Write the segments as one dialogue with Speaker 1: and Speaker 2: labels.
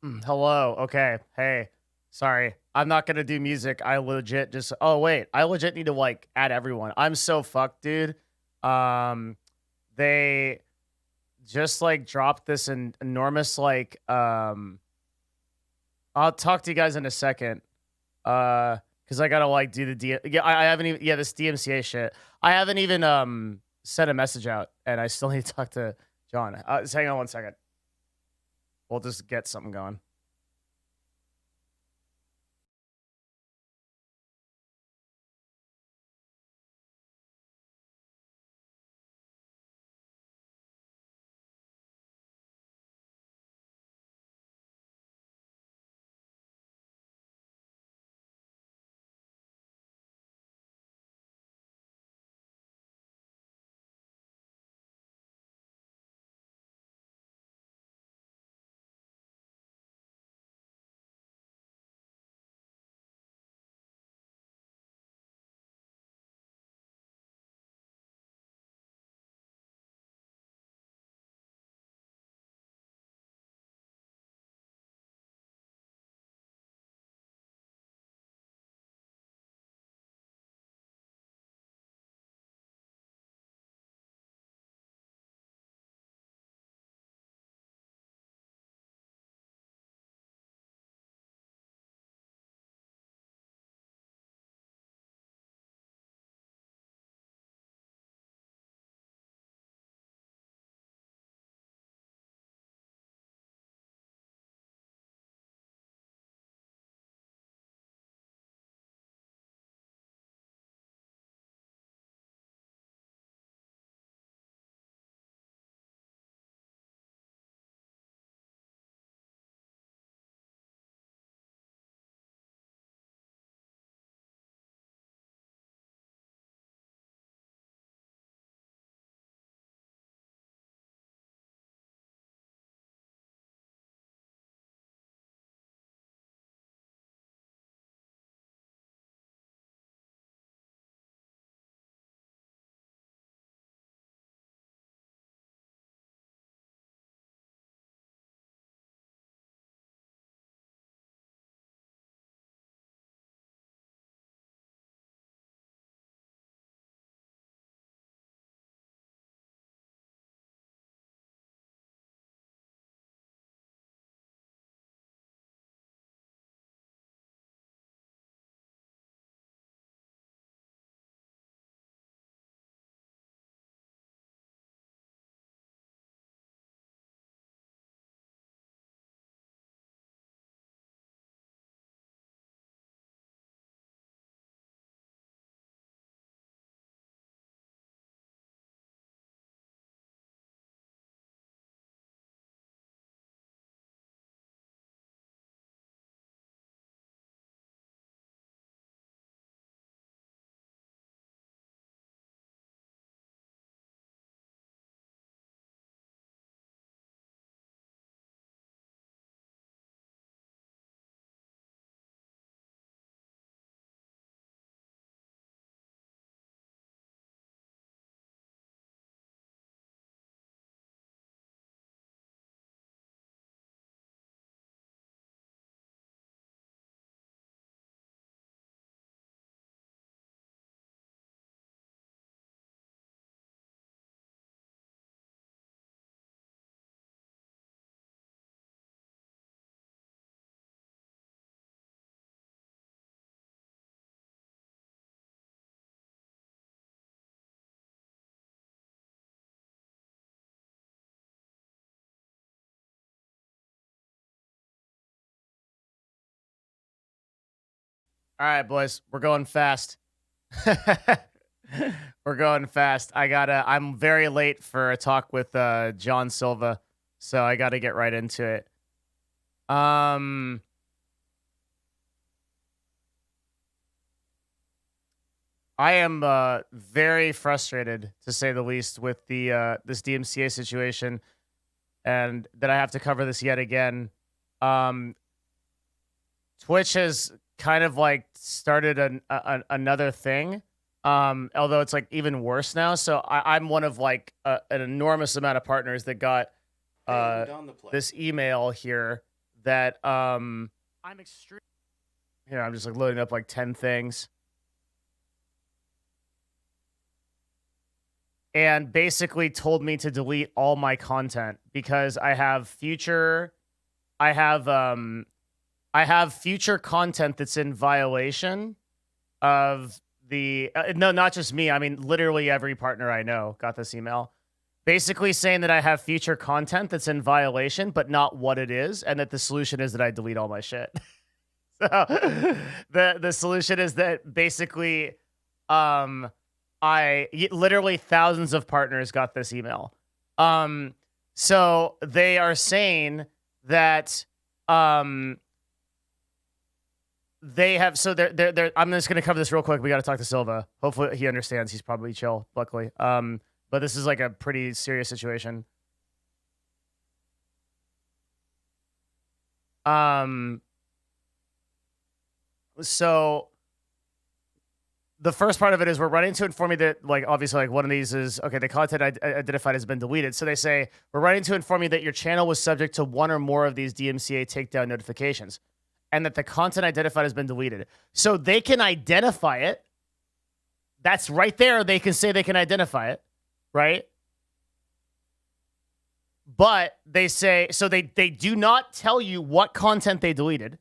Speaker 1: Hello. Okay. Hey. Sorry. I'm not gonna do music. I legit just oh wait. I legit need to like add everyone. I'm so fucked, dude. Um they just like dropped this enormous I'll talk to you guys in a second. Because I gotta like do the yeah, I haven't even this DMCA shit. I haven't even sent a message out and I still need to talk to John. Just hang on one second. We'll just get something going. All right, boys, we're going fast. We're going fast. I'm very late for a talk with John Silva, so I gotta get right into it. Um I am very frustrated to say the least with the this DMCA situation and that I have to cover this yet again. Um Twitch has kind of like started another thing. Although it's like even worse now. So I'm one of like an enormous amount of partners that got
Speaker 2: Hey, I'm
Speaker 1: uh,
Speaker 2: Don the Play.
Speaker 1: this email here that I'm extreme. Here, I'm just like loading up like 10 things. And basically told me to delete all my content because I have future content that's in violation of the no, not just me. I mean, literally every partner I know got this email. Basically saying that I have future content that's in violation, but not what it is, and that the solution is that I delete all my shit. So the solution is that basically literally thousands of partners got this email. So they are saying that they have, so they're I'm just going to cover this real quick. We got to talk to Silva. Hopefully he understands. He's probably chill, luckily. But this is like a pretty serious situation. So the first part of it is we're writing to inform you that, like, obviously, like, one of these is, okay, the content identified has been deleted. So they say, we're writing to inform you that your channel was subject to one or more of these DMCA takedown notifications and that the content identified has been deleted. So they can identify it. That's right there. They can say they can identify it, right? But they say, so they do not tell you what content they deleted.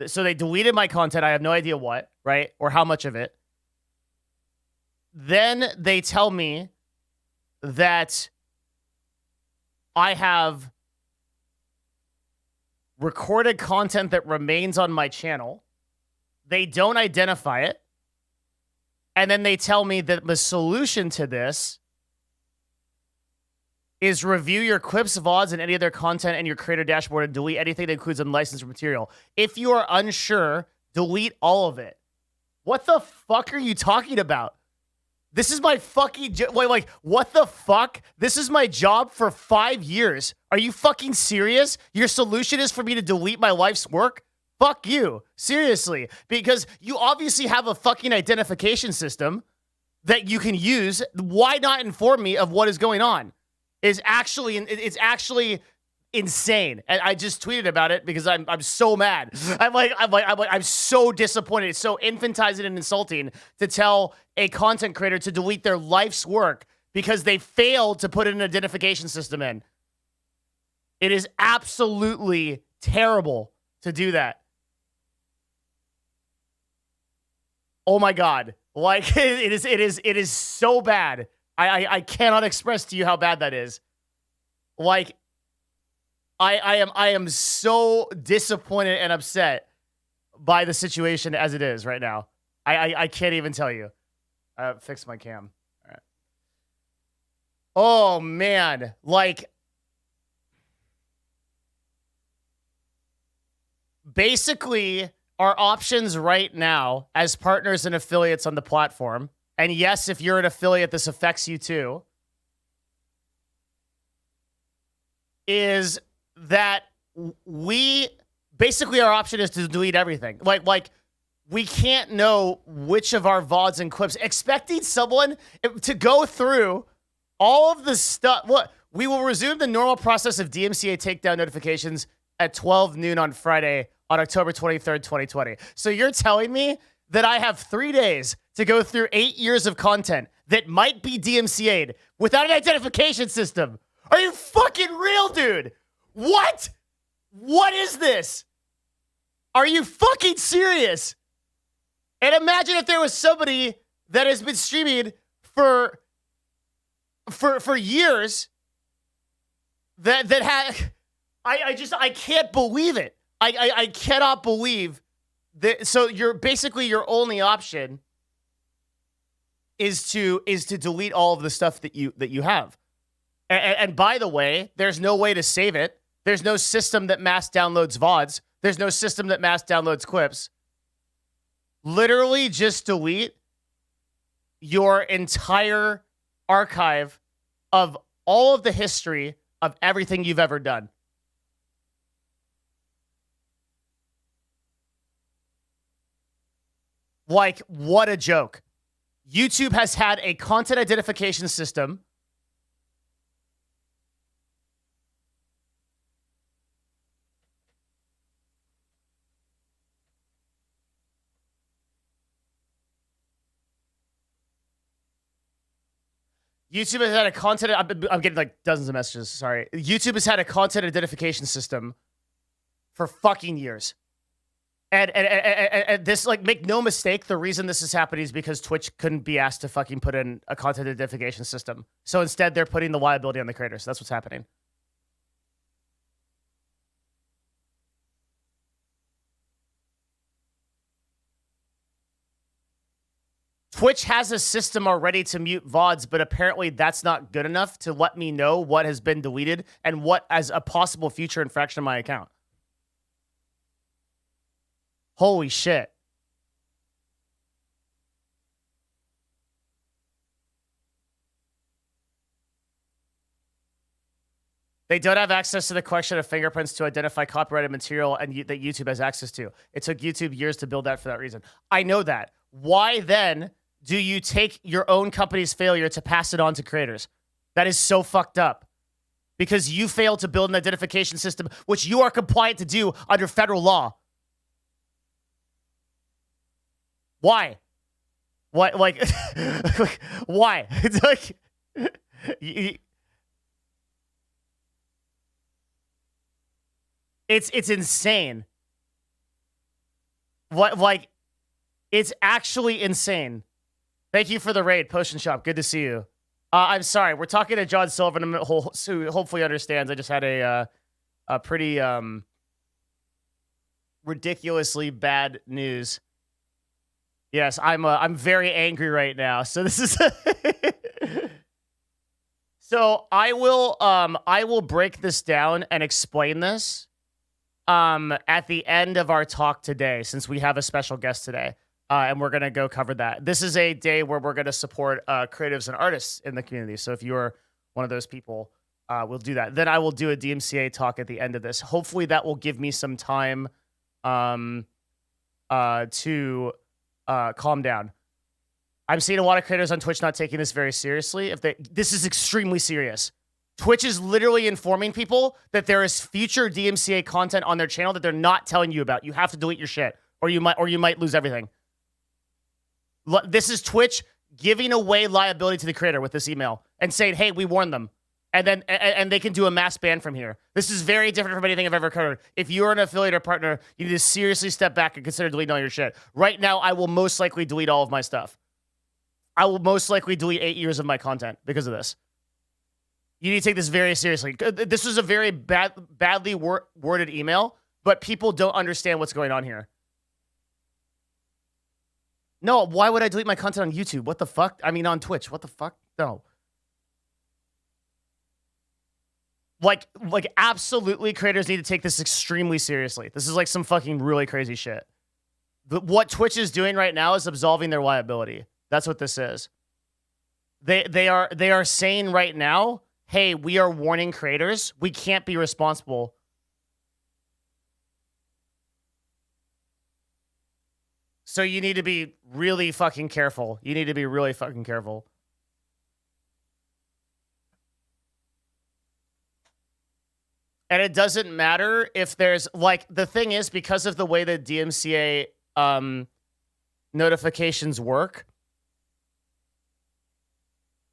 Speaker 1: So they deleted my content. I have no idea what, right? Or how much of it. Then they tell me that I have recorded content that remains on my channel. They don't identify it. And then they tell me that the solution to this is review your clips, VODs, and any other content in your creator dashboard and delete anything that includes unlicensed material. If you are unsure, delete all of it. What the fuck are you talking about? This is my fucking... Like, what the fuck? This is my job for 5 years. Are you fucking serious? Your solution is for me to delete my life's work? Fuck you. Seriously. Because you obviously have a fucking identification system that you can use. Why not inform me of what is going on? It's actually insane. And I just tweeted about it because I'm so mad. I'm so disappointed. It's so infantizing and insulting to tell a content creator to delete their life's work because they failed to put an identification system in. It is absolutely terrible to do that. Oh my God. Like, it is so bad. I cannot express to you how bad that is. Like, I am so disappointed and upset by the situation as it is right now. I can't even tell you. Fix my cam. All right. Oh man, like, basically our options right now as partners and affiliates on the platform. And yes, if you're an affiliate, this affects you too, is that basically our option is to delete everything. Like we can't know which of our VODs and clips, expecting someone to go through all of the stuff. What? We will resume the normal process of DMCA takedown notifications at 12 noon on Friday on October 23rd, 2020. So you're telling me that I have 3 days to go through 8 years of content that might be DMCA'd without an identification system? Are you fucking real, dude? What? What is this? Are you fucking serious? And imagine if there was somebody that has been streaming for years that had... I can't believe it. I cannot believe that. So your only option is to delete all of the stuff that you have. And by the way, there's no way to save it. There's no system that mass downloads VODs. There's no system that mass downloads clips. Literally just delete your entire archive of all of the history of everything you've ever done. Like, what a joke. YouTube has had a content identification system YouTube has had a content. I'm getting like dozens of messages. Sorry. YouTube has had a content identification system for fucking years. And this, like, make no mistake, the reason this is happening is because Twitch couldn't be asked to fucking put in a content identification system. So instead, they're putting the liability on the creators. That's what's happening. Twitch has a system already to mute VODs, but apparently that's not good enough to let me know what has been deleted and what as a possible future infraction of my account. Holy shit. They don't have access to the collection of fingerprints to identify copyrighted material and that YouTube has access to. It took YouTube years to build that for that reason. I know that. Why then do you take your own company's failure to pass it on to creators? That is so fucked up. Because you failed to build an identification system, which you are compliant to do under federal law. Why? What? Like, why? It's like, it's insane. What? Like, it's actually insane. Thank you for the raid, Potion Shop. Good to see you. I'm sorry. We're talking to John Sullivan, who hopefully understands. I just had a pretty ridiculously bad news. Yes, I'm very angry right now. So this is So I will break this down and explain this at the end of our talk today, since we have a special guest today. And we're going to go cover that. This is a day where we're going to support creatives and artists in the community. So if you're one of those people, we'll do that. Then I will do a DMCA talk at the end of this. Hopefully that will give me some time to calm down. I'm seeing a lot of creators on Twitch not taking this very seriously. This is extremely serious. Twitch is literally informing people that there is future DMCA content on their channel that they're not telling you about. You have to delete your shit, or you might lose everything. This is Twitch giving away liability to the creator with this email and saying, "Hey, we warned them," and they can do a mass ban from here. This is very different from anything I've ever heard. If you're an affiliate or partner, you need to seriously step back and consider deleting all your shit. Right now, I will most likely delete all of my stuff. I will most likely delete 8 years of my content because of this. You need to take this very seriously. This was a very badly worded email, but people don't understand what's going on here. No, why would I delete my content on YouTube? What the fuck? I mean, on Twitch. What the fuck? No. Like absolutely, creators need to take this extremely seriously. This is like some fucking really crazy shit. What Twitch is doing right now is absolving their liability. That's what this is. They are saying right now, hey, we are warning creators. We can't be responsible. So you need to be really fucking careful. You need to be really fucking careful. And it doesn't matter if there's, like, the thing is, because of the way that DMCA notifications work,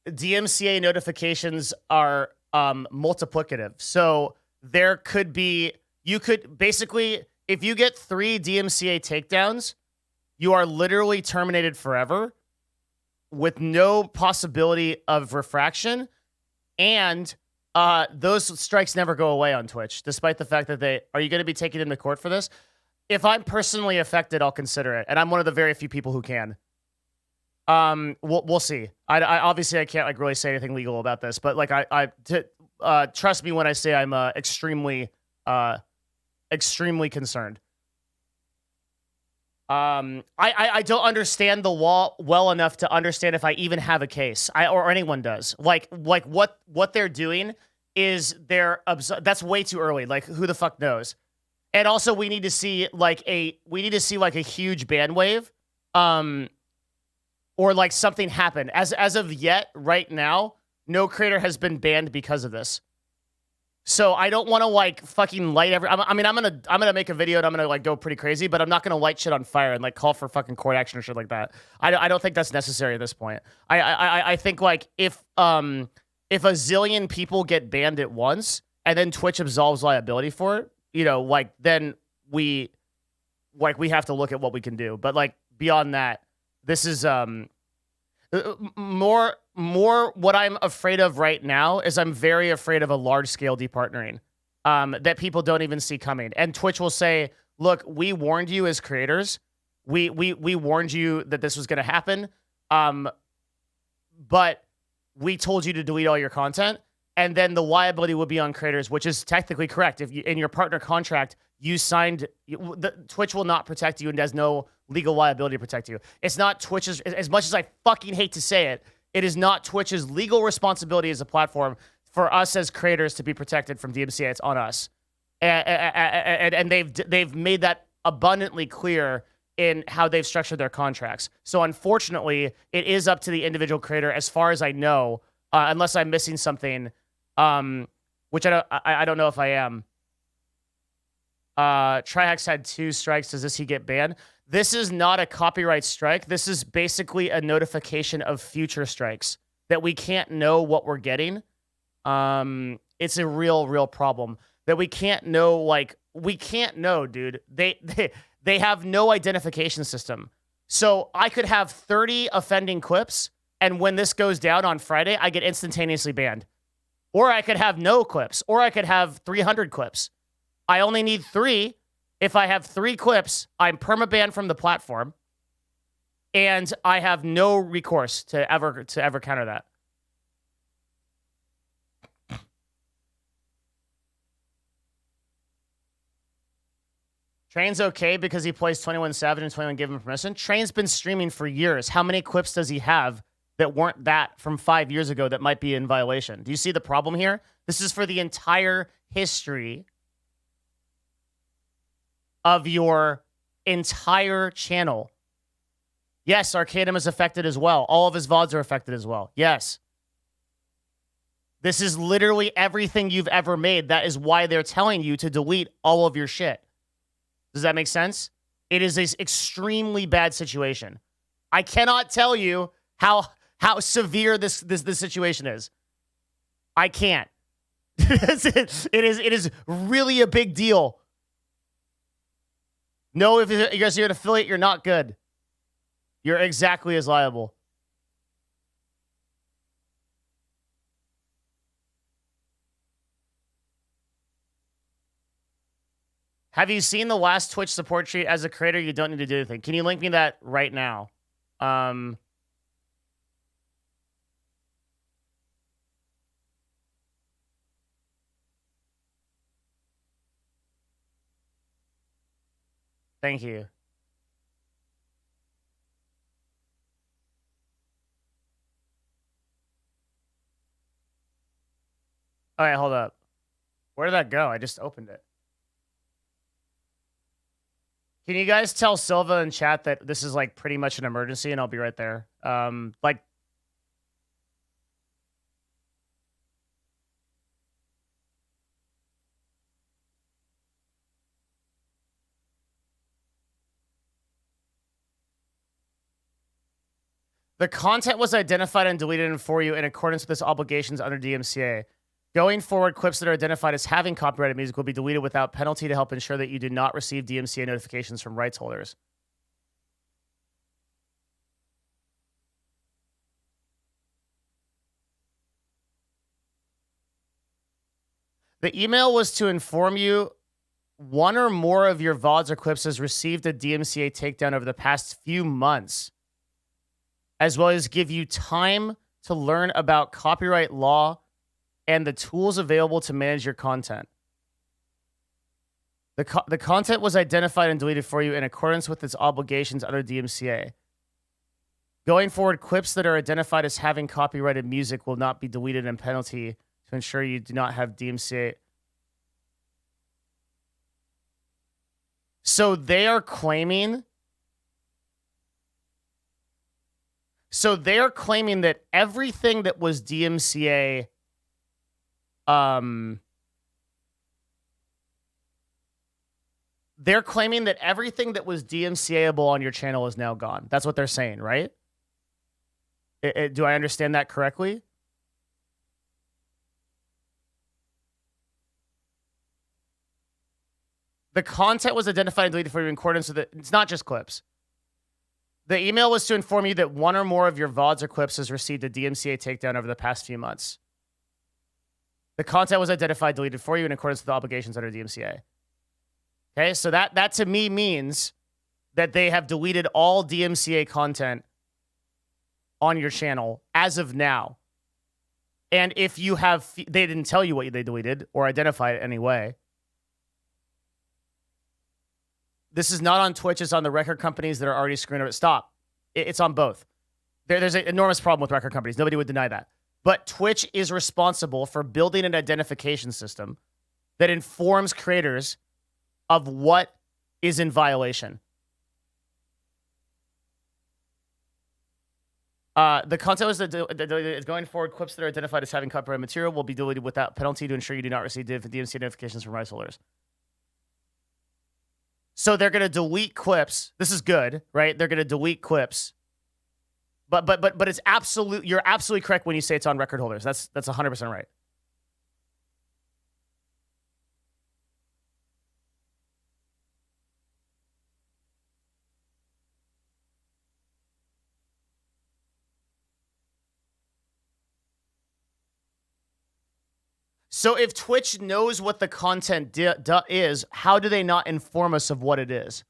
Speaker 1: DMCA notifications are multiplicative. So there could be, you could basically, if you get 3 DMCA takedowns, you are literally terminated forever with no possibility of refraction. And those strikes never go away on Twitch, despite the fact that are you going to be taken into court for this? If I'm personally affected, I'll consider it. And I'm one of the very few people who can. We'll see. I obviously I can't like really say anything legal about this, but like trust me when I say I'm extremely concerned. I don't understand the law well enough to understand if I even have a case. Or anyone does. Like what they're doing is that's way too early. Like who the fuck knows? And also we need to see like a huge ban wave. Or like something happen. As of yet, right now, no creator has been banned because of this. So I don't want to like fucking light I'm gonna make a video and I'm gonna like go pretty crazy, but I'm not gonna light shit on fire and like call for fucking court action or shit like that. I don't think that's necessary at this point. I think like if a zillion people get banned at once and then Twitch absolves liability for it, you know, like then we have to look at what we can do. But like beyond that, this is more what I'm afraid of right now is I'm very afraid of a large scale departnering that people don't even see coming. And Twitch will say, look, we warned you as creators. We warned you that this was going to happen. But we told you to delete all your content. And then the liability would be on creators, which is technically correct. If you, in your partner contract, you signed, Twitch will not protect you and has no legal liability to protect you. It's not Twitch's, as much as I fucking hate to say it, it is not Twitch's legal responsibility as a platform for us as creators to be protected from DMCA. It's on us. And they've made that abundantly clear in how they've structured their contracts. So unfortunately, it is up to the individual creator, as far as I know, unless I'm missing something, which I don't know if I am. Trihex had 2 strikes. Does he get banned? This is not a copyright strike. This is basically a notification of future strikes that we can't know what we're getting. It's a real problem that we can't know. Like, we can't know, dude. They have no identification system. So I could have 30 offending clips, and when this goes down on Friday, I get instantaneously banned. Or I could have no clips, or I could have 300 clips. I only need 3. If I have 3 clips, I'm permabanned from the platform, and I have no recourse to ever counter that. Train's okay because he plays 21 Savage and 21 gave him permission. Train's been streaming for years. How many clips does he have that weren't that from 5 years ago that might be in violation? Do you see the problem here? This is for the entire history of your entire channel. Yes, Arcadum is affected as well. All of his VODs are affected as well. Yes. This is literally everything you've ever made. That is why they're telling you to delete all of your shit. Does that make sense? It is an extremely bad situation. I cannot tell you how severe this situation is. I can't. It is really a big deal. No, if you guys are an affiliate, you're not good. You're exactly as liable. Have you seen the last Twitch support sheet? As a creator, you don't need to do anything. Can you link me that right now? Thank you. All right, hold up. Where did that go? I just opened it. Can you guys tell Silva in chat that this is like pretty much an emergency, and I'll be right there. Like, the content was identified and deleted for you in accordance with its obligations under DMCA. Going forward, clips that are identified as having copyrighted music will be deleted without penalty to help ensure that you do not receive DMCA notifications from rights holders. The email was to inform you one or more of your VODs or clips has received a DMCA takedown over the past few months, as well as give you time to learn about copyright law and the tools available to manage your content. The content was identified and deleted for you in accordance with its obligations under DMCA. Going forward, clips that are identified as having copyrighted music will not be deleted in penalty to ensure you do not have DMCA. So they are claiming... So they're claiming that everything that was DMCA they're claiming that everything that was DMCA-able on your channel is now gone. That's what they're saying, right? Do I understand that correctly? The content was identified and deleted for you in accordance with it. It's not just clips. The email was to inform you that one or more of your VODs or clips has received a DMCA takedown over the past few months. The content was identified, deleted for you in accordance with the obligations under DMCA. Okay, so that to me means that they have deleted all DMCA content on your channel as of now. And if you have, they didn't tell you what they deleted or identify it anyway. This is not on Twitch. It's on the record companies that are already screwing over. Stop. It's on both. There's an enormous problem with record companies. Nobody would deny that. But Twitch is responsible for building an identification system that informs creators of what is in violation. The content was going forward. Clips that are identified as having copyright material will be deleted without penalty to ensure you do not receive DMCA notifications from rights holders. So they're going to delete clips. This is good, right? They're going to delete clips. But it's absolute. You're absolutely correct when you say it's on record holders. That's 100% right. So if Twitch knows what the content is, how do they not inform us of what it is?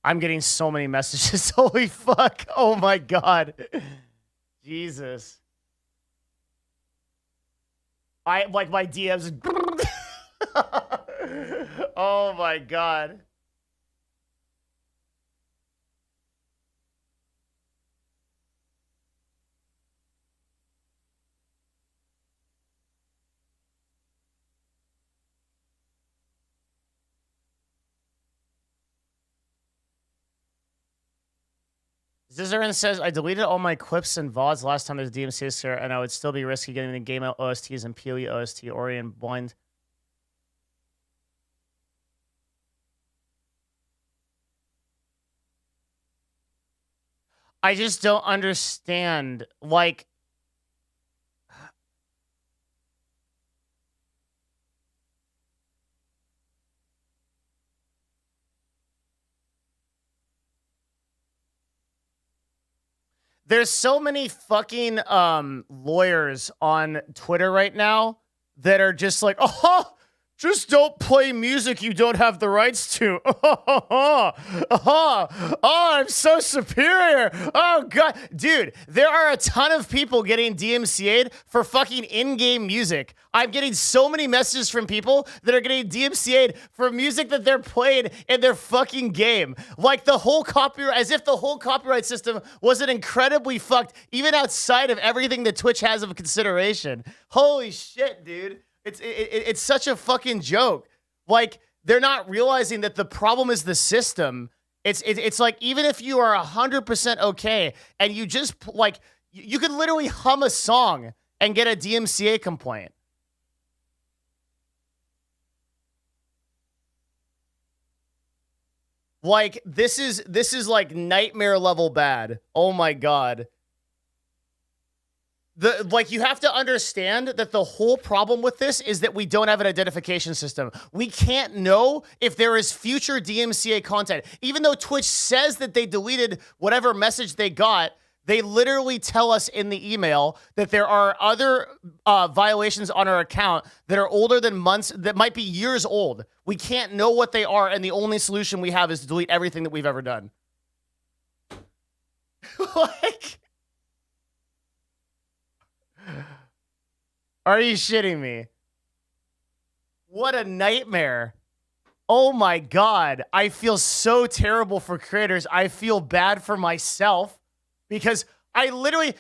Speaker 1: I'm getting so many messages. Holy fuck. Oh my God. Jesus. I like my DMs. Oh my God. Zizarin says, I deleted all my clips and VODs last time there's DMCA, sir, and I would still be risky getting the game out OSTs and PoE OST Ori and blind. I just don't understand. Like, there's so many fucking lawyers on Twitter right now that are just like, oh, just don't play music you don't have the rights to. Oh, I'm so superior. Oh, God. Dude, there are a ton of people getting DMCA'd for fucking in-game music. I'm getting so many messages from people that are getting DMCA'd for music that they're playing in their fucking game. Like the whole copyright, as if the whole copyright system wasn't incredibly fucked, even outside of everything that Twitch has of consideration. Holy shit, dude. It's such a fucking joke. Like, they're not realizing that the problem is the system. It's like, even if you are 100% okay and you just, like, you could literally hum a song and get a DMCA complaint. Like, this is like nightmare level bad. Oh my God. Like, you have to understand that the whole problem with this is that we don't have an identification system. We can't know if there is future DMCA content. Even though Twitch says that they deleted whatever message they got, they literally tell us in the email that there are other violations on our account that are older than months, that might be years old. We can't know what they are, and the only solution we have is to delete everything that we've ever done. Like... Are you shitting me? What a nightmare. Oh my God. I feel so terrible for creators. I feel bad for myself because I literally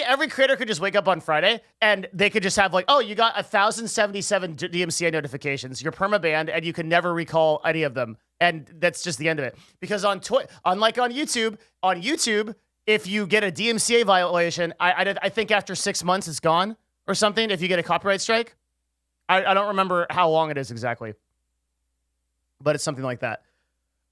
Speaker 1: every creator could just wake up on Friday and they could just have like, oh, you got 1,077 DMCA notifications. You're permabanned and you can never recall any of them. And that's just the end of it. Because unlike on YouTube, if you get a DMCA violation, I think after 6 months it's gone or something. If you get a copyright strike, I don't remember how long it is exactly, but it's something like that.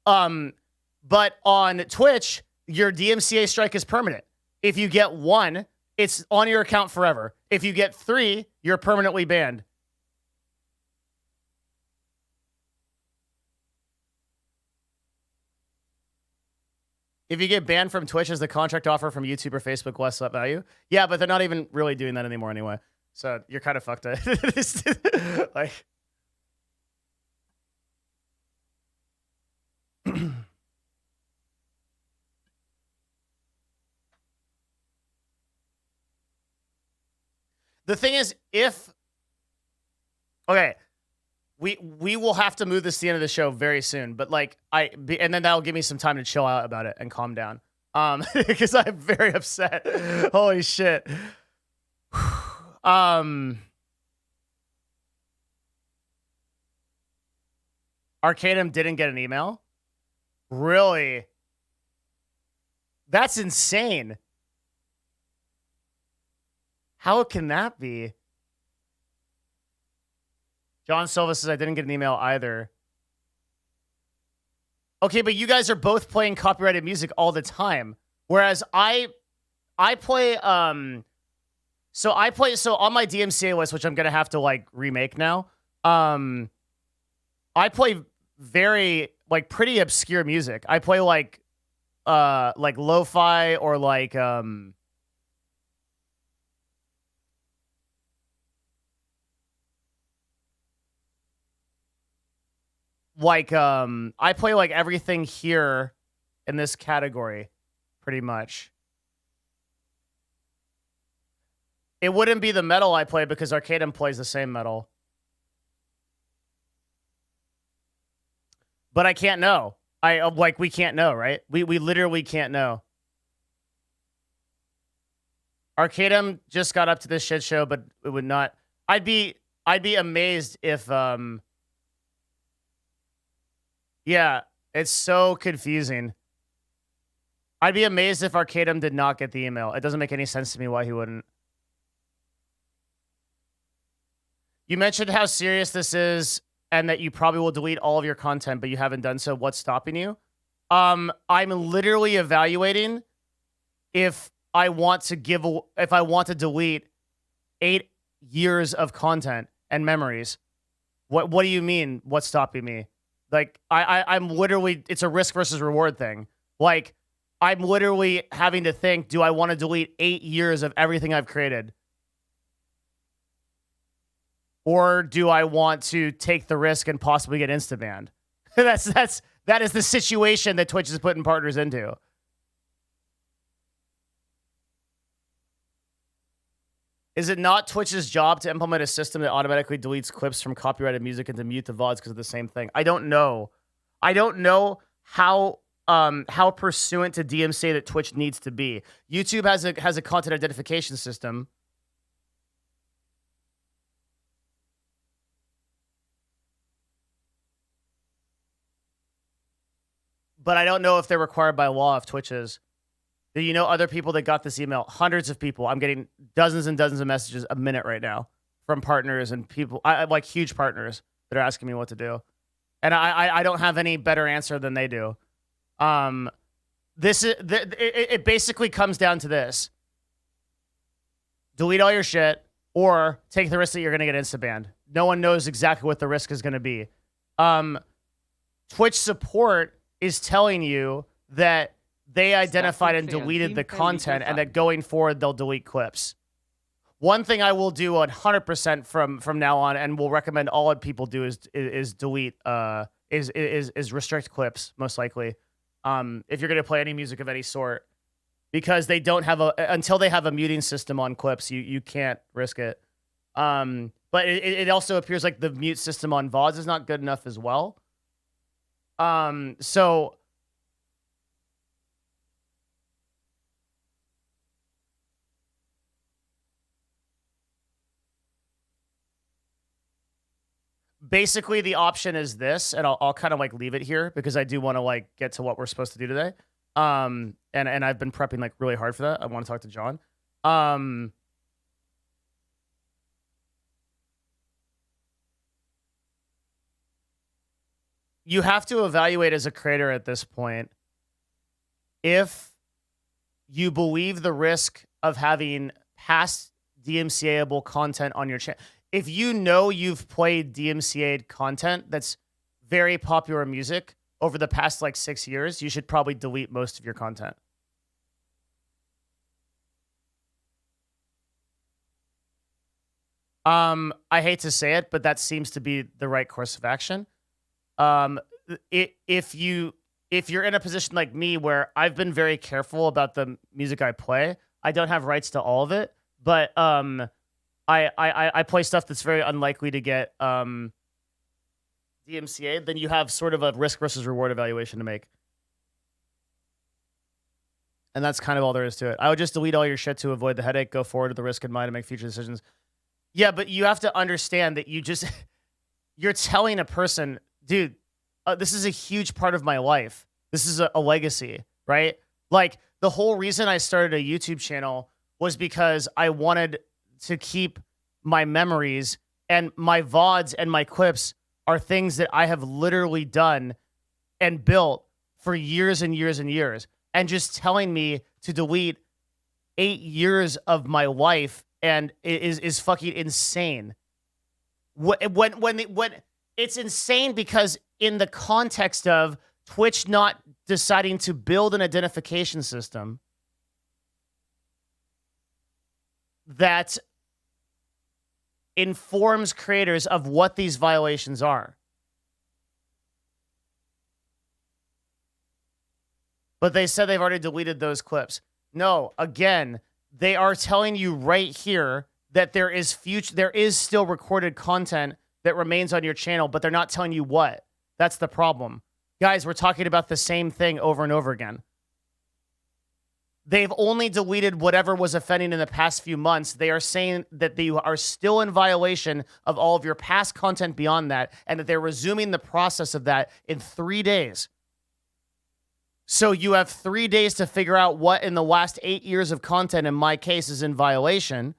Speaker 1: But on Twitch, your DMCA strike is permanent. If you get 1, it's on your account forever. If you get 3, you're permanently banned. If you get banned from Twitch, is the contract offer from YouTube or Facebook less value? Yeah, but they're not even really doing that anymore anyway. So you're kind of fucked up. Like, the thing is, we will have to move this to the end of the show very soon, but like and then that'll give me some time to chill out about it and calm down. Because I'm very upset. Holy shit. Arcadum didn't get an email? Really? That's insane. How can that be? John Silva says I didn't get an email either. Okay, but you guys are both playing copyrighted music all the time. Whereas I play so on my DMCA list, which I'm gonna have to like remake now. I play very like pretty obscure music. I play like lo-fi or like I play like everything here in this category pretty much. It wouldn't be the metal I play because Arcadum plays the same metal. But I can't know. We can't know, right? We literally can't know. Arcadum just got up to this shit show, but it would not. I'd be amazed if yeah, it's so confusing. I'd be amazed if Arcadum did not get the email. It doesn't make any sense to me why he wouldn't. You mentioned how serious this is and that you probably will delete all of your content, but you haven't done so. What's stopping you? I'm literally evaluating if I want to delete 8 years of content and memories. What do you mean? What's stopping me? Like I'm literally, it's a risk versus reward thing. Like I'm literally having to think, do I want to delete 8 years of everything I've created? Or do I want to take the risk and possibly get insta-banned? That is the situation that Twitch is putting partners into. Is it not Twitch's job to implement a system that automatically deletes clips from copyrighted music and to mute the VODs because of the same thing? I don't know. I don't know how pursuant to DMCA that Twitch needs to be. YouTube has a content identification system. But I don't know if they're required by law of Twitch is. Do you know other people that got this email? Hundreds of people. I'm getting dozens and dozens of messages a minute right now from partners and people, like huge partners that are asking me what to do. And I don't have any better answer than they do. It basically comes down to this. Delete all your shit or take the risk that you're going to get insta-banned. No one knows exactly what the risk is going to be. Twitch support is telling you that they identified and deleted the content and that going forward, they'll delete clips. One thing I will do 100% from now on and will recommend all people do is delete, is restrict clips, most likely. If you're going to play any music of any sort. because they don't have until they have a muting system on clips, you can't risk it. But it also appears like the mute system on VODs is not good enough as well. So basically the option is this, and I'll kind of like leave it here because I do want to like get to what we're supposed to do today. And I've been prepping like really hard for that. I want to talk to John. You have to evaluate as a creator at this point if you believe the risk of having past DMCA-able content on your channel. If you know you've played DMCA'd content that's very popular music over the past like 6 years, you should probably delete most of your content. I hate to say it, but that seems to be the right course of action. If you're in a position like me where I've been very careful about the music I play, I don't have rights to all of it, but I play stuff that's very unlikely to get DMCA, then you have sort of a risk versus reward evaluation to make. And that's kind of all there is to it. I would just delete all your shit to avoid the headache, go forward with the risk in mind, and make future decisions. Yeah, but you have to understand that you're telling a person, dude, this is a huge part of my life. This is a legacy, right? Like, the whole reason I started a YouTube channel was because I wanted to keep my memories, and my VODs and my clips are things that I have literally done and built for years and years and years. And just telling me to delete 8 years of my life and is fucking insane. When it's insane because in the context of Twitch not deciding to build an identification system that informs creators of what these violations are. But they said they've already deleted those clips. No, again, they are telling you right here that there is still recorded content that remains on your channel, but they're not telling you what. That's the problem. Guys, we're talking about the same thing over and over again. They've only deleted whatever was offending in the past few months. They are saying that you are still in violation of all of your past content beyond that, and that they're resuming the process of that in 3 days. So you have 3 days to figure out what in the last 8 years of content, in my case, is in violation.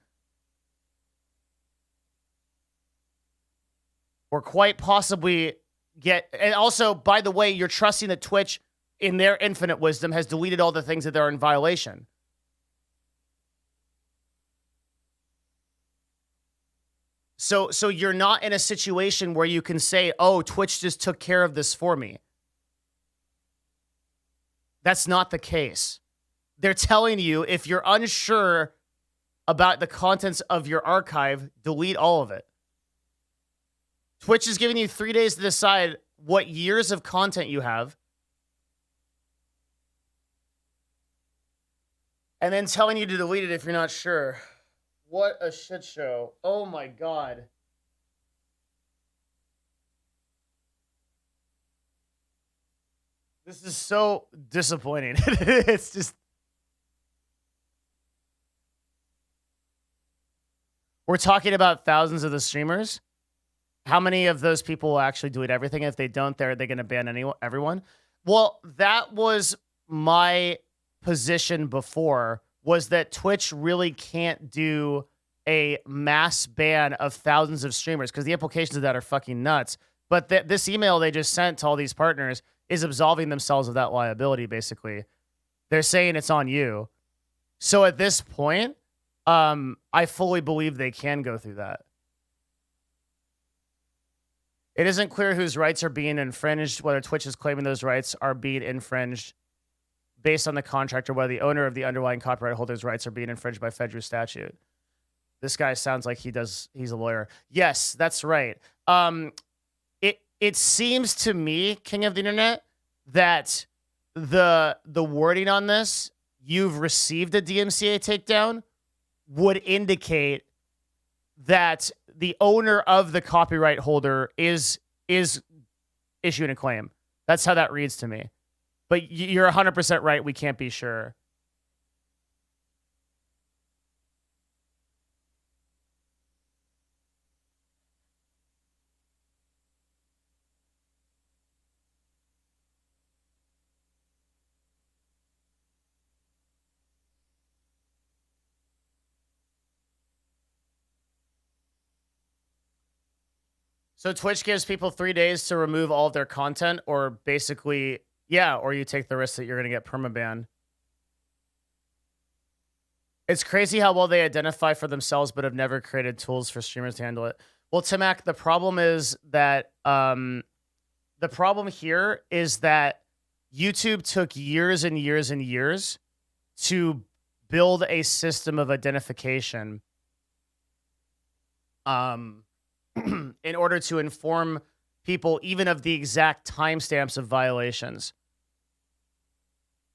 Speaker 1: Or quite possibly and also, by the way, you're trusting that Twitch, in their infinite wisdom, has deleted all the things that are in violation. So you're not in a situation where you can say, oh, Twitch just took care of this for me. That's not the case. They're telling you, if you're unsure about the contents of your archive, delete all of it. Twitch is giving you 3 days to decide what years of content you have, and then telling you to delete it if you're not sure. What a shit show. Oh my God. This is so disappointing. It's just... We're talking about thousands of the streamers. How many of those people will actually delete everything? If they don't, are they going to ban everyone? Well, that was my position before, was that Twitch really can't do a mass ban of thousands of streamers because the implications of that are fucking nuts. But this email they just sent to all these partners is absolving themselves of that liability, basically. They're saying it's on you. So at this point, I fully believe they can go through that. It isn't clear whose rights are being infringed, whether Twitch is claiming those rights are being infringed based on the contract or whether the owner of the underlying copyright holder's rights are being infringed by federal statute. This guy sounds like he's a lawyer. Yes, that's right. It seems to me, King of the Internet, that the wording on this you've received a DMCA takedown would indicate that the owner of the copyright holder is issuing a claim. That's how that reads to me. But you're 100% right. We can't be sure. So Twitch gives people 3 days to remove all of their content, or basically, yeah, or you take the risk that you're going to get permaban. It's crazy how well they identify for themselves, but have never created tools for streamers to handle it. Well, Timac, the problem is that the problem here is that YouTube took years and years and years to build a system of identification in order to inform people even of the exact timestamps of violations.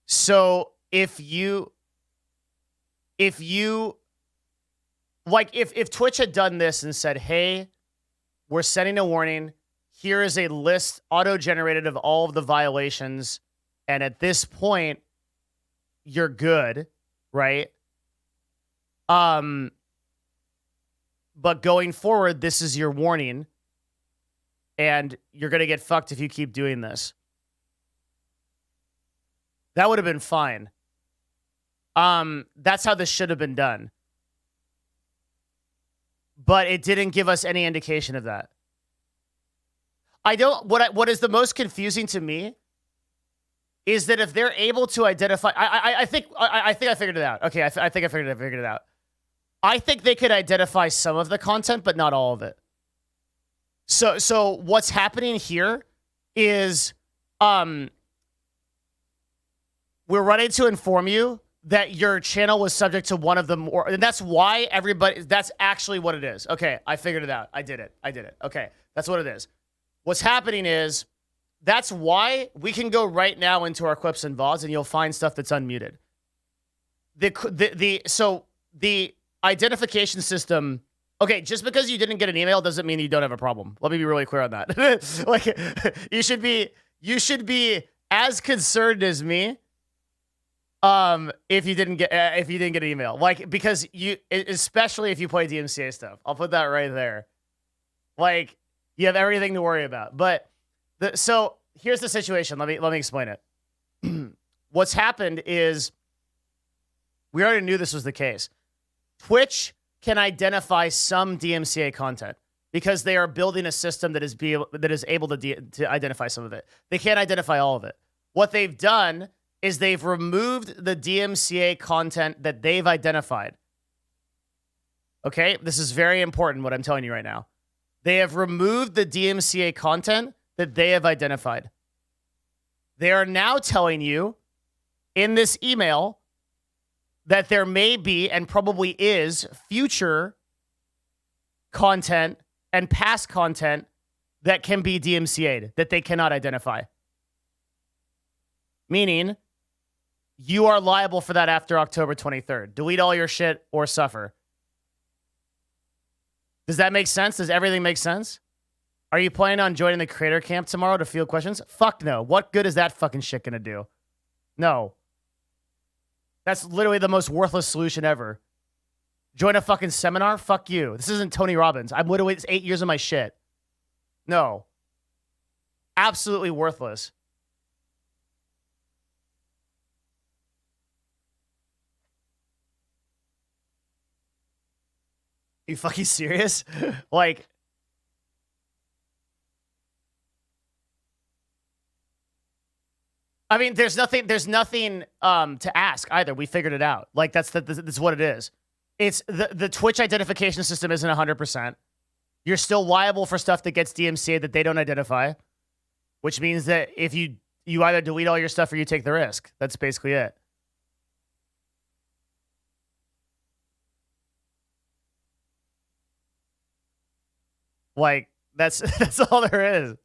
Speaker 1: So if Twitch had done this and said, hey, we're sending a warning, here is a list auto-generated of all of the violations, and at this point, you're good, right? But going forward, this is your warning, and you're going to get fucked if you keep doing this. That would have been fine. That's how this should have been done. But it didn't give us any indication of that. What is the most confusing to me is that if they're able to identify, I think I figured it out. Okay, I think I figured it out. I think they could identify some of the content, but not all of it. So what's happening here is we're running to inform you that your channel was subject to one of the more, and that's why that's actually what it is. Okay, I figured it out. I did it. Okay, that's what it is. What's happening is that's why we can go right now into our clips and VODs and you'll find stuff that's unmuted. So the identification system, okay, just because you didn't get an email doesn't mean you don't have a problem. Let me be really clear on that. Like, you should be as concerned as me if you didn't get an email. Like, because especially if you play DMCA stuff. I'll put that right there. Like, you have everything to worry about. But so here's the situation. Let me explain it. What's happened is we already knew this was the case. Twitch can identify some DMCA content because they are building a system that is able to identify some of it. They can't identify all of it. What they've done is they've removed the DMCA content that they've identified. Okay? This is very important, what I'm telling you right now. They have removed the DMCA content that they have identified. They are now telling you in this email that there may be and probably is future content and past content that can be DMCA'd that they cannot identify. Meaning, you are liable for that after October 23rd. Delete all your shit or suffer. Does that make sense? Does everything make sense? Are you planning on joining the creator camp tomorrow to field questions? Fuck no. What good is that fucking shit gonna do? No. That's literally the most worthless solution ever. Join a fucking seminar? Fuck you. This isn't Tony Robbins. I'm literally, it's 8 years of my shit. No. Absolutely worthless. You fucking serious? Like, I mean, there's nothing to ask either. We figured it out. Like, that's what it is. It's the Twitch identification system isn't 100%. You're still liable for stuff that gets DMCA that they don't identify, which means that if you either delete all your stuff or you take the risk. That's basically it. Like, that's all there is.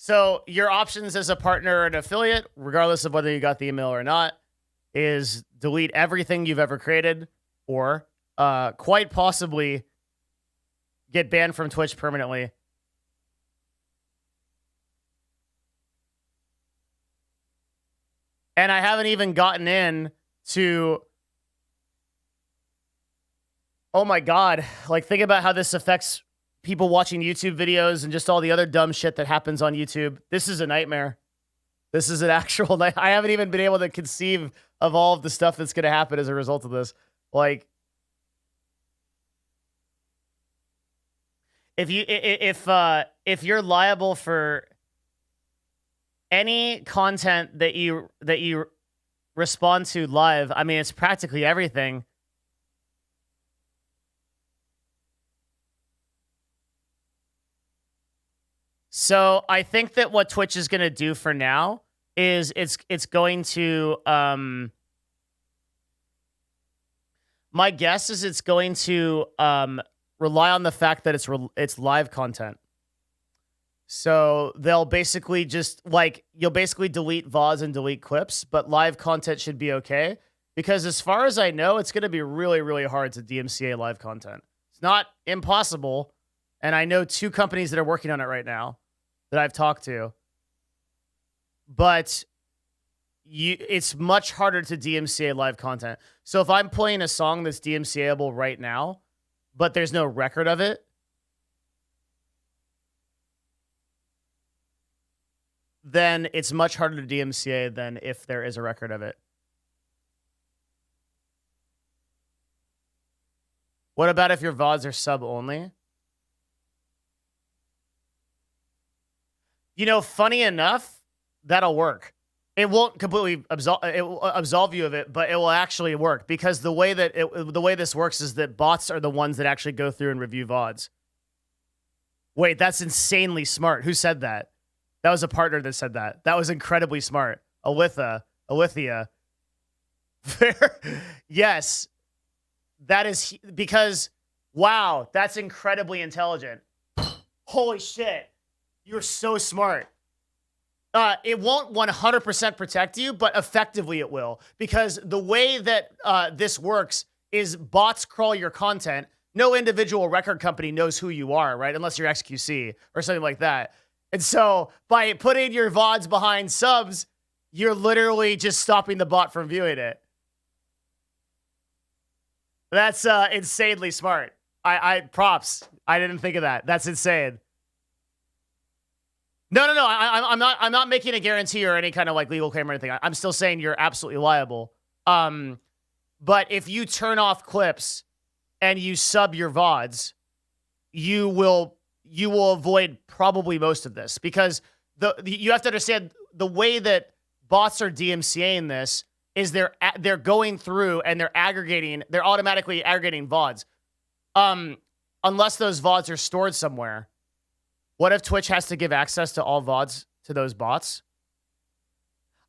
Speaker 1: So your options as a partner or an affiliate, regardless of whether you got the email or not, is delete everything you've ever created, or quite possibly get banned from Twitch permanently. And I haven't even gotten in to, oh my God, like think about how this affects people watching YouTube videos and just all the other dumb shit that happens on YouTube. This is a nightmare. This is an actual night. I haven't even been able to conceive of all of the stuff that's going to happen as a result of this. Like, if you're liable for any content that you respond to live, I mean, it's practically everything. So I think that what Twitch is going to do for now is it's going to my guess is it's going to rely on the fact that it's live content. So they'll basically just like, you'll basically delete VODs and delete clips, but live content should be okay. Because as far as I know, it's going to be really, really hard to DMCA live content. It's not impossible. And I know 2 companies that are working on it right now that I've talked to. But it's much harder to DMCA live content. So if I'm playing a song that's DMCA-able right now, but there's no record of it, then it's much harder to DMCA than if there is a record of it. What about if your VODs are sub only? You know, funny enough, that'll work. It won't completely absolve you of it, but it will actually work, because the way this works is that bots are the ones that actually go through and review VODs. Wait, that's insanely smart. Who said that? That was a partner that said that. That was incredibly smart. Alithia. Yes. That is because, wow, that's incredibly intelligent. Holy shit. You're so smart. It won't 100% protect you, but effectively it will. Because the way that this works is bots crawl your content. No individual record company knows who you are, right? Unless you're XQC or something like that. And so by putting your VODs behind subs, you're literally just stopping the bot from viewing it. That's insanely smart. I props. I didn't think of that. That's insane. No. I'm not making a guarantee or any kind of like legal claim or anything. I'm still saying you're absolutely liable. But if you turn off clips and you sub your VODs, you will avoid probably most of this, because you have to understand the way that bots are DMCAing this is they're going through and they're automatically aggregating VODs. Unless those VODs are stored somewhere. What if Twitch has to give access to all VODs to those bots?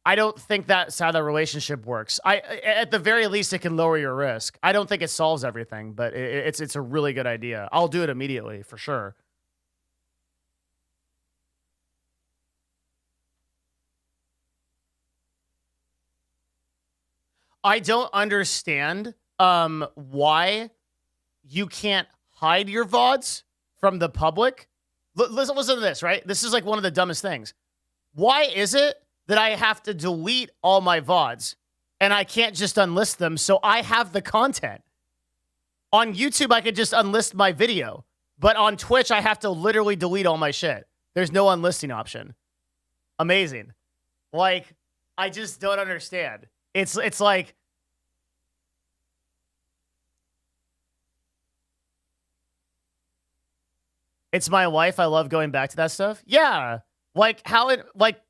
Speaker 1: I don't think that's how the relationship works. At the very least, it can lower your risk. I don't think it solves everything, but it's a really good idea. I'll do it immediately for sure. I don't understand why you can't hide your VODs from the public. Listen to this, right? This is like one of the dumbest things. Why is it that I have to delete all my VODs and I can't just unlist them so I have the content? On YouTube, I could just unlist my video. But on Twitch, I have to literally delete all my shit. There's no unlisting option. Amazing. Like, I just don't understand. It's like, it's my life. I love going back to that stuff. Yeah. Like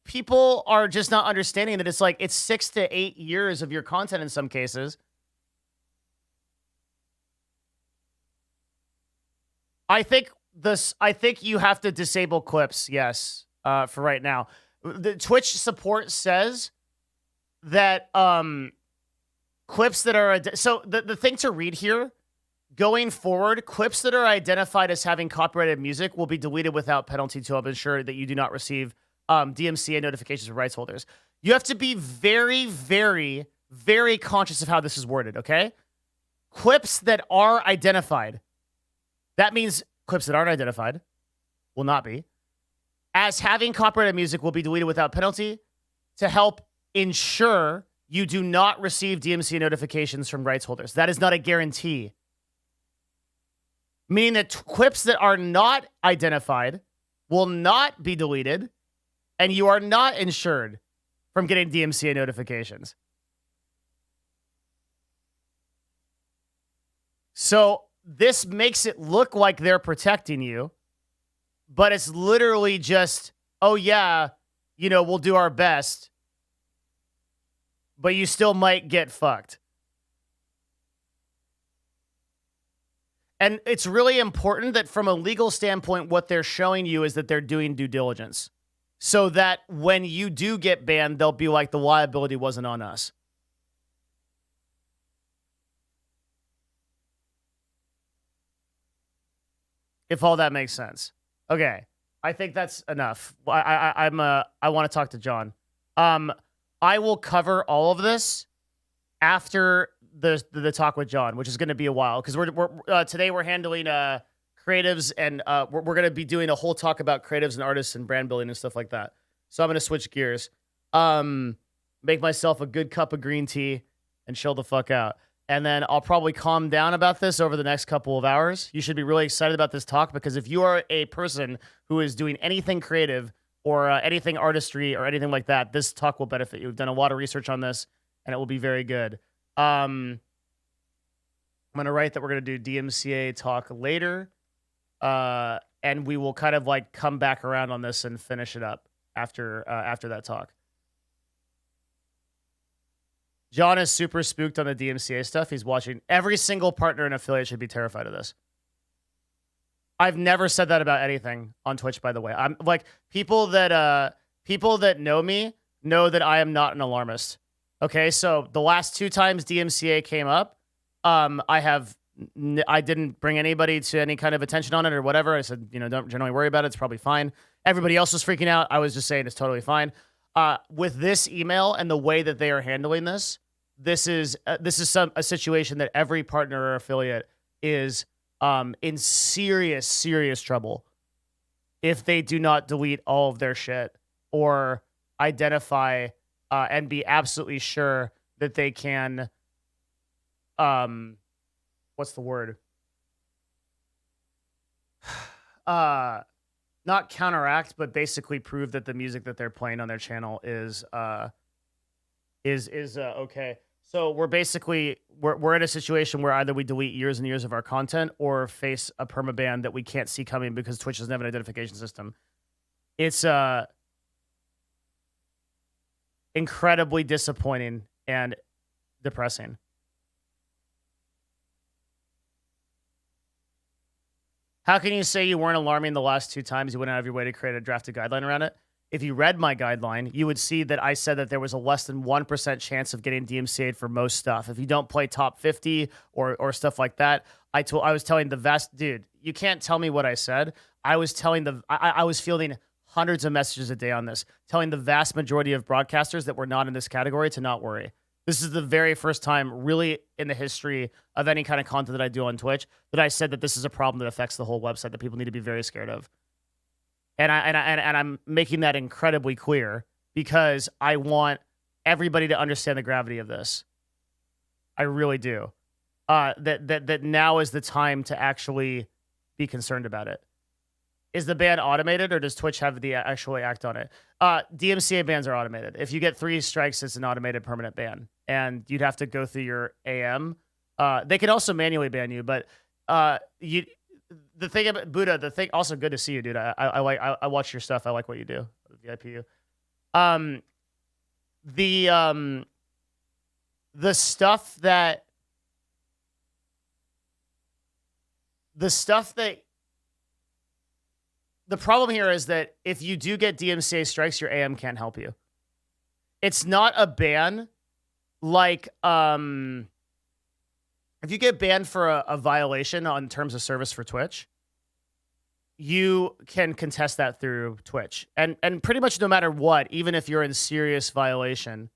Speaker 1: people are just not understanding that it's like, it's 6 to 8 years of your content in some cases. I think you have to disable clips. Yes. For right now, the Twitch support says that, clips that are, so the thing to read here, going forward, clips that are identified as having copyrighted music will be deleted without penalty to help ensure that you do not receive DMCA notifications for rights holders. You have to be very, very, very conscious of how this is worded, okay? Clips that are identified. That means clips that aren't identified will not be. As having copyrighted music will be deleted without penalty to help ensure you do not receive DMCA notifications from rights holders. That is not a guarantee. Meaning that clips that are not identified will not be deleted, and you are not insured from getting DMCA notifications. So this makes it look like they're protecting you, but it's literally just, oh yeah, we'll do our best, but you still might get fucked. And it's really important that from a legal standpoint, what they're showing you is that they're doing due diligence so that when you do get banned, they'll be like, the liability wasn't on us. If all that makes sense. Okay. I think that's enough. I want to talk to John. I will cover all of this after the talk with John, which is going to be a while because we're today we're handling creatives and we're going to be doing a whole talk about creatives and artists and brand building and stuff like that. So I'm going to switch gears, make myself a good cup of green tea and chill the fuck out. And then I'll probably calm down about this over the next couple of hours. You should be really excited about this talk because if you are a person who is doing anything creative or anything artistry or anything like that, this talk will benefit you. We've done a lot of research on this and it will be very good. I'm going to write that we're going to do DMCA talk later. And we will kind of like come back around on this and finish it up after that talk. John is super spooked on the DMCA stuff. He's watching. Every single partner and affiliate should be terrified of this. I've never said that about anything on Twitch, by the way. I'm like people that know me know that I am not an alarmist. Okay, so the last 2 times DMCA came up, I didn't bring anybody to any kind of attention on it or whatever. I said, don't generally worry about it. It's probably fine. Everybody else was freaking out. I was just saying it's totally fine. With this email and the way that they are handling this is a situation that every partner or affiliate is in serious trouble if they do not delete all of their shit or identify and be absolutely sure that they can what's the word? Not counteract, but basically prove that the music that they're playing on their channel is okay. So we're basically we're in a situation where either we delete years and years of our content or face a permaban that we can't see coming because Twitch doesn't have an identification system. It's incredibly disappointing and depressing. How can you say you weren't alarming the last 2 times you went out of your way to create a drafted guideline around it? If you read my guideline, you would see that I said that there was a less than 1% chance of getting DMCA'd for most stuff. If you don't play top 50 or stuff like that, I was telling the vast dude, you can't tell me what I said. I was telling I was fielding hundreds of messages a day on this, telling the vast majority of broadcasters that were not in this category to not worry. This is the very first time really in the history of any kind of content that I do on Twitch that I said that this is a problem that affects the whole website that people need to be very scared of. And I'm making that incredibly clear because I want everybody to understand the gravity of this. I really do. That now is the time to actually be concerned about it. Is the ban automated or does Twitch have the actually act on it? DMCA bans are automated. If you get 3 strikes, it's an automated permanent ban. And you'd have to go through your AM. They can also manually ban you, but the thing about Buddha, also good to see you, dude. I watch your stuff. I like what you do. VIP you. The stuff that the problem here is that if you do get DMCA strikes, your AM can't help you. It's not a ban like if you get banned for a violation on terms of service for Twitch, you can contest that through Twitch. And pretty much no matter what, even if you're in serious violation,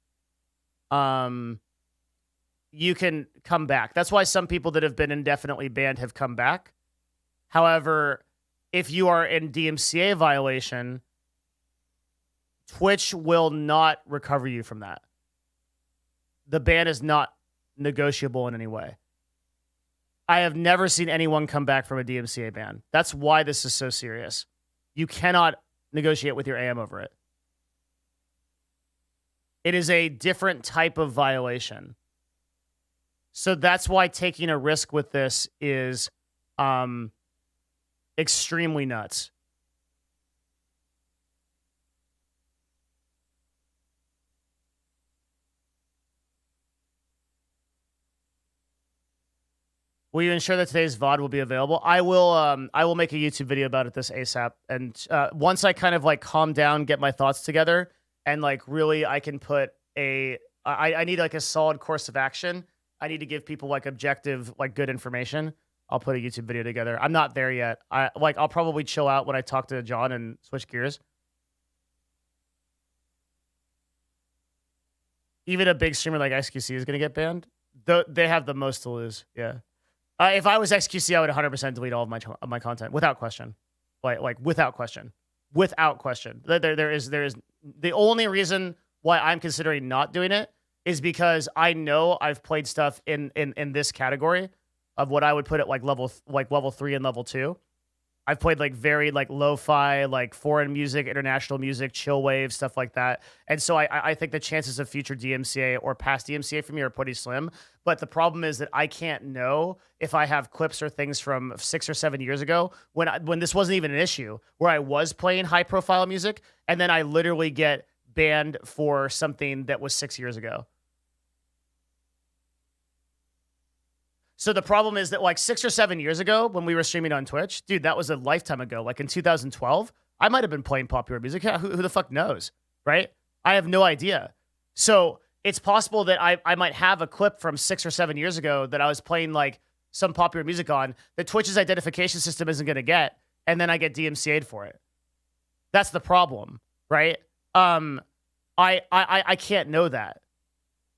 Speaker 1: you can come back. That's why some people that have been indefinitely banned have come back. However, if you are in DMCA violation, Twitch will not recover you from that. The ban is not negotiable in any way. I have never seen anyone come back from a DMCA ban. That's why this is so serious. You cannot negotiate with your AM over it. It is a different type of violation. So that's why taking a risk with this is extremely nuts. Will you ensure that today's VOD will be available? I will make a YouTube video about it this ASAP. And once I kind of like calm down, get my thoughts together, and like really I can put I need like a solid course of action. I need to give people like objective, like good information. I'll put a YouTube video together. I'm not there yet. I'll probably chill out when I talk to John and switch gears. Even a big streamer like XQC is going to get banned. They have the most to lose. Yeah. If I was XQC, I would 100% delete all of my content without question. Like without question. Without question. There is the only reason why I'm considering not doing it is because I know I've played stuff in this category of what I would put at like level 3 and level 2. I've played like very like lo-fi, like foreign music, international music, chill wave, stuff like that. And so I think the chances of future DMCA or past DMCA for me are pretty slim. But the problem is that I can't know if I have clips or things from 6 or 7 years ago when this wasn't even an issue, where I was playing high profile music and then I literally get banned for something that was 6 years ago. So the problem is that like 6 or 7 years ago when we were streaming on Twitch, dude, that was a lifetime ago. Like in 2012, I might have been playing popular music. Yeah, who the fuck knows, right? I have no idea. So it's possible that I might have a clip from 6 or 7 years ago that I was playing like some popular music on that Twitch's identification system isn't going to get, and then I get DMCA'd for it. That's the problem, right? I can't know that.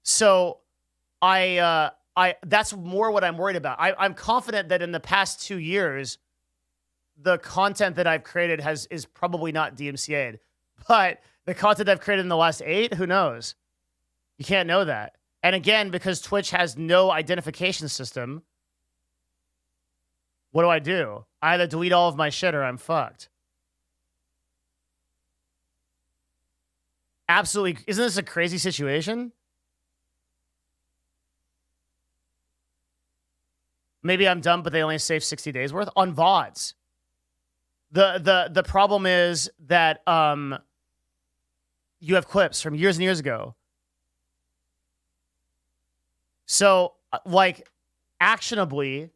Speaker 1: So that's more what I'm worried about. I'm confident that in the past 2 years, the content that I've created is probably not DMCA'd. But the content I've created in the last 8, who knows? You can't know that. And again, because Twitch has no identification system, what do? I either delete all of my shit or I'm fucked. Absolutely. Isn't this a crazy situation? Maybe I'm dumb, but they only save 60 days worth on VODs. The problem is that you have clips from years and years ago. So like actionably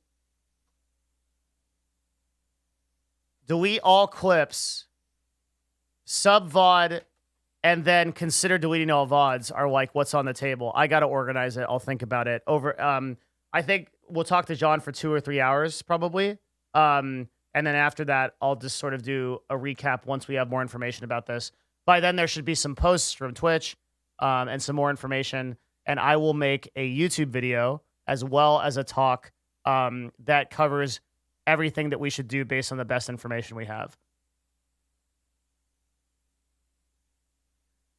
Speaker 1: delete all clips, sub VOD, and then consider deleting all VODs are like what's on the table. I got to organize it. I'll think about it over. I think we'll talk to John for 2 or 3 hours probably. And then after that, I'll just sort of do a recap once we have more information about this. By then, there should be some posts from Twitch and some more information. And I will make a YouTube video as well as a talk that covers everything that we should do based on the best information we have.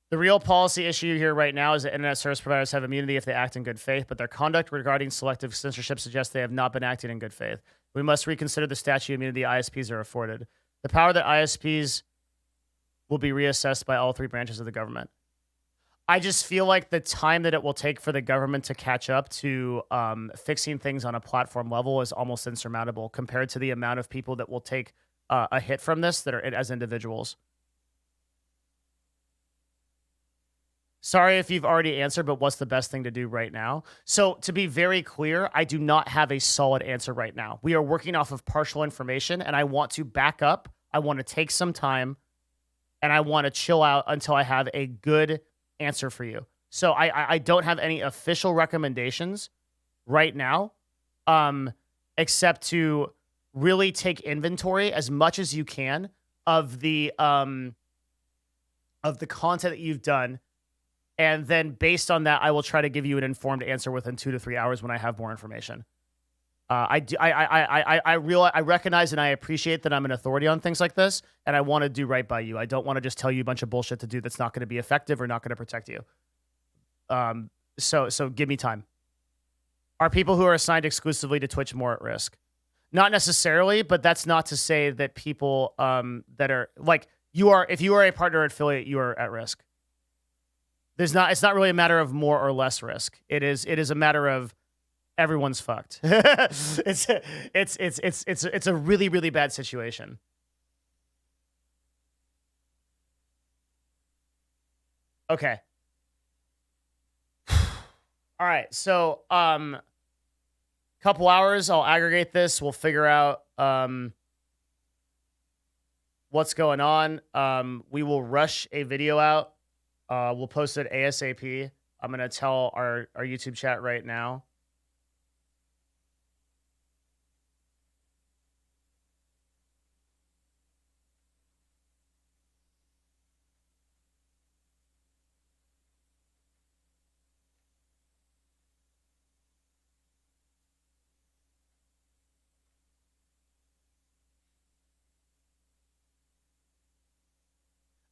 Speaker 1: The real policy issue here right now is that internet service providers have immunity if they act in good faith, but their conduct regarding selective censorship suggests they have not been acting in good faith. We must reconsider the statute of immunity ISPs are afforded. The power that ISPs will be reassessed by all 3 branches of the government. I just feel like the time that it will take for the government to catch up to fixing things on a platform level is almost insurmountable compared to the amount of people that will take a hit from this that are as individuals. Sorry if you've already answered, but what's the best thing to do right now? So to be very clear, I do not have a solid answer right now. We are working off of partial information, and I want to back up. I want to take some time, and I want to chill out until I have a good answer for you. So I don't have any official recommendations right now, except to really take inventory as much as you can of the content that you've done, and then based on that, I will try to give you an informed answer within 2 to 3 hours when I have more information. I recognize and I appreciate that I'm an authority on things like this, and I want to do right by you. I don't want to just tell you a bunch of bullshit to do that's not going to be effective or not going to protect you. So give me time. Are people who are assigned exclusively to Twitch more at risk? Not necessarily, but that's not to say that people that are like if you are a partner affiliate, you are at risk. It's not really a matter of more or less risk. It is a matter of everyone's fucked. It's a really, really bad situation. Okay. All right. So, couple hours, I'll aggregate this. We'll figure out what's going on. We will rush a video out. We'll post it ASAP. I'm going to tell our YouTube chat right now.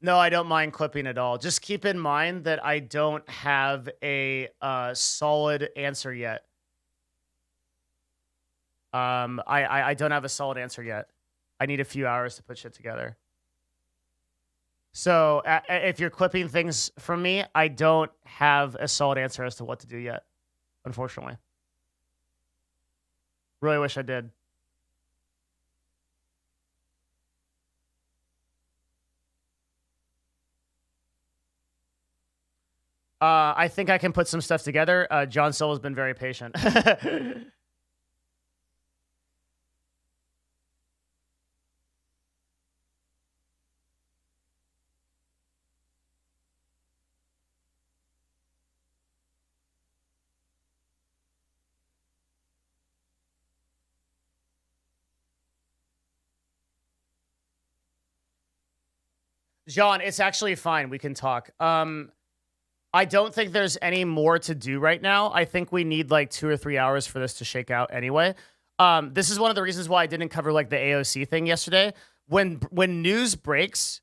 Speaker 1: No, I don't mind clipping at all. Just keep in mind that I don't have a solid answer yet. I don't have a solid answer yet. I need a few hours to put shit together. So if you're clipping things from me, I don't have a solid answer as to what to do yet, unfortunately. Really wish I did. I think I can put some stuff together. John Silva's been very patient. John, it's actually fine. We can talk. I don't think there's any more to do right now. I think we need like 2 or 3 hours for this to shake out anyway. This is one of the reasons why I didn't cover like the AOC thing yesterday. When news breaks,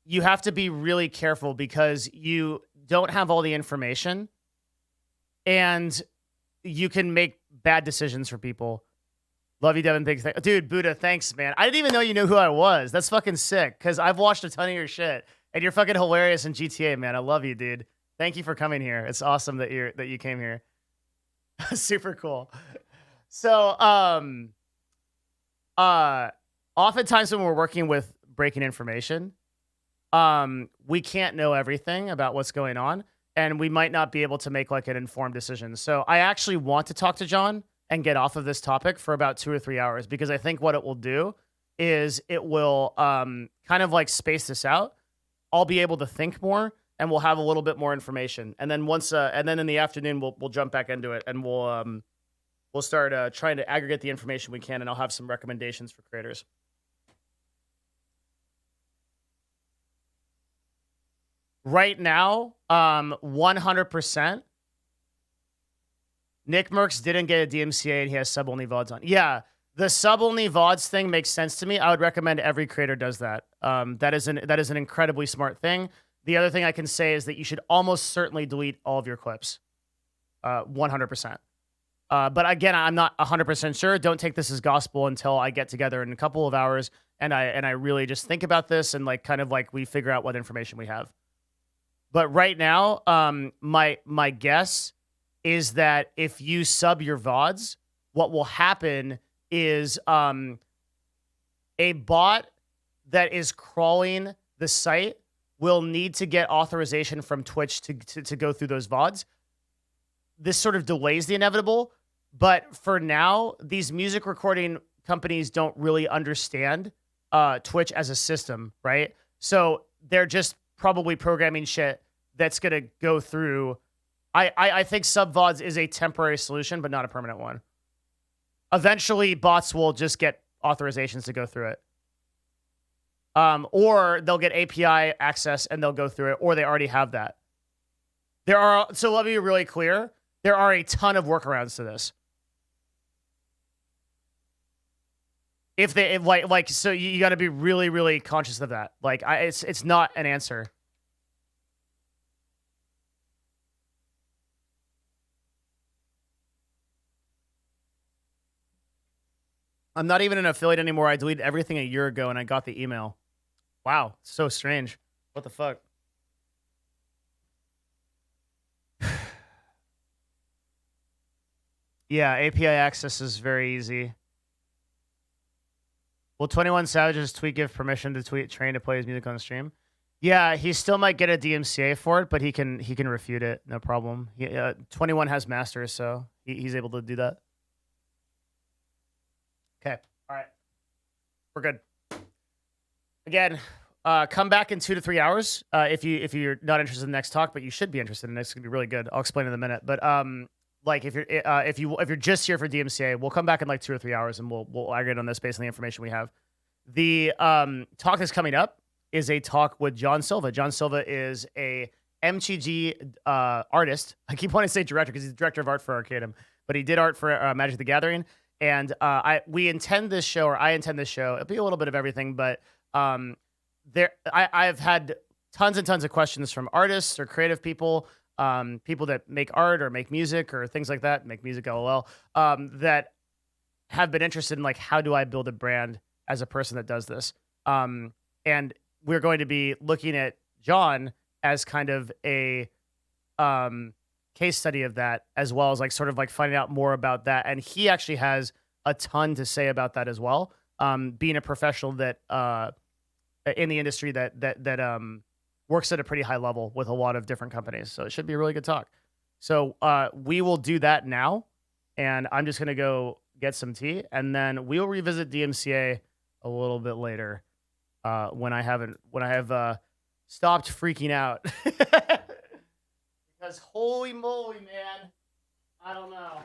Speaker 1: you have to be really careful because you don't have all the information and you can make bad decisions for people. Love you, Devin. Big dude, Buddha, thanks, man. I didn't even know you knew who I was. That's fucking sick because I've watched a ton of your shit and you're fucking hilarious in GTA, man. I love you, dude. Thank you for coming here. It's awesome that you came here. Super cool. So, oftentimes when we're working with breaking information, we can't know everything about what's going on, and we might not be able to make like an informed decision. So I actually want to talk to John and get off of this topic for about 2 or 3 hours because I think what it will do is it will kind of like space this out. I'll be able to think more and we'll have a little bit more information. And then and then in the afternoon, we'll jump back into it and we'll start trying to aggregate the information we can, and I'll have some recommendations for creators. Right now, 100%. Nick Merckx didn't get a DMCA and he has sub-only VODs on. Yeah, the sub-only VODs thing makes sense to me. I would recommend every creator does that. That is an incredibly smart thing. The other thing I can say is that you should almost certainly delete all of your clips. 100%. But again, I'm not 100% sure. Don't take this as gospel until I get together in a couple of hours and I really just think about this and like kind of like we figure out what information we have. But right now, my guess is that if you sub your VODs, what will happen is a bot that is crawling the site will need to get authorization from Twitch to go through those VODs. This sort of delays the inevitable. But for now, these music recording companies don't really understand Twitch as a system, right? So they're just probably programming shit that's going to go through. I think sub-VODs is a temporary solution, but not a permanent one. Eventually, bots will just get authorizations to go through it. Or they'll get API access and they'll go through it, or they already have that. So let me be really clear. There are a ton of workarounds to this. So you got to be really, really conscious of that. Like, it's not an answer. I'm not even an affiliate anymore. I deleted everything a year ago and I got the email. Wow, so strange. What the fuck? Yeah, API access is very easy. Will 21 Savage's tweet give permission to tweet Train to play his music on the stream? Yeah, he still might get a DMCA for it, but he can refute it, no problem. 21 has masters, so he's able to do that. Okay, all right, we're good. Again, come back in 2 to 3 hours if you're not interested in the next talk, but you should be interested in it. It's gonna be really good. I'll explain in a minute, but like if you're just here for DMCA, we'll come back in like 2 or 3 hours and we'll aggregate on this based on the information we have. The talk that's coming up is a talk with John Silva. John Silva is a MTG artist. I keep wanting to say director because he's the director of art for Arcadum, but he did art for Magic the Gathering. And I intend this show. It'll be a little bit of everything, but I've had tons and tons of questions from artists or creative people. People that make art or make music or things like that, make music LOL, that have been interested in like, how do I build a brand as a person that does this? And we're going to be looking at John as kind of a case study of that, as well as like sort of like finding out more about that. And he actually has a ton to say about that as well. Being a professional that in the industry that works at a pretty high level with a lot of different companies. So it should be a really good talk. So we will do that now. And I'm just going to go get some tea. And then we'll revisit DMCA a little bit later when I have stopped freaking out. Because holy moly, man. I don't know.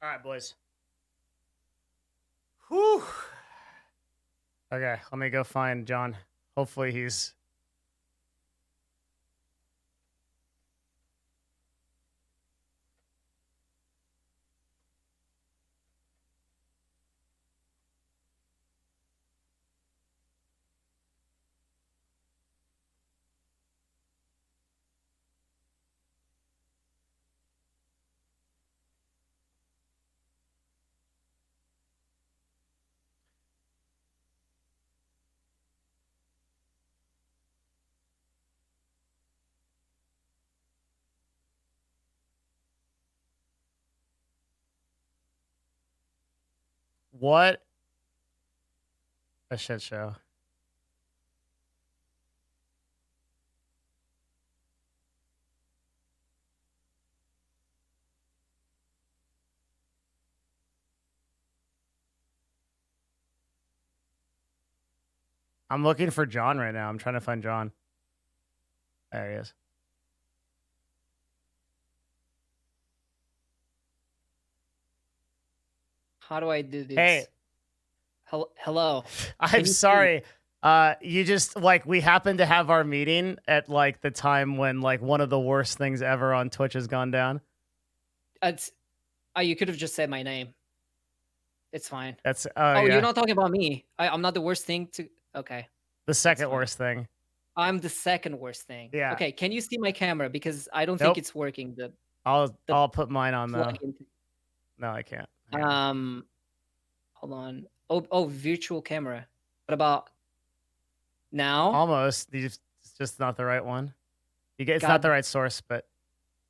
Speaker 1: All right, boys. Whew. Okay, let me go find John. Hopefully he's... What a shit show. I'm looking for John right now. I'm trying to find John. There he is.
Speaker 2: How do I do this?
Speaker 1: Hey.
Speaker 2: Hello.
Speaker 1: I'm sorry. You just like we happened to have our meeting at like the time when like one of the worst things ever on Twitch has gone down.
Speaker 2: It's you could have just said my name. It's fine.
Speaker 1: That's
Speaker 2: oh,
Speaker 1: yeah.
Speaker 2: You're not talking about me. I'm not the worst thing to. Okay.
Speaker 1: The second worst thing.
Speaker 2: I'm the second worst thing.
Speaker 1: Yeah.
Speaker 2: Okay. Can you see my camera because I don't think it's working.
Speaker 1: I'll put mine on though.
Speaker 2: plug-in.
Speaker 1: No, I can't.
Speaker 2: Hold on. Oh, virtual camera. What about now?
Speaker 1: Almost. It's just not the right one. It's not the right source, but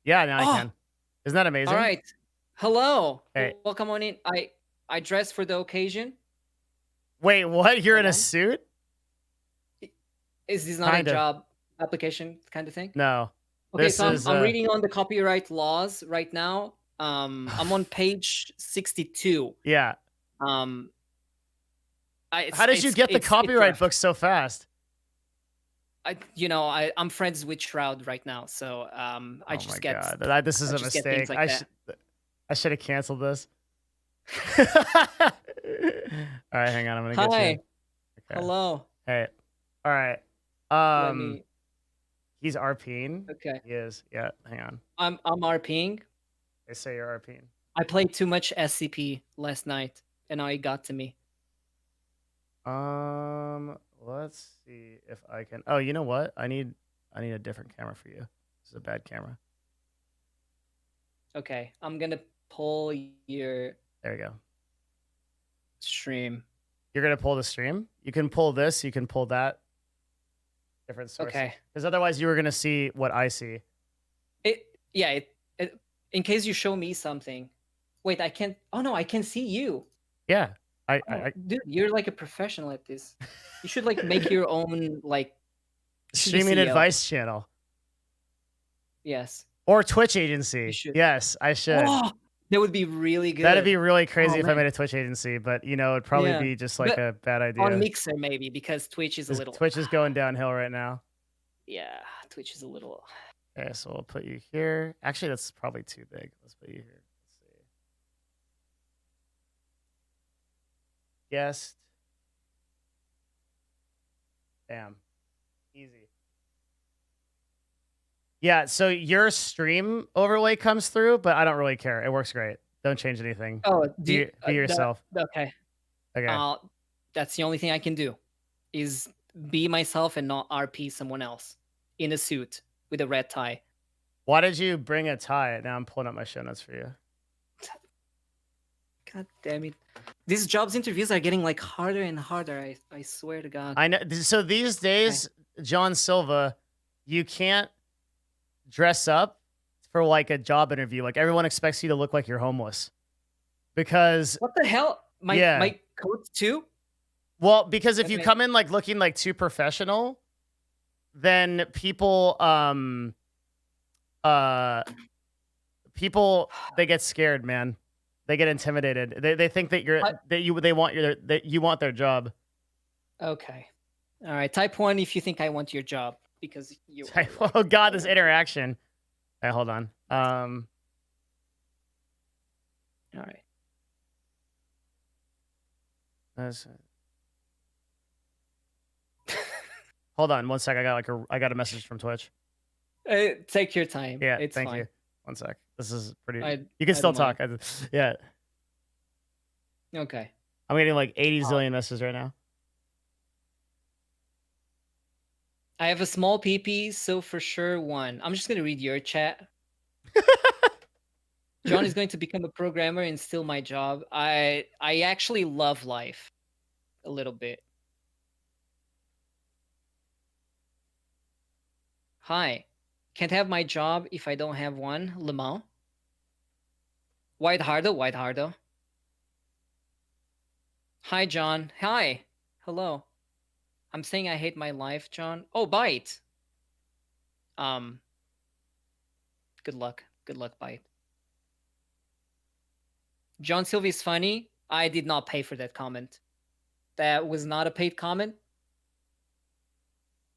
Speaker 1: yeah, now I can. Isn't that amazing?
Speaker 2: All right. Hello.
Speaker 1: Hey.
Speaker 2: Welcome on in. I dressed for the occasion.
Speaker 1: Wait, what? You're in a suit?
Speaker 2: Is this not a job application kind of thing?
Speaker 1: No.
Speaker 2: Okay, so I'm reading on the copyright laws right now. I'm on page 62.
Speaker 1: Yeah.
Speaker 2: How
Speaker 1: did you get the copyright book so fast?
Speaker 2: I'm friends with Shroud right now, so I just get.
Speaker 1: God. This is a mistake. I should have canceled this. All right, hang on. I'm gonna get you.
Speaker 2: Hi. Okay. Hello.
Speaker 1: Hey. All right. He's RPing.
Speaker 2: Okay.
Speaker 1: He is. Yeah. Hang on.
Speaker 2: I'm RPing.
Speaker 1: They say you're RPing.
Speaker 2: I played too much SCP last night, and now it got to me.
Speaker 1: Let's see if I can. Oh, you know what? I need a different camera for you. This is a bad camera.
Speaker 2: Okay, I'm gonna pull your.
Speaker 1: There you go.
Speaker 2: Stream.
Speaker 1: You're gonna pull the stream. You can pull this. You can pull that. Different sources.
Speaker 2: Okay.
Speaker 1: Because otherwise, you were gonna see what I see.
Speaker 2: In case you show me something. Wait, I can't. Oh no, I can see you.
Speaker 1: Yeah.
Speaker 2: Dude, you're like a professional at this. You should like make your own like
Speaker 1: streaming
Speaker 2: TCO.
Speaker 1: advice channel.
Speaker 2: Yes.
Speaker 1: Or Twitch agency. Yes, I should.
Speaker 2: Oh, that would be really good.
Speaker 1: That'd be really crazy if I made a Twitch agency, but it'd probably be just like a bad idea.
Speaker 2: On Mixer maybe, because Twitch is a little.
Speaker 1: Twitch is going downhill right now.
Speaker 2: Yeah, Twitch is a little.
Speaker 1: Okay, so we'll put you here. Actually, that's probably too big. Let's put you here. Let's see. Guest. Damn. Easy. Yeah, so your stream overlay comes through, but I don't really care. It works great. Don't change anything.
Speaker 2: Oh,
Speaker 1: be yourself.
Speaker 2: Okay. That's the only thing I can do, is be myself and not RP someone else in a suit with a red tie.
Speaker 1: Why did you bring a tie? Now I'm pulling up my show notes for you.
Speaker 2: God damn it. These jobs interviews are getting like harder and harder. I swear to God.
Speaker 1: I know. So these days, John Silva, you can't dress up for like a job interview. Like everyone expects you to look like you're homeless. Because
Speaker 2: what the hell? My coat too?
Speaker 1: Well, because if you come in like looking like too professional, then people they get scared, man. They get intimidated. They think that you want their job.
Speaker 2: Okay. All right. Type 1 if you think I want your job, because you.
Speaker 1: Oh God, this interaction. Hey, hold on.
Speaker 2: All All right.
Speaker 1: Hold on 1 sec. I got a message from Twitch.
Speaker 2: Take your time.
Speaker 1: Yeah,
Speaker 2: it's
Speaker 1: thank
Speaker 2: fine.
Speaker 1: you. 1 sec. This is pretty.
Speaker 2: I
Speaker 1: You can still
Speaker 2: don't
Speaker 1: talk. Yeah,
Speaker 2: Okay.
Speaker 1: I'm getting like 80 zillion messages right now.
Speaker 2: I have a small PP, so for sure one. I'm just gonna read your chat. John is going to become a programmer and steal my job. I actually love life a little bit. Hi. Can't have my job if I don't have one. Le Mans. White Hardo. Hi, John. Hi. Hello. I'm saying I hate my life, John. Oh, Bite. Good luck. Good luck, Bite. John Sylvie's funny. I did not pay for that comment. That was not a paid comment.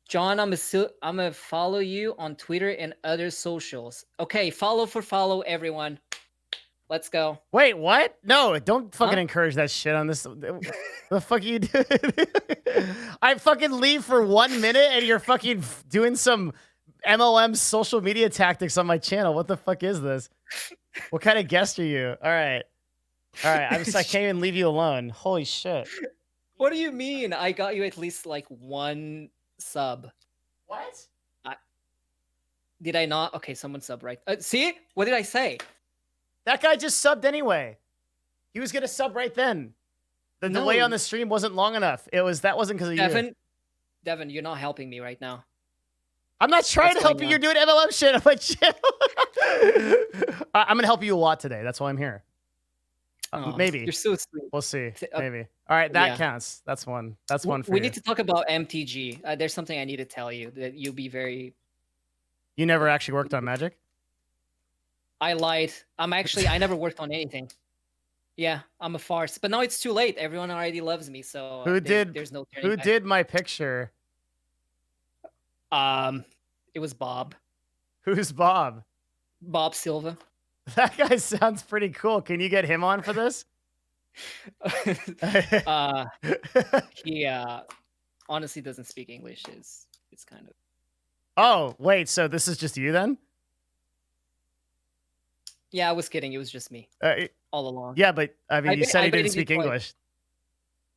Speaker 2: John, I'm gonna follow you on Twitter and other socials. Okay, follow for follow, everyone. Let's go.
Speaker 1: Wait, what? No, don't fucking encourage that shit on this. The fuck you do? I fucking leave for 1 minute and you're fucking doing some MLM social media tactics on my channel. What the fuck is this? What kind of guest are you? All right. I can't even leave you alone. Holy shit.
Speaker 2: What do you mean? I got you at least like one sub.
Speaker 1: What?
Speaker 2: Did I not? Okay, someone sub right. See? What did I say?
Speaker 1: That guy just subbed anyway. He was gonna sub right then. The delay on the stream wasn't long enough. That wasn't because of you.
Speaker 2: Devin, you're not helping me right now.
Speaker 1: I'm not trying to help you. You're doing MLM shit on my channel. I'm gonna help you a lot today. That's why I'm here. Maybe.
Speaker 2: You're so sweet.
Speaker 1: We'll see. Maybe. All right, that counts. That's one. That's one for you.
Speaker 2: We need to talk about MTG. There's something I need to tell you that you'll be very...
Speaker 1: You never actually worked on Magic?
Speaker 2: I lied. I never worked on anything. Yeah, I'm a farce. But now it's too late. Everyone already loves me, so there's no turning back.
Speaker 1: Who did my picture?
Speaker 2: It was Bob.
Speaker 1: Who's Bob?
Speaker 2: Bob Silva.
Speaker 1: That guy sounds pretty cool. Can you get him on for this?
Speaker 2: He honestly doesn't speak English. It's kind of...
Speaker 1: Oh, wait, so this is just you then?
Speaker 2: Yeah, I was kidding. It was just me all along.
Speaker 1: Yeah, but I mean, you said he didn't speak English.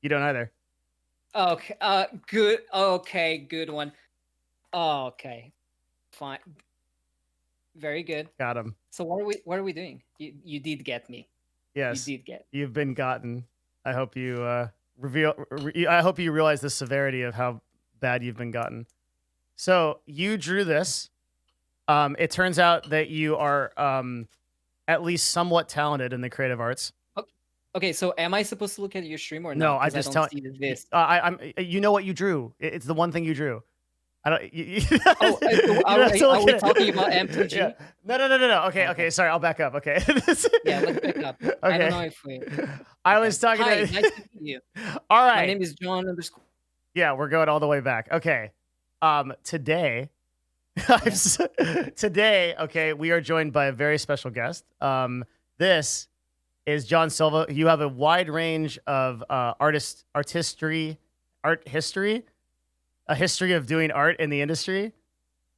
Speaker 1: You don't either.
Speaker 2: Okay. Good. Okay. Good one. Okay. Fine. Very good.
Speaker 1: Got him.
Speaker 2: So what are we doing? You did get me.
Speaker 1: Yes.
Speaker 2: You did get.
Speaker 1: You've been gotten. I hope you I hope you realize the severity of how bad you've been gotten. So you drew this. It turns out that you are at least somewhat talented in the creative arts.
Speaker 2: Okay, so am I supposed to look at your stream or
Speaker 1: no?
Speaker 2: I
Speaker 1: just tell you. You know what you drew. It's the one thing you drew. I don't.
Speaker 2: Are we talking about MTG?
Speaker 1: Yeah. No. Okay. Sorry, I'll back up. Okay.
Speaker 2: Yeah, let's back up. Okay. I don't know if we.
Speaker 1: I was talking.
Speaker 2: Hi, nice to meet you.
Speaker 1: All right.
Speaker 2: My name is John _
Speaker 1: Yeah, we're going all the way back. Okay. Today. Today, okay, we are joined by a very special guest. This is John Silva. You have a wide range of art history, a history of doing art in the industry,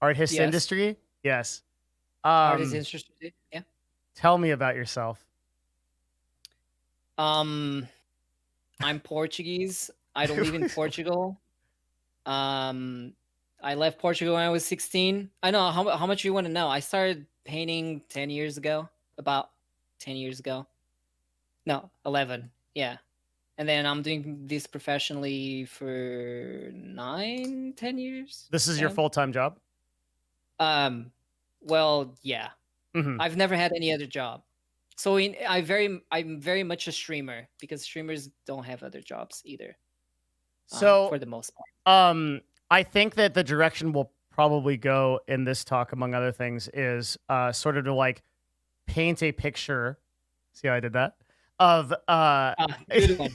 Speaker 1: industry. Yes.
Speaker 2: Art is interesting. Yeah.
Speaker 1: Tell me about yourself.
Speaker 2: I'm Portuguese. I don't live in Portugal. I left Portugal when I was 16. I know how much you want to know. I started painting 10 years ago, about 10 years ago. No, 11. Yeah. And then I'm doing this professionally for 9-10 years.
Speaker 1: This is your full-time job?
Speaker 2: Well, yeah.
Speaker 1: Mm-hmm.
Speaker 2: I've never had any other job. So I'm very much a streamer because streamers don't have other jobs either.
Speaker 1: So
Speaker 2: for the most part.
Speaker 1: I think that the direction we'll probably go in this talk, among other things, is sort of to like paint a picture. See how I did that? Of
Speaker 2: good one.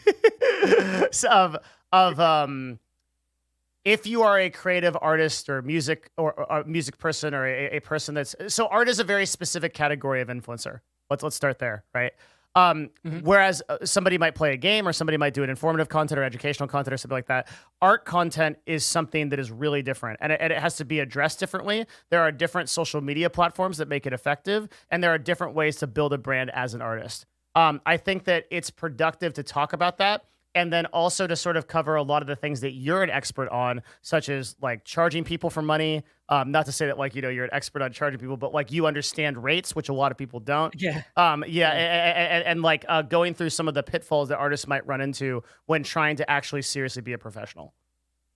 Speaker 1: If you are a creative artist or music or a music person or a person that's art is a very specific category of influencer. Let's start there, right?
Speaker 2: Mhm.
Speaker 1: Whereas somebody might play a game or somebody might do an informative content or educational content or something like that. Art content is something that is really different and it has to be addressed differently. There are different social media platforms that make it effective, and there are different ways to build a brand as an artist. I think that it's productive to talk about that and then also to sort of cover a lot of the things that you're an expert on, such as like charging people for money. Not to say that like you're an expert on charging people, but like you understand rates, which a lot of people don't.
Speaker 2: Yeah.
Speaker 1: Yeah,
Speaker 2: Yeah.
Speaker 1: and like going through some of the pitfalls that artists might run into when trying to actually seriously be a professional.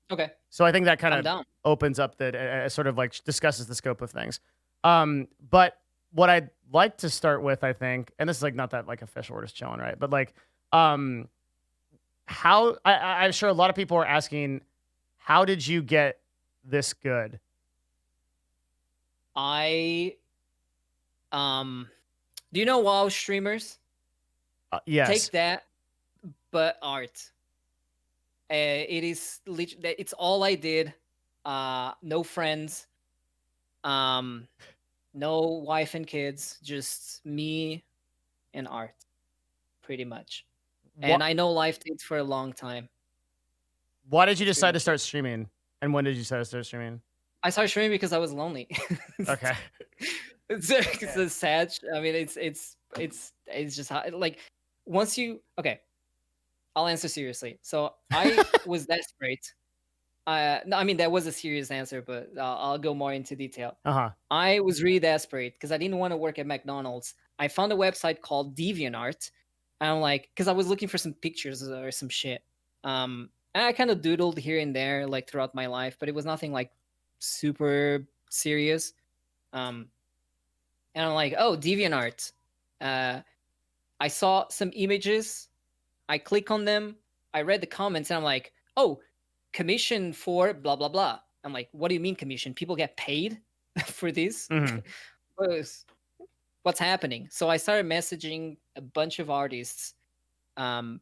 Speaker 2: Okay.
Speaker 1: So I think that kind
Speaker 2: I'm
Speaker 1: of
Speaker 2: down.
Speaker 1: opens up that sort of like discusses the scope of things. But what I'd like to start with, I think, and this is like not that like official, we're just chilling, right? But like, um, I'm sure a lot of people are asking, how did you get this good?
Speaker 2: I do you know WoW streamers?
Speaker 1: Yes.
Speaker 2: Take that, but art. It's all I did. No friends. Um, no wife and kids. Just me and art, pretty much. And
Speaker 1: What?
Speaker 2: I know life takes for a long time.
Speaker 1: Why did you
Speaker 2: That's pretty
Speaker 1: decide to
Speaker 2: much it.
Speaker 1: start streaming? And when did you decide to start streaming?
Speaker 2: I started streaming because I was lonely.
Speaker 1: Okay.
Speaker 2: It's a sad. I mean, it's just how like once you okay. I'll answer seriously. So I was desperate. No, I mean that was a serious answer, but I'll go more into detail.
Speaker 1: Uh huh.
Speaker 2: I was really desperate because I didn't want to work at McDonald's. I found a website called DeviantArt. And I'm like, because I was looking for some pictures or some shit. And I kind of doodled here and there, like throughout my life, but it was nothing like super serious. Um, and I'm like, oh, DeviantArt. Uh, I saw some images. I click on them. I read the comments, and I'm like, oh, commission for blah blah blah. I'm like, what do you mean commission? People get paid for this?
Speaker 1: Hmm.
Speaker 2: What's happening? So I started messaging a bunch of artists,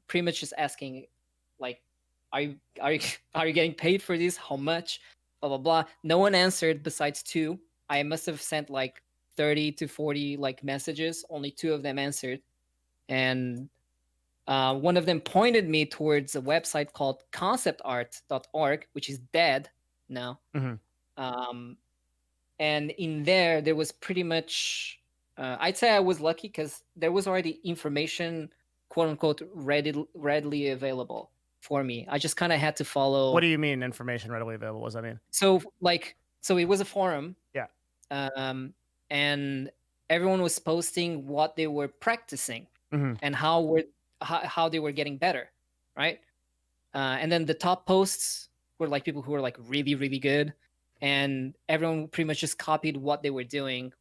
Speaker 2: pretty much just asking, like, are you are you getting paid for this? How much? Blah blah blah. No one answered besides two. I must have sent like 30 to 40 like messages. Only two of them answered, and one of them pointed me towards a website called conceptart.org, which is dead now.
Speaker 1: Hmm.
Speaker 2: Um, and in there was pretty much, I'd say I was lucky because there was already information, quote unquote, readily available for me. I just kind of had to
Speaker 1: What do
Speaker 2: follow.
Speaker 1: you mean information readily available? What does that mean?
Speaker 2: So it was a forum,
Speaker 1: Yeah.
Speaker 2: um, and everyone was posting what they were practicing
Speaker 1: Hmm.
Speaker 2: and how they were getting better, right? And then the top posts were like people who were like really really good, and everyone pretty much just copied what they were doing.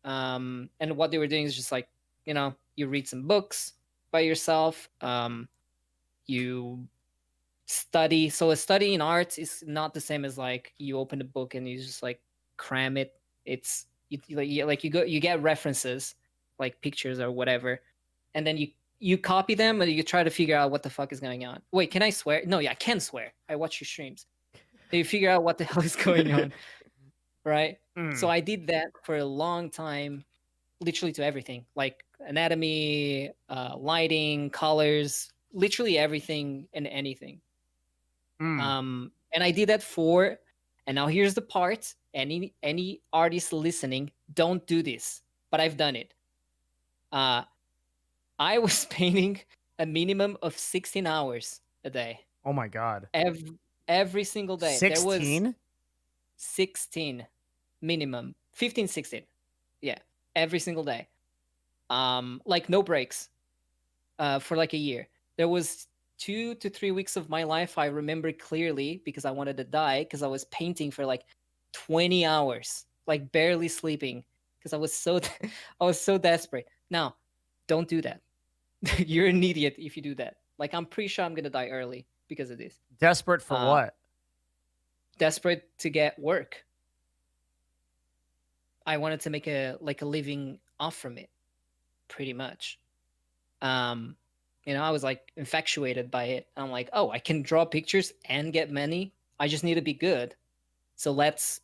Speaker 2: And what they were doing is just like, you read some books by yourself, you study. So a study in art is not the same as like you open a book and you just like cram it. It's you get references like pictures or whatever, and then you copy them and you try to figure out what the fuck is going on. Wait, can I swear? No, yeah, I can swear. I watch your streams. So you figure out what the hell is going on, right? So
Speaker 1: Mm.
Speaker 2: I did that for a long time, literally to everything, like anatomy, lighting, colors, literally everything and anything.
Speaker 1: Mm.
Speaker 2: And I did that for, and now here's the part. Any artist listening, don't do this, but I've done it. Uh, I was painting a minimum of 16 hours a day,
Speaker 1: Oh my God.
Speaker 2: every single day. There was
Speaker 1: 16?
Speaker 2: 16 minimum, 15, 16. Yeah, every single day. Like no breaks. For like a year. There was 2 to 3 weeks of my life I remember clearly because I wanted to die because I was painting for like 20 hours, like barely sleeping because I was so desperate. Now, don't do that. You're an idiot if you do that. Like I'm pretty sure I'm gonna die early because of this.
Speaker 1: Desperate for
Speaker 2: Uh,
Speaker 1: what?
Speaker 2: Desperate to get work. I wanted to make a living off from it, pretty much. Um, I was like infatuated by it. I'm like, oh, I can draw pictures and get money. I just need to be good. So let's,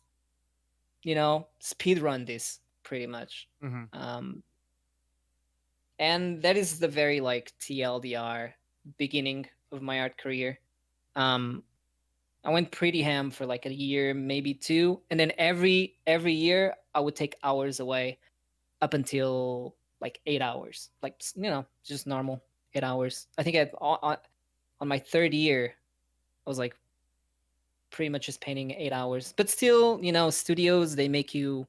Speaker 2: speed run this pretty much.
Speaker 1: Hmm.
Speaker 2: Um, And that is the very like TLDR beginning of my art career. Um, I went pretty ham for like a year, maybe two, and then every year I would take hours away up until like 8 hours, like just normal 8 hours. I think on my third year, I was like pretty much just painting 8 hours, but still, studios they make you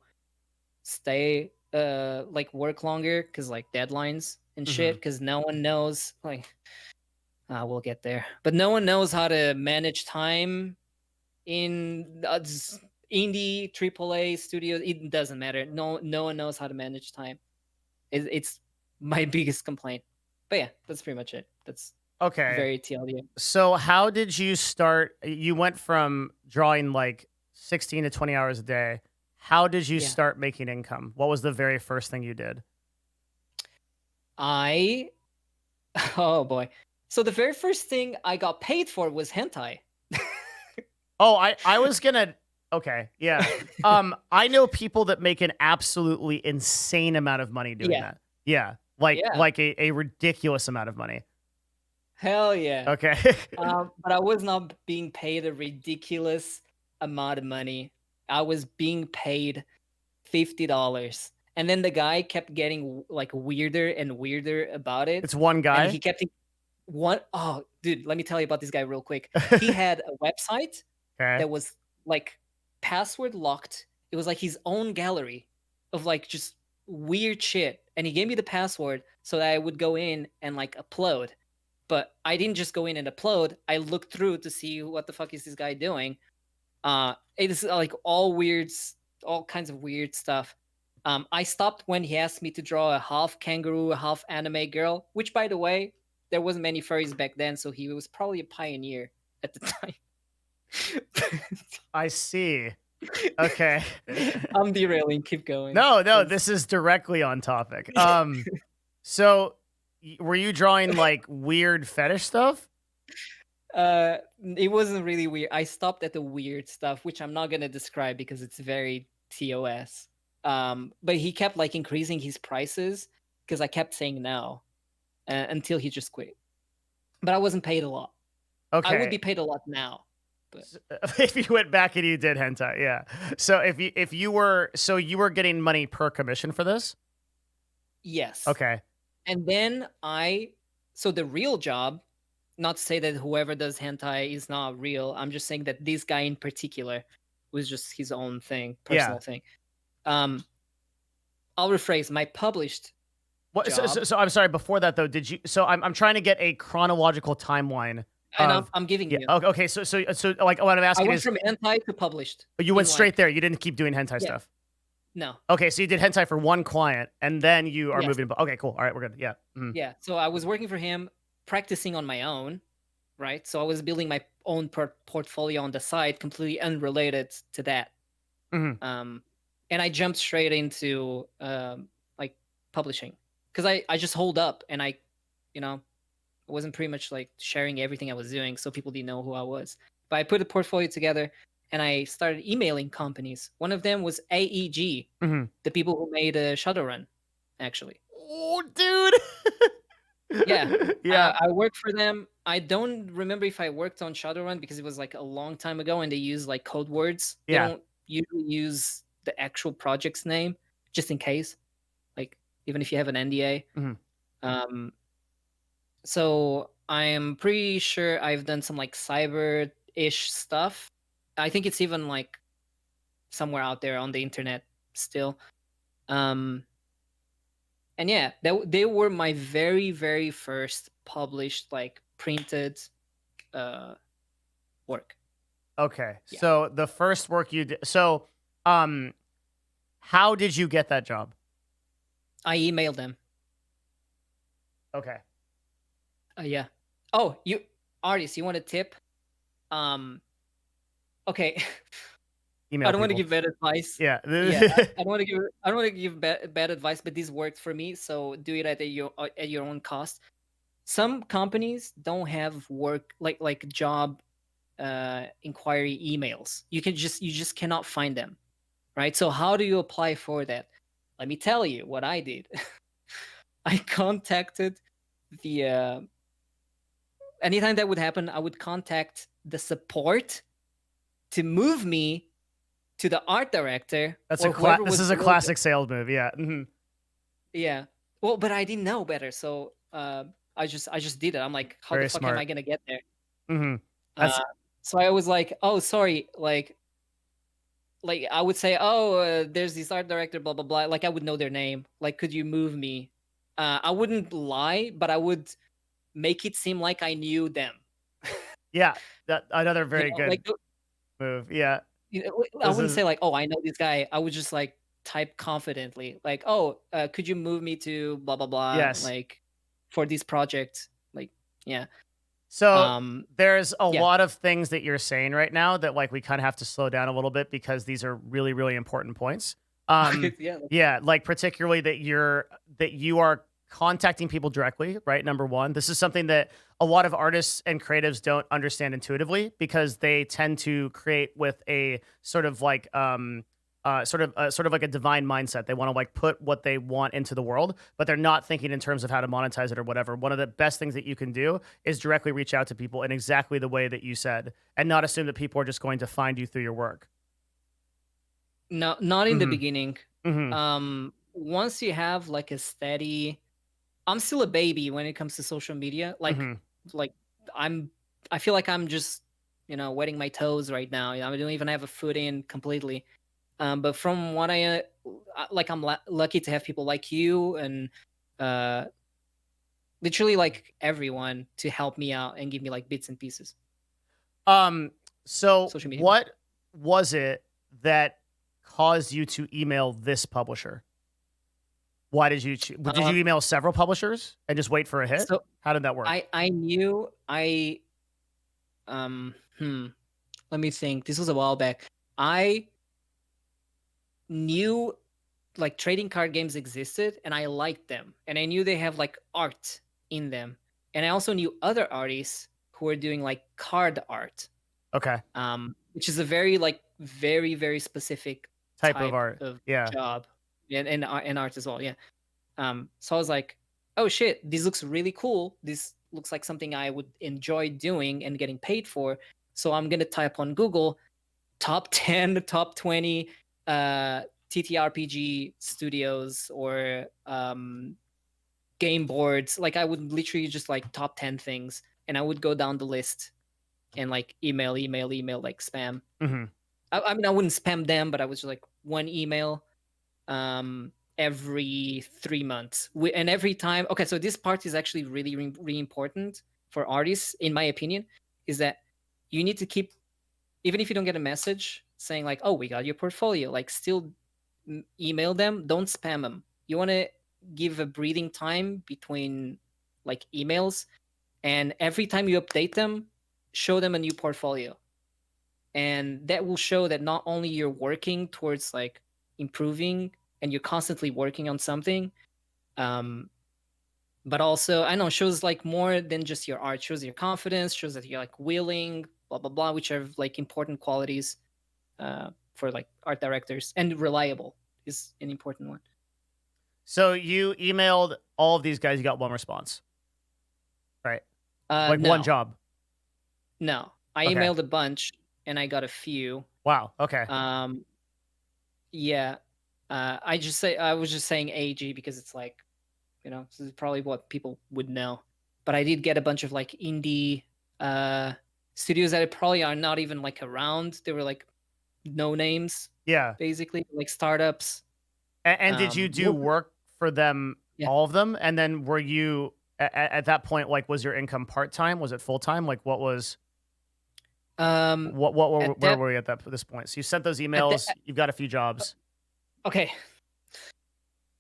Speaker 2: stay like work longer because like deadlines and shit
Speaker 1: Hmm.
Speaker 2: because no one knows like we'll get there, but no one knows how to manage time in indie AAA studios. It doesn't matter. No one knows how to manage time. It's my biggest complaint. But yeah, that's pretty much it. That's
Speaker 1: Okay.
Speaker 2: very TLDR.
Speaker 1: So how did you start? You went from drawing like 16 to 20 hours a day. How did you
Speaker 2: Yeah.
Speaker 1: start making income? What was the very first thing you did?
Speaker 2: I oh boy. So the very first thing I got paid for was hentai.
Speaker 1: Oh, I was gonna. Okay, yeah. I know people that make an absolutely insane amount of money doing
Speaker 2: Yeah.
Speaker 1: that. Yeah, like
Speaker 2: Yeah.
Speaker 1: like a ridiculous amount of money.
Speaker 2: Hell yeah.
Speaker 1: Okay.
Speaker 2: But I was not being paid a ridiculous amount of money. I was being paid $50. And then the guy kept getting like weirder and weirder about it.
Speaker 1: It's one
Speaker 2: And
Speaker 1: guy.
Speaker 2: he kept what oh dude, let me tell you about this guy real quick. He had a website
Speaker 1: Okay.
Speaker 2: that was like password locked. It was like his own gallery of like just weird shit. And he gave me the password so that I would go in and like upload. But I didn't just go in and upload. I looked through to see what the fuck is this guy doing. It's like all kinds of weird stuff. I stopped when he asked me to draw a half kangaroo, half anime girl, which by the way, there wasn't many furries back then, so he was probably a pioneer at the time.
Speaker 1: I see. Okay.
Speaker 2: I'm derailing. Keep going.
Speaker 1: No, this is directly on topic. So were you drawing like weird fetish stuff?
Speaker 2: It wasn't really weird. I stopped at the weird stuff, which I'm not gonna describe because it's very TOS. But he kept like increasing his prices because I kept saying no until he just quit. But I wasn't paid a lot. I would
Speaker 1: Okay.
Speaker 2: be paid a lot now. But
Speaker 1: If you went back and you did hentai, yeah. So you were getting money per commission for this?
Speaker 2: yes.
Speaker 1: Okay.
Speaker 2: And then so the real job, not to say that whoever does hentai is not real. I'm just saying that this guy in particular was just his own thing,
Speaker 1: Yeah.
Speaker 2: personal thing. Um, I'll rephrase my published
Speaker 1: What
Speaker 2: job,
Speaker 1: so I'm sorry, before that though, did you so I'm trying to get a chronological timeline
Speaker 2: and I'm,
Speaker 1: of
Speaker 2: I'm giving
Speaker 1: yeah,
Speaker 2: you.
Speaker 1: okay, so like what I'm
Speaker 2: I
Speaker 1: asking
Speaker 2: went
Speaker 1: is
Speaker 2: from hentai to published
Speaker 1: you went
Speaker 2: in
Speaker 1: straight
Speaker 2: like
Speaker 1: there. You didn't keep doing hentai
Speaker 2: yeah,
Speaker 1: stuff.
Speaker 2: no,
Speaker 1: Okay, so you did hentai for one client and then you are
Speaker 2: yes,
Speaker 1: moving okay, cool. All right, we're good. Yeah. Mhm.
Speaker 2: yeah. So I was working for him, practicing on my own, right? So I was building my own portfolio on the side, completely unrelated to that.
Speaker 1: Mhm.
Speaker 2: Um, and I jumped straight into like publishing because I just hold up and you know, I wasn't pretty much like sharing everything I was doing, so people didn't know who I was. But I put a portfolio together and I started emailing companies. One of them was AEG,
Speaker 1: Mhm.
Speaker 2: the people who made Shadowrun, actually.
Speaker 1: Oh, dude.
Speaker 2: Yeah,
Speaker 1: Yeah.
Speaker 2: I worked for them. I don't remember if I worked on Shadowrun because it was like a long time ago, and they use like code words. They
Speaker 1: Yeah.
Speaker 2: don't usually use the actual project's name, just in case. Like even if you have an NDA.
Speaker 1: Mhm.
Speaker 2: Um, so I am pretty sure I've done some like cyber-ish stuff. I think it's even like somewhere out there on the internet still. Um, and yeah, they were my very very first published like printed uh work.
Speaker 1: Okay.
Speaker 2: Yeah,
Speaker 1: So the first work you did um how did you get that job?
Speaker 2: I emailed them.
Speaker 1: Okay.
Speaker 2: Yeah. Oh, you artist, you want a tip? Um, okay. I
Speaker 1: Email
Speaker 2: don't want to
Speaker 1: people.
Speaker 2: give bad advice.
Speaker 1: Yeah.
Speaker 2: Yeah, I don't want to give bad advice, but this worked for me. So do it at your own cost. Some companies don't have work like job inquiry emails. You just cannot find them, right? So how do you apply for that? Let me tell you what I did. I contacted the anytime that would happen, I would contact the support to move me to the art director
Speaker 1: That's a
Speaker 2: or whoever
Speaker 1: this
Speaker 2: was
Speaker 1: is a
Speaker 2: below.
Speaker 1: classic sales move. Yeah.
Speaker 2: Yeah. Well, but I didn't know better, so I just did it. I'm like, how the
Speaker 1: Very
Speaker 2: fuck am I
Speaker 1: smart.
Speaker 2: gonna get there?
Speaker 1: hmm
Speaker 2: Uh,
Speaker 1: That's
Speaker 2: so I was like, oh, sorry, like I would say, oh, there's this art director, blah blah blah. Like I would know their name. Like, could you move me? I wouldn't lie, but I would make it seem like I knew them.
Speaker 1: yeah. That another
Speaker 2: You
Speaker 1: very
Speaker 2: know, like
Speaker 1: good move. Yeah.
Speaker 2: I
Speaker 1: This
Speaker 2: wouldn't
Speaker 1: is
Speaker 2: say like, oh, I know this guy. I would just like type confidently, like, oh, could you move me to blah blah blah,
Speaker 1: yes.
Speaker 2: like for this project, like, yeah,
Speaker 1: So
Speaker 2: um,
Speaker 1: there's a
Speaker 2: yeah,
Speaker 1: lot of things that you're saying right now that like we kind of have to slow down a little bit because these are really, really important points.
Speaker 2: okay, yeah,
Speaker 1: Yeah, like particularly that you are contacting people directly, right? Number one, this is something that a lot of artists and creatives don't understand intuitively because they tend to create with a sort of like sort of like a divine mindset. They want to like put what they want into the world, but they're not thinking in terms of how to monetize it or whatever. One of the best things that you can do is directly reach out to people in exactly the way that you said, and not assume that people are just going to find you through your work.
Speaker 2: no, not in the
Speaker 1: hmm
Speaker 2: beginning.
Speaker 1: hmm
Speaker 2: Once you have like a steady, I'm still a baby when it comes to social media.
Speaker 1: hmm
Speaker 2: Like I'm, I feel like I'm just, wetting my toes right now. I don't even have a foot in completely. But from what like, I'm lucky to have people like you and uh, literally like everyone to help me out and give me like bits and pieces.
Speaker 1: Um, so
Speaker 2: Social media.
Speaker 1: what was it that caused you to email this publisher? Why did you did
Speaker 2: Um,
Speaker 1: you email several publishers and just wait for a hit?
Speaker 2: so
Speaker 1: How did that work?
Speaker 2: I knew I um hmm let me think. This was a while back. I knew like trading card games existed and I liked them and I knew they have like art in them. And I also knew other artists who were doing like card art,
Speaker 1: Okay.
Speaker 2: which is a very like very very specific
Speaker 1: Type of
Speaker 2: type
Speaker 1: art.
Speaker 2: of
Speaker 1: Yeah.
Speaker 2: job, and art as well. Yeah. So I was like, oh shit, this looks really cool. This looks like something I would enjoy doing and getting paid for. So I'm gonna type on Google top 10, top 20 TTRPG studios or game boards. Like I would literally just like top 10 things and I would go down the list and like email, like spam.
Speaker 1: hmm
Speaker 2: I mean, I wouldn't spam them, but I was just like one email every 3 months. And every time, okay, so this part is actually really, really important for artists, in my opinion, is that you need to keep, even if you don't get a message saying like, oh, we got your portfolio, like still email them, don't spam them. You want to give a breathing time between like emails, and every time you update them, show them a new portfolio, and that will show that not only you're working towards like improving and you're constantly working on something, um but also I know shows like more than just your art, shows your confidence, shows that you're like willing, blah blah blah, which are like important qualities for like art directors, and reliable is an important one.
Speaker 1: So you emailed all of these guys, you got one response, right? Like one
Speaker 2: No,
Speaker 1: job.
Speaker 2: no, I
Speaker 1: Okay.
Speaker 2: emailed a bunch and I got a few.
Speaker 1: Wow. Okay.
Speaker 2: um yeah, I was just saying AG because it's like, this is probably what people would know. But I did get a bunch of like indie uh studios that probably are not even like around. They were like no names,
Speaker 1: Yeah.
Speaker 2: basically, like startups.
Speaker 1: And did you do
Speaker 2: Well,
Speaker 1: work for them,
Speaker 2: yeah.
Speaker 1: all of them? And then were you at that point, like, was your income part time? Was it full time? Like, what was
Speaker 2: Um at
Speaker 1: where
Speaker 2: that
Speaker 1: were you at this point? So you sent those
Speaker 2: at that
Speaker 1: emails. You've got a few jobs.
Speaker 2: okay,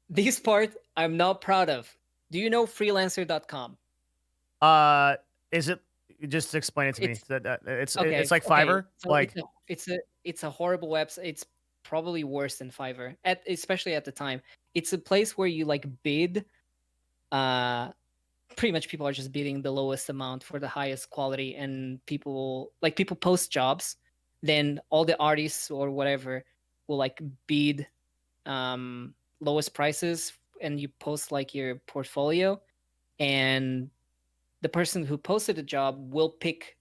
Speaker 2: this part I'm not proud of. Do you know freelancer.com?
Speaker 1: Uh, is it? Just explain it to me.
Speaker 2: It's
Speaker 1: It's like
Speaker 2: okay.
Speaker 1: Fiverr.
Speaker 2: So
Speaker 1: Like,
Speaker 2: it's a horrible website. It's probably worse than Fiverr, especially at the time. It's a place where you like bid. Uh, Pretty much people are just bidding the lowest amount for the highest quality, and people post jobs, then all the artists or whatever will like bid lowest prices and you post like your portfolio, and the person who posted the job will pick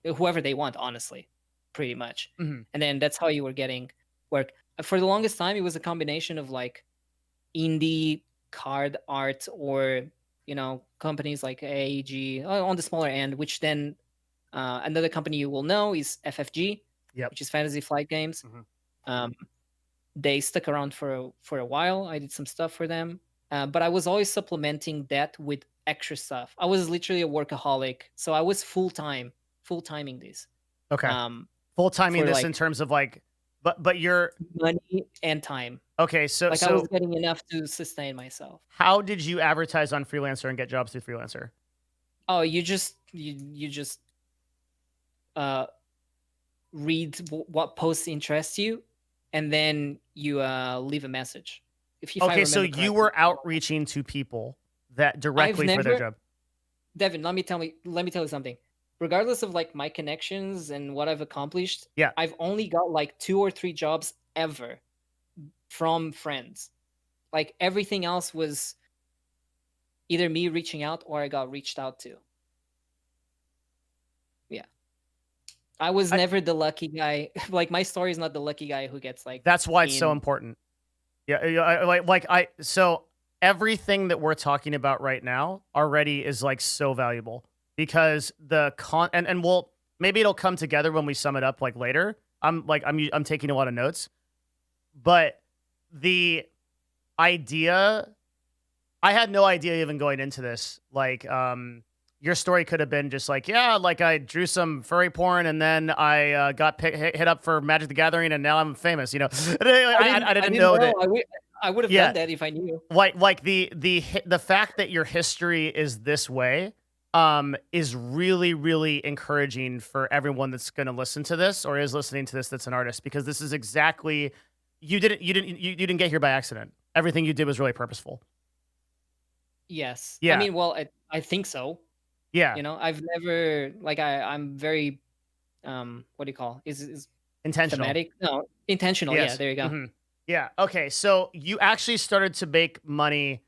Speaker 2: whoever they want, honestly, pretty much.
Speaker 1: Mhm.
Speaker 2: And then that's how you were getting work. For the longest time, it was a combination of like indie card art, or companies like AEG on the smaller end, which then another company you will know is FFG,
Speaker 1: Yep.
Speaker 2: which is Fantasy Flight Games.
Speaker 1: Mhm.
Speaker 2: Um, they stuck around for a while. I did some stuff for them, but I was always supplementing that with extra stuff. I was literally a workaholic, so I was full timing this
Speaker 1: Okay.
Speaker 2: um,
Speaker 1: Full timing
Speaker 2: for
Speaker 1: this
Speaker 2: like
Speaker 1: in terms of like, but you're
Speaker 2: money and time.
Speaker 1: okay. So
Speaker 2: Like I was
Speaker 1: so
Speaker 2: getting enough to sustain myself.
Speaker 1: how did you advertise on Freelancer and get jobs through Freelancer?
Speaker 2: Oh, you just uh, read what posts interest you, and then you leave a message. If I
Speaker 1: Okay, so
Speaker 2: remember
Speaker 1: you
Speaker 2: correctly.
Speaker 1: were outreaching to people that
Speaker 2: I've
Speaker 1: directly for their
Speaker 2: never
Speaker 1: job.
Speaker 2: Devin, let me tell you something. Regardless of like my connections and what I've accomplished,
Speaker 1: Yeah.
Speaker 2: I've only got like 2 or 3 jobs ever from friends. Like everything else was either me reaching out or I got reached out to. Yeah. I was
Speaker 1: I,
Speaker 2: never the lucky guy. Like my story is not the lucky guy who gets like
Speaker 1: that's why it's so
Speaker 2: in.
Speaker 1: important. Yeah, so everything that we're talking about right now already is like so valuable because the and we'll maybe it'll come together when we sum it up like later. I'm taking a lot of notes, but the idea I had no idea even going into this. Like, your story could have been just like, yeah, like I drew some furry porn and then I got hit up for Magic the Gathering and now I'm famous. You know, I
Speaker 2: I
Speaker 1: didn't
Speaker 2: didn't
Speaker 1: know
Speaker 2: know.
Speaker 1: that.
Speaker 2: I would have
Speaker 1: Yeah,
Speaker 2: done that if I knew.
Speaker 1: like the fact that your history is this way is really really encouraging for everyone that's going to listen to this or is listening to this that's an artist because this is exactly you didn't get here by accident. Everything you did was really purposeful.
Speaker 2: Yes. I
Speaker 1: Yeah.
Speaker 2: mean, well, I think so.
Speaker 1: Yeah.
Speaker 2: I've never like I'm very what do you call is
Speaker 1: Intentional.
Speaker 2: thematic? No, intentional. Yeah,
Speaker 1: Yes.
Speaker 2: there you go.
Speaker 1: Mhm. Yeah. Okay. So you actually started to make money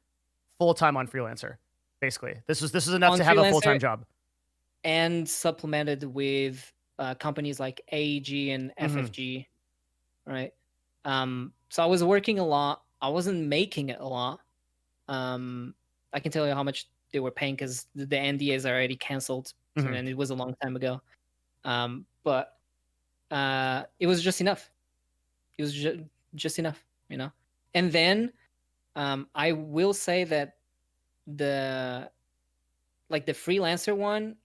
Speaker 1: full time on Freelancer. Basically, this was enough
Speaker 2: On
Speaker 1: to have a full
Speaker 2: freelancer
Speaker 1: time job.
Speaker 2: and supplemented with companies like AEG and
Speaker 1: Hmm.
Speaker 2: FFG, right? So I was working a lot. I wasn't making it a lot. Um, I can tell you how much they were paying because the NDAs are already canceled,
Speaker 1: Hmm.
Speaker 2: and it was a long time ago. But it was just enough. It was just enough, you know. And then I will say that the the freelancer one,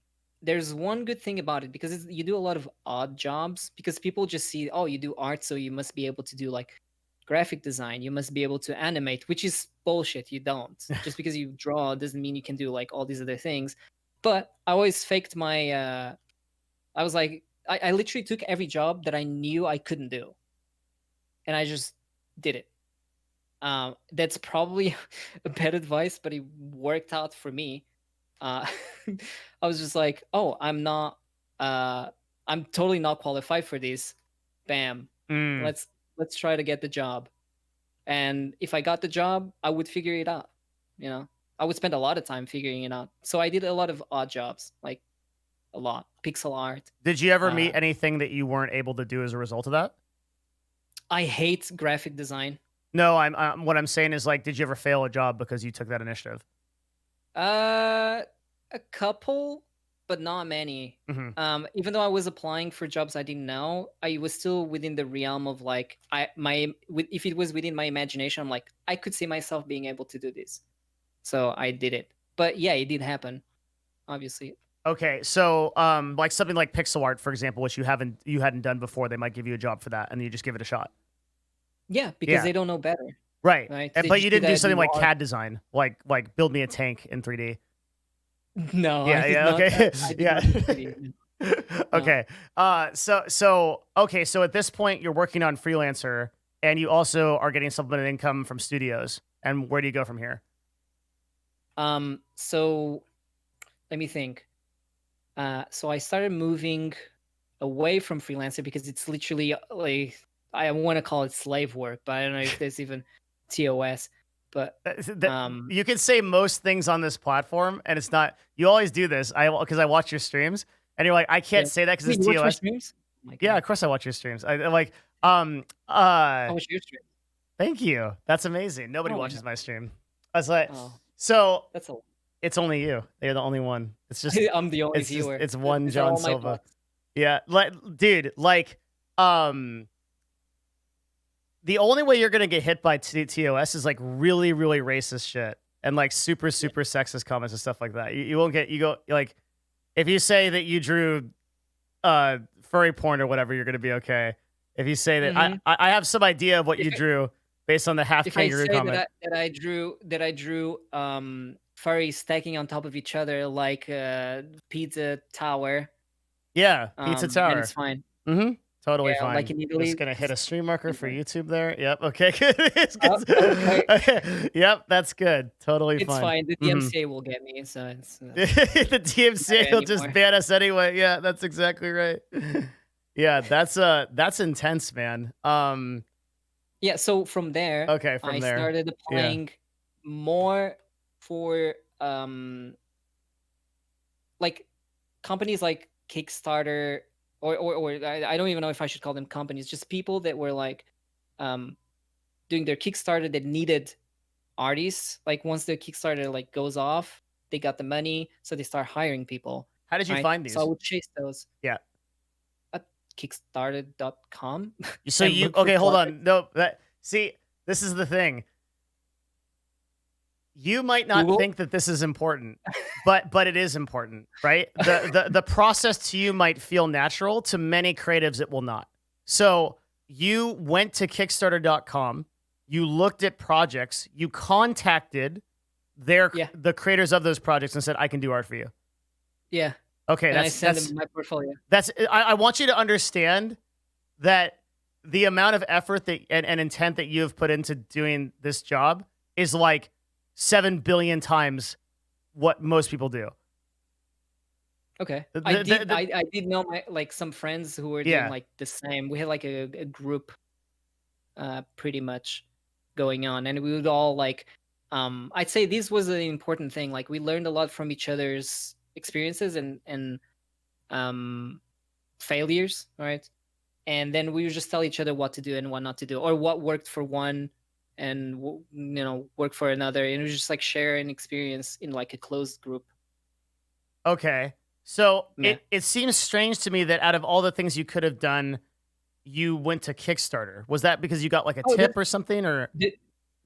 Speaker 2: there's one good thing about it because you do a lot of odd jobs because people just see, oh, you do art, so you must be able to do like graphic design, you must be able to animate, which is bullshit. You don't. Just because you draw doesn't mean you can do like all these other things. But I always faked my I was like I literally took every job that I knew I couldn't do and I just did it. That's probably a bad advice, but it worked out for me. Uh, I was just like, "Oh, I'm totally not qualified for this." Bam.
Speaker 1: Mm.
Speaker 2: Let's try to get the job. And if I got the job, I would figure it out. You know, I would spend a lot of time figuring it out. So I did a lot of odd jobs, like a lot, pixel art.
Speaker 1: Did you ever meet
Speaker 2: Uh,
Speaker 1: anything that you weren't able to do as a result of that?
Speaker 2: I hate graphic design.
Speaker 1: No, what I'm saying is like, did you ever fail a job because you took that initiative?
Speaker 2: Uh, a couple, but not many.
Speaker 1: Hmm.
Speaker 2: Even though I was applying for jobs I didn't know, I was still within the realm of like if it was within my imagination, I'm like I could see myself being able to do this, so I did it. But yeah, it did happen, obviously.
Speaker 1: Okay, so like something like pixel art, for example, which you hadn't done before, they might give you a job for that, and you just give it a shot.
Speaker 2: Yeah, because
Speaker 1: Yeah,
Speaker 2: they don't know better,
Speaker 1: right.
Speaker 2: right?
Speaker 1: And,
Speaker 2: They
Speaker 1: but
Speaker 2: just
Speaker 1: you
Speaker 2: see
Speaker 1: didn't do
Speaker 2: that
Speaker 1: something
Speaker 2: you
Speaker 1: like
Speaker 2: are.
Speaker 1: CAD design, like build me a tank in 3D.
Speaker 2: No, I
Speaker 1: Yeah,
Speaker 2: did
Speaker 1: yeah,
Speaker 2: not.
Speaker 1: okay,
Speaker 2: I did
Speaker 1: yeah.
Speaker 2: not do 3D. No.
Speaker 1: Okay. So at this point you're working on freelancer and you also are getting supplemented income from studios. And where do you go from here?
Speaker 2: So let me think. So I started moving away from freelancer because it's literally like I want to call it slave work, but I don't know if there's even TOS. But um,
Speaker 1: You can say most things on this platform, and it's not. You always do this. Because I watch your streams, and you're like, I
Speaker 2: yeah.
Speaker 1: can't say that because
Speaker 2: Wait,
Speaker 1: it's
Speaker 2: you watch my
Speaker 1: TOS.
Speaker 2: streams? Oh my
Speaker 1: Yeah,
Speaker 2: god,
Speaker 1: of course I watch your streams. I like.
Speaker 2: how much your stream?
Speaker 1: Thank you. That's amazing. Nobody
Speaker 2: Oh my
Speaker 1: watches
Speaker 2: god.
Speaker 1: my stream. I was like,
Speaker 2: Oh,
Speaker 1: so
Speaker 2: that's a.
Speaker 1: it's only you. You're the only one. It's just,
Speaker 2: I'm the only viewer.
Speaker 1: it's one
Speaker 2: These are
Speaker 1: John
Speaker 2: all my
Speaker 1: Silva.
Speaker 2: bots.
Speaker 1: Yeah, like, dude, like, the only way you're gonna get hit by TOS is like really, really racist shit and like super,
Speaker 2: Yeah.
Speaker 1: super sexist comments and stuff like that. You won't get. You go like, if you say that you drew furry porn or whatever, you're gonna be okay. If you say that,
Speaker 2: Mhm.
Speaker 1: I have some idea of what
Speaker 2: If
Speaker 1: you
Speaker 2: I
Speaker 1: drew based on the half
Speaker 2: if I
Speaker 1: kangaroo
Speaker 2: say
Speaker 1: comment.
Speaker 2: that I drew furries stacking on top of each other like a pizza tower,
Speaker 1: Yeah, Pizza
Speaker 2: then
Speaker 1: Tower.
Speaker 2: it's fine.
Speaker 1: Mm-hmm. Totally
Speaker 2: Yeah, like
Speaker 1: fine.
Speaker 2: in
Speaker 1: Just
Speaker 2: Italy,
Speaker 1: gonna hit a
Speaker 2: just
Speaker 1: stream marker for
Speaker 2: anywhere.
Speaker 1: YouTube there. Yep. Okay. Good. It's
Speaker 2: Oh, okay.
Speaker 1: good. Yep. That's good. Totally
Speaker 2: It's
Speaker 1: fine.
Speaker 2: fine. The
Speaker 1: Mm-hmm.
Speaker 2: DMCA will get me, so it's
Speaker 1: The
Speaker 2: not
Speaker 1: DMCA will just
Speaker 2: anymore.
Speaker 1: ban us anyway. Yeah, that's exactly right. Yeah, that's intense, man.
Speaker 2: Yeah, so from there,
Speaker 1: Okay, from
Speaker 2: I
Speaker 1: there.
Speaker 2: started
Speaker 1: Yeah.
Speaker 2: applying more for like companies like Kickstarter or I don't even know if I should call them companies, just people that were like doing their Kickstarter that needed artists. Like once their Kickstarter like goes off, they got the money, so they start hiring people.
Speaker 1: How did you
Speaker 2: Right?
Speaker 1: find
Speaker 2: So I
Speaker 1: these?
Speaker 2: would chase those
Speaker 1: Yeah.
Speaker 2: at Kickstarter.com
Speaker 1: So
Speaker 2: and
Speaker 1: you
Speaker 2: look for
Speaker 1: okay, hold
Speaker 2: projects.
Speaker 1: on. No, see, this is the thing. You might not
Speaker 2: Google.
Speaker 1: think that this is important, but it is important, right? The process to you might feel natural. To many creatives, it will not. So you went to Kickstarter.com, you looked at projects, you contacted
Speaker 2: Yeah.
Speaker 1: the creators of those projects and said, I can do art for you.
Speaker 2: Yeah.
Speaker 1: Okay,
Speaker 2: And I send them my portfolio.
Speaker 1: I want you to understand that the amount of effort that and intent that you have put into doing this job is like 7 billion times what most people do.
Speaker 2: Okay.
Speaker 1: The-
Speaker 2: I
Speaker 1: the-
Speaker 2: did
Speaker 1: the-
Speaker 2: I did know my like some friends who were
Speaker 1: Yeah.
Speaker 2: doing like the same. We had like a group pretty much going on, and we would all like I'd say this was an important thing. Like we learned a lot from each other's experiences and failures, right? And then we would just tell each other what to do and what not to do, or what worked for one and work for another, and we just like share an experience in like a closed group.
Speaker 1: Okay. So
Speaker 2: Yeah.
Speaker 1: it seems strange to me that out of all the things you could have done, you went to Kickstarter. Was that because you got like a
Speaker 2: Oh,
Speaker 1: tip or something, or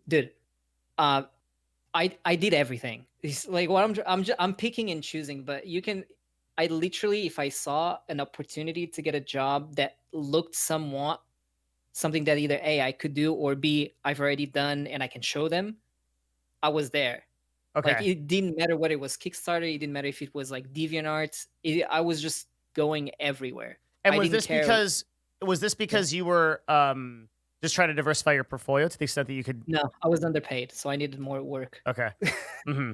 Speaker 2: dude, I did everything. It's like what I'm picking and choosing, but you can. I literally, if I saw an opportunity to get a job that looked somewhat something that either A I could do or B I've already done and I can show them, I was there. Like
Speaker 1: okay?
Speaker 2: it didn't matter what it was Kickstarter. It didn't matter if it was like DeviantArt. I was just going everywhere.
Speaker 1: And
Speaker 2: I
Speaker 1: was
Speaker 2: didn't
Speaker 1: this
Speaker 2: care.
Speaker 1: because you were just trying to diversify your portfolio to the extent that you could?
Speaker 2: No, I was underpaid, so I needed more work.
Speaker 1: Okay. Mm-hmm.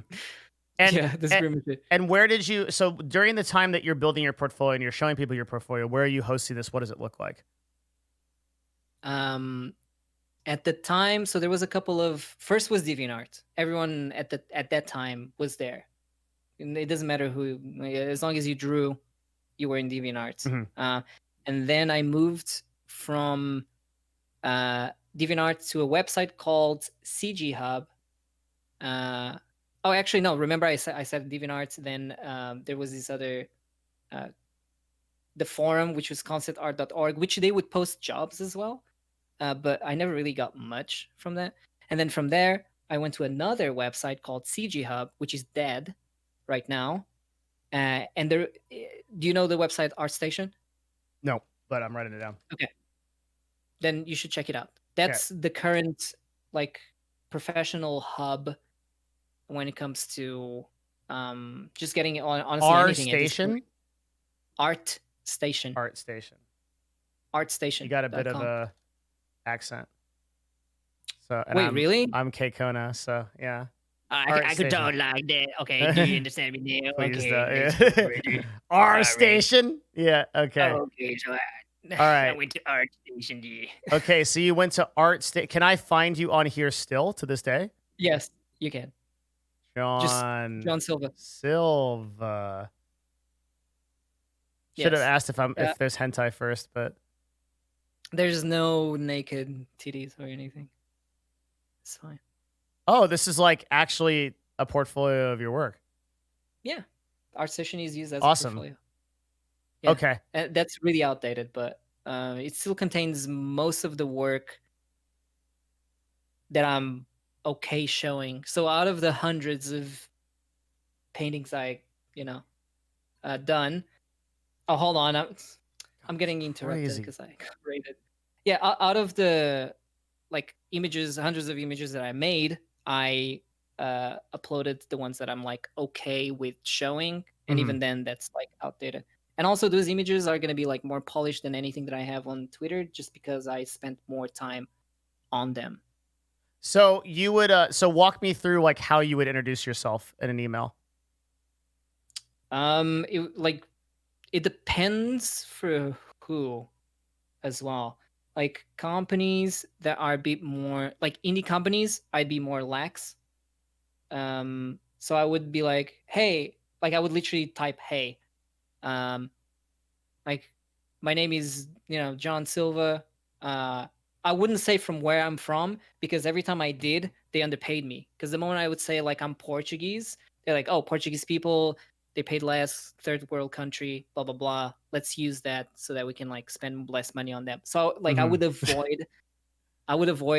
Speaker 1: And,
Speaker 2: Yeah, that's pretty much it.
Speaker 1: and where did you? So during the time that you're building your portfolio and you're showing people your portfolio, where are you hosting this? What does it look like?
Speaker 2: At the time, so there was a couple of first was DeviantArt. Everyone at that time was there. And it doesn't matter who, as long as you drew, you were in DeviantArt.
Speaker 1: Mhm.
Speaker 2: And then I moved from DeviantArt to a website called CG Hub. Oh, actually, no. Remember, I said DeviantArt. Then there was this other, the forum, which was conceptart.org, which they would post jobs as well. But I never really got much from that. And then from there, I went to another website called CG Hub, which is dead right now. And there, do you know the website ArtStation?
Speaker 1: No, but I'm writing it down.
Speaker 2: Okay. Then you should check it out. That's the current like professional hub when it comes to just getting on honestly anything at this point. ArtStation.
Speaker 1: ArtStation.
Speaker 2: ArtStation.
Speaker 1: You got a bit of a accent. So and
Speaker 2: Wait, really?
Speaker 1: I'm Kay Kona, so yeah.
Speaker 2: I could talk like that. Okay, do you understand me now?
Speaker 1: Please
Speaker 2: Okay.
Speaker 1: ArtStation. Yeah. Okay.
Speaker 2: Okay, so
Speaker 1: All right.
Speaker 2: I went to ArtStation.
Speaker 1: Okay, so you went to ArtStation. Can I find you on here still to this day?
Speaker 2: Yes, you can. Just
Speaker 1: John
Speaker 2: John Silva.
Speaker 1: Silva. Should have
Speaker 2: Yes.
Speaker 1: asked if there's hentai first, but
Speaker 2: There's no naked titties or anything. It's fine.
Speaker 1: oh, this is like actually a portfolio of your work.
Speaker 2: Yeah. Art Session is used as
Speaker 1: Awesome.
Speaker 2: a portfolio. Yeah.
Speaker 1: Okay.
Speaker 2: And that's really outdated, but it still contains most of the work that I'm okay showing. So out of the hundreds of paintings I, done. Oh, hold on. I'm getting interrupted
Speaker 1: Crazy.
Speaker 2: because I got rated. Yeah, out of the like images, hundreds of images that I made, I uploaded the ones that I'm like okay with showing, and
Speaker 1: Mhm.
Speaker 2: even then, that's like outdated. And also, those images are gonna be like more polished than anything that I have on Twitter, just because I spent more time on them.
Speaker 1: So you would so walk me through like how you would introduce yourself in an email.
Speaker 2: It depends for who as well. Like companies that are a bit more like indie companies, I'd be more lax. So I would be like, hey, like I would literally type, hey, um, like my name is, John Silva. I wouldn't say from where I'm from because every time I did, they underpaid me. Because the moment I would say like I'm Portuguese, they're like, oh, Portuguese people, they paid less, third world country, blah blah blah. Let's use that so that we can like spend less money on them. So like I would avoid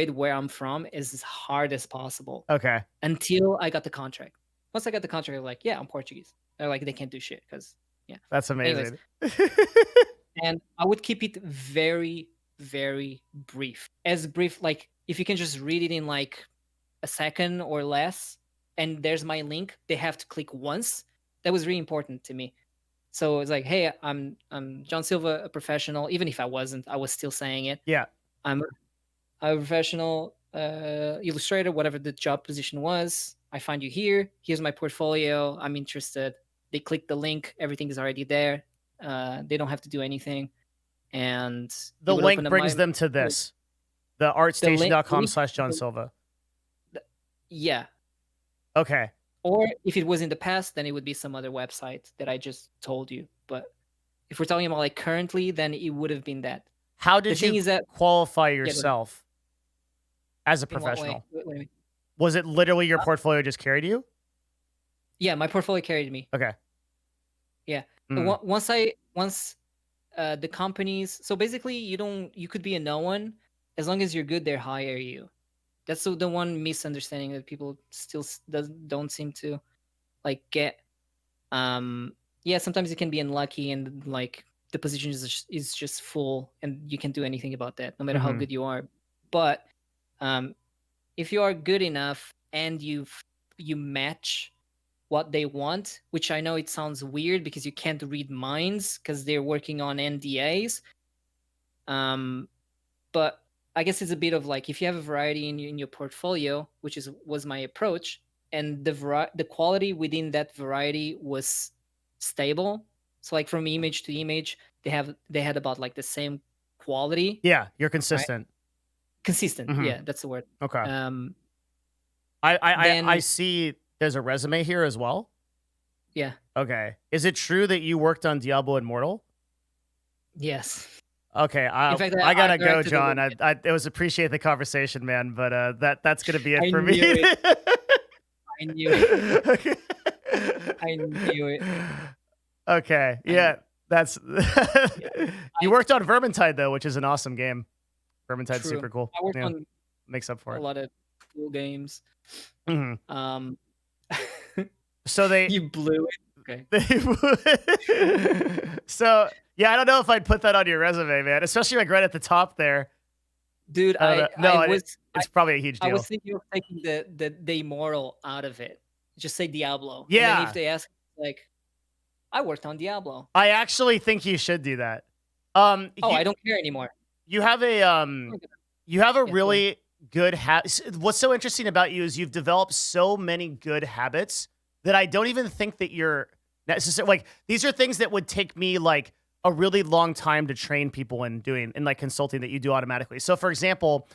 Speaker 2: where I'm from as hard as possible
Speaker 1: Okay.
Speaker 2: until I got the contract. Once I got the contract, I'm like, yeah, I'm Portuguese. They're like, they can't do shit because yeah.
Speaker 1: That's
Speaker 2: Anyways,
Speaker 1: amazing.
Speaker 2: and I would keep it very, very brief. As brief, like if you can just read it in like a second or less, and there's my link, they have to click once. That was really important to me. So it's like, hey, I'm John Silva, a professional. Even if I wasn't, I was still saying it.
Speaker 1: Yeah.
Speaker 2: I'm a professional illustrator, whatever the job position was. I find you here. Here's my portfolio. I'm interested. They click the link. Everything is already there. They don't have to do anything. And
Speaker 1: The link brings them to this. The artstation.com/John Silva.
Speaker 2: Yeah.
Speaker 1: Okay.
Speaker 2: Or if it was in the past, then it would be some other website that I just told you. But if we're talking about like currently, then it would have been that.
Speaker 1: How did you qualify yourself as a professional?
Speaker 2: What do you mean?
Speaker 1: Was it literally your portfolio just carried you?
Speaker 2: Yeah, my portfolio carried me.
Speaker 1: Okay.
Speaker 2: Yeah. Once the companies, so basically you could be a no one as long as you're good, they hire you. That's the one misunderstanding that people still don't seem to like get. Yeah, sometimes you can be unlucky and like the position is just full and you can't do anything about that, no matter how good you are. But if you are good enough and you match what they want, which I know it sounds weird because you can't read minds because they're working on NDAs. But I guess it's a bit of like if you have a variety in your portfolio, which was my approach, and the quality within that variety was stable. So like from image to image, they had about like the same quality.
Speaker 1: Yeah, you're consistent.
Speaker 2: Right? Consistent. Yeah, that's the word.
Speaker 1: Okay. I see there's a resume here as well.
Speaker 2: Yeah.
Speaker 1: Okay. Is it true that you worked on Diablo Immortal?
Speaker 2: Yes.
Speaker 1: Okay, in fact, I gotta go, John. It was appreciate the conversation, man. But that's gonna be it for me.
Speaker 2: I knew it. Okay. I knew it.
Speaker 1: Okay, yeah, that's. You worked on Vermintide though, which is an awesome game. Vermintide's super cool.
Speaker 2: I worked on
Speaker 1: makes up for it.
Speaker 2: A lot of cool games.
Speaker 1: So
Speaker 2: you blew it. Okay.
Speaker 1: So yeah, I don't know if I'd put that on your resume, man. Especially like right at the top there.
Speaker 2: Dude,
Speaker 1: it's probably a huge deal.
Speaker 2: I was thinking of taking the immoral out of it. Just say Diablo.
Speaker 1: Yeah.
Speaker 2: And then if they ask, like, I worked on Diablo.
Speaker 1: I actually think you should do that.
Speaker 2: I don't care anymore.
Speaker 1: You have a really good What's so interesting about you is you've developed so many good habits that I don't even think that you're necessarily like, these are things that would take me like a really long time to train people in doing in like consulting that you do automatically. So for example,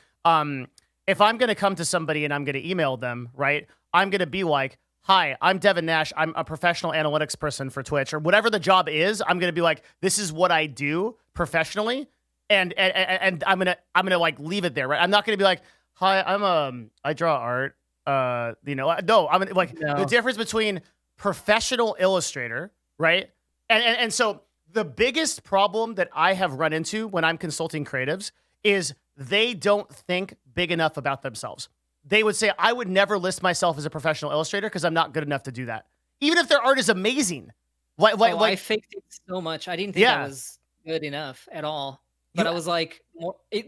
Speaker 1: if I'm going to come to somebody and I'm going to email them, right? I'm going to be like, hi, I'm Devin Nash. I'm a professional analytics person for Twitch, or whatever the job is. I'm going to be like, this is what I do professionally. And I'm gonna like leave it there, right? I'm not gonna be like, hi, I draw art. No, I'm like the difference between professional illustrator, right? And so the biggest problem that I have run into when I'm consulting creatives is they don't think big enough about themselves. They would say, I would never list myself as a professional illustrator because I'm not good enough to do that. Even if their art is amazing.
Speaker 2: I faked it so much. I didn't think I was good enough at all. But I was like,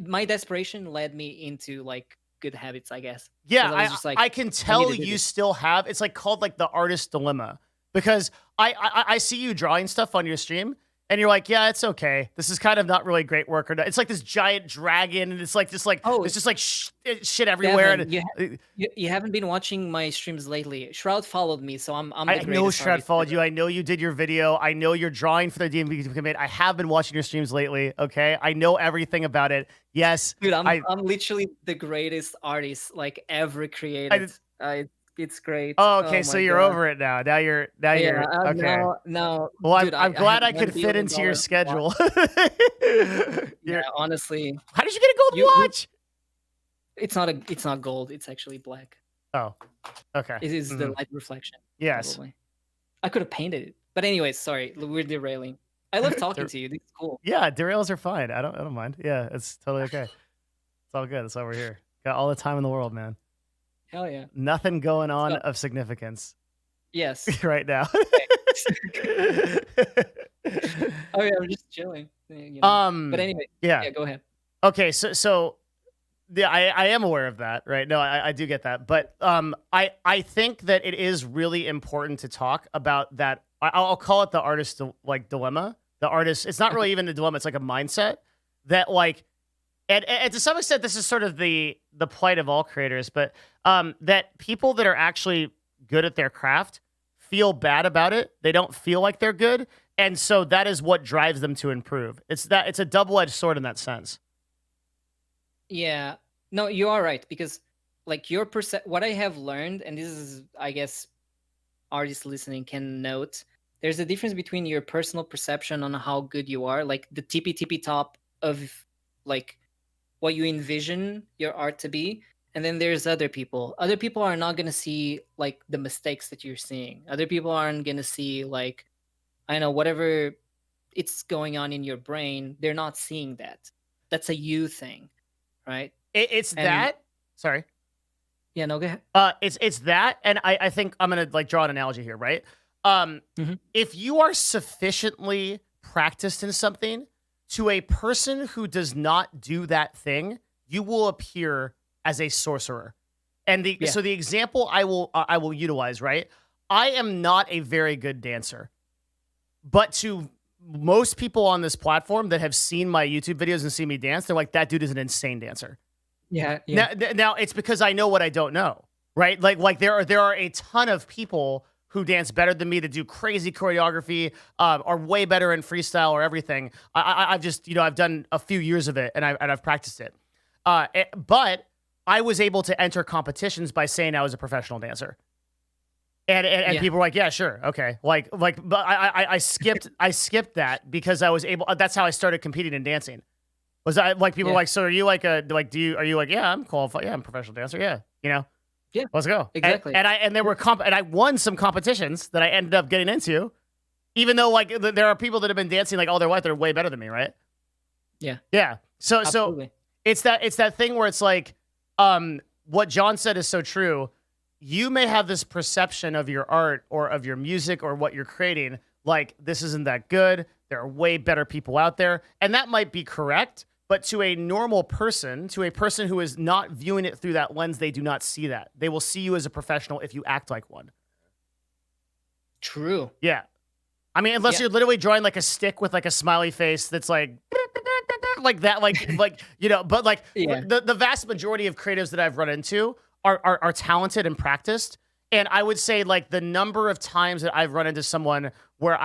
Speaker 2: my desperation led me into like good habits, I guess.
Speaker 1: Yeah, I can tell you still have. It's like called like the artist dilemma, because I see you drawing stuff on your stream, and you're like, yeah, it's okay. This is kind of not really great work. Or not. It's like this giant dragon, and it's like it's just like shit everywhere.
Speaker 2: Devin, and you haven't been watching my streams lately. Shroud followed me, so I'm.
Speaker 1: I know Shroud followed you. I know you did your video. I know you're drawing for the DMV commit. I have been watching your streams lately. Okay, I know everything about it. Yes,
Speaker 2: dude, I'm literally the greatest artist like ever created. It's great.
Speaker 1: Oh, okay. So you're over it now. Now you're okay.
Speaker 2: No.
Speaker 1: Well,
Speaker 2: dude,
Speaker 1: I'm glad I could fit into your schedule.
Speaker 2: Yeah, honestly.
Speaker 1: How did you get a gold watch?
Speaker 2: It's not gold. It's actually black.
Speaker 1: Oh, okay.
Speaker 2: It is the light reflection.
Speaker 1: Yes.
Speaker 2: Probably. I could have painted it, but anyways, sorry, we're derailing. I love talking to you. This is cool.
Speaker 1: Yeah, derails are fine. I don't mind. Yeah, it's totally okay. It's all good. That's why we're here. Got all the time in the world, man.
Speaker 2: Hell yeah.
Speaker 1: Nothing going on of significance.
Speaker 2: Yes.
Speaker 1: Right now.
Speaker 2: Oh yeah, I'm just chilling. You know? But anyway, yeah, go ahead.
Speaker 1: Okay, so yeah, I am aware of that, right? No, I do get that. But I think that it is really important to talk about that. I'll call it the artist dilemma. The artist, it's not really even a dilemma, it's like a mindset that like, and to some extent, this is sort of the plight of all creators, but that people that are actually good at their craft feel bad about it. They don't feel like they're good. And so that is what drives them to improve. It's a double-edged sword in that sense.
Speaker 2: Yeah. No, you are right, because like what I have learned, and this is, I guess, artists listening can note, there's a difference between your personal perception on how good you are, like the tippy top of like what you envision your art to be, and then there's other people. Other people are not going to see like the mistakes that you're seeing. Other people aren't going to see like, I don't know, whatever it's going on in your brain. They're not seeing that. That's a you thing, right?
Speaker 1: Sorry.
Speaker 2: Yeah, no, go ahead.
Speaker 1: It's that, and I think I'm gonna like draw an analogy here, right? If you are sufficiently practiced in something, to a person who does not do that thing, you will appear as a sorcerer. And so the example I will utilize, right? I am not a very good dancer, but to most people on this platform that have seen my YouTube videos and seen me dance, they're like, that dude is an insane dancer.
Speaker 2: Yeah.
Speaker 1: Now it's because I know what I don't know, right? Like there are a ton of people who dance better than me, that do crazy choreography, are way better in freestyle or everything. I've just, I've done a few years of it and I've practiced it. But I was able to enter competitions by saying I was a professional dancer. And people were like, yeah, sure. Okay. But I skipped that because I was able, that's how I started competing in dancing. Was I like, people were like, so are you like are you like, yeah, I'm qualified. Yeah, I'm a professional dancer. Yeah.
Speaker 2: Yeah.
Speaker 1: Let's go.
Speaker 2: Exactly.
Speaker 1: And there were and I won some competitions that I ended up getting into, even though like there are people that have been dancing like all their life, they're way better than me. Right.
Speaker 2: Yeah.
Speaker 1: Yeah. So
Speaker 2: Absolutely.
Speaker 1: it's that thing where it's like, what John said is so true. You may have this perception of your art or of your music or what you're creating, like this isn't that good. There are way better people out there. And that might be correct. But to a normal person, to a person who is not viewing it through that lens, they do not see that. They will see you as a professional if you act like one.
Speaker 2: True.
Speaker 1: Yeah. I mean, unless you're literally drawing like a stick with like a smiley face that's like that, but like the vast majority of creatives that I've run into are talented and practiced. And I would say like the number of times that I've run into someone where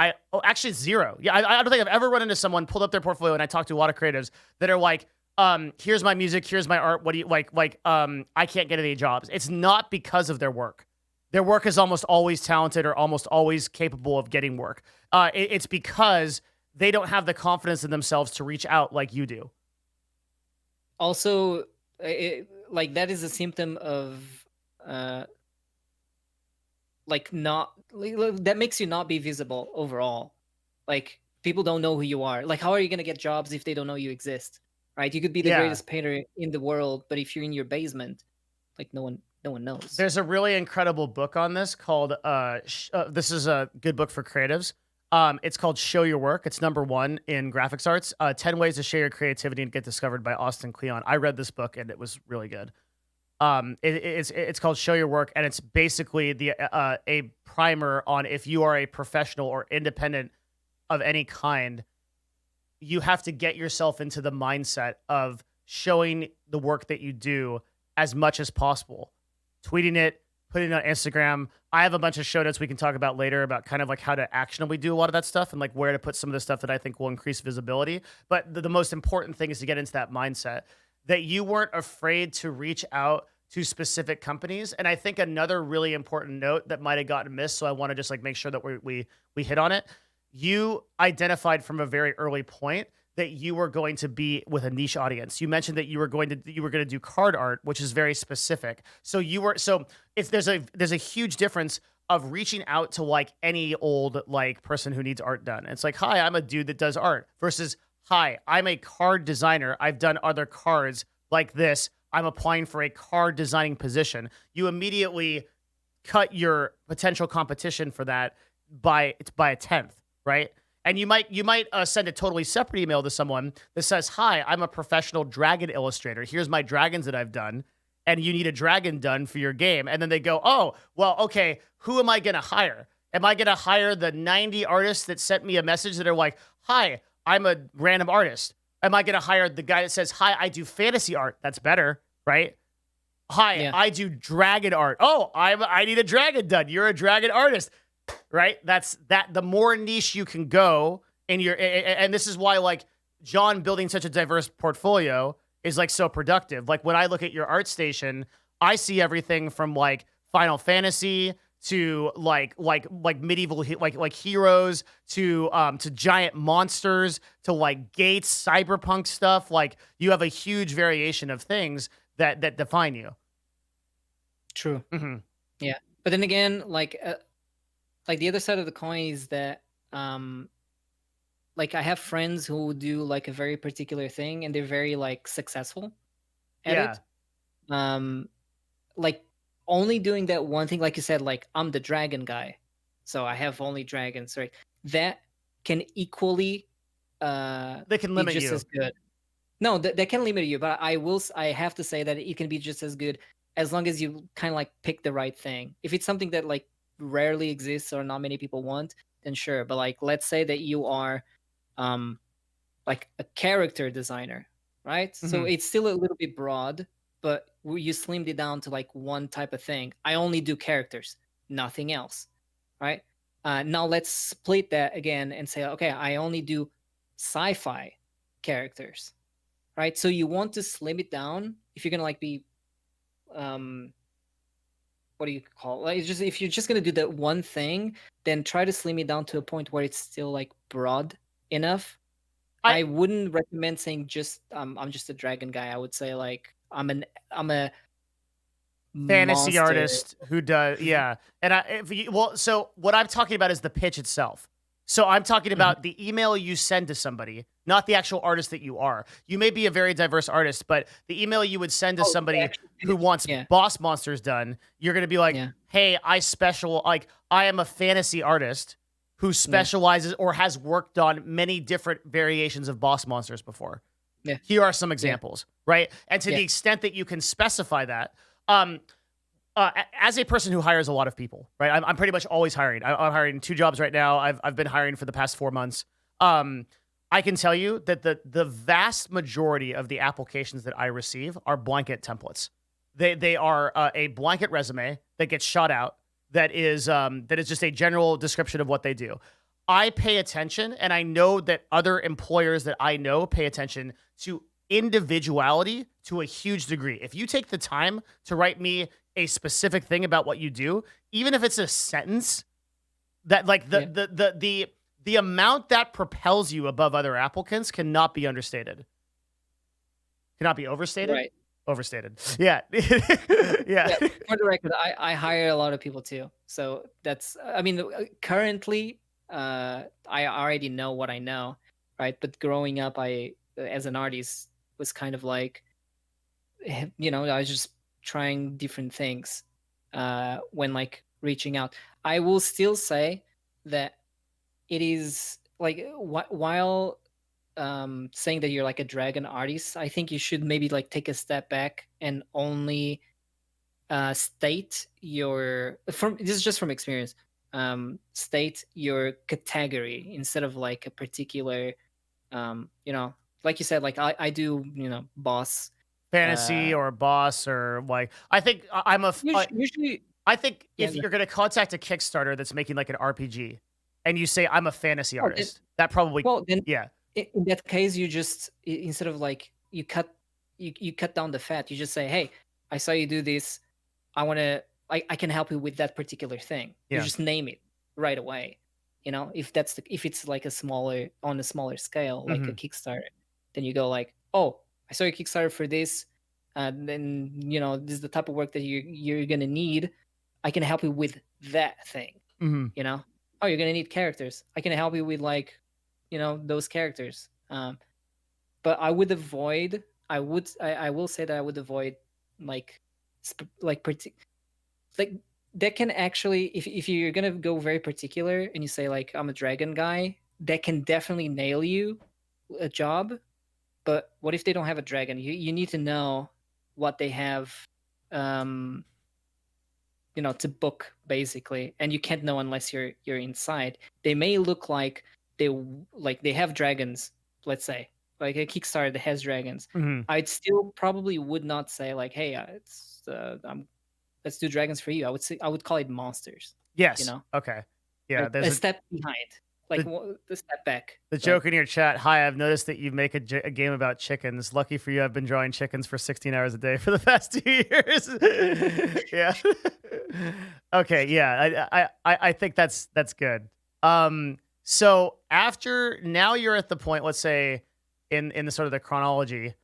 Speaker 1: actually zero. Yeah, I don't think I've ever run into someone, pulled up their portfolio, and I talked to a lot of creatives that are like, here's my music, here's my art. What do you like? I can't get any jobs. It's not because of their work. Their work is almost always talented or almost always capable of getting work. It's because they don't have the confidence in themselves to reach out like you do.
Speaker 2: Also, like that is a symptom of uh like not that makes you not be visible overall. Like people don't know who you are. Like how are you going to get jobs if they don't know you exist? Right? You could be the
Speaker 1: Yeah.
Speaker 2: greatest painter in the world, but if you're in your basement, like no one knows.
Speaker 1: There's a really incredible book on this called this is a good book for creatives. It's called Show Your Work. It's #1 in graphics arts. 10 Ways to Share Your Creativity and Get Discovered by Austin Kleon. I read this book and it was really good. It's called Show Your Work, and it's basically a primer on if you are a professional or independent of any kind, you have to get yourself into the mindset of showing the work that you do as much as possible, tweeting it, putting it on Instagram. I have a bunch of show notes we can talk about later about kind of like how to actionably do a lot of that stuff and like where to put some of the stuff that I think will increase visibility. But the most important thing is to get into that mindset that you weren't afraid to reach out to specific companies. And I think another really important note that might have gotten missed, so I want to just like make sure that we hit on it. You identified from a very early point that you were going to be with a niche audience. You mentioned that you were going to do card art, which is very specific. So if there's a huge difference of reaching out to like any old like person who needs art done. It's like, hi, I'm a dude that does art versus hi, I'm a card designer. I've done other cards like this. I'm applying for a card designing position. You immediately cut your potential competition for that by a tenth, right? And you might send a totally separate email to someone that says, "Hi, I'm a professional dragon illustrator. Here's my dragons that I've done, and you need a dragon done for your game." And then they go, "Oh, well, okay. Who am I going to hire? Am I going to hire the 90 artists that sent me a message that are like, "Hi, I'm a random artist"? Am I going to hire the guy that says, "Hi, I do fantasy art"? That's better, right? "Hi,
Speaker 2: Yeah.
Speaker 1: I do dragon art." Oh, I need a dragon done. You're a dragon artist. Right? That's the more niche you can go in your, and this is why like John building such a diverse portfolio is like so productive. Like when I look at your ArtStation, I see everything from like Final Fantasy to like medieval like heroes to giant monsters to like Gates cyberpunk stuff. Like you have a huge variation of things that define you.
Speaker 2: True.
Speaker 1: Mm-hmm.
Speaker 2: Yeah. But then again, like the other side of the coin is that like I have friends who do like a very particular thing and they're very like successful at
Speaker 1: Yeah.
Speaker 2: it. Like only doing that one thing, like you said, like I'm the dragon guy, so I have only dragons, right? That can equally
Speaker 1: They can
Speaker 2: be
Speaker 1: limit
Speaker 2: just
Speaker 1: you.
Speaker 2: as good. No, that can limit you, but I have to say that it can be just as good as long as you kind of like pick the right thing. If it's something that like rarely exists or not many people want, then sure. But like let's say that you are like a character designer, right? So
Speaker 1: Mhm.
Speaker 2: it's still a little bit broad, but you slimmed it down to like one type of thing. I only do characters, nothing else, right? Now let's split that again and say, okay, I only do sci-fi characters, right? So you want to slim it down if you're gonna like be what do you call it? Like it's just if you're just gonna do that one thing, then try to slim it down to a point where it's still like broad enough.
Speaker 1: I
Speaker 2: I wouldn't recommend saying just I'm just a dragon guy. I would say like I'm a
Speaker 1: fantasy
Speaker 2: monster.
Speaker 1: artist who does, yeah. And so what I'm talking about is the pitch itself. So I'm talking
Speaker 2: Mhm.
Speaker 1: about the email you send to somebody, not the actual artist that you are. You may be a very diverse artist, but the email you would send to
Speaker 2: Oh, the
Speaker 1: somebody
Speaker 2: actual
Speaker 1: who
Speaker 2: pitch.
Speaker 1: wants
Speaker 2: Yeah,
Speaker 1: boss monsters done, you're going to be like,
Speaker 2: yeah,
Speaker 1: "Hey, I am a fantasy artist who
Speaker 2: yeah,
Speaker 1: specializes or has worked on many different variations of boss monsters before.
Speaker 2: yeah,
Speaker 1: Here are some
Speaker 2: yeah,
Speaker 1: examples," right? And to
Speaker 2: yeah.
Speaker 1: the extent that you can specify that, as a person who hires a lot of people, right? I'm pretty much always hiring. I'm hiring 2 jobs right now. I've been hiring for the past 4 months. I can tell you that the vast majority of the applications that I receive are blanket templates. They are a blanket resume that gets shot out. That is just a general description of what they do. I pay attention, and I know that other employers that I know pay attention to individuality to a huge degree. If you take the time to write me a specific thing about what you do, even if it's a sentence, that like
Speaker 2: Yeah.
Speaker 1: the amount that propels you above other applicants cannot be understated. Cannot be overstated.
Speaker 2: Right.
Speaker 1: Overstated. Yeah.
Speaker 2: Yeah.
Speaker 1: Yeah.
Speaker 2: For the record, I hire a lot of people too. So that's, I mean, currently, I already know what I know, right? But growing up, as an artist, was kind of like, you know, I was just trying different things when like reaching out. I will still say that it is like while saying that you're like a dragon artist, I think you should maybe like take a step back and only state your, from this is just from experience, state your category instead of like a particular you know, like you said, like I do, you know, boss.
Speaker 1: Fantasy or boss or like I think I'm a f-
Speaker 2: Usually,
Speaker 1: I think
Speaker 2: yeah.
Speaker 1: if you're going to contact a Kickstarter that's making like an RPG and you say I'm a fantasy
Speaker 2: Oh,
Speaker 1: artist, that probably
Speaker 2: well, then
Speaker 1: yeah.
Speaker 2: in that case, you just instead of like you cut down the fat, you just say, hey, I saw you do this. I want to, I can help you with that particular thing. You
Speaker 1: Yeah.
Speaker 2: just name it right away. You know, if it's like on a smaller scale, like a Kickstarter, then you go like, oh, I saw your Kickstarter for this. Then, you know, this is the type of work that you're going to need. I can help you with that thing. You know, oh, you're going to need characters. I can help you with like, you know, those characters. But I would avoid, I will say that I would avoid like, like that can actually, if you're gonna go very particular and you say like I'm a dragon guy, that can definitely nail you a job. But what if they don't have a dragon? You need to know what they have, you know, to book basically, and you can't know unless you're inside. They may look like they have dragons, let's say, like a Kickstarter that has dragons. I'd still probably would not say like, hey, let's do dragons for you. I would call it monsters.
Speaker 1: Yes.
Speaker 2: You know.
Speaker 1: Okay. Yeah.
Speaker 2: Like
Speaker 1: There's
Speaker 2: a step behind, like the step back.
Speaker 1: The joke in your chat. Hi, I've noticed that you make a game about chickens. Lucky for you, I've been drawing chickens for 16 hours a day for the past 2 years. Yeah. Okay. Yeah. I think that's good. So after now you're at the point, let's say in the sort of the chronology,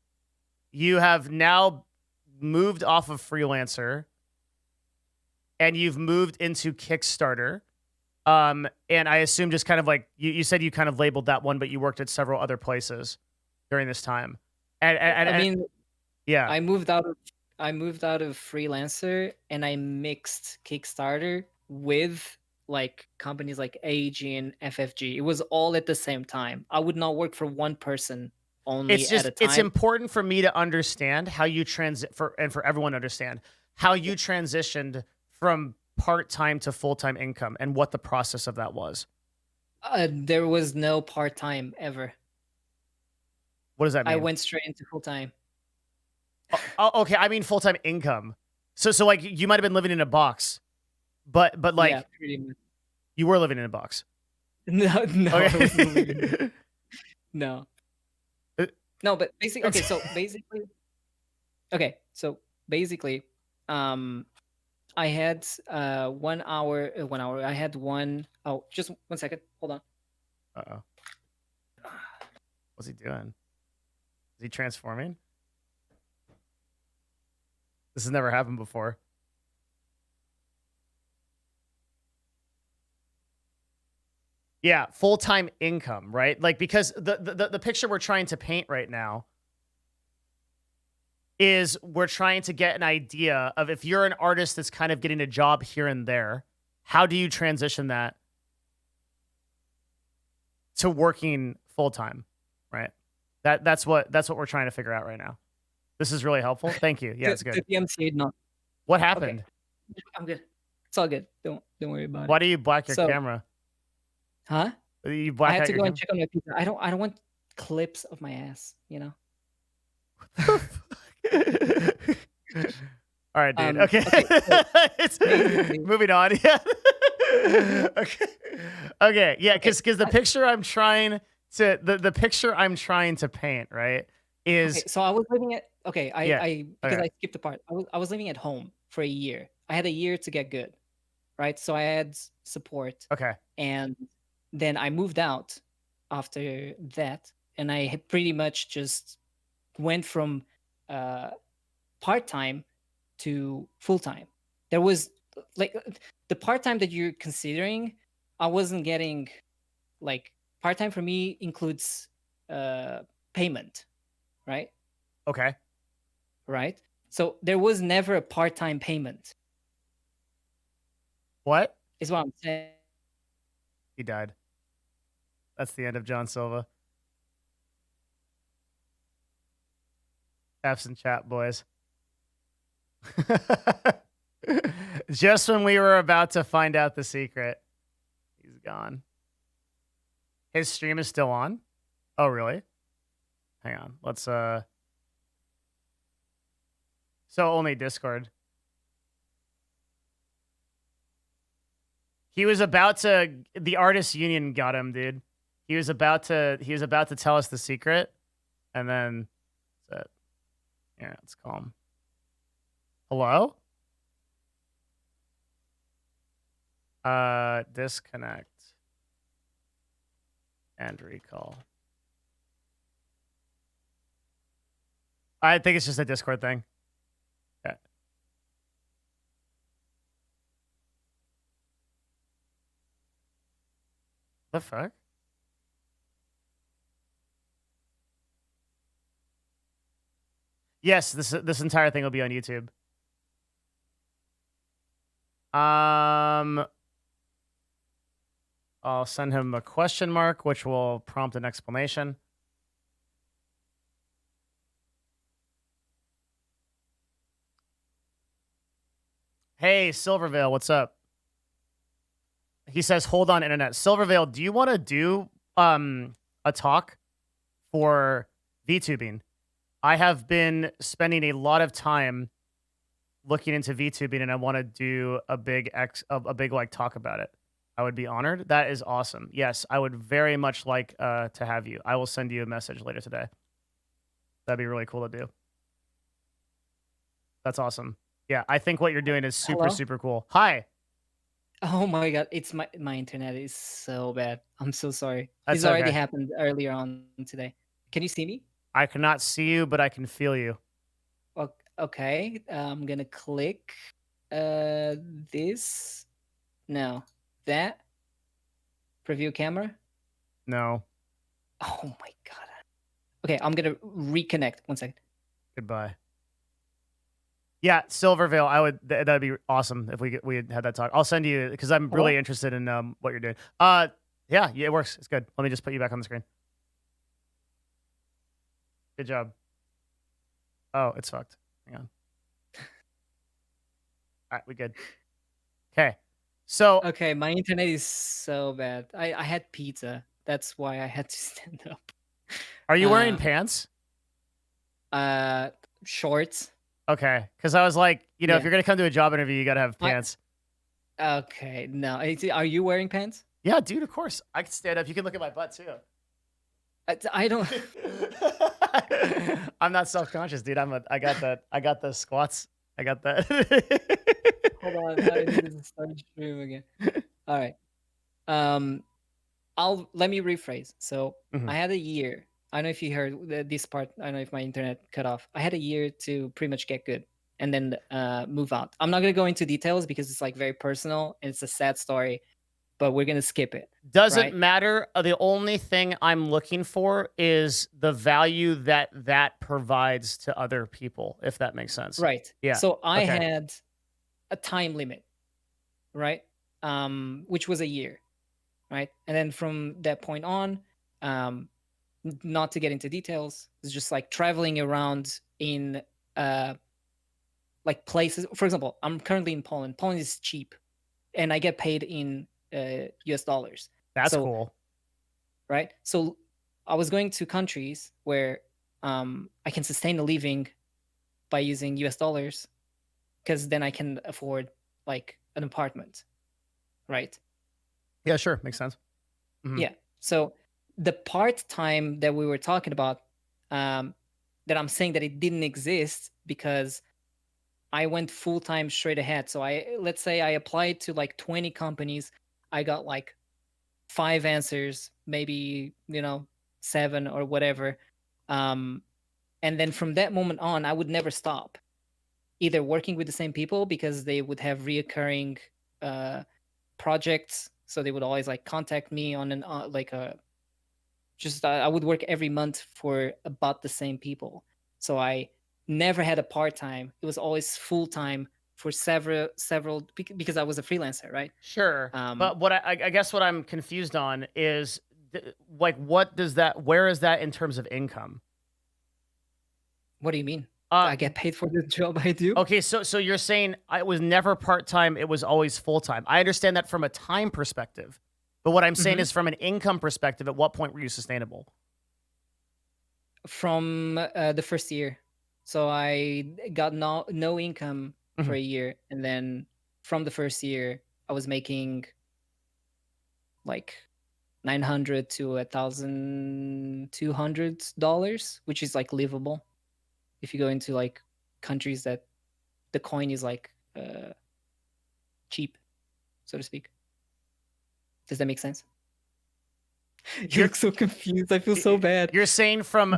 Speaker 1: you have now moved off of freelancer and you've moved into Kickstarter. And I assume just kind of like you said, you kind of labeled that one, but you worked at several other places during this time. And
Speaker 2: I mean,
Speaker 1: yeah,
Speaker 2: I moved out of freelancer and I mixed Kickstarter with like companies like AEG and FFG. It was all at the same time. I would not work for one person only at a time.
Speaker 1: It's important for me to understand how you and for everyone to understand how you transitioned from part-time to full-time income and what the process of that was.
Speaker 2: There was no part-time ever.
Speaker 1: What does that mean?
Speaker 2: I went straight into full-time.
Speaker 1: Okay, I mean full-time income. So like you might have been living in a box, but like
Speaker 2: yeah, pretty much.
Speaker 1: You were living in a box.
Speaker 2: No,
Speaker 1: Okay.
Speaker 2: no. No, but basically, okay, so basically, I had 1 hour, I had just 1 second, hold on.
Speaker 1: Uh-oh. What's he doing? Is he transforming? This has never happened before. Yeah, full-time income, right? Like, because the picture we're trying to paint right now is we're trying to get an idea of if you're an artist that's kind of getting a job here and there, how do you transition that to working full-time, right? That's what we're trying to figure out right now. This is really helpful. Thank you. Yeah, it's good.
Speaker 2: The DMCA not.
Speaker 1: What happened?
Speaker 2: Okay. I'm good. It's all good. Don't worry about it.
Speaker 1: Why do you black your camera?
Speaker 2: Huh?
Speaker 1: You black
Speaker 2: I had
Speaker 1: out
Speaker 2: to
Speaker 1: your
Speaker 2: go and check on my pizza. I don't want clips of my ass, you know.
Speaker 1: All right, dude. Okay.
Speaker 2: So
Speaker 1: It's moving on. Yeah. Okay. Yeah, because the picture I'm trying to the picture I'm trying to paint, right,
Speaker 2: Okay,
Speaker 1: is
Speaker 2: so I was living at okay,
Speaker 1: yeah.
Speaker 2: I because
Speaker 1: Okay.
Speaker 2: I skipped a part. I was living at home for a year. I had a year to get good, right? So I had support,
Speaker 1: Okay.
Speaker 2: and then I moved out after that, and I had pretty much just went from uh part time to full time. There was like the part time that you're considering, I wasn't getting like part time for me includes uh payment, right?
Speaker 1: Okay.
Speaker 2: Right? So there was never a part time payment,
Speaker 1: What?
Speaker 2: is what I'm saying.
Speaker 1: He died. That's the end of John Silva. F's in chat, boys. Just when we were about to find out the secret, he's gone. His stream is still on? Oh, really? Hang on. Let's so only Discord. He was about to the artist union got him, dude. He was about to tell us the secret and then that's it. Yeah, let's call him. Hello? Disconnect and recall. I think it's just a Discord thing. Okay. The fuck? Yes, this entire thing will be on YouTube. I'll send him a question mark, which will prompt an explanation. Hey, Silvervale, what's up? He says, hold on, internet. Silvervale, do you want to do a talk for VTubing? I have been spending a lot of time looking into VTubing, and I want to do a big like talk about it. I would be honored. That is awesome. Yes, I would very much like to have you. I will send you a message later today. That'd be really cool to do. That's awesome. Yeah, I think what you're doing is super,
Speaker 2: Hello?
Speaker 1: super cool. Hi.
Speaker 2: Oh my god, it's my internet is so bad. I'm so sorry.
Speaker 1: That's
Speaker 2: This already
Speaker 1: okay.
Speaker 2: happened earlier on today. Can you see me?
Speaker 1: I cannot see you, but I can feel you.
Speaker 2: Okay, I'm gonna click this. No, that preview camera.
Speaker 1: No.
Speaker 2: Oh my god. Okay, I'm gonna reconnect. 1 second.
Speaker 1: Goodbye. Yeah, Silvervale. I would. That'd be awesome if we had that talk. I'll send you because I'm really
Speaker 2: Hello?
Speaker 1: interested in what you're doing. Yeah, it works. It's good. Let me just put you back on the screen. Good job. Oh, it's fucked. Hang on. All right, we good. Okay. So
Speaker 2: Okay, my internet is so bad. I had pizza. That's why I had to stand up.
Speaker 1: are you wearing
Speaker 2: Uh,
Speaker 1: pants?
Speaker 2: Shorts.
Speaker 1: Okay, because I was like, if
Speaker 2: Yeah.
Speaker 1: you're gonna come to a job interview, you gotta have
Speaker 2: I
Speaker 1: pants.
Speaker 2: Okay, no. Are you wearing pants?
Speaker 1: Yeah, dude. Of course, I can stand up. You can look at my butt too.
Speaker 2: I don't.
Speaker 1: I'm not self conscious, dude. I got that. I got the squats. I got that.
Speaker 2: Hold on. I need to start stream again. All right. Let me rephrase. So
Speaker 1: Mhm.
Speaker 2: I had a year. I don't know if you heard this part. I don't know if my internet cut off. I had a year to pretty much get good and then move out. I'm not gonna go into details because it's like very personal and it's a sad story, but we're gonna skip it.
Speaker 1: Doesn't
Speaker 2: Right?
Speaker 1: matter. The only thing I'm looking for is the value that provides to other people, if that makes sense.
Speaker 2: Right.
Speaker 1: Yeah.
Speaker 2: So I
Speaker 1: Okay.
Speaker 2: had a time limit, right? Which was a year, right? And then from that point on, not to get into details, it's just like traveling around in uh like places. For example, I'm currently in Poland. Poland is cheap, and I get paid in US dollars.
Speaker 1: That's
Speaker 2: So
Speaker 1: cool.
Speaker 2: right, so I was going to countries where I can sustain a living by using US dollars, because then I can afford like an apartment, right?
Speaker 1: Yeah, sure. Makes sense. Mhm.
Speaker 2: Yeah. So the part time that we were talking about, um, that I'm saying that it didn't exist because I went full time straight ahead. So let's say I applied to like 20 companies. I got like 5 answers, maybe, 7 or whatever. And then from that moment on, I would never stop either working with the same people because they would have reoccurring projects. So they would always like contact me on an like a just I would work every month for about the same people. So I never had a part time. It was always full time for several because I was a freelancer, right?
Speaker 1: Sure.
Speaker 2: Um,
Speaker 1: But what I guess what I'm confused on is like, what does that, where is that in terms of income?
Speaker 2: what do you mean?
Speaker 1: Uh,
Speaker 2: I get paid for the job I do?
Speaker 1: okay, so you're saying it was never part-time, it was always full-time. I understand that from a time perspective. But what I'm saying
Speaker 2: Mhm.
Speaker 1: is from an income perspective, at what point were you sustainable?
Speaker 2: From the first year. So I got no income for
Speaker 1: Mhm.
Speaker 2: a year, and then from the first year, I was making like 900 to $1,200, which is like livable if you go into like countries that the coin is like cheap, so to speak. Does that make sense? You
Speaker 1: You're
Speaker 2: look so confused. I feel so bad.
Speaker 1: you're saying from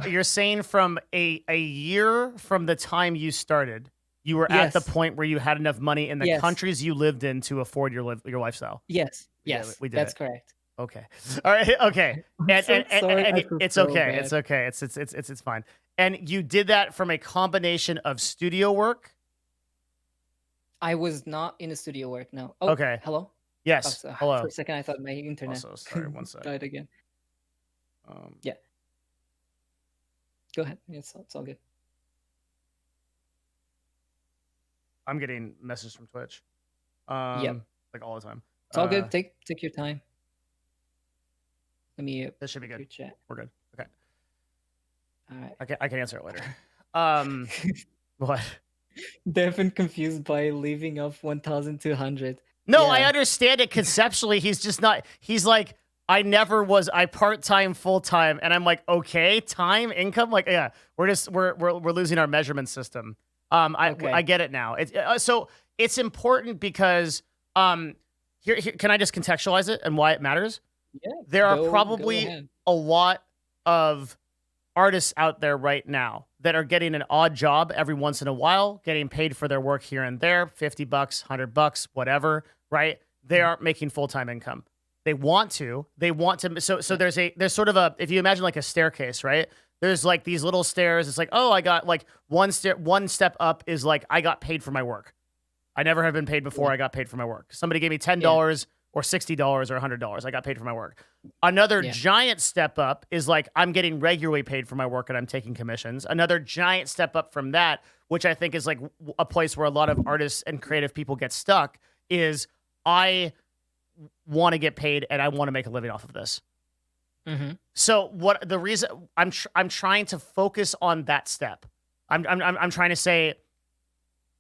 Speaker 1: a year from the time you started, you were at the
Speaker 2: Yes.
Speaker 1: point where you had enough money in the
Speaker 2: Yes.
Speaker 1: countries you lived in to afford your lifestyle.
Speaker 2: Yes.
Speaker 1: We did
Speaker 2: Yes.
Speaker 1: we did
Speaker 2: That's
Speaker 1: it.
Speaker 2: correct.
Speaker 1: Okay. All right. Okay.
Speaker 2: I'm so sorry. I feel
Speaker 1: It's
Speaker 2: so
Speaker 1: okay.
Speaker 2: bad.
Speaker 1: It's okay. It's fine. And you did that from a combination of studio work.
Speaker 2: I was not in the studio work. No. Oh,
Speaker 1: Okay.
Speaker 2: hello. Oh,
Speaker 1: Yes.
Speaker 2: so, for
Speaker 1: Hello.
Speaker 2: a second, I thought my internet
Speaker 1: Also, sorry. One sec.
Speaker 2: died again. Yeah. Go ahead. It's all good.
Speaker 1: I'm getting messages from Twitch.
Speaker 2: Yep.
Speaker 1: Like all the time.
Speaker 2: It's all good. Take your time. Let me
Speaker 1: This should be
Speaker 2: your
Speaker 1: good.
Speaker 2: chat.
Speaker 1: We're good. Okay.
Speaker 2: All right.
Speaker 1: I can answer it later. What?
Speaker 2: Devin confused by leaving off 1,200.
Speaker 1: No, I
Speaker 2: Yeah.
Speaker 1: understand it conceptually. He's just not. He's like, I never was. I part-time, full-time, and I'm like, okay, time, income, like, yeah, we're losing our measurement system.
Speaker 2: Okay.
Speaker 1: I get it now. So it's important because here can I just contextualize it and why it matters?
Speaker 2: Yeah.
Speaker 1: There are
Speaker 2: Go
Speaker 1: probably
Speaker 2: ahead.
Speaker 1: a lot of artists out there right now that are getting an odd job every once in a while, getting paid for their work here and there, $50, $100, whatever, right? They aren't making full-time income. They want to. So there's sort of a, if you imagine like a staircase, right? There's like these little stairs. It's like, oh, I got like one step up is like I got paid for my work. I never have been paid before.
Speaker 2: Yeah.
Speaker 1: I got paid for my work. Somebody gave me $10 or $60 or $100. I got paid for my work. Another giant step up is like I'm getting regularly paid for my work and I'm taking commissions. Another giant step up from that, which I think is like a place where a lot of artists and creative people get stuck, is I want to get paid and I want to make a living off of this.
Speaker 2: Mm-hmm.
Speaker 1: So what the reason I'm trying to focus on that step. I'm trying to say,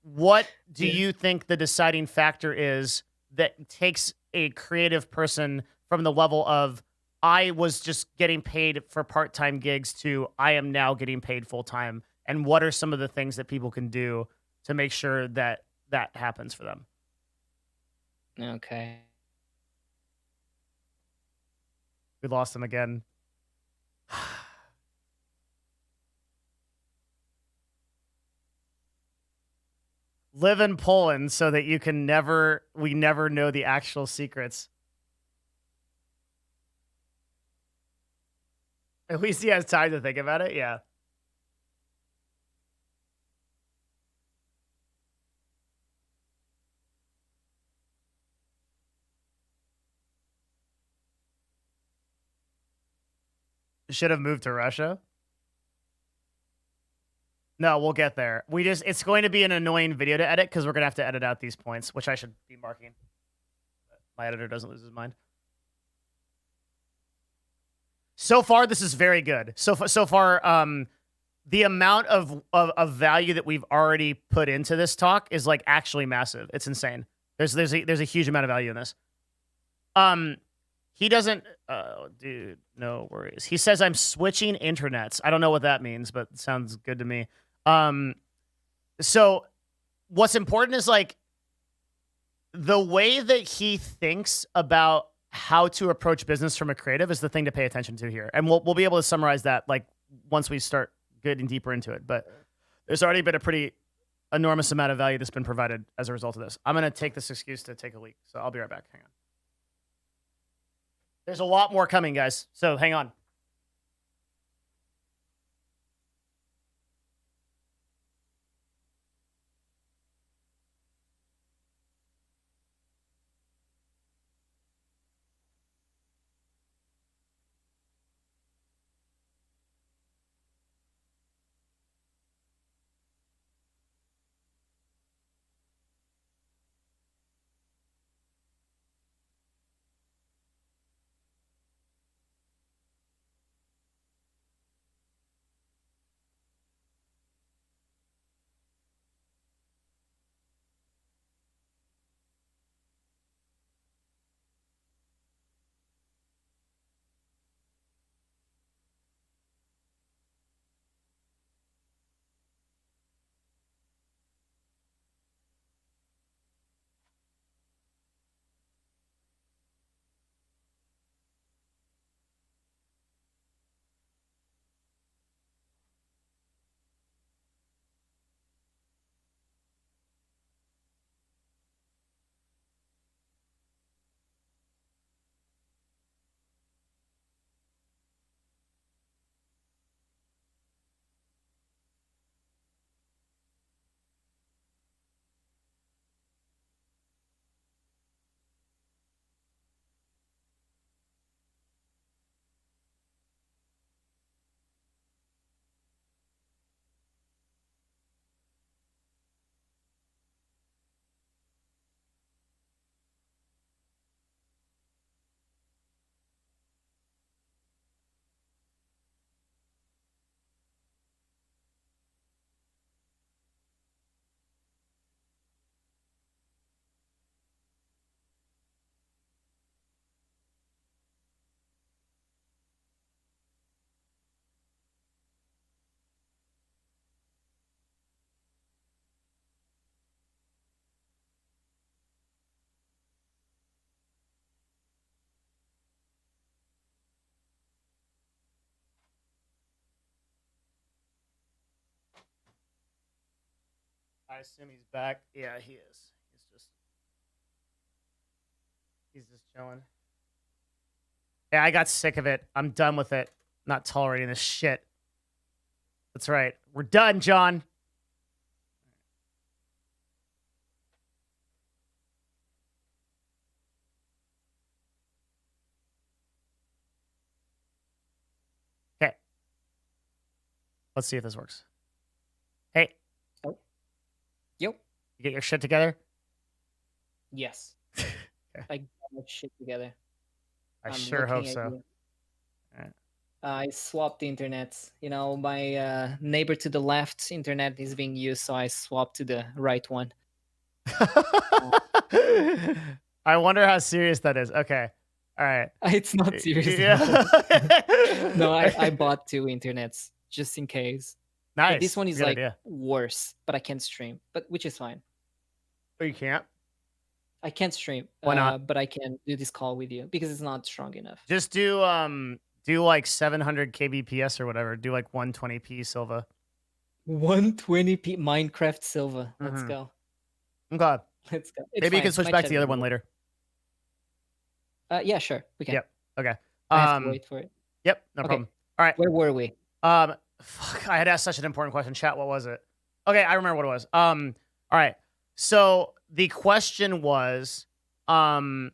Speaker 1: what do you think the deciding factor is that takes a creative person from the level of I was just getting paid for part-time gigs to I am now getting paid full-time? And what are some of the things that people can do to make sure that that happens for them?
Speaker 2: Okay.
Speaker 1: We lost him again. Live in Poland so that we never know the actual secrets. At least he has time to think about it. Yeah. Should have moved to Russia. No, we'll get there. It's going to be an annoying video to edit because we're going to have to edit out these points, which I should be marking. My editor doesn't lose his mind. So far, this is very good. So far, the amount of value that we've already put into this talk is like actually massive. It's insane. There's a huge amount of value in this. he doesn't. Dude, no worries. He says I'm switching internets. I don't know what that means, but it sounds good to me. So what's important is like the way that he thinks about how to approach business from a creative is the thing to pay attention to here. And we'll be able to summarize that like once we start getting deeper into it. But there's already been a pretty enormous amount of value that's been provided as a result of this. I'm going to take this excuse to take a leak. So I'll be right back. Hang on. There's a lot more coming, guys. So hang on. I assume he's back. Yeah, he is. He's just chilling. Yeah, I got sick of it. I'm done with it. Not tolerating this shit. That's right. We're done, John. Okay. Let's see if this works. Hey.
Speaker 2: Oh. Yep.
Speaker 1: You get your shit together?
Speaker 2: Yes.
Speaker 1: Okay.
Speaker 2: I got my shit together.
Speaker 1: I sure hope so.
Speaker 2: All right. I swapped internets. You know, my neighbor to the left internet is being used, so I swapped to the right one.
Speaker 1: I wonder how serious that is. Okay. All right.
Speaker 2: It's not serious.
Speaker 1: Yeah.
Speaker 2: No, I bought 2 internets just in case.
Speaker 1: Nice.
Speaker 2: But this one is
Speaker 1: Good
Speaker 2: like
Speaker 1: idea.
Speaker 2: worse, but I can't stream, but which is fine.
Speaker 1: Oh, you can't?
Speaker 2: I can't stream.
Speaker 1: Why not?
Speaker 2: But I can do this call with you because it's not strong enough.
Speaker 1: Just do like 700 kbps or whatever. Do like 120p Silva.
Speaker 2: 120p Minecraft Silva. Let's go.
Speaker 1: Okay.
Speaker 2: Let's go.
Speaker 1: Maybe you can switch back to the other one later.
Speaker 2: Yeah, sure. We can.
Speaker 1: Yep. Okay.
Speaker 2: I have to wait for it.
Speaker 1: Yep. No problem. All right.
Speaker 2: Where were we?
Speaker 1: Fuck, I had asked such an important question. Chat, what was it? Okay, I remember what it was. All right. So the question was, we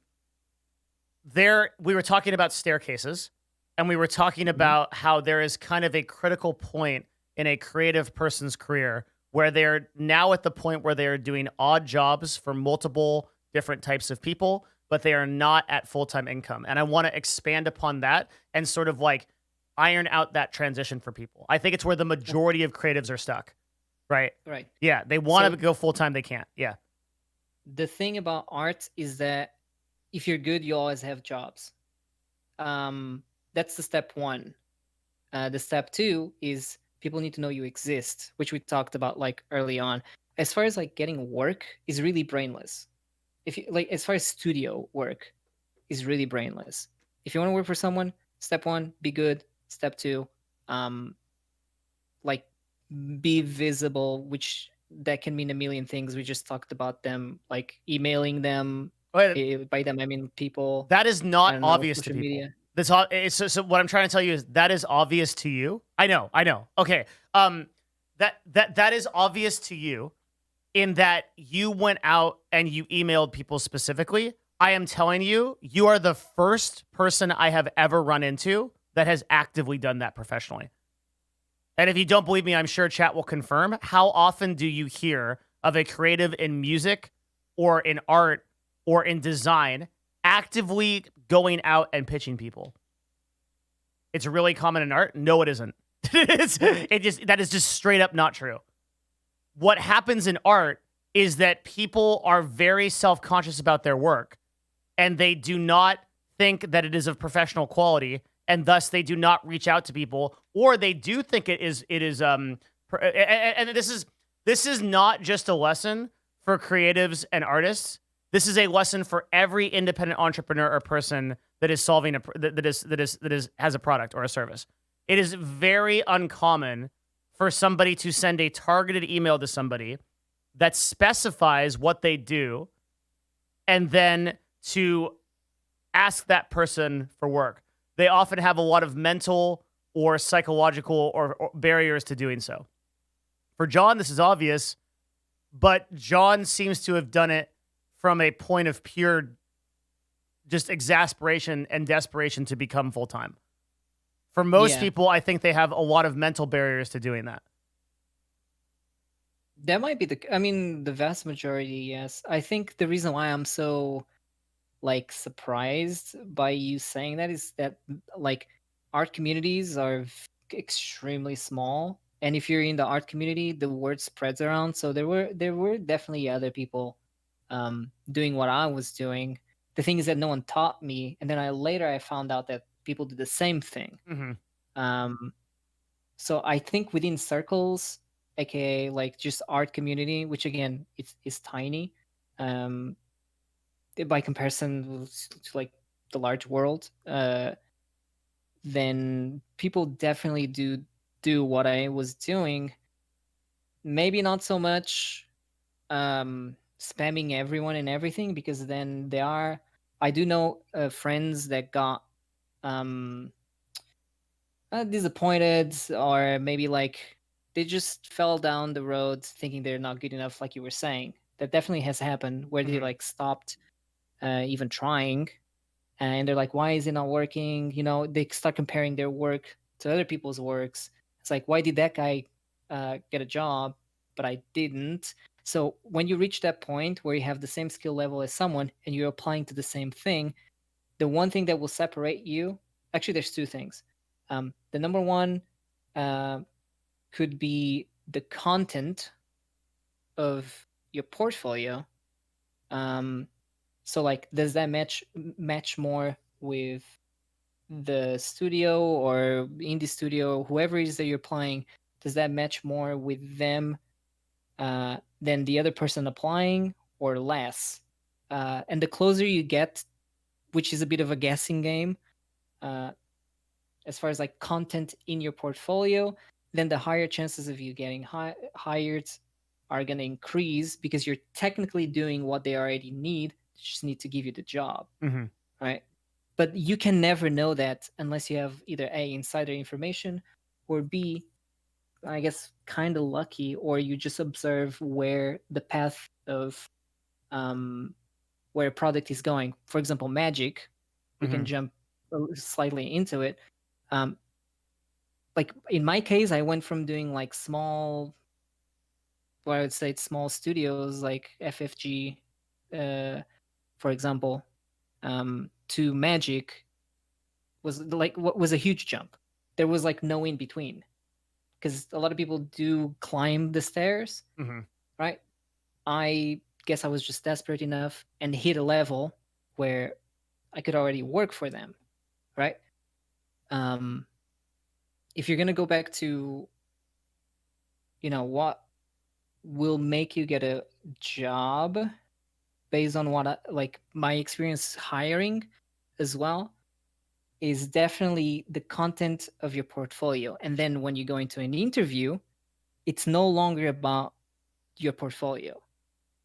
Speaker 1: were talking about staircases, and we were talking about how there is kind of a critical point in a creative person's career where they're now at the point where they're doing odd jobs for multiple different types of people, but they are not at full-time income. And I want to expand upon that and sort of like iron out that transition for people. I think it's where the majority of creatives are stuck, right?
Speaker 2: Right.
Speaker 1: Yeah, they want to go full-time, they can't. Yeah.
Speaker 2: The thing about art is that if you're good, you always have jobs. um, that's the step one. The step two is people need to know you exist, which we talked about like early on. As far as like getting work is really brainless. If you like, as far as studio work is really brainless. If you want to work for someone, step one, be good. Step two, um, like be visible, which that can mean a million things. We just talked about them, like emailing them.
Speaker 1: Wait,
Speaker 2: By them, I mean people.
Speaker 1: that is
Speaker 2: I
Speaker 1: not
Speaker 2: don't know,
Speaker 1: obvious to
Speaker 2: social
Speaker 1: people.
Speaker 2: media.
Speaker 1: So what I'm trying to tell you is that is obvious to you. I know. Okay. That is obvious to you in that you went out and you emailed people specifically. I am telling you, you are the first person I have ever run into that has actively done that professionally. And if you don't believe me, I'm sure chat will confirm. How often do you hear of a creative in music or in art or in design actively going out and pitching people? It's really common in art. No, it isn't. That is just straight up not true. What happens in art is that people are very self-conscious about their work and they do not think that it is of professional quality and thus they do not reach out to people, or they do think and this is not just a lesson for creatives and artists. This is a lesson for every independent entrepreneur or person that is solving has a product or a service. It is very uncommon for somebody to send a targeted email to somebody that specifies what they do and then to ask that person for work. They often have a lot of mental or psychological or barriers to doing so. For John, this is obvious, but John seems to have done it from a point of pure just exasperation and desperation to become full-time. For most people, I think they have a lot of mental barriers to doing that.
Speaker 2: That might be the vast majority, yes. I think the reason why I'm so like surprised by you saying that is that like art communities are extremely small, and if you're in the art community, the word spreads around. So there were definitely other people doing what I was doing. The thing is that no one taught me, and then I found out that people do the same thing.
Speaker 1: Mm-hmm.
Speaker 2: Um, so I think within circles, aka like just art community, which again is tiny, um, by comparison to like the large world, then people definitely do what I was doing. Maybe not so much spamming everyone and everything, because then I do know friends that got um disappointed, or maybe like they just fell down the road thinking they're not good enough, like you were saying. That definitely has happened, where they
Speaker 1: Mm-hmm.
Speaker 2: like stopped even trying, and they're like, why is it not working? They start comparing their work to other people's works. It's like, why did that guy get a job but I didn't? So when you reach that point where you have the same skill level as someone and you're applying to the same thing, the one thing that will separate you, actually there's two things. The number one uh, could be the content of your portfolio. um, so like, does that match more with the studio or indie studio, whoever it is that you're playing? Does that match more with them than the other person applying, or less? And the closer you get, which is a bit of a guessing game, uh, as far as like content in your portfolio, then the higher chances of you getting hired are going to increase, because you're technically doing what they already need. They just need to give you the job,
Speaker 1: Mm-hmm.
Speaker 2: right? But you can never know that unless you have either A, insider information, or B, I guess kind of lucky, or you just observe where the path of where a product is going. For example, Magic, we
Speaker 1: Mm-hmm.
Speaker 2: can jump slightly into it. Um, like in my case, I went from doing like small, well, I would say small studios like FFG, for example, to Magic was like what was a huge jump. There was like no in between, because a lot of people do climb the stairs,
Speaker 1: Mm-hmm.
Speaker 2: right? I guess I was just desperate enough and hit a level where I could already work for them, right? If you're gonna go back to, what will make you get a job based on like my experience hiring as well, is definitely the content of your portfolio. And then when you go into an interview, it's no longer about your portfolio.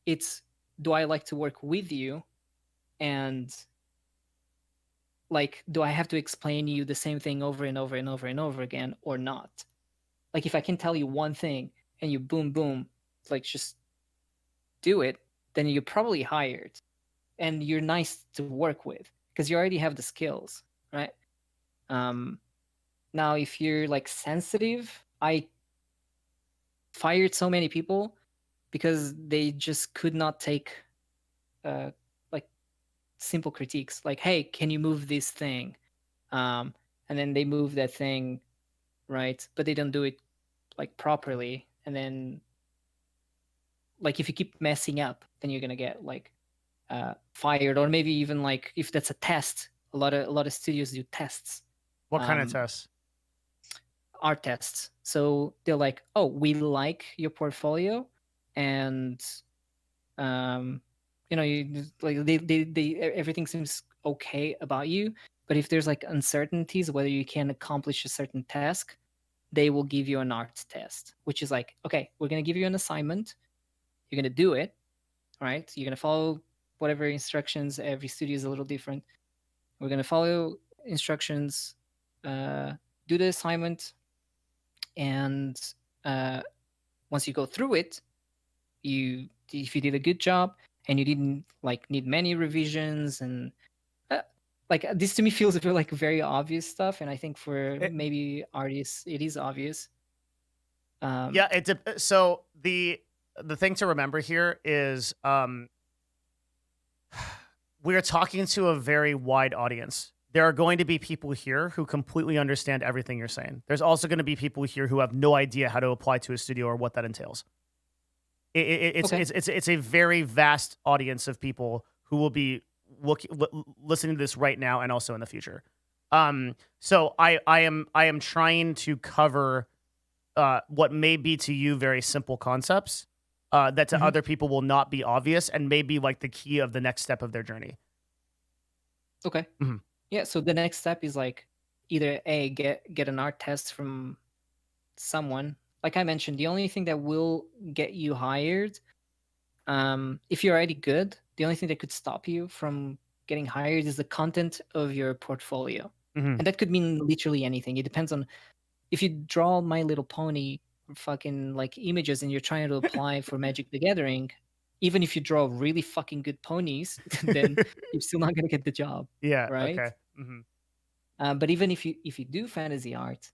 Speaker 2: It's, do I like to work with you? And like, do I have to explain you the same thing over and over and over and over again or not? Like, if I can tell you one thing and you boom, boom, like just do it, then you're probably hired and you're nice to work with because you already have the skills, right? Now, if you're like sensitive, I fired so many people because they just could not take like simple critiques, like, hey, can you move this thing? And then they move that thing, right? But they don't do it like properly. And then like if you keep messing up, then you're gonna get like fired, or maybe even like if that's a test. A lot of studios do tests.
Speaker 1: What kind of tests?
Speaker 2: Art tests. So they're like, oh, we like your portfolio, and you like they everything seems okay about you. But if there's like uncertainties whether you can accomplish a certain task, they will give you an art test, which is like, okay, we're gonna give you an assignment, you're gonna do it, right? You're gonna follow whatever instructions. Every studio is a little different. We're gonna follow instructions, do the assignment, and once you go through it, if you did a good job and you didn't like need many revisions, and like this to me feels a bit like very obvious stuff, and I think for maybe artists it is obvious.
Speaker 1: Yeah, so the thing to remember here is we are talking to a very wide audience. There are going to be people here who completely understand everything you're saying. There's also going to be people here who have no idea how to apply to a studio or what that entails. It's a very vast audience of people who will be listening to this right now and also in the future. So I am trying to cover what may be to you very simple concepts that to other people will not be obvious and may be like the key of the next step of their journey.
Speaker 2: Okay.
Speaker 1: Mm-hmm.
Speaker 2: Yeah. So the next step is like either get an art test from someone. Like I mentioned, the only thing that will get you hired, if you're already good, the only thing that could stop you from getting hired is the content of your portfolio.
Speaker 1: Mm-hmm.
Speaker 2: And that could mean literally anything. It depends on if you draw My Little Pony fucking like images and you're trying to apply for Magic the Gathering, even if you draw really fucking good ponies, then you're still not gonna get the job.
Speaker 1: Yeah.
Speaker 2: Right.
Speaker 1: Okay. Mm-hmm.
Speaker 2: But even if you do fantasy art,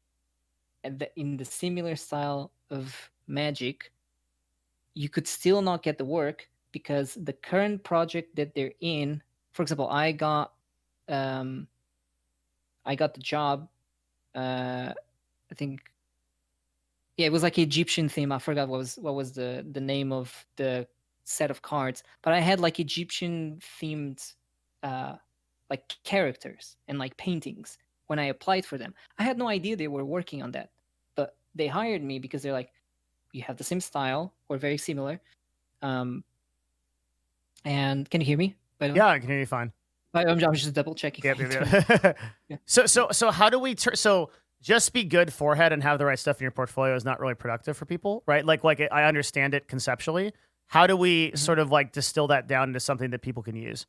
Speaker 2: and in the similar style of Magic, you could still not get the work because the current project that they're in, for example, I got the job. I think, yeah, it was like Egyptian theme. I forgot what was the name of the set of cards, but I had like Egyptian themed like characters and like paintings when I applied for them. I had no idea they were working on that, but they hired me because they're like, you have the same style or very similar. And can you hear me, by the way?
Speaker 1: Yeah, I can hear you fine.
Speaker 2: I'm just double checking.
Speaker 1: Yep.
Speaker 2: Yeah.
Speaker 1: So how do we so just be good forehead and have the right stuff in your portfolio is not really productive for people, right? Like I understand it conceptually. How do we sort of like distill that down into something that people can use?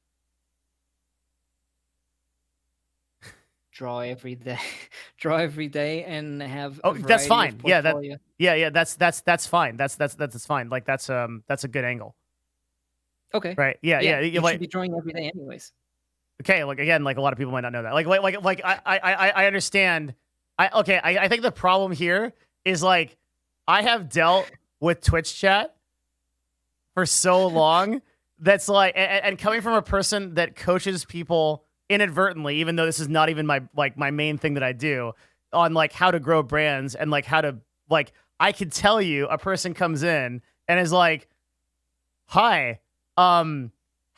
Speaker 2: Draw every day and have
Speaker 1: that's fine. Yeah, that's fine. That's fine. Like that's a good angle.
Speaker 2: Okay.
Speaker 1: Right. Yeah.
Speaker 2: You should be drawing every day anyways.
Speaker 1: Okay. Like again, like a lot of people might not know that. Like I understand. I think the problem here is like I have dealt with Twitch chat for so long that's like, and coming from a person that coaches people inadvertently, even though this is not even my main thing that I do, on like how to grow brands and like how to like, I could tell you a person comes in and is like, hi,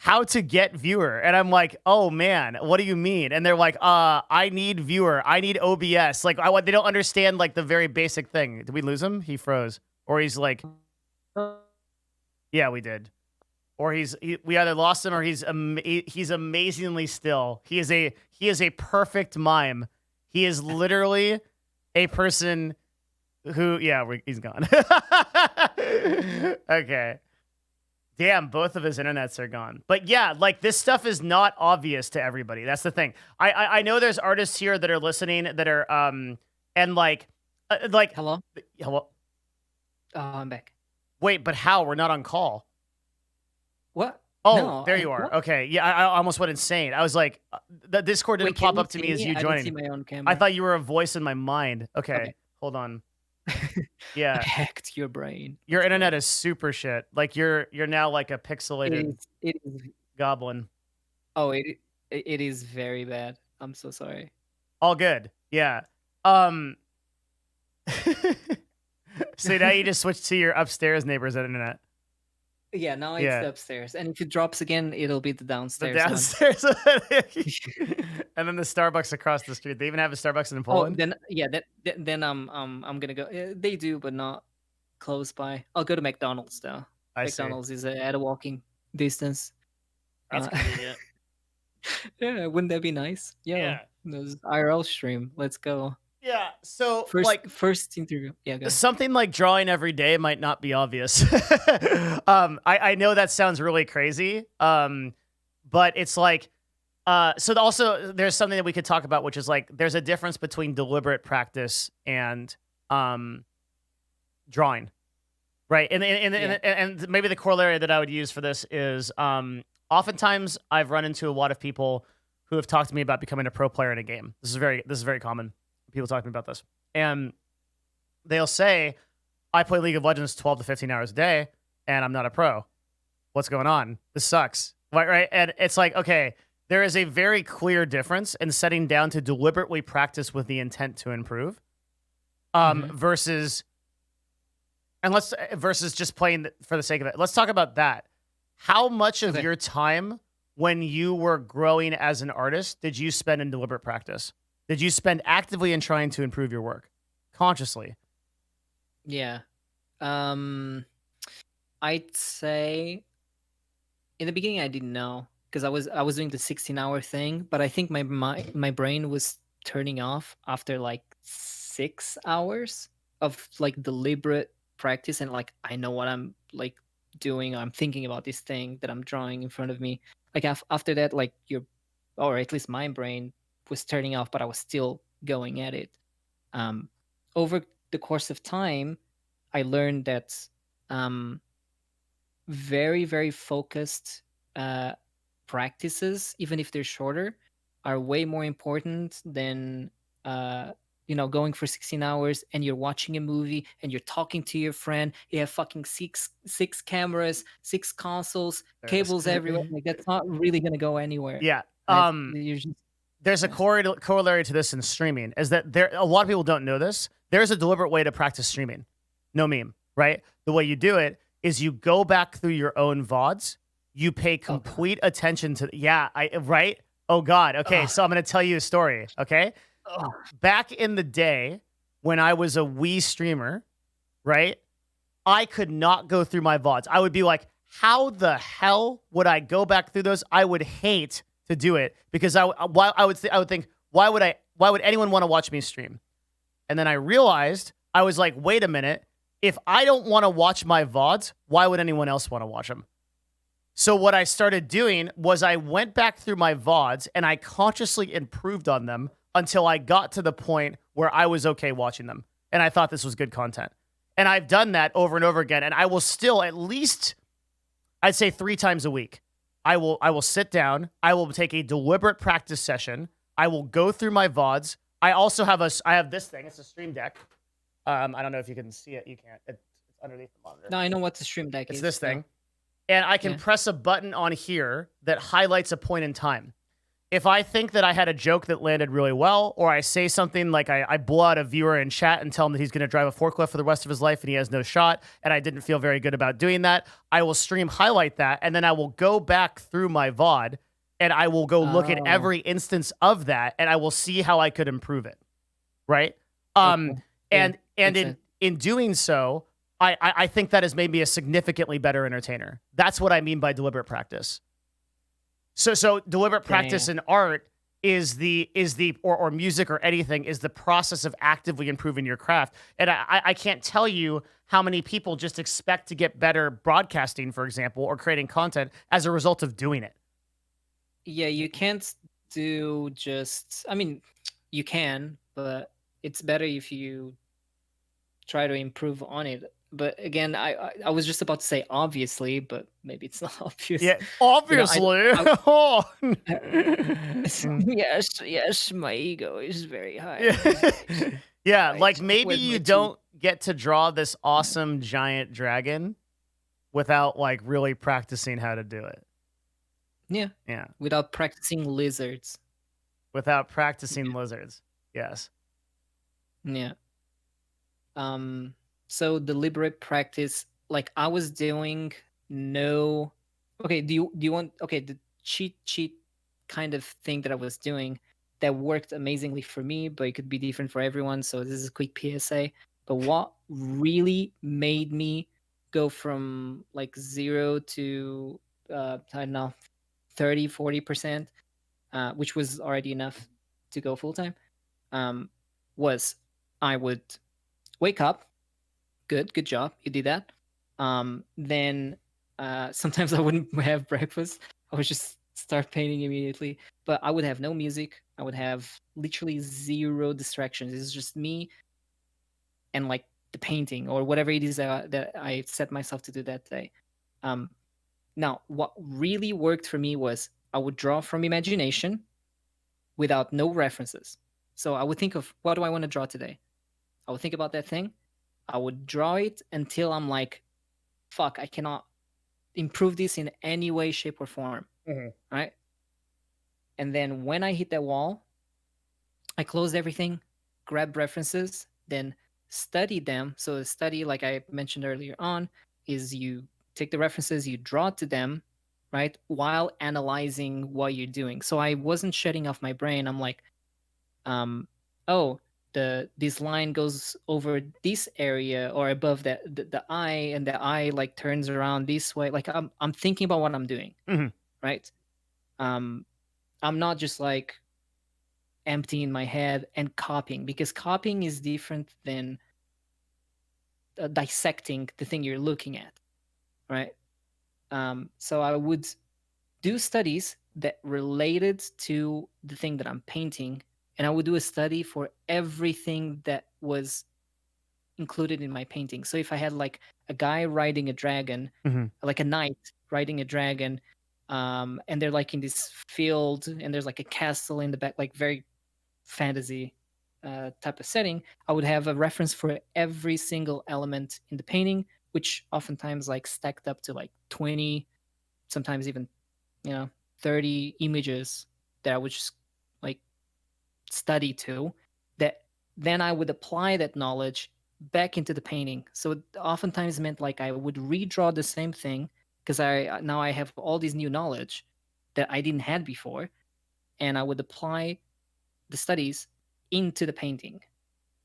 Speaker 1: how to get viewer. And I'm like, oh man, what do you mean? And they're like, I need viewer. I need OBS. Like, they don't understand like the very basic thing. Did we lose him? He froze. Or he's like, yeah, we did. Or we either lost him or he's amazingly still. He is a perfect mime. He is literally a person who, yeah, he's gone. Okay. Damn, both of his internets are gone. But yeah, like this stuff is not obvious to everybody. That's the thing. I know there's artists here that are listening that are and like
Speaker 2: Hello?
Speaker 1: hello.
Speaker 2: I'm back.
Speaker 1: Wait, but how? We're not on call.
Speaker 2: What?
Speaker 1: Oh,
Speaker 2: No,
Speaker 1: there you are.
Speaker 2: what?
Speaker 1: Okay. Yeah, I almost went insane. I was like, the Discord didn't
Speaker 2: Wait, can
Speaker 1: pop
Speaker 2: you
Speaker 1: up to
Speaker 2: see
Speaker 1: me as you
Speaker 2: I didn't see
Speaker 1: joining.
Speaker 2: my own
Speaker 1: I
Speaker 2: camera.
Speaker 1: thought you were a voice in my mind. Okay. Hold on.
Speaker 2: I
Speaker 1: Yeah.
Speaker 2: hacked your brain.
Speaker 1: Your
Speaker 2: That's
Speaker 1: internet
Speaker 2: great.
Speaker 1: is super shit. Like you're now like a pixelated
Speaker 2: It is.
Speaker 1: goblin.
Speaker 2: Oh, it is very bad. I'm so sorry.
Speaker 1: All good. Yeah. So now you just switch to your upstairs neighbor's internet.
Speaker 2: Yeah, now it's
Speaker 1: Yeah.
Speaker 2: the upstairs, and if it drops again, it'll be the
Speaker 1: The
Speaker 2: downstairs.
Speaker 1: downstairs. And then the Starbucks across the street. They even have a Starbucks in
Speaker 2: Oh,
Speaker 1: Poland.
Speaker 2: then yeah, then I'm gonna go. They do, but not close by. I'll go to McDonald's though.
Speaker 1: I see.
Speaker 2: McDonald's is at a walking distance.
Speaker 1: That's convenient.
Speaker 2: Yeah, wouldn't that be nice?
Speaker 1: Yeah.
Speaker 2: Those IRL stream. Let's go.
Speaker 1: Yeah. So
Speaker 2: First interview. Yeah, go ahead.
Speaker 1: something like drawing every day might not be obvious. I know that sounds really crazy. But it's like, so also there's something that we could talk about, which is like, there's a difference between deliberate practice and, drawing. Right. And maybe the corollary that I would use for this is, oftentimes I've run into a lot of people who have talked to me about becoming a pro player in a game. This is very common. People talk to me about this. And they'll say, I play League of Legends 12 to 15 hours a day, and I'm not a pro. What's going on? This sucks. Right? And it's like, okay, there is a very clear difference in setting down to deliberately practice with the intent to improve, versus just playing for the sake of it. Let's talk about that. How much of your time when you were growing as an artist did you spend in deliberate practice? Did you spend actively in trying to improve your work consciously?
Speaker 2: Yeah. I'd say in the beginning I didn't know because I was doing the 16-hour thing, but I think my brain was turning off after like 6 hours of like deliberate practice, and like I know what I'm like doing. I'm thinking about this thing that I'm drawing in front of me. Like after that, like or at least my brain was turning off, but I was still going at it. Over the course of time, I learned that very, very focused practices, even if they're shorter, are way more important than going for 16 hours and you're watching a movie and you're talking to your friend. You have fucking six cameras, 6 consoles, cables everywhere. Like that's not really gonna go anywhere.
Speaker 1: Yeah. There's a corollary to this in streaming, is that a lot of people don't know this. There's a deliberate way to practice streaming. No meme, right? The way you do it is you go back through your own VODs. You pay complete attention to, right? Oh God. Okay. So I'm going to tell you a story. Okay. Back in the day when I was a Wii streamer, right? I could not go through my VODs. I would be like, how the hell would I go back through those? I would hate to do it because I would think, why would anyone want to watch me stream? And then I realized, I was like, wait a minute. If I don't want to watch my VODs, why would anyone else want to watch them? So what I started doing was I went back through my VODs and I consciously improved on them until I got to the point where I was okay watching them. And I thought this was good content. And I've done that over and over again. And I will still at least, I'd say 3 times a week, I will sit down. I will take a deliberate practice session. I will go through my VODs. I also have I have this thing. It's a Stream Deck. I don't know if you can see it. You can't. It's underneath the monitor.
Speaker 2: No, I know what the Stream Deck is.
Speaker 1: It's this thing. And I can press a button on here that highlights a point in time. if I think that I had a joke that landed really well, or I say something like I blow out a viewer in chat and tell him that he's going to drive a forklift for the rest of his life and he has no shot, and I didn't feel very good about doing that, I will stream highlight that, and then I will go back through my VOD and I will go look at
Speaker 2: Oh,
Speaker 1: every instance of that and I will see how I could improve it. Right.
Speaker 2: okay. Yeah,
Speaker 1: And
Speaker 2: makes
Speaker 1: in
Speaker 2: sense.
Speaker 1: doing so, I think that has made me a significantly better entertainer. That's what I mean by deliberate practice. So deliberate practice
Speaker 2: Damn.
Speaker 1: in art is the or music or anything is the process of actively improving your craft. And I can't tell you how many people just expect to get better broadcasting, for example, or creating content as a result of doing it.
Speaker 2: Yeah, you can't do just. I mean, you can, but it's better if you try to improve on it. But again, I was just about to say obviously, but maybe it's not obvious.
Speaker 1: Yeah,
Speaker 2: You know, I
Speaker 1: obviously.
Speaker 2: I
Speaker 1: Oh. Mm.
Speaker 2: yes, yes, my ego is very high
Speaker 1: Yeah.
Speaker 2: these days.
Speaker 1: Yeah,
Speaker 2: Right,
Speaker 1: like maybe
Speaker 2: with
Speaker 1: you
Speaker 2: my teeth.
Speaker 1: don't get to draw this awesome giant dragon without like really practicing how to do it.
Speaker 2: Yeah,
Speaker 1: Yeah,
Speaker 2: without practicing lizards.
Speaker 1: without practicing lizards. Yes.
Speaker 2: Yeah. Um. So deliberate practice, like I was doing no. Okay. Do you want? Okay. The cheat sheet kind of thing that I was doing that worked amazingly for me, but it could be different for everyone. So this is a quick PSA. But what really made me go from like 0 to I don't know 30-40%, which was already enough to go full time, um, was I would wake up. Good job, you did that. Then sometimes I wouldn't have breakfast. I would just start painting immediately. But I would have no music. I would have literally zero distractions. It's just me and like the painting or whatever it is that I set myself to do that day. Um, Now, what really worked for me was I would draw from imagination without no references. So I would think of what do I want to draw today? I would think about that thing. I would draw it until I'm like, fuck, I cannot improve this in any way, shape, or form.
Speaker 1: Mhm.
Speaker 2: Right. And then when I hit that wall, I closed everything, grabbed references, then study them. So the study, like I mentioned earlier on, is you take the references, you draw to them, right, while analyzing what you're doing. So I wasn't shutting off my brain. I'm like, oh, this line goes over this area or above the eye, and the eye like turns around this way. Like I'm thinking about what I'm doing,
Speaker 1: Mhm.
Speaker 2: right? Um, I'm not just like empty in my head and copying, because copying is different than dissecting the thing you're looking at, right? So I would do studies that related to the thing that I'm painting, and I would do a study for everything that was included in my painting. So if I had like a guy riding a dragon,
Speaker 1: Mhm.
Speaker 2: like a knight riding a dragon, and they're like in this field, and there's like a castle in the back, like very fantasy type of setting, I would have a reference for every single element in the painting, which oftentimes like stacked up to like 20, sometimes even, you know, 30 images that I would just like study to, that then I would apply that knowledge back into the painting. So it oftentimes meant like I would redraw the same thing because I now I have all this new knowledge that I didn't had before, and I would apply the studies into the painting,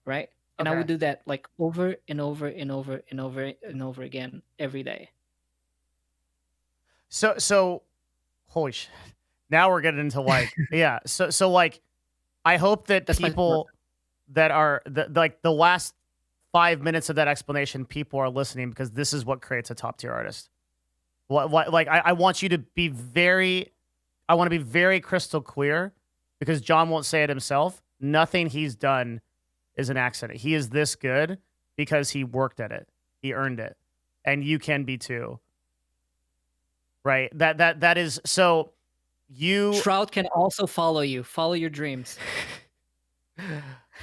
Speaker 2: right? And I would
Speaker 1: Okay.
Speaker 2: do that like over and over and over and over and over again every day.
Speaker 1: So holy shit. Now we're getting into like yeah. So like I hope that
Speaker 2: That's my support.
Speaker 1: people that are like the last 5 minutes of that explanation, people are listening because this is what creates a top tier artist. What like I want you to be very I want to be very crystal clear because John won't say it himself. Nothing he's done is an accident. He is this good because he worked at it. He earned it. And you can be too. Right? That is so you
Speaker 2: Shroud can also follow you. Follow your dreams.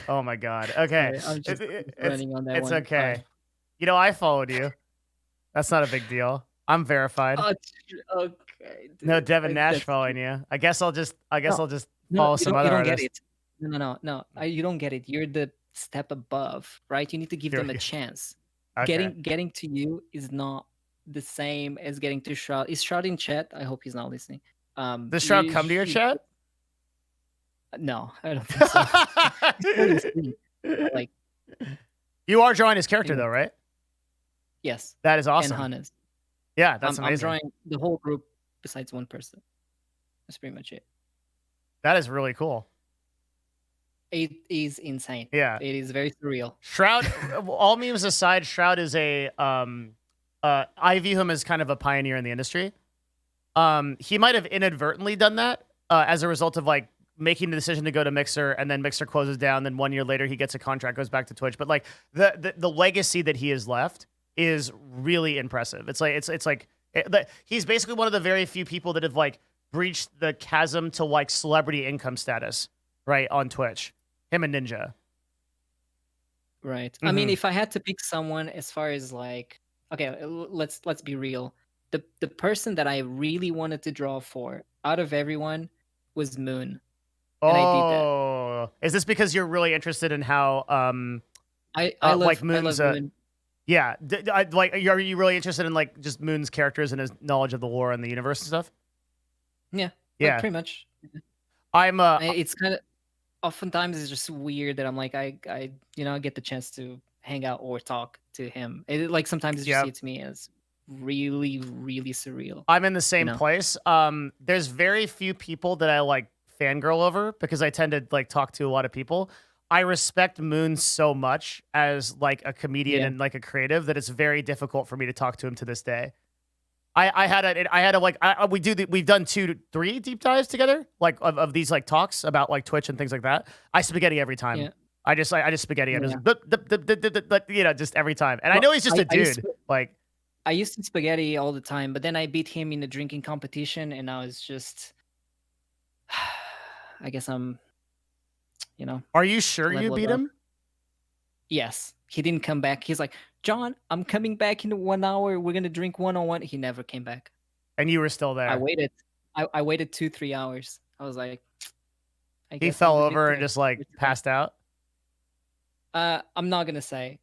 Speaker 1: Oh my god. Okay.
Speaker 2: Sorry, I'm
Speaker 1: It,
Speaker 2: just
Speaker 1: it- it's
Speaker 2: running on that
Speaker 1: it's
Speaker 2: one. Sorry.
Speaker 1: okay. You know, I followed you. That's not a big deal. I'm verified.
Speaker 2: Oh, oh God.
Speaker 1: No Devin Nash
Speaker 2: That's
Speaker 1: following you. I guess I'll just
Speaker 2: no, no.
Speaker 1: follow
Speaker 2: You
Speaker 1: some
Speaker 2: don't. You
Speaker 1: other
Speaker 2: don't get
Speaker 1: artists.
Speaker 2: it. No. You don't get it. You're the step above, right? You need to give
Speaker 1: Here
Speaker 2: them a
Speaker 1: we go.
Speaker 2: chance.
Speaker 1: Okay.
Speaker 2: Getting to you is not the same as getting to Shroud. Is Shroud in chat? I hope he's not listening.
Speaker 1: Does Shroud come to your chat?
Speaker 2: No, I don't think so. He's falling asleep. Like,
Speaker 1: you are drawing his character
Speaker 2: anyway.
Speaker 1: though, right?
Speaker 2: Yes.
Speaker 1: That is awesome.
Speaker 2: And Hannes.
Speaker 1: Yeah, that's
Speaker 2: I'm
Speaker 1: amazing.
Speaker 2: drawing the whole group besides one person. That's pretty much it.
Speaker 1: That is really cool.
Speaker 2: It is insane.
Speaker 1: Yeah.
Speaker 2: It is very surreal.
Speaker 1: Shroud, all memes aside, Shroud is a I view him as kind of a pioneer in the industry. He might have inadvertently done that as a result of like making the decision to go to Mixer, and then Mixer closes down. Then 1 year later, he gets a contract, goes back to Twitch. But like the legacy that he has left is really impressive. It's like he's basically one of the very few people that have like breached the chasm to like celebrity income status, right, on Twitch. Him and Ninja.
Speaker 2: Right. I mean, if I had to pick someone as far as like, okay, let's be real. The person that I really wanted to draw for out of everyone was Moon. And I did that.
Speaker 1: Is this because you're really interested in how
Speaker 2: I love,
Speaker 1: like Moon's
Speaker 2: I love Moon.
Speaker 1: yeah, like are you really interested in like just Moon's characters and his knowledge of the lore and the universe and stuff?
Speaker 2: Yeah.
Speaker 1: Yeah.
Speaker 2: Like, pretty much.
Speaker 1: I'm
Speaker 2: it's kind of oftentimes it's just weird that I'm like I get the chance to hang out or talk to him. Like sometimes it just hits me as really, really surreal.
Speaker 1: I'm in the same place. There's very few people that I like fangirl over because I tend to like talk to a lot of people. I respect Moon so much as like a comedian and like a creative that it's very difficult for me to talk to him to this day. We've done 2-3 deep dives together, like of these like talks about like Twitch and things like that. I spaghetti every time. Yeah. I just spaghetti. I'm just just every time. And I know he's just a dude.
Speaker 2: I used to spaghetti all the time, but then I beat him in a drinking competition, and now it's just, I guess I'm,
Speaker 1: Are you sure you beat him?
Speaker 2: Yes. He didn't come back. He's like, John, I'm coming back in 1 hour. We're going to drink 1-on-1. He never came back.
Speaker 1: And you were still there.
Speaker 2: I waited. I waited 2-3 hours. I was like,
Speaker 1: he fell over and just like passed out.
Speaker 2: I'm not going to say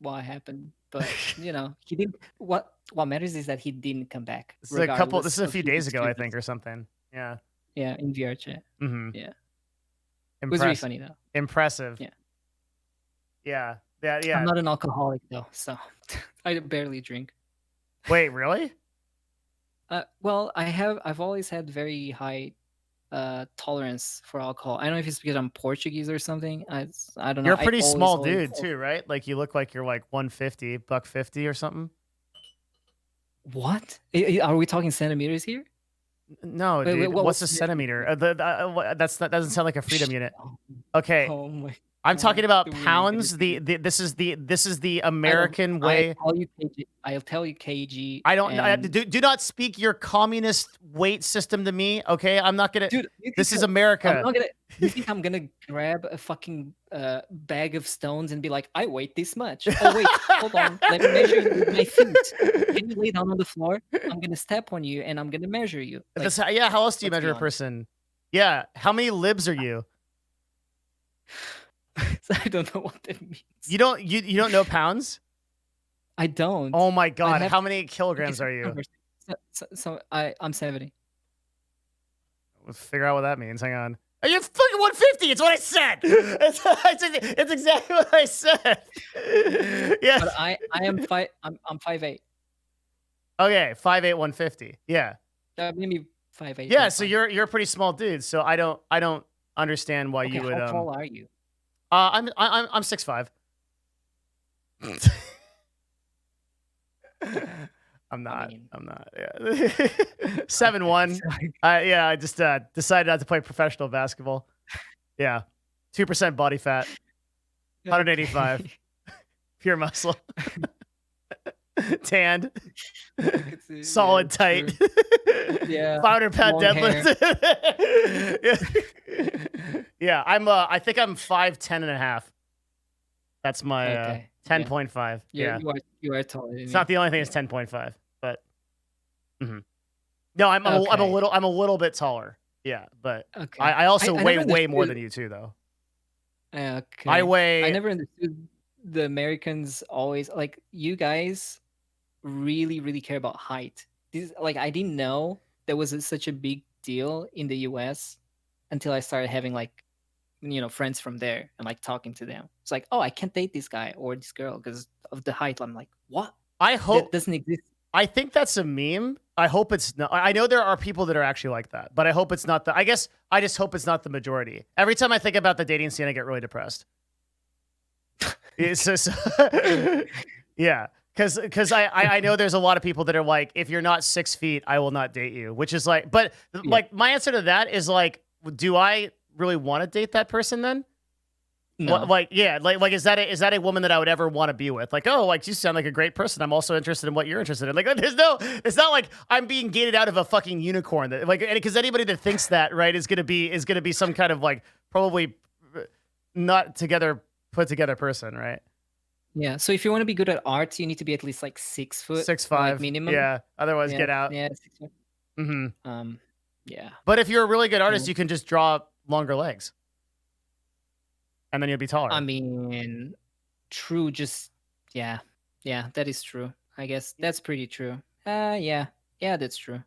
Speaker 2: what happened, but he didn't. What matters is that he didn't come back.
Speaker 1: This is a few days ago, I think, or something. Yeah.
Speaker 2: Yeah. In VR chat. Yeah. It was really funny though.
Speaker 1: Impressive.
Speaker 2: Yeah.
Speaker 1: Yeah. Yeah.
Speaker 2: I'm not an alcoholic though, so I barely drink.
Speaker 1: Wait, really?
Speaker 2: Well, I've always had very high tolerance for alcohol. I don't know if it's because I'm Portuguese or something. I don't know.
Speaker 1: You're a pretty small dude too, right? Like you look like you're like 150, $150 or something.
Speaker 2: What? Are we talking centimeters here?
Speaker 1: No, dude. What's a centimeter? That doesn't sound like a freedom unit. Okay.
Speaker 2: Oh my.
Speaker 1: I'm talking about pounds. This is the American way.
Speaker 2: I'll tell you kg.
Speaker 1: I don't. Do not speak your communist weight system to me. Okay, I'm not gonna. Dude, this is America.
Speaker 2: I'm not gonna. You think I'm gonna grab a fucking bag of stones and be like, I weigh this much? Oh wait, hold on. Let me measure you with my feet. Can you lay down on the floor? I'm gonna step on you and I'm gonna measure you.
Speaker 1: Like, how else do you measure a person? Yeah, how many libs are you?
Speaker 2: I don't know what that means.
Speaker 1: You don't know pounds?
Speaker 2: I don't.
Speaker 1: Oh my god! How many kilograms are you?
Speaker 2: So I'm 70.
Speaker 1: Let's figure out what that means. Hang on. Are you fucking 150? It's what I said. It's exactly what I said. Yeah.
Speaker 2: But I am I'm 5'8".
Speaker 1: Okay, 5'8", 150. Yeah.
Speaker 2: Maybe 5'8".
Speaker 1: Yeah. So you're a pretty small dude. So I don't understand why you would.
Speaker 2: How tall are you?
Speaker 1: I'm 6'5". I'm not. Yeah. 7'1". Yeah. I just decided not to play professional basketball. Yeah. 2% body fat. 185. Pure muscle. Tanned. Solid tight.
Speaker 2: Yeah.
Speaker 1: 500 pound deadlift. Yeah. I think I'm 5'10" and a half. That's my 10.5. Yeah.
Speaker 2: You are tall.
Speaker 1: It's not the only thing. It's 10.5, but. No,
Speaker 2: Okay.
Speaker 1: I'm a little bit taller. Yeah, but
Speaker 2: Okay.
Speaker 1: I also
Speaker 2: I
Speaker 1: weigh
Speaker 2: never
Speaker 1: way more
Speaker 2: understood.
Speaker 1: than you too, though. I
Speaker 2: Okay. I
Speaker 1: weigh
Speaker 2: never understood the Americans always like you guys really, really care about height. This like I didn't know there was such a big deal in the US until I started having like friends from there and like talking to them. It's like, oh, I can't date this guy or this girl because of the height. I'm like, what?
Speaker 1: I
Speaker 2: That
Speaker 1: hope
Speaker 2: doesn't exist.
Speaker 1: I think that's a meme. I hope it's not. I know there are people that are actually like that, but I hope it's not the. I guess I just hope it's not the majority. Every time I think about the dating scene, I get really depressed. It's just, yeah, because I know there's a lot of people that are like, if you're not 6 feet, I will not date you. Which is like, but
Speaker 2: Yeah.
Speaker 1: like my answer to that is like, do I really want to date that person then?
Speaker 2: No.
Speaker 1: Like yeah, like is that a woman that I would ever want to be with? Like, oh, like you sound like a great person. I'm also interested in what you're interested in. Like, it's not like I'm being gated out of a fucking unicorn. That like, because anybody that thinks that right is gonna be some kind of like probably not put together person, right?
Speaker 2: Yeah. So if you want to be good at art, you need to be at least like 6 foot,
Speaker 1: Six
Speaker 2: like
Speaker 1: five,
Speaker 2: minimum.
Speaker 1: yeah. Otherwise,
Speaker 2: Yeah.
Speaker 1: get out.
Speaker 2: Yeah. 6 foot.
Speaker 1: hmm
Speaker 2: Um. Yeah.
Speaker 1: But if you're a really good artist,
Speaker 2: Yeah.
Speaker 1: you can just draw longer legs, and then you'll be
Speaker 2: I
Speaker 1: taller.
Speaker 2: mean, true. Just yeah. Yeah. That is true. I guess that's pretty true. Yeah. Yeah. That's true.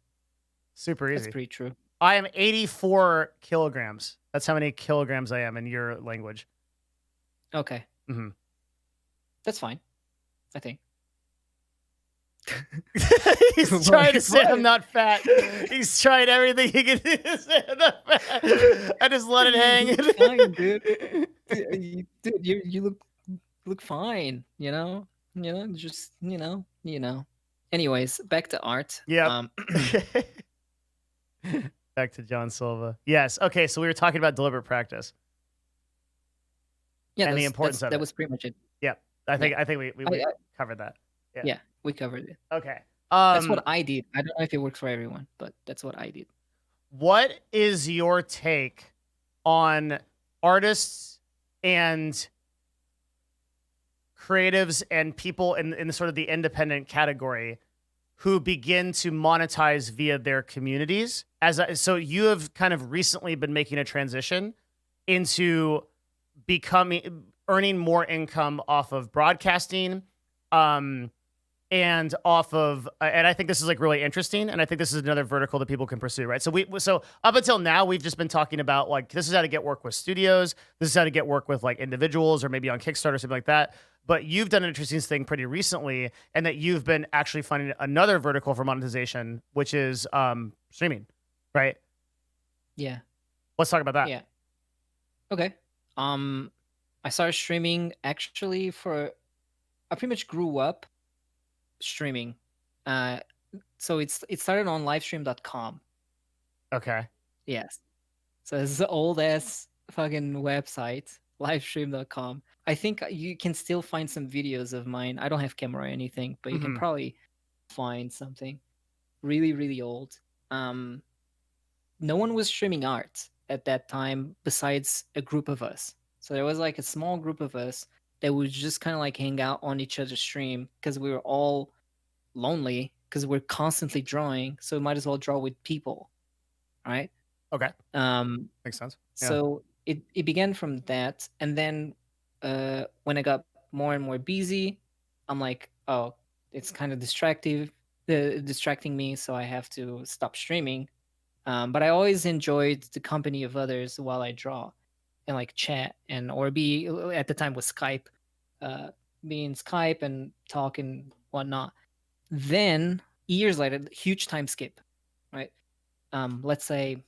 Speaker 1: Super
Speaker 2: That's
Speaker 1: easy.
Speaker 2: pretty true.
Speaker 1: I am 84 kilograms. That's how many kilograms I am in your language.
Speaker 2: Okay.
Speaker 1: hmm
Speaker 2: That's fine. I think.
Speaker 1: He's
Speaker 2: What?
Speaker 1: trying to say I'm not fat. He's trying everything he can do to say I'm not fat. I just let it
Speaker 2: You look fine, dude.
Speaker 1: hang.
Speaker 2: Dude, you look fine. Just Anyways, back to art.
Speaker 1: Yep. Back to John Silva. Yes. Okay. So we were talking about deliberate practice
Speaker 2: Yeah,
Speaker 1: and the importance of
Speaker 2: that
Speaker 1: it.
Speaker 2: was pretty much it.
Speaker 1: Yep.
Speaker 2: Yeah.
Speaker 1: I think we
Speaker 2: I
Speaker 1: covered that. Yeah.
Speaker 2: Yeah, we covered it.
Speaker 1: Okay.
Speaker 2: That's what I did. I don't know if it works for everyone, but that's what I did.
Speaker 1: What is your take on artists and creatives and people in sort of the independent category who begin to monetize via their communities? So you have kind of recently been making a transition into earning more income off of broadcasting, and off of and I think this is like really interesting, and I think this is another vertical that people can pursue, right? So up until now we've just been talking about like this is how to get work with studios, this is how to get work with like individuals or maybe on Kickstarter or something like that. But you've done an interesting thing pretty recently, and that you've been actually finding another vertical for monetization, which is streaming, right?
Speaker 2: Yeah.
Speaker 1: Let's talk about that.
Speaker 2: Yeah. Okay. I started streaming actually I pretty much grew up streaming. So it started on livestream.com.
Speaker 1: Okay.
Speaker 2: Yes. So it's the old ass fucking website, livestream.com. I think you can still find some videos of mine. I don't have camera or anything, but you can probably find something really, really old. No one was streaming art at that time besides a group of us. So there was like a small group of us that would just kind of like hang out on each other's stream because we were all lonely because we're constantly drawing. So might as well draw with people. Right.
Speaker 1: Okay. Makes sense. Yeah.
Speaker 2: So it began from that. And then when I got more and more busy, I'm like, oh, it's kind of distracting me. So I have to stop streaming. But I always enjoyed the company of others while I draw and like chat or be at the time with Skype, be in Skype and talk and whatnot. Then years later, huge time skip, right? Let's say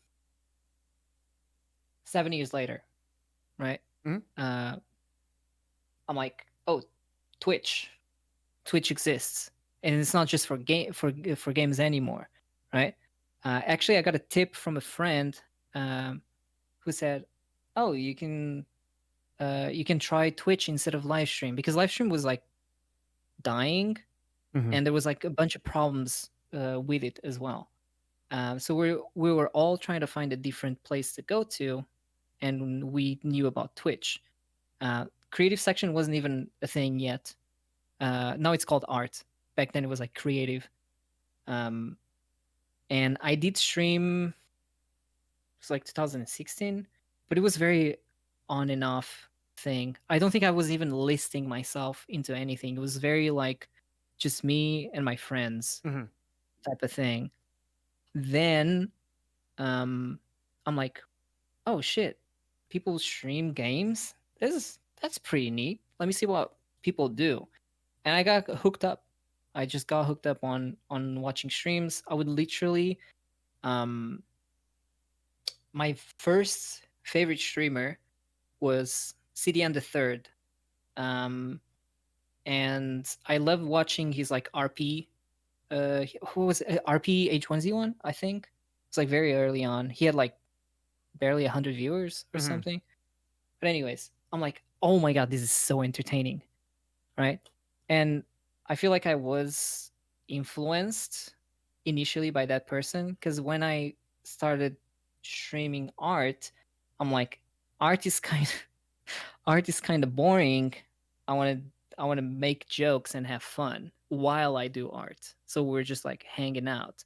Speaker 2: 7 years later, right? I'm like, oh, Twitch exists, and it's not just for games anymore, right? Actually, I got a tip from a friend who said, "Oh, you can try Twitch instead of live stream because live stream was like dying, and there was like a bunch of problems with it as well." So we were all trying to find a different place to go to, and we knew about Twitch. Creative section wasn't even a thing yet. Now it's called art. Back then it was like creative. and I did stream. It's like 2016, but it was very on and off thing. I don't think I was even listing myself into anything. It was very like just me and my friends
Speaker 1: Hmm.
Speaker 2: type of thing. Then um I'm like, oh shit, people stream games. That's pretty neat. Let me see what people do. And I got hooked up. I just got hooked up on watching streams. I would literally um my first favorite streamer was CDN the Third. Um and I love watching his like RP. Who was it? RP H1Z1, I think. It's like very early on. He had like barely 100 viewers or
Speaker 1: Hmm.
Speaker 2: something. But anyways, I'm like, oh my god, this is so entertaining, right? And I feel like I was influenced initially by that person because when I started streaming art, I'm like, art is kind of art is kind of boring. I want to I want to make jokes and have fun while I do art. So we're just like hanging out.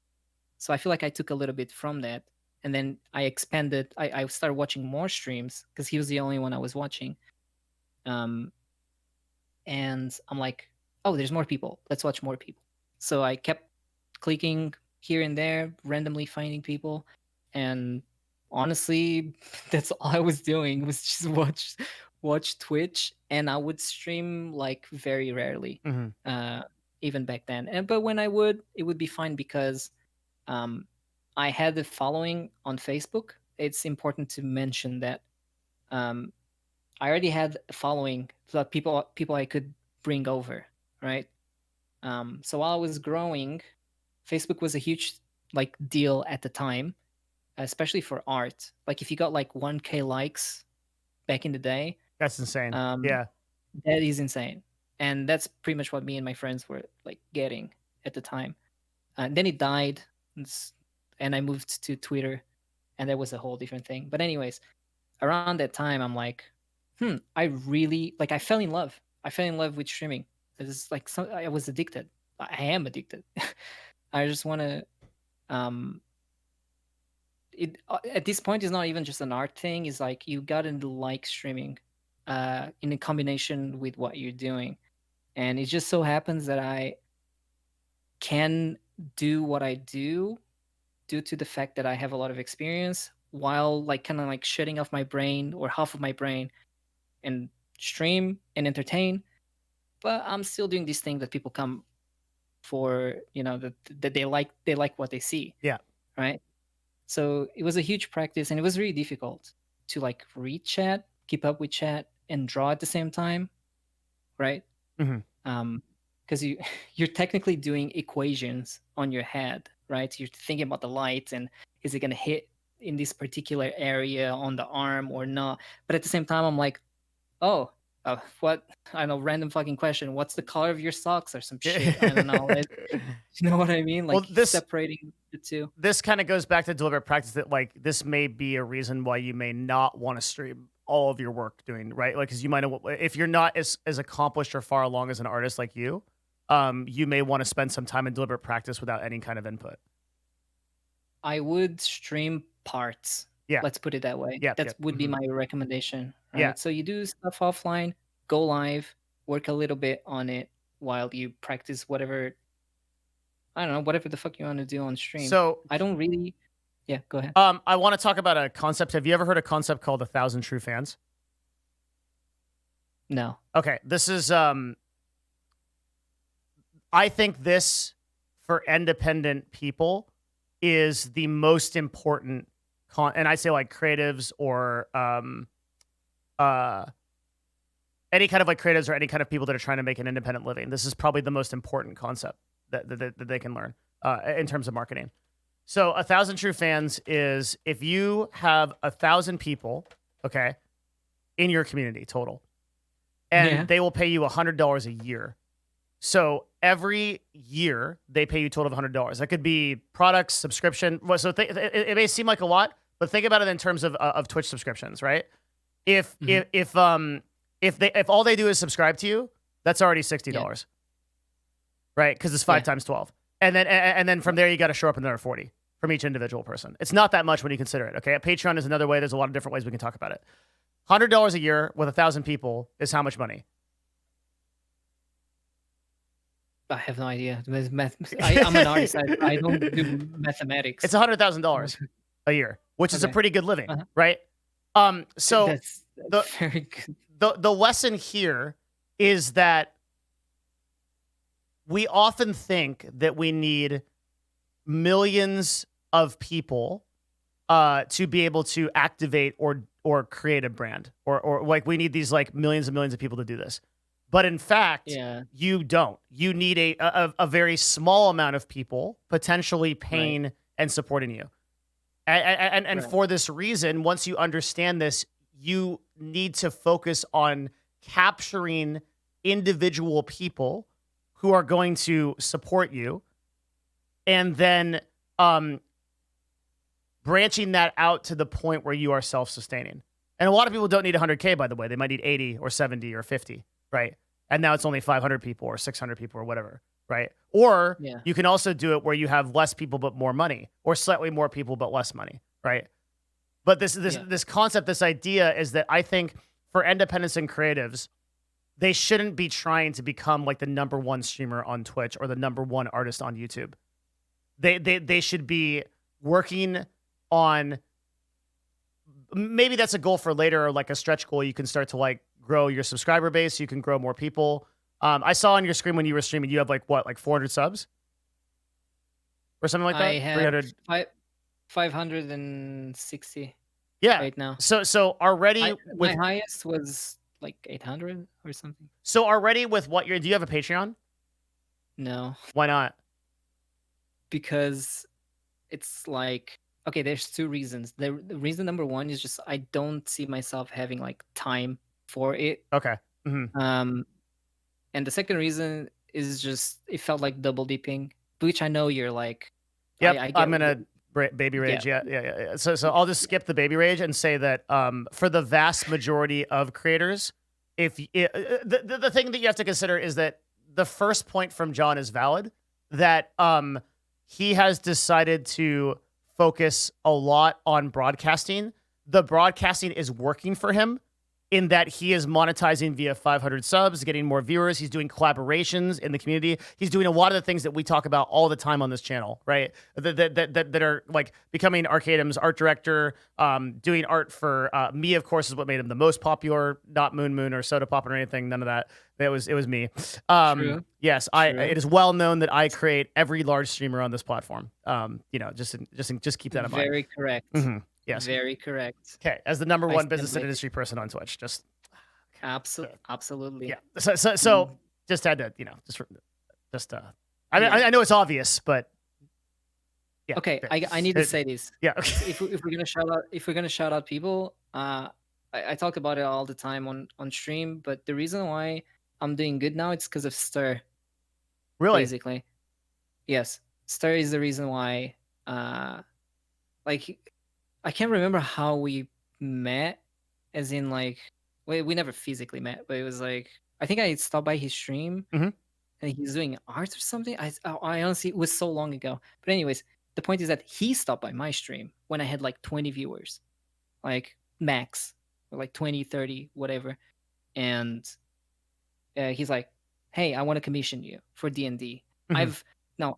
Speaker 2: So I feel like I took a little bit from that, and then I expanded. I started watching more streams because he was the only one I was watching. Um, and I'm like, oh, there's more people. Let's watch more people. So I kept clicking here and there, randomly finding people, and honestly, that's all I was doing was just watch Twitch, and I would stream like very rarely,
Speaker 1: Hmm.
Speaker 2: uh, even back then. And but when I would, it would be fine because um, I had the following on Facebook. It's important to mention that um, I already had a following, so people I could bring over, right? So while I was growing, Facebook was a huge like deal at the time, especially for art. Like if you got like 1K likes back in the day,
Speaker 1: That's insane.
Speaker 2: um,
Speaker 1: Yeah.
Speaker 2: that is insane, and that's pretty much what me and my friends were like getting at the time. And then it died, and I moved to Twitter, and that was a whole different thing. But anyways, around that time, I'm like, I really like. I fell in love. I fell in love with streaming. It's like I was addicted. I am addicted. I just want to. Um, it at this point, it's not even just an art thing. It's like you gotta like streaming, in a combination with what you're doing, and it just so happens that I can do what I do due to the fact that I have a lot of experience while like kind of like shutting off my brain or half of my brain and stream and entertain. But I'm still doing this thing that people come for, that they like what they see,
Speaker 1: Yeah.
Speaker 2: right? So it was a huge practice, and it was really difficult to like read chat, keep up with chat, and draw at the same time, right?
Speaker 1: Hmm.
Speaker 2: Because you're technically doing equations on your head, right? You're thinking about the light and is it going to hit in this particular area on the arm or not? But at the same time, I'm like, oh, what? I don't know, random fucking question. What's the color of your socks or some shit? I don't know. You know what I mean?
Speaker 1: Well,
Speaker 2: Like separating the two.
Speaker 1: this kind of goes back to deliberate practice that like this may be a reason why you may not want to stream all of your work doing right, like because you might if you're not as accomplished or far along as an artist like you may want to spend some time in deliberate practice without any kind of input.
Speaker 2: I would stream parts.
Speaker 1: Yeah.
Speaker 2: Let's put it that way.
Speaker 1: Yep.
Speaker 2: That
Speaker 1: Yep.
Speaker 2: would be my recommendation,
Speaker 1: Yeah.
Speaker 2: right? So you do stuff offline, go live, work a little bit on it while you practice whatever, I don't know, whatever the fuck you want to do on stream.
Speaker 1: So
Speaker 2: I don't really. Yeah, go ahead.
Speaker 1: I want to talk about a concept. Have you ever heard a concept called 1,000 true fans?
Speaker 2: No.
Speaker 1: Okay, this is I think this for independent people is the most important and I say like creatives or any kind of like creatives or any kind of people that are trying to make an independent living. This is probably the most important concept that they can learn in terms of marketing. So 1,000 true fans is if you have 1,000 people, okay, in your community total, and they will pay you $100 a year. So every year they pay you a total of $100. That could be products, subscription. So it may seem like a lot, but think about it in terms of Twitch subscriptions, right? If all they do is subscribe to you, that's already $60, right? Because it's 5 times 12, and then from there you got to show up another 40 from each individual person. It's not that much when you consider it. Okay, Patreon is another way. There's a lot of different ways we can talk about it. $100 a year with 1,000 people is how much money?
Speaker 2: I have no idea. I'm an artist. I don't do mathematics.
Speaker 1: It's $100,000 a year, which is a
Speaker 2: Okay.
Speaker 1: pretty good living,
Speaker 2: Uh-huh.
Speaker 1: right? So
Speaker 2: That's
Speaker 1: the
Speaker 2: very good.
Speaker 1: the lesson here is that we often think that we need millions of people to be able to activate or create a brand, or like we need these like millions and millions of people to do this. But in fact,
Speaker 2: Yeah.
Speaker 1: you don't. You need a very small amount of people potentially paying and supporting you. And
Speaker 2: Right.
Speaker 1: for this reason, once you understand this, you need to focus on capturing individual people who are going to support you, and then branching that out to the point where you are self-sustaining. And a lot of people don't need 100K, by the way. They might need 80 or 70 or 50, right? And now it's only 500 people or 600 people or whatever, right? Or
Speaker 2: Yeah.
Speaker 1: you can also do it where you have less people but more money, or slightly more people but less money, right? But this concept, this idea is that I think for independents and creatives, they shouldn't be trying to become like the number one streamer on Twitch or the number one artist on YouTube. They should be working on, maybe that's a goal for later, or like a stretch goal. You can start to like grow your subscriber base. You can grow more people. I saw on your screen when you were streaming, you have like 400 subs or something like that.
Speaker 2: I have
Speaker 1: 300.
Speaker 2: 560
Speaker 1: Yeah.
Speaker 2: right now.
Speaker 1: So already
Speaker 2: My highest was like 800 or something.
Speaker 1: So already with what you're, do you have a Patreon?
Speaker 2: No,
Speaker 1: Why not?
Speaker 2: because it's like, okay, there's two reasons. The reason number one is just I don't see myself having like time for it.
Speaker 1: Okay.
Speaker 2: And the second reason is just it felt like double dipping, which I know you're like.
Speaker 1: Yep,
Speaker 2: I get
Speaker 1: I'm gonna baby rage. Yeah. So I'll just skip the baby rage and say that for the vast majority of creators, if the thing that you have to consider is that the first point from John is valid, that he has decided to focus a lot on broadcasting. The broadcasting is working for him in that he is monetizing via 500 subs, getting more viewers. He's doing collaborations in the community. He's doing a lot of the things that we talk about all the time on this channel, right? That are like becoming Arcadum's art director, doing art for me, of course, is what made him the most popular, not Moon or Soda Pop or anything, none of that. It was me.
Speaker 2: True.
Speaker 1: Yes,
Speaker 2: True.
Speaker 1: It is well known that I create every large streamer on this platform. Just keep that in mind.
Speaker 2: Very correct.
Speaker 1: Yes.
Speaker 2: Very correct.
Speaker 1: Okay, as the number one
Speaker 2: stand
Speaker 1: business and
Speaker 2: by it.
Speaker 1: industry person on Twitch, just
Speaker 2: Absolutely.
Speaker 1: yeah. So just had to, I know it's obvious, but yeah.
Speaker 2: Okay, I need to say this.
Speaker 1: Yeah.
Speaker 2: If we're gonna shout out people, I talk about it all the time on stream, but the reason why I'm doing good now it's because of Stir.
Speaker 1: Really?
Speaker 2: Basically, yes. Stir is the reason why. Like, I can't remember how we met, as in like we never physically met, but it was like I think I stopped by his stream and he's doing art or something. I honestly, it was so long ago. But anyways, the point is that he stopped by my stream when I had like 20 viewers, like max, or like 20, 30, whatever. And he's like, "Hey, I want to commission you for D&D." I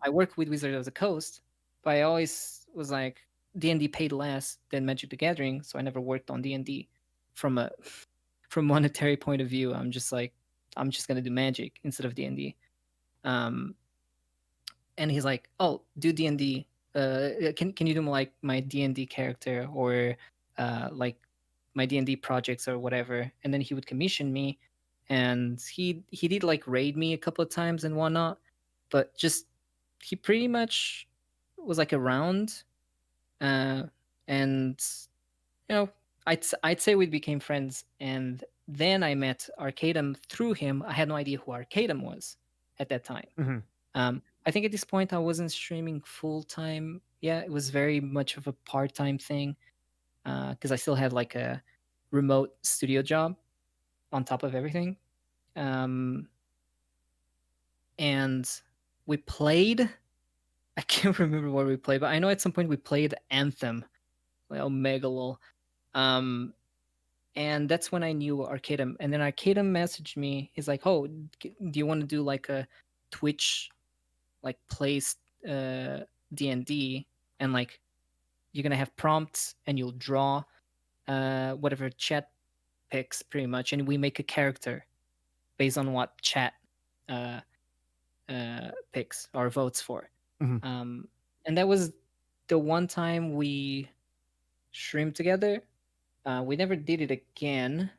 Speaker 2: work with Wizards of the Coast, but I always was like, D&D paid less than Magic the Gathering, so I never worked on D&D. From monetary point of view, I'm just gonna do Magic instead of D&D. And he's like, "Oh, do D&D. Can you do like my D&D character or like my D&D projects or whatever?" And then he would commission me, and he did like raid me a couple of times and whatnot, but just he pretty much was like around. And I'd say we became friends, and then I met Arcadum through him. I had no idea who Arcadum was at that time. I think at this point I wasn't streaming full time. Yeah, it was very much of a part-time thing because I still had like a remote studio job on top of everything. And we played I can't remember what we played, but I know at some point we played Anthem, like Omegalol. Um, and that's when I knew Arcadum. And then Arcadum messaged me. He's like, "Oh, do you want to do like a Twitch like plays D&D, and like you're gonna have prompts and you'll draw whatever chat picks pretty much, and we make a character based on what chat uh, picks or votes for."
Speaker 1: Mhm.
Speaker 2: And that was the one time we streamed together. We never did it again,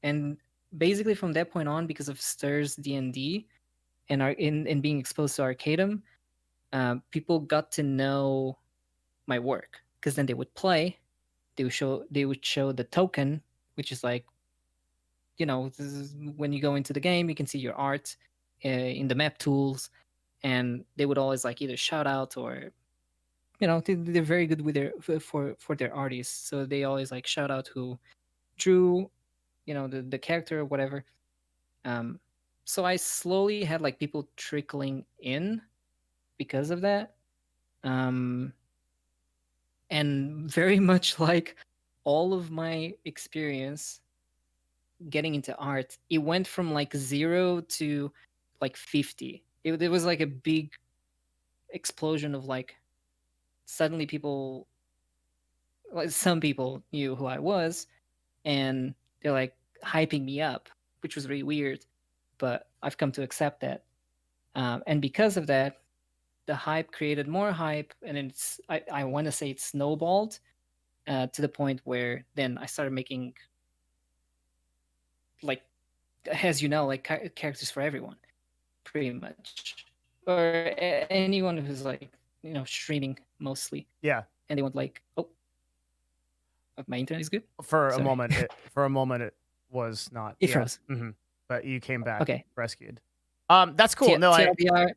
Speaker 2: and basically from that point on, because of Stir's D&D and our in being exposed to Arcadum, people got to know my work, because then they would play, they would show the token, which is like, this is when you go into the game, you can see your art in the map tools, and they would always like either shout out or they're very good with their for their artists, so they always like shout out who drew the character or whatever. um so I slowly had like people trickling in because of that. um and very much like all of my experience getting into art, it went from like 0 to like 50. It was like a big explosion of like, suddenly people, like some people knew who I was, and they're like hyping me up, which was really weird, but I've come to accept that. And because of that, the hype created more hype, and I want to say it snowballed to the point where then I started making, like, as you know, like characters for everyone, pretty much, or anyone who's like streaming mostly,
Speaker 1: Yeah.
Speaker 2: and they want like, oh, my internet is good.
Speaker 1: For a
Speaker 2: Sorry,
Speaker 1: moment, it was not.
Speaker 2: it
Speaker 1: Yeah.
Speaker 2: froze.
Speaker 1: But you came back
Speaker 2: Okay,
Speaker 1: rescued. That's cool. No,
Speaker 2: TLDR,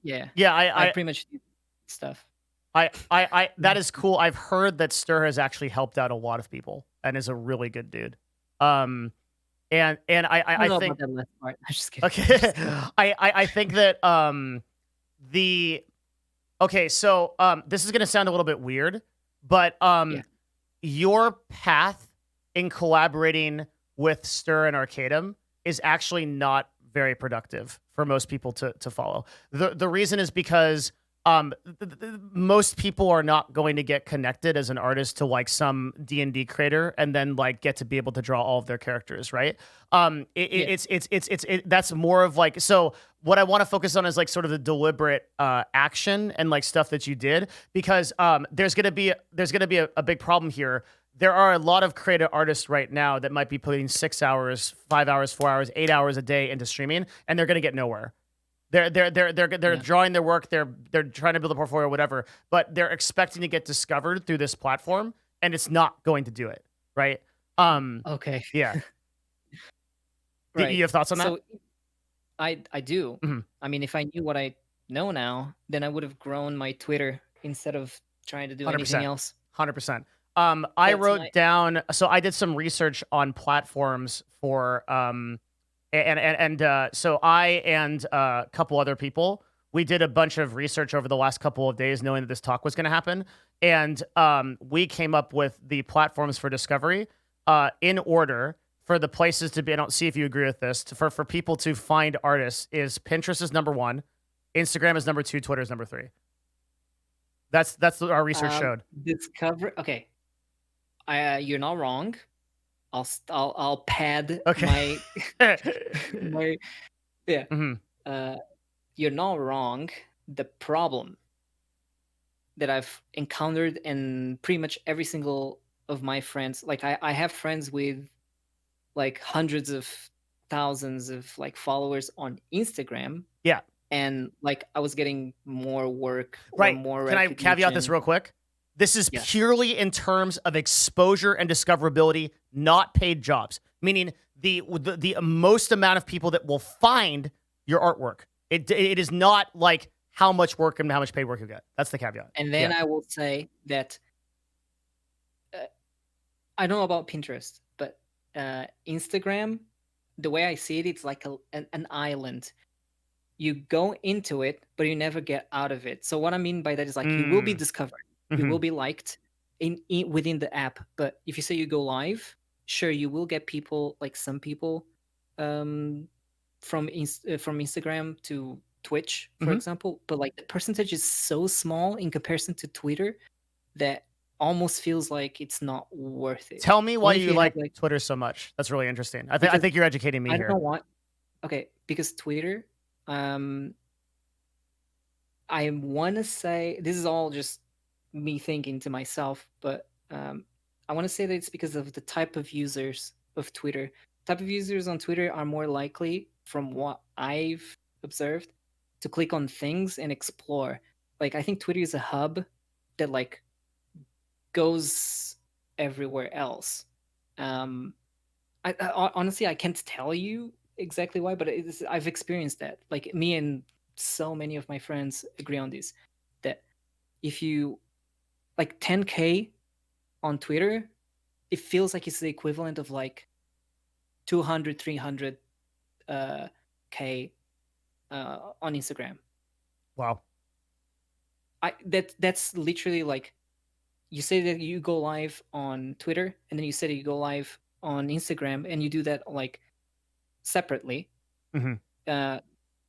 Speaker 2: yeah,
Speaker 1: yeah,
Speaker 2: I pretty much do stuff.
Speaker 1: that is cool. I've heard that Stir has actually helped out a lot of people and is a really good dude. And
Speaker 2: I don't
Speaker 1: I
Speaker 2: know
Speaker 1: think
Speaker 2: about that last part. I'm just kidding.
Speaker 1: okay, I think that the okay, so this is gonna sound a little bit weird, but
Speaker 2: Yeah.
Speaker 1: your path in collaborating with Stir and Arcadum is actually not very productive for most people to follow. The reason is because most people are not going to get connected as an artist to like some D&D creator and then like get to be able to draw all of their characters, right?
Speaker 2: Yeah.
Speaker 1: That's more of like, so what I want to focus on is like sort of the deliberate action and like stuff that you did, because there's gonna be a big problem here. There are a lot of creative artists right now that might be putting 6 hours, 5 hours, 4 hours, 8 hours a day into streaming, and they're gonna get nowhere. They're
Speaker 2: Yeah.
Speaker 1: drawing their work. They're trying to build a portfolio, or whatever, but they're expecting to get discovered through this platform, and it's not going to do it, right?
Speaker 2: Okay.
Speaker 1: Yeah.
Speaker 2: Right.
Speaker 1: You have thoughts on that?
Speaker 2: So I do.
Speaker 1: Mhm.
Speaker 2: I mean, if I knew what I know now, then I would have grown my Twitter instead of trying to do anything
Speaker 1: 100%.
Speaker 2: else.
Speaker 1: 100%. I
Speaker 2: That's
Speaker 1: wrote
Speaker 2: my
Speaker 1: down, so I did some research on platforms for so I and a couple other people, we did a bunch of research over the last couple of days, knowing that this talk was going to happen, and we came up with the platforms for discovery in order for the places to be. I don't see if you agree with this. For people to find artists, is Pinterest is number 1, Instagram is number 2, Twitter is number 3. That's what our research showed.
Speaker 2: discover. Okay, you're not wrong. I'll pad
Speaker 1: Okay.
Speaker 2: my yeah.
Speaker 1: hmm
Speaker 2: You're not wrong. The problem that I've encountered in pretty much every single of my friends, like I have friends with like hundreds of thousands of like followers on Instagram,
Speaker 1: Yeah.
Speaker 2: and like I was getting more work or
Speaker 1: Right.
Speaker 2: more
Speaker 1: Can I caveat this
Speaker 2: recognition.
Speaker 1: real quick? This is
Speaker 2: Yes.
Speaker 1: purely in terms of exposure and discoverability, not paid jobs. Meaning the most amount of people that will find your artwork. It is not like how much work and how much paid work you get. That's the caveat.
Speaker 2: And then
Speaker 1: Yeah.
Speaker 2: I will say that I don't know about Pinterest, but Instagram, the way I see it, it's like an island. you go into it, but you never get out of it. So what I mean by that is like you will be
Speaker 1: Mm.
Speaker 2: discovered, you
Speaker 1: Hmm.
Speaker 2: will be liked within the app. But if you say you go live, sure, you will get people, like some people, um, from Instagram to Twitch, for
Speaker 1: Hmm.
Speaker 2: example. But like the percentage is so small in comparison to Twitter that almost feels like it's not worth it.
Speaker 1: Tell me why
Speaker 2: Only if
Speaker 1: you
Speaker 2: you have
Speaker 1: like
Speaker 2: like,
Speaker 1: Twitter so much. That's really interesting. I
Speaker 2: because
Speaker 1: think you're educating me
Speaker 2: I don't know
Speaker 1: here.
Speaker 2: what. Okay, because Twitter, um, I want to say this is all just me thinking to myself, but I want to say that it's because of the type of users of Twitter. Type of users on Twitter are more likely, from what I've observed, to click on things and explore. Like I think Twitter is a hub that like goes everywhere else. Um, honestly, I can't tell you exactly why, but I've experienced that. Like me and so many of my friends agree on this, that if you like 10K on Twitter, it feels like it's the equivalent of like 200, 300 K on Instagram.
Speaker 1: Wow.
Speaker 2: That's literally like, you say that you go live on Twitter and then you say that you go live on Instagram, and you do that like separately.
Speaker 1: Hmm.
Speaker 2: uh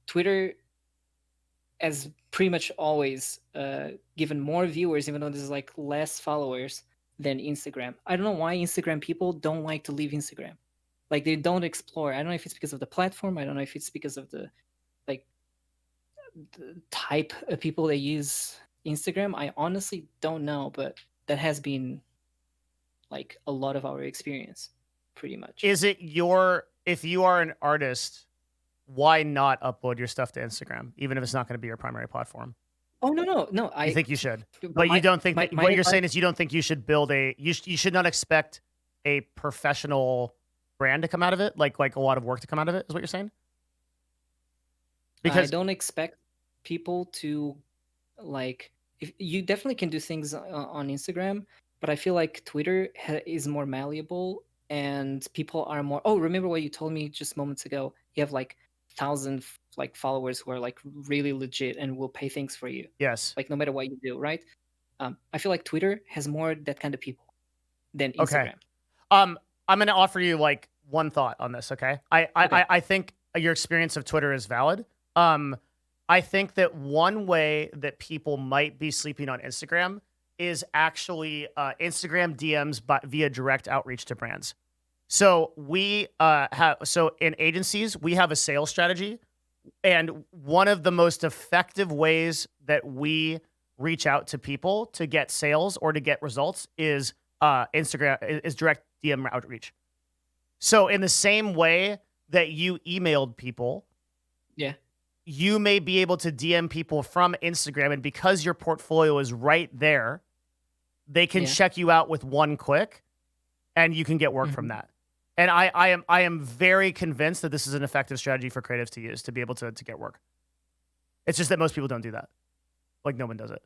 Speaker 2: Twitter as pretty much always given more viewers, even though there's like less followers than Instagram. I don't know why Instagram people don't like to leave Instagram. Like they don't explore. I don't know if it's because of the platform. I don't know if it's because of the like the type of people that use Instagram. I honestly don't know, but that has been like a lot of our experience, pretty much.
Speaker 1: Is it if you are an artist, why not upload your stuff to Instagram, even if it's not going to be your primary platform?
Speaker 2: Oh no, no, no.
Speaker 1: You think you should,
Speaker 2: But
Speaker 1: but you don't think that
Speaker 2: my
Speaker 1: what you're
Speaker 2: advice.
Speaker 1: saying is you don't think you should build you should not expect a professional brand to come out of it, like a lot of work to come out of it, is what you're saying?
Speaker 2: I
Speaker 1: Because
Speaker 2: don't expect people to like, if you definitely can do things on Instagram, but I feel like Twitter is more malleable and people are more. Oh, remember what you told me just moments ago? You have like thousand like followers who are like really legit and will pay things for you,
Speaker 1: yes,
Speaker 2: like no matter what you do, right? I feel like Twitter has more that kind of people than
Speaker 1: okay.
Speaker 2: Instagram.
Speaker 1: Um, I'm going to offer you like one thought on this. Okay,
Speaker 2: Okay.
Speaker 1: I think your experience of Twitter is valid. Um, I think that one way that people might be sleeping on Instagram is actually Instagram DMs, but via direct outreach to brands. So we have so in agencies we have a sales strategy, and one of the most effective ways that we reach out to people to get sales or to get results is Instagram is direct DM outreach. So in the same way that you emailed people,
Speaker 2: Yeah.
Speaker 1: you may be able to DM people from Instagram, and because your portfolio is right there, they can
Speaker 2: Yeah.
Speaker 1: check you out with one click, and you can get work from
Speaker 2: Mhm.
Speaker 1: that. And I am very convinced that this is an effective strategy for creatives to use to be able to get work. It's just that most people don't do that. Like no one does it.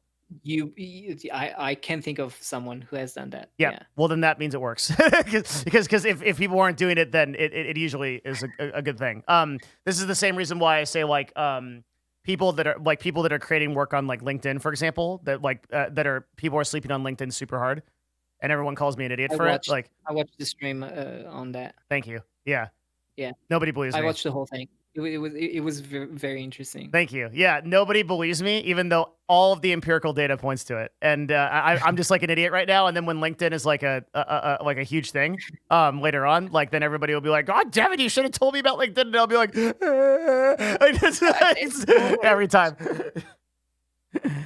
Speaker 2: I can think of someone who has done that.
Speaker 1: Yeah.
Speaker 2: Yeah.
Speaker 1: Well, then that means it works because if people aren't doing it, then it usually is a good thing. This is the same reason why I say like people that are creating work on like LinkedIn, for example, that are people are sleeping on LinkedIn super hard, and everyone calls me an idiot
Speaker 2: I
Speaker 1: for it.
Speaker 2: watched
Speaker 1: Like,
Speaker 2: I watched the stream on that.
Speaker 1: thank you. Yeah.
Speaker 2: Yeah.
Speaker 1: Nobody believes
Speaker 2: I
Speaker 1: me.
Speaker 2: watched the whole thing. It was very interesting.
Speaker 1: Thank you. Yeah, nobody believes me, even though all of the empirical data points to it. And I'm just like an idiot right now. And then when LinkedIn is like a huge thing, later on, like then everybody will be like, "God damn it, you should have told me about LinkedIn." And I'll be like, every time.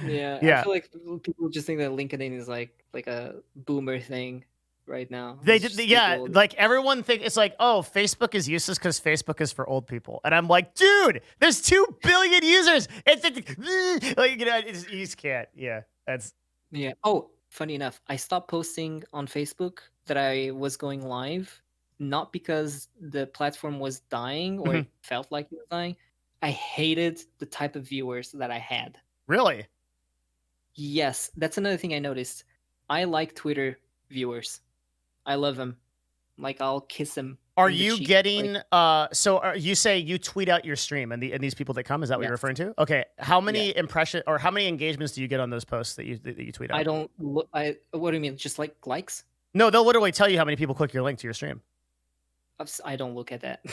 Speaker 2: Yeah, I
Speaker 1: Yeah.
Speaker 2: feel like people just think that LinkedIn is like a boomer thing right now.
Speaker 1: They
Speaker 2: It's
Speaker 1: did,
Speaker 2: just
Speaker 1: yeah.
Speaker 2: people.
Speaker 1: Like everyone think it's like, oh, Facebook is useless because Facebook is for old people, and I'm like, dude, there's 2 billion users. Like you just can't. Yeah, that's
Speaker 2: Yeah. Oh, funny enough, I stopped posting on Facebook that I was going live, not because the platform was dying or
Speaker 1: mhm.
Speaker 2: it felt like it was dying. I hated the type of viewers that I had.
Speaker 1: Really.
Speaker 2: Yes, that's another thing I noticed. I like Twitter viewers. I love them. Like I'll kiss them
Speaker 1: Are
Speaker 2: in the
Speaker 1: you
Speaker 2: cheek. Like
Speaker 1: getting so you say you tweet out your stream and these people that come, is that what you're
Speaker 2: yes,
Speaker 1: referring to? Okay. How
Speaker 2: yeah.
Speaker 1: many impression or how many engagements do you get on those posts that you tweet
Speaker 2: I
Speaker 1: out?
Speaker 2: don't look. I What do you mean? Just like likes?
Speaker 1: No, they'll literally tell you how many people click your link to your stream.
Speaker 2: I don't look at that.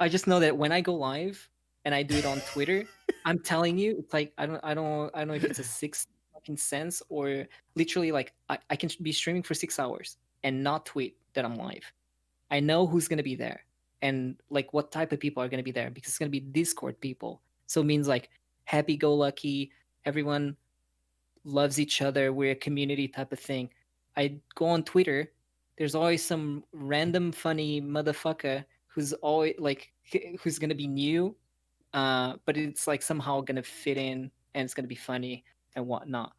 Speaker 2: I just know that when I go live and I do it on Twitter, I'm telling you, it's like I don't know if it's a six fucking cents or literally like I can be streaming for 6 hours and not tweet that I'm live. I know who's gonna be there and like what type of people are gonna be there because it's gonna be Discord people. So it means like happy go lucky, everyone loves each other, we're a community type of thing. I go on Twitter, there's always some random funny motherfucker who's always like who's gonna be new, but it's like somehow gonna fit in and it's gonna be funny and whatnot.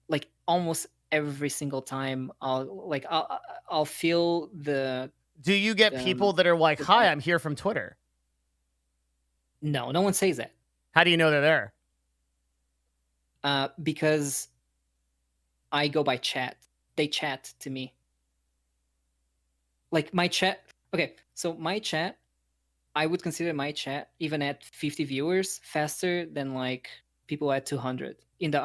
Speaker 2: Like almost every single time, I'll feel
Speaker 1: Do you get
Speaker 2: the
Speaker 1: people that are like,
Speaker 2: the
Speaker 1: "Hi,
Speaker 2: vibe.
Speaker 1: I'm here from Twitter."
Speaker 2: No one says that.
Speaker 1: How do you know they're there?
Speaker 2: Because I go by chat. They chat to me. Like my chat. Okay, so my chat, I would consider my chat even at 50 viewers faster than like people at 200 in the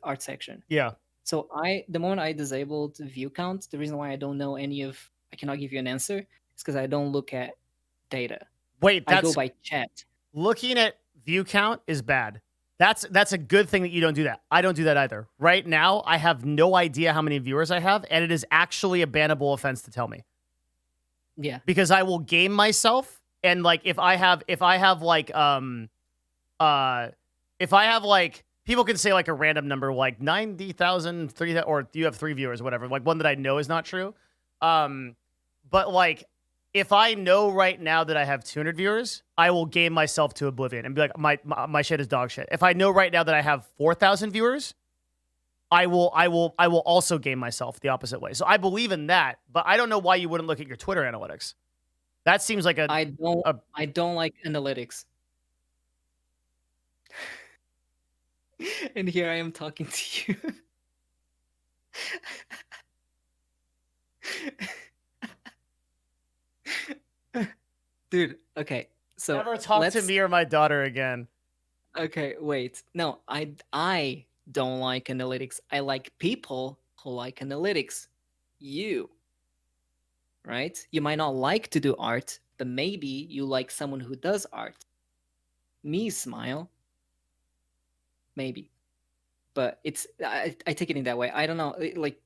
Speaker 2: art section.
Speaker 1: Yeah.
Speaker 2: So the moment I disabled view count, the reason why I cannot give you an answer is because I don't look at data.
Speaker 1: Wait,
Speaker 2: I go
Speaker 1: that's
Speaker 2: by chat.
Speaker 1: looking at view count is bad. That's a good thing that you don't do that. I don't do that either. Right now, I have no idea how many viewers I have, and it is actually a bannable offense to tell me.
Speaker 2: Yeah.
Speaker 1: Because I will game myself, and like if I have like people can say like a random number like 90,000, 3, or you have 3 viewers, whatever, like one that I know is not true. But like if I know right now that I have 200 viewers, I will game myself to oblivion and be like, my shit is dog shit. If I know right now that I have 4,000 viewers, I will also game myself the opposite way. So I believe in that, but I don't know why you wouldn't look at your Twitter analytics. That seems like
Speaker 2: I don't like analytics. And here I am talking to you. Dude, okay. So
Speaker 1: never talk to me or my daughter again.
Speaker 2: Okay, wait. No, I don't like analytics. I like people who like analytics. You, right? You might not like to do art, but maybe you like someone who does art. Me, Smile. Maybe. But I take it in that way. I don't know. Like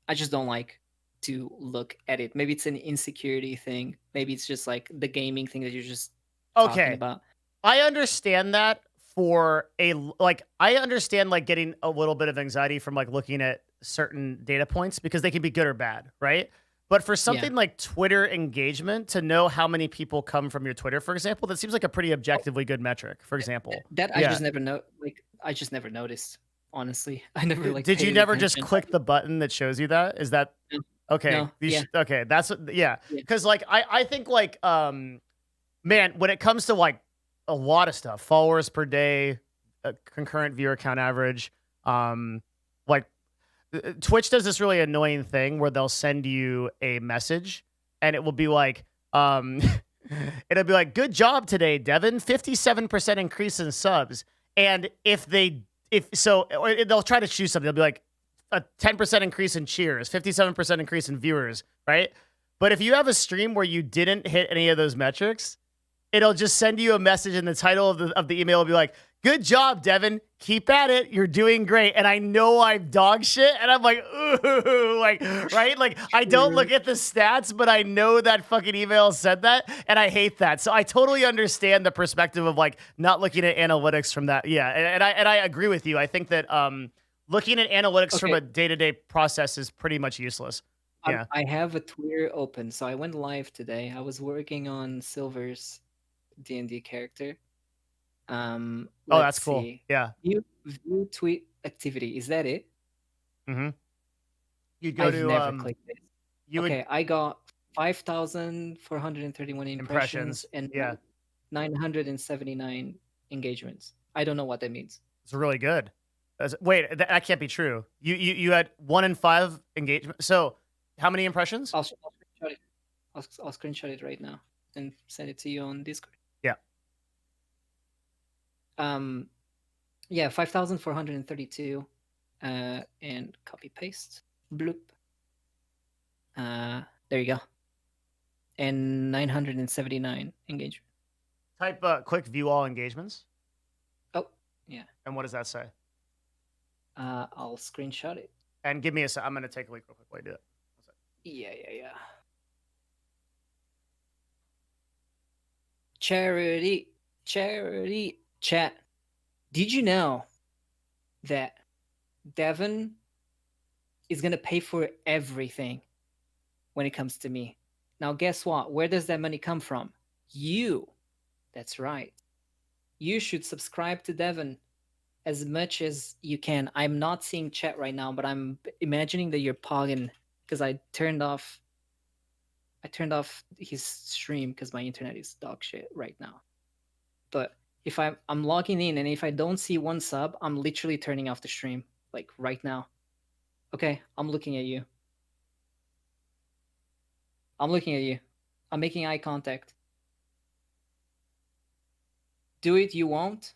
Speaker 2: I just don't like to look at it. Maybe it's an insecurity thing. Maybe it's just like the gaming thing that you're just talking about.
Speaker 1: I understand that I understand like getting a little bit of anxiety from like looking at certain data points because they can be good or bad, right? But for something like Twitter engagement, to know how many people come from your Twitter, for example, that seems like a pretty objectively good metric, for example.
Speaker 2: I just never know. Like I just never noticed. Honestly, I never like.
Speaker 1: Did you never just click the button that shows you that? Is that okay?
Speaker 2: No,
Speaker 1: okay, that's because like I think like man, when it comes to like a lot of stuff, followers per day, concurrent viewer count average, like Twitch does this really annoying thing where they'll send you a message and it will be like, it'll be like, good job today, Devin, 57% increase in subs. And they'll try to choose something. They'll be like a 10% increase in cheers, 57% increase in viewers, right? But if you have a stream where you didn't hit any of those metrics, it'll just send you a message and the title of the email will be like, good job, Devin. Keep at it. You're doing great. And I know I'm dog shit. And I'm like, ooh, like, right? Like, I don't look at the stats, but I know that fucking email said that. And I hate that. So I totally understand the perspective of like not looking at analytics from that. Yeah. And I agree with you. I think that looking at analytics from a day-to-day process is pretty much useless. Yeah.
Speaker 2: I have a Twitter open. So I went live today. I was working on Silver's D&D character.
Speaker 1: Oh, that's cool.
Speaker 2: See.
Speaker 1: Yeah.
Speaker 2: View tweet activity. Is that it?
Speaker 1: Mm-hmm. You
Speaker 2: I've never clicked it. I got 5,431 impressions and 979 engagements. I don't know what that means.
Speaker 1: It's really good. Wait, that can't be true. You had 1 in 5 engagement. So how many impressions?
Speaker 2: I'll screenshot it. I'll screenshot it right now and send it to you on Discord.
Speaker 1: Yeah.
Speaker 2: Yeah, 5,432. And copy paste. Bloop. There you go. And 979 engagement.
Speaker 1: Type quick view all engagements.
Speaker 2: Oh, yeah.
Speaker 1: And what does that say?
Speaker 2: I'll screenshot it.
Speaker 1: And give me a sec. I'm going to take a look real quick while I do it.
Speaker 2: Yeah. Charity. Chat. Did you know that Devin is going to pay for everything when it comes to me? Now, guess what? Where does that money come from? You. That's right. You should subscribe to Devin as much as you can. I'm not seeing chat right now, but I'm imagining that you're pogging because I turned off his stream because my internet is dog shit right now. But if I'm logging in and if I don't see one sub, I'm literally turning off the stream like right now. Okay, I'm looking at you. I'm making eye contact. Do it, you won't?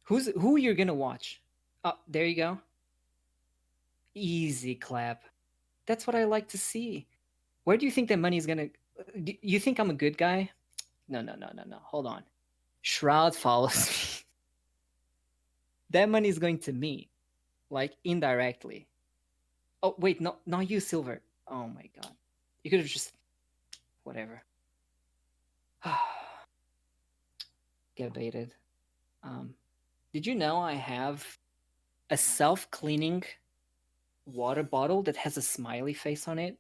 Speaker 2: Who you're gonna watch? Oh, there you go. Easy clap. That's what I like to see. Where do you think that money's gonna... You think I'm a good guy? No. Hold on. Shroud follows me. That money is going to me. Like, indirectly. Oh, wait, no, not you, Silver. Oh my god. You could have just... Whatever. Get baited. Did you know I have a self-cleaning water bottle that has a smiley face on it?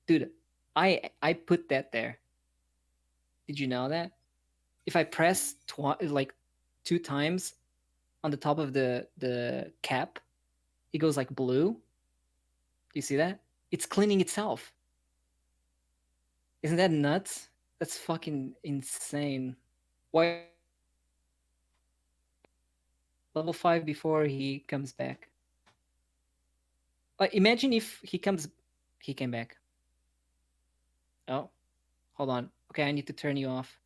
Speaker 2: Dude, I put that there. Did you know that? If I press like 2 times on the top of the cap, it goes like blue. Do you see that? It's cleaning itself. Isn't that nuts? That's fucking insane. Why? Level 5 before he comes back. Imagine if he came back. Oh, hold on. Okay, I need to turn you off.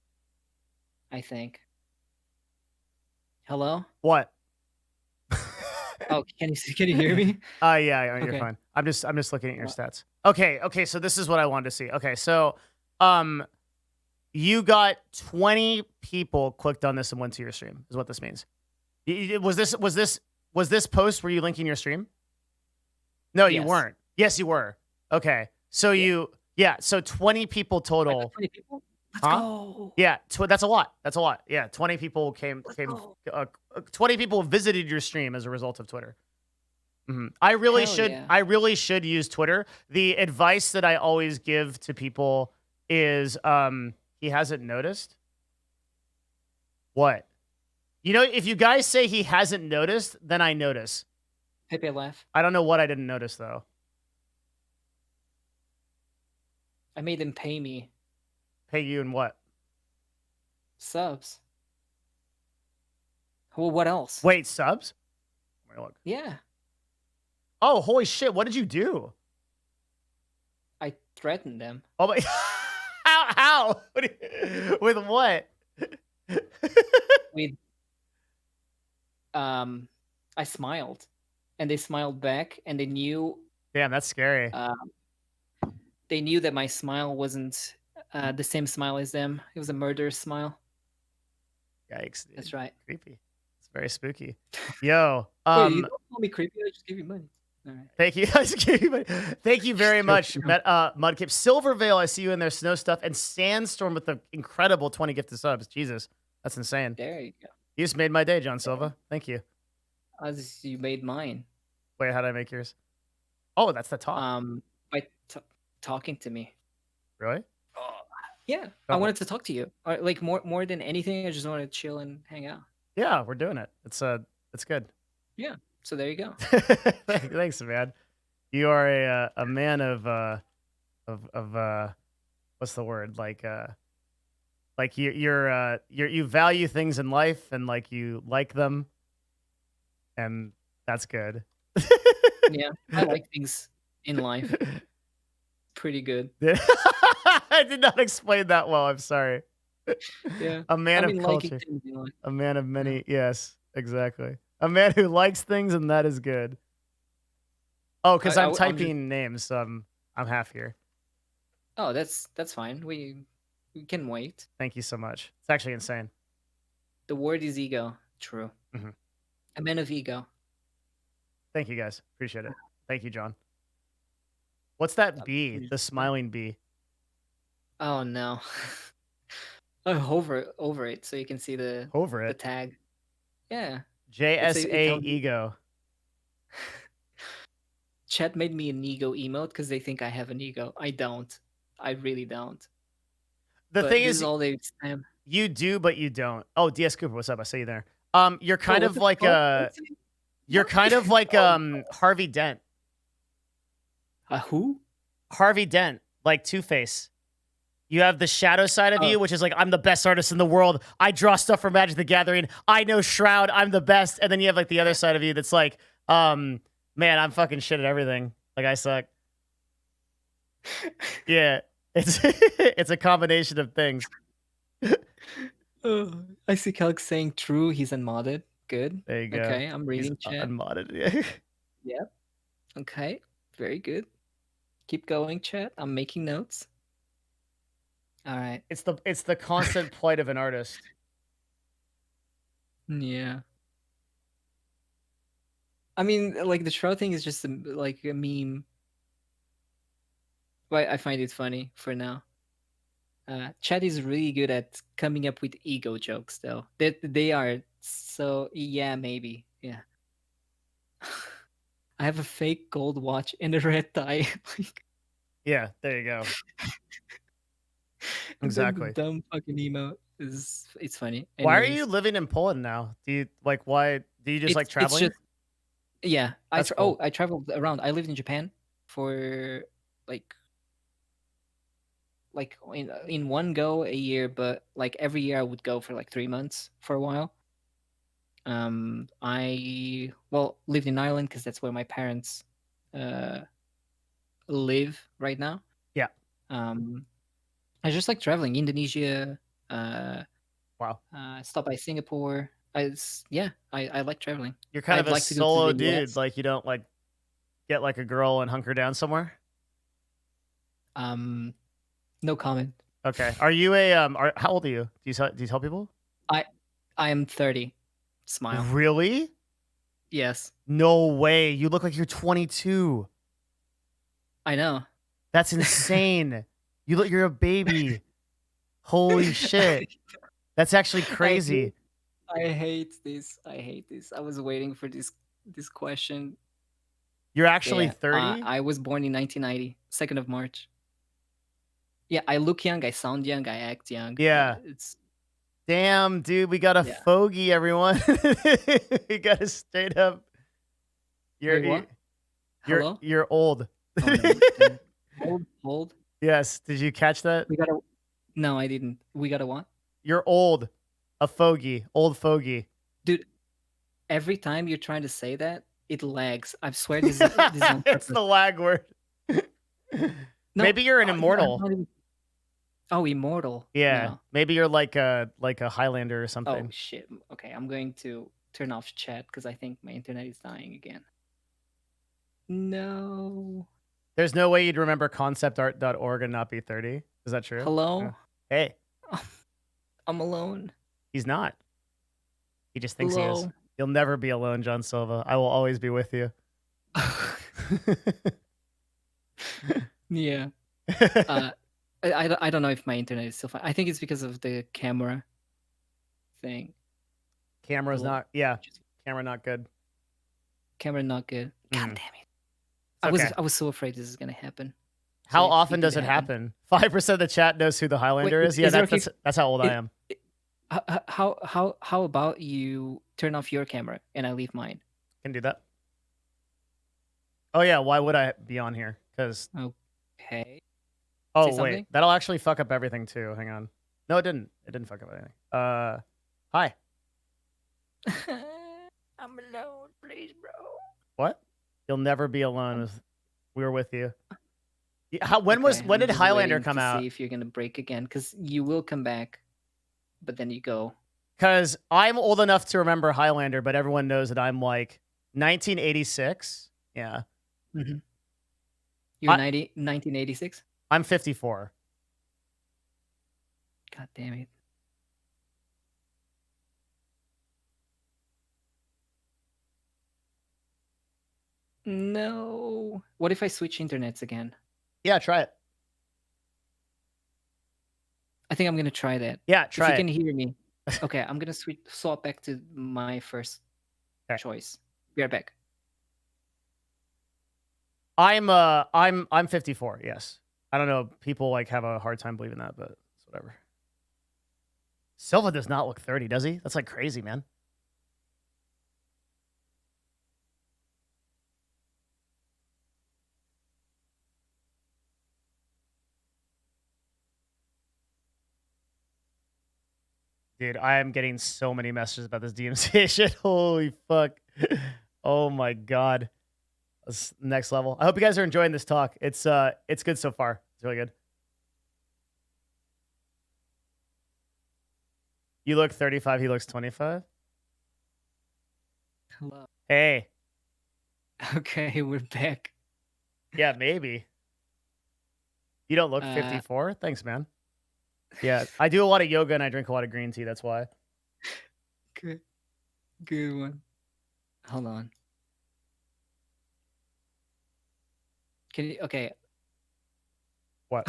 Speaker 2: I think. Hello?
Speaker 1: What?
Speaker 2: Oh, can you hear me?
Speaker 1: Yeah, you're
Speaker 2: Okay.
Speaker 1: fine. I'm just looking at your stats. Okay, so this is what I wanted to see. Okay, so you got 20 people clicked on this and went to your stream, is what this means. Was this post, were you linking your stream? No, you
Speaker 2: Yes.
Speaker 1: weren't. Yes, you were. Okay. So so 20 people total.
Speaker 2: 20 people? Let's
Speaker 1: Huh?
Speaker 2: go.
Speaker 1: Yeah, that's a lot. That's a lot. Yeah, 20 people came. 20 people visited your stream as a result of Twitter. I really should use Twitter. The advice that I always give to people is he hasn't noticed. What? You know, if you guys say he hasn't noticed, then I notice.
Speaker 2: Pepe laugh.
Speaker 1: I don't know what I didn't notice though.
Speaker 2: I made them pay me.
Speaker 1: Pay you in what?
Speaker 2: Subs. Well, what else?
Speaker 1: Wait, subs? Wait, look.
Speaker 2: Yeah.
Speaker 1: Oh, holy shit! What did you do?
Speaker 2: I threatened them.
Speaker 1: Oh my! How? With what?
Speaker 2: With I smiled, and they smiled back, and they knew.
Speaker 1: Damn, that's scary.
Speaker 2: They knew that my smile wasn't the same smile as them. It was a murderous smile.
Speaker 1: Yikes! Dude.
Speaker 2: That's right.
Speaker 1: Creepy. It's very spooky. Yo.
Speaker 2: Wait, you don't call me creepy. I just give you money. All right.
Speaker 1: Thank you. Thank you very much, Mudkip. Silvervale, I see you in there. Snow Stuff and Sandstorm with the incredible 20 gifted subs. Jesus, that's insane.
Speaker 2: There you go.
Speaker 1: You just made my day, John Silva. Thank you.
Speaker 2: As you made mine.
Speaker 1: Wait, how did I make yours? Oh, that's the talk.
Speaker 2: By talking to me.
Speaker 1: Really?
Speaker 2: Yeah, I wanted to talk to you. Like more than anything, I just wanted to chill and hang out.
Speaker 1: Yeah, we're doing it. It's good.
Speaker 2: Yeah. So there you go.
Speaker 1: Thanks, man. You are a man of what's the word? Like you value things in life and like you like them, and That's good.
Speaker 2: Yeah, I like things in life. Pretty good.
Speaker 1: I did not explain that well. I'm sorry.
Speaker 2: Yeah.
Speaker 1: A man
Speaker 2: I
Speaker 1: of
Speaker 2: mean, liking
Speaker 1: culture.
Speaker 2: things in life.
Speaker 1: A man of
Speaker 2: Yeah.
Speaker 1: many. Yes, exactly. A man who likes things, and that is good. Oh, because I'm
Speaker 2: I'm just.
Speaker 1: typing names, so I'm half here.
Speaker 2: Oh, that's fine. We can wait.
Speaker 1: Thank you so much. It's actually insane.
Speaker 2: The word is ego. True.
Speaker 1: Mhm.
Speaker 2: A man of ego.
Speaker 1: Thank you guys. Appreciate it. Thank you, John. What's that bee?
Speaker 2: Please.
Speaker 1: The smiling bee.
Speaker 2: Oh no. I hover over it so you can see
Speaker 1: Over
Speaker 2: the
Speaker 1: it.
Speaker 2: tag. Yeah. It
Speaker 1: JSA
Speaker 2: tells you.
Speaker 1: ego.
Speaker 2: Chat made me an ego emote because they think I have an ego. I don't. I really don't.
Speaker 1: The
Speaker 2: But
Speaker 1: thing
Speaker 2: this is
Speaker 1: is,
Speaker 2: all they spam.
Speaker 1: you do, but you don't. Oh, DS Cooper, what's up? I see you there. You're
Speaker 2: Oh,
Speaker 1: kind
Speaker 2: what
Speaker 1: of
Speaker 2: the
Speaker 1: like
Speaker 2: fuck?
Speaker 1: you're
Speaker 2: What?
Speaker 1: kind of like
Speaker 2: Oh,
Speaker 1: Harvey Dent.
Speaker 2: who?
Speaker 1: Harvey Dent, like Two-Face. You have the shadow side of
Speaker 2: Oh,
Speaker 1: you, which is like, I'm the best artist in the world. I draw stuff for Magic the Gathering. I know Shroud. I'm the best. And then you have like the other side of you that's like, man, I'm fucking shit at everything. Like I suck. Yeah. It's it's a combination of things.
Speaker 2: oh, I see Calc saying true. He's unmodded. Good.
Speaker 1: There you go.
Speaker 2: Okay, I'm
Speaker 1: He's
Speaker 2: reading chat.
Speaker 1: unmodded. Yeah.
Speaker 2: Yep. Okay. Very good. Keep going, chat. I'm making notes. All right.
Speaker 1: It's the constant plight of an artist.
Speaker 2: Yeah. I mean, like the Shroud thing is just like a meme. But I find it funny for now. Chat is really good at coming up with ego jokes, though. They are so yeah, maybe yeah. I have a fake gold watch and a red tie. Like,
Speaker 1: Yeah, there you go.
Speaker 2: and then the
Speaker 1: Exactly.
Speaker 2: dumb fucking emote is it's funny.
Speaker 1: Why are
Speaker 2: Anyways,
Speaker 1: you living in Poland now? Do you like why do you just like
Speaker 2: it's
Speaker 1: traveling?
Speaker 2: just yeah.
Speaker 1: That's cool.
Speaker 2: I traveled around. I lived in Japan for like in one go a year, but like every year I would go for like 3 months for a while. I lived in Ireland because that's where my parents uh live right now.
Speaker 1: Yeah.
Speaker 2: I just like traveling. Indonesia,
Speaker 1: Wow.
Speaker 2: stop by Singapore. I like traveling.
Speaker 1: You're kind of
Speaker 2: I'd
Speaker 1: a
Speaker 2: like to go to
Speaker 1: solo
Speaker 2: the
Speaker 1: dude.
Speaker 2: US.
Speaker 1: Like you don't like get like a girl and hunker down somewhere.
Speaker 2: No comment.
Speaker 1: Okay. Are you a how old are you? Do you tell people?
Speaker 2: I am 30. Smile.
Speaker 1: Really?
Speaker 2: Yes,
Speaker 1: No way. You look like you're 22.
Speaker 2: I know.
Speaker 1: That's insane. You're a baby. Holy shit. That's actually crazy.
Speaker 2: I hate this. I hate this. I was waiting for this question.
Speaker 1: You're actually
Speaker 2: Yeah,
Speaker 1: 30?
Speaker 2: I was born in 1990, 2nd of March. Yeah, I look young, I sound young, I act young.
Speaker 1: Yeah.
Speaker 2: It's
Speaker 1: Damn, dude, we got a
Speaker 2: Yeah.
Speaker 1: fogey, everyone. We got a straight up.
Speaker 2: Wait, what? Hello?
Speaker 1: You're old.
Speaker 2: Oh, no, hold.
Speaker 1: Yes. Did you catch that?
Speaker 2: No, I didn't. We got a what?
Speaker 1: You're old. A fogey. Old fogey.
Speaker 2: Dude, every time you're trying to say that, it lags. I swear this is on
Speaker 1: It's
Speaker 2: purpose.
Speaker 1: the lag word.
Speaker 2: No,
Speaker 1: Maybe you're an
Speaker 2: I'm
Speaker 1: immortal.
Speaker 2: not even- Oh, immortal.
Speaker 1: Yeah.
Speaker 2: No.
Speaker 1: Maybe you're like a Highlander or
Speaker 2: Oh
Speaker 1: something.
Speaker 2: shit. Okay, I'm going to turn off chat because I think my internet is dying again. No.
Speaker 1: There's no way you'd remember conceptart.org and not be 30. Is that true?
Speaker 2: Hello?
Speaker 1: Yeah. Hey,
Speaker 2: I'm alone.
Speaker 1: he's not. He just thinks he is.
Speaker 2: Hello?
Speaker 1: You'll never be alone, John Silva. I will always be with you.
Speaker 2: Yeah. I don't know if my internet is still fine. I think it's because of the camera thing.
Speaker 1: Camera's
Speaker 2: Hello?
Speaker 1: not. Yeah, camera not good.
Speaker 2: Camera not good. God
Speaker 1: Mhm.
Speaker 2: damn it.
Speaker 1: It's okay.
Speaker 2: I was so afraid this is gonna happen.
Speaker 1: How
Speaker 2: So it
Speaker 1: often does
Speaker 2: could
Speaker 1: it happen? 5% of the chat knows who the Highlander is. Yeah,
Speaker 2: is it okay
Speaker 1: that's how old I
Speaker 2: it-
Speaker 1: am.
Speaker 2: How about you turn off your camera and I leave mine?
Speaker 1: Can do that. Oh yeah, why would I be on here? Because
Speaker 2: Okay.
Speaker 1: oh
Speaker 2: Say
Speaker 1: wait,
Speaker 2: something?
Speaker 1: that'll actually fuck up everything too. Hang on. No, it didn't. It didn't fuck up anything. Hi.
Speaker 2: I'm alone, please, bro.
Speaker 1: What? You'll never be alone. We're with you. When
Speaker 2: I'm
Speaker 1: did
Speaker 2: just
Speaker 1: Highlander
Speaker 2: waiting
Speaker 1: come
Speaker 2: to
Speaker 1: out?
Speaker 2: see if you're gonna break again, because you will come back, but then you go.
Speaker 1: Because I'm old enough to remember Highlander, but everyone knows that I'm like 1986. Yeah.
Speaker 2: Mm-hmm. You're
Speaker 1: I-
Speaker 2: 1986?
Speaker 1: I'm 54.
Speaker 2: God damn it. No. What if I switch internets again?
Speaker 1: Yeah, try it.
Speaker 2: I think I'm gonna try that.
Speaker 1: Yeah,
Speaker 2: If you
Speaker 1: try
Speaker 2: can
Speaker 1: it.
Speaker 2: hear me. Okay, I'm gonna swap back to my first
Speaker 1: Okay.
Speaker 2: choice. Be right back.
Speaker 1: I'm 54. Yes. I don't know. People like have a hard time believing that, but it's whatever. Silva does not look 30, does he? That's like crazy, man. Dude, I am getting so many messages about this DMCA shit. Holy fuck. Oh my god. That's next level. I hope you guys are enjoying this talk. It's good so far. It's really good. You look 35, he looks 25.
Speaker 2: Hello.
Speaker 1: Hey.
Speaker 2: Okay, we're back.
Speaker 1: Yeah, maybe. You don't look 54? Thanks, man. Yeah, I do a lot of yoga and I drink a lot of green tea. That's why.
Speaker 2: Good one. Hold on. Can you? Okay.
Speaker 1: What?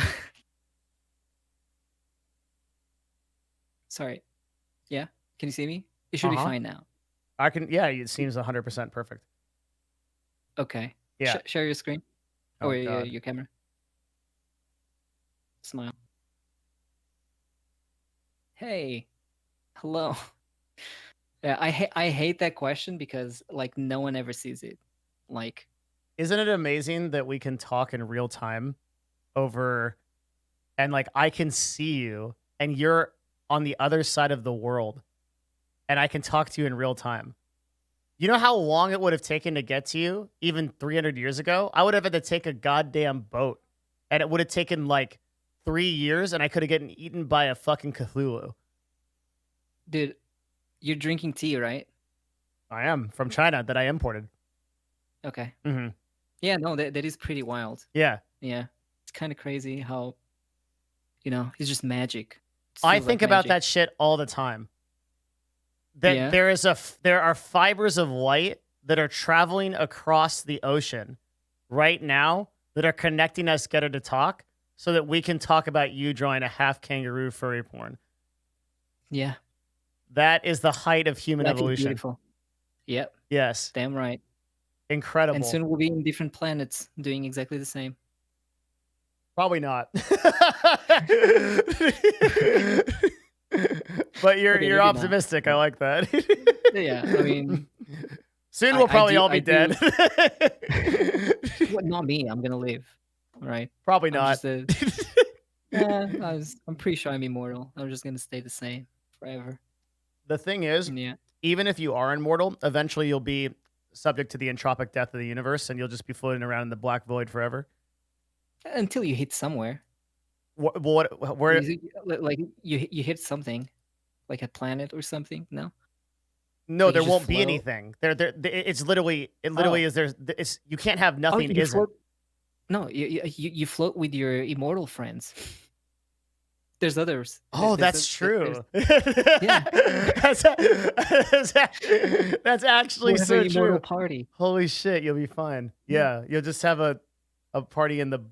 Speaker 2: Sorry. Yeah. Can you see me? It should be fine now.
Speaker 1: I can. Yeah, it seems 100% perfect.
Speaker 2: Okay.
Speaker 1: Yeah.
Speaker 2: Share your screen.
Speaker 1: Oh,
Speaker 2: or
Speaker 1: God.
Speaker 2: your camera. Smile. Hey. Hello. Yeah, I hate that question because like no one ever sees it. Like,
Speaker 1: isn't it amazing that we can talk in real time over, and like I can see you and you're on the other side of the world and I can talk to you in real time. You know how long it would have taken to get to you even 300 years ago? I would have had to take a goddamn boat and it would have taken like 3 years and I could have gotten eaten by a fucking Cthulhu.
Speaker 2: dude, you're drinking tea, right?
Speaker 1: I am from China that I imported.
Speaker 2: Okay.
Speaker 1: Mm-hmm.
Speaker 2: Yeah, no, that is pretty wild.
Speaker 1: Yeah.
Speaker 2: Yeah. It's kind of crazy how, it's just magic.
Speaker 1: I think about that shit all the time. That there are fibers of light that are traveling across the ocean right now that are connecting us together to talk so that we can talk about you drawing a half kangaroo furry porn.
Speaker 2: Yeah.
Speaker 1: That is the height of human evolution.
Speaker 2: Beautiful. Yep.
Speaker 1: Yes.
Speaker 2: Damn right.
Speaker 1: Incredible.
Speaker 2: And soon we'll be in different planets doing exactly the same.
Speaker 1: Probably not. But you're optimistic. I like that.
Speaker 2: Yeah, I mean,
Speaker 1: soon we'll probably all be dead.
Speaker 2: Well, not me. I'm gonna live. Right?
Speaker 1: Probably not.
Speaker 2: I'm pretty sure I'm immortal. I'm just gonna stay the same forever.
Speaker 1: The thing is, even if you are immortal, eventually you'll be subject to the entropic death of the universe, and you'll just be floating around in the black void forever.
Speaker 2: Until you hit somewhere.
Speaker 1: Where?
Speaker 2: Like you hit something, like a planet or something. No.
Speaker 1: No,
Speaker 2: like
Speaker 1: there won't be anything. It's literally is there's it's you can't have nothing.
Speaker 2: No, you float with your immortal friends. There's others.
Speaker 1: Oh, that's true.
Speaker 2: Yeah,
Speaker 1: that's actually so true.
Speaker 2: Party.
Speaker 1: Holy shit, you'll be fine. Yeah, you'll just have a party in the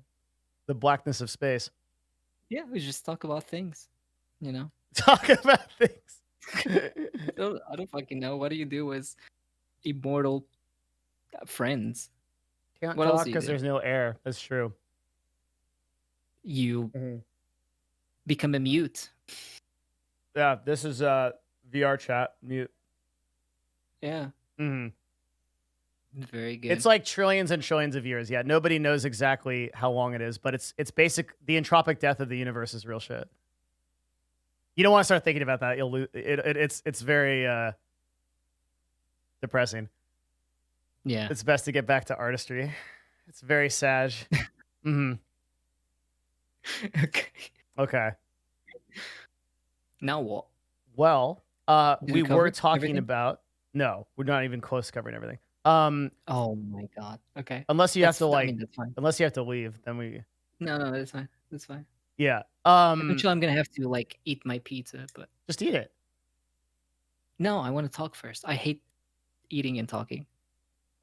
Speaker 1: blackness of space.
Speaker 2: Yeah, we just talk about things.
Speaker 1: Talk about things.
Speaker 2: I don't fucking know. What do you do with immortal friends?
Speaker 1: Can't talk because there's no air. That's true.
Speaker 2: You become a mute.
Speaker 1: Yeah, this is VR chat mute.
Speaker 2: Yeah.
Speaker 1: Mm-hmm.
Speaker 2: Very good.
Speaker 1: It's like trillions and trillions of years. Yeah, nobody knows exactly how long it is, but it's basic. The entropic death of the universe is real shit. You don't want to start thinking about that. You'll lose. It's very. depressing.
Speaker 2: Yeah.
Speaker 1: It's best to get back to artistry. It's very sad. Hmm.
Speaker 2: Okay.
Speaker 1: Okay.
Speaker 2: Now what?
Speaker 1: Well,
Speaker 2: Did
Speaker 1: we
Speaker 2: we
Speaker 1: were
Speaker 2: cover
Speaker 1: talking
Speaker 2: everything?
Speaker 1: about. No, we're not even close to covering everything.
Speaker 2: Oh my god. Okay.
Speaker 1: Unless you have to
Speaker 2: I mean, that's fine.
Speaker 1: unless you have to leave, then we.
Speaker 2: No, no, that's fine. That's fine.
Speaker 1: Yeah.
Speaker 2: Eventually, I'm gonna have to like eat my pizza, but
Speaker 1: Just eat it.
Speaker 2: no, I want to talk first. I hate eating and talking.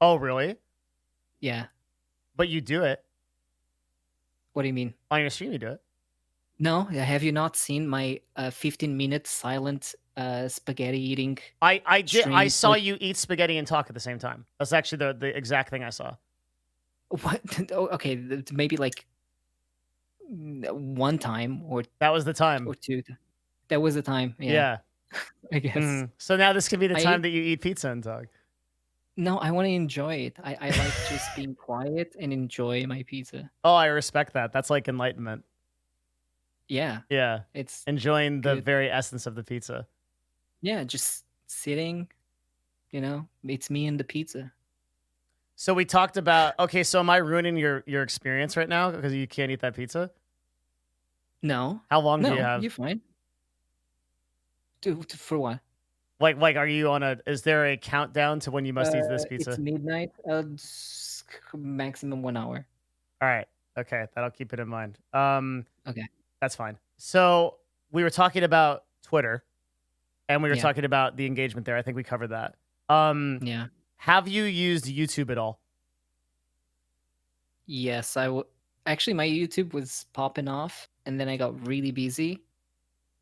Speaker 1: Oh, really?
Speaker 2: Yeah.
Speaker 1: But you do it
Speaker 2: What do you mean?
Speaker 1: on your stream. You do it.
Speaker 2: No, have you not seen my 15-minute silent spaghetti eating
Speaker 1: I did. I
Speaker 2: stream?
Speaker 1: saw you eat spaghetti and talk at the same time. That's actually the exact thing I saw.
Speaker 2: What? Oh, okay, maybe like one time
Speaker 1: That was the time.
Speaker 2: or two. That was the time. Yeah,
Speaker 1: Yeah.
Speaker 2: I guess.
Speaker 1: So now this can be the
Speaker 2: I
Speaker 1: time
Speaker 2: ate-
Speaker 1: that you eat pizza and talk.
Speaker 2: no, I want to enjoy it. I like just being quiet and enjoy my pizza.
Speaker 1: Oh, I respect that. That's like enlightenment.
Speaker 2: Yeah,
Speaker 1: Yeah.
Speaker 2: it's
Speaker 1: Enjoying the
Speaker 2: good.
Speaker 1: very essence of the pizza.
Speaker 2: Yeah, just sitting. It's me and the pizza.
Speaker 1: So we talked about. Okay, so am I ruining your experience right now because you can't eat that pizza?
Speaker 2: No,
Speaker 1: How long do you
Speaker 2: no,
Speaker 1: have?
Speaker 2: you're fine. For what?
Speaker 1: Like, are you on a? Is there a countdown to when you must eat this pizza?
Speaker 2: It's midnight. Maximum 1 hour.
Speaker 1: All right. Okay, that'll keep it in mind.
Speaker 2: Okay.
Speaker 1: That's fine. So we were talking about Twitter, and we were
Speaker 2: Yeah.
Speaker 1: talking about the engagement there. I think we covered that.
Speaker 2: Yeah.
Speaker 1: Have you used YouTube at all?
Speaker 2: Yes, actually my YouTube was popping off and then I got really busy.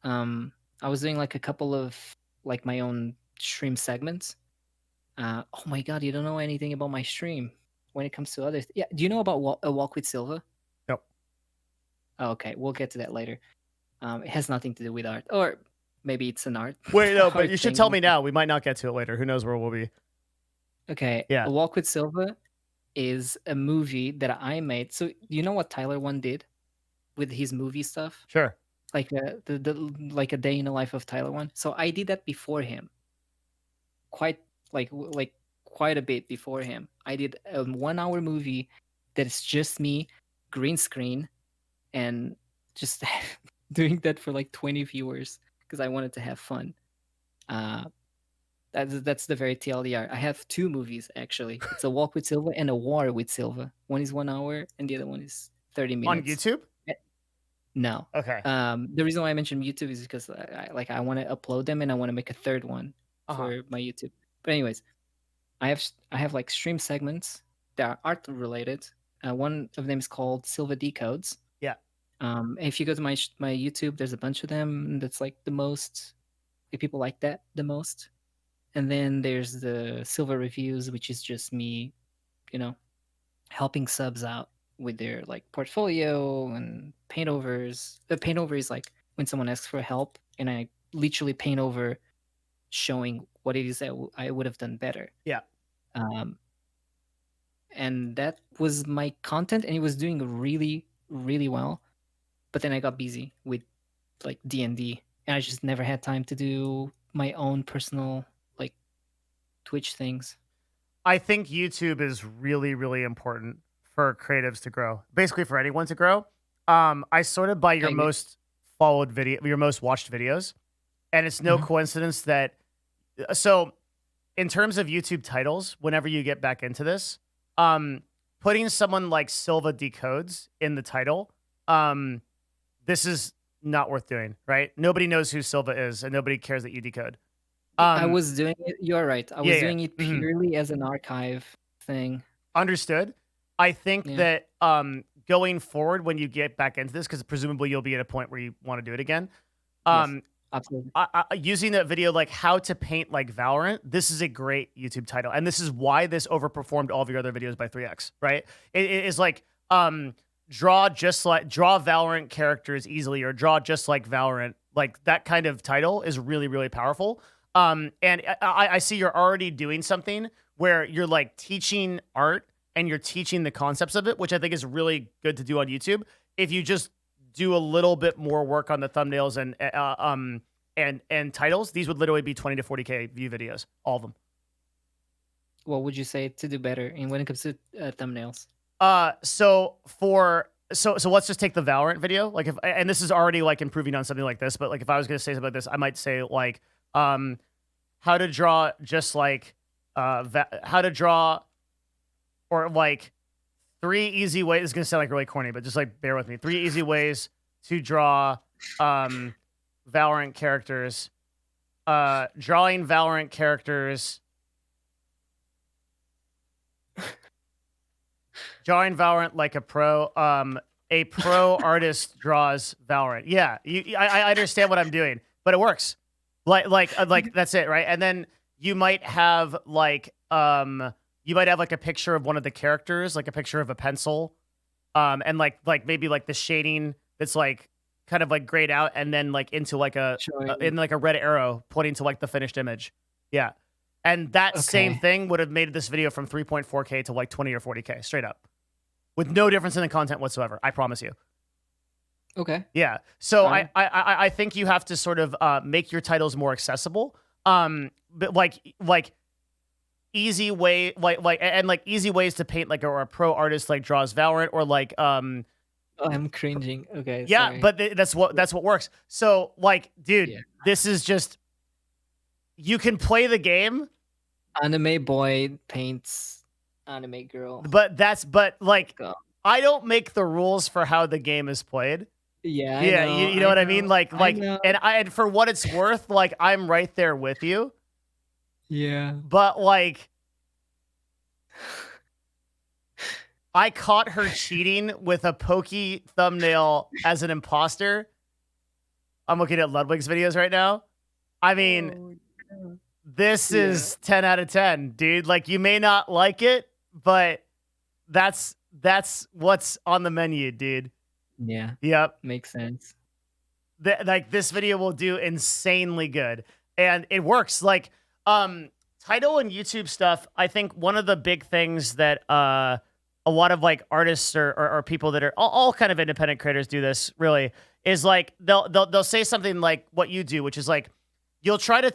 Speaker 2: I was doing like a couple of like my own stream segments. Oh my god, you don't know anything about my stream when it comes to others. Yeah, do you know about A Walk with Silva?
Speaker 1: Nope.
Speaker 2: Oh, okay, we'll get to that later. It has nothing to do with art, or maybe it's an art.
Speaker 1: Wait, no, but
Speaker 2: art
Speaker 1: you should
Speaker 2: thing.
Speaker 1: tell me now. We might not get to it later. Who knows where we'll be?
Speaker 2: Okay,
Speaker 1: Yeah.
Speaker 2: A Walk with Silva is a movie that I made. So you know what Tyler One did with his movie stuff?
Speaker 1: Sure.
Speaker 2: Like like a day in the life of Tyler One. So I did that before him. Quite quite a bit before him. I did a 1 hour movie that is just me, green screen, and just doing that for like 20 viewers because I wanted to have fun. That's the very TLDR. I have two movies actually. It's A Walk with Silva and A War with Silva. One is 1 hour and the other one is 30 minutes.
Speaker 1: On YouTube?
Speaker 2: No.
Speaker 1: Okay.
Speaker 2: The reason why I mentioned YouTube is because I want to upload them and I want to make a third one for my YouTube. But anyways, I have like stream segments that are art related. One of them is called Silva Decodes.
Speaker 1: Yeah.
Speaker 2: If you go to my YouTube, there's a bunch of them. That's like the most. Like, people like that the most. And then there's the Silva Reviews, which is just me, helping subs out with their like portfolio and paint overs. The paint over is like when someone asks for help and I literally paint over showing what it is that I would have done better.
Speaker 1: Yeah.
Speaker 2: And that was my content and it was doing really, really well. But then I got busy with like D&D and I just never had time to do my own personal like Twitch things.
Speaker 1: I think YouTube is really, really important for creatives to grow. Basically, for anyone to grow. I sorted by your most followed video, your most watched videos, and it's no coincidence that. So, in terms of YouTube titles, whenever you get back into this, putting someone like Silva Decodes in the title, this is not worth doing, right? Nobody knows who Silva is, and nobody cares that you decode.
Speaker 2: I was doing it. You're right. I was doing it purely as an archive thing.
Speaker 1: Understood. I think that going forward, when you get back into this, because presumably you'll be at a point where you want to do it again.
Speaker 2: Yes, absolutely.
Speaker 1: Using that video, like how to paint like Valorant, this is a great YouTube title, and this is why this overperformed all of your other videos by 3x. Right? It is like draw Valorant characters easily, or draw just like Valorant. Like that kind of title is really, really powerful. And I see you're already doing something where you're like teaching art and you're teaching the concepts of it, which I think is really good to do on YouTube. If you just do a little bit more work on the thumbnails and titles, these would literally be 20 to 40K view videos, all of them.
Speaker 2: what would you say to do better in when it comes to thumbnails?
Speaker 1: So let's just take the Valorant video. Like if and this is already like improving on something like this, but like if I was gonna say something like this, I might say like how to draw just like how to draw or like 3 easy ways. It's gonna sound like really corny, but just like bear with me. 3 easy ways to draw Valorant characters. Drawing Valorant characters. Drawing Valorant like a pro. A pro artist draws Valorant. Yeah, I understand what I'm doing, but it works. Like that's it, right? And then you might have like a picture of one of the characters, like a picture of a pencil, and like maybe like the shading that's like kind of like grayed out, and then like into like in like a red arrow pointing to like the finished image. Yeah. And that same thing would have made this video from 3.4K to like 20 or 40K straight up, with no difference in the content whatsoever. I promise you.
Speaker 2: Okay.
Speaker 1: Yeah. So I think you have to sort of make your titles more accessible. But like easy way like easy ways to paint like or a pro artist like draws Valorant or like
Speaker 2: Oh, I'm cringing. Okay.
Speaker 1: yeah,
Speaker 2: Sorry.
Speaker 1: but that's what works. So like, dude,
Speaker 2: Yeah.
Speaker 1: this is just you can play the game.
Speaker 2: Anime boy paints anime girl.
Speaker 1: But like
Speaker 2: Go.
Speaker 1: I don't make the rules for how the game is played.
Speaker 2: Yeah.
Speaker 1: Yeah, you know what I mean? Like
Speaker 2: know.
Speaker 1: and for what it's worth, like I'm right there with you.
Speaker 2: Yeah.
Speaker 1: But like I caught her cheating with a pokey thumbnail as an imposter. I'm looking at Ludwig's videos right now. I mean, this is 10 out of 10, dude. Like you may not like it, but that's what's on the menu, dude.
Speaker 2: Yeah.
Speaker 1: Yep.
Speaker 2: Makes sense.
Speaker 1: Like this video will do insanely good, and it works. Like title and YouTube stuff. I think one of the big things that a lot of like artists or people that are all kind of independent creators do this really is like they'll say something like what you do, which is like you'll try to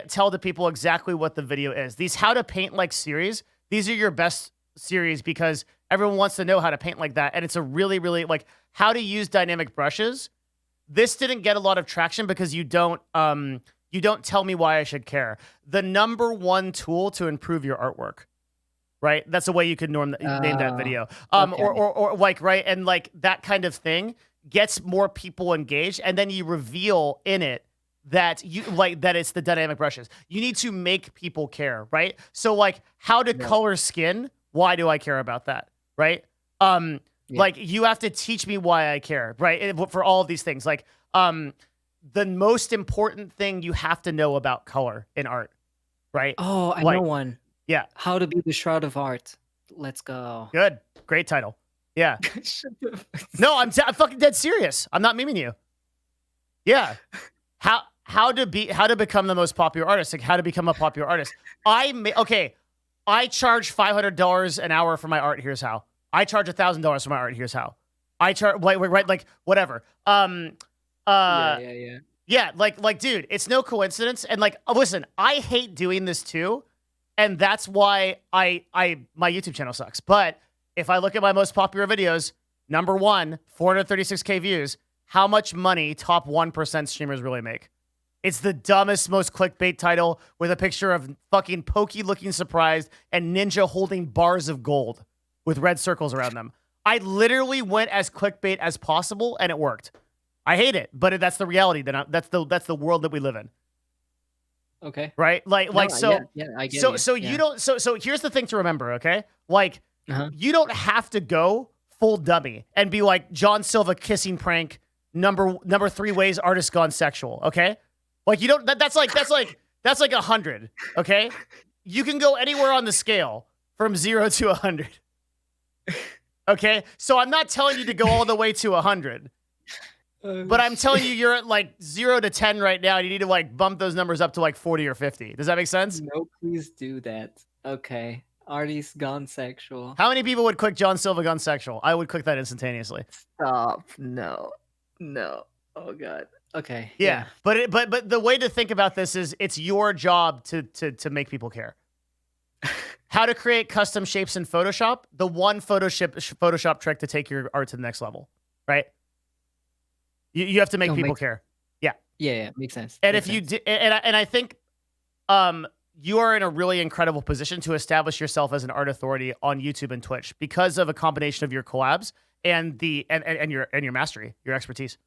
Speaker 1: tell the people exactly what the video is. These how to paint like series, these are your best series because everyone wants to know how to paint like that, and it's a really like how to use dynamic brushes. This didn't get a lot of traction because you don't tell me why I should care. The number one tool to improve your artwork, right? That's the way you could name that video.
Speaker 2: Okay.
Speaker 1: Or like, right. And like that kind of thing gets more people engaged. And then you reveal in it that that it's the dynamic brushes. You need to make people care, right? So like how to color skin. Why do I care about that? Right. Like you have to teach me why I care, right? For all of these things, like, the most important thing you have to know about color in art, right?
Speaker 2: Oh, I
Speaker 1: Like,
Speaker 2: know one.
Speaker 1: Yeah.
Speaker 2: How to be the Shroud of Art. Let's go.
Speaker 1: Good. Great title. Yeah.
Speaker 2: Shut the fuck-
Speaker 1: No, I'm fucking dead serious. I'm not memeing you. Yeah. How to become the most popular artist? Like how to become a popular artist? I charge $500 an hour for my art. Here's how. I charge $1,000 for my art. Here's how. I charge right like whatever. Yeah, like dude, it's no coincidence. And like listen, I hate doing this too. And that's why my YouTube channel sucks. But if I look at my most popular videos, number 1, 436K views, how much money top 1% streamers really make? It's the dumbest, most clickbait title with a picture of fucking Pokey looking surprised and Ninja holding bars of gold with red circles around them. I literally went as clickbait as possible and it worked. I hate it, but that's the reality. That's the world that we live in.
Speaker 2: Okay.
Speaker 1: Right? Like
Speaker 2: No,
Speaker 1: so.
Speaker 2: Yeah, I get
Speaker 1: So
Speaker 2: you.
Speaker 1: so you don't. So here's the thing to remember. Okay, like you don't have to go full dummy and be like John Silva kissing prank number 3 ways artist gone sexual. Okay, like you don't. That's like 100. Okay, you can go anywhere on the scale from 0 to 100. Okay, so I'm not telling you to go all the way to 100. But I'm telling you, you're at like 0 to 10 right now, and you need to like bump those numbers up to like 40 or 50. Does that make sense?
Speaker 2: No, please do that. Okay. Artist gone sexual.
Speaker 1: How many people would click John Silva gone sexual? I would click that instantaneously.
Speaker 2: Stop. No. Oh god. Okay.
Speaker 1: Yeah. But the way to think about this is it's your job to make people care. How to create custom shapes in Photoshop. The one Photoshop trick to take your art to the next level, right? You have to make
Speaker 2: No,
Speaker 1: people
Speaker 2: makes
Speaker 1: care. Yeah.
Speaker 2: yeah, makes sense.
Speaker 1: And
Speaker 2: Makes
Speaker 1: if you
Speaker 2: sense.
Speaker 1: did, and I think you are in a really incredible position to establish yourself as an art authority on YouTube and Twitch because of a combination of your collabs and your mastery, your expertise.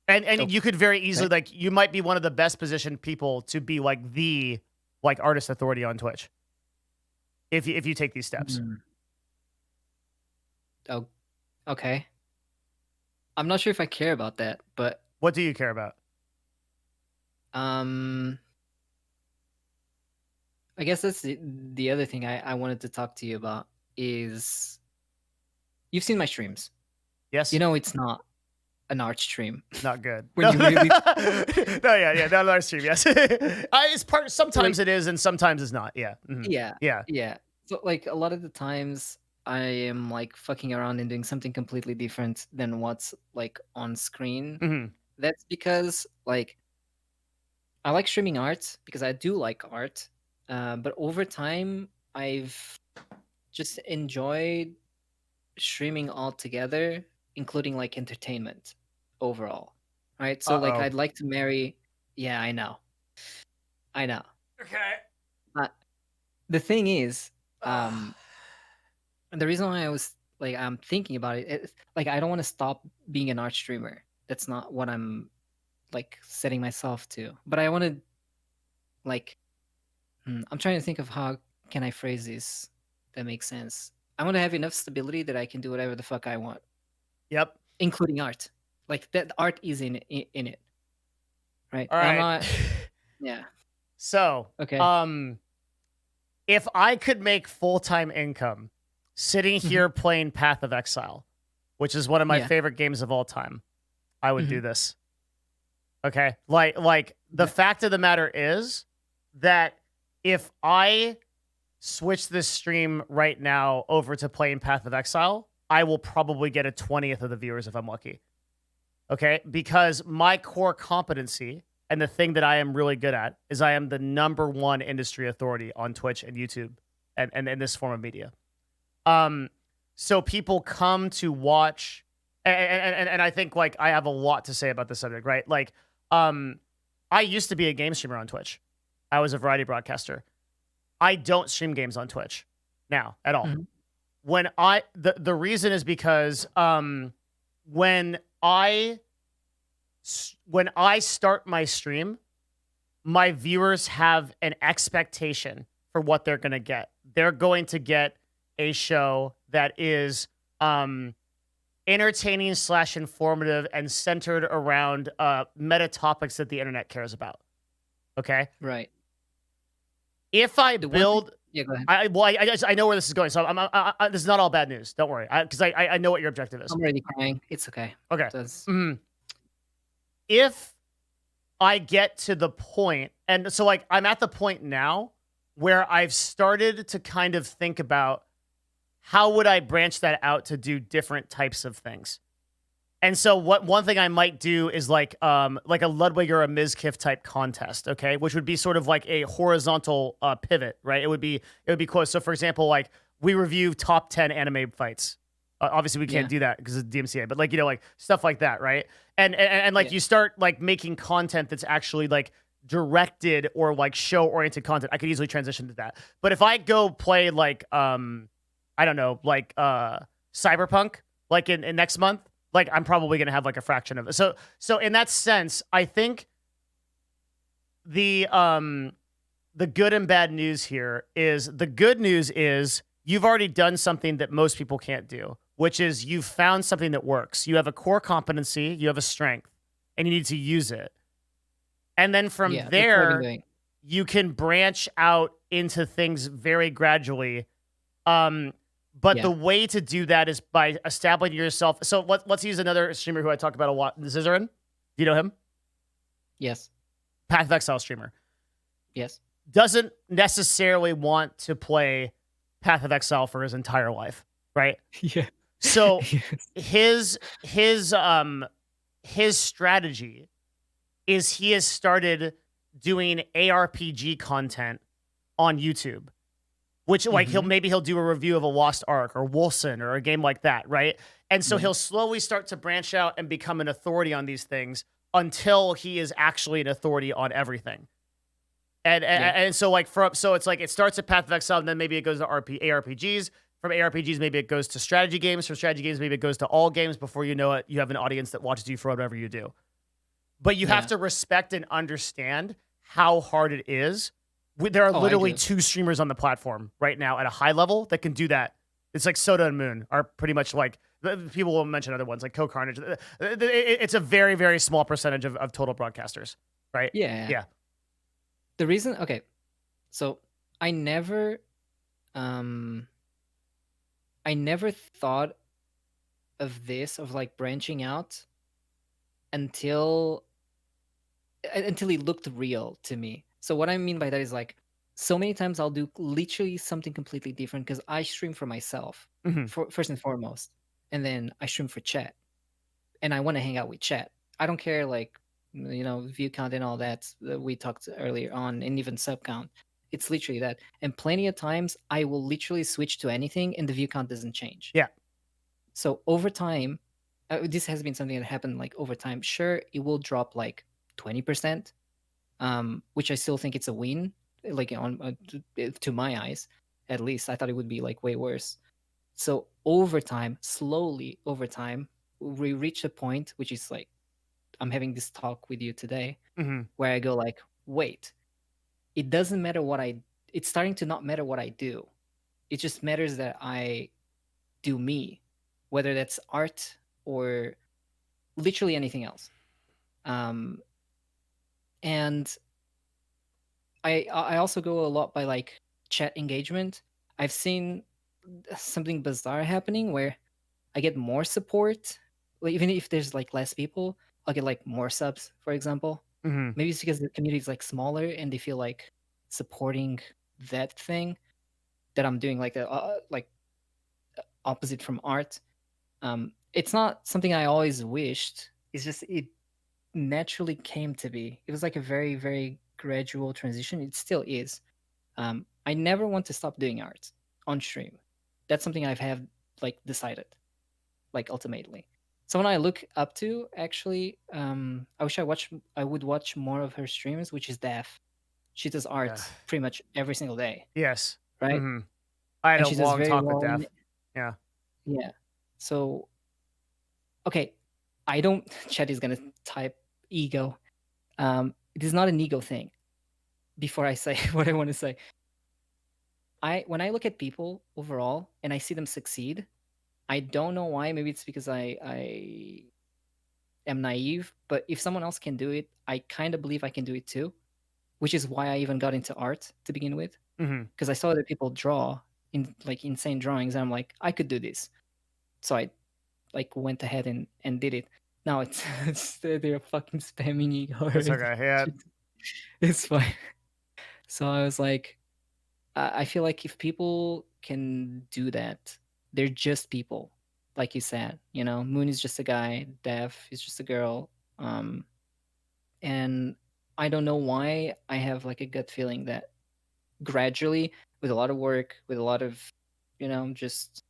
Speaker 1: And you could very easily like you might be one of the best positioned people to be like the artist authority on Twitch if you take these steps.
Speaker 2: Oh, okay. I'm not sure if I care about that, but
Speaker 1: What do you care about?
Speaker 2: I guess that's the other thing I wanted to talk to you about is you've seen my streams.
Speaker 1: Yes.
Speaker 2: You know it's not an art stream.
Speaker 1: Not good.
Speaker 2: When you really
Speaker 1: not an art stream. Yes, it's part. Sometimes it is, and sometimes it's not. Yeah.
Speaker 2: Yeah. So like a lot of the times I am like fucking around and doing something completely different than what's like on screen.
Speaker 1: Mm-hmm.
Speaker 2: That's because like I like streaming art because I do like art. But over time, I've just enjoyed streaming altogether, including like entertainment overall. Right. So like I'd like to marry. Yeah, I know.
Speaker 1: Okay.
Speaker 2: The thing is, the reason why I was like I'm thinking about it, like I don't want to stop being an art streamer. That's not what I'm like setting myself to. But I want to like I'm trying to think of how can I phrase this that makes sense. I want to have enough stability that I can do whatever the fuck I want.
Speaker 1: Yep.
Speaker 2: Including art. Like that art is in it. Right?
Speaker 1: All right.
Speaker 2: I'm not yeah.
Speaker 1: So,
Speaker 2: okay.
Speaker 1: If I could make full-time income sitting here playing Path of Exile, which is one of my favorite games of all time, I would do this. Okay? Like the fact of the matter is that if I switch this stream right now over to playing Path of Exile, I will probably get a 20th of the viewers if I'm lucky. Okay? Because my core competency and the thing that I am really good at is I am the #1 industry authority on Twitch and YouTube and in this form of media. So people come to watch and I think like I have a lot to say about this subject, right? Like I used to be a game streamer on Twitch. I was a variety broadcaster. I don't stream games on Twitch now at all. When the reason is because when I start my stream, my viewers have an expectation for what they're going to get. They're going to get a show that is entertaining / informative and centered around meta topics that the internet cares about. Okay?
Speaker 2: Right.
Speaker 1: If I build...
Speaker 2: Yeah, go ahead.
Speaker 1: I know where this is going, so this is not all bad news. Don't worry, because I know what your objective is.
Speaker 2: I'm already crying. It's okay.
Speaker 1: Okay. If I get to the point, and so like I'm at the point now where I've started to kind of think about how would I branch that out to do different types of things. And so one thing I might do is like a Ludwig or a Mizkif type contest, okay, which would be sort of like a horizontal pivot, right? It would be close. So for example, like we review top 10 anime fights. Obviously we can't do that because of DMCA, but like like stuff like that, right? And like you start like making content that's actually like directed or like show oriented content. I could easily transition to that. But if I go play like I don't know, like Cyberpunk like in next month, like I'm probably going to have like a fraction of it. So in that sense, I think the good and bad news here is the good news is you've already done something that most people can't do, which is you've found something that works. You have a core competency, you have a strength, and you need to use it. And then from there, you can branch out into things very gradually. But the way to do that is by establishing yourself. So let's use another streamer who I talk about a lot, Zizarin. Do you know him?
Speaker 2: Yes.
Speaker 1: Path of Exile streamer.
Speaker 2: Yes.
Speaker 1: Doesn't necessarily want to play Path of Exile for his entire life, right?
Speaker 2: Yeah.
Speaker 1: So his strategy is he has started doing ARPG content on YouTube, which like
Speaker 2: Mhm.
Speaker 1: he'll do a review of a Lost Ark or Wolfson or a game like that, right? And so
Speaker 2: Yeah.
Speaker 1: he'll slowly start to branch out and become an authority on these things until he is actually an authority on everything.
Speaker 2: Yeah.
Speaker 1: And so like so it's like it starts at Path of Exile, and then maybe it goes to ARPGs. From ARPGs, maybe it goes to strategy games. From strategy games, maybe it goes to all games. Before you know it, you have an audience that watches you for whatever you do. But you have
Speaker 2: Yeah.
Speaker 1: to respect and understand how hard it is. There are
Speaker 2: Oh, I
Speaker 1: literally
Speaker 2: do.
Speaker 1: 2 streamers on the platform right now at a high level that can do that. It's like Soda and Moon are pretty much like people will mention other ones like Co Carnage. It's a very, very small percentage of total broadcasters, right?
Speaker 2: Yeah.
Speaker 1: Yeah.
Speaker 2: The reason, okay, so I never, um, I never thought of this, of like branching out until until it looked real to me. So what I mean by that is like so many times I'll do literally something completely different because I stream for myself
Speaker 1: Mhm.
Speaker 2: for first and foremost, and then I stream for chat, and I want to hang out with chat. I don't care like view count and all that we talked earlier on, and even sub count. It's literally that. And plenty of times I will literally switch to anything and the view count doesn't change.
Speaker 1: Yeah.
Speaker 2: So over time, this has been something that happened like over time. Sure, it will drop like 20%, which I still think it's a win. Like on to my eyes, at least I thought it would be like way worse. So over time, slowly over time, we reach a point which is like I'm having this talk with you today,
Speaker 1: Mhm.
Speaker 2: where I go like, wait, it doesn't matter what I. It's starting to not matter what I do. It just matters that I do me, whether that's art or literally anything else. Um, and I also go a lot by like chat engagement. I've seen something bizarre happening where I get more support, like even if there's like less people, I'll get like more subs, for example.
Speaker 1: Mhm.
Speaker 2: Maybe it's because the community is like smaller and they feel like supporting that thing that I'm doing, like opposite from art. It's not something I always wished. It's just it naturally came to be. It was like a very, very gradual transition. It still is. I never want to stop doing art on stream. That's something I've have like decided, like ultimately. Someone I look up to actually, I would watch more of her streams, which is Daph. She does
Speaker 1: Yeah.
Speaker 2: art pretty much every single day,
Speaker 1: Yes.
Speaker 2: right?
Speaker 1: Mhm. I had
Speaker 2: And
Speaker 1: a
Speaker 2: she does
Speaker 1: long
Speaker 2: very
Speaker 1: talk with
Speaker 2: well
Speaker 1: Daph.
Speaker 2: in,
Speaker 1: Yeah.
Speaker 2: yeah. So okay, I don't. Chat is gonna type ego. It is not an ego thing. Before I say what I want to say, when I look at people overall and I see them succeed, I don't know why. Maybe it's because I am naive, but if someone else can do it, I kind of believe I can do it too, which is why I even got into art to begin with,
Speaker 1: Mhm.
Speaker 2: because I saw other people draw in like insane drawings, and I'm like, I could do this. So I like went ahead and did it. Now it's, they're fucking spamming me
Speaker 1: It's
Speaker 2: already.
Speaker 1: okay. Yeah.
Speaker 2: It's fine. So I was like, I feel like if people can do that, they're just people, like you said. Moon is just a guy, Dev is just a girl, and I don't know why I have like a gut feeling that gradually, with a lot of work, with a lot of, just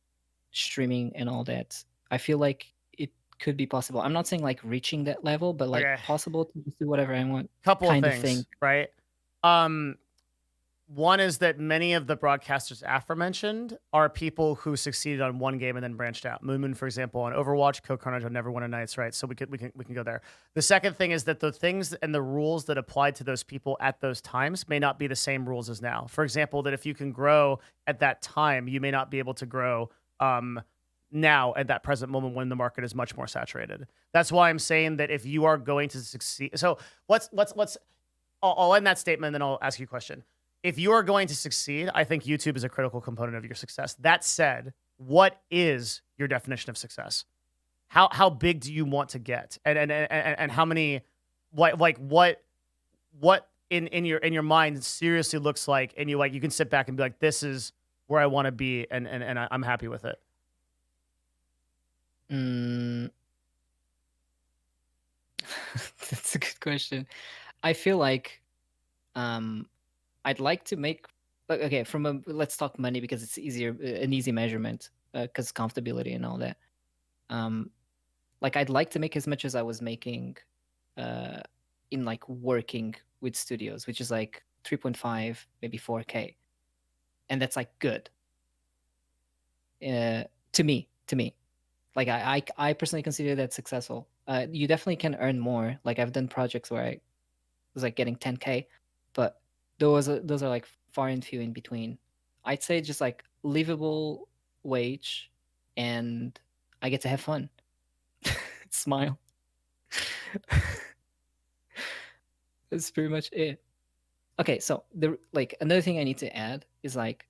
Speaker 2: streaming and all that, I feel like it could be possible. I'm not saying like reaching that level, but like
Speaker 1: Okay.
Speaker 2: possible to just do whatever I want,
Speaker 1: Couple of
Speaker 2: kind of thing.
Speaker 1: things, right? Um, One is that many of the broadcasters aforementioned are people who succeeded on one game and then branched out. Moon, for example, on Overwatch, Co Carnage on Neverwinter Nights, right? So we can go there. The second thing is that the things and the rules that applied to those people at those times may not be the same rules as now. For example, that if you can grow at that time, you may not be able to grow now at that present moment when the market is much more saturated. That's why I'm saying that if you are going to succeed, so let's I'll end that statement and then I'll ask you a question. If you are going to succeed, I think YouTube is a critical component of your success. That said, what is your definition of success? How big do you want to get? And how many what in your mind seriously looks like, and you can sit back and be like, this is where I want to be, and I'm happy with it.
Speaker 2: Mm, that's a good question. I feel like um I'd like to make like, okay, from a let's talk money because it's easier, an easy measurement, because comfortability and all that. Um, like I'd like to make as much as I was making, uh, in like working with studios, which is like 3.5, maybe 4K, and that's like good. To me, like I personally consider that successful. You definitely can earn more. Like I've done projects where I was like getting 10K, but those are like far and few in between. I'd say just like livable wage, and I get to have fun. Smile. That's pretty much it. Okay, so the like another thing I need to add is like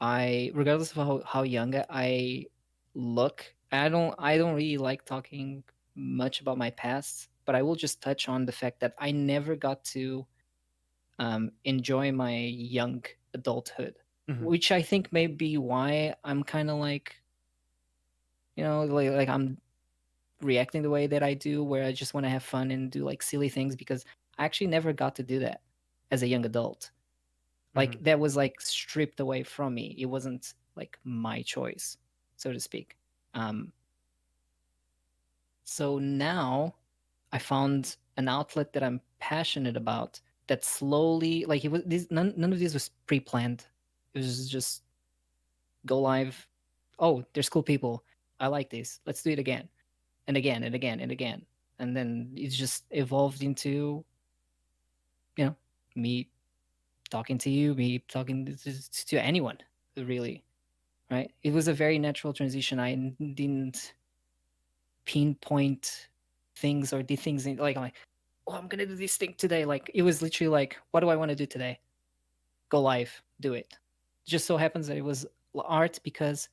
Speaker 2: I regardless of how young I look, I don't really like talking much about my past, but I will just touch on the fact that I never got to enjoy my young adulthood,
Speaker 1: Mhm.
Speaker 2: which I think may be why I'm kind of like, like I'm reacting the way that I do, where I just want to have fun and do like silly things because I actually never got to do that as a young adult. Like
Speaker 1: Mhm.
Speaker 2: that was like stripped away from me. It wasn't like my choice, so to speak. Um, so now I found an outlet that I'm passionate about that slowly like it was none of this was pre-planned. It was just go live. Oh, there's cool people. I like this. Let's do it again and again and again and again. And then it's just evolved into, you know, me talking to you, me talking to anyone, really, right? It was a very natural transition. Didn't pinpoint things or did things like, oh, I'm gonna do this thing today. Like it was literally like, what do I want to do today? Go live, do it. Just so happens that it was art because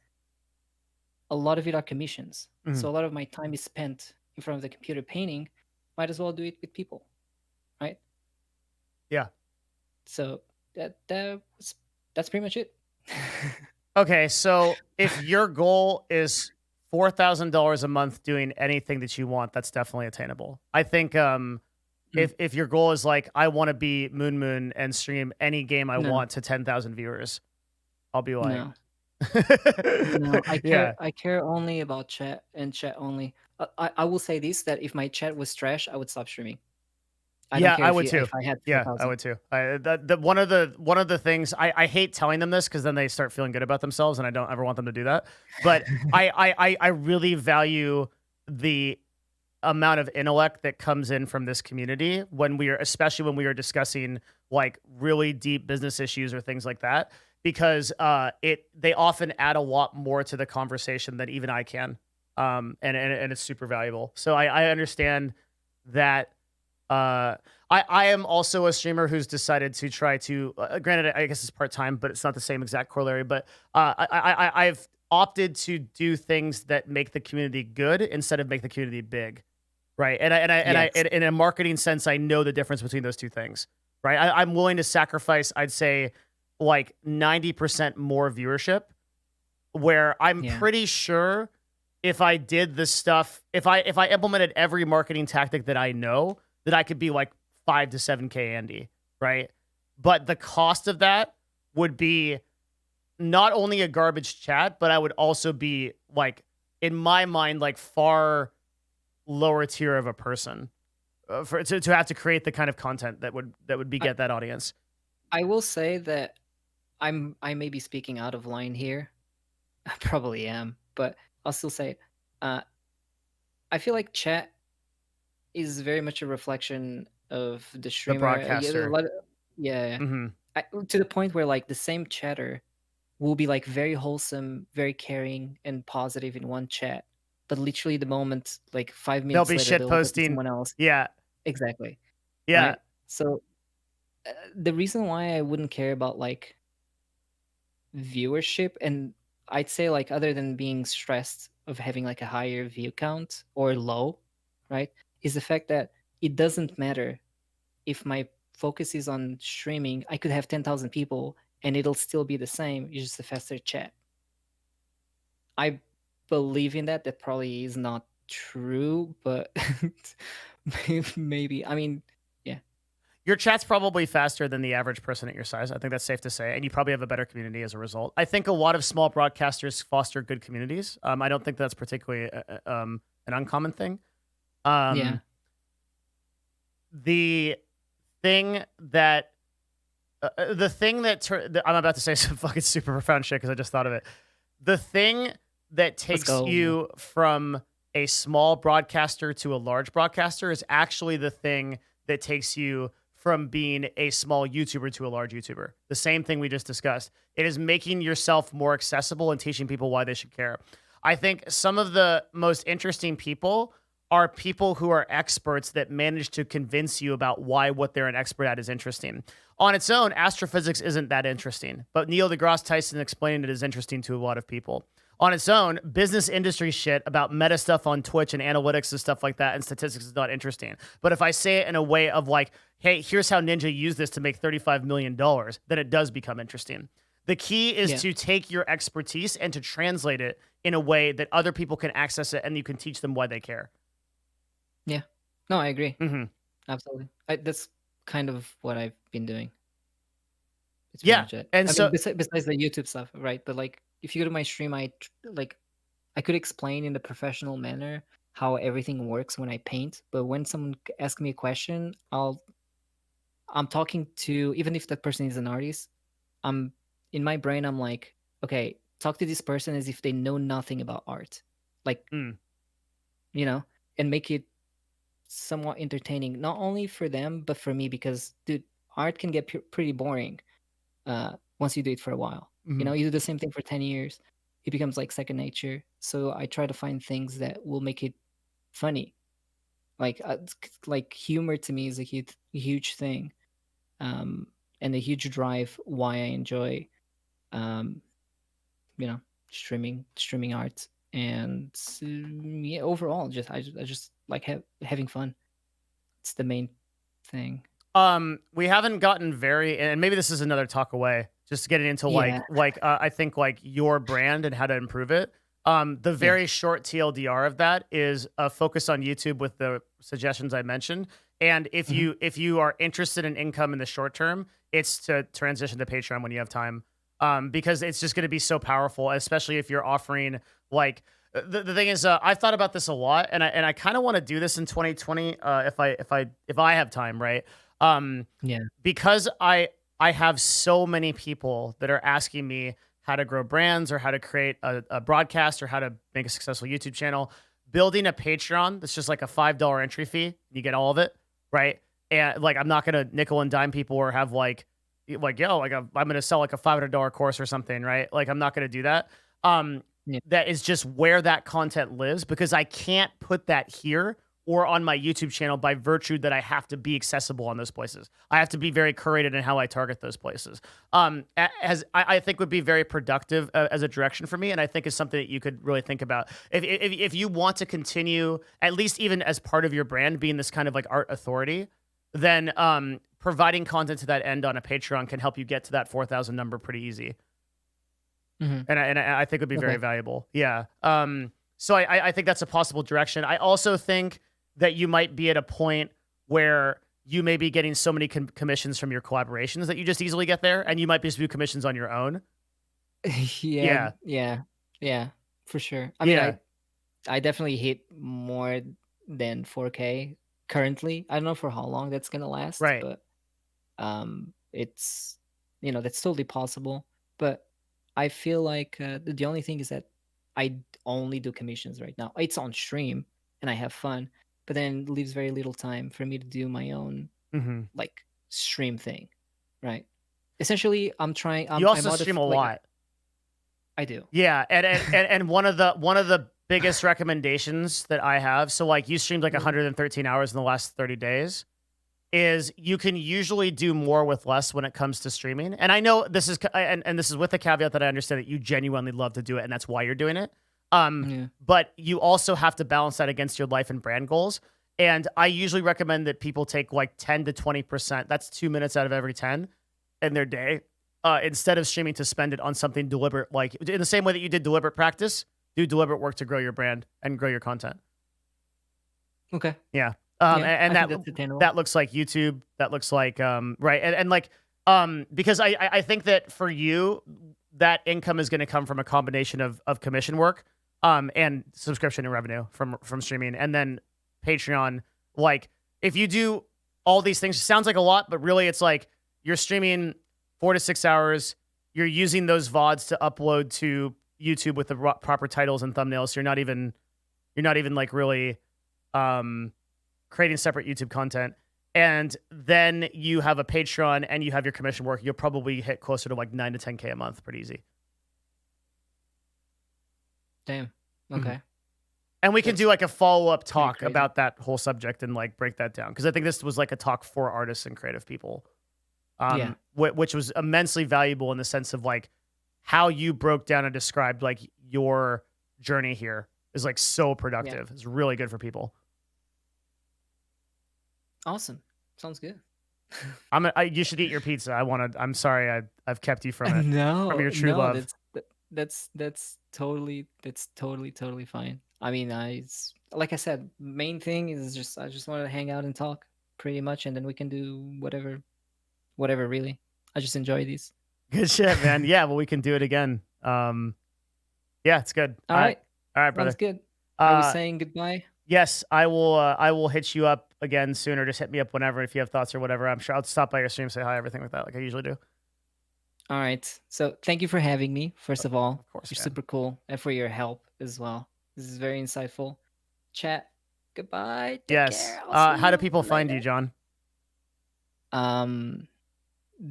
Speaker 2: a lot of it are commissions.
Speaker 1: Mhm.
Speaker 2: So a lot of my time is spent in front of the computer painting. Might as well do it with people, right?
Speaker 1: Yeah.
Speaker 2: So that's pretty much it.
Speaker 1: Okay, so if your goal is $4,000 a month doing anything that you want, that's definitely attainable. I think
Speaker 2: Mm,
Speaker 1: if your goal is like I want to be Moon Moon and stream any game I
Speaker 2: no,
Speaker 1: want to 10,000 viewers, I'll be like,
Speaker 2: no, no. I care.
Speaker 1: yeah,
Speaker 2: I care only about chat and chat only. I will say this that if my chat was trash, I would stop streaming. I don't
Speaker 1: yeah,
Speaker 2: care
Speaker 1: I would too.
Speaker 2: if I had
Speaker 1: Yeah, I
Speaker 2: 4,000.
Speaker 1: would too. One of the things I hate telling them this because then they start feeling good about themselves, and I don't ever want them to do that. But I really value the amount of intellect that comes in from this community when we are especially when we are discussing like really deep business issues or things like that because they often add a lot more to the conversation than even I can and it's super valuable. So I understand that I am also a streamer who's decided to try to granted I guess it's part-time but it's not the same exact corollary but I've opted to do things that make the community good instead of make the community big. Right.
Speaker 2: Yes.
Speaker 1: In a marketing sense, I know the difference between those two things. Right. I'm willing to sacrifice, I'd say, like 90% more viewership, where I'm
Speaker 2: Yeah.
Speaker 1: pretty sure if I did the stuff, if I implemented every marketing tactic that I know, that I could be like 5 to 7K Andy. Right. But the cost of that would be not only a garbage chat, but I would also be like, in my mind, like far lower tier of a person for to have to create the kind of content that would
Speaker 2: I
Speaker 1: beget that audience.
Speaker 2: I will say that I may be speaking out of line here. I probably am, but I'll still say it. Uh, I feel like chat is very much a reflection of the
Speaker 1: The
Speaker 2: streamer. Yeah,
Speaker 1: broadcaster.
Speaker 2: yeah.
Speaker 1: Hmm.
Speaker 2: To the point where like the same chatter will be like very wholesome, very caring, and positive in one chat, but literally the moment like five
Speaker 1: They'll
Speaker 2: minutes
Speaker 1: be
Speaker 2: later
Speaker 1: shit
Speaker 2: they'll look at
Speaker 1: posting.
Speaker 2: someone else.
Speaker 1: Yeah,
Speaker 2: Exactly.
Speaker 1: yeah.
Speaker 2: Right. So the reason why I wouldn't care about like viewership, and I'd say like other than being stressed of having like a higher view count or low, right, is the fact that it doesn't matter if my focus is on streaming. I could have 10,000 people and it'll still be the same. It's just a faster chat. I believe in that. That probably is not true, but maybe. I mean, yeah.
Speaker 1: Your chat's probably faster than the average person at your size. I think that's safe to say, and you probably have a better community as a result. I think a lot of small broadcasters foster good communities. I don't think that's particularly an uncommon thing.
Speaker 2: Yeah.
Speaker 1: The thing that I'm about to say some fucking super profound shit because I just thought of it. The thing that takes
Speaker 2: go.
Speaker 1: you from a small broadcaster to a large broadcaster is actually the thing that takes you from being a small YouTuber to a large YouTuber. The same thing we just discussed. It is making yourself more accessible and teaching people why they should care. I think some of the most interesting people are people who are experts that manage to convince you about why what they're an expert at is interesting. On its own, astrophysics isn't that interesting, but Neil deGrasse Tyson explaining it is interesting to a lot of people. On its own, business industry shit about meta stuff on Twitch and analytics and stuff like that and statistics is not interesting. But if I say it in a way of like, hey, here's how Ninja used this to make $35 million, then it does become interesting. The key is to take your expertise and to translate it in a way that other people can access it and you can teach them why they care.
Speaker 2: Yeah. No, I agree.
Speaker 1: Mm-hmm.
Speaker 2: Absolutely. That's kind of what I've been doing. It's
Speaker 1: Yeah.
Speaker 2: much it.
Speaker 1: And
Speaker 2: I
Speaker 1: so
Speaker 2: mean, besides the YouTube stuff, right? But like, if you go to my stream, I could explain in the professional manner how everything works when I paint. But when someone asks me a question, I'm talking to, even if that person is an artist, in my brain, I'm like, okay, talk to this person as if they know nothing about art. Like, you know, and make it somewhat entertaining, not only for them, but for me, because dude, art can get pretty boring once you do it for a while. You know, you do the same thing for 10 years, it becomes like second nature. So I try to find things that will make it funny. Like humor to me is a huge thing, and a huge drive why I enjoy, you know, streaming art. And yeah, overall, I just like having fun. It's the main thing.
Speaker 1: We haven't gotten and maybe this is another talk away, just getting into I think like your brand and how to improve it. The very short TLDR of that is a focus on YouTube with the suggestions I mentioned. And if you are interested in income in the short term, it's to transition to Patreon when you have time. Because it's just going to be so powerful, especially if you're offering like the thing is, I've thought about this a lot, and I kind of want to do this in 2020 if I have time, right? Because I have so many people that are asking me how to grow brands or how to create a broadcast or how to make a successful YouTube channel. Building a Patreon that's just like a $5 entry fee, you get all of it, right? And like I'm not gonna nickel and dime people or have I'm gonna sell like a $500 course or something, right? Like I'm not gonna do that. That is just where that content lives, because I can't put that here or on my YouTube channel by virtue that I have to be accessible on those places. I have to be very curated in how I target those places. As I think would be very productive as a direction for me, and I think is something that you could really think about. If you want to continue, at least even as part of your brand, being this kind of like art authority, then providing content to that end on a Patreon can help you get to that 4,000 number pretty easy. And I think would be very valuable. Yeah. So I think that's a possible direction. I also think that you might be at a point where you may be getting so many commissions from your collaborations that you just easily get there, and you might just do commissions on your own.
Speaker 2: Yeah, for sure. I mean, I definitely hit more than 4K currently. I don't know for how long that's gonna last,
Speaker 1: right?
Speaker 2: But it's that's totally possible. But I feel like the only thing is that I only do commissions right now. It's on stream and I have fun, but then it leaves very little time for me to do my own like stream thing, right? Essentially, I'm trying.
Speaker 1: You also stream a lot.
Speaker 2: I do.
Speaker 1: Yeah, and one of the biggest recommendations that I have, so like you streamed like 113 hours in the last 30 days, is you can usually do more with less when it comes to streaming. And I know this is and this is with the caveat that I understand that you genuinely love to do it and that's why you're doing it. But you also have to balance that against your life and brand goals. And I usually recommend that people take like 10 to 20%. That's 2 minutes out of every 10 in their day. Instead of streaming, to spend it on something deliberate, like in the same way that you did deliberate practice, do deliberate work to grow your brand and grow your content.
Speaker 2: Okay.
Speaker 1: Yeah.
Speaker 2: Yeah,
Speaker 1: And
Speaker 2: I think
Speaker 1: that
Speaker 2: that's attainable.
Speaker 1: that looks like YouTube. That looks like right, and like because I think that for you that income is going to come from a combination of commission work, and subscription and revenue from streaming, and then Patreon. Like if you do all these things, it sounds like a lot, but really it's like you're streaming 4 to 6 hours. You're using those VODs to upload to YouTube with the proper titles and thumbnails. So you're not even like really creating separate YouTube content. And then you have a Patreon and you have your commission work. You'll probably hit closer to like 9 to 10K a month. Pretty easy.
Speaker 2: Damn. Okay.
Speaker 1: And we can do like a follow-up talk
Speaker 2: crazy.
Speaker 1: about that whole subject and like break that down. Because I think this was like a talk for artists and creative people.
Speaker 2: Yeah.
Speaker 1: Which was immensely valuable in the sense of like how you broke down and described like your journey here is like so productive. It's really good for people.
Speaker 2: Awesome. Sounds good.
Speaker 1: You should eat your pizza. I'm sorry I've kept you from it.
Speaker 2: No,
Speaker 1: From your true
Speaker 2: no,
Speaker 1: love.
Speaker 2: that's totally fine. I mean, it's like I said, main thing is I just wanted to hang out and talk pretty much, and then we can do whatever really. I just enjoy these.
Speaker 1: Good shit, man. Yeah, well, we can do it again. Yeah, it's good.
Speaker 2: All right,
Speaker 1: brother.
Speaker 2: sounds good. Are we saying goodbye?
Speaker 1: Yes, I will hit you up again soon, or just hit me up whenever if you have thoughts or whatever. I'm sure I'll stop by your stream, say hi, everything like that, like I usually do.
Speaker 2: All right. So thank you for having me. First of all,
Speaker 1: of course,
Speaker 2: you're
Speaker 1: man.
Speaker 2: super cool, and for your help as well. This is very insightful. Chat. Goodbye. Take
Speaker 1: Yes.
Speaker 2: care. I'll see
Speaker 1: How do
Speaker 2: you
Speaker 1: people find you,
Speaker 2: later.
Speaker 1: John?
Speaker 2: My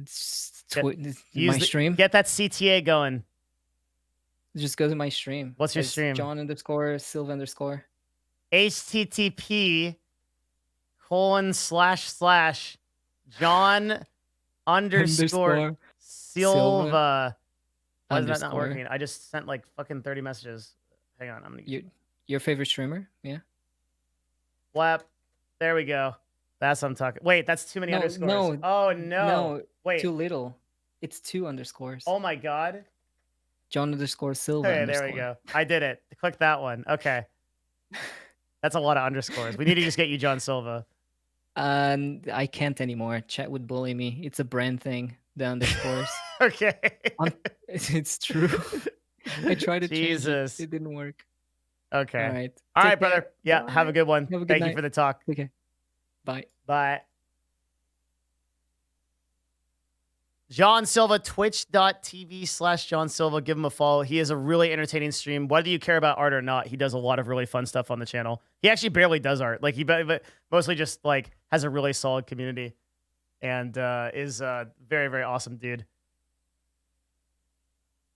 Speaker 2: stream.
Speaker 1: Get that CTA going.
Speaker 2: Just go to my stream.
Speaker 1: What's your
Speaker 2: It's
Speaker 1: stream?
Speaker 2: John_Silva_.
Speaker 1: http://John_Silva. Why is that not
Speaker 2: _
Speaker 1: working? I just sent like fucking 30 messages. Hang on, I'm gonna
Speaker 2: your favorite streamer? Yeah.
Speaker 1: Flap. There we go. That's what I'm talking. Wait, that's too many underscores.
Speaker 2: No.
Speaker 1: Oh no.
Speaker 2: No.
Speaker 1: Wait.
Speaker 2: Too little. It's 2 underscores.
Speaker 1: Oh my god.
Speaker 2: John_Silva_.
Speaker 1: Okay, there we go. I did it. Click that one. Okay. That's a lot of underscores. We need to just get you John Silva.
Speaker 2: I can't anymore. Chat would bully me. It's a brand thing. The underscores.
Speaker 1: Okay.
Speaker 2: It's true. I tried to change
Speaker 1: Jesus.
Speaker 2: it. It didn't work.
Speaker 1: Okay.
Speaker 2: All right.
Speaker 1: All
Speaker 2: Take
Speaker 1: right, brother.
Speaker 2: care.
Speaker 1: Yeah, have a good one.
Speaker 2: Have a good
Speaker 1: Thank you
Speaker 2: night.
Speaker 1: for the talk.
Speaker 2: Okay. Bye.
Speaker 1: Bye. John Silva, twitch.tv/John Silva. Give him a follow. He is a really entertaining stream. Whether you care about art or not, he does a lot of really fun stuff on the channel. He actually barely does art. Like he mostly just like has a really solid community and is a very, very awesome dude.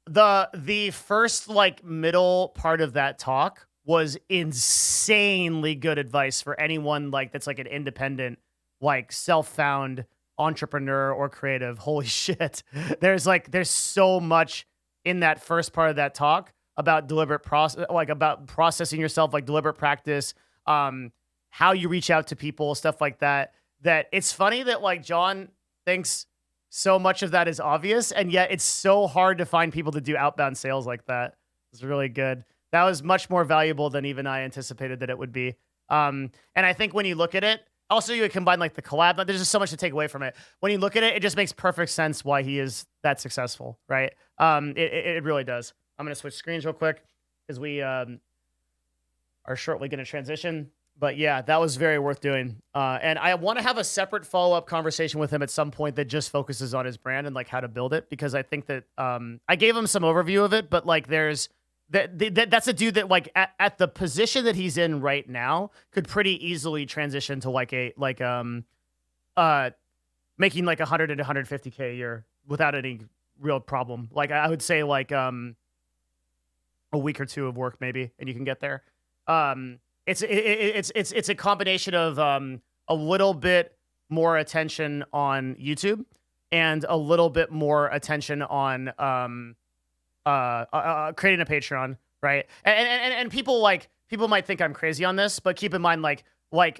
Speaker 1: The first like middle part of that talk was insanely good advice for anyone like that's like an independent, like self-found entrepreneur or creative. Holy shit. There's so much in that first part of that talk about deliberate process, like about processing yourself, like deliberate practice, how you reach out to people, stuff like that. That it's funny that like John thinks so much of that is obvious, and yet it's so hard to find people to do outbound sales like that. It's really good. That was much more valuable than even I anticipated that it would be. And I think when you look at it, also you combine like the collab, there's just so much to take away from it. When you look at it, it just makes perfect sense why he is that successful, right? It really does. I'm going to switch screens real quick because we are shortly going to transition. But yeah, that was very worth doing. And I want to have a separate follow-up conversation with him at some point that just focuses on his brand and like how to build it, because I think that I gave him some overview of it, but like that's a dude that like at the position that he's in right now could pretty easily transition to like making like 100 and 150K a year without any real problem. Like I would say like a week or two of work maybe, and you can get there. It's a combination of a little bit more attention on YouTube and a little bit more attention on creating a Patreon, right? And people might think I'm crazy on this, but keep in mind like I'm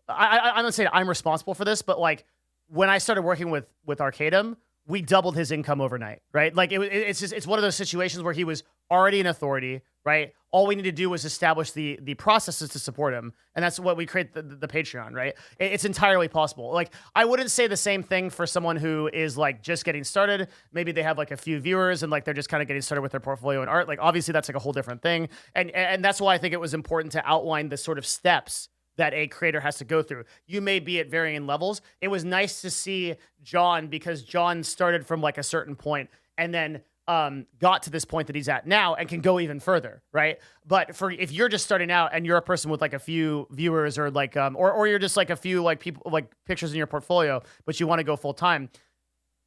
Speaker 1: not saying I'm responsible for this, but like when I started working with Arcadum, we doubled his income overnight, right? Like it's one of those situations where he was already an authority, right? All we need to do is establish the processes to support him, and that's what we create the Patreon, right? It's entirely possible. Like, I wouldn't say the same thing for someone who is like just getting started. Maybe they have like a few viewers and like they're just kind of getting started with their portfolio in art. Like, obviously that's like a whole different thing, and that's why I think it was important to outline the sort of steps that a creator has to go through. You may be at varying levels. It was nice to see John, because John started from like a certain point and then got to this point that he's at now and can go even further, right? But for if you're just starting out and you're a person with like a few viewers or like or you're just like a few like people like pictures in your portfolio, but you want to go full time,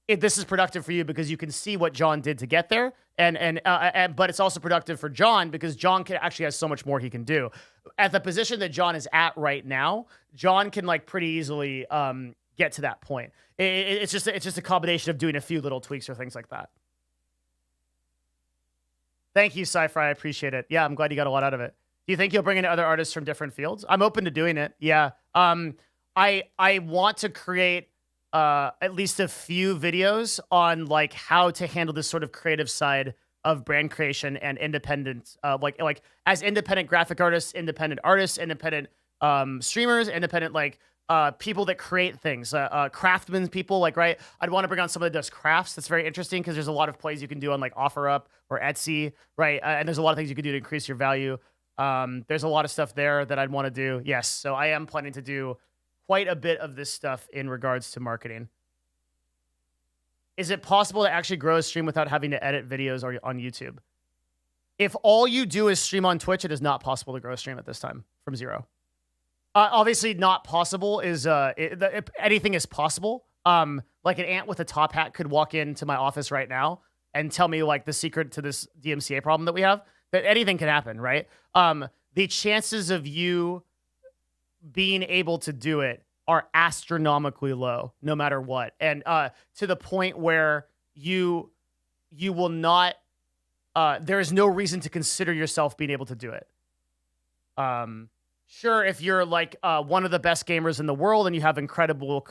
Speaker 1: this is productive for you because you can see what John did to get there, and but it's also productive for John because John can actually has so much more he can do. At the position that John is at right now, John can like pretty easily get to that point. It's just a combination of doing a few little tweaks or things like that. Thank you, Sci-Fi. I appreciate it. Yeah, I'm glad you got a lot out of it. Do you think you'll bring in other artists from different fields? I'm open to doing it. Yeah. I want to create at least a few videos on like how to handle this sort of creative side of brand creation and independent, like as independent graphic artists, independent streamers, independent like people that create things, craftsmen people, like, right? I'd want to bring on someone that does crafts. That's very interesting because there's a lot of plays you can do on like OfferUp or Etsy, right? And there's a lot of things you can do to increase your value. There's a lot of stuff there that I'd want to do. Yes, so I am planning to do quite a bit of this stuff in regards to marketing. Is it possible to actually grow a stream without having to edit videos or on YouTube? If all you do is stream on Twitch, it is not possible to grow a stream at this time from zero. Obviously, not possible is anything is possible. Like an ant with a top hat could walk into my office right now and tell me like the secret to this DMCA problem that we have. That anything can happen, right? The chances of you being able to do it are astronomically low, no matter what, and to the point where you will not. There is no reason to consider yourself being able to do it. Sure, if you're like one of the best gamers in the world and you have incredible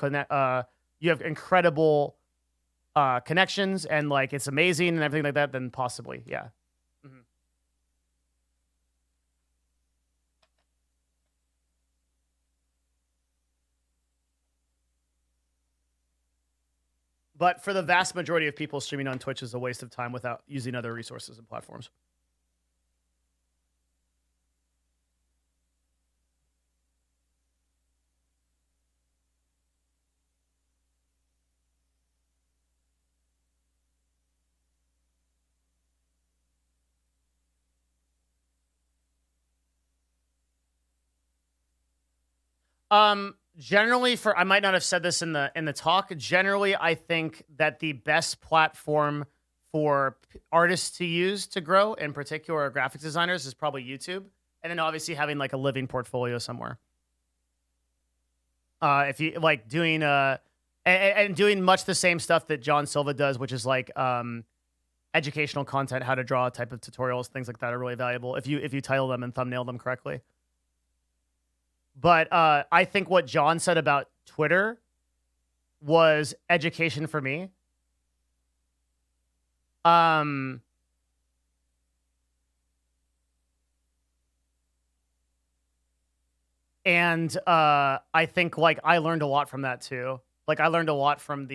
Speaker 1: connections and like it's amazing and everything like that, then possibly, yeah. Mm-hmm. But for the vast majority of people, streaming on Twitch is a waste of time without using other resources and platforms. Generally, I might not have said this in the talk. Generally, I think that the best platform for artists to use to grow, in particular graphics designers, is probably YouTube, and then obviously having like a living portfolio somewhere. If you like doing and doing much the same stuff that John Silva does, which is like educational content, how to draw type of tutorials, things like that are really valuable if you title them and thumbnail them correctly. But I think what John said about Twitter was education for me. And I think like I learned a lot from that too. Like I learned a lot from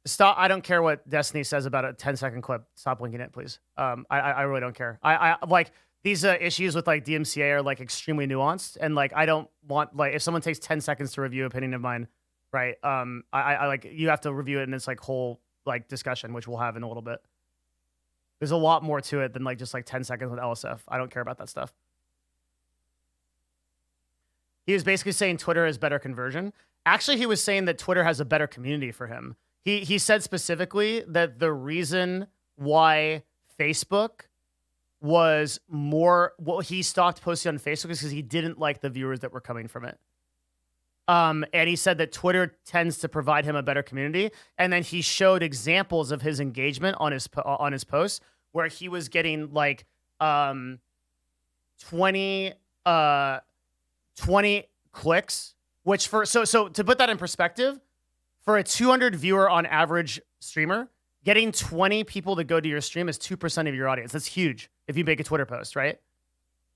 Speaker 1: Stop! I don't care what Destiny says about a 10-second clip. Stop linking it, please. I really don't care. I like these issues with like DMCA are like extremely nuanced, and like I don't want like if someone takes 10 seconds to review an opinion of mine, right? I like you have to review it in this like whole like discussion, which we'll have in a little bit. There's a lot more to it than like just like 10 seconds with LSF. I don't care about that stuff. He was basically saying Twitter has better conversion. Actually, he was saying that Twitter has a better community for him. He said specifically that the reason why Facebook was he stopped posting on Facebook is because he didn't like the viewers that were coming from it. And he said that Twitter tends to provide him a better community. And then he showed examples of his engagement on his posts where he was getting like 20 clicks, which so to put that in perspective, For a 200 viewer on average streamer, getting 20 people to go to your stream is 2% of your audience. That's huge if you make a Twitter post, right?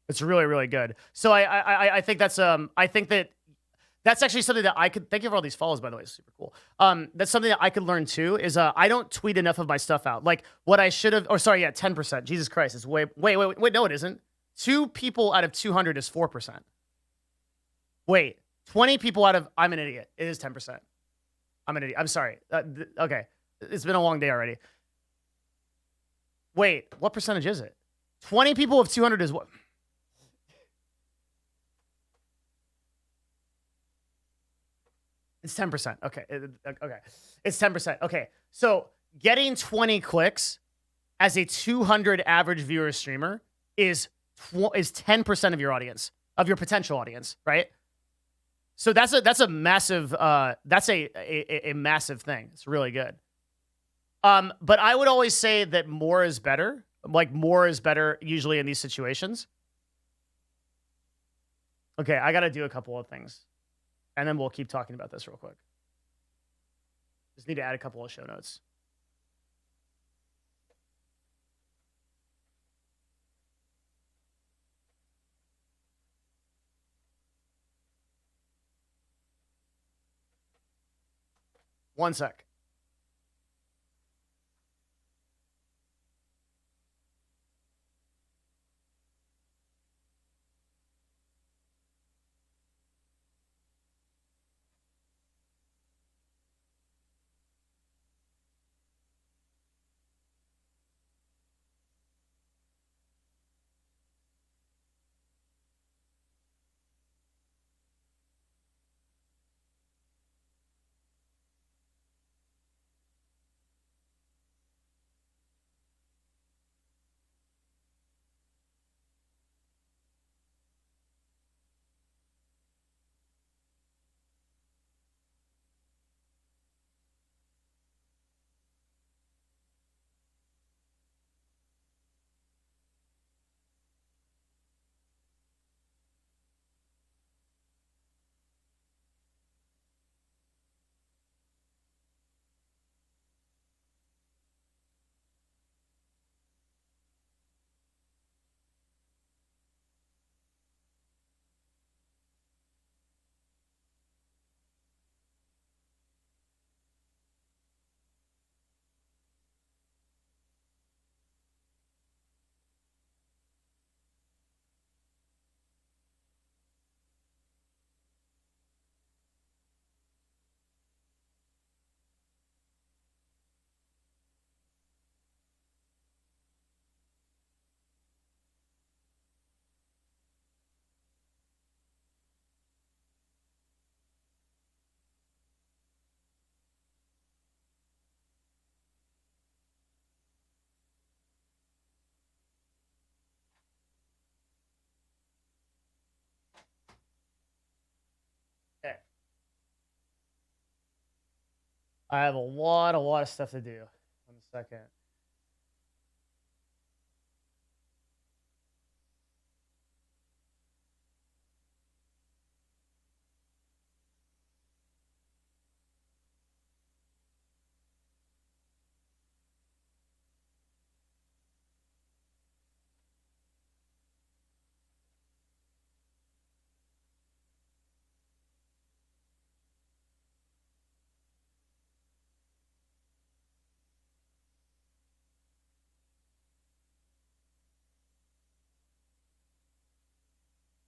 Speaker 1: It's really, really good. So I think that's that's actually something that I could. Thank you for all these follows, by the way. It's super cool. That's something that I could learn too. Is I don't tweet enough of my stuff out. Like what I should have. Or sorry, yeah, 10%. Jesus Christ, it's wait. No, it isn't. 2 people out of 200 is 4%. Wait, 20 people out of. I'm an idiot. It is 10%. I'm an idiot. I'm sorry. Okay, it's been a long day already. Wait, what percentage is it? 20 people of 200 is what? It's 10%. Okay. Okay. It's 10%. Okay. So getting 20 clicks as a 200 average viewer streamer is 10% of your audience, of your potential audience, right? So that's a massive that's a massive thing. It's really good. But I would always say that more is better. Like more is better usually in these situations. Okay, I got to do a couple of things. And then we'll keep talking about this real quick. Just need to add a couple of show notes. One sec. Okay. I have a lot of stuff to do. 1 second.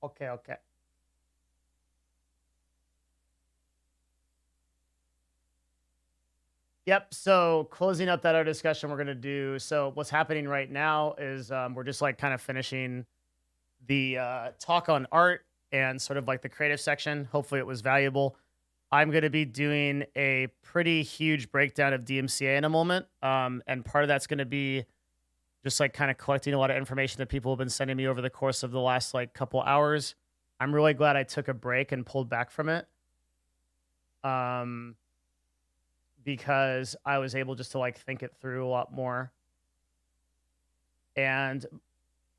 Speaker 1: Okay. Yep. So closing up that other discussion we're gonna do. So what's happening right now is we're just like kind of finishing the talk on art and sort of like the creative section. Hopefully it was valuable. I'm gonna be doing a pretty huge breakdown of DMCA in a moment. And part of that's gonna be just like kind of collecting a lot of information that people have been sending me over the course of the last like couple hours. I'm really glad I took a break and pulled back from it. Because I was able just to like think it through a lot more. And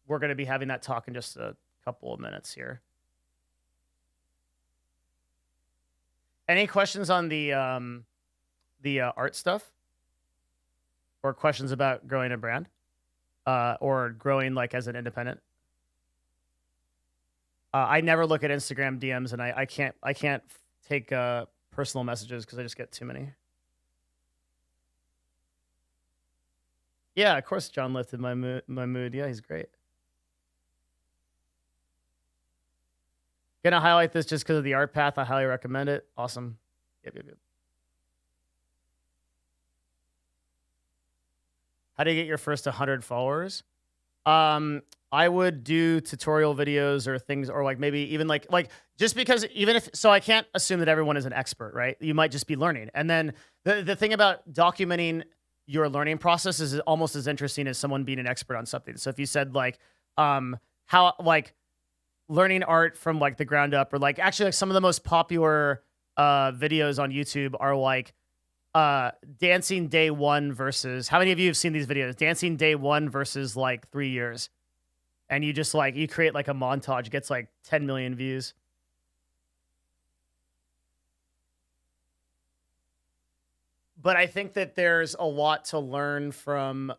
Speaker 1: we're going to be having that talk in just a couple of minutes here. Any questions on the the art stuff or questions about growing a brand or growing like as an independent. I never look at Instagram DMs, and I can't take personal messages because I just get too many. Yeah, of course, John lifted my mood. Yeah, he's great. Gonna highlight this just because of the art path. I highly recommend it. Awesome. Yep. How do you get your first 100 followers? I would do tutorial videos or things, or like maybe even like just because even if so, I can't assume that everyone is an expert, right? You might just be learning. And then the thing about documenting your learning process is almost as interesting as someone being an expert on something. So if you said like how like learning art from like the ground up, or like actually like some of the most popular videos on YouTube are like dancing day one versus, how many of you have seen these videos? Dancing day one versus like 3 years. And you just like, you create like a montage, gets like 10 million views. But I think that there's a lot to learn from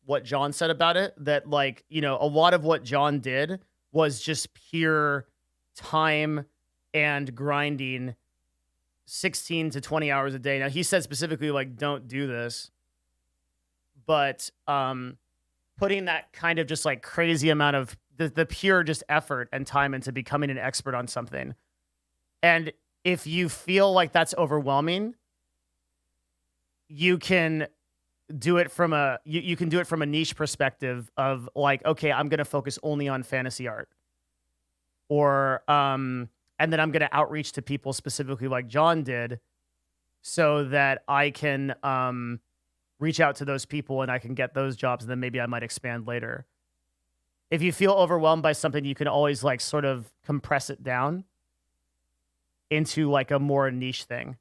Speaker 1: what John said about it. That like, you know, a lot of what John did was just pure time and grinding 16 to 20 hours a day. Now he said specifically like, don't do this. But putting that kind of just like crazy amount of the pure just effort and time into becoming an expert on something. And if you feel like that's overwhelming, you can do it from a you can do it from a niche perspective of like, okay, I'm going to focus only on fantasy art. Or and then I'm going to outreach to people specifically like John did, so that I can reach out to those people and I can get those jobs, and then maybe I might expand later. If you feel overwhelmed by something, you can always like sort of compress it down into like a more niche thing.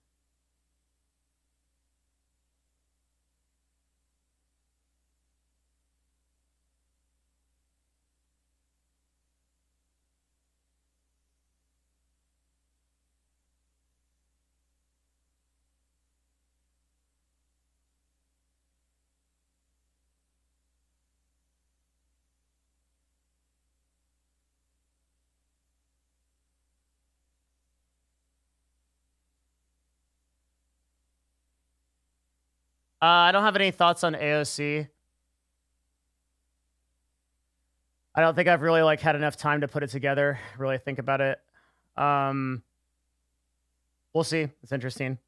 Speaker 1: I don't have any thoughts on AOC. I don't think I've really like had enough time to put it together, really think about it. We'll see. It's interesting.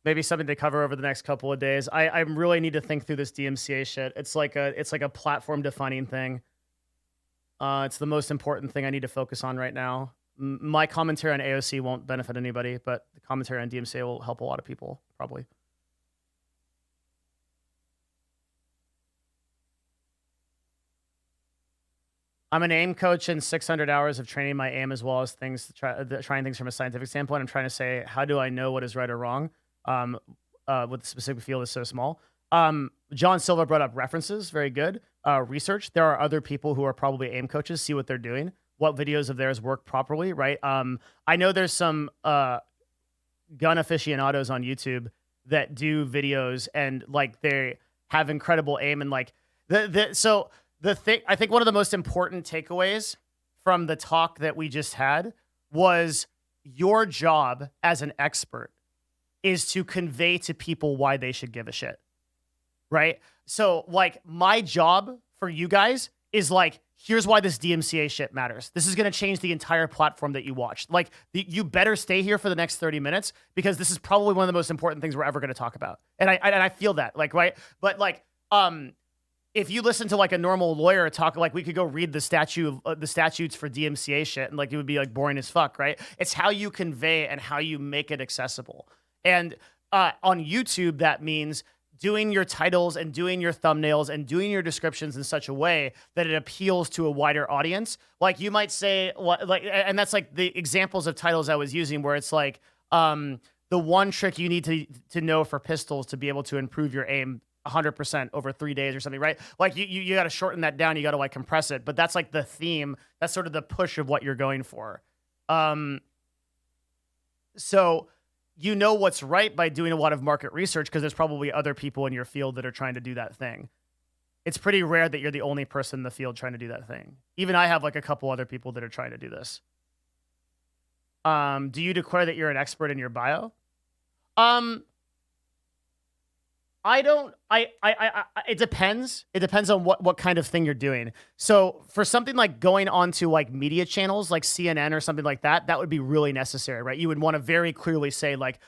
Speaker 1: Maybe something to cover over the next couple of days. I really need to think through this DMCA shit. It's like a platform defining thing. It's the most important thing I need to focus on right now. My commentary on AOC won't benefit anybody, but the commentary on DMCA will help a lot of people, probably. I'm an AIM coach in 600 hours of training my AIM, as well as things trying things from a scientific standpoint. I'm trying to say, how do I know what is right or wrong? With the specific field is so small. John Silva brought up references. Very good. Research. There are other people who are probably AIM coaches. See what they're doing. What videos of theirs work properly, right? I know there's some gun aficionados on YouTube that do videos and like they have incredible aim, and like so the thing, I think one of the most important takeaways from the talk that we just had was your job as an expert is to convey to people why they should give a shit, right? So like my job for you guys is like, here's why this DMCA shit matters. This is going to change the entire platform that you watched. Like you better stay here for the next 30 minutes because this is probably one of the most important things we're ever going to talk about. And I feel that, like, right. But like, if you listen to like a normal lawyer talk, like we could go read the statutes for DMCA shit, and like it would be like boring as fuck, right? It's how you convey and how you make it accessible. And on YouTube, that means doing your titles and doing your thumbnails and doing your descriptions in such a way that it appeals to a wider audience. Like you might say, like, and that's like the examples of titles I was using, where it's like the one trick you need to know for pistols to be able to improve your aim 100% over 3 days or something, right? Like you got to shorten that down. You got to like compress it, but that's like the theme. That's sort of the push of what you're going for. So you know what's right by doing a lot of market research because there's probably other people in your field that are trying to do that thing. It's pretty rare that you're the only person in the field trying to do that thing. Even I have like a couple other people that are trying to do this. Do you declare that you're an expert in your bio? I don't. It depends. It depends on what kind of thing you're doing. So for something like going onto like media channels like CNN or something like that, that would be really necessary, right? You would want to very clearly say like,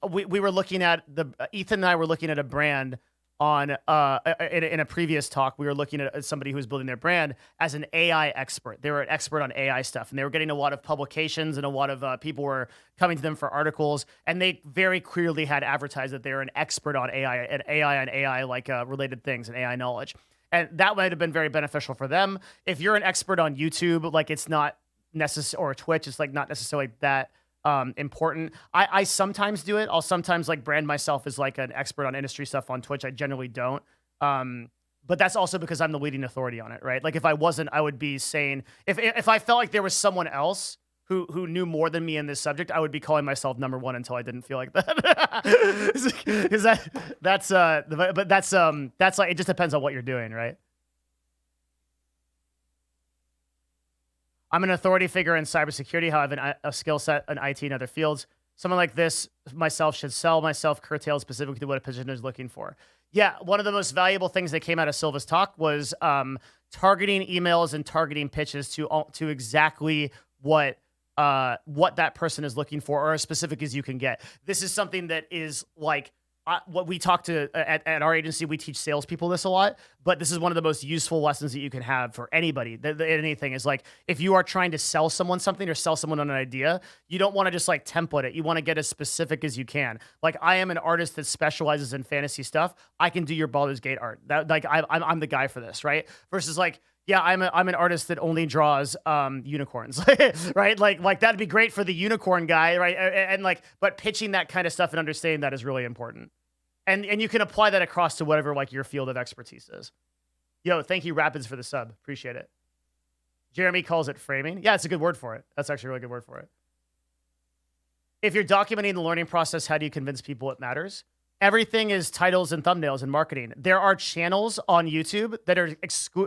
Speaker 1: we were looking at Ethan and I were looking at a brand on in a previous talk. We were looking at somebody who was building their brand as an AI expert. They were an expert on AI stuff, and they were getting a lot of publications, and a lot of people were coming to them for articles, and they very clearly had advertised that they're an expert on AI and AI like related things and AI knowledge. And that might have been very beneficial for them. If you're an expert on YouTube, like it's not necessary, or Twitch, it's like not necessarily that important. I sometimes do it. I'll sometimes like brand myself as like an expert on industry stuff on Twitch. I generally don't. But that's also because I'm the leading authority on it, right? Like if I wasn't, I would be saying, if I felt like there was someone else who knew more than me in this subject, I would be calling myself number one until I didn't feel like that. Because that's like, it just depends on what you're doing, right? I'm an authority figure in cybersecurity. How I have a skill set in IT and other fields. Someone like this myself should sell myself curtailed specifically to what a position is looking for. Yeah, one of the most valuable things that came out of Silva's talk was targeting emails and targeting pitches to exactly what that person is looking for, or as specific as you can get. This is something that is like what we talk to at our agency. We teach salespeople this a lot, but this is one of the most useful lessons that you can have for anybody. Anything is like, if you are trying to sell someone something or sell someone on an idea, you don't want to just like template it. You want to get as specific as you can. Like, I am an artist that specializes in fantasy stuff. I can do your Baldur's Gate art. That, like, I'm the guy for this, right? Versus like, yeah, I'm an artist that only draws unicorns, right? Like that'd be great for the unicorn guy, right? And like, but pitching that kind of stuff and understanding that is really important. And you can apply that across to whatever like your field of expertise is. Yo, thank you, Rapids, for the sub. Appreciate it. Jeremy calls it framing. Yeah, it's a good word for it. That's actually a really good word for it. If you're documenting the learning process, how do you convince people it matters? Everything is titles and thumbnails and marketing. There are channels on YouTube that are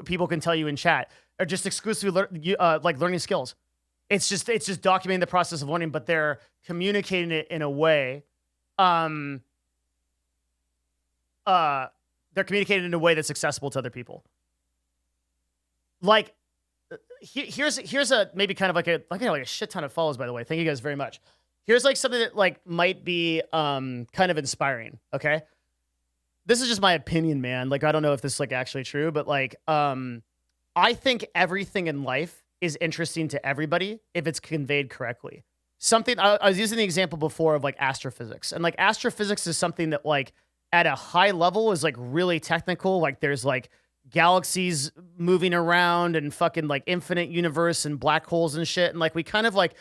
Speaker 1: people can tell you in chat are just exclusively like learning skills. It's just documenting the process of learning, but they're communicating it in a way. They're communicating in a way that's accessible to other people. Like, here's a maybe kind of like a shit ton of follows, by the way. Thank you guys very much. Here's like something that like might be kind of inspiring. Okay, this is just my opinion, man. Like, I don't know if this is like actually true, but like I think everything in life is interesting to everybody if it's conveyed correctly. Something I was using the example before of like astrophysics, and like astrophysics is something that like at a high level is like really technical. Like there's like galaxies moving around and fucking like infinite universe and black holes and shit. And like we kind of like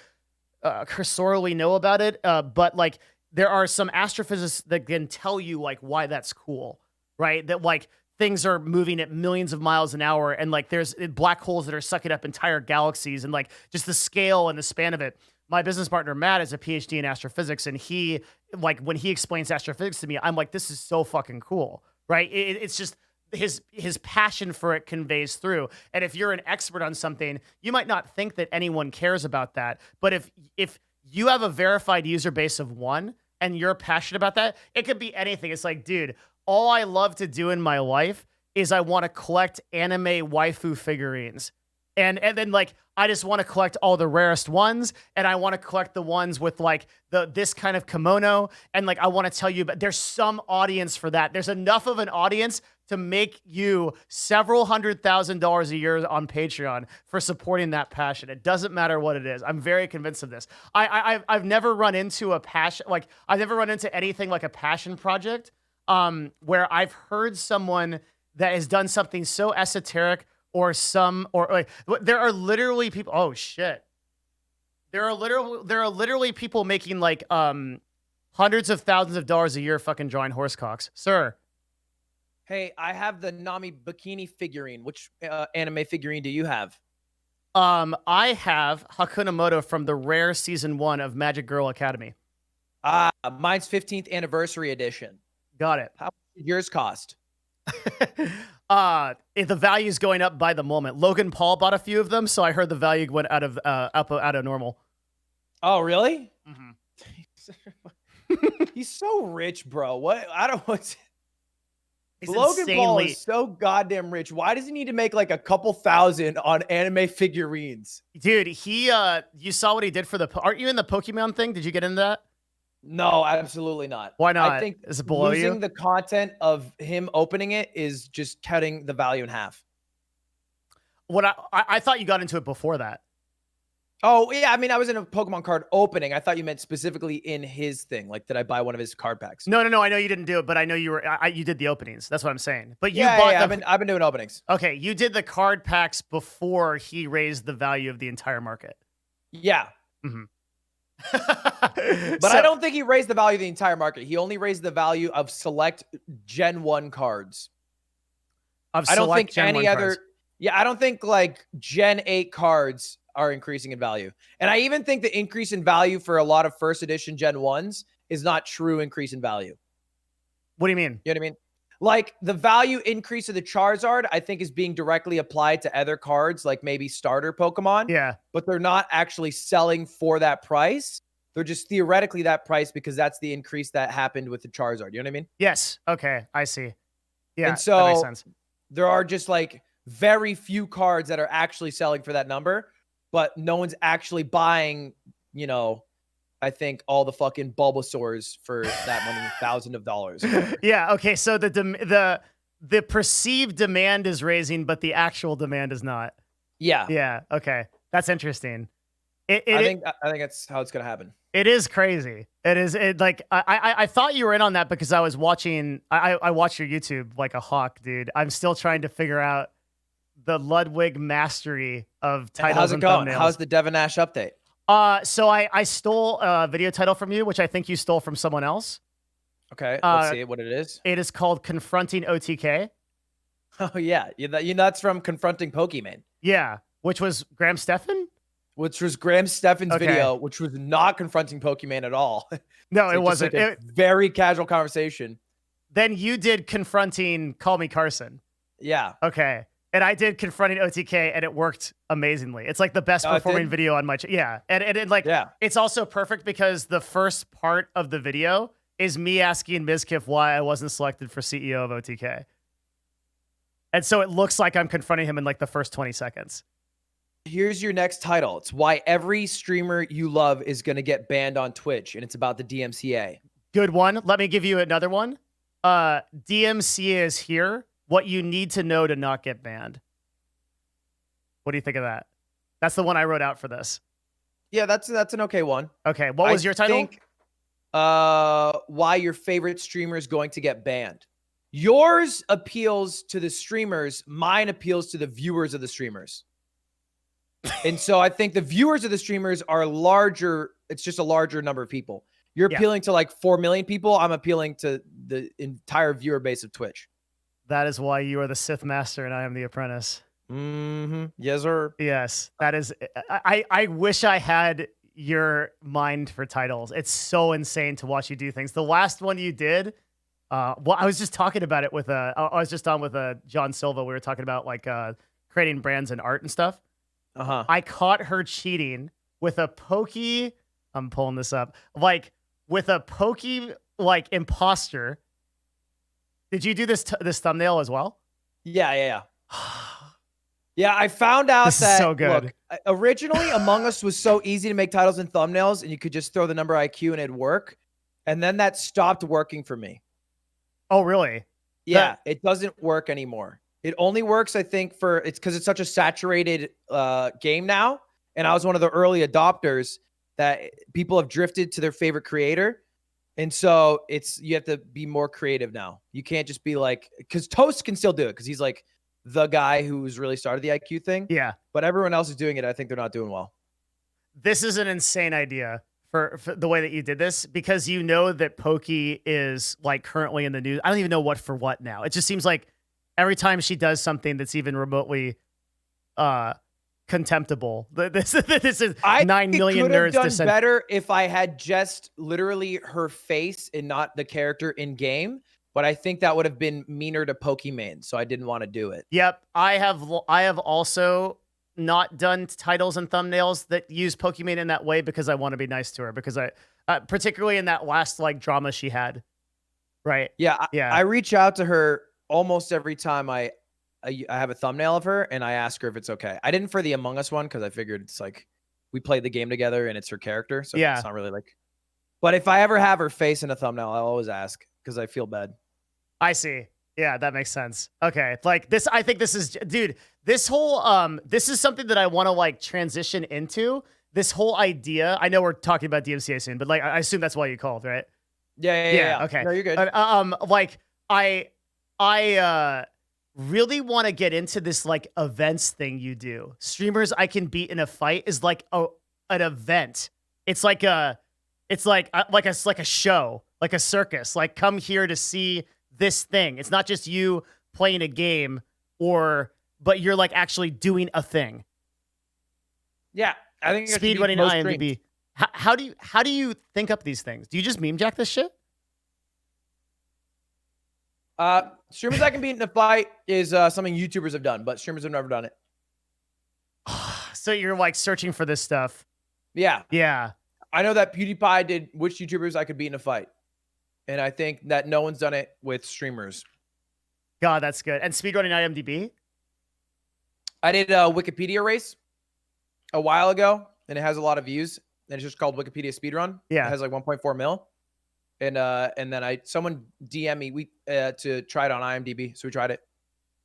Speaker 1: cursorily know about it. But like there are some astrophysicists that can tell you like why that's cool, right? That like things are moving at millions of miles an hour, and like there's black holes that are sucking up entire galaxies, and like just the scale and the span of it. My business partner, Matt, is a PhD in astrophysics, and he, like, when he explains astrophysics to me, I'm like, this is so fucking cool, right? It's just his passion for it conveys through. And if you're an expert on something, you might not think that anyone cares about that. But if you have a verified user base of 1 and you're passionate about that, it could be anything. It's like, dude, all I love to do in my life is I want to collect anime waifu figurines. And then like I just want to collect all the rarest ones, and I want to collect the ones with like this kind of kimono, and like I want to tell you, but there's some audience for that. There's enough of an audience to make you several $100,000 a year on Patreon for supporting that passion. It doesn't matter what it is. I'm very convinced of this. I've never run into a passion, like I've never run into anything like a passion project where I've heard someone that has done something so esoteric or like there are literally people. Oh shit! There are literally people making like hundreds of thousands of dollars a year fucking drawing horse cocks, sir.
Speaker 3: Hey, I have the Nami bikini figurine. Which anime figurine do you have?
Speaker 1: I have Hakunamoto from the rare season 1 of Magic Girl Academy.
Speaker 3: Ah, Mine's 15th anniversary edition.
Speaker 1: Got it.
Speaker 3: How much did yours cost?
Speaker 1: If the value is going up by the moment. Logan Paul bought a few of them, so I heard the value went out of out of normal.
Speaker 3: Oh, really?
Speaker 1: Mhm.
Speaker 3: He's so rich, bro. What? I don't want.
Speaker 1: He's
Speaker 3: Logan Paul
Speaker 1: insanely,
Speaker 3: is so goddamn rich. Why does he need to make like a couple thousand on anime figurines?
Speaker 1: dude. He you saw what he did for the. Aren't you in the Pokemon thing? Did you get into that?
Speaker 3: No, absolutely not.
Speaker 1: Why not?
Speaker 3: I think
Speaker 1: Is it below
Speaker 3: losing
Speaker 1: you?
Speaker 3: the content of him opening it is just cutting the value in half.
Speaker 1: What I thought you got into it before that.
Speaker 3: Oh, yeah. I mean, I was in a Pokemon card opening. I thought you meant specifically in his thing. Like, did I buy one of his card packs?
Speaker 1: No. I know you didn't do it, but I know you were. you did the openings. That's what I'm saying. But you
Speaker 3: Yeah,
Speaker 1: bought
Speaker 3: yeah,
Speaker 1: the.
Speaker 3: I've been doing openings.
Speaker 1: Okay, you did the card packs before he raised the value of the entire market.
Speaker 3: Yeah.
Speaker 1: But
Speaker 3: But I don't think he raised the value of the entire market. He only raised the value of select Gen 1 cards. I don't think any other. Yeah, I don't think like Gen 8 cards are increasing in value. And I even think the increase in value for a lot of first edition Gen 1s is not true increase in value.
Speaker 1: What do you mean?
Speaker 3: You know what I mean? Like the value increase of the Charizard, I think is being directly applied to other cards, like maybe starter Pokemon.
Speaker 1: Yeah.
Speaker 3: But they're not actually selling for that price. They're just theoretically that price because that's the increase that happened with the Charizard. You know what I mean?
Speaker 1: Yes. Okay. I see. Yeah.
Speaker 3: And
Speaker 1: that
Speaker 3: so
Speaker 1: makes sense.
Speaker 3: there are just like very few cards that are actually selling for that number, but no one's actually buying, you know, I think all the fucking Bulbasaurs for that many thousand of dollars.
Speaker 1: Yeah. Okay. So the perceived demand is raising, but the actual demand is not.
Speaker 3: Yeah.
Speaker 1: Yeah. Okay. That's interesting.
Speaker 3: I think that's how it's gonna happen.
Speaker 1: It is crazy. It is. Like I thought you were in on that because I was watching. I watch your YouTube like a hawk, dude. I'm still trying to figure out the Ludwig mastery of titles
Speaker 3: How's it
Speaker 1: and
Speaker 3: going?
Speaker 1: thumbnails.
Speaker 3: How's the Devon Ash update?
Speaker 1: So I stole a video title from you, which I think you stole from someone else.
Speaker 3: Okay, let's see what it is.
Speaker 1: It is called Confronting OTK.
Speaker 3: Oh yeah, you know that's from Confronting Pokemon,
Speaker 1: Yeah, which was Graham Stephan.
Speaker 3: which was Graham Stephan's
Speaker 1: Okay.
Speaker 3: video, which was not confronting Pokemon at all.
Speaker 1: No,
Speaker 3: It's
Speaker 1: it
Speaker 3: just
Speaker 1: wasn't.
Speaker 3: like a very casual conversation.
Speaker 1: Then you did Confronting Call Me Carson.
Speaker 3: Yeah.
Speaker 1: Okay. And I did Confronting OTK, and it worked amazingly. It's like the best
Speaker 3: Oh, it
Speaker 1: performing
Speaker 3: did?
Speaker 1: video on my yeah. And like
Speaker 3: Yeah.
Speaker 1: it's also perfect because the first part of the video is me asking Mizkif why I wasn't selected for CEO of OTK. And so it looks like I'm confronting him in like the first 20 seconds.
Speaker 3: Here's your next title. It's why every streamer you love is going to get banned on Twitch, and it's about the DMCA.
Speaker 1: Good one. Let me give you another one. DMCA is here. What you need to know to not get banned. What do you think of that? That's the one I wrote out for this.
Speaker 3: Yeah, that's an okay one.
Speaker 1: Okay. What was your title?
Speaker 3: Think, why your favorite streamer is going to get banned. Yours appeals to the streamers. Mine appeals to the viewers of the streamers. And so I think the viewers of the streamers are larger. It's just a larger number of people. You're
Speaker 1: Yeah.
Speaker 3: appealing to like 4 million people. I'm appealing to the entire viewer base of Twitch.
Speaker 1: That is why you are the Sith Master and I am the apprentice.
Speaker 3: Mm-hmm. Yes, sir.
Speaker 1: Yes, that is. I wish I had your mind for titles. It's so insane to watch you do things. The last one you did, well, I was just talking about it with I was just on with John Silva. We were talking about like creating brands and art and stuff.
Speaker 3: Uh-huh.
Speaker 1: I caught her cheating with a pokey. I'm pulling this up. Like with a pokey like imposter. Did you do this this thumbnail as well?
Speaker 3: Yeah. Yeah, I found out
Speaker 1: This is
Speaker 3: that
Speaker 1: so good.
Speaker 3: Look, originally Among Us was so easy to make titles and thumbnails, and you could just throw the number IQ and it'd work. And then that stopped working for me.
Speaker 1: Oh, really?
Speaker 3: Yeah, it doesn't work anymore. It only works, I think, it's because it's such a saturated game now. And I was one of the early adopters that people have drifted to their favorite creator. And so you have to be more creative now. You can't just be like, because Toast can still do it because he's like the guy who's really started the IQ thing.
Speaker 1: Yeah.
Speaker 3: But everyone else is doing it. I think they're not doing well.
Speaker 1: This is an insane idea for the way that you did this because you know that Pokey is like currently in the news. I don't even know what for what now. It just seems like every time she does something that's even remotely contemptible. This is
Speaker 3: I
Speaker 1: 9 million
Speaker 3: could have
Speaker 1: nerds
Speaker 3: done
Speaker 1: to send.
Speaker 3: better if I had just literally her face and not the character in game. But I think that would have been meaner to Pokimane, so I didn't want to do it.
Speaker 1: Yep, I have also not done titles and thumbnails that use Pokimane in that way because I want to be nice to her, because I particularly in that last like drama she had. Right.
Speaker 3: Yeah,
Speaker 1: Yeah.
Speaker 3: I reach out to her almost every time I have a thumbnail of her, and I ask her if it's okay. I didn't for the Among Us one because I figured it's like we played the game together and it's her character, so
Speaker 1: Yeah.
Speaker 3: it's not really like. But if I ever have her face in a thumbnail, I'll always ask because I feel bad.
Speaker 1: I see. Yeah, that makes sense. Okay. Like this, I think this is, dude, this whole, this is something that I want to like transition into. This whole idea. I know we're talking about DMCA soon, but like, I assume that's why you called, right?
Speaker 3: Yeah.
Speaker 1: Okay.
Speaker 3: No, you're good.
Speaker 1: Like I really want to get into this like events thing you do. Streamers I can beat in a fight is like an event. It's like a show, like a circus. Like come here to see this thing. It's not just you playing a game but you're like actually doing a thing.
Speaker 3: Yeah, I think
Speaker 1: Speedrunning IMDb. How do you think up these things? Do you just meme jack this shit?
Speaker 3: Streamers I can beat in a fight is something YouTubers have done, but streamers have never done it.
Speaker 1: So you're like searching for this stuff.
Speaker 3: Yeah.
Speaker 1: Yeah.
Speaker 3: I know that PewDiePie did which YouTubers I could beat in a fight. And I think that no one's done it with streamers.
Speaker 1: God, that's good. And speedrunning IMDb?
Speaker 3: I did a Wikipedia race a while ago, and it has a lot of views. And it's just called Wikipedia Speedrun.
Speaker 1: Yeah.
Speaker 3: It has like 1.4 mil. And then someone DM me to try it on IMDb. So we tried it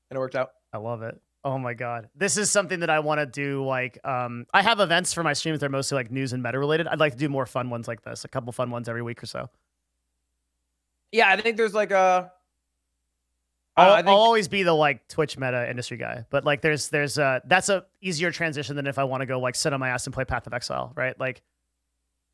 Speaker 3: and it worked out.
Speaker 1: I love it. Oh my God. This is something that I want to do. Like, I have events for my streams. They're mostly like news and meta related. I'd like to do more fun ones like this, a couple fun ones every week or so.
Speaker 3: Yeah, I think there's like a.
Speaker 1: I'll always be the like Twitch meta industry guy, but like there's that's a easier transition than if I want to go like sit on my ass and play Path of Exile, right? Like,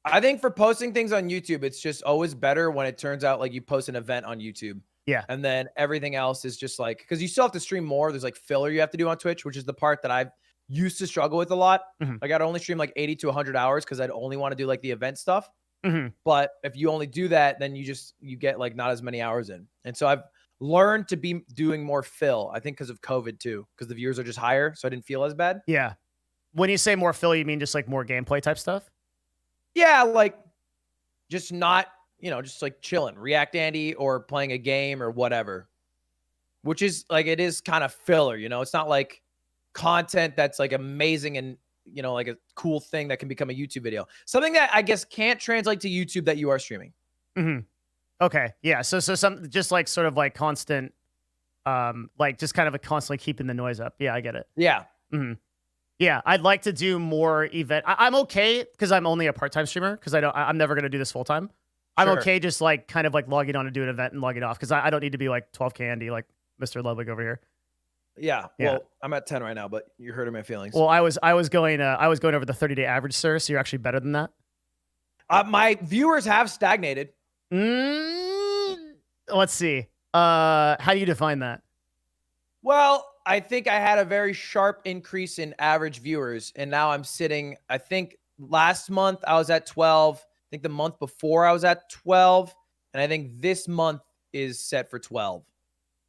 Speaker 3: I think for posting things on YouTube, it's just always better when it turns out like you post an event on YouTube.
Speaker 1: Yeah.
Speaker 3: And then everything else is just like, because you still have to stream more. There's like filler you have to do on Twitch, which is the part that I've used to struggle with a lot.
Speaker 1: Mhm.
Speaker 3: Like I'd only stream like 80 to 100 hours because I'd only want to do like the event stuff.
Speaker 1: mm-hmm.
Speaker 3: But if you only do that, then you get like not as many hours in. And so I've learned to be doing more fill, I think because of COVID too, because the viewers are just higher. So I didn't feel as bad.
Speaker 1: Yeah. When you say more fill, you mean just like more gameplay type stuff?
Speaker 3: Yeah. Like just not, just like chilling, React Andy or playing a game or whatever, which is like, it is kind of filler, it's not like content that's like amazing and, like a cool thing that can become a YouTube video. Something that I guess can't translate to YouTube that you are streaming.
Speaker 1: Mm-hmm. Okay. Yeah. So some just like sort of like constant, like just kind of a constantly keeping the noise up. Yeah, I get it.
Speaker 3: Yeah.
Speaker 1: Mm-hmm. Yeah, I'd like to do more event. I'm okay because I'm only a part-time streamer because I'm never gonna do this full time. I'm
Speaker 3: Sure.
Speaker 1: okay just like kind of like logging on to do an event and logging off because I don't need to be like 12K Andy like Mr. Ludwig over here.
Speaker 3: Yeah.
Speaker 1: Yeah.
Speaker 3: Well, I'm at 10 right now, but you're hurting my feelings.
Speaker 1: Well, I was going over the 30-day average, sir. So you're actually better than that.
Speaker 3: My viewers have stagnated.
Speaker 1: Let's see. How do you define that?
Speaker 3: Well, I think I had a very sharp increase in average viewers, and now I'm sitting, I think last month I was at 12. I think the month before I was at 12, and I think this month is set for 12.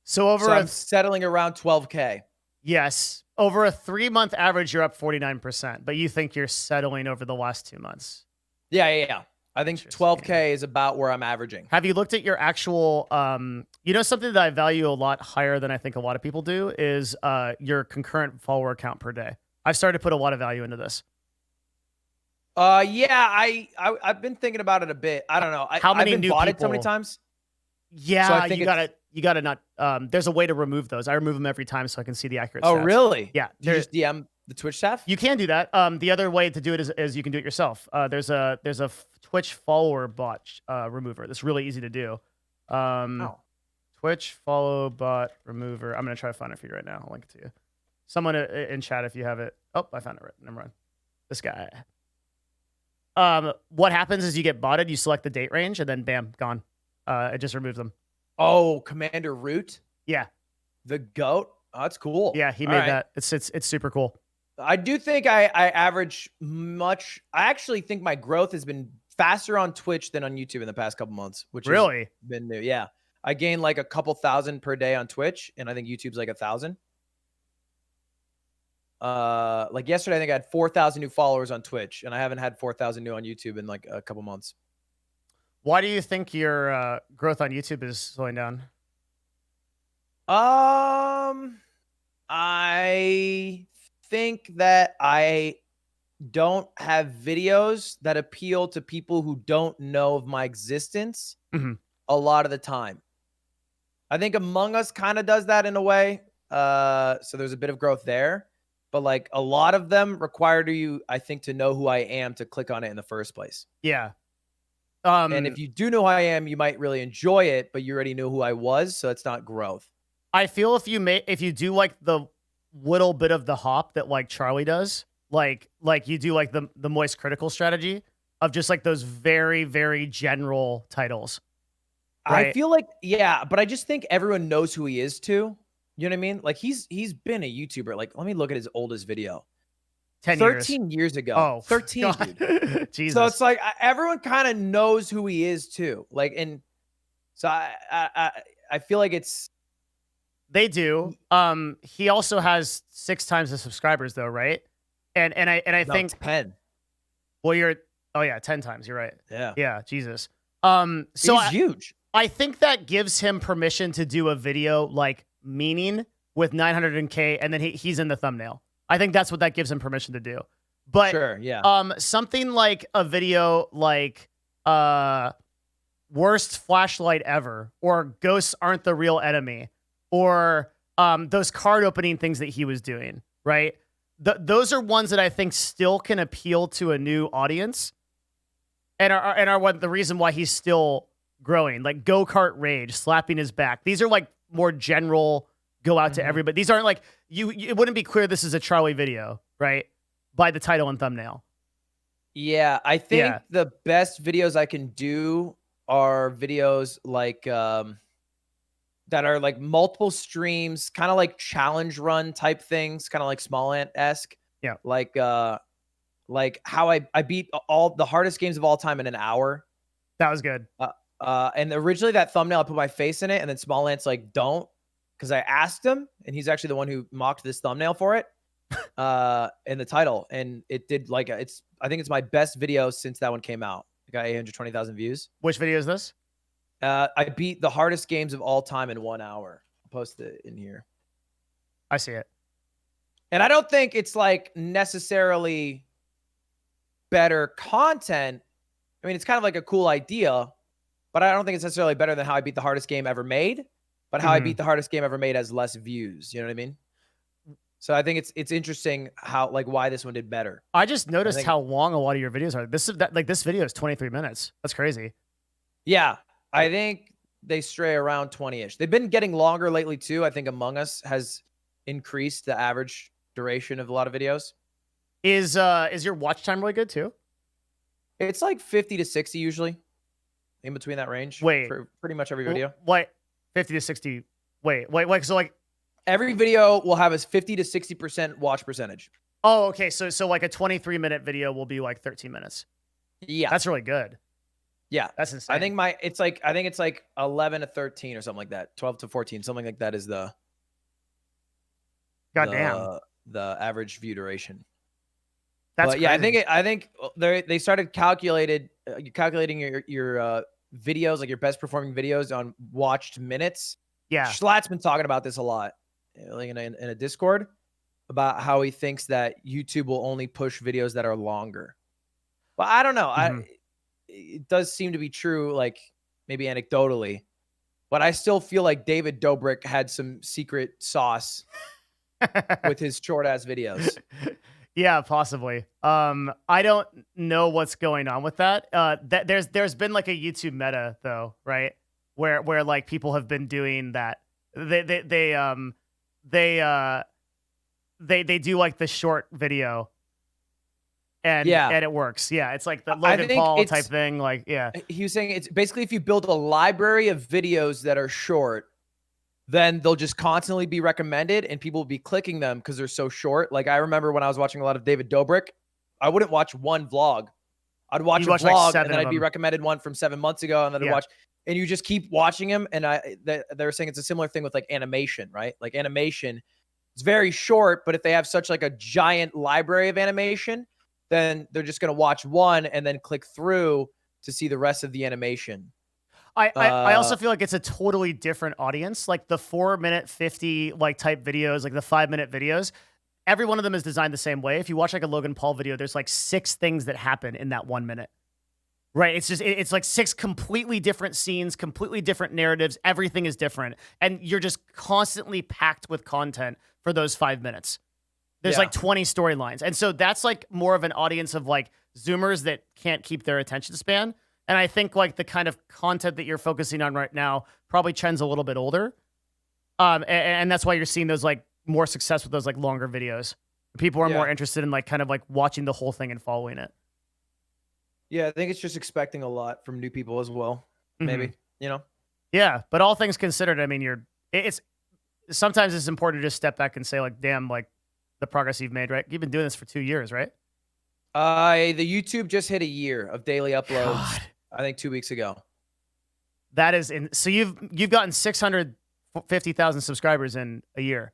Speaker 1: So
Speaker 3: I'm settling around 12K.
Speaker 1: Yes. Over a 3-month average, you're up 49%, but you think you're settling over the last 2 months.
Speaker 3: Yeah. I think
Speaker 1: Interesting.
Speaker 3: 12K is about where I'm averaging.
Speaker 1: Have you looked at your actual, something that I value a lot higher than I think a lot of people do is your concurrent follower count per day. I've started to put a lot of value into this.
Speaker 3: Yeah, I've been thinking about it a bit. I don't know.
Speaker 1: How many
Speaker 3: I've been
Speaker 1: new
Speaker 3: botted so many
Speaker 1: people-
Speaker 3: times.
Speaker 1: Yeah,
Speaker 3: So I think
Speaker 1: you gotta not, there's a way to remove those. I remove them every time so I can see the accurate
Speaker 3: Oh,
Speaker 1: stats.
Speaker 3: really?
Speaker 1: Yeah.
Speaker 3: Did you just DM the Twitch staff?
Speaker 1: You can do that. The other way to do it is you can do it yourself. There's a Twitch follower bot remover. That's really easy to do. Twitch follow bot remover. I'm gonna try to find it for you right now. I'll link it to you. Someone in chat if you have it. Oh, I found it right. Never mind. This guy. What happens is you get botted. You select the date range and then bam, gone. It just removes them.
Speaker 3: Oh, Commander Root,
Speaker 1: Yeah,
Speaker 3: the GOAT. Oh, that's cool.
Speaker 1: yeah. He
Speaker 3: All
Speaker 1: made
Speaker 3: right.
Speaker 1: that. It's super cool.
Speaker 3: I do think I average much. I actually think my growth has been faster on Twitch than on YouTube in the past couple months, which has
Speaker 1: Really?
Speaker 3: been new. Yeah, I gained like a couple thousand per day on Twitch, and I think YouTube's like 1,000. Like yesterday, I think I had 4,000 new followers on Twitch, and I haven't had 4,000 new on YouTube in like a couple months.
Speaker 1: Why do you think your growth on YouTube is slowing down?
Speaker 3: I think that I don't have videos that appeal to people who don't know of my existence
Speaker 1: Mhm.
Speaker 3: a lot of the time. I think Among Us kind of does that in a way. So there's a bit of growth there. But like a lot of them require you, I think, to know who I am to click on it in the first place.
Speaker 1: Yeah.
Speaker 3: And if you do know who I am, you might really enjoy it, but you already knew who I was, so it's not growth.
Speaker 1: I feel if you do like the little bit of the hop that like Charlie does, like you do like the moist critical strategy of just like those very, very general titles.
Speaker 3: I
Speaker 1: Right.
Speaker 3: feel like, yeah, but I just think everyone knows who he is too. You know what I mean? Like he's been a YouTuber. Like, let me look at his oldest video.
Speaker 1: 10 years.
Speaker 3: 13 years ago.
Speaker 1: Oh,
Speaker 3: 13,
Speaker 1: God.
Speaker 3: dude.
Speaker 1: Jesus.
Speaker 3: So it's like everyone kind of knows who he is too. Like, and so I feel like it's
Speaker 1: They do. He also has 6 times the subscribers though, right? And I
Speaker 3: no,
Speaker 1: think
Speaker 3: 10.
Speaker 1: well you're 10 times, you're right.
Speaker 3: Yeah.
Speaker 1: Yeah, Jesus. So
Speaker 3: He's huge.
Speaker 1: I think that gives him permission to do a video like meaning with 900K and then he's in the thumbnail. I think that's what that gives him permission to do. But
Speaker 3: Sure, yeah.
Speaker 1: something like a video like worst flashlight ever or ghosts aren't the real enemy or those card opening things that he was doing, right? Those are ones that I think still can appeal to a new audience and are what the reason why he's still growing. Like go-kart rage, slapping his back. These are like more general go out to everybody. These aren't like it wouldn't be clear this is a Charlie video, right? By the title and thumbnail.
Speaker 3: Yeah, I think
Speaker 1: Yeah.
Speaker 3: the best videos I can do are videos like that are like multiple streams, kind of like challenge run type things, kind of like Small Ant-esque.
Speaker 1: Yeah.
Speaker 3: Like how I beat all the hardest games of all time in an hour.
Speaker 1: That was good.
Speaker 3: And originally that thumbnail I put my face in it, and then Small Ant's like, don't, because I asked him, and he's actually the one who mocked this thumbnail for it. In the title, and it did like I think it's my best video since that one came out. It got 820,000 views.
Speaker 1: Which video is this?
Speaker 3: I beat the hardest games of all time in 1 hour. I'll post it in here.
Speaker 1: I see it.
Speaker 3: And I don't think it's like necessarily better content. I mean, it's kind of like a cool idea, but I don't think it's necessarily better than how I beat the hardest game ever made. But how I beat the hardest game ever made has less views. You know what I mean? So I think it's interesting how like why this one did better.
Speaker 1: I just noticed
Speaker 3: think-
Speaker 1: how long a lot of your videos are. This video is 23 minutes. That's crazy.
Speaker 3: Yeah, I think they stray around 20-ish. They've been getting longer lately too. I think Among Us has increased the average duration of a lot of videos.
Speaker 1: Is your watch time really good too?
Speaker 3: It's like 50 to 60 usually, in between that range.
Speaker 1: Wait.
Speaker 3: For pretty much every video.
Speaker 1: What? 50 to 60. Wait. So like
Speaker 3: Every video will have a 50 to 60% watch percentage.
Speaker 1: oh, okay. So like a 23-minute video will be like 13 minutes.
Speaker 3: Yeah,
Speaker 1: That's really good.
Speaker 3: yeah.
Speaker 1: That's insane.
Speaker 3: I think it's like 11 to 13 or something like that. 12 to 14, something like that is the
Speaker 1: goddamn.
Speaker 3: the average view duration.
Speaker 1: That's
Speaker 3: But yeah,
Speaker 1: crazy.
Speaker 3: I think they started calculating your videos, like your best performing videos on watched minutes.
Speaker 1: Yeah.
Speaker 3: Schlatt's been talking about this a lot, like in a Discord, about how he thinks that YouTube will only push videos that are longer. But I don't know.
Speaker 1: Mhm.
Speaker 3: It does seem to be true, like maybe anecdotally, but I still feel like David Dobrik had some secret sauce with his short ass videos.
Speaker 1: Yeah, possibly. I don't know what's going on with that. There's been like a YouTube meta though, right? Where like people have been doing that. They do like the short video, and it works. Yeah, it's like the Logan
Speaker 3: think
Speaker 1: Paul
Speaker 3: it's-
Speaker 1: type thing. Like, yeah,
Speaker 3: He was saying it's basically if you build a library of videos that are short, then they'll just constantly be recommended and people will be clicking them because they're so short. Like I remember when I was watching a lot of David Dobrik, I wouldn't watch one vlog. I'd watch
Speaker 1: You
Speaker 3: a
Speaker 1: watch, like,
Speaker 3: vlog
Speaker 1: 7
Speaker 3: and then
Speaker 1: of
Speaker 3: I'd be
Speaker 1: them.
Speaker 3: recommended one from 7 months ago and then I'd
Speaker 1: Yeah.
Speaker 3: watch, and you just keep watching him. And they're saying it's a similar thing with like animation, right? Like animation, it's very short, but if they have such like a giant library of animation, then they're just going to watch one and then click through to see the rest of the animation.
Speaker 1: I also feel like it's a totally different audience. Like the 4-minute 50 like type videos, like the 5-minute videos, every one of them is designed the same way. If you watch like a Logan Paul video, there's like 6 things that happen in that 1 minute. Right. It's just it's like 6 completely different scenes, completely different narratives. Everything is different. And you're just constantly packed with content for those 5 minutes. There's like 20 storylines. And so that's like more of an audience of like Zoomers that can't keep their attention span. And I think like the kind of content that you're focusing on right now probably trends a little bit older. And that's why you're seeing those like more success with those like longer videos. People are more interested in like kind of like watching the whole thing and following it.
Speaker 3: Yeah, I think it's just expecting a lot from new people as well. Maybe, you know?
Speaker 1: Yeah, but all things considered, I mean, it's sometimes it's important to just step back and say like, damn, like the progress you've made, right? You've been doing this for 2 years, right?
Speaker 3: The YouTube just hit a year of daily uploads.
Speaker 1: God.
Speaker 3: I think 2 weeks ago.
Speaker 1: That is so you've gotten 650,000 subscribers in a year.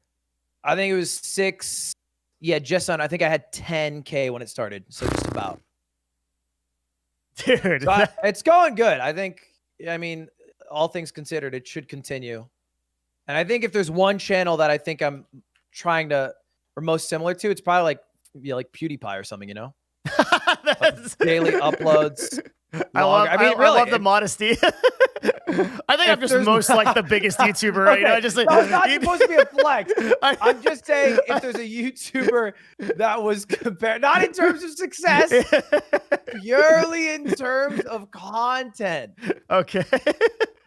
Speaker 3: I think it was 6. Yeah, just on. I think I had 10K when it started. So just about.
Speaker 1: Dude,
Speaker 3: So it's going good. I think, I mean, all things considered, it should continue. And I think if there's one channel that I think I'm trying to, or most similar to, it's probably like, like PewDiePie or something, you know? Daily uploads.
Speaker 1: I love
Speaker 3: really,
Speaker 1: the modesty. I think I'm just
Speaker 3: there's
Speaker 1: most like the biggest YouTuber, right? You know, just like,
Speaker 3: no, it's not supposed to be a flex. I'm just saying if there's a YouTuber that was compared, not in terms of success, purely in terms of content.
Speaker 1: Okay.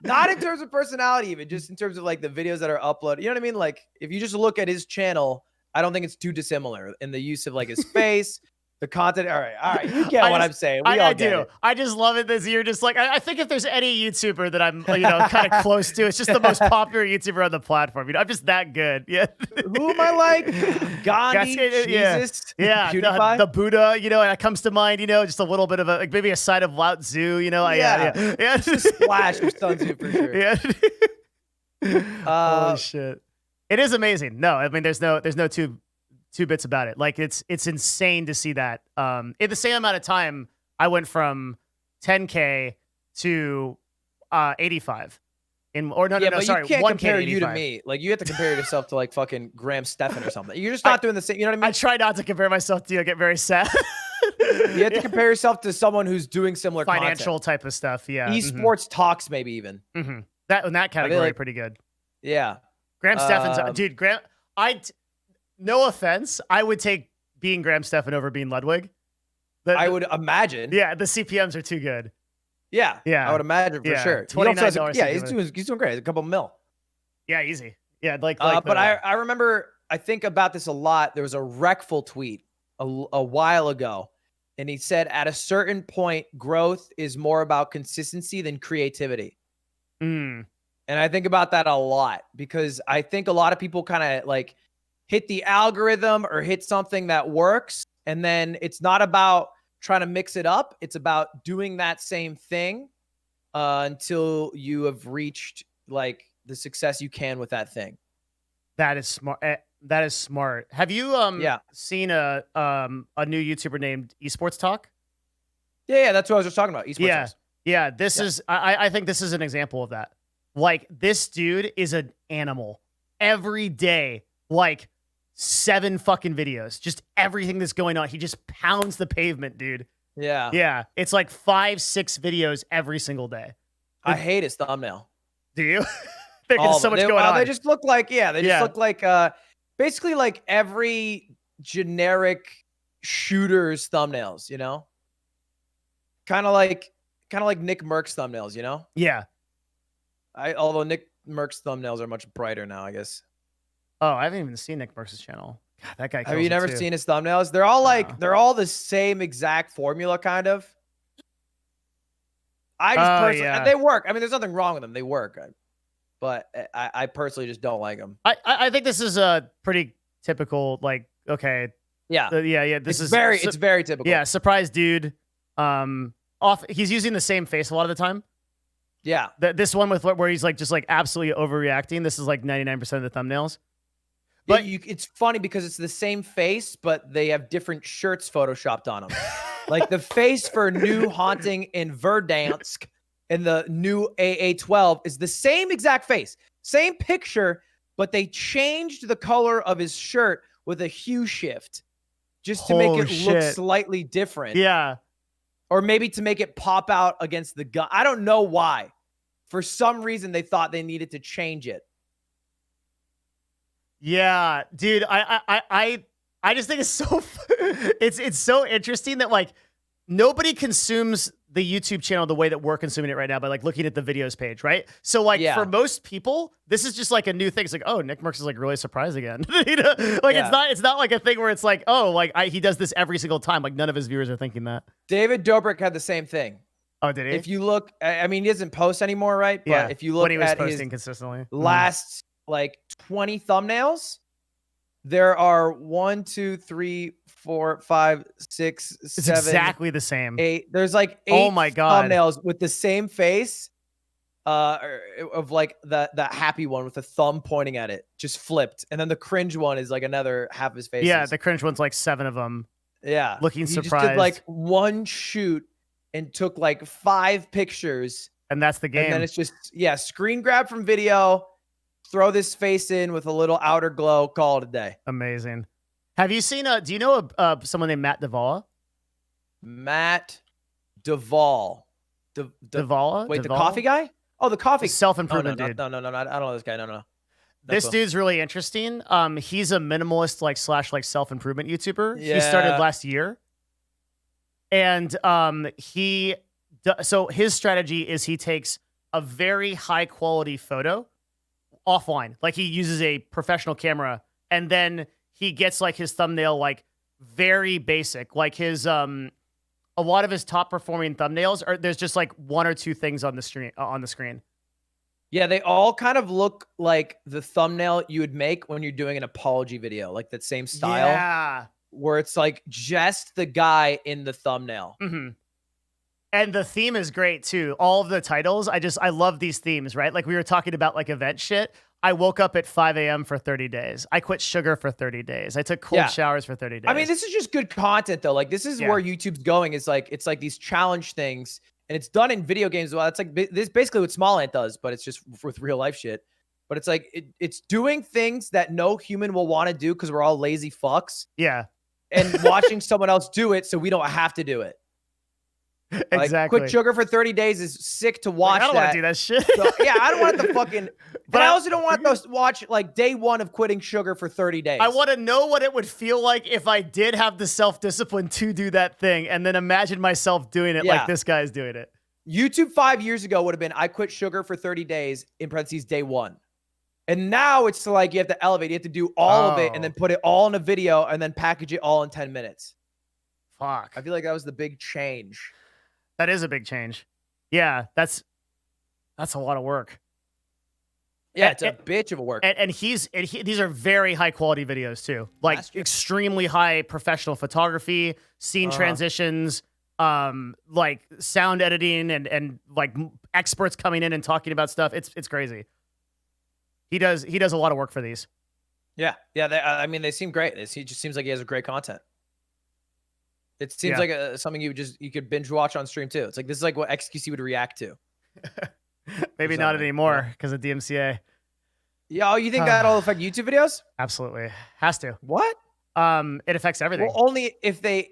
Speaker 3: Not in terms of personality, even just in terms of like the videos that are uploaded. You know what I mean? Like if you just look at his channel, I don't think it's too dissimilar in the use of like his face, the content. All right. You get what I'm saying. We all get it.
Speaker 1: I just love it that you're just like, I think if there's any YouTuber that I'm, you know, kind of close to, it's just the most popular YouTuber on the platform. You know, I'm just that good. Yeah.
Speaker 3: Who am I like? Gandhi, Jesus,
Speaker 1: yeah.
Speaker 3: PewDiePie?
Speaker 1: The Buddha, you know, and it comes to mind, you know, just a little bit of a, like maybe a side of Lao Tzu, you know.
Speaker 3: Yeah.
Speaker 1: Just
Speaker 3: a splash of Sun Tzu for sure.
Speaker 1: Yeah. Holy shit. It is amazing. No, I mean, there's no two bits about it. Like it's insane to see that. In the same amount of time, I went from 10K to 85. Sorry,
Speaker 3: you can't
Speaker 1: 1K
Speaker 3: compare
Speaker 1: to
Speaker 3: you to
Speaker 1: 85.
Speaker 3: me. Like you have to compare yourself to like fucking Graham Stephan or something. You're just not doing the same. You know what I mean?
Speaker 1: I try not to compare myself to you. I get very sad.
Speaker 3: You have to compare yourself to someone who's doing similar
Speaker 1: financial
Speaker 3: content.
Speaker 1: type of stuff. Yeah.
Speaker 3: Esports talks, maybe even.
Speaker 1: That in that category,
Speaker 3: like-
Speaker 1: pretty good.
Speaker 3: Yeah.
Speaker 1: Graham Stephan's dude. No offense, I would take being Graham Stephan over being Ludwig.
Speaker 3: I would imagine.
Speaker 1: Yeah, the CPMs are too good.
Speaker 3: Yeah.
Speaker 1: Yeah.
Speaker 3: I would imagine for
Speaker 1: Yeah.
Speaker 3: sure.
Speaker 1: $29
Speaker 3: Yeah, he's doing great. A couple mil.
Speaker 1: Yeah, easy. Yeah, like
Speaker 3: but I remember, I think about this a lot. There was a Reckful tweet a while ago, and he said at a certain point, growth is more about consistency than creativity.
Speaker 1: Mm.
Speaker 3: And I think about that a lot because I think a lot of people kind of like hit the algorithm or hit something that works. And then it's not about trying to mix it up. It's about doing that same thing until you have reached like the success you can with that thing.
Speaker 1: That is smart. That is smart. Have you seen a new YouTuber named Esports Talk?
Speaker 3: Yeah, that's what I was just talking about. Esports.
Speaker 1: Yeah. This is I think this is an example of that. Like this dude is an animal. Every day, like 7 fucking videos. Just everything that's going on. He just pounds the pavement, dude.
Speaker 3: Yeah.
Speaker 1: Yeah. It's like 5-6 videos every single day.
Speaker 3: I hate his thumbnail.
Speaker 1: Do you? There's so much going on.
Speaker 3: They just look like, they just look like basically like every generic shooter's thumbnails, you know? Kind of like Nick Merck's thumbnails, you know?
Speaker 1: Yeah.
Speaker 3: Although Nick Merck's thumbnails are much brighter now, I guess.
Speaker 1: Oh, I haven't even seen Nick Merck's channel. God, that guy.
Speaker 3: Have you never
Speaker 1: too.
Speaker 3: seen his thumbnails? They're all like they're all the same exact formula, kind of. I just personally, and they work. I mean, there's nothing wrong with them. They work. but I personally just don't like them.
Speaker 1: I think this is a pretty typical, like, okay,
Speaker 3: Yeah,
Speaker 1: yeah. This is
Speaker 3: it's very typical.
Speaker 1: yeah, surprise dude. He's using the same face a lot of the time.
Speaker 3: yeah.
Speaker 1: This one with where he's like just like absolutely overreacting. This is like 99% of the thumbnails.
Speaker 3: But
Speaker 1: But
Speaker 3: it's funny because it's the same face, but they have different shirts photoshopped on them. Like the face for New Haunting in Verdansk and the new AA12 is the same exact face, same picture, but they changed the color of his shirt with a hue shift just to make
Speaker 1: Holy
Speaker 3: it look
Speaker 1: shit.
Speaker 3: slightly different.
Speaker 1: yeah,
Speaker 3: Or maybe to make it pop out against the gun. I don't know why. For some reason, they thought they needed to change it.
Speaker 1: yeah, dude. I just think it's so it's so interesting that like nobody consumes the YouTube channel the way that we're consuming it right now by like looking at the videos page, right? So like
Speaker 3: Yeah.
Speaker 1: for most people, this is just like a new thing. It's like, oh, Nick Mercs is like really surprised again. You know? Like
Speaker 3: Yeah.
Speaker 1: it's not like a thing where it's like, oh, like he does this every single time. Like none of his viewers are thinking that.
Speaker 3: David Dobrik had the same thing.
Speaker 1: Oh, did he?
Speaker 3: If you look, I mean, he doesn't post anymore, right? But
Speaker 1: yeah.
Speaker 3: if you look
Speaker 1: when he was
Speaker 3: at his
Speaker 1: posting consistently.
Speaker 3: last like 20 thumbnails, there are 1, 2, 3, 4, 5, 6,
Speaker 1: It's
Speaker 3: 7,
Speaker 1: exactly the same.
Speaker 3: 8. There's like 8
Speaker 1: Oh my God.
Speaker 3: thumbnails with the same face, of like the happy one with the thumb pointing at it, just flipped, and then the cringe one is like another half his face.
Speaker 1: Yeah, the cringe one's like 7 of them.
Speaker 3: yeah,
Speaker 1: looking
Speaker 3: he just
Speaker 1: surprised.
Speaker 3: did like one shoot and took like 5 pictures.
Speaker 1: And that's the game.
Speaker 3: And then it's just, screen grab from video, throw this face in with a little outer glow, call it a day.
Speaker 1: Amazing. Have you seen, do you know someone named Matt Davala?
Speaker 3: Matt Duvall.
Speaker 1: Davala?
Speaker 3: Wait, the
Speaker 1: Davala?
Speaker 3: coffee guy? Oh, the coffee.
Speaker 1: Self-improvement
Speaker 3: no,
Speaker 1: dude.
Speaker 3: No, I don't know this guy. No.
Speaker 1: This
Speaker 3: cool.
Speaker 1: dude's really interesting. He's a minimalist / like self-improvement YouTuber. He started
Speaker 3: Yeah.
Speaker 1: last year. And so his strategy is he takes a very high quality photo offline. Like he uses a professional camera and then he gets like his thumbnail like very basic. Like his a lot of his top performing thumbnails are there's just like 1 or 2 things on the screen.
Speaker 3: Yeah, they all kind of look like the thumbnail you would make when you're doing an apology video, like that same style,
Speaker 1: Yeah.
Speaker 3: where it's like just the guy in the thumbnail.
Speaker 1: Mm-hmm. And the theme is great too. All of the titles, I love these themes, right? Like we were talking about like event shit. I woke up at 5 a.m. for 30 days. I quit sugar for 30 days. I took cold showers for 30 days.
Speaker 3: I mean, this is just good content though. Like this is where YouTube's going. Is like it's like these challenge things, and it's done in video games as well. It's like this is basically what Small Ant does, but it's just with real life shit. But it's like it's doing things that no human will want to do because we're all lazy fucks.
Speaker 1: Yeah.
Speaker 3: And watching someone else do it so we don't have to do it. Like,
Speaker 1: Exactly.
Speaker 3: quit sugar for 30 days is sick to watch.
Speaker 1: Like, I don't want to do that shit.
Speaker 3: So, yeah, I don't want to fucking. But
Speaker 1: But
Speaker 3: I also don't want to watch like day 1 of quitting sugar for 30 days.
Speaker 1: I want to know what it would feel like if I did have the self-discipline to do that thing and then imagine myself doing it like this guy's doing it.
Speaker 3: YouTube 5 years ago would have been I quit sugar for 30 days in parentheses day 1. And now it's like you have to elevate. You have to do all of it and then put it all in a video and then package it all in 10 minutes.
Speaker 1: Fuck.
Speaker 3: I feel like that was the big change.
Speaker 1: That is a big change. Yeah, that's a lot of work.
Speaker 3: Yeah, it's a bitch of a work.
Speaker 1: And these are very high quality videos too. Like extremely high professional photography, scene transitions, like sound editing and like experts coming in and talking about stuff. It's crazy. He does a lot of work for these.
Speaker 3: Yeah. I mean, they seem great. He just seems like he has a great content. It seems like something you could binge watch on stream too. It's like this is like what XQC would react to.
Speaker 1: Maybe not anymore because of DMCA.
Speaker 3: Yeah, you think that'll affect YouTube videos?
Speaker 1: Absolutely, has to.
Speaker 3: What?
Speaker 1: It affects everything.
Speaker 3: Well, only if they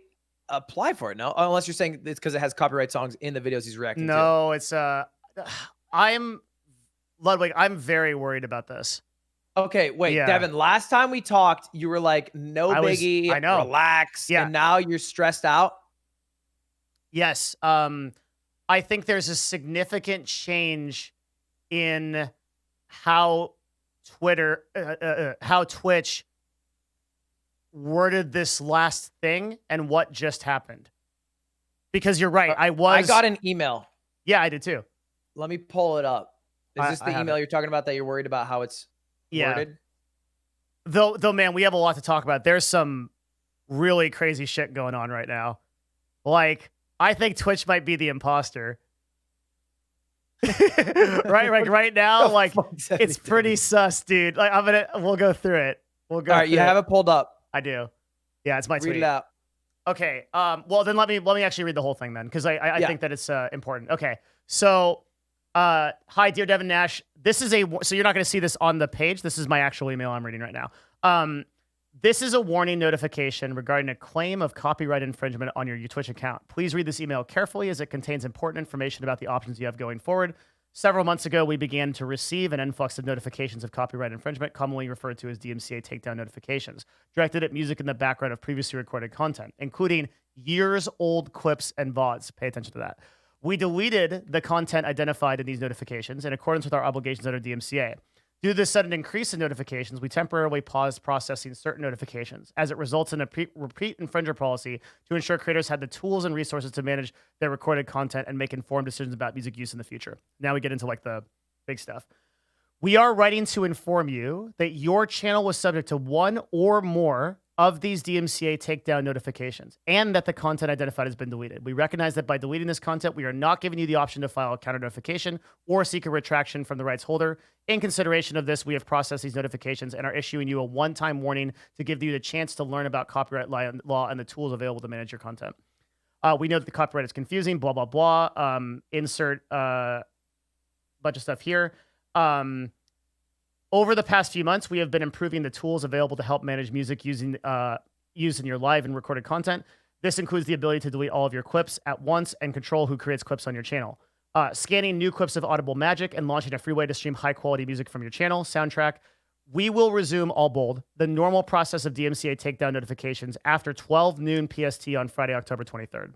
Speaker 3: apply for it. No, unless you're saying it's because it has copyright songs in the videos he's reacting to.
Speaker 1: No, it's Ludwig. I'm very worried about this.
Speaker 3: Okay, wait,
Speaker 1: Yeah.
Speaker 3: Devin. Last time we talked, you were like, "No biggie,
Speaker 1: I know.
Speaker 3: relax."
Speaker 1: Yeah.
Speaker 3: And now you're stressed out.
Speaker 1: Yes. I think there's a significant change in how how Twitch worded this last thing and what just happened. Because you're right. I
Speaker 3: got an email.
Speaker 1: Yeah, I did too.
Speaker 3: Let me pull it up. Is this the
Speaker 1: have
Speaker 3: email
Speaker 1: it.
Speaker 3: you're talking about that you're worried about how it's
Speaker 1: Yeah.
Speaker 3: worded?
Speaker 1: Though, man, we have a lot to talk about. There's some really crazy shit going on right now. Like, I think Twitch might be the imposter. right? Like right now,
Speaker 3: The
Speaker 1: like
Speaker 3: fuck's
Speaker 1: it's
Speaker 3: anything?
Speaker 1: pretty sus, dude. Like we'll go through it. We'll go.
Speaker 3: All right, you
Speaker 1: through
Speaker 3: have it pulled up.
Speaker 1: I do. Yeah, it's my
Speaker 3: Read
Speaker 1: tweet.
Speaker 3: it out.
Speaker 1: Okay. Well, then let me actually read the whole thing then, because I
Speaker 3: Yeah.
Speaker 1: think that it's important. Okay. So, hi, dear Devin Nash. This is so you're not going to see this on the page. This is my actual email I'm reading right now. This is a warning notification regarding a claim of copyright infringement on your Twitch account. Please read this email carefully as it contains important information about the options you have going forward. Several months ago, we began to receive an influx of notifications of copyright infringement, commonly referred to as DMCA takedown notifications, directed at music in the background of previously recorded content, including years-old clips and VODs. Pay attention to that. We deleted the content identified in these notifications in accordance with our obligations under DMCA. Due to the sudden increase in notifications, we temporarily paused processing certain notifications, as it results in a repeat infringer policy to ensure creators had the tools and resources to manage their recorded content and make informed decisions about music use in the future. Now we get into like the big stuff. We are writing to inform you that your channel was subject to one or more of these DMCA takedown notifications and that the content identified has been deleted. We recognize that by deleting this content, we are not giving you the option to file a counter notification or seek a retraction from the rights holder. In consideration of this, we have processed these notifications and are issuing you a one-time warning to give you the chance to learn about copyright law and the tools available to manage your content. We know that the copyright is confusing, blah, blah, blah. Insert bunch of stuff here. Over the past few months, we have been improving the tools available to help manage music used in your live and recorded content. This includes the ability to delete all of your clips at once and control who creates clips on your channel. Scanning new clips of Audible Magic and launching a free way to stream high-quality music from your channel, soundtrack. We will resume, all bold, the normal process of DMCA takedown notifications after 12 noon PST on Friday, October 23rd.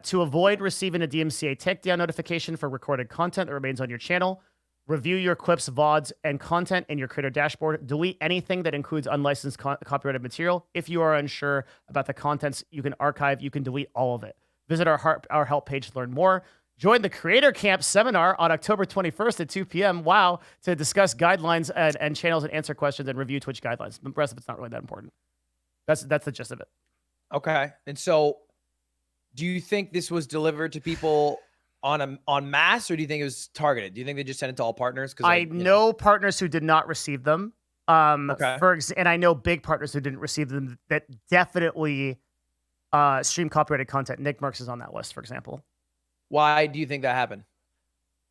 Speaker 1: To avoid receiving a DMCA takedown notification for recorded content that remains on your channel, review your clips, VODs, and content in your creator dashboard. Delete anything that includes unlicensed copyrighted material. If you are unsure about the contents you can archive, you can delete all of it. Visit our help page to learn more. Join the Creator Camp seminar on October 21st at 2 p.m. Wow, to discuss guidelines and channels and answer questions and review Twitch guidelines. The rest of it's not really that important. That's the gist of it.
Speaker 3: Okay. And so do you think this was delivered to people on mass, or do you think it was targeted? Do you think they just sent it to all partners? Because
Speaker 1: I know partners who did not receive them.
Speaker 3: Okay.
Speaker 1: And I know big partners who didn't receive them that definitely stream copyrighted content. Nick Merckx is on that list, for example.
Speaker 3: Why do you think that happened?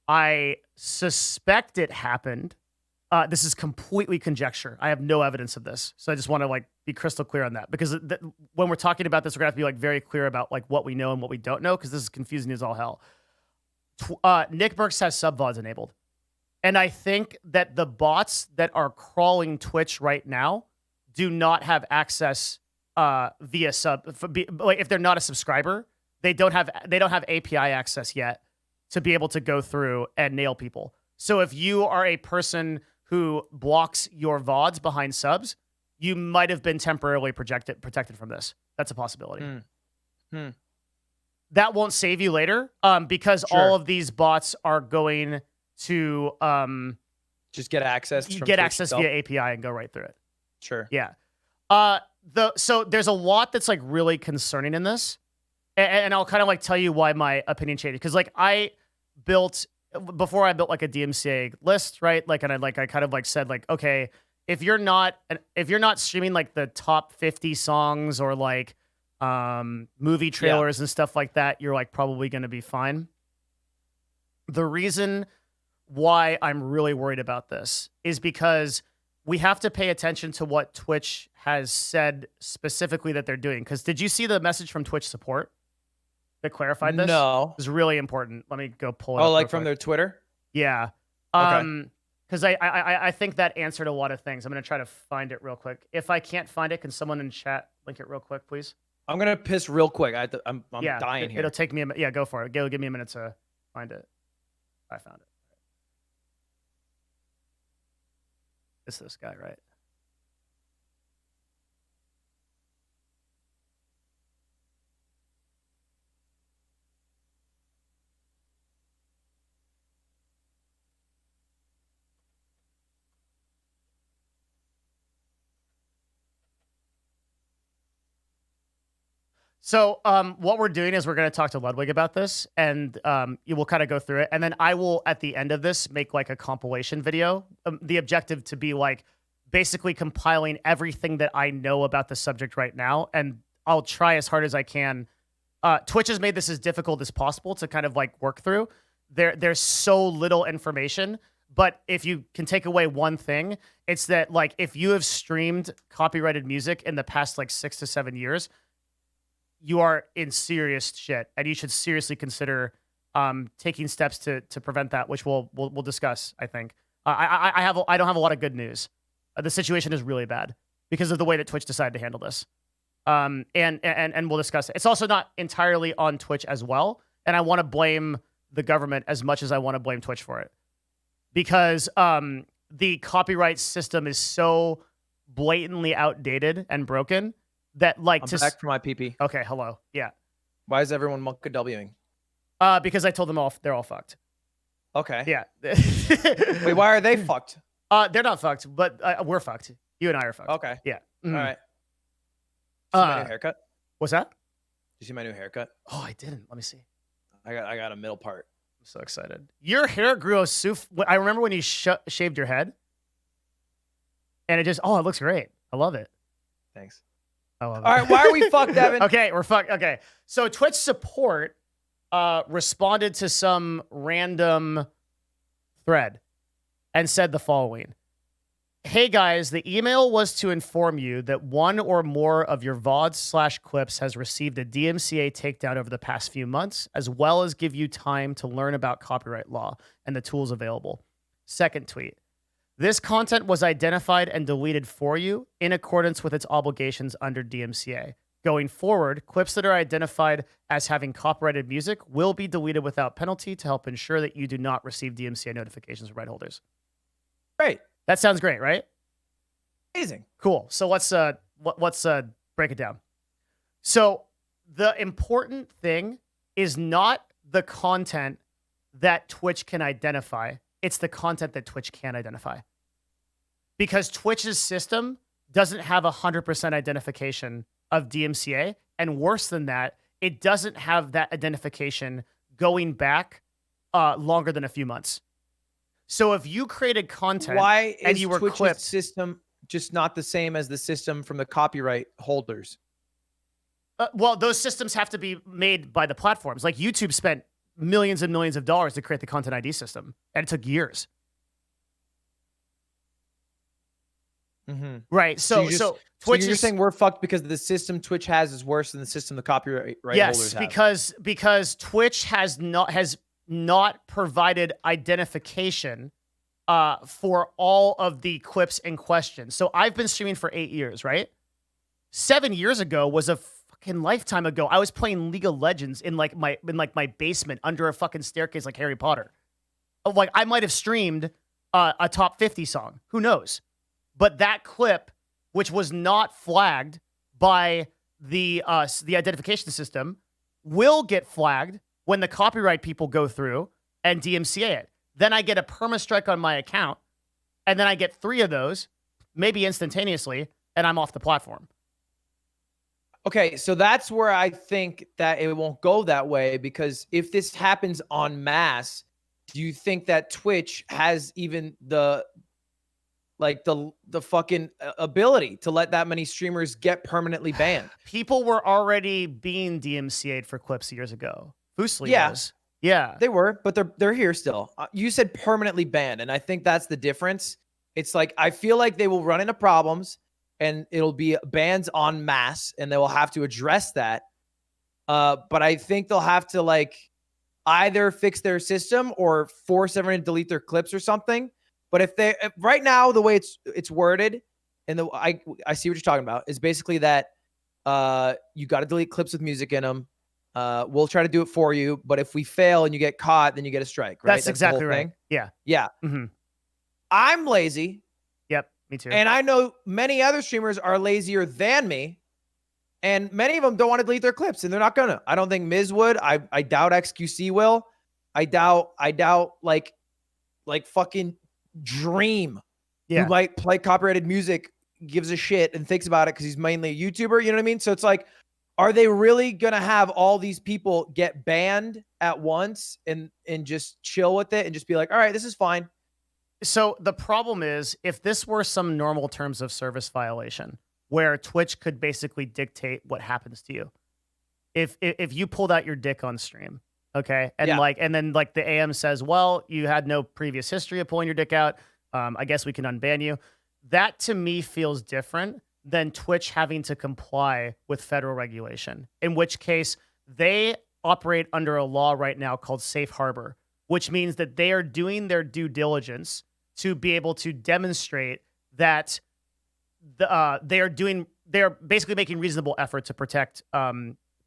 Speaker 1: I suspect it happened. This is completely conjecture. I have no evidence of this, so I just want to be crystal clear on that, because when we're talking about this, we're gonna have to be very clear about what we know and what we don't know, because this is confusing as all hell. Nick Merckx has sub VODs enabled, and I think that the bots that are crawling Twitch right now do not have access via sub. If they're not a subscriber, they don't have API access yet to be able to go through and nail people. So if you are a person who blocks your VODs behind subs, you might have been temporarily protected from this. That's a possibility. That won't save you later, because all of these bots are going to
Speaker 3: just get access.
Speaker 1: Via API and go right through it.
Speaker 3: Sure.
Speaker 1: Yeah. So there's a lot that's really concerning in this, and I'll kind of tell you why my opinion changed, because I built. Before I built a DMCA list, right? I kind of said okay, if you're not streaming the top 50 songs or movie trailers and stuff like that, you're probably going to be fine. The reason why I'm really worried about this is because we have to pay attention to what Twitch has said specifically that they're doing. Because did you see the message from Twitch support that clarified this?
Speaker 3: No.
Speaker 1: It was really important. Let me go pull it up.
Speaker 3: Oh, from their Twitter?
Speaker 1: Yeah.
Speaker 3: Okay.
Speaker 1: Because I think that answered a lot of things. I'm going to try to find it real quick. If I can't find it, can someone in chat link it real quick, please?
Speaker 3: I'm going to piss real quick. I'm dying here.
Speaker 1: It'll take me yeah, go for it. Give me a minute to find it. I found it. It's this guy, right? So what we're doing is we're going to talk to Ludwig about this, and you will kind of go through it, and then I will at the end of this make like a compilation video. The objective to be like basically compiling everything that I know about the subject right now, and I'll try as hard as I can. Twitch has made this as difficult as possible to kind of like work through. There's so little information, but if you can take away one thing, it's that like if you have streamed copyrighted music in the past like 6 to 7 years, you are in serious shit, and you should seriously consider taking steps to prevent that, which we'll discuss. I think I don't have a lot of good news. The situation is really bad because of the way that Twitch decided to handle this, and we'll discuss it. It's also not entirely on Twitch as well, and I want to blame the government as much as I want to blame Twitch for it, because the copyright system is so blatantly outdated and broken. That like
Speaker 3: I'm back for my PP.
Speaker 1: Okay, hello. Yeah.
Speaker 3: Why is everyone monka Wing?
Speaker 1: Because I told them they're all fucked.
Speaker 3: Okay.
Speaker 1: Yeah.
Speaker 3: Wait, why are they fucked?
Speaker 1: They're not fucked, but we're fucked. You and I are fucked.
Speaker 3: Okay.
Speaker 1: Yeah.
Speaker 3: All right. See my new haircut?
Speaker 1: What's that?
Speaker 3: Did you see my new haircut?
Speaker 1: Oh, I didn't. Let me see.
Speaker 3: I got a middle part.
Speaker 1: I'm so excited. Your hair grew I remember when you shaved your head, and it looks great. I love it.
Speaker 3: Thanks.
Speaker 1: I love it.
Speaker 3: All right, why are we fucked, Devin?
Speaker 1: Okay, we're fucked. Okay, so Twitch support responded to some random thread and said the following. Hey guys, the email was to inform you that one or more of your VODs/clips has received a DMCA takedown over the past few months, as well as give you time to learn about copyright law and the tools available. Second tweet. This content was identified and deleted for you in accordance with its obligations under DMCA. Going forward, clips that are identified as having copyrighted music will be deleted without penalty to help ensure that you do not receive DMCA notifications from right holders.
Speaker 3: Great.
Speaker 1: That sounds great, right?
Speaker 3: Amazing.
Speaker 1: Cool. So let's break it down. So the important thing is not the content that Twitch can identify. It's the content that Twitch can't identify. Because Twitch's system doesn't have 100% identification of DMCA. And worse than that, it doesn't have that identification going back longer than a few months. So if you created content
Speaker 3: why
Speaker 1: and
Speaker 3: is
Speaker 1: you were
Speaker 3: Twitch's
Speaker 1: clipped,
Speaker 3: system just not the same as the system from the copyright holders?
Speaker 1: well, those systems have to be made by the platforms. Like YouTube spent millions and millions of dollars to create the Content ID system, and it took years.
Speaker 3: Mm-hmm.
Speaker 1: Right. So Twitch
Speaker 3: you're
Speaker 1: is
Speaker 3: saying we're fucked because the system Twitch has is worse than the system the copyright holders have.
Speaker 1: because Twitch has not provided identification for all of the clips in question. So I've been streaming for 8 years, right? 7 years ago was a fucking lifetime ago. I was playing League of Legends in my basement under a fucking staircase like Harry Potter. Like I might have streamed a top 50 song. Who knows? But that clip, which was not flagged by the identification system, will get flagged when the copyright people go through and DMCA it. Then I get a perma-strike on my account, and then I get 3 of those, maybe instantaneously, and I'm off the platform.
Speaker 3: Okay, so that's where I think that it won't go that way, because if this happens en masse, do you think that Twitch has even the fucking ability to let that many streamers get permanently banned?
Speaker 1: People were already being DMCA'd for clips years ago. Fusely
Speaker 3: Yeah.
Speaker 1: was. Yeah.
Speaker 3: They were, but they're here still. You said permanently banned, and I think that's the difference. It's like I feel like they will run into problems, and it'll be bans en masse, and they will have to address that. But I think they'll have to like either fix their system or force everyone to delete their clips or something. But if right now the way it's worded, and I see what you're talking about, is basically that you got to delete clips with music in them. We'll try to do it for you, but if we fail and you get caught, then you get a strike, right?
Speaker 1: That's exactly right. Yeah.
Speaker 3: Yeah.
Speaker 1: Mm-hmm.
Speaker 3: I'm lazy.
Speaker 1: Yep. Me too.
Speaker 3: And I know many other streamers are lazier than me. And many of them don't want to delete their clips, and they're not gonna. I don't think Miz would. I doubt XQC will. I doubt like fucking Dream, who might play copyrighted music, gives a shit and thinks about it because he's mainly a YouTuber. You know what I mean? So it's like, are they really gonna have all these people get banned at once and just chill with it and just be like, all right, this is fine?
Speaker 1: So the problem is, if this were some normal terms of service violation where Twitch could basically dictate what happens to you, if you pulled out your dick on stream, okay, and
Speaker 3: Yeah.
Speaker 1: and then the AM says, well, you had no previous history of pulling your dick out, I guess we can unban you. That to me feels different than Twitch having to comply with federal regulation, in which case they operate under a law right now called Safe Harbor, which means that they are doing their due diligence to be able to demonstrate that they're basically making reasonable effort to protect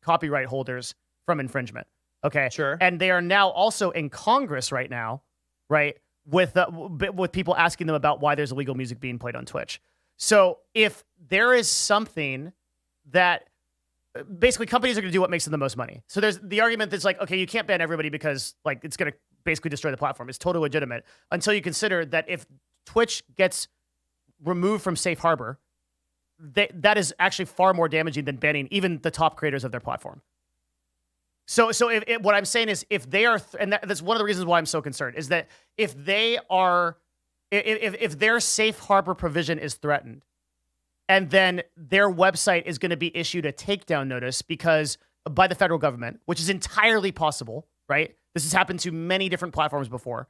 Speaker 1: copyright holders from infringement. Okay.
Speaker 3: Sure.
Speaker 1: And they are now also in Congress right now, right? With people asking them about why there's illegal music being played on Twitch. So if there is something that basically companies are going to do what makes them the most money. So there's the argument that's like, okay, you can't ban everybody because like it's going to basically destroy the platform. It's totally legitimate until you consider that if Twitch gets removed from Safe Harbor, that is actually far more damaging than banning even the top creators of their platform. So if what I'm saying is, if they are, and that's one of the reasons why I'm so concerned, is that if they are, if their Safe Harbor provision is threatened, and then their website is going to be issued a takedown notice because by the federal government, which is entirely possible, right? This has happened to many different platforms before.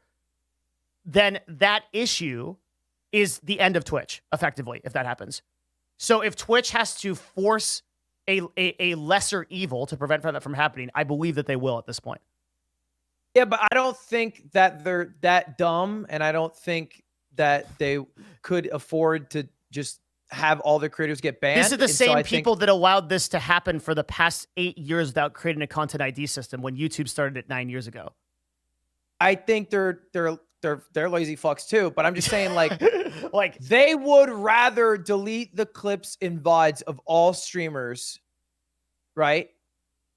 Speaker 1: Then that issue is the end of Twitch, effectively, if that happens. So if Twitch has to force a lesser evil to prevent that from happening, I believe that they will at this point.
Speaker 3: Yeah, but I don't think that they're that dumb, and I don't think that they could afford to just have all their creators get banned.
Speaker 1: This is the same people that allowed this to happen for the past 8 years without creating a content ID system when YouTube started it 9 years ago.
Speaker 3: I think they're lazy fucks too, but I'm just saying, like,
Speaker 1: like
Speaker 3: they would rather delete the clips and VODs of all streamers, right?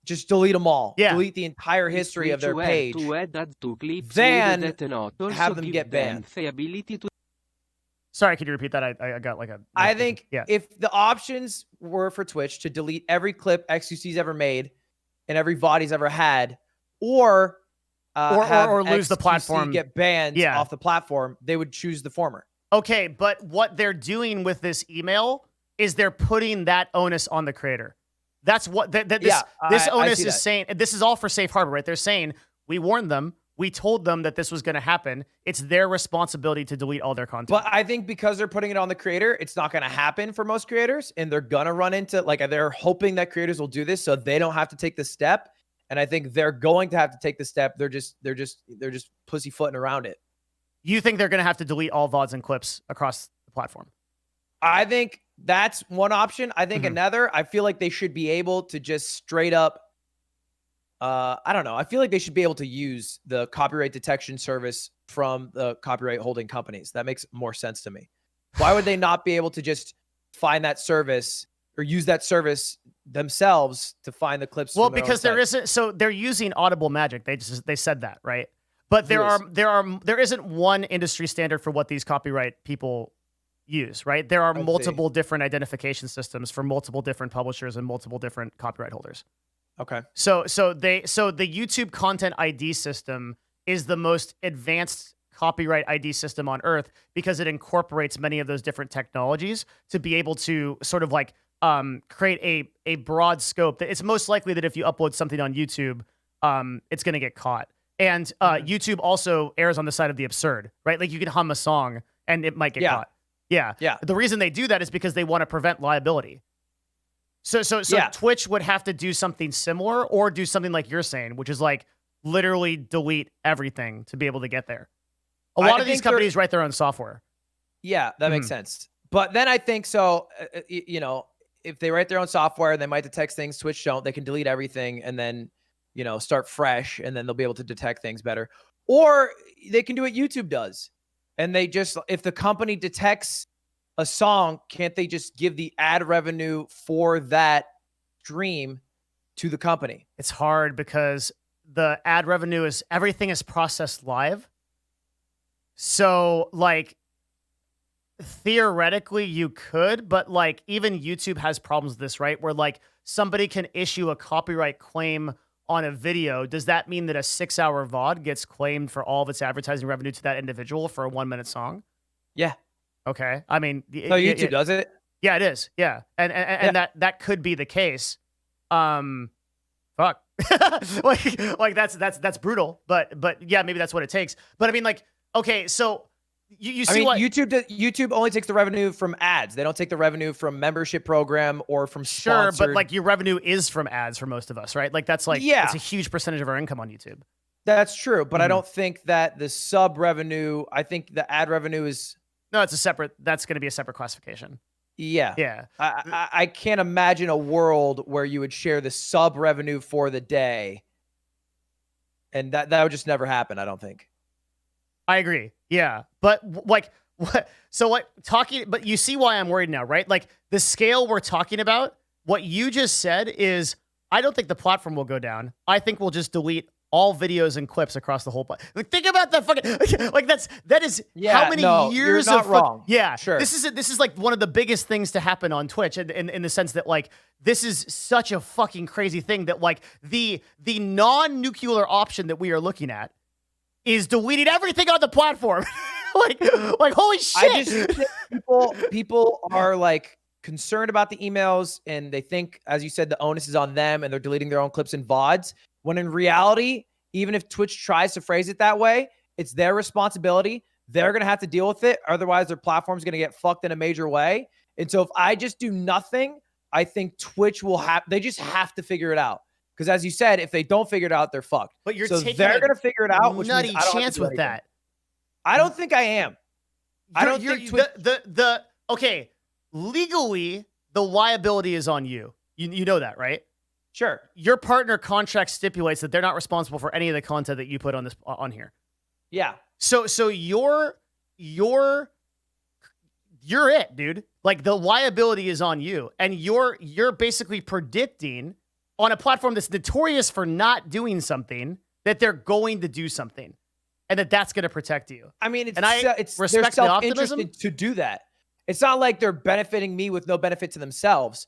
Speaker 3: Just delete them all.
Speaker 1: Yeah.
Speaker 3: Delete the entire history of their page. Then have them get banned.
Speaker 1: Sorry, could you repeat that? I got like a...
Speaker 3: I think
Speaker 1: yeah.
Speaker 3: if the options were for Twitch to delete every clip XQC's ever made and every VOD he's ever had, or
Speaker 1: lose the
Speaker 3: XQC
Speaker 1: platform,
Speaker 3: get banned off the platform, they would choose the former.
Speaker 1: Okay, but what they're doing with this email is they're putting that onus on the creator. That's what this onus is saying. This is all for Safe Harbor, right? They're saying, we warned them. We told them that this was going to happen. It's their responsibility to delete all their content.
Speaker 3: But I think because they're putting it on the creator, it's not going to happen for most creators. And they're going to run into, like, they're hoping that creators will do this so they don't have to take the step. And I think they're going to have to take the step. They're just pussyfooting around it.
Speaker 1: You think they're going to have to delete all VODs and clips across the platform?
Speaker 3: I think that's one option. I think another, I feel like they should be able to just straight up, I don't know. I feel like they should be able to use the copyright detection service from the copyright holding companies. That makes more sense to me. Why would they not be able to just find that service or use that service themselves to find the clips?
Speaker 1: Well, because there isn't, so they're using Audible Magic. They said that, right? But there isn't one industry standard for what these copyright people use, right? There are multiple different identification systems for multiple different publishers and multiple different copyright holders.
Speaker 3: Okay.
Speaker 1: So the YouTube content ID system is the most advanced copyright ID system on earth because it incorporates many of those different technologies to be able to sort of like create a broad scope. That it's most likely that if you upload something on YouTube, it's going to get caught. And YouTube also errs on the side of the absurd, right? Like you can hum a song and it might get caught. Yeah. The reason they do that is because they want to prevent liability. So Twitch would have to do something similar or do something like you're saying, which is like literally delete everything to be able to get there. A lot of these companies write their own software.
Speaker 3: Yeah, that makes sense. But then I think so, you know, if they write their own software, they might detect things Twitch don't. They can delete everything and then, you know, start fresh, and then they'll be able to detect things better. Or they can do what YouTube does. And they just, if the company detects a song, can't they just give the ad revenue for that stream to the company?
Speaker 1: It's hard because the ad revenue is, everything is processed live. So like theoretically you could, but like even YouTube has problems with this, right? Where like somebody can issue a copyright claim on a video, does that mean that a 6-hour VOD gets claimed for all of its advertising revenue to that individual for a 1-minute song?
Speaker 3: Yeah.
Speaker 1: Okay. I mean,
Speaker 3: So YouTube does it.
Speaker 1: yeah, it is. Yeah. And that could be the case. Fuck. like that's brutal, but yeah, maybe that's what it takes. But I mean, like, okay, so you see what
Speaker 3: YouTube only takes the revenue from ads. They don't take the revenue from membership program or from sponsored.
Speaker 1: Sure, but like your revenue is from ads for most of us, right? Like that's like it's a huge percentage of our income on YouTube.
Speaker 3: That's true, but I don't think that the sub revenue, I think the ad revenue is
Speaker 1: that's going to be a separate classification.
Speaker 3: Yeah.
Speaker 1: Yeah.
Speaker 3: I can't imagine a world where you would share the sub revenue for the day. And that would just never happen, I don't think.
Speaker 1: I agree. Yeah. But like what but you see why I'm worried now, right? Like the scale we're talking about, what you just said is I don't think the platform will go down. I think we'll just delete all videos and clips across the whole platform. Like, think about that fucking like that is how many years
Speaker 3: you're not
Speaker 1: of
Speaker 3: wrong.
Speaker 1: Yeah,
Speaker 3: sure.
Speaker 1: This is like one of the biggest things to happen on Twitch in the sense that like this is such a fucking crazy thing that like the non-nuclear option that we are looking at is deleting everything on the platform. like holy shit.
Speaker 3: I just think people are like concerned about the emails and they think, as you said, the onus is on them and they're deleting their own clips and VODs. When in reality, even if Twitch tries to phrase it that way, it's their responsibility. They're going to have to deal with it. Otherwise, their platform's going to get fucked in a major way. And so if I just do nothing, I think Twitch they just have to figure it out. Because as you said, if they don't figure it out, they're fucked.
Speaker 1: But you're
Speaker 3: so
Speaker 1: taking
Speaker 3: they're going to figure it out. Which
Speaker 1: nutty
Speaker 3: means I don't
Speaker 1: chance with that.
Speaker 3: I don't think I am. I don't think Twitch...
Speaker 1: okay, legally, the liability is on you. You know that, right?
Speaker 3: Sure.
Speaker 1: Your partner contract stipulates that they're not responsible for any of the content that you put on here.
Speaker 3: Yeah.
Speaker 1: So you're it, dude. Like the liability is on you, and you're basically predicting on a platform that's notorious for not doing something that they're going to do something, and that's going to protect you.
Speaker 3: I mean,
Speaker 1: it's they're
Speaker 3: self-interested to do that. It's not like they're benefiting me with no benefit to themselves.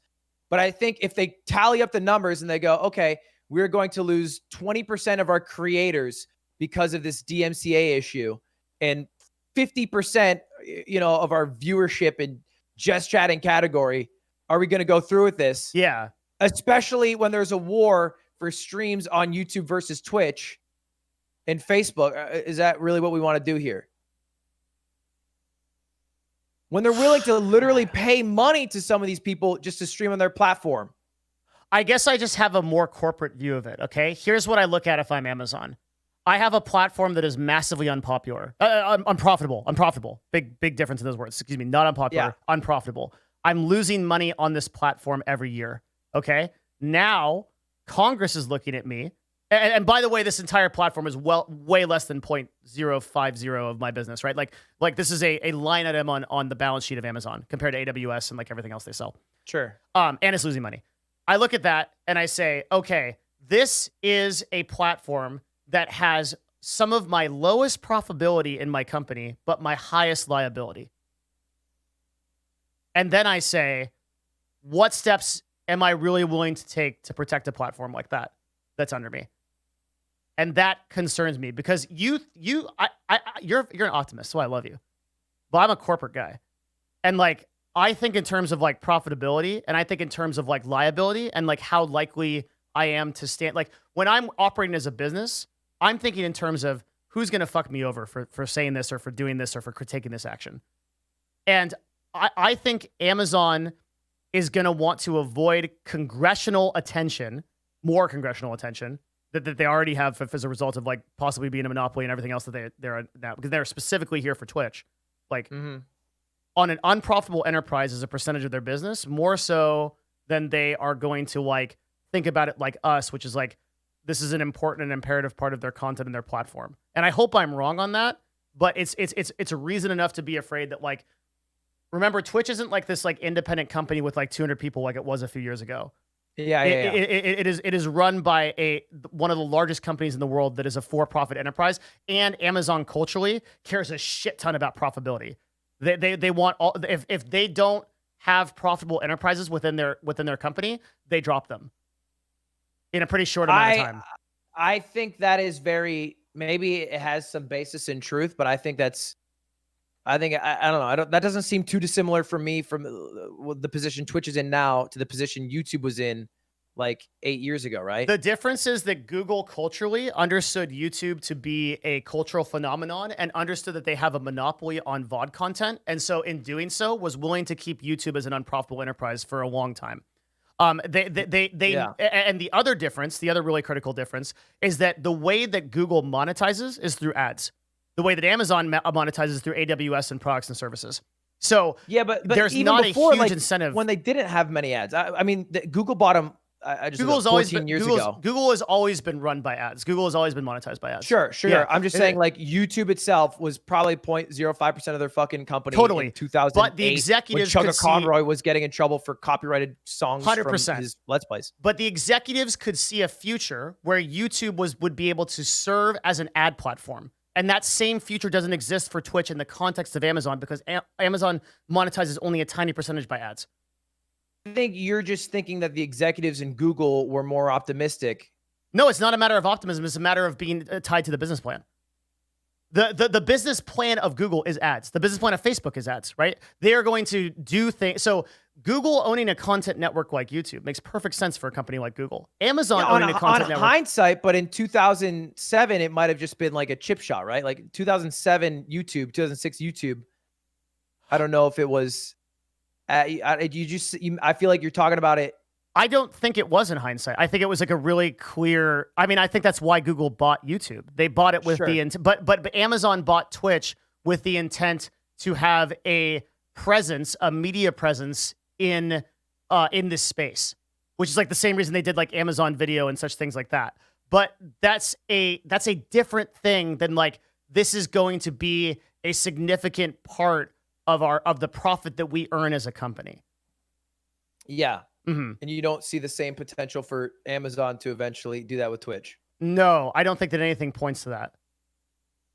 Speaker 3: But I think if they tally up the numbers and they go, okay, we're going to lose 20% of our creators because of this DMCA issue and 50%, of our viewership in just chatting category, are we going to go through with this?
Speaker 1: Yeah.
Speaker 3: Especially when there's a war for streams on YouTube versus Twitch and Facebook. Is that really what we want to do here? When they're willing to literally pay money to some of these people just to stream on their platform.
Speaker 1: I guess I just have a more corporate view of it, okay? Here's what I look at if I'm Amazon. I have a platform that is massively unpopular. Unprofitable. Big difference in those words. Excuse me, not unpopular, unprofitable. I'm losing money on this platform every year, okay? Now, Congress is looking at me. And by the way, this entire platform is way less than 0.050 of my business, right? Like this is a line item on the balance sheet of Amazon compared to AWS and like everything else they sell.
Speaker 3: Sure.
Speaker 1: And it's losing money. I look at that and I say, okay, this is a platform that has some of my lowest profitability in my company, but my highest liability. And then I say, what steps am I really willing to take to protect a platform like that that's under me? And that concerns me because you're an optimist, so I love you. But I'm a corporate guy. And like I think in terms of like profitability and I think in terms of like liability and like how likely I am to stand. Like when I'm operating as a business, I'm thinking in terms of who's going to fuck me over for saying this or for doing this or for taking this action. And I think Amazon is going to want to avoid congressional attention, more congressional attention, that they already have as a result of like possibly being a monopoly and everything else that they're now, because they're specifically here for Twitch. Like on an unprofitable enterprise as a percentage of their business, more so than they are going to like think about it like us, which is like, this is an important and imperative part of their content and their platform. And I hope I'm wrong on that, but it's a reason enough to be afraid that like, remember Twitch isn't like this like independent company with like 200 people like it was a few years ago. It is run by one of the largest companies in the world that is a for-profit enterprise, and Amazon culturally cares a shit ton about profitability. They want all, if they don't have profitable enterprises within their company, they drop them in a pretty short amount of time.
Speaker 3: I think that is maybe it has some basis in truth, but I think I don't know. That doesn't seem too dissimilar for me from the position Twitch is in now to the position YouTube was in like 8 years ago, right?
Speaker 1: The difference is that Google culturally understood YouTube to be a cultural phenomenon and understood that they have a monopoly on VOD content. And so in doing so was willing to keep YouTube as an unprofitable enterprise for a long time. And the other difference, the other really critical difference is that the way that Google monetizes is through ads. The way that Amazon monetizes through AWS and products and services. So
Speaker 3: yeah, but
Speaker 1: there's
Speaker 3: even
Speaker 1: not
Speaker 3: before,
Speaker 1: a huge incentive
Speaker 3: when they didn't have many ads. I mean, Google bought them.
Speaker 1: Google's always been, Google has always been run by ads. Google has always been monetized by ads.
Speaker 3: Sure.
Speaker 1: Yeah.
Speaker 3: I'm just saying, like, YouTube itself was probably 0.05% of their fucking company.
Speaker 1: Totally.
Speaker 3: In 2008,
Speaker 1: but the executives
Speaker 3: when Chugga Conroy was getting in trouble for copyrighted songs
Speaker 1: 100%.
Speaker 3: from his Let's Plays.
Speaker 1: But the executives could see a future where YouTube would be able to serve as an ad platform. And that same future doesn't exist for Twitch in the context of Amazon because Amazon monetizes only a tiny percentage by ads.
Speaker 3: I think you're just thinking that the executives in Google were more optimistic.
Speaker 1: No, it's not a matter of optimism. It's a matter of being tied to the business plan. The business plan of Google is ads. The business plan of Facebook is ads, right? They are going to do things. So Google owning a content network like YouTube makes perfect sense for a company like Google. Amazon owning a content network.
Speaker 3: On hindsight, but in 2007, it might have just been like a chip shot, right? Like 2007 YouTube, 2006 YouTube. I don't know if it was... I feel like you're talking about it.
Speaker 1: I don't think it was in hindsight. I think it was like a really clear. I mean, I think that's why Google bought YouTube. They bought it with the intent, but Amazon bought Twitch with the intent to have a presence, a media presence in this space, which is like the same reason they did like Amazon Video and such things like that. But that's a different thing than like this is going to be a significant part of the profit that we earn as a company.
Speaker 3: Yeah.
Speaker 1: Mm-hmm.
Speaker 3: And you don't see the same potential for Amazon to eventually do that with Twitch.
Speaker 1: No, I don't think that anything points to that.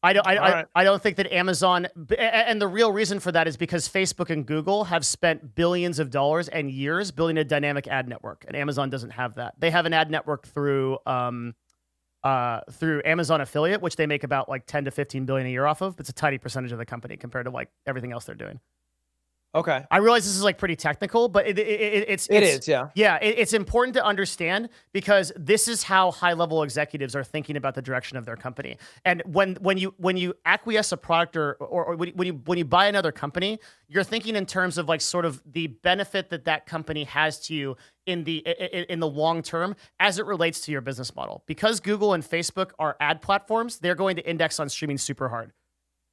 Speaker 1: I don't think that Amazon, and the real reason for that is because Facebook and Google have spent billions of dollars and years building a dynamic ad network, and Amazon doesn't have that. They have an ad network through Amazon affiliate, which they make about like 10 to 15 billion a year off of. It's a tiny percentage of the company compared to like everything else they're doing.
Speaker 3: Okay.
Speaker 1: I realize this is like pretty technical, but it is,
Speaker 3: yeah.
Speaker 1: Yeah, it's important to understand because this is how high-level executives are thinking about the direction of their company. And when you acquiesce a product or when you buy another company, you're thinking in terms of like sort of the benefit that company has to you in the long term as it relates to your business model. Because Google and Facebook are ad platforms, they're going to index on streaming super hard.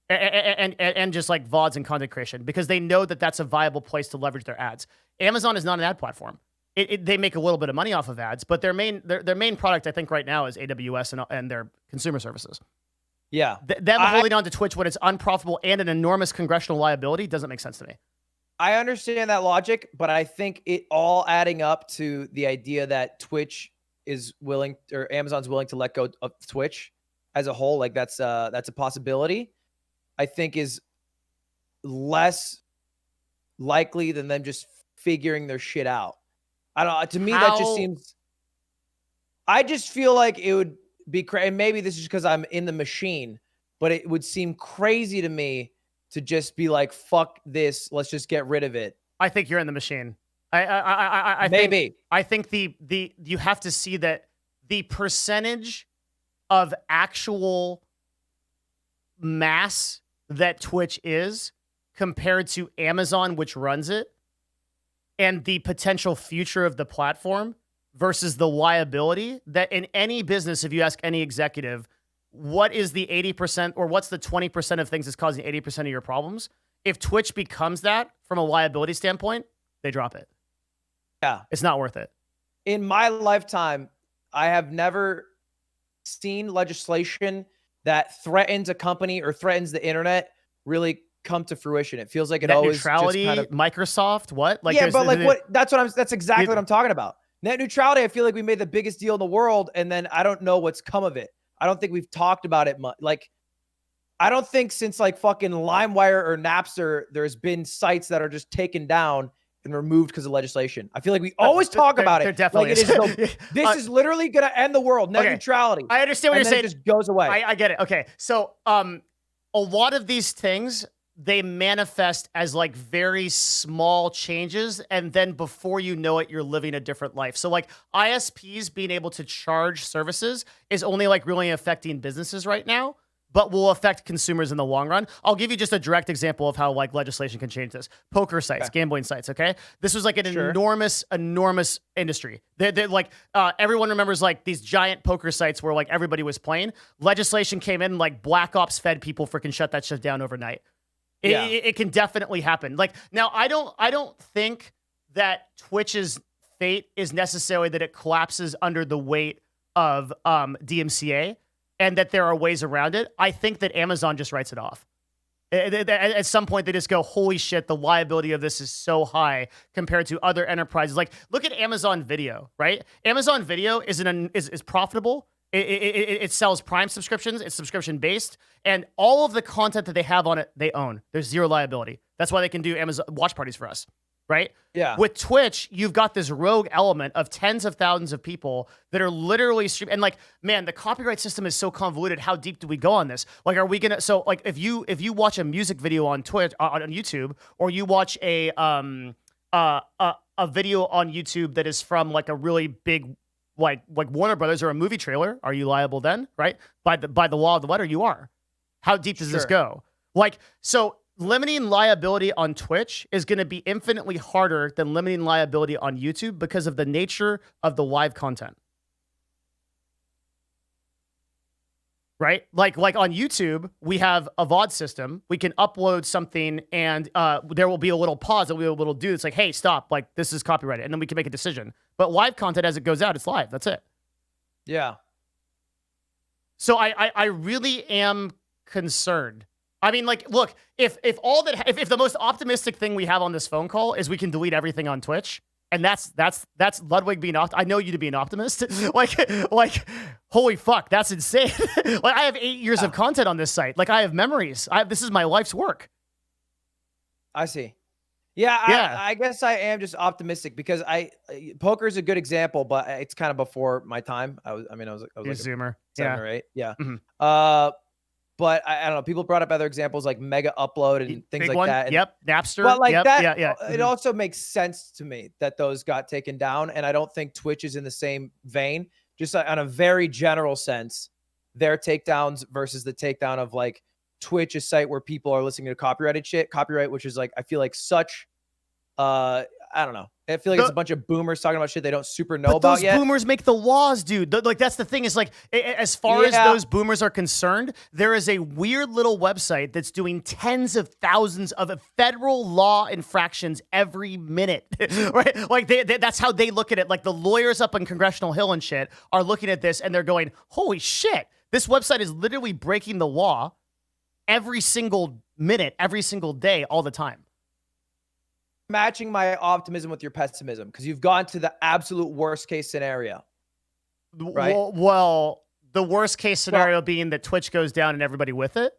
Speaker 1: And just like VODs and content creation because they know that that's a viable place to leverage their ads. Amazon is not an ad platform. They make a little bit of money off of ads, but their main product I think right now is AWS and their consumer services.
Speaker 3: Yeah,
Speaker 1: them holding on to Twitch when it's unprofitable and an enormous congressional liability doesn't make sense to me.
Speaker 3: I understand that logic, but I think it all adding up to the idea that Twitch is willing or Amazon's willing to let go of Twitch as a whole, like that's a possibility. I think is less likely than them just figuring their shit out. I don't know. To me, that just seems. I just feel like it would be crazy. And maybe this is because I'm in the machine, but it would seem crazy to me to just be like, "Fuck this, let's just get rid of it."
Speaker 1: I think you're in the machine. I think the you have to see that the percentage of actual mass that Twitch is compared to Amazon, which runs it, and the potential future of the platform versus the liability that in any business, if you ask any executive, what is the 80% or what's the 20% of things that's causing 80% of your problems? If Twitch becomes that from a liability standpoint, they drop it.
Speaker 3: Yeah.
Speaker 1: It's not worth it.
Speaker 3: In my lifetime, I have never seen legislation that threatens a company or threatens the internet really come to fruition. It feels like it
Speaker 1: Net
Speaker 3: always
Speaker 1: neutrality,
Speaker 3: just kind of
Speaker 1: Microsoft, what? Like
Speaker 3: yeah, but like what? That's exactly what I'm talking about. Net neutrality. I feel like we made the biggest deal in the world, and then I don't know what's come of it. I don't think we've talked about it much. Like, I don't think since like fucking LimeWire or Napster, there's been sites that are just taken down and removed because of legislation. I feel like we always talk about
Speaker 1: There
Speaker 3: it.
Speaker 1: definitely
Speaker 3: Like it is
Speaker 1: is.
Speaker 3: this is literally gonna end the world. Net
Speaker 1: Okay.
Speaker 3: neutrality.
Speaker 1: I understand what
Speaker 3: And
Speaker 1: you're
Speaker 3: then
Speaker 1: saying.
Speaker 3: it just goes away.
Speaker 1: I get it. Okay. So a lot of these things, they manifest as like very small changes, and then before you know it, you're living a different life. So like ISPs being able to charge services is only like really affecting businesses right now, but will affect consumers in the long run. I'll give you just a direct example of how like legislation can change this. Poker sites, gambling sites, okay? This was like an enormous industry. They're like, everyone remembers like these giant poker sites where like everybody was playing. Legislation came in, like Black Ops Fed people freaking shut that shit down overnight. It can definitely happen. Like now, I don't think that Twitch's fate is necessarily that it collapses under the weight of DMCA and that there are ways around it. I think that Amazon just writes it off. At some point, they just go, holy shit, the liability of this is so high compared to other enterprises. Like, look at Amazon Video, right? Amazon Video is profitable. It sells Prime subscriptions. It's subscription based, and all of the content that they have on it, they own. There's zero liability. That's why they can do Amazon watch parties for us, right?
Speaker 3: Yeah.
Speaker 1: With Twitch, you've got this rogue element of tens of thousands of people that are literally streaming. And like, man, the copyright system is so convoluted. How deep do we go on this? Like, are we gonna? So like, if you watch a music video on Twitch on YouTube, or you watch a video on YouTube that is from like a really big like Warner Brothers or a movie trailer, are you liable then? Right? By the law of the letter, you are. How deep does this go? Like, so limiting liability on Twitch is going to be infinitely harder than limiting liability on YouTube because of the nature of the live content. Right? Like on YouTube, we have a VOD system. We can upload something and there will be a little pause that we'll be able to do. It's like, hey, stop. Like, this is copyrighted. And then we can make a decision. But live content, as it goes out, it's live. That's it.
Speaker 3: Yeah.
Speaker 1: So I really am concerned. I mean, like, look, if the most optimistic thing we have on this phone call is we can delete everything on Twitch, and that's Ludwig being I know you to be an optimist. like, holy fuck, that's insane. Like, I have 8 years of content on this site. Like, I have memories. This is my life's work.
Speaker 3: I see. Yeah. I guess I am just optimistic because poker is a good example, but it's kind of before my time. I was like
Speaker 1: a Zoomer.
Speaker 3: 7 or 8. Yeah. Mm-hmm. But I don't know. People brought up other examples like Mega Upload and things
Speaker 1: Big
Speaker 3: like
Speaker 1: one.
Speaker 3: that.
Speaker 1: Yep. Napster.
Speaker 3: But like
Speaker 1: yep.
Speaker 3: that,
Speaker 1: Yeah.
Speaker 3: It also makes sense to me that those got taken down. And I don't think Twitch is in the same vein. Just on a very general sense, their takedowns versus the takedown of like Twitch, a site where people are listening to copyrighted shit. Copyright, which is like, I feel like such, I don't know. I feel like it's a bunch of boomers talking about shit they don't super know about yet.
Speaker 1: Those boomers make the laws, dude. Like, that's the thing is like, as far as those boomers are concerned, there is a weird little website that's doing tens of thousands of federal law infractions every minute, right? Like that's how they look at it. Like the lawyers up on Congressional Hill and shit are looking at this and they're going, holy shit, this website is literally breaking the law every single minute, every single day, all the time.
Speaker 3: Matching my optimism with your pessimism because you've gone to the absolute worst case scenario. Right?
Speaker 1: Well, the worst case scenario being that Twitch goes down and everybody with it.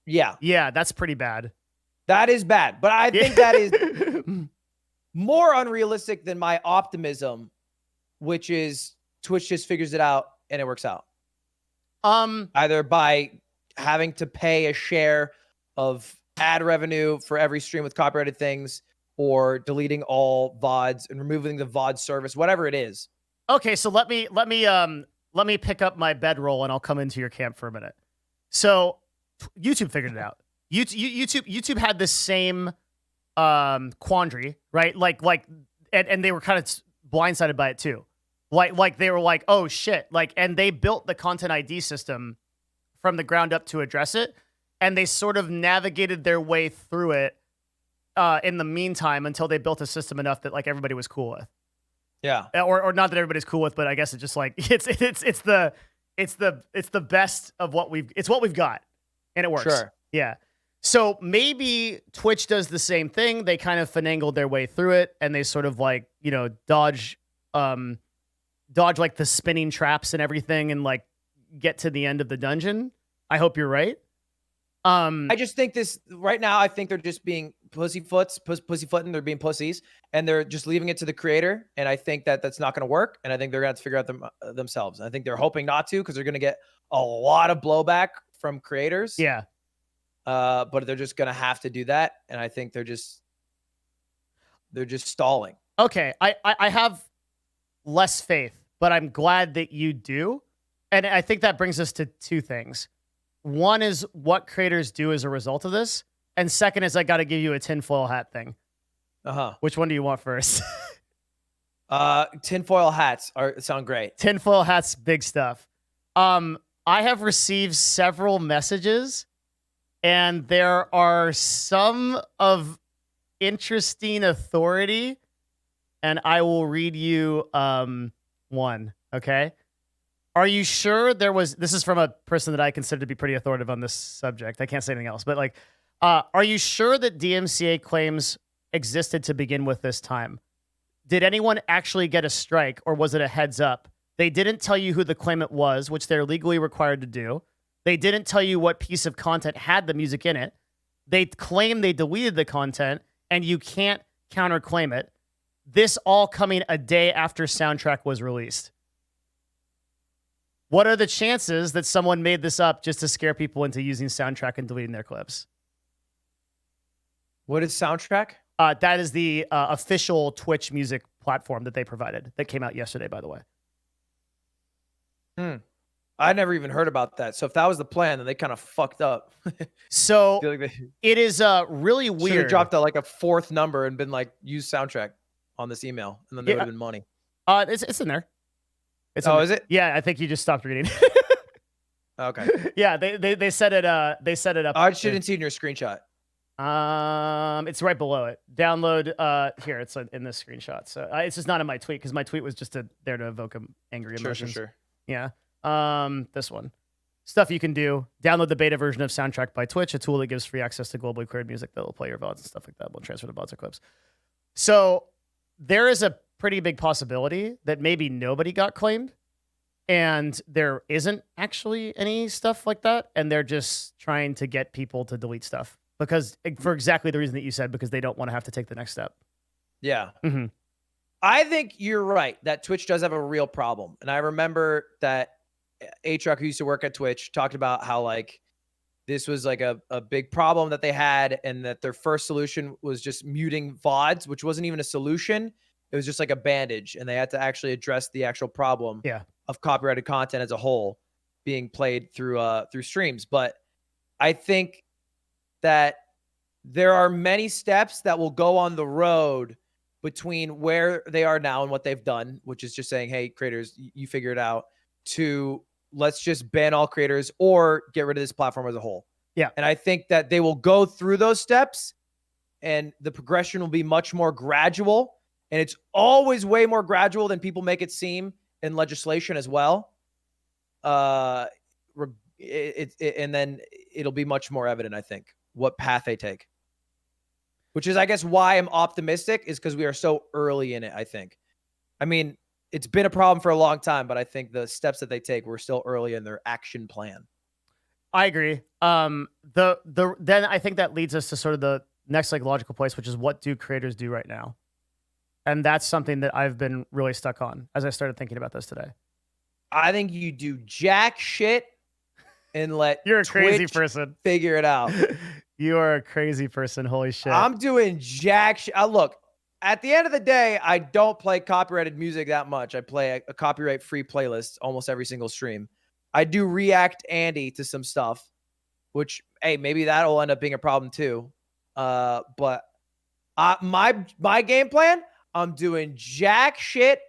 Speaker 3: Yeah.
Speaker 1: Yeah, that's pretty bad.
Speaker 3: That is bad. But I think that is more unrealistic than my optimism, which is Twitch just figures it out and it works out. Either by having to pay a share of ad revenue for every stream with copyrighted things, or deleting all VODs and removing the VOD service, whatever it is.
Speaker 1: Okay, so let me pick up my bedroll and I'll come into your camp for a minute. So YouTube figured it out. YouTube had the same quandary, right? And they were kind of blindsided by it too. Like they were like, oh shit, and they built the Content ID system from the ground up to address it, and they sort of navigated their way through it in the meantime until they built a system enough that like everybody was cool with.
Speaker 3: Yeah.
Speaker 1: Or not that everybody's cool with, but I guess it's just like it's the best of what we've got, and it works.
Speaker 3: Sure.
Speaker 1: Yeah. So maybe Twitch does the same thing. They kind of finagled their way through it, and they sort of like, dodge like the spinning traps and everything, and like get to the end of the dungeon. I hope you're right.
Speaker 3: I just think this right now. I think they're just being pussyfooting. They're being pussies, and they're just leaving it to the creator. And I think that that's not going to work. And I think they're going to have to figure out themselves. And I think they're hoping not to because they're going to get a lot of blowback from creators.
Speaker 1: Yeah.
Speaker 3: But they're just going to have to do that. And I think they're just stalling.
Speaker 1: Okay. I have less faith, but I'm glad that you do. And I think that brings us to two things. One is what creators do as a result of this. And second is I got to give you a tinfoil hat thing. Which one do you want first?
Speaker 3: Tinfoil hats sound great.
Speaker 1: Tinfoil hats, big stuff. I have received several messages, and there are some of interesting authority, and I will read you one, okay? Are you sure this is from a person that I consider to be pretty authoritative on this subject. I can't say anything else, but like, are you sure that DMCA claims existed to begin with this time? Did anyone actually get a strike, or was it a heads up? They didn't tell you who the claimant was, which they're legally required to do. They didn't tell you what piece of content had the music in it. They claim they deleted the content, and you can't counterclaim it. This all coming a day after Soundtrack was released. What are the chances that someone made this up just to scare people into using Soundtrack and deleting their clips?
Speaker 3: What is Soundtrack?
Speaker 1: That is the official Twitch music platform that they provided that came out yesterday, by the way.
Speaker 3: I never even heard about that. So if that was the plan, then they kind of fucked up.
Speaker 1: So
Speaker 3: I feel like
Speaker 1: it is really
Speaker 3: should
Speaker 1: weird.
Speaker 3: have dropped a fourth number and been like, use Soundtrack on this email, and then there would have been money.
Speaker 1: It's in there. It's in
Speaker 3: Oh,
Speaker 1: there.
Speaker 3: is it?
Speaker 1: Yeah, I think you just stopped reading.
Speaker 3: Okay.
Speaker 1: Yeah, they set it. They set it up.
Speaker 3: I shouldn't see it in your screenshot.
Speaker 1: It's right below it. Download here. It's in this screenshot. So it's just not in my tweet because my tweet was just there to evoke angry emotions.
Speaker 3: Sure.
Speaker 1: Yeah. This one. Stuff you can do. Download the beta version of Soundtrack by Twitch, a tool that gives free access to globally cleared music that will play your VODs and stuff like that. We'll transfer the VODs or clips. So there is a pretty big possibility that maybe nobody got claimed and there isn't actually any stuff like that. And they're just trying to get people to delete stuff because for exactly the reason that you said, because they don't want to have to take the next step.
Speaker 3: Yeah.
Speaker 1: Mm-hmm.
Speaker 3: I think you're right that Twitch does have a real problem. And I remember that A-Truck, who used to work at Twitch, talked about how like this was like a big problem that they had, and that their first solution was just muting VODs, which wasn't even a solution. It was just like a bandage, and they had to actually address the actual problem of copyrighted content as a whole being played through streams. But I think that there are many steps that will go on the road between where they are now and what they've done, which is just saying, hey, creators, you figure it out, to let's just ban all creators or get rid of this platform as a whole.
Speaker 1: Yeah.
Speaker 3: And I think that they will go through those steps and the progression will be much more gradual. And it's always way more gradual than people make it seem in legislation as well. And then it'll be much more evident, I think, what path they take. Which is, I guess, why I'm optimistic, is because we are so early in it, I think. I mean, it's been a problem for a long time, but I think the steps that they take, we're still early in their action plan.
Speaker 1: I agree. Then I think that leads us to sort of the next like logical place, which is what do creators do right now? And that's something that I've been really stuck on as I started thinking about this today.
Speaker 3: I think you do jack shit and let
Speaker 1: You're a crazy
Speaker 3: Twitch
Speaker 1: person.
Speaker 3: figure it out.
Speaker 1: You are a crazy person. Holy shit.
Speaker 3: I'm doing jack shit. Look, at the end of the day, I don't play copyrighted music that much. I play a copyright-free playlist almost every single stream. I do react Andy to some stuff, which, hey, maybe that'll end up being a problem too. But my game plan, I'm doing jack shit,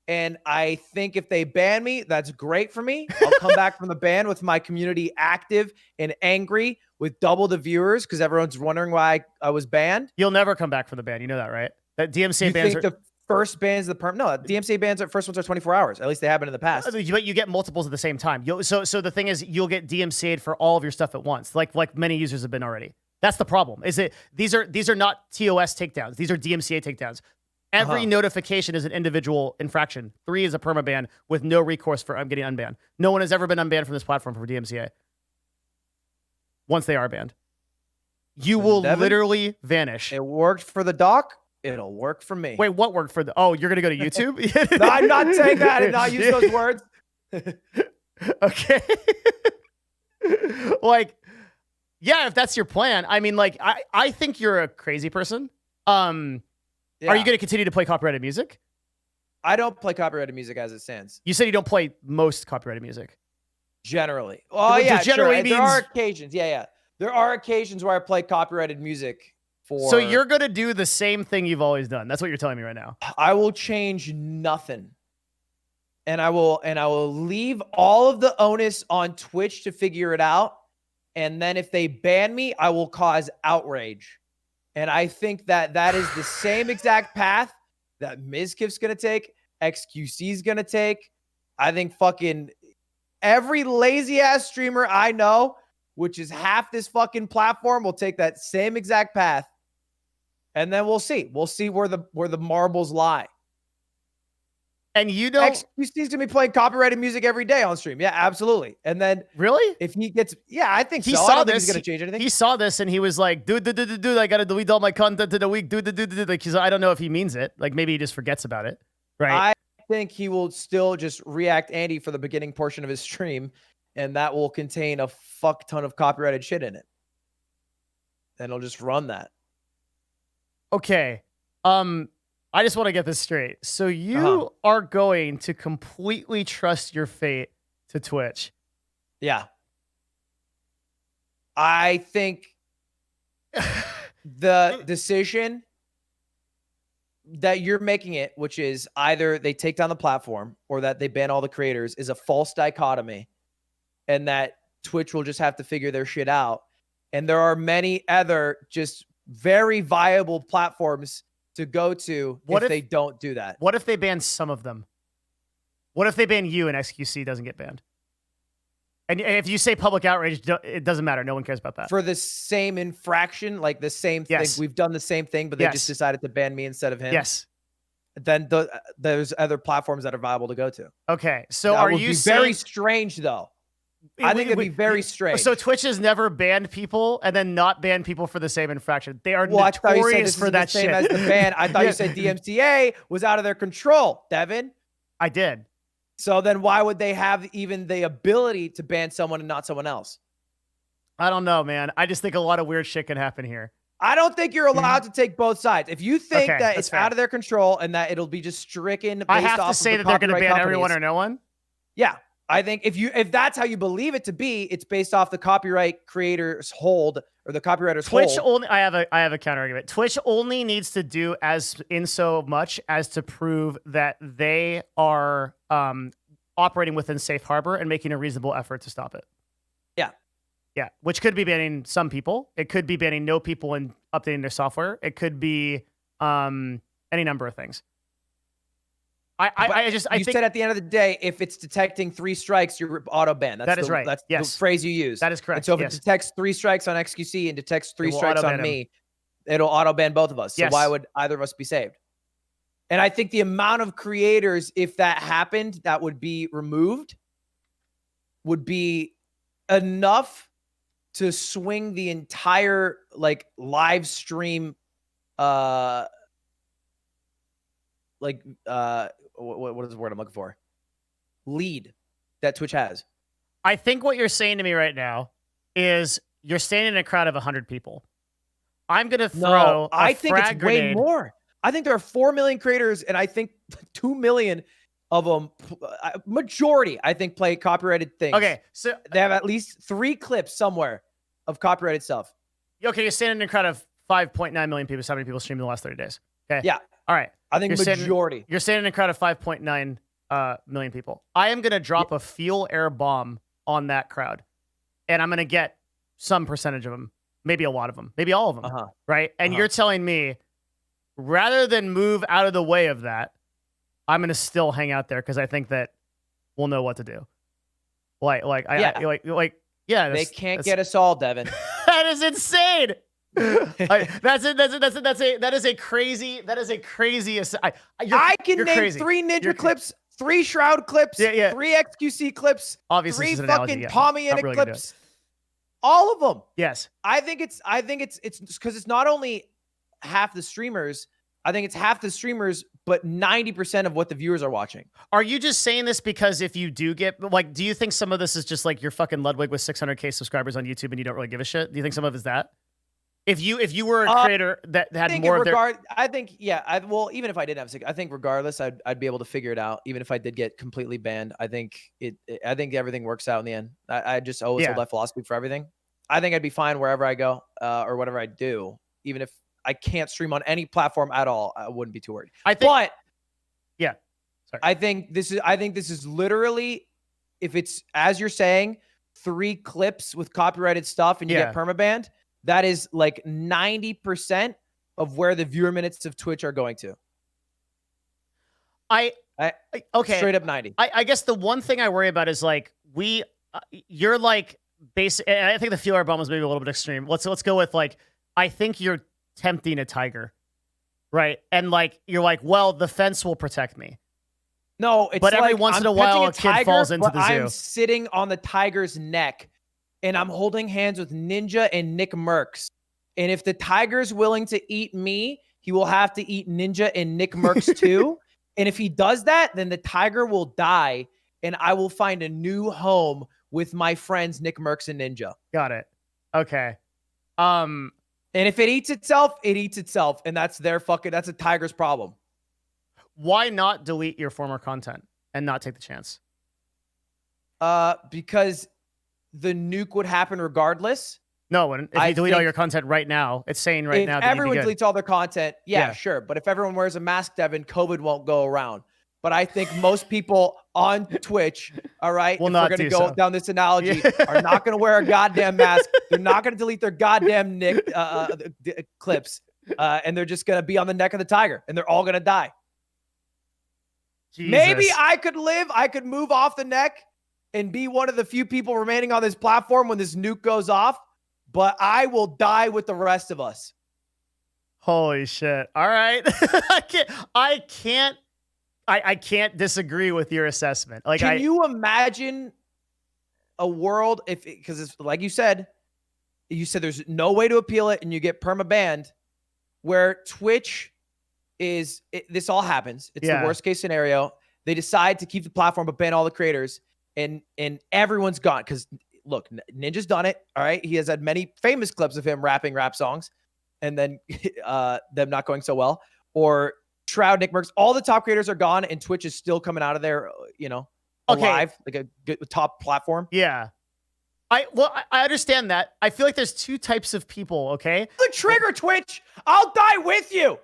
Speaker 3: and I think if they ban me, that's great for me. I'll come back from the ban with my community active and angry with double the viewers because everyone's wondering why I was banned.
Speaker 1: You'll never come back from the ban. You know that, right? That DMCA
Speaker 3: You
Speaker 1: bans
Speaker 3: think
Speaker 1: are...
Speaker 3: the first bans the perm? No, DMCA bans are first ones are 24 hours. At least they have been in the past.
Speaker 1: But you get multiples at the same time. So the thing is, you'll get DMCA'd for all of your stuff at once, like many users have been already. That's the problem. Is it these are not TOS takedowns. These are DMCA takedowns. Every notification is an individual infraction. 3 is a permaban with no recourse for getting unbanned. No one has ever been unbanned from this platform for DMCA once they are banned. You
Speaker 3: Listen,
Speaker 1: will
Speaker 3: Devin,
Speaker 1: literally vanish.
Speaker 3: It worked for the doc. It'll work for me.
Speaker 1: Wait, what worked for the? Oh, you're gonna go to YouTube?
Speaker 3: No, I'm not saying that. I did not use those words.
Speaker 1: Okay. Like, yeah, if that's your plan. I mean, like, I think you're a crazy person. Are you going to continue to play copyrighted music?
Speaker 3: I don't play copyrighted music as it stands.
Speaker 1: You said you don't play most copyrighted music.
Speaker 3: Generally. Oh,
Speaker 1: Well,
Speaker 3: yeah,
Speaker 1: generally
Speaker 3: sure.
Speaker 1: means-
Speaker 3: There are occasions. Yeah. There are occasions where I play copyrighted music for...
Speaker 1: So you're going to do the same thing you've always done. That's what you're telling me right now.
Speaker 3: I will change nothing. And I will leave all of the onus on Twitch to figure it out. And then if they ban me, I will cause outrage. And I think that is the same exact path that Mizkif's going to take, XQC's going to take. I think fucking every lazy ass streamer I know, which is half this fucking platform, will take that same exact path. And then we'll see. We'll see where the marbles lie.
Speaker 1: And you don't
Speaker 3: XQC's gonna be playing copyrighted music every day on stream. Yeah, absolutely. And then
Speaker 1: really?
Speaker 3: if he gets, I think
Speaker 1: He
Speaker 3: so. I
Speaker 1: saw
Speaker 3: don't think
Speaker 1: this.
Speaker 3: he's gonna change anything.
Speaker 1: He saw this and he was like, dude, I gotta delete all my content in a week. Dude. Like, I don't know if he means it. Like, maybe he just forgets about it. Right.
Speaker 3: I think he will still just react Andy for the beginning portion of his stream, and that will contain a fuck ton of copyrighted shit in it. And he'll just run that.
Speaker 1: Okay. I just want to get this straight. So you are going to completely trust your fate to Twitch.
Speaker 3: Yeah. I think the decision that you're making it, which is either they take down the platform or that they ban all the creators, is a false dichotomy, and that Twitch will just have to figure their shit out. And there are many other just very viable platforms to go to if they don't do that.
Speaker 1: What if they ban some of them? What if they ban you and XQC doesn't get banned? And if you say public outrage, it doesn't matter. No one cares about that.
Speaker 3: For the same infraction, like the same thing.
Speaker 1: Yes.
Speaker 3: We've done the same thing, but they just decided to ban me instead of him.
Speaker 1: Yes.
Speaker 3: Then there's other platforms that are viable to go to.
Speaker 1: Okay. So
Speaker 3: that
Speaker 1: are
Speaker 3: would
Speaker 1: you
Speaker 3: be
Speaker 1: saying...
Speaker 3: very strange, though. I think it'd be very strange.
Speaker 1: So Twitch has never banned people and then not banned people for the same infraction. They are
Speaker 3: I thought you said
Speaker 1: notorious
Speaker 3: this
Speaker 1: for
Speaker 3: is
Speaker 1: that
Speaker 3: the same
Speaker 1: shit.
Speaker 3: as the ban. I thought you said DMCA was out of their control, Devin.
Speaker 1: I did.
Speaker 3: So then why would they have even the ability to ban someone and not someone else?
Speaker 1: I don't know, man. I just think a lot of weird shit can happen here.
Speaker 3: I don't think you're allowed to take both sides. If you think that it's
Speaker 1: fair.
Speaker 3: out of their control and that it'll be just stricken based
Speaker 1: I have
Speaker 3: off
Speaker 1: to say
Speaker 3: of the
Speaker 1: that they're going to
Speaker 3: copyright
Speaker 1: ban everyone
Speaker 3: companies,
Speaker 1: or no one.
Speaker 3: Yeah. I think if that's how you believe it to be, it's based off the copyright creators hold or the copywriters
Speaker 1: Twitch
Speaker 3: hold.
Speaker 1: only. I have a counter argument. Twitch only needs to do as in so much as to prove that they are operating within safe harbor and making a reasonable effort to stop it. Yeah, which could be banning some people. It could be banning no people and updating their software. It could be any number of things. I think
Speaker 3: said at the end of the day, if it's detecting 3 strikes, you're auto banned.
Speaker 1: That is right.
Speaker 3: That's
Speaker 1: Yes.
Speaker 3: the phrase you use.
Speaker 1: That is correct.
Speaker 3: And so if
Speaker 1: Yes.
Speaker 3: it detects 3 strikes on XQC and detects 3
Speaker 1: will
Speaker 3: strikes
Speaker 1: auto-ban
Speaker 3: on
Speaker 1: him.
Speaker 3: me, it'll auto ban both of us. So
Speaker 1: Yes.
Speaker 3: why would either of us be saved? And I think the amount of creators, if that happened, that would be removed, would be enough to swing the entire like live stream what is the word I'm looking for? Lead that Twitch has.
Speaker 1: I think what you're saying to me right now is you're standing in a crowd of 100 people. I'm going to throw
Speaker 3: I
Speaker 1: a
Speaker 3: think it's
Speaker 1: frag
Speaker 3: way
Speaker 1: grenade.
Speaker 3: more. I think there are 4 million creators, and I think 2 million of them, majority, I think, play copyrighted things.
Speaker 1: Okay, so
Speaker 3: They have at least 3 clips somewhere of copyrighted stuff.
Speaker 1: okay, you're standing in a crowd of 5.9 million people. So how many people streamed in the last 30 days? Okay.
Speaker 3: Yeah.
Speaker 1: All right.
Speaker 3: I think majority.
Speaker 1: You're standing in a crowd of 5.9 million people. I am going to drop a fuel air bomb on that crowd, and I'm going to get some percentage of them, maybe a lot of them, maybe all of them, right? And you're telling me, rather than move out of the way of that, I'm going to still hang out there because I think that we'll know what to do.
Speaker 3: They can't get us all, Devin.
Speaker 1: That is insane. That is a crazy.
Speaker 3: I can name
Speaker 1: crazy.
Speaker 3: 3 Ninja clips, 3 Shroud clips, 3 XQC clips,
Speaker 1: Obviously,
Speaker 3: 3
Speaker 1: this is an analogy,
Speaker 3: fucking
Speaker 1: yeah.
Speaker 3: Pommianic
Speaker 1: Not really gonna do
Speaker 3: clips. All of them.
Speaker 1: Yes.
Speaker 3: I think it's because it's not only half the streamers. I think it's half the streamers, but 90% of what the viewers are watching.
Speaker 1: Are you just saying this because if you do get, like, do you think some of this is just like you're fucking Ludwig with 600K subscribers on YouTube and you don't really give a shit? Do you think some of it's that? If you were a creator that had more of their...
Speaker 3: I think, yeah. Well, even if I didn't have I think regardless, I'd be able to figure it out. Even if I did get completely banned, I think I think everything works out in the end. I just always hold that philosophy for everything. I think I'd be fine wherever I go or whatever I do, even if I can't stream on any platform at all. I wouldn't be too worried. But
Speaker 1: yeah, sorry.
Speaker 3: I think this is literally, if it's as you're saying, 3 clips with copyrighted stuff and you get permabanned, that is like 90% of where the viewer minutes of Twitch are going to.
Speaker 1: Okay,
Speaker 3: straight up 90.
Speaker 1: I guess the one thing I worry about is like you're like basic. I think the feeler bomb was maybe a little bit extreme. Let's go with like, I think you're tempting a tiger, right? And like you're like, well, the fence will protect me.
Speaker 3: No, it's
Speaker 1: but every
Speaker 3: like
Speaker 1: once in a while a kid falls into the zoo.
Speaker 3: I'm sitting on the tiger's neck and I'm holding hands with Ninja and Nick Mercs. And if the tiger's willing to eat me, he will have to eat Ninja and Nick Mercs too. And if he does that, then the tiger will die and I will find a new home with my friends Nick Mercs and Ninja.
Speaker 1: Got it. Okay.
Speaker 3: And if it eats itself, it eats itself. And that's that's a tiger's problem.
Speaker 1: Why not delete your former content and not take the chance?
Speaker 3: Because the nuke would happen regardless.
Speaker 1: No, if you delete all your content right now, it's saying right now that
Speaker 3: everyone deletes all their content, yeah, sure. But if everyone wears a mask, Devin, COVID won't go around. But I think most people on Twitch, all right,
Speaker 1: we're going
Speaker 3: to go down this analogy, are not going to wear a goddamn mask. They're not going to delete their goddamn Nick clips. And they're just going to be on the neck of the tiger. And they're all going to die.
Speaker 1: Jesus.
Speaker 3: Maybe I could move off the neck and be one of the few people remaining on this platform when this nuke goes off. But I will die with the rest of us.
Speaker 1: Holy shit. All right. I can't disagree with your assessment. Like,
Speaker 3: can you imagine a world because it's like you said there's no way to appeal it and you get perma-banned, where Twitch this all happens. It's the worst case scenario. They decide to keep the platform but ban all the creators and everyone's gone. Because look, Ninja's done it. All right. He has had many famous clips of him rapping rap songs and then them not going so well. Or Shroud, Nick Mercs, all the top creators are gone and Twitch is still coming out of there, alive, like a good top platform.
Speaker 1: Yeah. I understand that. I feel like there's 2 types of people, okay?
Speaker 3: The trigger, Twitch. I'll die with you.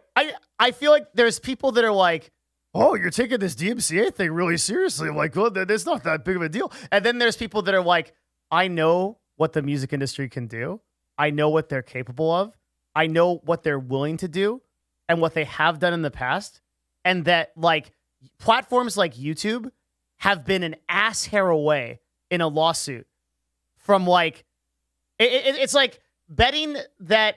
Speaker 1: I feel like there's people that are like, oh, you're taking this DMCA thing really seriously. I'm like, well, it's not that big of a deal. And then there's people that are like, I know what the music industry can do. I know what they're capable of. I know what they're willing to do and what they have done in the past. And that like platforms like YouTube have been an ass hair away in a lawsuit from like, it's like betting that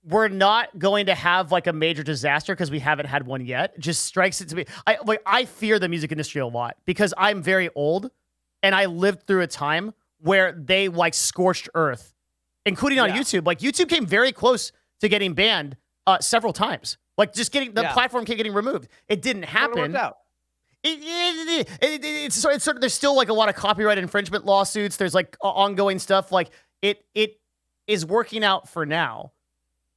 Speaker 1: we're not going to have like a major disaster because we haven't had one yet just strikes it to me. I fear the music industry a lot because I'm very old and I lived through a time where they like scorched earth, including on YouTube. Like YouTube came very close to getting banned several times. Like just getting the platform kept getting removed. It didn't happen. It's sort of, there's still like a lot of copyright infringement lawsuits. There's like ongoing stuff. Like it is working out for now.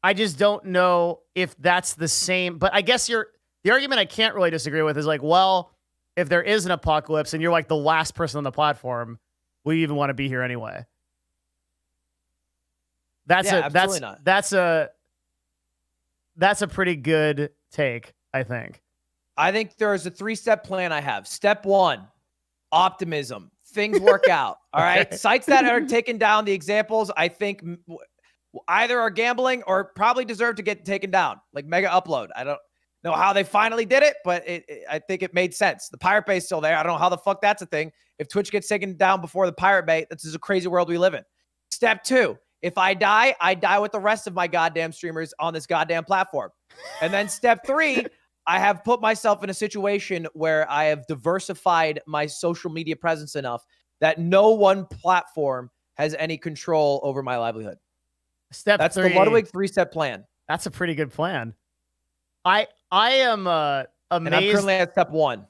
Speaker 1: I just don't know if that's the same. But I guess the argument I can't really disagree with is like, well, if there is an apocalypse and you're like the last person on the platform, will you even want to be here anyway? That's a pretty good take, I think.
Speaker 3: I think there's a 3-step plan I have. Step 1, optimism. Things work out. All right. Sites that are taking down the examples, I think either are gambling or probably deserve to get taken down, like Mega Upload. I don't know how they finally did it, but I think it made sense. The Pirate Bay is still there. I don't know how the fuck that's a thing. If Twitch gets taken down before the Pirate Bay, this is a crazy world we live in. Step 2, if I die with the rest of my goddamn streamers on this goddamn platform. And then step 3, I have put myself in a situation where I have diversified my social media presence enough that no one platform has any control over my livelihood.
Speaker 1: Step
Speaker 3: That's
Speaker 1: 3.
Speaker 3: the Ludwig 3-step plan.
Speaker 1: That's a pretty good plan. I am
Speaker 3: And I'm
Speaker 1: amazed.
Speaker 3: currently at step 1.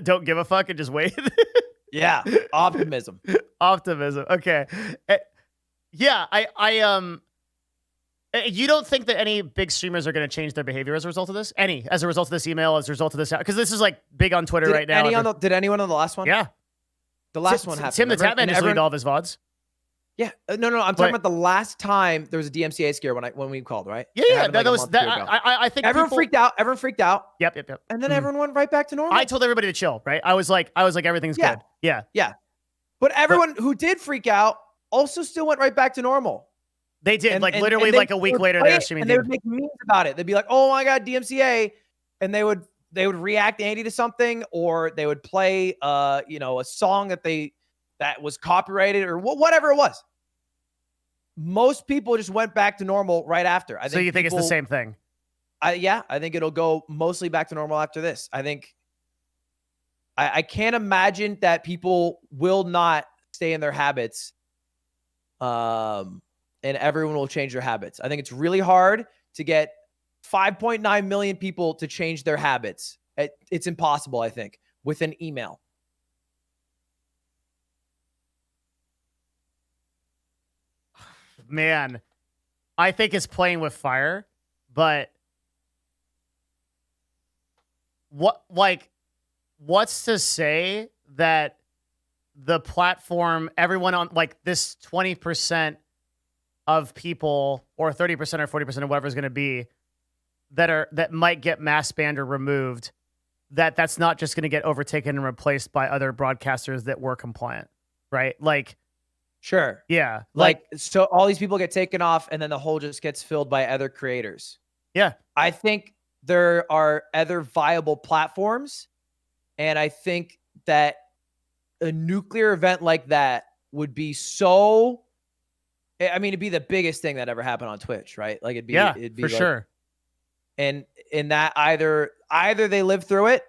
Speaker 1: Don't give a fuck and just wait.
Speaker 3: Yeah, optimism.
Speaker 1: Optimism. Okay. Yeah, you don't think that any big streamers are going to change their behavior as a result of this? As a result of this email, as a result of this, because this is like big on Twitter right now.
Speaker 3: Did anyone on the last one?
Speaker 1: Yeah.
Speaker 3: The last one happened.
Speaker 1: Tim the
Speaker 3: remember?
Speaker 1: Tatman just deleted all of his VODs.
Speaker 3: Yeah, no. I'm talking about the last time there was a DMCA scare when we called, right?
Speaker 1: Yeah. That was that. I think
Speaker 3: everyone freaked out. Everyone freaked out.
Speaker 1: Yep.
Speaker 3: And then everyone went right back to normal.
Speaker 1: I told everybody to chill, right? I was like, everything's good. Yeah.
Speaker 3: But everyone who did freak out also still went right back to normal.
Speaker 1: They did. Literally, like a week later, they were streaming.
Speaker 3: And they would make memes about it. They'd be like, "Oh my god, DMCA," and they would react Andy to something, or they would play, a song that was copyrighted or whatever it was. Most people just went back to normal right after.
Speaker 1: So you think it's the same thing?
Speaker 3: I think it'll go mostly back to normal after this. I think I can't imagine that people will not stay in their habits, and everyone will change their habits. I think it's really hard to get 5.9 million people to change their habits. It's impossible, I think, with an email.
Speaker 1: Man, I think it's playing with fire, but what's to say that the platform, everyone on like this 20% of people or 30% or 40% of whatever is going to be that might get mass banned or removed, that's not just going to get overtaken and replaced by other broadcasters that were compliant, right? Like,
Speaker 3: sure.
Speaker 1: Yeah.
Speaker 3: So all these people get taken off and then the hole just gets filled by other creators.
Speaker 1: Yeah.
Speaker 3: I think there are other viable platforms. And I think that a nuclear event like that would be it'd be the biggest thing that ever happened on Twitch, right? Like it'd be
Speaker 1: for sure.
Speaker 3: And in that either they live through it,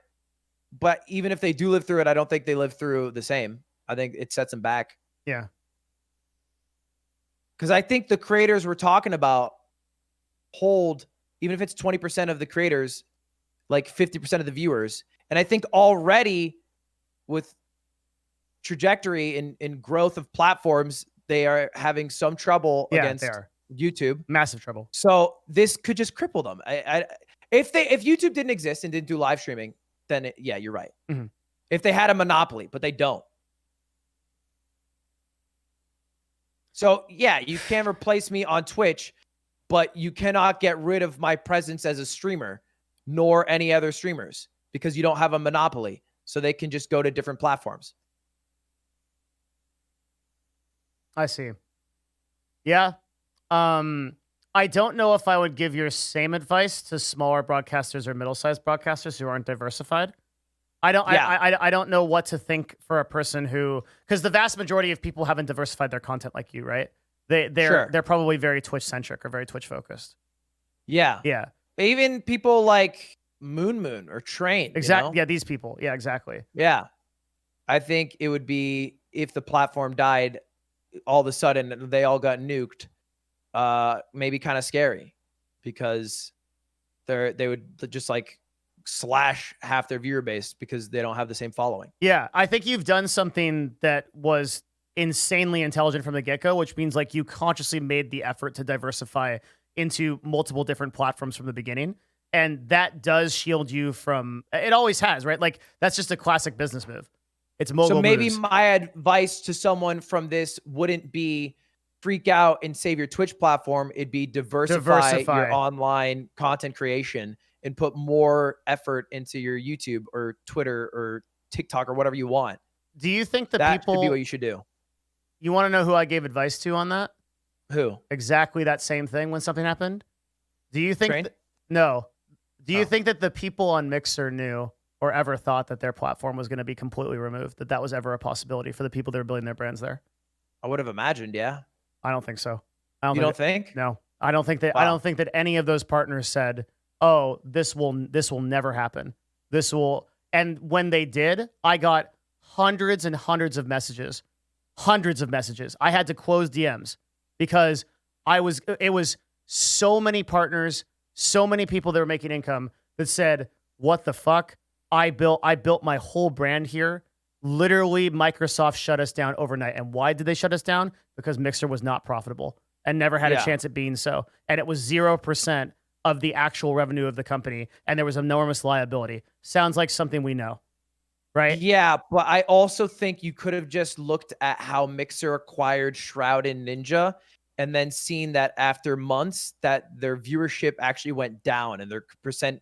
Speaker 3: but even if they do live through it, I don't think they live through the same. I think it sets them back.
Speaker 1: Yeah.
Speaker 3: Because I think the creators we're talking about hold, even if it's 20% of the creators, like 50% of the viewers. And I think already with trajectory in growth of platforms, they are having some trouble against YouTube.
Speaker 1: Massive trouble.
Speaker 3: So this could just cripple them. If YouTube didn't exist and didn't do live streaming, then you're right.
Speaker 1: Mm-hmm.
Speaker 3: If they had a monopoly, but they don't. So, you can replace me on Twitch, but you cannot get rid of my presence as a streamer, nor any other streamers, because you don't have a monopoly. So they can just go to different platforms.
Speaker 1: I see. Yeah. I don't know if I would give your same advice to smaller broadcasters or middle-sized broadcasters who aren't diversified. I don't know what to think for a person who, because the vast majority of people haven't diversified their content like you, right? They're probably very Twitch centric or very Twitch focused.
Speaker 3: Yeah.
Speaker 1: Yeah.
Speaker 3: Even people like Moon or Train.
Speaker 1: Exactly. Yeah. These people. Yeah, exactly.
Speaker 3: Yeah. I think it would be, if the platform died all of a sudden, they all got nuked, maybe kind of scary, because they would just like slash half their viewer base because they don't have the same following.
Speaker 1: Yeah, I think you've done something that was insanely intelligent from the get-go, which means like you consciously made the effort to diversify into multiple different platforms from the beginning. And that does shield you from, it always has, right? Like that's just a classic business move. It's mogul
Speaker 3: So maybe
Speaker 1: moves.
Speaker 3: my advice to someone from this wouldn't be freak out and save your Twitch platform. It'd be diversify your online content creation and put more effort into your YouTube or Twitter or TikTok or whatever you want.
Speaker 1: Do you think that
Speaker 3: could be what you should do?
Speaker 1: You want to know who I gave advice to on that?
Speaker 3: Who?
Speaker 1: Exactly that same thing when something happened? Do you think
Speaker 3: No.
Speaker 1: Do you think that the people on Mixer knew or ever thought that their platform was going to be completely removed? That was ever a possibility for the people that are building their brands there?
Speaker 3: I would have imagined, yeah.
Speaker 1: I don't think so.
Speaker 3: You don't think?
Speaker 1: No. I don't think that
Speaker 3: Wow.
Speaker 1: I don't think that any of those partners said, "Oh, this will never happen. This will." And when they did, I got hundreds and hundreds of messages hundreds of messages. I had to close DMs because it was so many partners, so many people that were making income that said, what the fuck? I built my whole brand here. Literally, Microsoft shut us down overnight. And why did they shut us down? Because Mixer was not profitable and never had a chance at being so. And it was 0% of the actual revenue of the company. And there was enormous liability. Sounds like something we know, right?
Speaker 3: Yeah, but I also think you could have just looked at how Mixer acquired Shroud and Ninja and then seen that after months that their viewership actually went down and their percent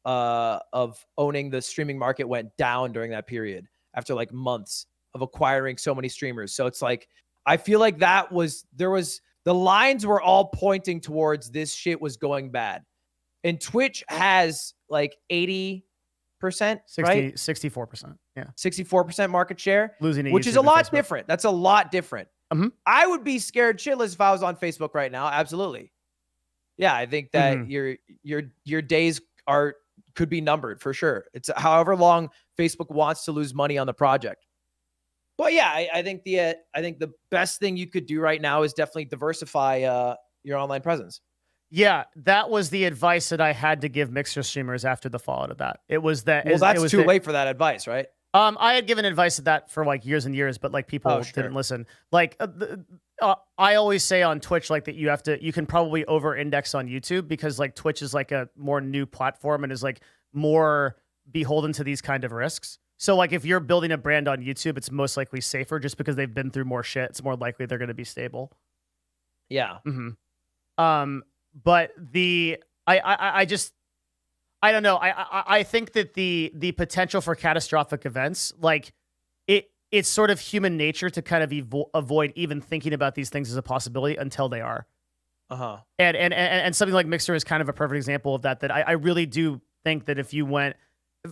Speaker 3: of owning the streaming market went down during that period after like months of acquiring so many streamers. So it's like, I feel like the lines were all pointing towards this shit was going bad. And Twitch has like 80%,
Speaker 1: 60,
Speaker 3: right?
Speaker 1: 64%. Yeah.
Speaker 3: 64% market share,
Speaker 1: Losing to
Speaker 3: which is
Speaker 1: YouTube
Speaker 3: a
Speaker 1: and
Speaker 3: lot
Speaker 1: Facebook.
Speaker 3: different. That's a lot different.
Speaker 1: Mhm.
Speaker 3: I would be scared shitless if I was on Facebook right now. Absolutely. Yeah, I think that your days could be numbered for sure. It's however long Facebook wants to lose money on the project. But yeah, I think the best thing you could do right now is definitely diversify your online presence.
Speaker 1: Yeah, that was the advice that I had to give Mixer streamers after the fallout of that. It was that.
Speaker 3: Well, that's
Speaker 1: it was
Speaker 3: too late for that advice, right?
Speaker 1: I had given advice of that for like years and years, but like people didn't listen. Like I always say on Twitch, like that you can probably over-index on YouTube because like Twitch is like a more new platform and is like more beholden to these kind of risks. So like if you're building a brand on YouTube, it's most likely safer just because they've been through more shit. It's more likely they're going to be stable.
Speaker 3: Yeah.
Speaker 1: But I don't know. I think that the potential for catastrophic events, like it's sort of human nature to kind of avoid even thinking about these things as a possibility until they are. And something like Mixer is kind of a perfect example of that. That I really do think that if you went,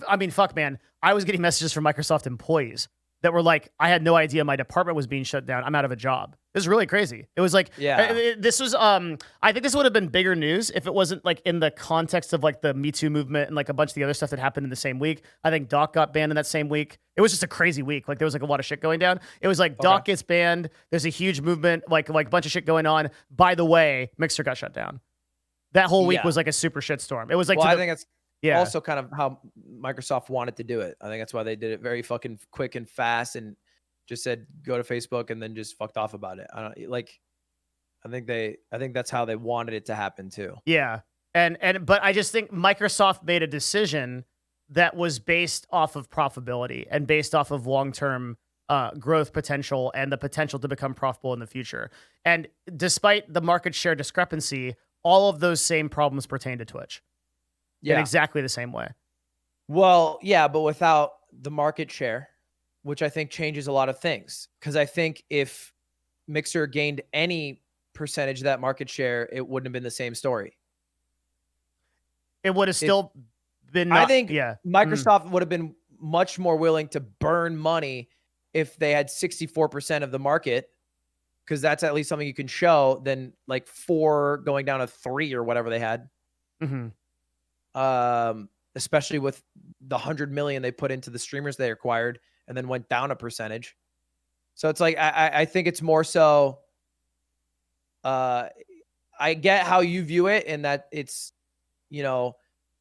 Speaker 1: I mean, fuck, man, I was getting messages from Microsoft employees that were like, I had no idea my department was being shut down. I'm out of a job. It was really crazy. It was like, this was, I think this would have been bigger news if it wasn't like in the context of like the Me Too movement and like a bunch of the other stuff that happened in the same week. I think Doc got banned in that same week. It was just a crazy week. Like there was like a lot of shit going down. It was like Doc gets banned. There's a huge movement, like a bunch of shit going on. By the way, Mixer got shut down. That whole week was like a super shitstorm. It was like,
Speaker 3: well, I think it's
Speaker 1: yeah.
Speaker 3: Also, kind of how Microsoft wanted to do it. I think that's why they did it very fucking quick and fast, and just said go to Facebook and then just fucked off about it. I think that's how they wanted it to happen too.
Speaker 1: Yeah, but I just think Microsoft made a decision that was based off of profitability and based off of long-term growth potential and the potential to become profitable in the future. And despite the market share discrepancy, all of those same problems pertain to Twitch. In exactly the same way.
Speaker 3: Well, yeah, but without the market share, which I think changes a lot of things. Because I think if Mixer gained any percentage of that market share, it wouldn't have been the same story.
Speaker 1: It would have still been.
Speaker 3: I think Microsoft would have been much more willing to burn money if they had 64% of the market, because that's at least something you can show, than like 4 going down to 3 or whatever they had. Especially with the 100 million they put into the streamers they acquired and then went down a percentage. So it's like, I think it's more so, I get how you view it in that it's,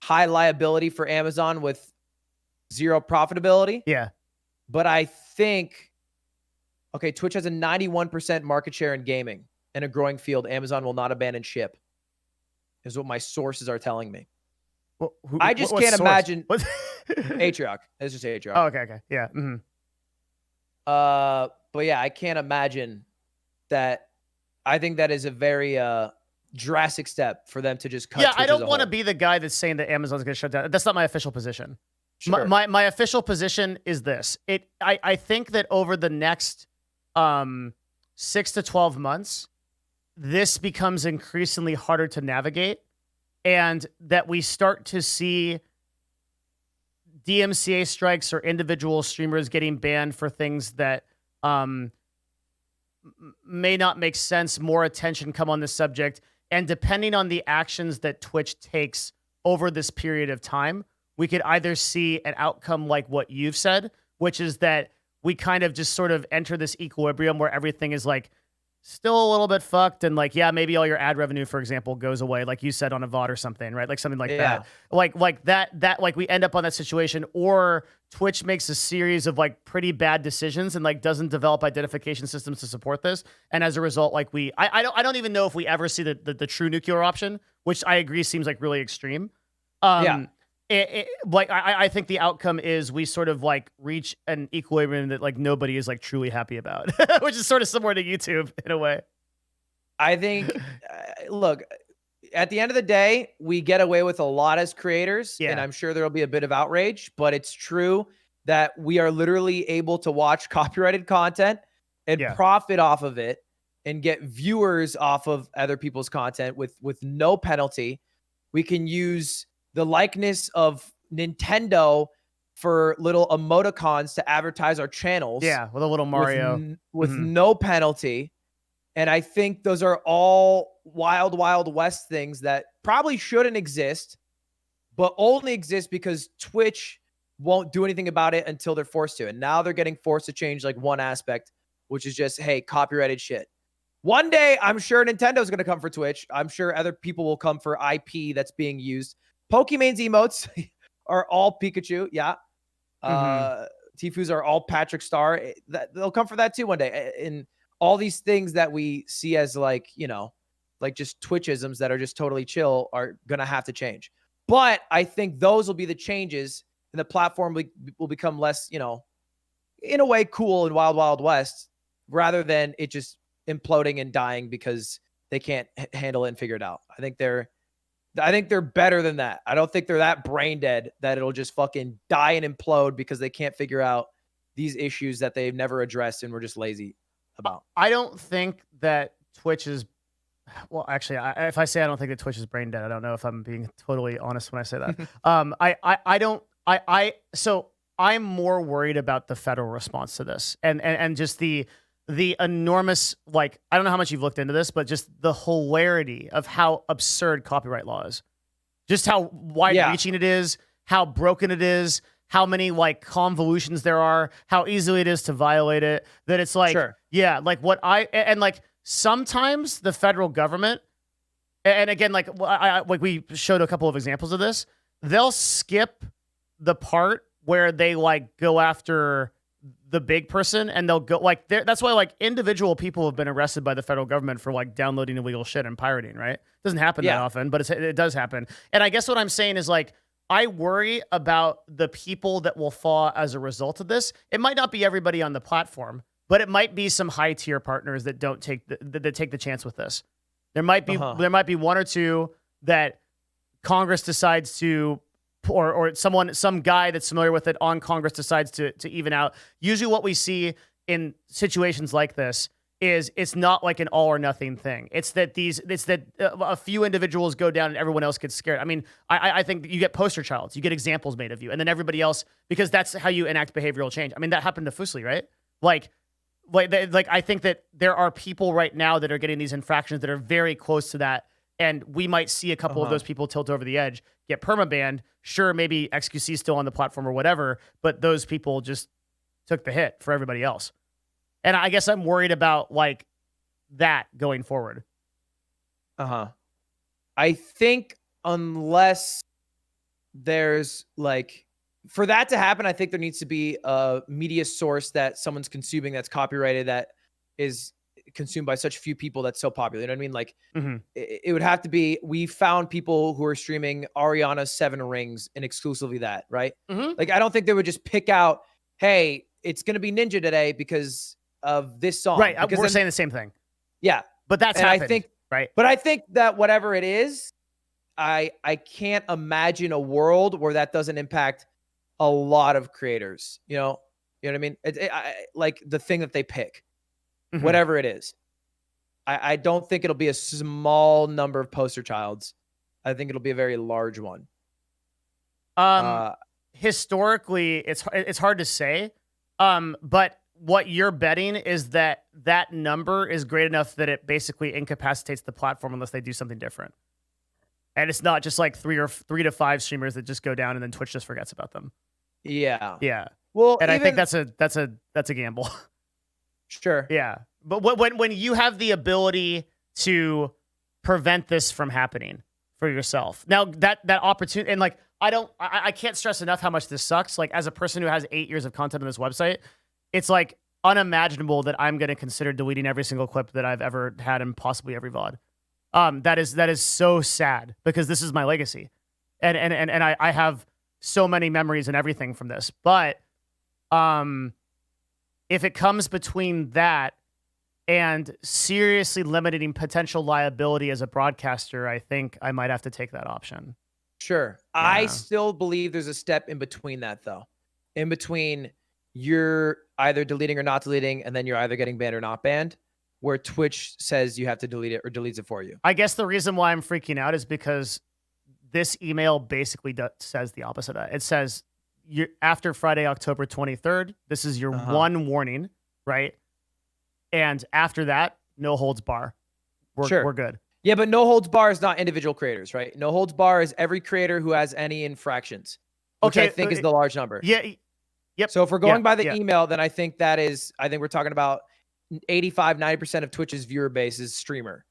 Speaker 3: high liability for Amazon with 0 profitability.
Speaker 1: Yeah.
Speaker 3: But I think, Twitch has a 91% market share in gaming and a growing field. Amazon will not abandon ship, is what my sources are telling me.
Speaker 1: Well,
Speaker 3: I just can't imagine. Atrioc. It's just Atrioc.
Speaker 1: Oh, okay. Yeah.
Speaker 3: But yeah, I can't imagine that. I think that is a very drastic step for them to just cut.
Speaker 1: Yeah,
Speaker 3: Twitch
Speaker 1: I don't want to
Speaker 3: whole.
Speaker 1: be the guy that's saying that Amazon's going to shut down. That's not my official position.
Speaker 3: Sure.
Speaker 1: My official position is this. I think that over the next 6 to 12 months, this becomes increasingly harder to navigate. And that we start to see DMCA strikes or individual streamers getting banned for things that may not make sense, more attention come on the subject. And depending on the actions that Twitch takes over this period of time, we could either see an outcome like what you've said, which is that we kind of just sort of enter this equilibrium where everything is like still a little bit fucked, and like, yeah, maybe all your ad revenue, for example, goes away, like you said, on a VOD or something, right? Like something like that. Like that like we end up on that situation, or Twitch makes a series of like pretty bad decisions and like doesn't develop identification systems to support this. And as a result, like I don't even know if we ever see the true nuclear option, which I agree seems like really extreme. Like I think the outcome is we sort of like reach an equilibrium that like nobody is like truly happy about, which is sort of similar to YouTube in a way.
Speaker 3: I think, look, at the end of the day, we get away with a lot as creators, and I'm sure there'll be a bit of outrage, but it's true that we are literally able to watch copyrighted content and profit off of it and get viewers off of other people's content with no penalty. We can use the likeness of Nintendo for little emoticons to advertise our channels.
Speaker 1: Yeah, with a little Mario.
Speaker 3: With no penalty. And I think those are all wild, wild west things that probably shouldn't exist, but only exist because Twitch won't do anything about it until they're forced to. And now they're getting forced to change like one aspect, which is just, hey, copyrighted shit. One day, I'm sure Nintendo's going to come for Twitch. I'm sure other people will come for IP that's being used. Pokemon's emotes are all Pikachu. Yeah. Tifu's are all Patrick Star. They'll come for that too one day. And all these things that we see as like, you know, like just Twitchisms that are just totally chill are going to have to change. But I think those will be the changes, and the platform will become less, you know, in a way cool and wild, wild west, rather than it just imploding and dying because they can't handle it and figure it out. I think they're better than that. I don't think they're that brain dead that it'll just fucking die and implode because they can't figure out these issues that they've never addressed and we're just lazy about.
Speaker 1: I don't think that Twitch is, well, actually, if I say I don't think that Twitch is brain dead, I don't know if I'm being totally honest when I say that. So I'm more worried about the federal response to this and just the enormous, like, I don't know how much you've looked into this, but just the hilarity of how absurd copyright law is, just how wide reaching it is, how broken it is, how many like convolutions there are, how easily it is to violate it, that it's like, like like sometimes the federal government, and again, like we showed a couple of examples of this, they'll skip the part where they like go after the big person, and they'll go like that's why like individual people have been arrested by the federal government for like downloading illegal shit and pirating, right? It doesn't happen that often, but it does happen. And I guess what I'm saying is like, I worry about the people that will fall as a result of this. It might not be everybody on the platform, but it might be some high tier partners that don't take the chance with this. There might be one or two that Congress decides to, or some guy that's familiar with it on Congress decides to even out. Usually what we see in situations like this is it's not like an all or nothing thing. It's that a few individuals go down and everyone else gets scared. I mean, I think you get poster childs, you get examples made of you, and then everybody else, because that's how you enact behavioral change. I mean, that happened to Fuslie, right? Like I think that there are people right now that are getting these infractions that are very close to that. And we might see a couple of those people tilt over the edge, get permabanned. Sure, maybe XQC is still on the platform or whatever, but those people just took the hit for everybody else. And I guess I'm worried about like that going forward.
Speaker 3: I think unless there's like, for that to happen, I think there needs to be a media source that someone's consuming that's copyrighted, that is consumed by such few people, that's so popular. You know what I mean? Like it would have to be, we found people who are streaming Ariana's 7 Rings and exclusively that, right? Like, I don't think they would just pick out, hey, it's going to be Ninja today because of this song.
Speaker 1: Right. We're saying the same thing.
Speaker 3: Yeah.
Speaker 1: But that's happened,
Speaker 3: I think,
Speaker 1: right?
Speaker 3: But I think that whatever it is, I can't imagine a world where that doesn't impact a lot of creators, you know what I mean? Like the thing that they pick, whatever it is. I don't think it'll be a small number of poster childs. I think it'll be a very large one.
Speaker 1: Historically, it's hard to say. But what you're betting is that number is great enough that it basically incapacitates the platform unless they do something different. And it's not just like 3 to 5 streamers that just go down and then Twitch just forgets about them.
Speaker 3: Yeah.
Speaker 1: Yeah.
Speaker 3: Well,
Speaker 1: And I think
Speaker 3: even-
Speaker 1: that's a gamble.
Speaker 3: sure.
Speaker 1: Yeah. But when you have the ability to prevent this from happening for yourself. Now that opportunity, and like I can't stress enough how much this sucks. Like as a person who has 8 years of content on this website, it's like unimaginable that I'm going to consider deleting every single clip that I've ever had in possibly every VOD. That is so sad because this is my legacy. And I have so many memories and everything from this. But if it comes between that and seriously limiting potential liability as a broadcaster, I think I might have to take that option.
Speaker 3: Sure.
Speaker 1: Yeah.
Speaker 3: I still believe there's a step in between that, though. In between, you're either deleting or not deleting, and then you're either getting banned or not banned, where Twitch says you have to delete it or deletes it for you.
Speaker 1: I guess the reason why I'm freaking out is because this email basically says the opposite. It says, after Friday, October 23rd, this is your one warning, right? And after that, no holds bar. We're good.
Speaker 3: Yeah, but no holds bar is not individual creators, right? No holds bar is every creator who has any infractions, which I think is the large number.
Speaker 1: Yeah. Yep.
Speaker 3: So if we're going by the email, then I think we're talking about 85, 90% of Twitch's viewer base is streamer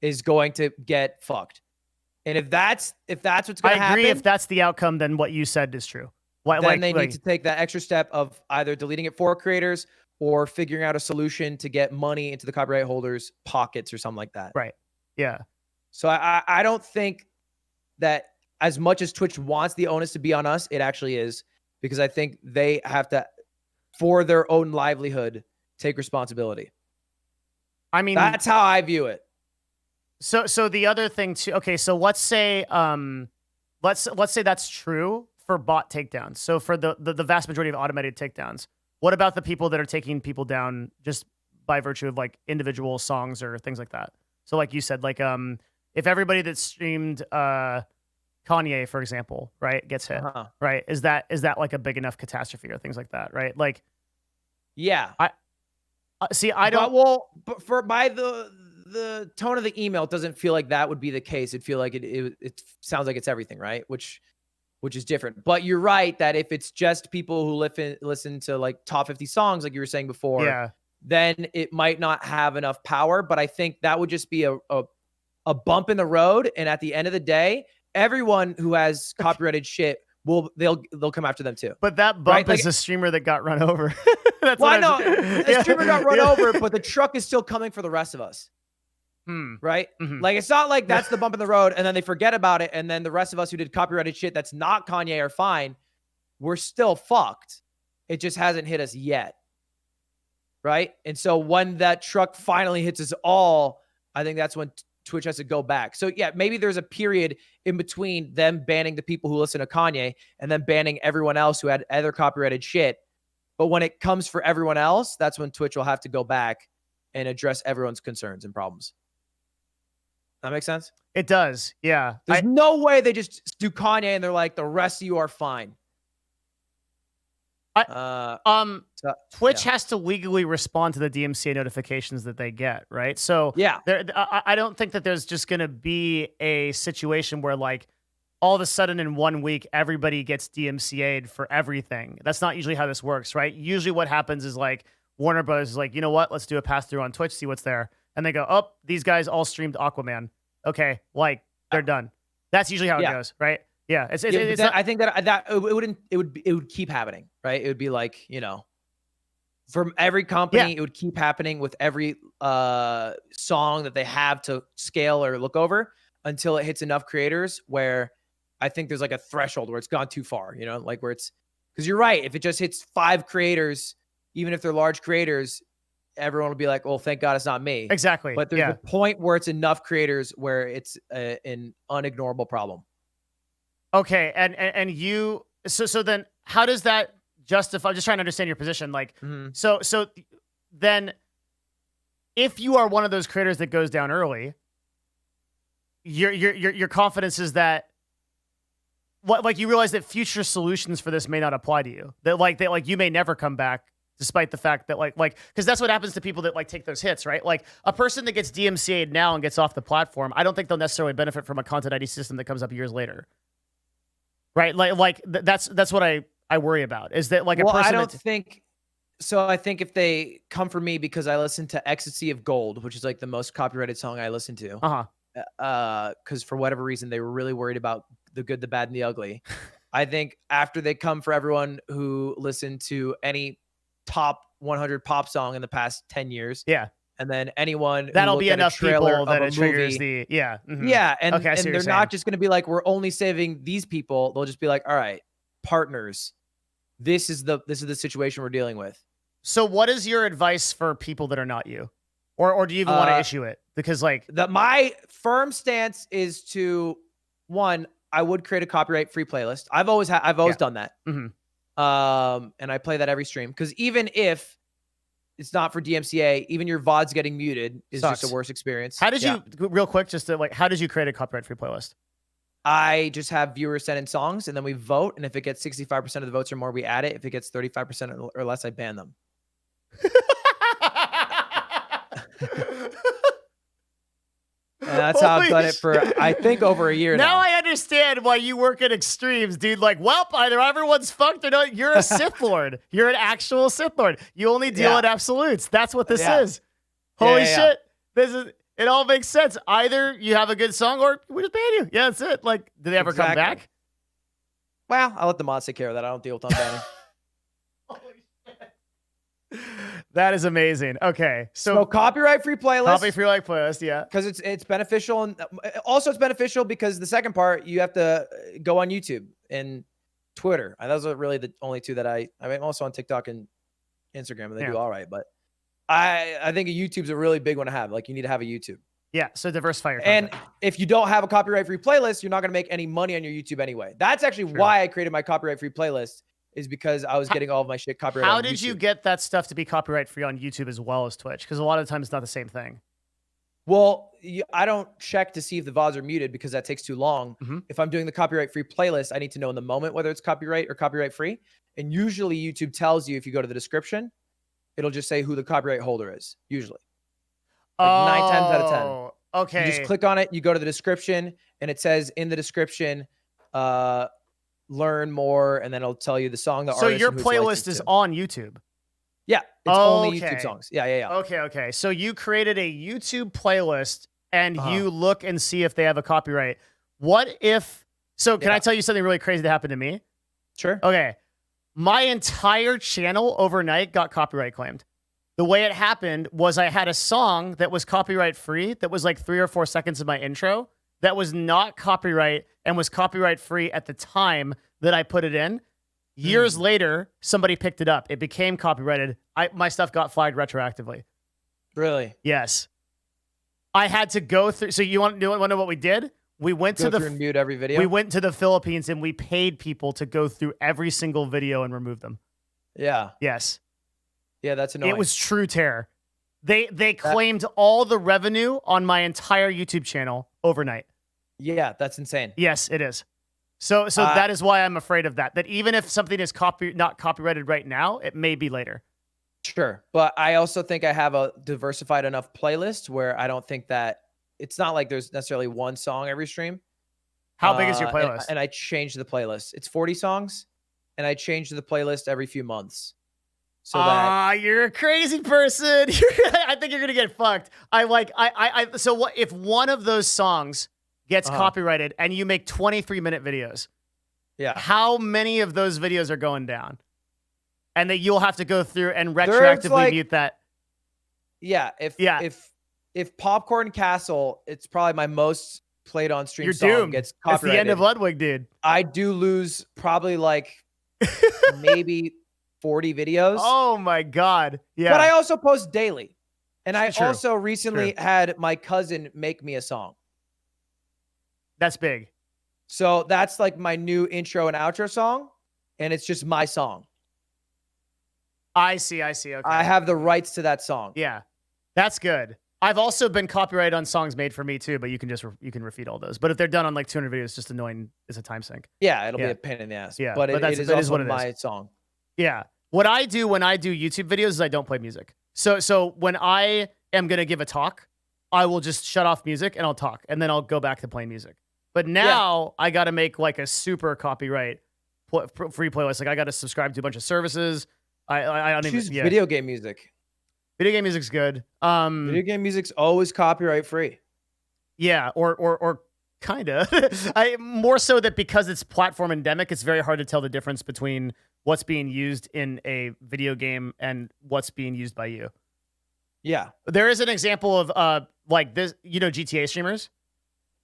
Speaker 3: is going to get fucked. And if that's what's going to happen.
Speaker 1: I agree. If that's the outcome, then what you said is true.
Speaker 3: Then they need to take that extra step of either deleting it for creators or figuring out a solution to get money into the copyright holders' pockets or something like that.
Speaker 1: Right. Yeah.
Speaker 3: So I don't think that as much as Twitch wants the onus to be on us, it actually is, because I think they have to, for their own livelihood, take responsibility.
Speaker 1: I mean,
Speaker 3: that's how I view it.
Speaker 1: So the other thing too. Okay, so let's say that's true for bot takedowns. So for the vast majority of automated takedowns, what about the people that are taking people down just by virtue of like individual songs or things like that? So like you said, like if everybody that streamed Kanye, for example, right, gets hit, right? Is that like a big enough catastrophe or things like that, right? Like,
Speaker 3: yeah.
Speaker 1: I don't.
Speaker 3: But for by the tone of the email, it doesn't feel like that would be the case. It feel like it sounds like it's everything, right? Which is different. But you're right that if it's just people who listen to like top 50 songs, like you were saying before, then it might not have enough power. But I think that would just be a bump in the road. And at the end of the day, everyone who has copyrighted shit they'll come after them too.
Speaker 1: But that bump is a streamer that got run over.
Speaker 3: That's I know. A streamer got run over, but the truck is still coming for the rest of us. Right?
Speaker 1: Mm-hmm.
Speaker 3: Like, it's not like that's the bump in the road and then they forget about it. And then the rest of us who did copyrighted shit that's not Kanye are fine. We're still fucked. It just hasn't hit us yet. Right? And so when that truck finally hits us all, I think that's when Twitch has to go back. So yeah, maybe there's a period in between them banning the people who listen to Kanye and then banning everyone else who had other copyrighted shit. But when it comes for everyone else, that's when Twitch will have to go back and address everyone's concerns and problems. That makes sense?
Speaker 1: It does. Yeah.
Speaker 3: There's no way they just do Kanye and they're like, the rest of you are fine.
Speaker 1: Twitch has to legally respond to the DMCA notifications that they get, right? So
Speaker 3: yeah,
Speaker 1: I don't think that there's just going to be a situation where like all of a sudden in 1 week everybody gets DMCA'd for everything. That's not usually how this works, right? Usually what happens is like Warner Bros. Is like, you know what? Let's do a pass through on Twitch, see what's there, and they go, oh, these guys all streamed Aquaman. Okay, like they're done. That's usually how it goes, right? Yeah, it's not,
Speaker 3: I think that it would keep happening, right? It would be like, you know, from every company, it would keep happening with every song that they have to scale or look over until it hits enough creators where I think there's like a threshold where it's gone too far, you know, like where it's, because you're right, if it just hits 5 creators, even if they're large creators, everyone will be like, well, thank God it's not me.
Speaker 1: Exactly.
Speaker 3: But there's a point where it's enough creators where it's an unignorable problem.
Speaker 1: Okay, and you so then how does that justify? I'm just trying to understand your position. Like, so then, if you are one of those creators that goes down early, your confidence is that what, like, you realize that future solutions for this may not apply to you. That you may never come back, despite the fact that like because that's what happens to people that like take those hits, right? Like a person that gets DMCA'd now and gets off the platform, I don't think they'll necessarily benefit from a content ID system that comes up years later. Right, that's what I I worry about. Is that like a
Speaker 3: Well,
Speaker 1: person
Speaker 3: I don't
Speaker 1: that
Speaker 3: think so. I think if they come for me because I listen to Ecstasy of Gold, which is like the most copyrighted song I listen to,
Speaker 1: uh-huh.
Speaker 3: because for whatever reason they were really worried about the good, the bad, and the ugly. I think after they come for everyone who listened to any top 100 pop song in the past 10 years,
Speaker 1: Yeah.
Speaker 3: and then anyone who
Speaker 1: That'll
Speaker 3: looked
Speaker 1: be
Speaker 3: at a
Speaker 1: enough
Speaker 3: trailer
Speaker 1: people that
Speaker 3: of a
Speaker 1: it triggers
Speaker 3: movie,
Speaker 1: the mhm.
Speaker 3: yeah, and
Speaker 1: Okay, I see what
Speaker 3: and
Speaker 1: you're
Speaker 3: they're
Speaker 1: saying.
Speaker 3: not just going to be like, we're only saving these people. They'll just be like, all right, partners, this is the situation we're dealing with.
Speaker 1: So what is your advice for people that are not you? Or do you even want to issue it? Because like
Speaker 3: My firm stance is to, one, I would create a copyright free playlist. I've always done that.
Speaker 1: mhm.
Speaker 3: And I play that every stream, because even if it's not for DMCA, even your VODs getting muted is
Speaker 1: Sucks.
Speaker 3: just a worse experience.
Speaker 1: How did you real quick just to like how did you create a copyright free playlist?
Speaker 3: I just have viewers send in songs and then we vote, and if it gets 65% of the votes or more, we add it. If it gets 35% or less, I ban them. And that's how I've done it for, I think, over a year now.
Speaker 1: Now I understand why you work at extremes, dude. Like, well, either everyone's fucked or not. You're a Sith Lord. You're an actual Sith Lord. You only deal in absolutes. That's what this is. Holy shit. This is it all makes sense. Either you have a good song or we just ban you. Yeah, that's it. Like, do they ever come back?
Speaker 3: Well, I'll let the mods take care of that. I don't deal with unbanning.
Speaker 1: Holy shit. That is amazing. Okay.
Speaker 3: So copyright free playlist.
Speaker 1: Copy free like playlist, yeah.
Speaker 3: Because it's beneficial, and also it's beneficial because the second part, you have to go on YouTube and Twitter. And those are really the only two that I'm also on TikTok and Instagram, and they do all right. But I think a YouTube's a really big one to have. Like, you need to have a YouTube.
Speaker 1: Yeah, so diversify your content.
Speaker 3: And if you don't have a copyright free playlist, you're not going to make any money on your YouTube anyway. That's actually why I created my copyright free playlist, is because I was getting all of my shit copyrighted.
Speaker 1: How did you get that stuff to be copyright free on YouTube as well as Twitch? Because a lot of the time it's not the same thing.
Speaker 3: Well, I don't check to see if the VODs are muted because that takes too long. If I'm doing the copyright free playlist, I need to know in the moment whether it's copyright or copyright free. And usually YouTube tells you, if you go to the description, it'll just say who the copyright holder is, usually. Like 9 times out of 10.
Speaker 1: Okay.
Speaker 3: You just click on it, you go to the description, and it says in the description, learn more, and then it'll tell you the song, the artist.
Speaker 1: So your
Speaker 3: and who it's licensed
Speaker 1: playlist is
Speaker 3: to.
Speaker 1: on YouTube?
Speaker 3: Yeah, it's only YouTube songs. Yeah.
Speaker 1: Okay. So you created a YouTube playlist and you look and see if they have a copyright. What if, so can I tell you something really crazy that happened to me?
Speaker 3: Sure.
Speaker 1: Okay. My entire channel overnight got copyright claimed. The way it happened was I had a song that was copyright free that was like 3 or 4 seconds of my intro that was not copyright and was copyright free at the time that I put it in. Years later, somebody picked it up. It became copyrighted. My stuff got flagged retroactively.
Speaker 3: Really?
Speaker 1: Yes. I had to go through. So you want to know what we did? We went
Speaker 3: Go through and mute every video.
Speaker 1: We went to the Philippines and we paid people to go through every single video and remove them.
Speaker 3: Yeah.
Speaker 1: Yes.
Speaker 3: Yeah, that's annoying.
Speaker 1: It was true terror. They claimed all the revenue on my entire YouTube channel overnight.
Speaker 3: Yeah, that's insane.
Speaker 1: Yes, it is. So that is why I'm afraid of that. That even if something is not copyrighted right now, it may be later.
Speaker 3: Sure. But I also think I have a diversified enough playlist where I don't think that it's not like there's necessarily one song every stream.
Speaker 1: How big is your playlist?
Speaker 3: And I change the playlist. It's 40 songs, and I change the playlist every few months. So
Speaker 1: you're a crazy person. I think you're gonna get fucked. So what if one of those songs gets copyrighted and you make 23-minute videos?
Speaker 3: Yeah.
Speaker 1: How many of those videos are going down? And that you'll have to go through and retroactively mute that.
Speaker 3: Yeah. If Popcorn Castle, it's probably my most played on stream song,
Speaker 1: doomed.
Speaker 3: gets copyrighted.
Speaker 1: It's the end of Ludwig, dude.
Speaker 3: I do lose probably like maybe 40 videos.
Speaker 1: Oh my God. Yeah.
Speaker 3: But I also post daily. And I also recently had my cousin make me a song.
Speaker 1: That's big.
Speaker 3: So that's like my new intro and outro song. And it's just my song.
Speaker 1: I see. Okay.
Speaker 3: I have the rights to that song.
Speaker 1: Yeah. That's good. I've also been copyrighted on songs made for me too, but you can refeed all those. But if they're done on like 200 videos, it's just annoying. It's a time sink.
Speaker 3: Yeah, it'll be a pain in the ass.
Speaker 1: Yeah,
Speaker 3: but it is also my song.
Speaker 1: Yeah. What I do when I do YouTube videos is I don't play music. So when I am going to give a talk, I will just shut off music and I'll talk. And then I'll go back to playing music. But now I got to make like a super copyright free playlists. Like I got to subscribe to a bunch of services. I don't
Speaker 3: Choose
Speaker 1: even. Yeah.
Speaker 3: video game music.
Speaker 1: Video game music's good.
Speaker 3: Video game music's always copyright free.
Speaker 1: Yeah, or kinda. I more so that because it's platform endemic, it's very hard to tell the difference between what's being used in a video game and what's being used by you.
Speaker 3: Yeah.
Speaker 1: There is an example of like this, GTA streamers.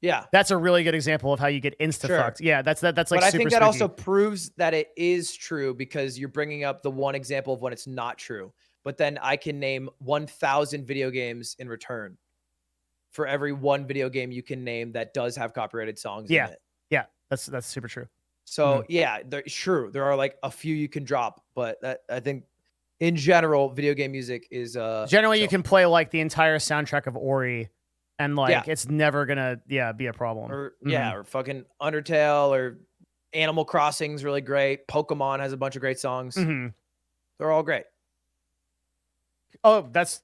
Speaker 3: Yeah.
Speaker 1: That's a really good example of how you get insta fucked. Yeah, that's like.
Speaker 3: But I think that
Speaker 1: spooky.
Speaker 3: also proves that it is true because you're bringing up the one example of when it's not true. But then I can name 1,000 video games in return for every one video game you can name that does have copyrighted songs in it.
Speaker 1: Yeah, that's super true.
Speaker 3: So yeah, sure, there are like a few you can drop, but I think in general, video game music is
Speaker 1: generally you can play like the entire soundtrack of Ori, and like it's never gonna be a problem.
Speaker 3: Or or fucking Undertale or Animal Crossing's really great. Pokemon has a bunch of great songs. They're all great.
Speaker 1: Oh, that's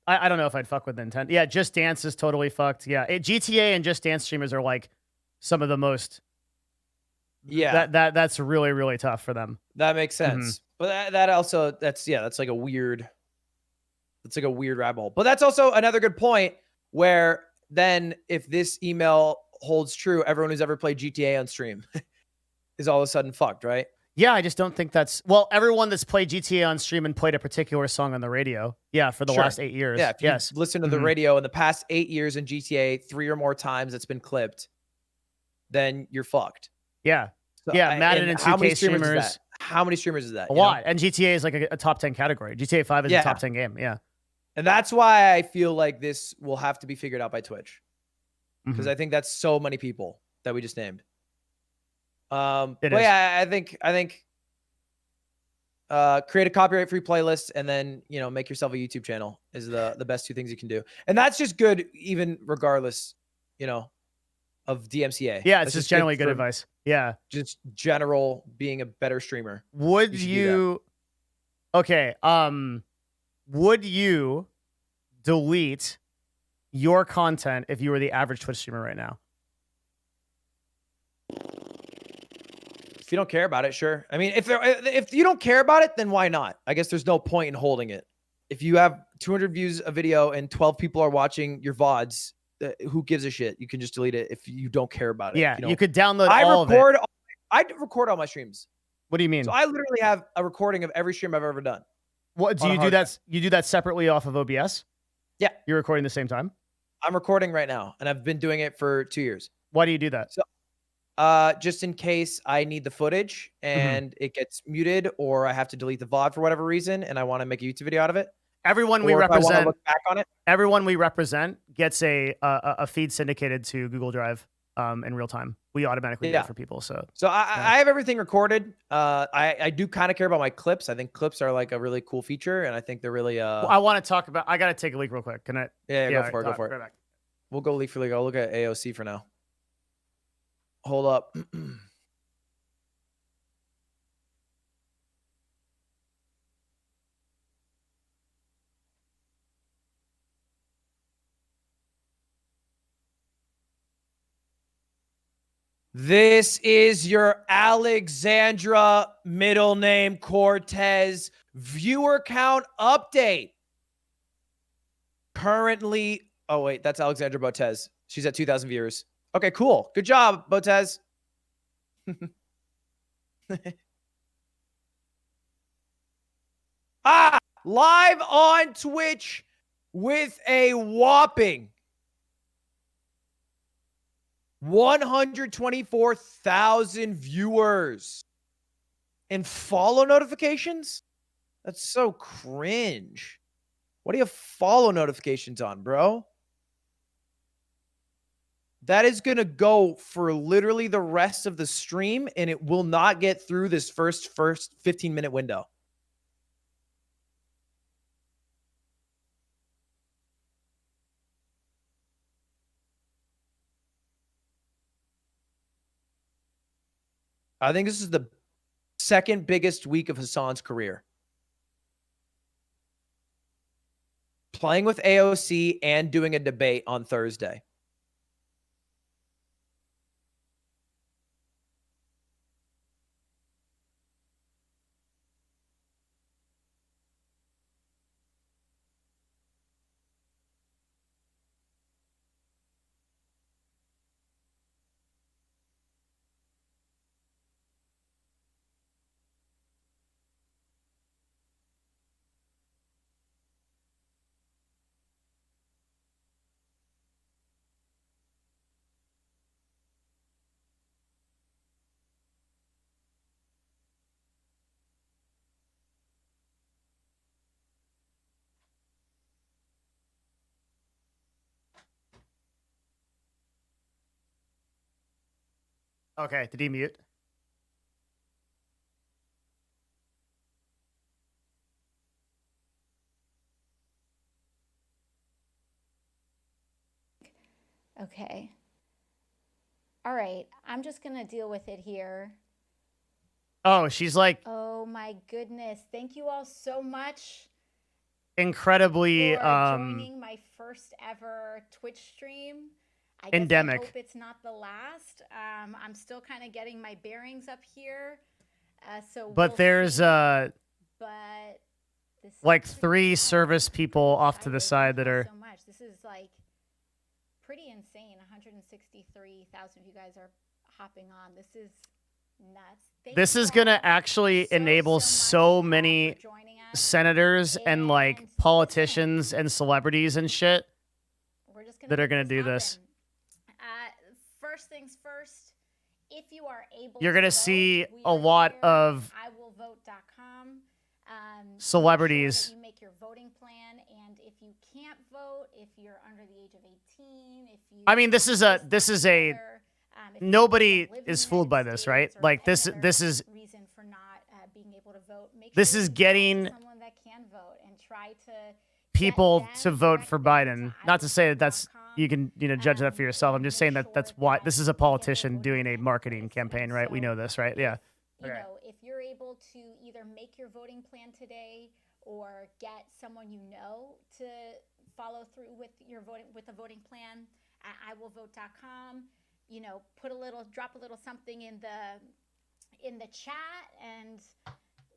Speaker 1: I don't know if I'd fuck with Nintendo. Yeah, Just Dance is totally fucked. Yeah, GTA and Just Dance streamers are like some of the most.
Speaker 3: Yeah,
Speaker 1: that's really really tough for them.
Speaker 3: That makes sense. But that also that's like a weird. It's like a weird rabbit hole. But that's also another good point where then if this email holds true, everyone who's ever played GTA on stream is all of a sudden fucked, right?
Speaker 1: Yeah, I just don't think that's everyone that's played GTA on stream and played a particular song on the radio. Yeah, for the last 8 years.
Speaker 3: Yeah, if you listen to the radio in the past 8 years in GTA 3 or more times it's been clipped, then you're fucked.
Speaker 1: Yeah.
Speaker 3: So,
Speaker 1: Madden and 2K streamers.
Speaker 3: How many streamers is that?
Speaker 1: A lot. And GTA is like a top 10 category. GTA 5 is a top 10 game. Yeah.
Speaker 3: And that's why I feel like this will have to be figured out by Twitch. Because I think that's so many people that we just named. Yeah, I think create a copyright free playlist and then, make yourself a YouTube channel is the best two things you can do. And that's just good, even regardless, of DMCA.
Speaker 1: Yeah, it's just generally good advice. Yeah.
Speaker 3: Just general being a better streamer.
Speaker 1: Would you delete your content if you were the average Twitch streamer right now?
Speaker 3: If you don't care about it, sure. I mean, if you don't care about it, then why not? I guess there's no point in holding it. If you have 200 views a video and 12 people are watching your VODs, who gives a shit? You can just delete it if you don't care about it.
Speaker 1: Yeah, you could download all of it.
Speaker 3: I record all my streams.
Speaker 1: What do you mean?
Speaker 3: So I literally have a recording of every stream I've ever done.
Speaker 1: What do you do that? You do that separately off of OBS?
Speaker 3: Yeah.
Speaker 1: You're recording the same time?
Speaker 3: I'm recording right now, and I've been doing it for 2 years.
Speaker 1: Why do you do that?
Speaker 3: So, just in case I need the footage and it gets muted, or I have to delete the VOD for whatever reason, and I want to make a YouTube video out of it.
Speaker 1: Everyone we represent,
Speaker 3: look back on it.
Speaker 1: Everyone we represent gets a feed syndicated to Google Drive in real time. We automatically do it for people. So
Speaker 3: I have everything recorded. I do kind of care about my clips. I think clips are like a really cool feature, and I think they're really.
Speaker 1: I want to talk about. I got to take a leak real quick. Can I?
Speaker 3: Yeah, go for it. Go for it. Right back. We'll go leak for leak. I'll look at AOC for now. Hold up. This is your Alexandra middle name Cortez viewer count update. Currently, oh wait, that's Alexandra Botez. She's at 2,000 viewers. Okay, cool. Good job, Botez. Live on Twitch with a whopping 124,000 viewers and follow notifications. That's so cringe. What do you have follow notifications on, bro? That is going to go for literally the rest of the stream, and it will not get through this first 15-minute window. I think this is the second biggest week of Hassan's career. Playing with AOC and doing a debate on Thursday.
Speaker 1: Okay, did he mute?
Speaker 4: Okay. All right. I'm just going to deal with it here.
Speaker 1: Oh, she's like
Speaker 4: Oh my goodness. Thank you all so much
Speaker 1: incredibly
Speaker 4: for joining my first ever Twitch stream. I guess
Speaker 1: endemic.
Speaker 4: I hope it's not the last. I'm still kind of getting my bearings up here.
Speaker 1: But
Speaker 4: we'll
Speaker 1: there's
Speaker 4: see. But this is
Speaker 1: like
Speaker 4: pretty
Speaker 1: 3
Speaker 4: wild.
Speaker 1: service people off to the
Speaker 4: Excited.
Speaker 1: side
Speaker 4: Thank
Speaker 1: that
Speaker 4: you all
Speaker 1: are
Speaker 4: so much. This is like pretty insane. 163,000 of you guys are hopping on. This is nuts. Thank
Speaker 1: this
Speaker 4: you
Speaker 1: is gonna
Speaker 4: all
Speaker 1: actually enable so
Speaker 4: much,
Speaker 1: many
Speaker 4: for joining us.
Speaker 1: senators and like
Speaker 4: And
Speaker 1: politicians
Speaker 4: listen,
Speaker 1: and celebrities and shit
Speaker 4: we're just
Speaker 1: that are
Speaker 4: make
Speaker 1: gonna do this.
Speaker 4: happen. First things first, if you are able
Speaker 1: You're
Speaker 4: to
Speaker 1: gonna
Speaker 4: vote,
Speaker 1: see
Speaker 4: we
Speaker 1: a
Speaker 4: are
Speaker 1: lot
Speaker 4: here
Speaker 1: of
Speaker 4: on iwillvote.com.
Speaker 1: celebrities.
Speaker 4: Make sure that you make your voting plan, and if you can't vote, if you're under the age of 18, if you
Speaker 1: I mean, this is a
Speaker 4: if you
Speaker 1: nobody
Speaker 4: don't live in
Speaker 1: is
Speaker 4: the
Speaker 1: fooled by
Speaker 4: United
Speaker 1: this, right?
Speaker 4: States or
Speaker 1: Like
Speaker 4: any
Speaker 1: this
Speaker 4: other
Speaker 1: is
Speaker 4: reason for not being able to vote, make
Speaker 1: this
Speaker 4: sure
Speaker 1: is
Speaker 4: you talk to
Speaker 1: getting
Speaker 4: someone that can vote and try to
Speaker 1: people
Speaker 4: get
Speaker 1: to
Speaker 4: them,
Speaker 1: vote for
Speaker 4: direct them
Speaker 1: Biden.
Speaker 4: to
Speaker 1: Not to say that that's
Speaker 4: iwillvote.com.
Speaker 1: you can judge that for yourself. I'm just
Speaker 4: Make
Speaker 1: saying that
Speaker 4: sure
Speaker 1: that's why
Speaker 4: that
Speaker 1: this is
Speaker 4: you
Speaker 1: a
Speaker 4: get your
Speaker 1: politician
Speaker 4: voting
Speaker 1: doing a
Speaker 4: plan in
Speaker 1: marketing
Speaker 4: place.
Speaker 1: campaign,
Speaker 4: And
Speaker 1: right? We
Speaker 4: so
Speaker 1: know this, right? Yeah.
Speaker 4: you
Speaker 1: Okay.
Speaker 4: know, if you're able to either make your voting plan today or get someone you know to follow through with your the voting plan at iwillvote.com, you know, drop a little something in the chat and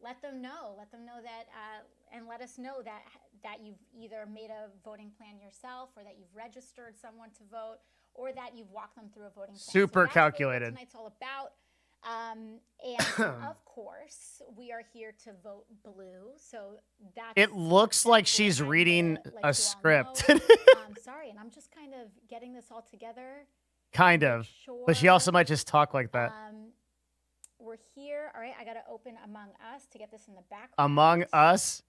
Speaker 4: let them know that and let us know that you've either made a voting plan yourself or that you've registered someone to vote or that you've walked them through a voting plan.
Speaker 1: Super
Speaker 4: so that's
Speaker 1: calculated.
Speaker 4: Really what tonight's all about. And of course, we are here to vote blue. So that's
Speaker 1: It looks like
Speaker 4: that's
Speaker 1: she's
Speaker 4: what I'm
Speaker 1: reading
Speaker 4: here to let
Speaker 1: a
Speaker 4: you all
Speaker 1: script.
Speaker 4: know. Sorry, and I'm just kind of getting this all together.
Speaker 1: Kind
Speaker 4: Make
Speaker 1: of. But she also
Speaker 4: sure,
Speaker 1: might just talk like that.
Speaker 4: we're here. All right, I got to open Among Us to get this in the background.
Speaker 1: Among Us.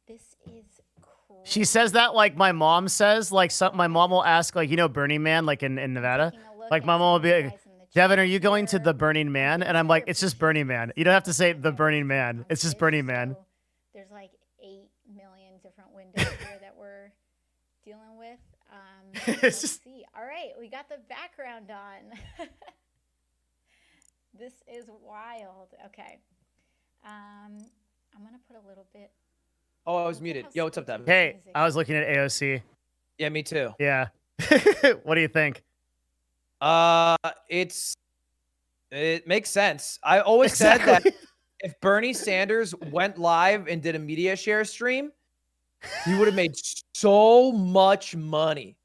Speaker 4: This is crazy.
Speaker 1: She says that like my mom says. Like my mom will ask, like, you know, Burning Man, like in Nevada.
Speaker 4: Taking a look
Speaker 1: Like
Speaker 4: at
Speaker 1: my
Speaker 4: some
Speaker 1: mom will
Speaker 4: of
Speaker 1: be
Speaker 4: you
Speaker 1: like,
Speaker 4: guys in the
Speaker 1: Devin,
Speaker 4: chat
Speaker 1: are you going to
Speaker 4: here.
Speaker 1: the Burning Man? And I'm like, it's just Burning Man. You don't have to say the Burning Man.
Speaker 4: On
Speaker 1: It's just
Speaker 4: Twitch,
Speaker 1: Burning Man.
Speaker 4: so there's like 8 million different windows here that we're dealing with.
Speaker 1: It's
Speaker 4: Let's
Speaker 1: just-
Speaker 4: see. All right, we got the background on. This is wild. Okay. I'm gonna put a little bit.
Speaker 3: Oh, I was
Speaker 4: Look at
Speaker 3: muted.
Speaker 4: how
Speaker 3: Yo, what's up,
Speaker 4: spooky
Speaker 3: Devin?
Speaker 4: this
Speaker 1: Hey,
Speaker 4: music
Speaker 1: I was
Speaker 4: is.
Speaker 1: looking at AOC.
Speaker 3: Yeah, me too.
Speaker 1: Yeah. What do you think?
Speaker 3: It makes sense. I always said that
Speaker 1: Exactly.
Speaker 3: if Bernie Sanders went live and did a media share stream, he would have made so much money.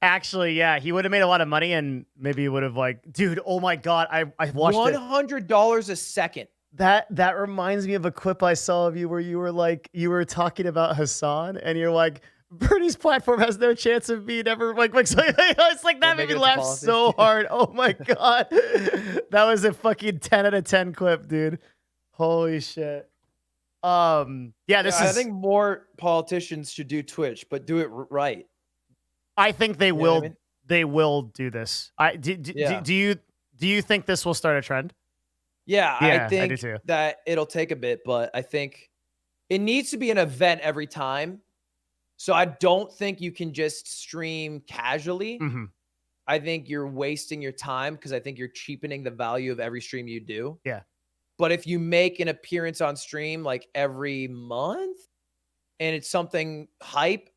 Speaker 1: Actually, yeah, he would have made a lot of money and maybe he would have like, dude, oh my God, I watched it.
Speaker 3: $100 a second.
Speaker 1: That reminds me of a clip I saw of you where you were talking about Hassan and you're like, Bernie's platform has no chance of being ever it's like that made me
Speaker 3: making it to
Speaker 1: laugh
Speaker 3: policy.
Speaker 1: so hard. Oh my God. That was a fucking 10 out of 10 clip, dude. Holy shit. Yeah, this
Speaker 3: I
Speaker 1: is
Speaker 3: think more politicians should do Twitch, but do it right.
Speaker 1: I think they
Speaker 3: You know
Speaker 1: will
Speaker 3: what I mean?
Speaker 1: they will do this.
Speaker 3: Yeah.
Speaker 1: Do you think this will start a trend?
Speaker 3: Yeah,
Speaker 1: Yeah, I
Speaker 3: I
Speaker 1: do
Speaker 3: think
Speaker 1: too.
Speaker 3: that it'll take a bit, but I think it needs to be an event every time. So I don't think you can just stream casually.
Speaker 1: Mm-hmm.
Speaker 3: I think you're wasting your time because I think you're cheapening the value of every stream you do.
Speaker 1: Yeah.
Speaker 3: But if you make an appearance on stream like every month and it's something hype,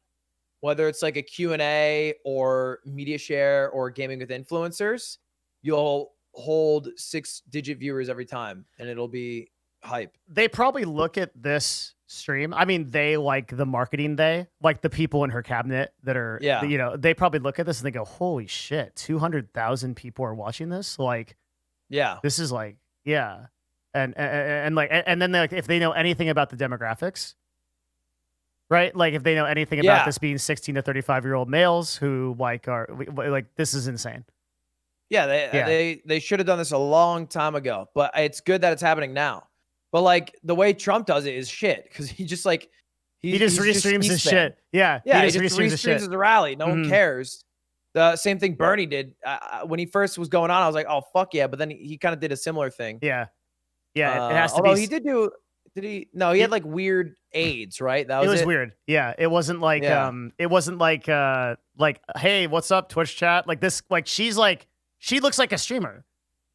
Speaker 3: whether it's like a Q&A or media share or gaming with influencers, you'll hold 6-digit viewers every time and it'll be hype.
Speaker 1: They probably look at this stream. I mean, they like the marketing, like the people in her cabinet that are,
Speaker 3: Yeah.
Speaker 1: you know, they probably look at this and they go, holy shit, 200,000 people are watching this. Like,
Speaker 3: Yeah.
Speaker 1: this is like, yeah. And then they, like, if they know anything about the demographics, right? Like if they know anything about
Speaker 3: Yeah.
Speaker 1: this being 16 to 35-year-old males who like are like, this is insane.
Speaker 3: Yeah,
Speaker 1: Yeah.
Speaker 3: they should have done this a long time ago, but it's good that it's happening now. But like the way Trump does it is shit because he just like
Speaker 1: He just
Speaker 3: he's
Speaker 1: restreams his
Speaker 3: C-SPAN.
Speaker 1: shit. Yeah.
Speaker 3: Yeah,
Speaker 1: he just restreams his shit.
Speaker 3: his rally. No one
Speaker 1: Mhm.
Speaker 3: cares. The same thing Bernie did when he first was going on. I was like, oh fuck yeah, but then he kind of did a similar thing.
Speaker 1: Yeah. Yeah, it has to
Speaker 3: although
Speaker 1: be.
Speaker 3: he did do. Did he? No, he had like weird AIDS, right? That
Speaker 1: It
Speaker 3: was
Speaker 1: was weird. Yeah, it wasn't like
Speaker 3: Yeah.
Speaker 1: it wasn't like hey, what's up Twitch chat? Like this she looks like a streamer.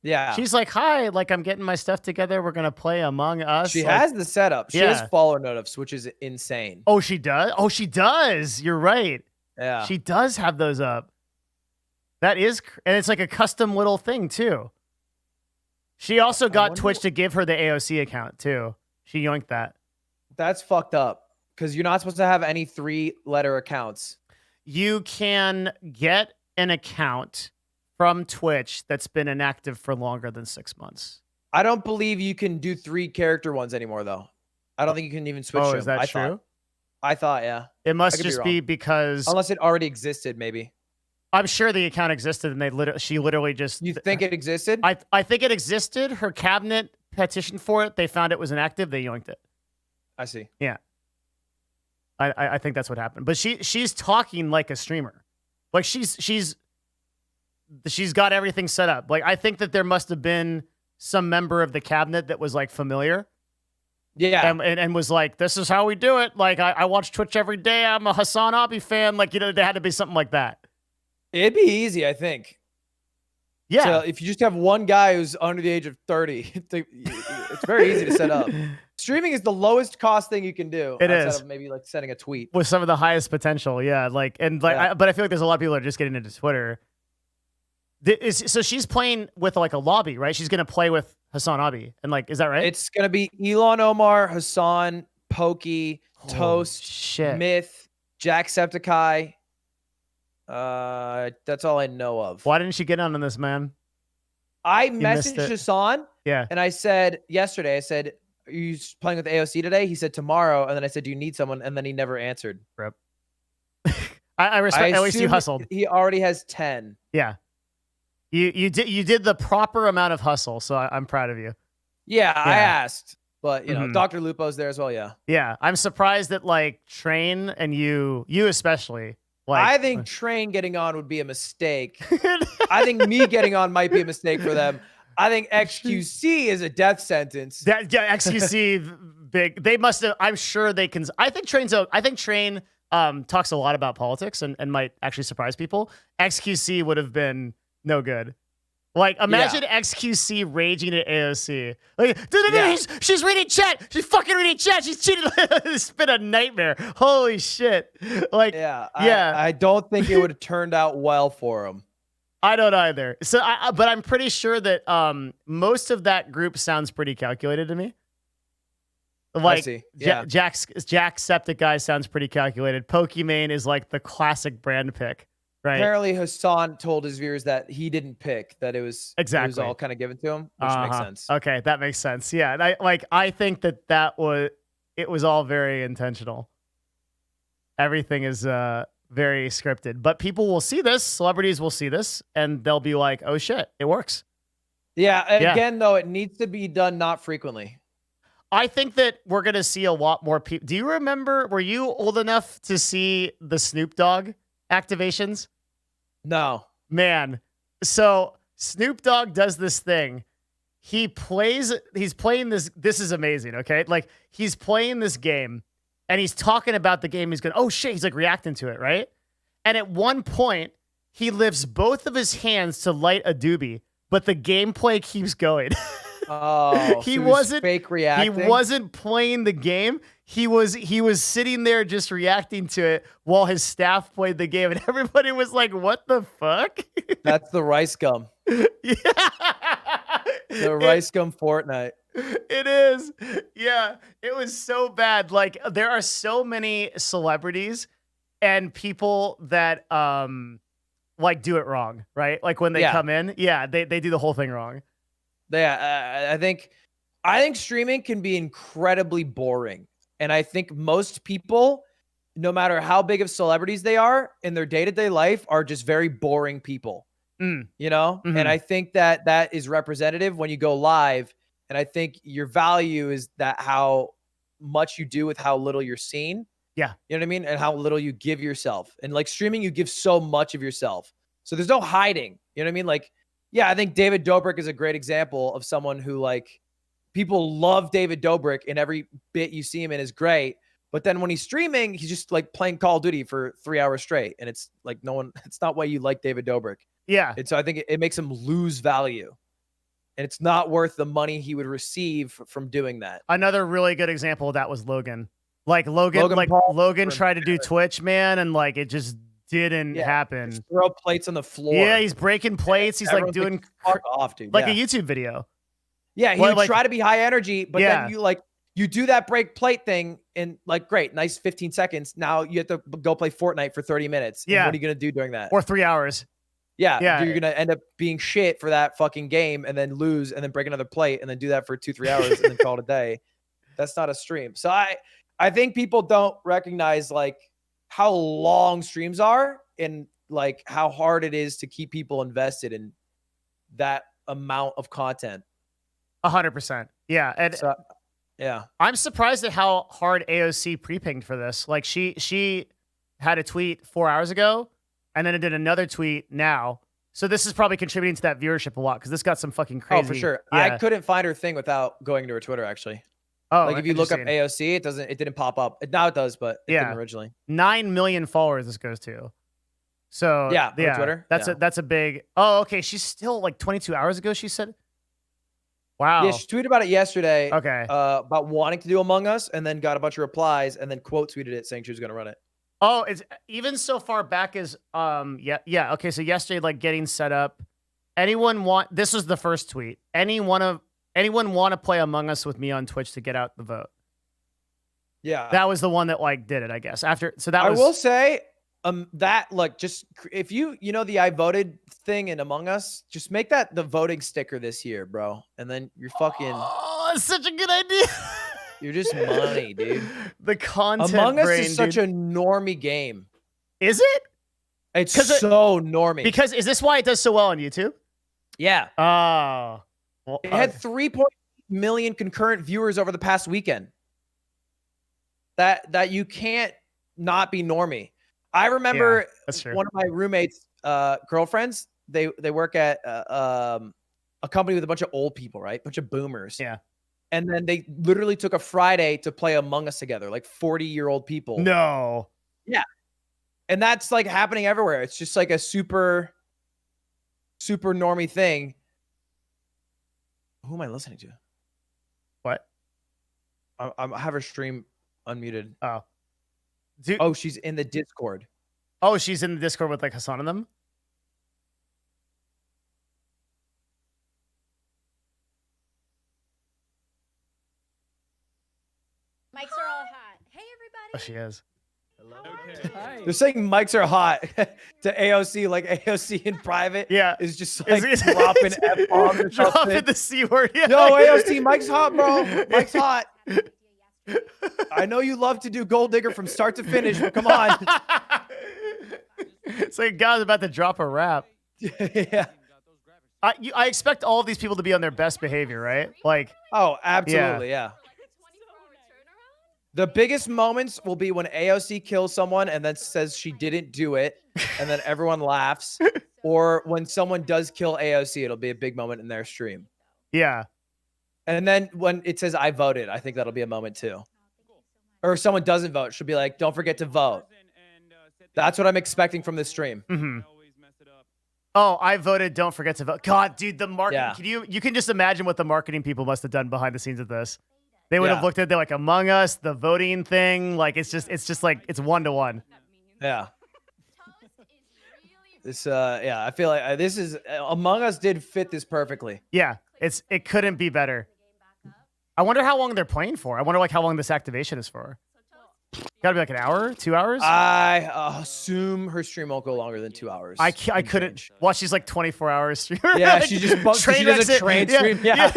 Speaker 3: Yeah,
Speaker 1: She's like, "Hi, like I'm getting my stuff together. We're going to play Among Us."
Speaker 3: she
Speaker 1: like,
Speaker 3: has the setup. She
Speaker 1: Yeah.
Speaker 3: has follower notifs, which is insane.
Speaker 1: Oh, she does? Oh, she does. You're right.
Speaker 3: Yeah,
Speaker 1: She does have those up. That is and it's like a custom little thing too. She also got
Speaker 3: wonder-
Speaker 1: Twitch to give her the AOC account too. She yoinked that.
Speaker 3: that's fucked up because you're not supposed to have any 3-letter accounts.
Speaker 1: You can get an account from Twitch that's been inactive for longer than 6 months.
Speaker 3: I don't believe you can do 3-character ones anymore, though. I don't think you can even switch.
Speaker 1: Oh,
Speaker 3: them.
Speaker 1: is that
Speaker 3: I
Speaker 1: true?
Speaker 3: Thought. I thought, yeah.
Speaker 1: It must
Speaker 3: could be
Speaker 1: just
Speaker 3: wrong.
Speaker 1: be because
Speaker 3: Unless it already existed, maybe.
Speaker 1: I'm sure the account existed and she literally just
Speaker 3: You think it existed?
Speaker 1: I think it existed. Her cabinet petitioned for it. They found it was inactive. They yoinked it.
Speaker 3: I see.
Speaker 1: I think that's what happened. But she's talking like a streamer. Like she's got everything set up. Like I think that there must have been some member of the cabinet that was like familiar
Speaker 3: Yeah.
Speaker 1: and was like, this is how we do it. Like I watch Twitch every day. I'm a Hassan Abi fan. Like, there had to be something like that.
Speaker 3: It'd be easy, I think.
Speaker 1: Yeah.
Speaker 3: So if you just have one guy who's under the age of 30, it's very easy to set up. Streaming is the lowest cost thing you can do.
Speaker 1: It
Speaker 3: outside
Speaker 1: is.
Speaker 3: of maybe like sending a tweet.
Speaker 1: With some of the highest potential. Yeah. Like, and like,
Speaker 3: Yeah.
Speaker 1: but I feel like there's a lot of people that are just getting into Twitter. So she's playing with like a lobby, right? She's going to play with Hassan Abi. And like, is that right?
Speaker 3: It's gonna be Elon Omar, Hassan, Pokey,
Speaker 1: Holy
Speaker 3: Toast,
Speaker 1: shit.
Speaker 3: Myth, Jacksepticeye. That's all I know of.
Speaker 1: Why didn't she get on this, man?
Speaker 3: I
Speaker 1: missed
Speaker 3: messaged
Speaker 1: it.
Speaker 3: Hassan
Speaker 1: Yeah.
Speaker 3: and I said yesterday, I said, are you playing with AOC today? He said tomorrow. And then I said, do you need someone? And then he never answered.
Speaker 1: I respect. At least you
Speaker 3: assume
Speaker 1: hustled.
Speaker 3: He already has 10.
Speaker 1: Yeah. You did the proper amount of hustle, so I'm proud of you.
Speaker 3: Yeah, I
Speaker 1: Yeah.
Speaker 3: asked. But, you know,
Speaker 1: Mhm.
Speaker 3: Dr. Lupo's there as well. Yeah.
Speaker 1: Yeah, I'm surprised that like Train and you especially like.
Speaker 3: I think Train getting on would be a mistake. I think me getting on might be a mistake for them. I think XQC is a death sentence.
Speaker 1: that XQC big. They must have. I'm sure they can. I think Train talks a lot about politics and might actually surprise people. XQC would have been no good. Like, imagine XQC raging at AOC. Like,
Speaker 3: Yeah.
Speaker 1: she's reading chat. She's fucking reading chat. She's cheating. It's been a nightmare. Holy shit. Like,
Speaker 3: Yeah.
Speaker 1: Yeah.
Speaker 3: I don't think it would have turned out well for him.
Speaker 1: I don't either. So, but I'm pretty sure that most of that group sounds pretty calculated to me. Like,
Speaker 3: I see. Yeah.
Speaker 1: Jacksepticeye sounds pretty calculated. Pokimane is like the classic brand pick, right?
Speaker 3: Apparently, Hassan told his viewers that he didn't pick, that it was
Speaker 1: Exactly.
Speaker 3: all kind of given to him, which makes
Speaker 1: Uh-huh.
Speaker 3: sense.
Speaker 1: Okay, that makes sense. Yeah, and I think that was all very intentional. Everything is very scripted, but people will see this. Celebrities will see this, and they'll be like, "Oh shit, it works."
Speaker 3: Yeah.
Speaker 1: Yeah.
Speaker 3: Again, though, it needs to be done not frequently.
Speaker 1: I think that we're gonna see a lot more people. Do you remember? Were you old enough to see the Snoop Dogg activations?
Speaker 3: No.
Speaker 1: Man, so Snoop Dogg does this thing. He's playing this. This is amazing. Okay. Like he's playing this game and he's talking about the game. He's going, oh shit. He's like reacting to it. Right. And at one point he lifts both of his hands to light a doobie, but the gameplay keeps going.
Speaker 3: Oh,
Speaker 1: He
Speaker 3: so was
Speaker 1: wasn't-
Speaker 3: fake reacting.
Speaker 1: He wasn't playing the game. He was sitting there just reacting to it while his staff played the game. And everybody was like, what the fuck?
Speaker 3: That's the rice gum.
Speaker 1: Yeah.
Speaker 3: The rice gum Fortnite.
Speaker 1: It is. Yeah. It was so bad. Like there are so many celebrities and people that like do it wrong, right? Like when they
Speaker 3: Yeah.
Speaker 1: come in, yeah, they do the whole thing wrong.
Speaker 3: Yeah, I think streaming can be incredibly boring. And I think most people, no matter how big of celebrities they are in their day-to-day life, are just very boring people.
Speaker 1: Mm.
Speaker 3: You know?
Speaker 1: Mhm.
Speaker 3: And I think that is representative when you go live. And I think your value is that how much you do with how little you're seen.
Speaker 1: Yeah.
Speaker 3: You know what I mean? And how little you give yourself. And like streaming, you give so much of yourself. So there's no hiding. You know what I mean? Like, yeah, I think David Dobrik is a great example of someone who like people love David Dobrik and every bit you see him in is great. But then when he's streaming, he's just like playing Call of Duty for 3 hours straight. And it's like it's not why you like David Dobrik.
Speaker 1: Yeah.
Speaker 3: And so I think it makes him lose value. And it's not worth the money he would receive from doing that.
Speaker 1: Another really good example of that was Logan. Like Logan
Speaker 3: Paul
Speaker 1: tried to do Twitch, man, and like it just didn't happen.
Speaker 3: Just throw plates on the floor.
Speaker 1: Yeah, he's breaking plates. He's like doing
Speaker 3: fuck off, dude.
Speaker 1: like a YouTube video.
Speaker 3: Yeah, he
Speaker 1: Well,
Speaker 3: would
Speaker 1: like-
Speaker 3: try to be high energy, but then you do that break plate thing and like great, nice 15 seconds. Now you have to go play Fortnite for 30 minutes. And
Speaker 1: Yeah.
Speaker 3: what are you gonna do during that?
Speaker 1: Or 3 hours.
Speaker 3: Yeah,
Speaker 1: Yeah.
Speaker 3: you're gonna end up being shit for that fucking game and then lose and then break another plate and then do that for 2-3 hours and then call it a day. That's not a stream. So I think people don't recognize like how long streams are and like how hard it is to keep people invested in that amount of content.
Speaker 1: 100%. Yeah. And
Speaker 3: So, yeah.
Speaker 1: I'm surprised at how hard AOC pre-pinged for this. Like she had a tweet 4 hours ago and then it did another tweet now. So this is probably contributing to that viewership a lot because this got some fucking crazy.
Speaker 3: Oh, for sure.
Speaker 1: Yeah.
Speaker 3: I couldn't find her thing without going to her Twitter actually.
Speaker 1: Oh,
Speaker 3: Like if you look up
Speaker 1: interesting.
Speaker 3: AOC, it didn't pop up. Now it does, but it
Speaker 1: Yeah.
Speaker 3: didn't originally.
Speaker 1: 9 million followers this goes to. So
Speaker 3: Yeah, on Twitter?
Speaker 1: That's
Speaker 3: Yeah.
Speaker 1: a big. Oh, okay. She's still like 22 hours ago. She said. Wow.
Speaker 3: Yeah, she tweeted about it yesterday.
Speaker 1: Okay.
Speaker 3: About wanting to do Among Us, and then got a bunch of replies, and then quote tweeted it saying she was going to run it.
Speaker 1: Oh, it's even so far back as yeah. Okay, so yesterday, like getting set up. This was the first tweet. Anyone want to play Among Us with me on Twitch to get out the vote?
Speaker 3: Yeah,
Speaker 1: That was the one that like did it, I guess. After so that
Speaker 3: I
Speaker 1: was
Speaker 3: will say that like just if you know the I voted thing in Among Us, just make that the voting sticker this year, bro, and then you're fucking
Speaker 1: Oh, it's such a good idea.
Speaker 3: you're just money, dude.
Speaker 1: The content
Speaker 3: Among Us
Speaker 1: brain,
Speaker 3: is such
Speaker 1: dude.
Speaker 3: a normie game.
Speaker 1: Is it?
Speaker 3: It's
Speaker 1: 'Cause
Speaker 3: so normie.
Speaker 1: Because is this why it does so well on YouTube?
Speaker 3: yeah,
Speaker 1: Oh. Well,
Speaker 3: it had 3.8 million concurrent viewers over the past weekend. That you can't not be normie. I remember
Speaker 1: that's true.
Speaker 3: one of my roommates' girlfriends. They work at a company with a bunch of old people, right? Bunch of boomers.
Speaker 1: Yeah.
Speaker 3: And then they literally took a Friday to play Among Us together, like 40-year-old people.
Speaker 1: No.
Speaker 3: And that's like happening everywhere. It's just like a super normie thing. Who am I listening to?
Speaker 1: What?
Speaker 3: I have her stream unmuted.
Speaker 1: Oh. Dude,
Speaker 3: Oh, she's in the Discord.
Speaker 1: oh, she's in the Discord with like Hassan and them?
Speaker 4: Mics are all hot. Hey, everybody.
Speaker 1: Oh, she is.
Speaker 3: They're saying mics are hot to AOC, like AOC in private
Speaker 1: Yeah.
Speaker 3: is just like
Speaker 1: Is-
Speaker 3: dropping F-bombs or
Speaker 1: Dropping
Speaker 3: something.
Speaker 1: the C word. Yeah.
Speaker 3: Yo, AOC, mic's hot, bro. Mic's hot. I know you love to do Gold Digger from start to finish, but come on.
Speaker 1: It's like God's about to drop a rap.
Speaker 3: Yeah.
Speaker 1: I expect all of these people to be on their best behavior, right? Like,
Speaker 3: Oh, absolutely. Yeah. The biggest moments will be when AOC kills someone and then says she didn't do it, and then everyone laughs. Or when someone does kill AOC, it'll be a big moment in their stream.
Speaker 1: yeah.
Speaker 3: And then when it says I voted, I think that'll be a moment too. Or if someone doesn't vote, she'll be like, don't forget to vote. That's what I'm expecting from this stream.
Speaker 1: Mm-hmm. Oh, I voted. Don't forget to vote. God, dude, the marketing.
Speaker 3: Yeah.
Speaker 1: You can just imagine what the marketing people must have done behind the scenes of this. They would have
Speaker 3: Yeah.
Speaker 1: looked at the like Among Us, the voting thing. Like it's just like it's 1-to-1.
Speaker 3: Yeah. This, yeah, I feel like this is Among Us did fit this perfectly.
Speaker 1: Yeah, it couldn't be better. I wonder how long they're playing for. I wonder like how long this activation is for. Got to be like an hour, 2 hours.
Speaker 3: I assume her stream won't go longer than 2 hours.
Speaker 1: I
Speaker 3: and
Speaker 1: couldn't
Speaker 3: change.
Speaker 1: watch. She's like 24-hour streamer.
Speaker 3: Yeah,
Speaker 1: Like,
Speaker 3: she just
Speaker 1: train
Speaker 3: she does a
Speaker 1: exit.
Speaker 3: train stream. Yeah,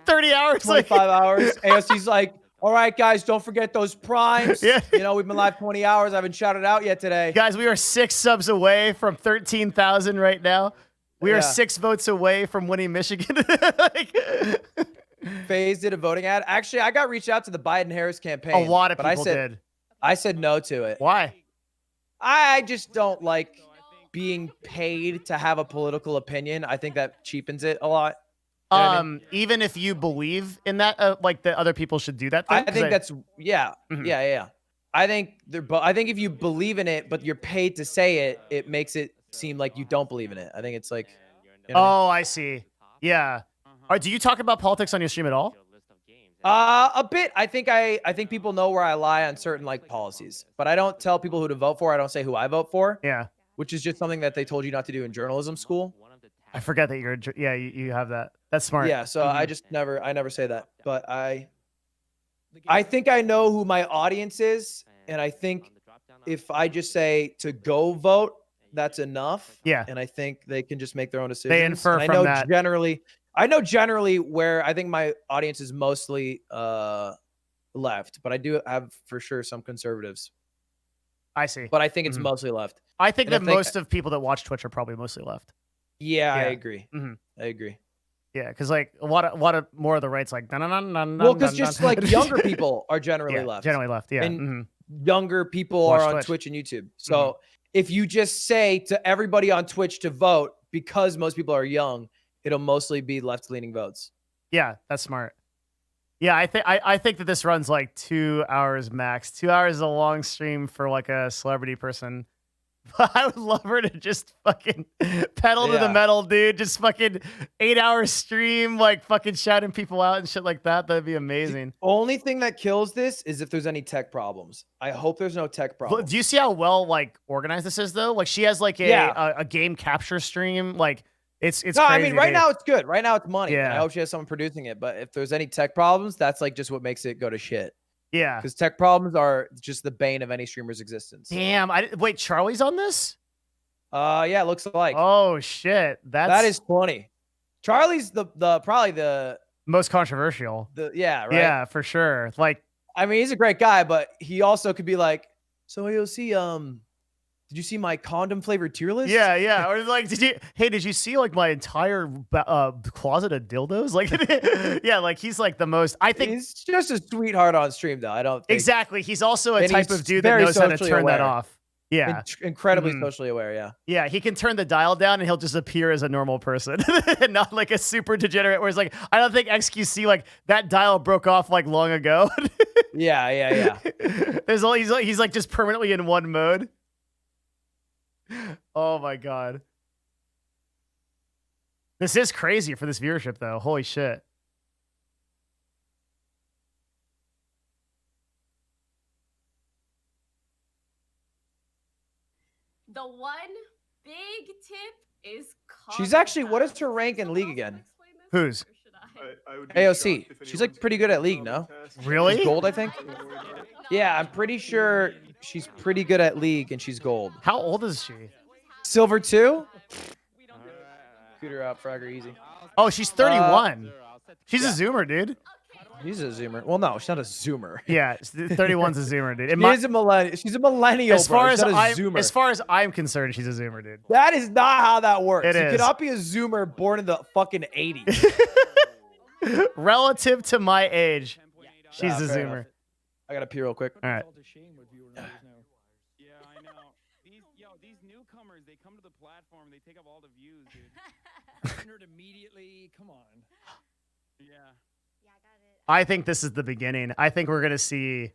Speaker 1: 30 hours.
Speaker 3: 25 hours. AOC's like, all right, guys, don't forget those primes.
Speaker 1: Yeah.
Speaker 3: You know, we've been live 20 hours. I haven't shouted out yet today.
Speaker 1: Guys, we are 6 subs away from 13,000 right now. We are
Speaker 3: Yeah.
Speaker 1: 6 votes away from winning Michigan. Like,
Speaker 3: FaZe did a voting ad. Actually, I got reached out to the Biden-Harris campaign.
Speaker 1: a lot of
Speaker 3: but
Speaker 1: people did.
Speaker 3: I said no to it.
Speaker 1: Why?
Speaker 3: I just don't like being paid to have a political opinion, I think that cheapens it a lot. You know what I mean?
Speaker 1: Even if you believe in that, like that other people should do that thing.
Speaker 3: I
Speaker 1: 'Cause
Speaker 3: think that's yeah,
Speaker 1: Mhm.
Speaker 3: yeah. I think I think if you believe in it, but you're paid to say it, it makes it seem like you don't believe in it. I think it's like, you know what I mean?
Speaker 1: Oh, I see. Yeah. Do you talk about politics on your stream at all?
Speaker 3: A bit. I think people know where I lie on certain like policies, but I don't tell people who to vote for. I don't say who I vote for,
Speaker 1: Yeah.
Speaker 3: which is just something that they told you not to do in journalism school.
Speaker 1: I forget that yeah, you have that. That's smart.
Speaker 3: Yeah, so I just never say that, but I think I know who my audience is, and I think if I just say to go vote, that's enough.
Speaker 1: Yeah.
Speaker 3: And I think they can just make their own decisions.
Speaker 1: infer
Speaker 3: And I
Speaker 1: from
Speaker 3: know
Speaker 1: that.
Speaker 3: I know generally where I think my audience is mostly left, but I do have for sure some conservatives.
Speaker 1: I see.
Speaker 3: But I think it's
Speaker 1: Mhm.
Speaker 3: mostly left.
Speaker 1: I think
Speaker 3: and I
Speaker 1: that
Speaker 3: think-
Speaker 1: most of people that watch Twitch are probably mostly left.
Speaker 3: Yeah, I
Speaker 1: Yeah.
Speaker 3: agree.
Speaker 1: Mhm.
Speaker 3: I agree.
Speaker 1: Yeah, because like a lot of more of the rights like
Speaker 3: Well, because just like younger people are generally
Speaker 1: yeah,
Speaker 3: left.
Speaker 1: generally left. Yeah.
Speaker 3: And
Speaker 1: mhm.
Speaker 3: Younger people
Speaker 1: Watch
Speaker 3: are on
Speaker 1: Twitch.
Speaker 3: Twitch and YouTube. So if you just say to everybody on Twitch to vote, because most people are young, it'll mostly be left-leaning votes.
Speaker 1: Yeah, that's smart. Yeah, I think that this runs like 2 hours max. 2 hours is a long stream for like a celebrity person. I would love her to just fucking pedal to the
Speaker 3: Yeah.
Speaker 1: metal, dude. Just fucking 8-hour stream, like fucking shouting people out and shit like that. That'd be amazing.
Speaker 3: Only thing that kills this is if there's any tech problems. I hope there's no tech
Speaker 1: Well,
Speaker 3: problems.
Speaker 1: do you see how well like organized this is though? Like she has like a game capture stream. Like it's
Speaker 3: no, I
Speaker 1: crazy,
Speaker 3: mean, right
Speaker 1: dude.
Speaker 3: now it's good. Right now it's money.
Speaker 1: Yeah.
Speaker 3: I hope she has someone producing it. But if there's any tech problems, that's like just what makes it go to shit.
Speaker 1: Yeah.
Speaker 3: Because tech problems are just the bane of any streamer's existence.
Speaker 1: Damn. Wait, Charlie's on this?
Speaker 3: Yeah, it looks like.
Speaker 1: Oh shit.
Speaker 3: That is funny. Charlie's the probably the
Speaker 1: most controversial.
Speaker 3: yeah, right?
Speaker 1: Yeah, for sure. Like,
Speaker 3: I mean, he's a great guy, but he also could be like, so AOC, did you see my condom flavored tier list?
Speaker 1: yeah. Or like, did you see like my entire closet of dildos? Like, yeah, like he's like the most, I think.
Speaker 3: He's just a sweetheart on stream, though. I don't think.
Speaker 1: Exactly. He's also a
Speaker 3: And
Speaker 1: type
Speaker 3: he's
Speaker 1: of dude that
Speaker 3: very
Speaker 1: knows how to
Speaker 3: socially
Speaker 1: turn that
Speaker 3: aware.
Speaker 1: off. Yeah.
Speaker 3: Incredibly
Speaker 1: Mhm.
Speaker 3: socially aware, yeah.
Speaker 1: Yeah, he can turn the dial down and he'll just appear as a normal person and not like a super degenerate where it's like, I don't think XQC, like that dial broke off like long ago.
Speaker 3: Yeah.
Speaker 1: There's all he's like just permanently in one mode. Oh my god. This is crazy for this viewership though. Holy shit.
Speaker 5: The one big tip is
Speaker 3: She's actually, what is her rank in League again?
Speaker 1: Who's?
Speaker 3: AOC. She's like pretty good at League, no?
Speaker 1: Really?
Speaker 3: She's gold, I think. Yeah, I'm pretty sure she's pretty good at League and she's gold.
Speaker 1: How old is she?
Speaker 3: Silver 2? Shoot her out, frag her easy.
Speaker 1: Oh, she's 31. She's a zoomer, dude.
Speaker 3: She's a zoomer. Well, no, she's not a zoomer.
Speaker 1: Yeah, 31's a zoomer, dude.
Speaker 3: She's a millennial. She's a millennial.
Speaker 1: As far
Speaker 3: bro.
Speaker 1: as
Speaker 3: She's not a
Speaker 1: I'm,
Speaker 3: zoomer.
Speaker 1: as far as I'm concerned, she's a zoomer, dude.
Speaker 3: That is not how that works.
Speaker 1: It
Speaker 3: You
Speaker 1: is.
Speaker 3: cannot be a zoomer born in the fucking 80s.
Speaker 1: Relative to my age, she's
Speaker 3: Yeah,
Speaker 1: a
Speaker 3: fair
Speaker 1: zoomer.
Speaker 3: enough. I gotta pee real quick.
Speaker 1: All right.
Speaker 6: Yeah, I know. These newcomers, they come to the platform, they take up all the views, dude.
Speaker 7: Partnered immediately. Come on.
Speaker 6: Yeah.
Speaker 4: Yeah, I got it.
Speaker 1: I think this is the beginning. I think we're gonna see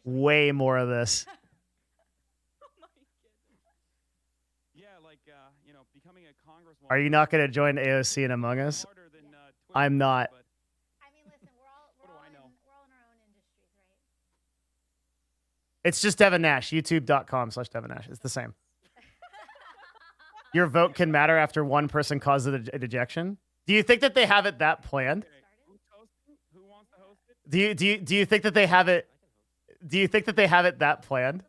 Speaker 1: way more of this.
Speaker 6: Yeah, like becoming a congresswoman.
Speaker 1: Are you not gonna join AOC and Among Us?
Speaker 6: harder than, Twitter,
Speaker 1: I'm not.
Speaker 6: but-
Speaker 4: I mean, listen, we're all
Speaker 6: What do I know?
Speaker 4: we're all in our own industries, right?
Speaker 1: It's just Devin Nash. YouTube.com/Devin Nash. It's the same. Your vote can matter after one person causes a dejection. Do you think that they have it that planned?
Speaker 6: Who's hosting? Who wants to host it?
Speaker 1: Do you think that they have it? Do you think that they have it that planned?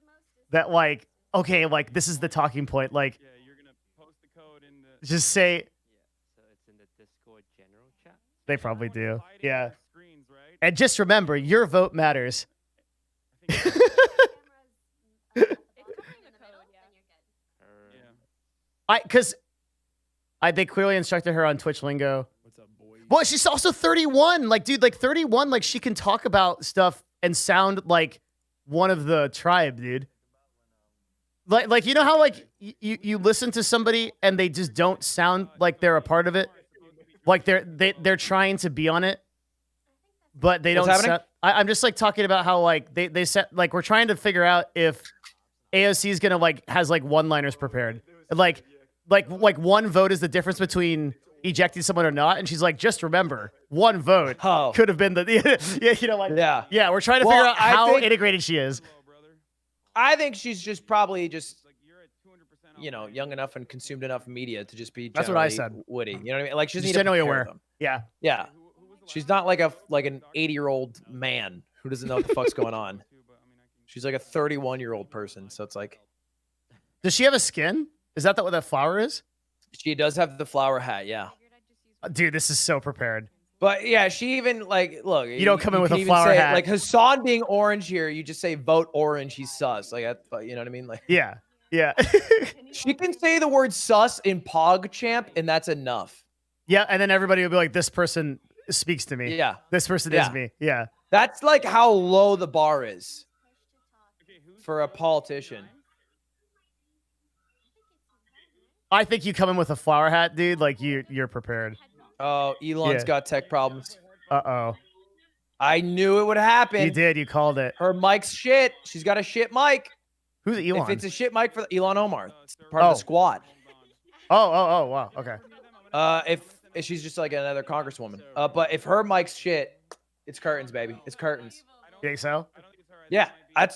Speaker 1: That like, okay, like this is the talking point. Like,
Speaker 6: Yeah, you're gonna post the code in the.
Speaker 1: just say
Speaker 8: So it's in the Discord general chat.
Speaker 1: they probably do.
Speaker 6: Everyone's hiding
Speaker 1: Yeah.
Speaker 6: their Screens, right?
Speaker 1: And just remember, your vote matters.
Speaker 6: I think
Speaker 5: It's covering the code, yeah.
Speaker 6: yeah.
Speaker 1: Because they clearly instructed her on Twitch lingo.
Speaker 7: What's up, boy?
Speaker 1: Well, she's also 31. Like, dude, like 31, like she can talk about stuff and sound like one of the tribe, dude. like you know how like you listen to somebody and they just don't sound like they're a part of it, like they're trying to be on it, but they
Speaker 3: What's
Speaker 1: don't.
Speaker 3: happening?
Speaker 1: I'm just like talking about how like they set like we're trying to figure out if AOC is gonna like has like one-liners prepared, like one vote is the difference between ejecting someone or not, and she's like, just remember, one vote
Speaker 3: Oh.
Speaker 1: could have been the yeah, you know, like
Speaker 3: Yeah.
Speaker 1: we're trying to
Speaker 3: Well,
Speaker 1: figure out
Speaker 3: I
Speaker 1: how
Speaker 3: think-
Speaker 1: integrated she is.
Speaker 3: I think she's just probably just
Speaker 6: Like you're at 200% off
Speaker 3: young enough and consumed enough media to just be.
Speaker 1: That's what I
Speaker 3: generally
Speaker 1: said.
Speaker 3: Witty, you know what I mean? Like she doesn't
Speaker 1: Just
Speaker 3: need to
Speaker 1: generally
Speaker 3: prepare
Speaker 1: aware.
Speaker 3: them.
Speaker 1: Yeah.
Speaker 3: Yeah, she's not like an 80-year-old man who doesn't know what the fuck's going on. She's like a 31-year-old person, so it's like
Speaker 1: Does she have a skin? Is that what that flower is?
Speaker 3: she does have the flower hat, yeah.
Speaker 1: Dude, this is so prepared.
Speaker 3: But yeah, she even like look.
Speaker 1: You don't come in with
Speaker 3: can
Speaker 1: a
Speaker 3: even
Speaker 1: flower
Speaker 3: say,
Speaker 1: hat.
Speaker 3: Like Hassan being orange here, you just say vote orange. He's sus. Like you know what I mean? Like
Speaker 1: Yeah. Yeah.
Speaker 3: she can say the word sus in PogChamp, and that's enough.
Speaker 1: Yeah. And then everybody will be like, this person speaks to me.
Speaker 3: Yeah,
Speaker 1: This person
Speaker 3: Yeah.
Speaker 1: is me. Yeah.
Speaker 3: that's like how low the bar is for a politician.
Speaker 1: I think you come in with a flower hat, dude. Like you're prepared.
Speaker 3: Oh, Elon's
Speaker 1: Yeah.
Speaker 3: got tech problems.
Speaker 1: Uh-oh.
Speaker 3: I knew it would happen.
Speaker 1: You did. You called it.
Speaker 3: Her mic's shit. She's got a shit mic.
Speaker 1: Who's Elon?
Speaker 3: If it's a shit mic for Elon Omar, it's part of
Speaker 1: Oh.
Speaker 3: the squad.
Speaker 1: Oh, wow. Okay.
Speaker 3: If she's just like another congresswoman. But if her mic's shit, it's curtains, baby. It's curtains.
Speaker 1: You think so?
Speaker 3: Yeah,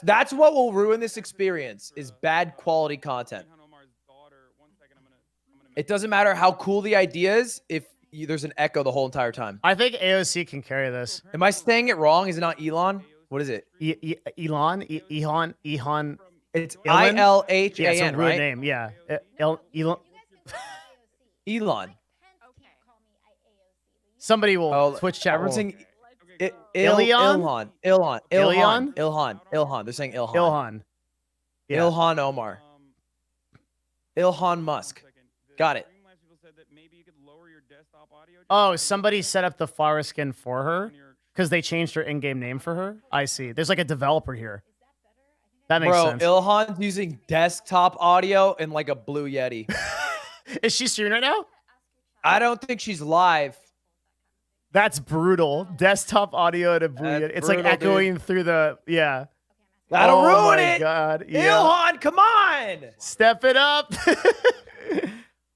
Speaker 3: that's what will ruin this experience is bad quality content. It doesn't matter how cool the idea is if there's an echo the whole entire time.
Speaker 1: I think AOC can carry this.
Speaker 3: Am I saying it wrong? Is it not Elon? What is it?
Speaker 1: Elon? Elon?
Speaker 3: It's
Speaker 1: Elon?
Speaker 3: ILHAN,
Speaker 1: Yeah, it's a weird
Speaker 3: right?
Speaker 1: name. Yeah. Elon.
Speaker 3: Elon.
Speaker 1: Somebody will
Speaker 3: Oh,
Speaker 1: Twitch chat.
Speaker 3: Everyone's
Speaker 1: will-
Speaker 3: saying
Speaker 1: Ilion?
Speaker 3: Ilhan.
Speaker 1: Ilion?
Speaker 3: Ilhan. They're saying Ilhan.
Speaker 1: Ilhan. Yeah.
Speaker 3: Ilhan Omar. Ilhan Musk. Got it.
Speaker 1: Oh, somebody set up the flower skin for her because they changed her in-game name for her. I see. There's like a developer here. That makes
Speaker 3: Bro,
Speaker 1: sense.
Speaker 3: Ilhan's using desktop audio and like a Blue Yeti.
Speaker 1: Is she streaming right now?
Speaker 3: I don't think she's live.
Speaker 1: That's brutal. Desktop audio to Blue
Speaker 3: That's
Speaker 1: Yeti. It's like
Speaker 3: brutal, dude.
Speaker 1: echoing through the yeah.
Speaker 3: That'll
Speaker 1: Oh
Speaker 3: ruin
Speaker 1: my
Speaker 3: it.
Speaker 1: God. Yeah.
Speaker 3: Ilhan, come on.
Speaker 1: Step it up.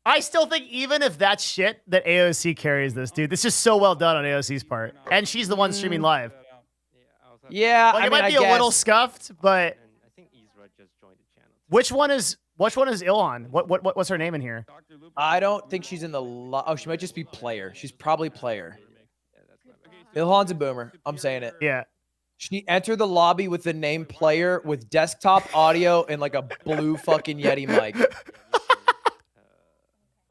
Speaker 1: I still think even if that's shit, that AOC carries this, dude. This is so well done on AOC's part, and she's the one streaming live.
Speaker 3: Yeah,
Speaker 1: Like
Speaker 3: I
Speaker 1: it
Speaker 3: mean,
Speaker 1: might be
Speaker 3: I
Speaker 1: a little
Speaker 3: guess.
Speaker 1: scuffed, but
Speaker 8: And I think Ezra just joined the channel.
Speaker 1: which one is Ilhan? What's her name in here?
Speaker 3: I don't think she's in the. Oh, she might just be player. She's probably player.
Speaker 8: Yeah, that's my bad.
Speaker 3: Ilhan's a boomer. I'm saying it.
Speaker 1: Yeah.
Speaker 3: She entered the lobby with the name player with desktop audio and like a blue fucking Yeti mic.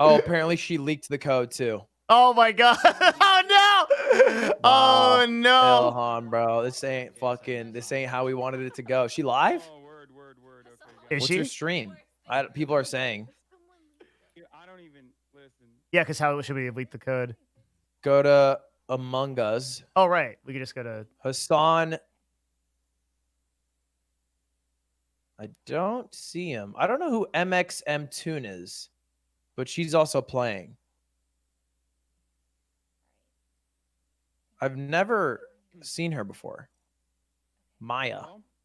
Speaker 3: Oh, apparently she leaked the code too.
Speaker 1: Oh my god. Oh no.
Speaker 3: Wow.
Speaker 1: Oh no.
Speaker 3: Ilhan, bro, this ain't how we wanted it to go. She live?
Speaker 6: Oh, word. Okay,
Speaker 1: Is
Speaker 3: What's
Speaker 1: she?
Speaker 3: her stream? People are saying
Speaker 6: I don't even listen.
Speaker 1: Yeah, because how should we leak the code?
Speaker 3: go to Among Us.
Speaker 1: Oh right. We could just go to
Speaker 3: Hassan. I don't see him. I don't know who MXM Tune is, but she's also playing. I've never seen her before. Maya,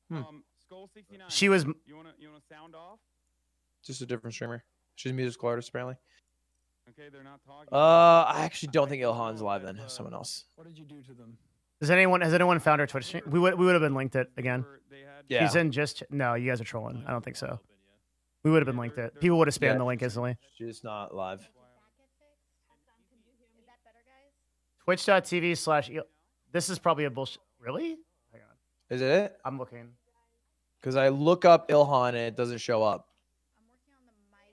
Speaker 6: Well, Skull 69.
Speaker 1: she was
Speaker 6: You wanna sound off?
Speaker 3: just a different streamer. She's a musical artist apparently.
Speaker 6: Okay, they're not talking.
Speaker 3: I actually don't think Ilhan's live then. Someone else.
Speaker 7: What did you do to them?
Speaker 1: has anyone found her Twitch stream? We would have been linked it again.
Speaker 3: Yeah.
Speaker 1: She's in just no, you guys are trolling. I don't think so. We would have been linked it. People would have spammed
Speaker 3: Yeah.
Speaker 1: the link instantly.
Speaker 3: She's not live.
Speaker 1: Twitch.tv/. This is probably a bullshit. Really? Hang on.
Speaker 3: Is it it?
Speaker 1: I'm looking.
Speaker 3: Because I look up Ilhan and it doesn't show up.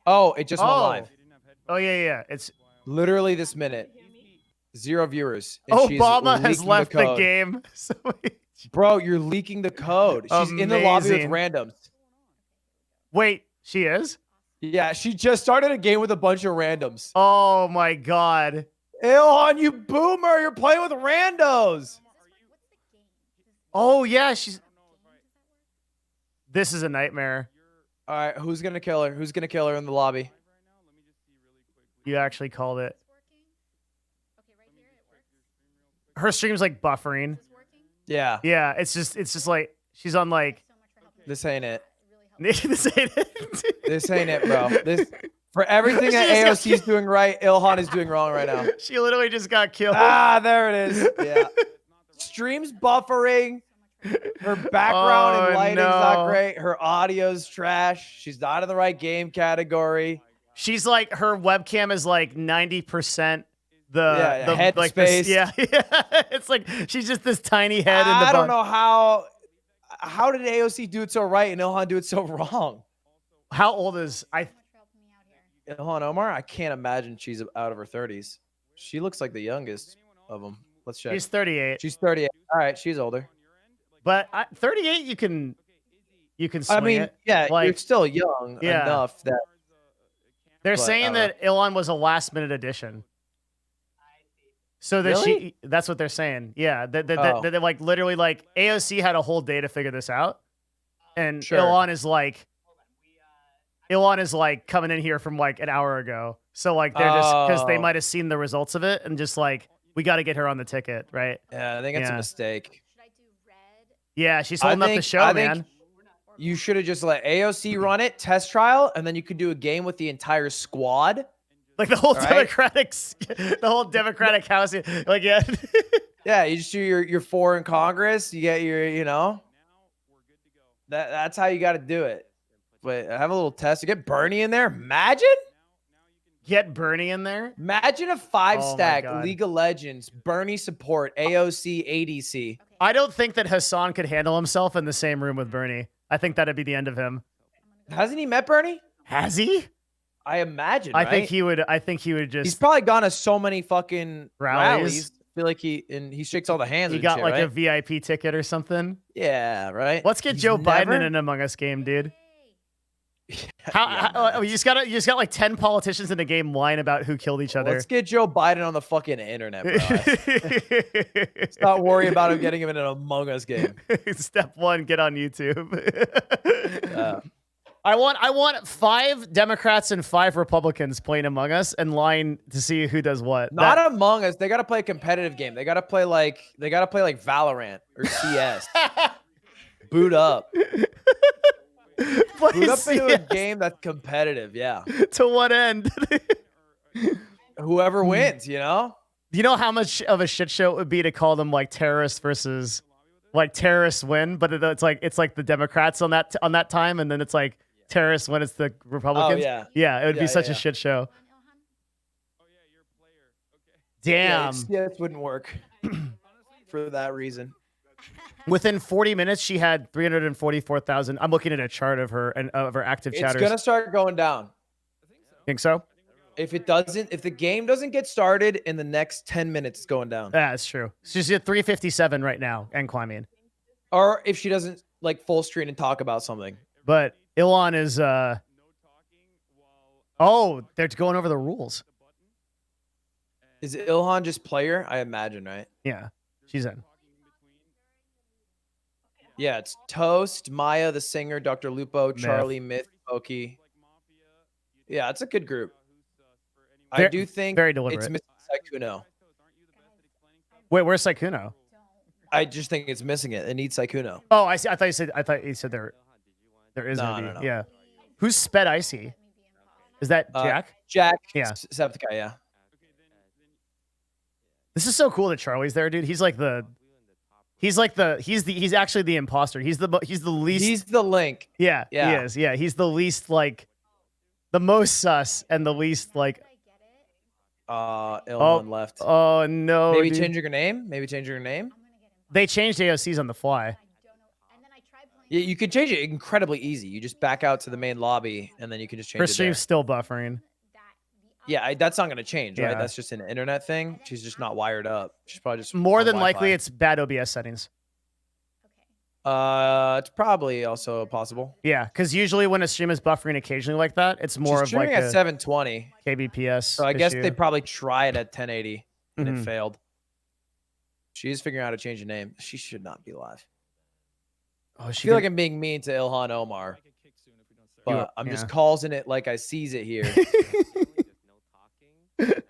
Speaker 3: Oh, it just went
Speaker 1: Oh.
Speaker 3: live.
Speaker 1: Oh yeah. It's
Speaker 3: Literally this minute. 0 viewers. and she's
Speaker 1: Obama has
Speaker 3: leaking
Speaker 1: left the
Speaker 3: code.
Speaker 1: game. So
Speaker 3: Bro, you're leaking the code. She's in the lobby with
Speaker 1: Amazing.
Speaker 3: randoms.
Speaker 1: wait, she is?
Speaker 3: Yeah, she just started a game with a bunch of randoms.
Speaker 1: Oh my god.
Speaker 3: Ilhan, you boomer, you're playing with randos.
Speaker 1: Oh yeah, she's. This is a nightmare.
Speaker 3: All right, who's gonna kill her? Who's gonna kill her in the lobby?
Speaker 1: You actually called it.
Speaker 4: Is this working? Okay, right here it works.
Speaker 1: Her stream's like buffering.
Speaker 4: Is this working?
Speaker 3: Yeah,
Speaker 1: Yeah, it's just like she's on like
Speaker 4: So much for helping.
Speaker 3: this ain't it.
Speaker 4: It really helped.
Speaker 1: this ain't it.
Speaker 3: This ain't it, bro. This for everything that
Speaker 1: She just
Speaker 3: AOC is doing right, Ilhan is doing wrong right now.
Speaker 1: She literally just got killed.
Speaker 3: Ah, there it is. Yeah. Stream's buffering. Her background
Speaker 1: Oh,
Speaker 3: and lighting's
Speaker 1: no.
Speaker 3: not great. Her audio's trash. She's not in the right game category.
Speaker 1: She's like her webcam is like 90% the
Speaker 3: Yeah,
Speaker 1: the
Speaker 3: head
Speaker 1: like this,
Speaker 3: space.
Speaker 1: yeah. It's like she's just this tiny head in the
Speaker 3: I don't
Speaker 1: bun-
Speaker 3: know how did AOC do it so right and Ilhan do it so wrong?
Speaker 1: How old is I
Speaker 4: So much for helping me out here.
Speaker 3: Ilhan Omar, I can't imagine she's out of her 30s. She looks like the youngest of them. Let's check.
Speaker 1: she's 38.
Speaker 3: She's 38. All right, she's older.
Speaker 1: But 38 you can swing
Speaker 3: I mean,
Speaker 1: it.
Speaker 3: yeah, you're
Speaker 1: Like,
Speaker 3: still young
Speaker 1: Yeah.
Speaker 3: enough that
Speaker 1: they're
Speaker 3: but,
Speaker 1: saying that Ilhan was a last minute addition. So that
Speaker 3: Really?
Speaker 1: that's what they're saying. Yeah, that
Speaker 3: Oh.
Speaker 1: that like literally like AOC had a whole day to figure this out. And
Speaker 3: Sure.
Speaker 1: Ilhan is like coming in here from like an hour ago. So like they're just because they
Speaker 3: Oh.
Speaker 1: might have seen the results of it and just like we got to get her on the ticket, right?
Speaker 3: yeah, I think it's a
Speaker 1: Yeah.
Speaker 3: mistake.
Speaker 4: Should I do red?
Speaker 1: Yeah, she's
Speaker 3: I
Speaker 1: holding up the
Speaker 3: think-
Speaker 1: show,
Speaker 3: I think-
Speaker 1: man.
Speaker 3: You should have just let AOC run it, test trial, and then you could do a game with the entire squad.
Speaker 1: Like the whole
Speaker 3: All right.
Speaker 1: Democratic House. Like yeah.
Speaker 3: Yeah, you just do your 4 in Congress. You get your, that's how you got to do it. But have a little test. You get Bernie in there.
Speaker 1: Get Bernie in there.
Speaker 3: Imagine a
Speaker 1: Oh my
Speaker 3: 5-stack
Speaker 1: God.
Speaker 3: League of Legends, Bernie support, AOC, ADC.
Speaker 4: Okay.
Speaker 1: I don't think that Hassan could handle himself in the same room with Bernie. I think that'd be the end of him.
Speaker 3: Hasn't he met Bernie?
Speaker 1: Has he?
Speaker 3: I imagine.
Speaker 1: I
Speaker 3: right?
Speaker 1: think he would. I think he would
Speaker 3: He's
Speaker 1: just.
Speaker 3: probably gone to so many fucking
Speaker 1: Rallies.
Speaker 3: rallies. I feel like he shakes all the hands.
Speaker 1: He
Speaker 3: and
Speaker 1: got
Speaker 3: shit,
Speaker 1: like
Speaker 3: right?
Speaker 1: a VIP ticket or something.
Speaker 3: Yeah, right.
Speaker 1: Let's get
Speaker 3: He's
Speaker 1: Joe Biden in
Speaker 3: never-
Speaker 1: an Among Us game, dude.
Speaker 4: Yay.
Speaker 1: How you just got like 10 politicians in a game lying about who killed each other.
Speaker 3: Let's get Joe Biden on the fucking internet, bro. Let's not worry about him getting him in an Among Us game.
Speaker 1: Step 1, get on YouTube.
Speaker 3: Uh,
Speaker 1: I want 5 Democrats and 5 Republicans playing Among Us and lying to see who does what.
Speaker 3: not Among Us. They got to play a competitive game. They got to play like Valorant or CS. Boot up.
Speaker 1: Play
Speaker 3: Boot up into a
Speaker 1: CS.
Speaker 3: game that's competitive. Yeah.
Speaker 1: To what end?
Speaker 3: Whoever wins,
Speaker 1: Do you know how much of a shit show it would be to call them like terrorists versus like terrorists win, but it's like the Democrats on that time, and then it's like terrorists when it's the Republicans.
Speaker 3: yeah.
Speaker 1: Yeah, it would
Speaker 3: Yeah,
Speaker 1: be such
Speaker 3: yeah,
Speaker 1: a shit show.
Speaker 4: Ilhan?
Speaker 1: Damn.
Speaker 3: CS wouldn't work for that reason.
Speaker 1: Within 40 minutes, she had 344,000. I'm looking at a chart of her and of her active
Speaker 3: It's
Speaker 1: chatters.
Speaker 3: gonna start going down.
Speaker 1: Think so?
Speaker 3: If the game doesn't get started in the next 10 minutes, it's going down.
Speaker 1: Yeah, that's true. She's at 357 right now and climbing.
Speaker 3: Or if she doesn't like full screen and talk about something.
Speaker 1: But Ilhan is oh, they're going over the rules.
Speaker 3: Is Ilhan just player? I imagine, right?
Speaker 1: Yeah, she's in.
Speaker 3: Yeah, it's Toast, Maya the singer, Dr. Lupo, Charlie, Myth, Pokey. Yeah, it's a good group. I
Speaker 1: Ver-
Speaker 3: do think
Speaker 1: very
Speaker 3: it's
Speaker 1: deliberate.
Speaker 3: missing Saikuno.
Speaker 1: Wait, where's Saikuno?
Speaker 3: I just think it's missing it. It needs Saikuno.
Speaker 1: Oh, I see. I thought you said there is
Speaker 3: No,
Speaker 1: gonna be.
Speaker 3: no.
Speaker 1: Yeah. Who's Sped Icy? Is that Jack?
Speaker 3: Jack,
Speaker 1: Yeah.
Speaker 3: Septiceye, yeah.
Speaker 1: This is so cool that Charlie's there, dude. He's actually the imposter. He's the least.
Speaker 3: He's the link.
Speaker 1: yeah, he
Speaker 3: yeah.
Speaker 1: is. Yeah, he's the least like, the most sus and the least like.
Speaker 4: Did I get it?
Speaker 3: Ilhan left.
Speaker 1: Oh no.
Speaker 3: Maybe
Speaker 1: dude.
Speaker 3: changing her name? Maybe changing her name?
Speaker 4: I'm gonna get him.
Speaker 1: They changed AOC's on the fly.
Speaker 4: I don't know. And then I tried playing.
Speaker 3: Yeah, you could change it incredibly easy. You just back out to the main lobby and then you can just change
Speaker 1: Her
Speaker 3: it there.
Speaker 1: stream's still buffering.
Speaker 3: Yeah, that's not going to change, right?
Speaker 1: Yeah.
Speaker 3: That's just an internet thing. She's just not wired up. She's probably just
Speaker 1: More
Speaker 3: on
Speaker 1: than likely,
Speaker 3: Wi-Fi.
Speaker 1: it's bad OBS settings.
Speaker 4: Okay.
Speaker 3: It's probably also possible.
Speaker 1: Yeah, because usually when a stream is buffering occasionally like that, it's more
Speaker 3: She's
Speaker 1: of like
Speaker 3: streaming
Speaker 1: a
Speaker 3: at 720.
Speaker 1: kbps.
Speaker 3: So I guess
Speaker 1: issue.
Speaker 3: they probably tried at 1080 and
Speaker 1: Mhm.
Speaker 3: it failed. She's figuring out how to change her name. She should not be live.
Speaker 1: Oh,
Speaker 3: I
Speaker 1: she
Speaker 3: feel
Speaker 1: did-
Speaker 3: like I'm being mean to Ilhan Omar. but I'm
Speaker 1: yeah.
Speaker 3: just calling it like I sees it here.
Speaker 8: There's no talking until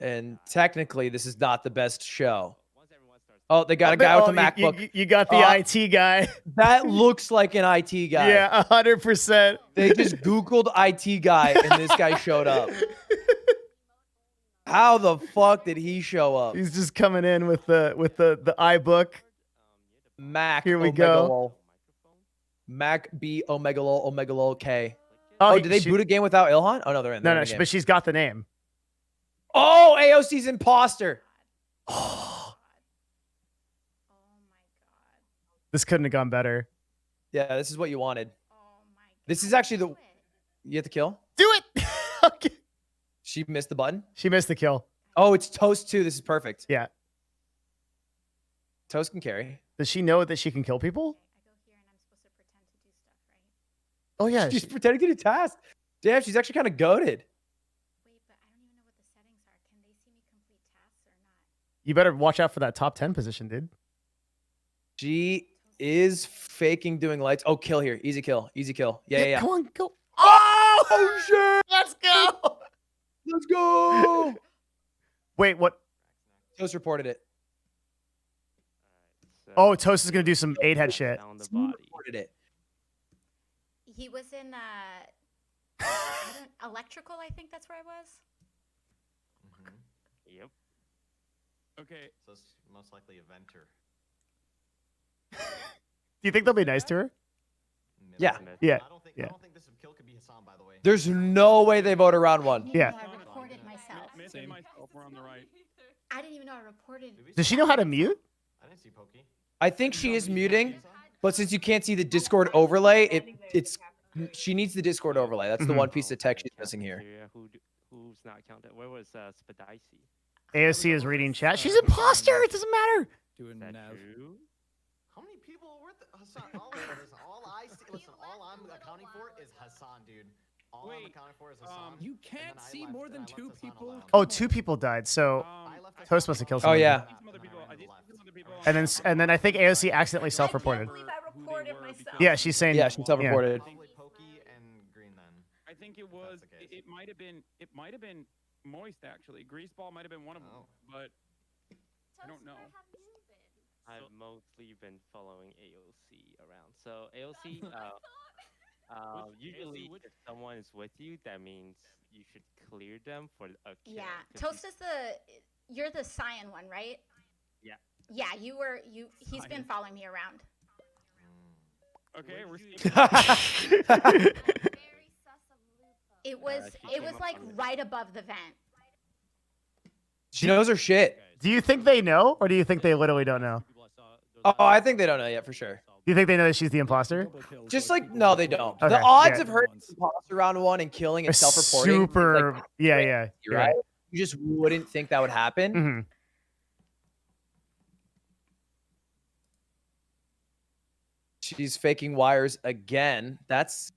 Speaker 3: And
Speaker 8: someone dies.
Speaker 3: technically, this is not the best show.
Speaker 8: Once everyone starts
Speaker 3: Oh, they got a guy with a MacBook.
Speaker 1: You got the IT guy.
Speaker 3: That looks like an IT guy.
Speaker 1: Yeah, 100%.
Speaker 3: They just Googled IT guy and this guy showed up. How the fuck did he show up?
Speaker 1: He's just coming in with the iBook.
Speaker 3: Mac.
Speaker 1: Here we
Speaker 3: Omega
Speaker 1: go.
Speaker 3: Lol. Mac B Omega Lol Omega Lol K.
Speaker 1: Oh,
Speaker 3: Oh, did they boot a game without Ilhan? Oh no, they're in.
Speaker 1: No,
Speaker 3: they're
Speaker 1: no,
Speaker 3: in the game.
Speaker 1: but she's got the name.
Speaker 3: Oh, AOC's imposter.
Speaker 4: Oh my god.
Speaker 1: This couldn't have gone better.
Speaker 3: Yeah, this is what you wanted.
Speaker 4: Oh my god.
Speaker 3: This is actually the- You have to kill.
Speaker 1: Do it. Okay.
Speaker 3: She missed the button.
Speaker 1: She missed the kill.
Speaker 3: Oh, it's Toast 2. This is perfect.
Speaker 1: Yeah.
Speaker 3: Toast can carry.
Speaker 1: Does she know that she can kill people?
Speaker 4: I go here and I'm supposed to pretend to do stuff, right?
Speaker 1: Oh yeah.
Speaker 3: She's pretending to do tasks. Damn, she's actually kind of goaded.
Speaker 4: Wait, but I don't even know what the settings are. Can they see me complete tasks or not?
Speaker 1: You better watch out for that top 10 position, dude.
Speaker 3: She is faking doing lights. Oh, kill here. Easy kill. Easy kill. Yeah.
Speaker 1: Come on, go.
Speaker 3: Oh, shit.
Speaker 1: Let's go.
Speaker 3: Let's go.
Speaker 1: Wait, what?
Speaker 3: Toast reported it.
Speaker 1: Oh, Toast is gonna do some 8-head shit.
Speaker 8: Down the
Speaker 3: He
Speaker 8: body.
Speaker 3: reported it.
Speaker 4: He was in electrical, I think that's where I was.
Speaker 8: Yep.
Speaker 6: Okay.
Speaker 7: So it's most likely a venter.
Speaker 1: Do you think they'll be nice to her?
Speaker 3: Yeah.
Speaker 1: Yeah.
Speaker 7: I don't think
Speaker 1: Yeah.
Speaker 7: this kill could be Hassan, by the way.
Speaker 3: There's no way they vote around one.
Speaker 4: I didn't
Speaker 1: Yeah.
Speaker 4: even know I reported myself.
Speaker 6: Myth and myself were on the right.
Speaker 4: I didn't even know I reported.
Speaker 1: Does she know how to mute?
Speaker 7: I didn't see Pokey.
Speaker 3: I think she is muting, but since you can't see the Discord overlay, it's she needs the Discord overlay. That's the
Speaker 1: Mhm.
Speaker 3: one piece of tech she's missing here.
Speaker 8: Who's not counted? Where was Spadici?
Speaker 1: AOC is reading chat. She's imposter. It doesn't matter.
Speaker 8: Is that true?
Speaker 7: How many people were with Hassan? All I see, listen, all I'm accounting for is Hassan, dude. All I'm
Speaker 6: Wait,
Speaker 7: accounting for is Hassan.
Speaker 6: you
Speaker 7: and
Speaker 6: can't
Speaker 7: then I
Speaker 6: see
Speaker 7: left-
Speaker 6: more
Speaker 7: and
Speaker 6: than
Speaker 7: I left
Speaker 6: 2
Speaker 7: Hassan
Speaker 6: people.
Speaker 7: alone.
Speaker 1: Oh, 2 people died. So
Speaker 7: I left Hassan
Speaker 1: Toast must have killed
Speaker 3: Oh,
Speaker 1: someone.
Speaker 3: yeah.
Speaker 6: Some other people. I did see some other people.
Speaker 1: And then I think AOC accidentally self-reported.
Speaker 4: I can't believe I reported myself.
Speaker 1: Yeah, she's saying.
Speaker 3: Yeah, she self-reported.
Speaker 7: Probably Pokey and Green then.
Speaker 6: I think it was.
Speaker 7: the case.
Speaker 6: It might have been. It might have been Moist actually. Greaseball might have been one of them,
Speaker 7: Oh.
Speaker 6: but I don't know.
Speaker 8: I've mostly been following AOC around. So AOC, usually
Speaker 6: would-
Speaker 8: if someone is with you, that means you should clear them for a kill.
Speaker 4: Yeah,
Speaker 8: 'cause
Speaker 4: Toast is you're the cyan one, right?
Speaker 8: Yeah.
Speaker 4: Yeah, he's been following me around.
Speaker 6: Okay, we're
Speaker 8: Where
Speaker 6: seeing.
Speaker 4: It was
Speaker 8: she
Speaker 4: it
Speaker 8: came
Speaker 4: was
Speaker 8: up
Speaker 4: like
Speaker 8: on the-
Speaker 4: right above the vent.
Speaker 3: She knows her shit.
Speaker 1: Do you think they know, or do you think they literally don't know?
Speaker 3: Oh, I think they don't know yet for sure.
Speaker 1: Do you think they know that she's the imposter?
Speaker 3: Just like no, they don't.
Speaker 1: Okay,
Speaker 3: The odds
Speaker 1: yeah.
Speaker 3: of her imposter round one and killing
Speaker 1: Are
Speaker 3: and self-reporting,
Speaker 1: super.
Speaker 3: like,
Speaker 1: Yeah, yeah.
Speaker 3: you're right? You just wouldn't think that would happen.
Speaker 1: hmm
Speaker 3: She's faking wires again. That's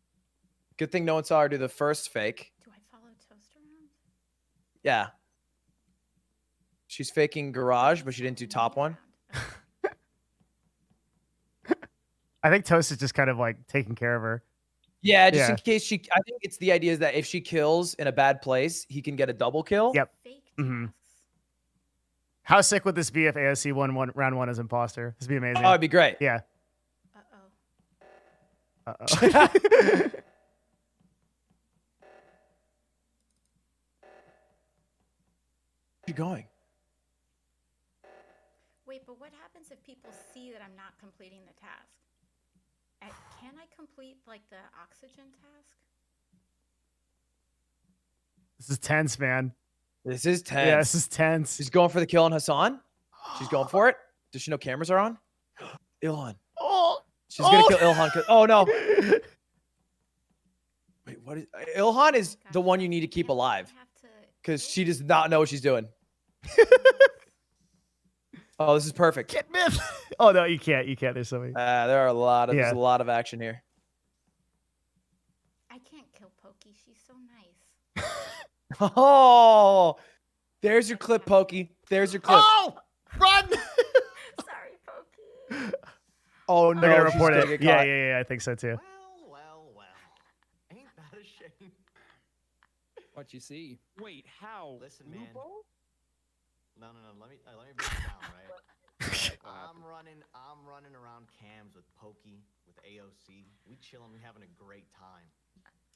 Speaker 3: good thing no one saw her do the first fake.
Speaker 4: Do I follow Toast around?
Speaker 3: Yeah. She's faking garage, but she didn't do top one.
Speaker 1: I think Toast is just kind of like taking care of her.
Speaker 3: Yeah, just
Speaker 1: Yeah.
Speaker 3: in case she. I think it's the idea is that if she kills in a bad place, he can get a double kill.
Speaker 1: Yep.
Speaker 4: Fake
Speaker 1: Mhm.
Speaker 4: tasks.
Speaker 1: How sick would this be if AOC won round one as imposter? This would be amazing.
Speaker 3: Oh, it'd be great.
Speaker 1: Yeah.
Speaker 4: Uh-oh.
Speaker 1: Uh-oh.
Speaker 3: Where you going?
Speaker 4: Wait, but what happens if people see that I'm not completing the task? Can I complete like the oxygen task?
Speaker 1: This is tense, man.
Speaker 3: This is tense.
Speaker 1: Yeah, this is tense.
Speaker 3: She's going for the kill on Hassan. She's going for it. Does she know cameras are on? Ilhan.
Speaker 1: Oh,
Speaker 3: She's gonna kill Ilhan. Oh no. Wait, what is Ilhan is the one you need to keep
Speaker 4: Yeah, but I
Speaker 3: alive
Speaker 4: have to-
Speaker 3: because she does not know what she's doing. Oh, this is perfect.
Speaker 1: Get myth. Oh no, you can't. You can't. There's so many.
Speaker 3: There are a lot of
Speaker 1: Yeah.
Speaker 3: there's a lot of action here.
Speaker 4: I can't kill Pokey. She's so nice.
Speaker 3: Oh, there's your clip, Pokey. There's your clip.
Speaker 1: Oh, run!
Speaker 4: Sorry, Pokey.
Speaker 3: Oh no,
Speaker 1: They're gonna
Speaker 3: she's
Speaker 1: report
Speaker 3: gonna
Speaker 1: it.
Speaker 3: get
Speaker 1: Yeah,
Speaker 3: caught.
Speaker 1: yeah, yeah. I think so too.
Speaker 7: Well.
Speaker 9: What you see?
Speaker 6: Wait, how?
Speaker 7: Listen, man.
Speaker 6: Lupo?
Speaker 7: No. Let me break it down, right? I'm running around cams with Pokey, with AOC. We chilling. We having a great time.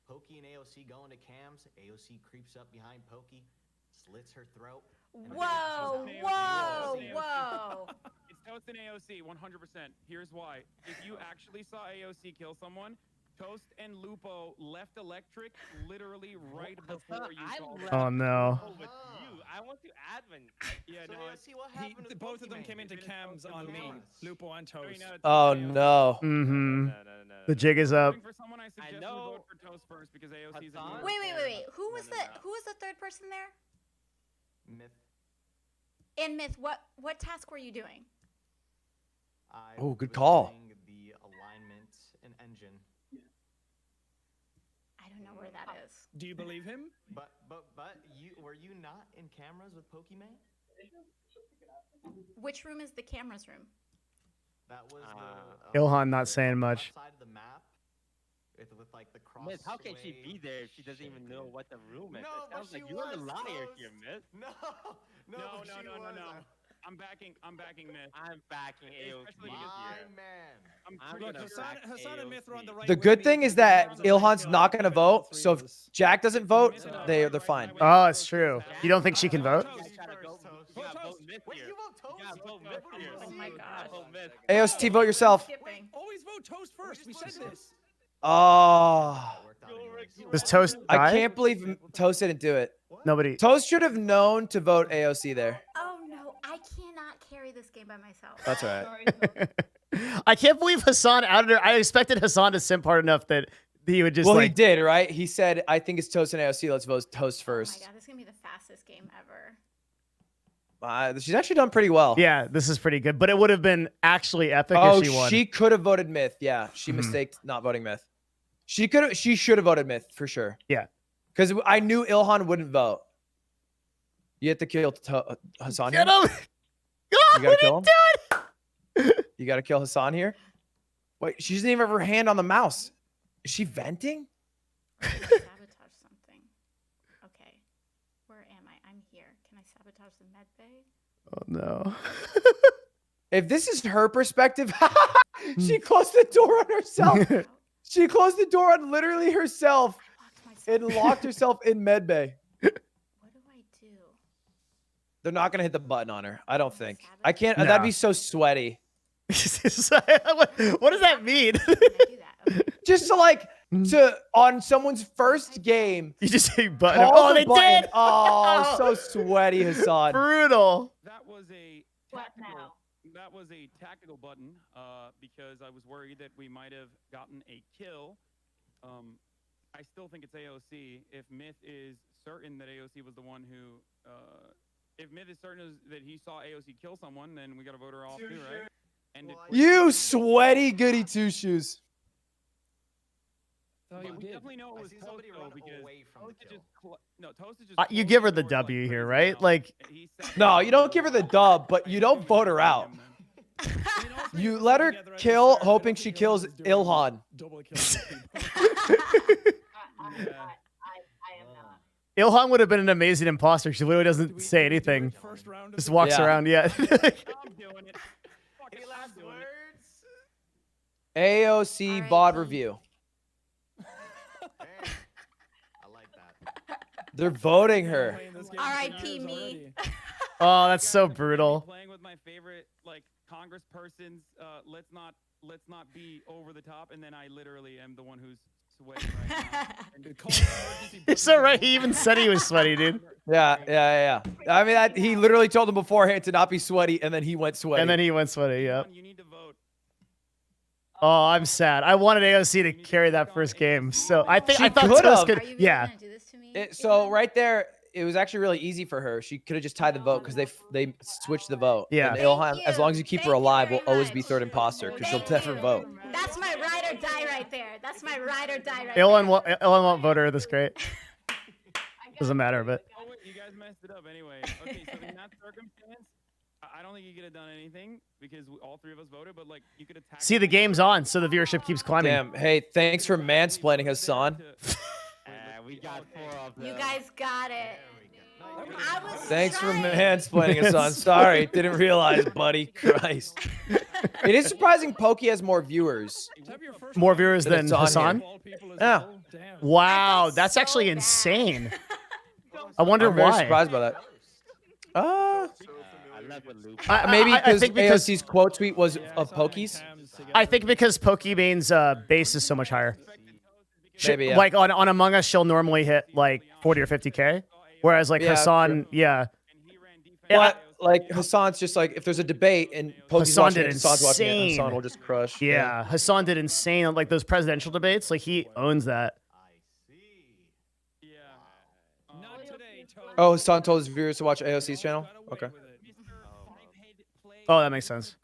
Speaker 7: Pokey and AOC going to cams. AOC creeps up behind Pokey, slits her throat. and
Speaker 4: Whoa,
Speaker 7: then-
Speaker 4: whoa,
Speaker 6: AOC.
Speaker 4: whoa.
Speaker 6: It's Toast and AOC, 100%. Here's why. If you actually saw AOC kill someone, Toast and Lupo left Electric literally right before you saw them.
Speaker 1: Oh no.
Speaker 8: Oh, with you. I want to admin.
Speaker 6: Yeah,
Speaker 7: So
Speaker 6: no,
Speaker 7: AOC, what happened to
Speaker 9: Both of them
Speaker 7: Pokemon?
Speaker 9: came into
Speaker 6: It's
Speaker 9: cams
Speaker 6: Toast
Speaker 9: on
Speaker 6: and
Speaker 9: me,
Speaker 7: Cameras.
Speaker 9: Lupo and
Speaker 6: I mean,
Speaker 9: Toast.
Speaker 6: no, it's
Speaker 3: Oh
Speaker 6: AOC.
Speaker 3: no.
Speaker 1: Mm-hmm.
Speaker 8: No.
Speaker 1: The jig is up.
Speaker 6: Voting for someone, I suggest we
Speaker 8: know-
Speaker 6: vote for Toast first because AOC is a
Speaker 8: Hassan?
Speaker 6: good
Speaker 4: Wait. Who
Speaker 8: No,
Speaker 4: was
Speaker 8: no,
Speaker 4: the
Speaker 8: no.
Speaker 4: who was the third person there?
Speaker 7: Myth.
Speaker 4: And Myth, what task were you doing?
Speaker 7: I
Speaker 3: Oh, good
Speaker 7: was
Speaker 3: call.
Speaker 7: doing the alignment and engine.
Speaker 4: I don't know where that is.
Speaker 9: Do you believe him?
Speaker 7: But you were you not in cameras with Pokemon?
Speaker 4: Which room is the cameras room?
Speaker 7: That was
Speaker 1: Ilhan not saying
Speaker 7: the
Speaker 1: much.
Speaker 7: Side of the map, with like the cross.
Speaker 8: Miss, how can she be there if she doesn't even know what the room is?
Speaker 7: No,
Speaker 8: It
Speaker 7: but
Speaker 8: sounds like
Speaker 7: she
Speaker 8: you're the
Speaker 7: was
Speaker 8: liar
Speaker 7: close.
Speaker 8: here, Miss.
Speaker 7: No.
Speaker 6: No.
Speaker 7: but she was.
Speaker 6: I'm backing Myth.
Speaker 8: I'm backing AOC
Speaker 6: Especially
Speaker 8: here.
Speaker 7: My man.
Speaker 6: I'm
Speaker 8: I'm
Speaker 6: pretty
Speaker 8: gonna
Speaker 6: sure.
Speaker 8: back
Speaker 9: Hassan and Myth were on the
Speaker 8: AOC.
Speaker 9: right.
Speaker 3: The
Speaker 9: with
Speaker 3: good
Speaker 9: me
Speaker 3: thing is
Speaker 9: because
Speaker 3: that
Speaker 9: they were on the right
Speaker 3: Ilhan's
Speaker 9: kill.
Speaker 3: not gonna
Speaker 9: All
Speaker 3: vote,
Speaker 9: three
Speaker 3: so
Speaker 9: of
Speaker 3: if
Speaker 9: us.
Speaker 3: Jack doesn't vote,
Speaker 6: Myth and I
Speaker 3: they're
Speaker 6: were
Speaker 3: fine.
Speaker 6: right
Speaker 1: Oh,
Speaker 6: now.
Speaker 1: it's true.
Speaker 6: Toast
Speaker 1: You don't think she can vote?
Speaker 8: You gotta go.
Speaker 7: Toast.
Speaker 8: You gotta
Speaker 9: Toast.
Speaker 8: vote Myth
Speaker 7: Wait,
Speaker 8: here.
Speaker 7: you vote Toast?
Speaker 8: You gotta vote
Speaker 7: What
Speaker 8: Myth
Speaker 7: are you
Speaker 8: here.
Speaker 4: Oh my
Speaker 8: You gotta
Speaker 4: gosh.
Speaker 8: vote Myth.
Speaker 3: AOC, vote yourself.
Speaker 4: Skipping.
Speaker 9: Always vote Toast first. We said this.
Speaker 3: Oh,
Speaker 7: That worked out anyways.
Speaker 1: Does Toast
Speaker 3: I
Speaker 1: die?
Speaker 3: can't believe Toast didn't do it.
Speaker 1: Nobody.
Speaker 3: Toast should have known to vote AOC there.
Speaker 4: Oh no, I cannot carry this game by myself.
Speaker 3: That's all right.
Speaker 1: I can't believe Hassan outed her. I expected Hassan to simp hard enough that he would just
Speaker 3: Well, he
Speaker 1: like.
Speaker 3: did, right? He said, "I think it's Toast and AOC. Let's vote Toast
Speaker 4: Oh my
Speaker 3: first."
Speaker 4: god, this is gonna be the fastest game ever.
Speaker 3: She's actually done pretty well.
Speaker 1: Yeah, this is pretty good, but it would have been actually epic
Speaker 3: Oh,
Speaker 1: if she won.
Speaker 3: she could have voted Myth. Yeah, she
Speaker 1: Mhm.
Speaker 3: mistaked not voting Myth. She could have. She should have voted Myth for sure.
Speaker 1: Yeah.
Speaker 3: Because I knew Ilhan wouldn't vote. You have to kill Hassan here.
Speaker 1: Get him!
Speaker 3: You gotta kill him. You gotta kill Hassan here. Wait, she doesn't even have her hand on the mouse. Is she venting?
Speaker 4: Sabotage something. Okay, where am I? I'm here. Can I sabotage the med bay?
Speaker 1: Oh no.
Speaker 3: If this is her perspective, she closed the door on herself. She closed the door on literally herself
Speaker 4: I locked myself.
Speaker 3: and locked herself in medbay.
Speaker 4: What do I do?
Speaker 3: They're not gonna hit the button on her. I don't think.
Speaker 4: Sabotage?
Speaker 3: I can't.
Speaker 1: No.
Speaker 3: That'd be so sweaty.
Speaker 1: what does that mean?
Speaker 4: How can I do that? Okay.
Speaker 3: Just to like to on someone's first game.
Speaker 1: You just say button.
Speaker 3: call
Speaker 1: Oh,
Speaker 3: the
Speaker 1: they
Speaker 3: button.
Speaker 1: did.
Speaker 3: Oh, so sweaty, Hassan.
Speaker 1: Brutal.
Speaker 6: That was a
Speaker 5: What
Speaker 6: tactical.
Speaker 5: now?
Speaker 6: That was a tactical button, because I was worried that we might have gotten a kill. I still think it's AOC. If Myth is certain that AOC was the one who, if Myth is certain that he saw AOC kill someone, then we got to vote her off too, right? And
Speaker 7: Well,
Speaker 6: it-
Speaker 3: You sweaty goody two shoes.
Speaker 9: Oh,
Speaker 6: we
Speaker 9: you did.
Speaker 6: definitely know
Speaker 7: I
Speaker 6: it was
Speaker 7: see
Speaker 6: Toast
Speaker 7: somebody
Speaker 6: though,
Speaker 7: run
Speaker 6: because
Speaker 7: away from the
Speaker 6: Toast is
Speaker 7: kill.
Speaker 6: no, Toast is just.
Speaker 1: You
Speaker 6: closing
Speaker 1: give her the
Speaker 6: doors like
Speaker 1: W here,
Speaker 6: crazy
Speaker 1: right?
Speaker 6: now.
Speaker 1: Like,
Speaker 6: He said
Speaker 3: No,
Speaker 6: that
Speaker 3: you don't give her the dub, but you don't vote her out. You let her kill, hoping she kills Ilhan.
Speaker 9: Double kill.
Speaker 5: I am not.
Speaker 1: Ilhan would have been an amazing imposter. She literally doesn't say anything.
Speaker 9: First round of
Speaker 1: Just
Speaker 9: the-
Speaker 1: walks
Speaker 3: Yeah.
Speaker 1: around. Yeah.
Speaker 6: I'm doing it. Fuck
Speaker 7: Any
Speaker 6: it, I'm
Speaker 7: last
Speaker 6: doing it.
Speaker 7: words?
Speaker 3: AOC
Speaker 4: Alright,
Speaker 3: VOD
Speaker 4: Pete.
Speaker 3: review.
Speaker 7: Hey, I like that.
Speaker 3: They're voting
Speaker 9: Been
Speaker 3: her.
Speaker 9: playing this game for
Speaker 4: R.I.P.
Speaker 9: years
Speaker 4: me.
Speaker 9: already.
Speaker 1: Oh, that's so
Speaker 6: Guys, I'm currently
Speaker 1: brutal.
Speaker 6: Playing with my favorite like congresspersons. Let's not be over the top. And then I literally am the one who's sweating right now.
Speaker 9: Dude, call an emergency
Speaker 1: It's
Speaker 9: button
Speaker 1: all right.
Speaker 9: to
Speaker 1: He
Speaker 9: vote
Speaker 1: even
Speaker 9: for
Speaker 1: said he
Speaker 9: her.
Speaker 1: was sweaty, dude.
Speaker 3: Yeah. I mean, he literally told them beforehand to not be sweaty, and then he went sweaty.
Speaker 1: And then he went sweaty. Yep.
Speaker 6: You need to vote.
Speaker 1: Oh, I'm sad. I wanted AOC to carry that first game. So I
Speaker 3: She
Speaker 1: thought
Speaker 3: could've.
Speaker 1: Toast
Speaker 4: Are
Speaker 1: could.
Speaker 4: you really
Speaker 1: Yeah.
Speaker 4: gonna do this to me?
Speaker 3: So
Speaker 4: Ilhan?
Speaker 3: right there, it was actually really easy for her. She could have just tied the vote because they switched the vote.
Speaker 1: Yeah.
Speaker 3: And
Speaker 4: Thank
Speaker 3: Ilhan, as
Speaker 4: you.
Speaker 3: long as you keep her
Speaker 4: Thank you
Speaker 3: alive, will
Speaker 4: very
Speaker 3: always be
Speaker 4: much.
Speaker 3: third imposter because she'll
Speaker 4: Thank
Speaker 3: never
Speaker 4: you.
Speaker 3: vote.
Speaker 4: That's my ride or die right there. That's my ride or die right
Speaker 1: Ilhan
Speaker 4: there.
Speaker 1: won't vote her this great. Doesn't matter, but
Speaker 6: Oh wait, you guys messed it up anyway. Okay, so in that circumstance, I don't think you could have done anything because all three of us voted. But like, you could attack.
Speaker 1: see, the game's on, so the viewership keeps climbing.
Speaker 3: Damn. Hey, thanks for mansplaining, Hassan.
Speaker 8: Yeah, we got 4 of them.
Speaker 5: You guys got it. I was
Speaker 3: Thanks for
Speaker 5: trying.
Speaker 3: mansplaining us on. Sorry, didn't realize, buddy. Christ. It is surprising Pokey has more viewers.
Speaker 1: More viewers
Speaker 3: But it's
Speaker 1: than
Speaker 3: on
Speaker 1: Hassan?
Speaker 3: Yeah.
Speaker 1: Wow,
Speaker 5: felt
Speaker 1: that's
Speaker 5: so
Speaker 1: actually
Speaker 5: bad.
Speaker 1: insane. I wonder
Speaker 3: I'm very
Speaker 1: why.
Speaker 3: surprised by that.
Speaker 8: I love what Luke.
Speaker 3: Maybe
Speaker 1: I think because
Speaker 3: AOC's quote tweet was of Pokey's.
Speaker 1: I think because Pokemon's base is so much higher.
Speaker 3: Maybe, yeah.
Speaker 1: Like on Among Us, she'll normally hit like 40 or 50K, whereas like
Speaker 3: Yeah,
Speaker 1: Hassan, yeah.
Speaker 3: But like Hassan's just like if there's a debate and Pokey's
Speaker 1: Hassan
Speaker 3: watching
Speaker 1: did
Speaker 3: it, Hassan's watching it,
Speaker 1: insane.
Speaker 3: Hassan will just crush.
Speaker 1: Yeah, Hassan did insane on like those presidential debates. Like he owns that.
Speaker 9: Not today, Toad.
Speaker 3: Oh, Hassan told his viewers to watch AOC's channel. Okay.
Speaker 1: Oh, that makes sense.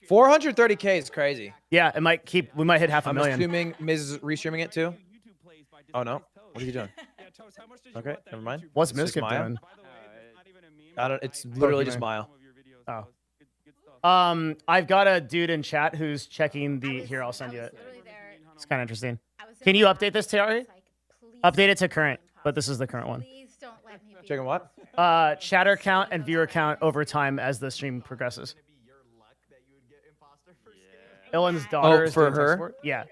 Speaker 3: 430K is crazy.
Speaker 1: Yeah, it might keep. We might hit half a
Speaker 3: I'm
Speaker 1: million.
Speaker 3: assuming Miz is restreaming it too. Oh no, what are you doing?
Speaker 9: Yeah, Toast, how much did you
Speaker 3: Okay,
Speaker 9: want
Speaker 3: never mind.
Speaker 1: What's
Speaker 3: It's just
Speaker 1: Miskip
Speaker 3: Maya.
Speaker 1: doing?
Speaker 3: I don't. It's literally just
Speaker 1: Pokemon.
Speaker 3: Mile.
Speaker 1: Oh. I've got a dude in chat who's checking the. Here, I'll send you it.
Speaker 4: Literally there.
Speaker 1: It's kind of interesting.
Speaker 4: I was in
Speaker 1: Can
Speaker 4: the
Speaker 1: you
Speaker 4: lab,
Speaker 1: update this,
Speaker 4: and I
Speaker 1: Terry?
Speaker 4: was like, please
Speaker 1: Update it to
Speaker 4: don't
Speaker 1: current,
Speaker 4: be
Speaker 1: but this is the current one.
Speaker 4: Please don't let me be
Speaker 3: Checking what?
Speaker 1: Chatter count and viewer count over time as the stream progresses. Illan's daughter. is
Speaker 3: for
Speaker 1: doing tech
Speaker 3: her?
Speaker 1: support. Yeah.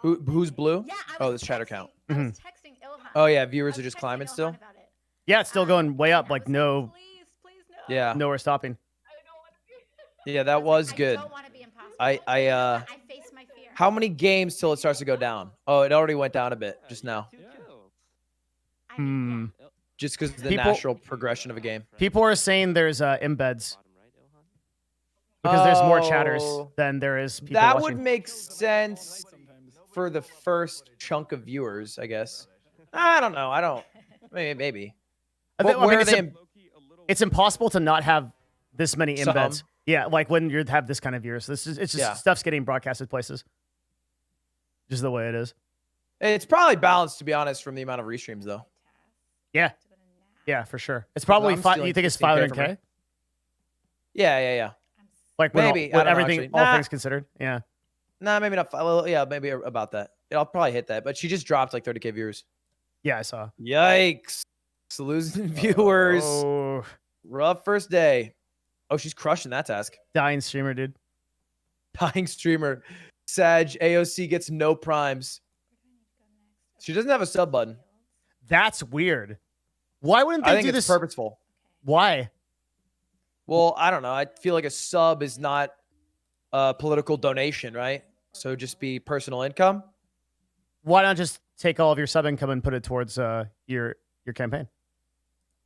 Speaker 3: Who's blue?
Speaker 4: Yeah, I
Speaker 3: Oh,
Speaker 4: was
Speaker 3: this chatter
Speaker 4: texting-
Speaker 3: count.
Speaker 4: I was
Speaker 1: Mhm.
Speaker 4: texting Ilhan.
Speaker 3: Oh yeah,
Speaker 4: I
Speaker 3: viewers
Speaker 4: was
Speaker 3: are just
Speaker 4: texting
Speaker 3: climbing
Speaker 4: Ilhan
Speaker 3: still.
Speaker 4: about it.
Speaker 1: Yeah, it's still going way up.
Speaker 4: And I
Speaker 1: Like
Speaker 4: was
Speaker 1: no,
Speaker 4: please, no.
Speaker 3: Yeah,
Speaker 1: nowhere stopping.
Speaker 3: yeah, that was good.
Speaker 4: I don't want to be impossible.
Speaker 3: I
Speaker 4: face my fear.
Speaker 3: How many games till it starts to go down? Oh, it already went down a bit just now,
Speaker 8: 2 kills.
Speaker 4: I mean,
Speaker 1: Hmm.
Speaker 3: just because of the
Speaker 1: People-
Speaker 3: natural progression of a game.
Speaker 1: People are saying there's embeds
Speaker 8: Bottom right, Ilhan?
Speaker 1: because there's more chatters
Speaker 3: Oh.
Speaker 1: than there is people
Speaker 3: That
Speaker 1: watching.
Speaker 3: would make sense for the first chunk of viewers, I guess. I don't know. I don't. Maybe.
Speaker 1: I
Speaker 3: But
Speaker 1: think- I mean,
Speaker 3: where are
Speaker 1: it's
Speaker 3: they?
Speaker 1: im- It's impossible to not have this many
Speaker 3: Some.
Speaker 1: embeds. Yeah, like when you have this kind of viewers. This is it's just
Speaker 3: Yeah.
Speaker 1: stuff's getting broadcasted places. Just the way it is.
Speaker 3: It's probably balanced, to be honest, from the amount of restreams, though.
Speaker 1: Yeah. Yeah, for sure. It's probably
Speaker 3: I'm
Speaker 1: five.
Speaker 3: stealing
Speaker 1: You think it's
Speaker 3: 15K from
Speaker 1: 500K?
Speaker 3: Yeah.
Speaker 1: Like when
Speaker 3: Maybe.
Speaker 1: all,
Speaker 3: I
Speaker 1: when
Speaker 3: don't know,
Speaker 1: everything,
Speaker 3: actually.
Speaker 1: all
Speaker 3: Nah.
Speaker 1: things considered. Yeah.
Speaker 3: Nah, maybe not. Well, yeah, maybe about that. I'll probably hit that. But she just dropped like 30K viewers.
Speaker 1: Yeah, I saw.
Speaker 3: Yikes. So losing viewers.
Speaker 1: Oh,
Speaker 3: Rough first day. Oh, she's crushing that task.
Speaker 1: dying streamer, dude.
Speaker 3: Dying streamer. Sag AOC gets no primes. She doesn't have a sub button.
Speaker 1: That's weird. Why wouldn't
Speaker 3: I
Speaker 1: they
Speaker 3: think
Speaker 1: do
Speaker 3: it's
Speaker 1: this?
Speaker 3: purposeful.
Speaker 1: Why?
Speaker 3: Well, I don't know. I feel like a sub is not a political donation, right? So just be personal income.
Speaker 1: Why not just take all of your sub income and put it towards your campaign?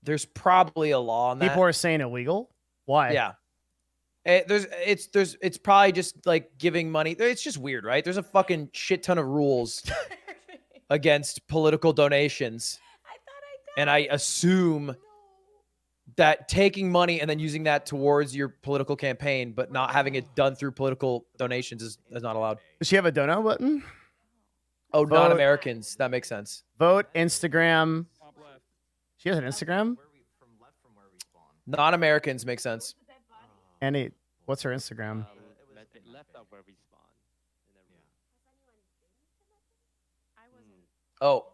Speaker 3: There's probably a law on that.
Speaker 1: People are saying illegal. Why?
Speaker 3: Yeah. It's probably just like giving money. It's just weird, right? There's a fucking shit ton of rules against political donations.
Speaker 4: I thought I
Speaker 3: And I assume that taking money and then using that towards your political campaign, but not having it done through political donations is not allowed.
Speaker 1: Does she have a dono button?
Speaker 3: Oh,
Speaker 1: Vote.
Speaker 3: non-Americans. That makes sense.
Speaker 1: Vote, Instagram.
Speaker 6: Top left.
Speaker 1: She has an Instagram.
Speaker 3: Non-Americans make sense.
Speaker 1: Annie, what's her Instagram?
Speaker 8: Left up where we spawn.
Speaker 3: Oh,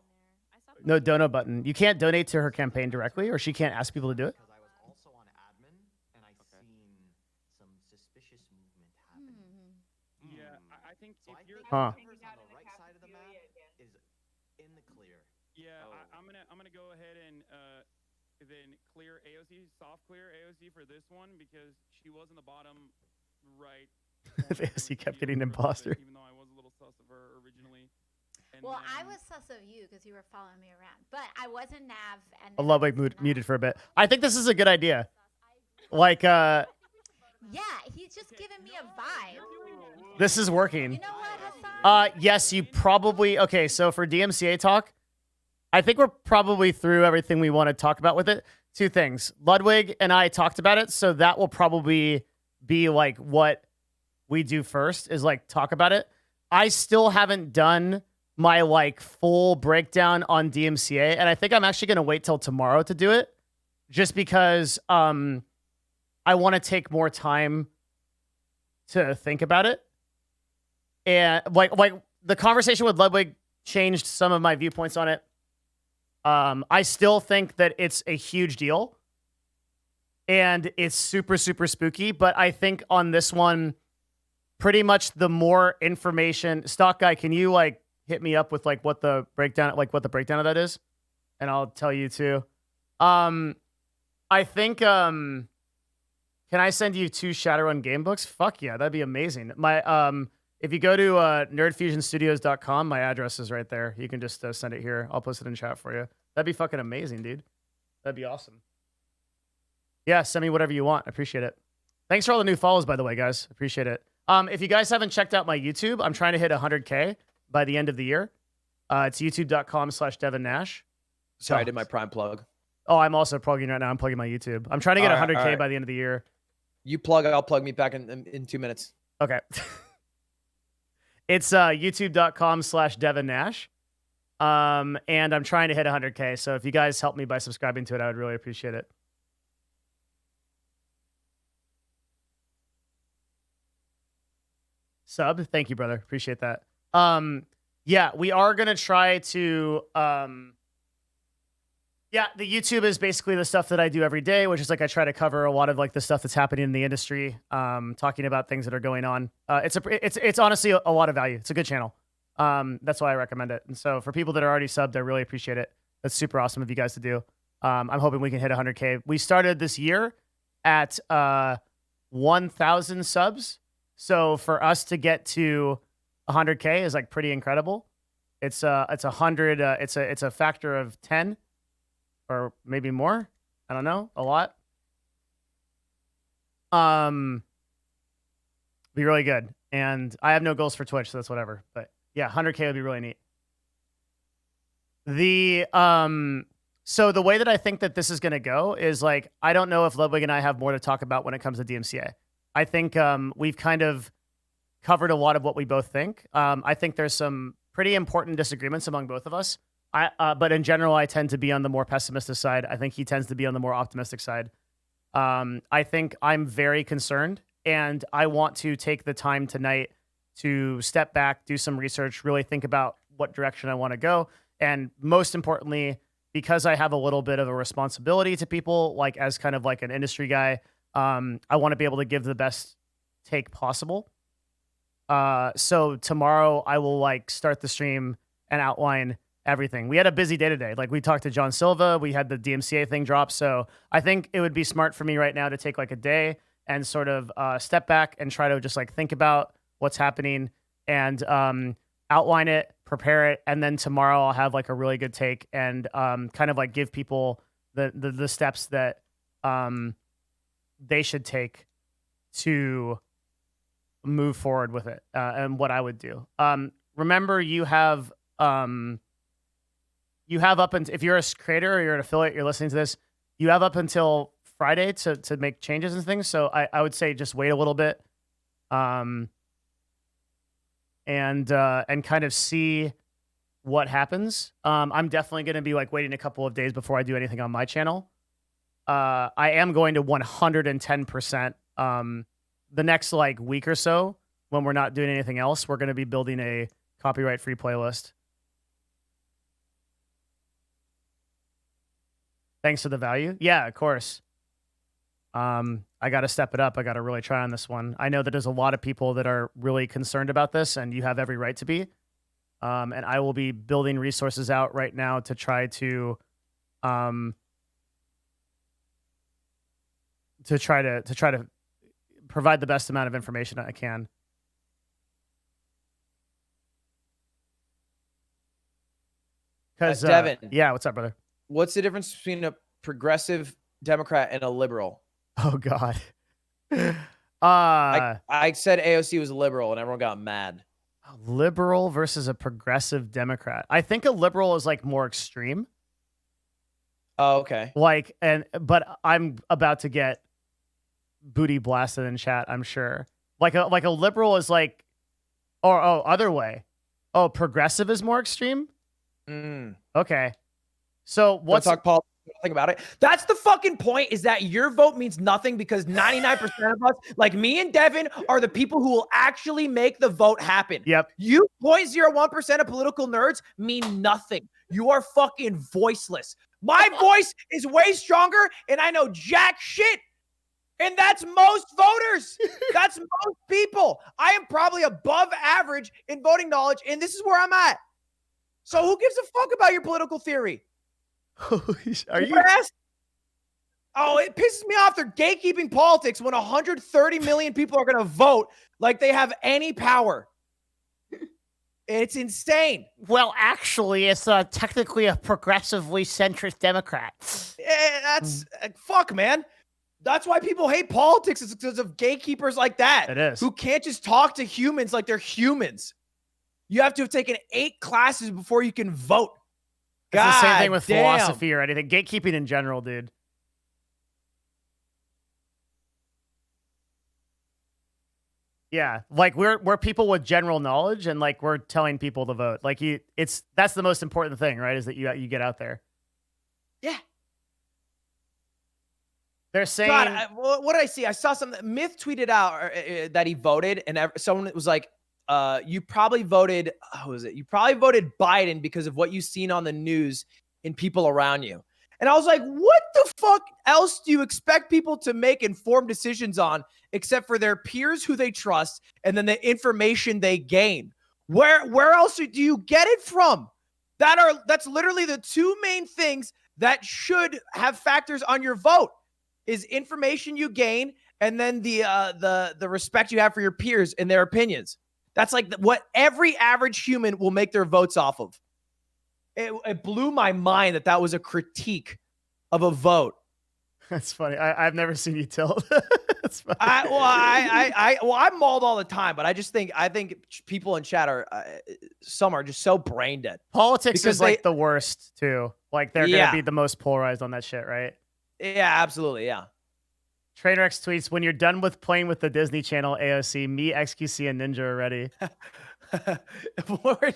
Speaker 1: No dono button. You can't donate to her campaign directly, or she can't ask people to do it.
Speaker 7: Because I was also on admin and I seen some suspicious movement happening.
Speaker 6: Yeah, I think
Speaker 7: So I
Speaker 6: if you're
Speaker 7: think
Speaker 1: Huh.
Speaker 7: whoever's on the right side of the map is in the clear.
Speaker 6: Yeah, I'm gonna go ahead and then clear AOC, soft clear AOC for this one because she was in the bottom right.
Speaker 1: If AOC kept getting imposter.
Speaker 6: Even though I was a little sus of her originally. And
Speaker 4: Well, I
Speaker 6: then-
Speaker 4: was sus of you because you were following me around, but I wasn't Nav. And
Speaker 1: A
Speaker 4: then
Speaker 1: Ludwig
Speaker 4: I was Nav.
Speaker 1: muted for a bit. I think this is a good idea. Like,
Speaker 4: Yeah, he's just giving me a vibe.
Speaker 1: this is working.
Speaker 4: You know what, Hassan?
Speaker 1: Yes, you probably. Okay, so for DMCA talk, I think we're probably through everything we want to talk about with it. Two things. Ludwig and I talked about it, so that will probably be like what we do first is like talk about it. I still haven't done my like full breakdown on DMCA, and I think I'm actually going to wait till tomorrow to do it just because I want to take more time to think about it. And like the conversation with Ludwig changed some of my viewpoints on it. I still think that it's a huge deal and it's super, super spooky. But I think on this one, pretty much the more information, Stock Guy, can you like hit me up with like what the breakdown of that is? And I'll tell you too. I think, can I send you 2 Shadowrun game books? Fuck yeah, that'd be amazing. If you go to nerdfusionstudios.com, my address is right there. You can just send it here. I'll post it in chat for you. That'd be fucking amazing, dude. That'd be awesome. Yeah, send me whatever you want. I appreciate it. Thanks for all the new follows, by the way, guys. Appreciate it. If you guys haven't checked out my YouTube, I'm trying to hit 100K by the end of the year. It's youtube.com/DevinNash.
Speaker 3: Sorry, I did my Prime plug.
Speaker 1: Oh, I'm also plugging right now. I'm plugging my YouTube. I'm trying to get 100K by the end of the year.
Speaker 3: You plug, I'll plug me back in 2 minutes.
Speaker 1: Okay. It's youtube.com/DevinNash. And I'm trying to hit 100K. So if you guys help me by subscribing to it, I would really appreciate it. Sub. Thank you, brother. Appreciate that. Yeah, we are going to try to, yeah, the YouTube is basically the stuff that I do every day, which is like I try to cover a lot of like the stuff that's happening in the industry, talking about things that are going on. It's honestly a lot of value. It's a good channel. That's why I recommend it. And so for people that are already subbed, I really appreciate it. That's super awesome of you guys to do. I'm hoping we can hit 100K. We started this year at 1,000 subs. So for us to get to 100K is like pretty incredible. It's 100. It's a factor of 10. Or maybe more. I don't know. A lot. Be really good. And I have no goals for Twitch, so that's whatever. But yeah, 100K would be really neat. So the way that I think that this is gonna go is like, I don't know if Ludwig and I have more to talk about when it comes to DMCA. I think we've kind of covered a lot of what we both think. I think there's some pretty important disagreements among both of us. But in general, I tend to be on the more pessimistic side. I think he tends to be on the more optimistic side. I think I'm very concerned, and I want to take the time tonight to step back, do some research, really think about what direction I want to go. And most importantly, because I have a little bit of a responsibility to people, like as kind of like an industry guy, I want to be able to give the best take possible. So tomorrow I will like start the stream and outline everything. We had a busy day today. Like we talked to John Silva, we had the DMCA thing drop. So I think it would be smart for me right now to take like a day and sort of step back and try to just like think about what's happening and outline it, prepare it. And then tomorrow I'll have like a really good take and kind of like give people the steps that they should take to move forward with it and what I would do. Remember, you have up until, if you're a creator or you're an affiliate, you're listening to this, you have up until Friday to make changes and things. So I would say just wait a little bit and kind of see what happens. I'm definitely going to be like waiting a couple of days before I do anything on my channel. I am going to 110%. The next like week or so, when we're not doing anything else, we're going to be building a copyright-free playlist. Thanks for the value. Yeah, of course. I got to step it up. I got to really try on this one. I know that there's a lot of people that are really concerned about this, and you have every right to be. And I will be building resources out right now to try to provide the best amount of information I can. Because
Speaker 3: Devin,
Speaker 1: yeah, what's up, brother?
Speaker 3: What's the difference between a progressive Democrat and a liberal?
Speaker 1: Oh God.
Speaker 3: I said AOC was a liberal, and everyone got mad.
Speaker 1: A liberal versus a progressive Democrat. I think a liberal is like more extreme.
Speaker 3: Oh, okay.
Speaker 1: But I'm about to get booty blasted in chat, I'm sure. Like a liberal is like, other way. Oh, progressive is more extreme? Okay. So what's
Speaker 3: talk politics? Think about it. That's the fucking point, is that your vote means nothing because 99% of us, like me and Devin, are the people who will actually make the vote happen.
Speaker 1: Yep.
Speaker 3: You 0.01% of political nerds mean nothing. You are fucking voiceless. My voice is way stronger, and I know jack shit. And that's most voters. That's most people. I am probably above average in voting knowledge, and this is where I'm at. So who gives a fuck about your political theory?
Speaker 1: Are you?
Speaker 3: Oh, it pisses me off. They're gatekeeping politics when 130 million people are going to vote like they have any power. It's insane.
Speaker 1: Well, actually, it's technically a progressively centrist Democrat.
Speaker 3: That's fuck, man. That's why people hate politics. It's because of gatekeepers like that.
Speaker 1: It is.
Speaker 3: Who can't just talk to humans like they're humans. You have to have taken 8 classes before you can vote.
Speaker 1: It's the same thing
Speaker 3: God
Speaker 1: with
Speaker 3: damn.
Speaker 1: philosophy or anything. Gatekeeping in general, dude. Yeah, like we're people with general knowledge, and like we're telling people to vote. Like that's the most important thing, right? Is that you get out there.
Speaker 3: Yeah.
Speaker 1: They're saying,
Speaker 3: God, what did I see? I saw something. Myth tweeted out that he voted, and someone was like, "You probably voted. Who was it? You probably voted Biden because of what you've seen on the news and people around you." And I was like, "What the fuck else do you expect people to make informed decisions on, except for their peers who they trust, and then the information they gain? Where else do you get it from? That's literally the 2 main things that should have factors on your vote." Is information you gain, and then the respect you have for your peers and their opinions. That's like what every average human will make their votes off of. It blew my mind that was a critique of a vote.
Speaker 1: That's funny. I've never seen you tilt. That's funny.
Speaker 3: I'm mauled all the time, but I think people in chat are some are just so brain dead.
Speaker 1: Politics
Speaker 3: Because
Speaker 1: is like the worst too. Like they're
Speaker 3: Yeah.
Speaker 1: gonna be the most polarized on that shit, right?
Speaker 3: Yeah, absolutely, yeah.
Speaker 1: Trainwreck tweets, when you're done with playing with the Disney Channel AOC, me, XQC, and Ninja are ready.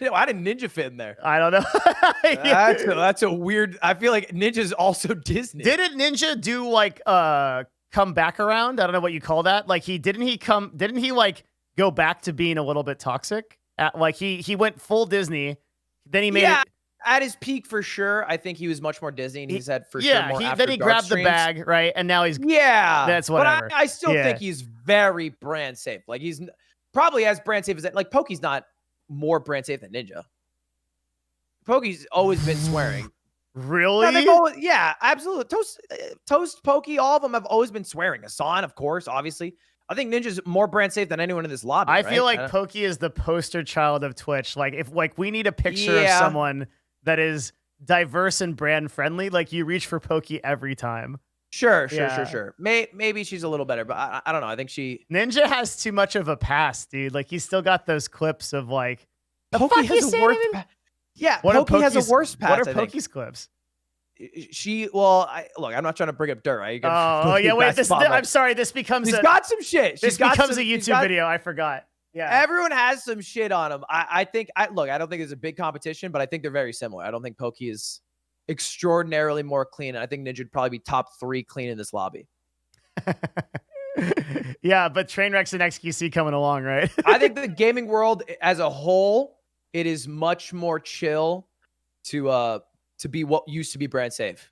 Speaker 3: Why did Ninja fit in there?
Speaker 1: I don't know.
Speaker 3: That's a weird. I feel like Ninja's also Disney.
Speaker 1: Didn't Ninja do like come back around? I don't know what you call that. Like didn't he like go back to being a little bit toxic? Like he went full Disney. Then he made it.
Speaker 3: At his peak for sure. I think he was much more Disney, and he's had for sure more
Speaker 1: then
Speaker 3: After
Speaker 1: he
Speaker 3: Dark
Speaker 1: grabbed
Speaker 3: streams.
Speaker 1: the bag, right? And now he's
Speaker 3: That's
Speaker 1: whatever.
Speaker 3: But I still
Speaker 1: Yeah.
Speaker 3: think he's very brand safe. Like he's probably as brand safe as that. Like Pokey's not more brand safe than Ninja. Pokey's always been swearing.
Speaker 1: Really?
Speaker 3: Yeah, absolutely. Toast, Pokey, all of them have always been swearing. Hassan, of course, obviously. I think Ninja's more brand safe than anyone in this lobby.
Speaker 1: I feel
Speaker 3: right?
Speaker 1: like Pokey is the poster child of Twitch. Like if we need a picture of someone that is diverse and brand friendly, like you reach for Pokey every time.
Speaker 3: Sure.
Speaker 1: Yeah.
Speaker 3: Maybe she's a little better, but I don't know. I think
Speaker 1: Ninja has too much of a past, dude. Like he's still got those clips of like
Speaker 3: Pokey has a worse. Yeah, Pokey has a worse past.
Speaker 1: What are
Speaker 3: I think.
Speaker 1: Pokey's clips?
Speaker 3: Look, I'm not trying to bring up dirt, right? You gotta
Speaker 1: Oh yeah, wait.
Speaker 3: pass the ball,
Speaker 1: I'm sorry. This becomes
Speaker 3: He's got some shit.
Speaker 1: This becomes a YouTube video. I forgot. Yeah.
Speaker 3: Everyone has some shit on him. I don't think it's a big competition, but I think they're very similar. I don't think Pokey is extraordinarily more clean. I think Ninja would probably be top 3 clean in this lobby.
Speaker 1: Yeah, but Trainwrecks and XQC coming along, right?
Speaker 3: I think the gaming world as a whole, it is much more chill to be what used to be brand safe.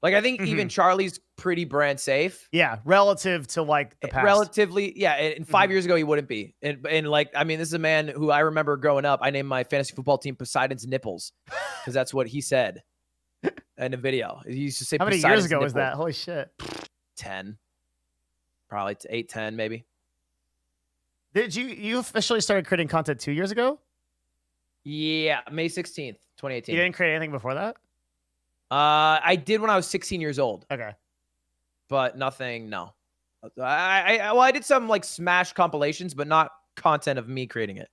Speaker 3: Like I think even Charlie's pretty brand safe.
Speaker 1: Yeah, relative to like the past.
Speaker 3: Relatively, yeah. And 5 years ago, he wouldn't be. And like, I mean, this is a man who I remember growing up. I named my fantasy football team Poseidon's Nipples because that's what he said in a video. He used to say,
Speaker 1: How many
Speaker 3: Poseidon's
Speaker 1: years ago was
Speaker 3: nipples.
Speaker 1: that? Holy shit.
Speaker 3: 10, probably 8, 10, maybe.
Speaker 1: Did you officially started creating content 2 years ago?
Speaker 3: Yeah, May 16th, 2018.
Speaker 1: You didn't create anything before that?
Speaker 3: I did when I was 16 years old.
Speaker 1: Okay.
Speaker 3: But nothing. No. I did some like Smash compilations, but not content of me creating it.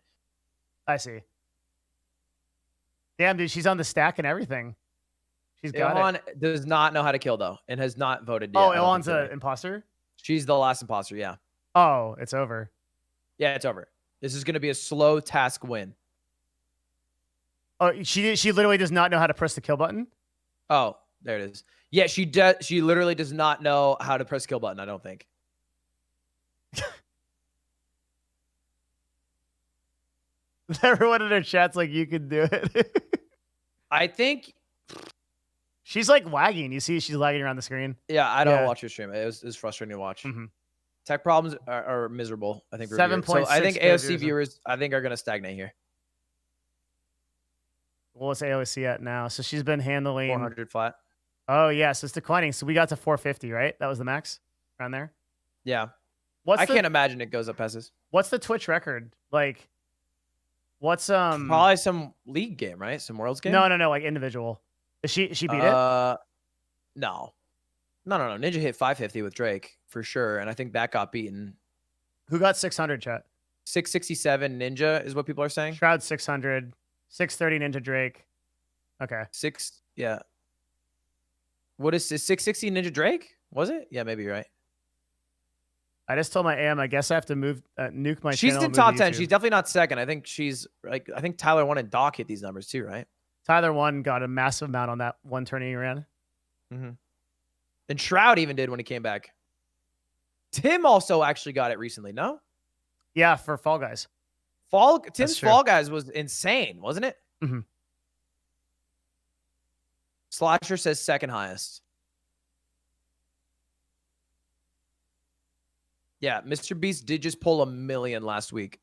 Speaker 1: I see. Damn, dude, she's on the stack and everything. She's got
Speaker 3: Ilhan
Speaker 1: it.
Speaker 3: does not know how to kill though, and has not voted yet.
Speaker 1: Oh,
Speaker 3: I don't
Speaker 1: Ilhan's
Speaker 3: think
Speaker 1: an
Speaker 3: today.
Speaker 1: imposter?
Speaker 3: She's the last imposter. Yeah.
Speaker 1: Oh, it's over.
Speaker 3: Yeah, it's over. This is going to be a slow task win.
Speaker 1: Oh, she literally does not know how to press the kill button?
Speaker 3: Oh, there it is. Yeah, she does. She literally does not know how to press kill button. I don't think.
Speaker 1: Everyone in her chat's like, you can do it.
Speaker 3: I think.
Speaker 1: She's like lagging. You see, she's lagging around the screen.
Speaker 3: Yeah, I don't
Speaker 1: Yeah.
Speaker 3: watch your stream. It was frustrating to watch.
Speaker 1: Mhm.
Speaker 3: Tech problems are miserable. I think. for
Speaker 1: 7.6
Speaker 3: viewers. So I think
Speaker 1: K
Speaker 3: AOC
Speaker 1: viewers.
Speaker 3: viewers, I think, are going to stagnate here.
Speaker 1: What's AOC at now? So she's been handling.
Speaker 3: 400 flat.
Speaker 1: Oh yeah, so it's declining. So we got to 450, right? That was the max around there.
Speaker 3: Yeah,
Speaker 1: What's
Speaker 3: I
Speaker 1: the,
Speaker 3: can't imagine it goes up past this.
Speaker 1: What's the Twitch record? Like, what's
Speaker 3: Probably some league game, right? Some worlds game.
Speaker 1: No, like individual. Is she beat it?
Speaker 3: No. Ninja hit 550 with Drake for sure, and I think that got beaten.
Speaker 1: Who got 600? Chat.
Speaker 3: 667 Ninja is what people are saying.
Speaker 1: Shroud 600, 630 Ninja Drake. Okay.
Speaker 3: Yeah. What is 660 Ninja Drake? Was it? Yeah, maybe you're right.
Speaker 1: I just told my AM. I guess I have to move nuke my
Speaker 3: She's
Speaker 1: channel.
Speaker 3: in
Speaker 1: and move
Speaker 3: top
Speaker 1: to
Speaker 3: 10.
Speaker 1: YouTube.
Speaker 3: She's definitely not second. I think she's like, I think Tyler 1 and Doc hit these numbers too, right?
Speaker 1: Tyler 1 got a massive amount on that one tourney he ran.
Speaker 3: Mm-hmm. And Shroud even did when he came back. Tim also actually got it recently, no?
Speaker 1: Yeah, for Fall Guys.
Speaker 3: Tim's
Speaker 1: true.
Speaker 3: Fall Guys was insane, wasn't it?
Speaker 1: Mhm.
Speaker 3: Slasher says second highest. Yeah, Mr. Beast did just pull 1 million last week.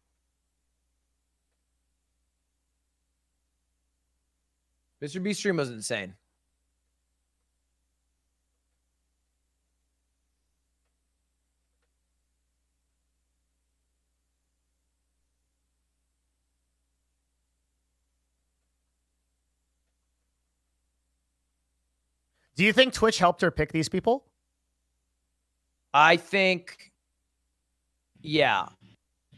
Speaker 3: Mr. Beast stream was insane.
Speaker 1: Do you think Twitch helped her pick these people?
Speaker 3: I think, yeah.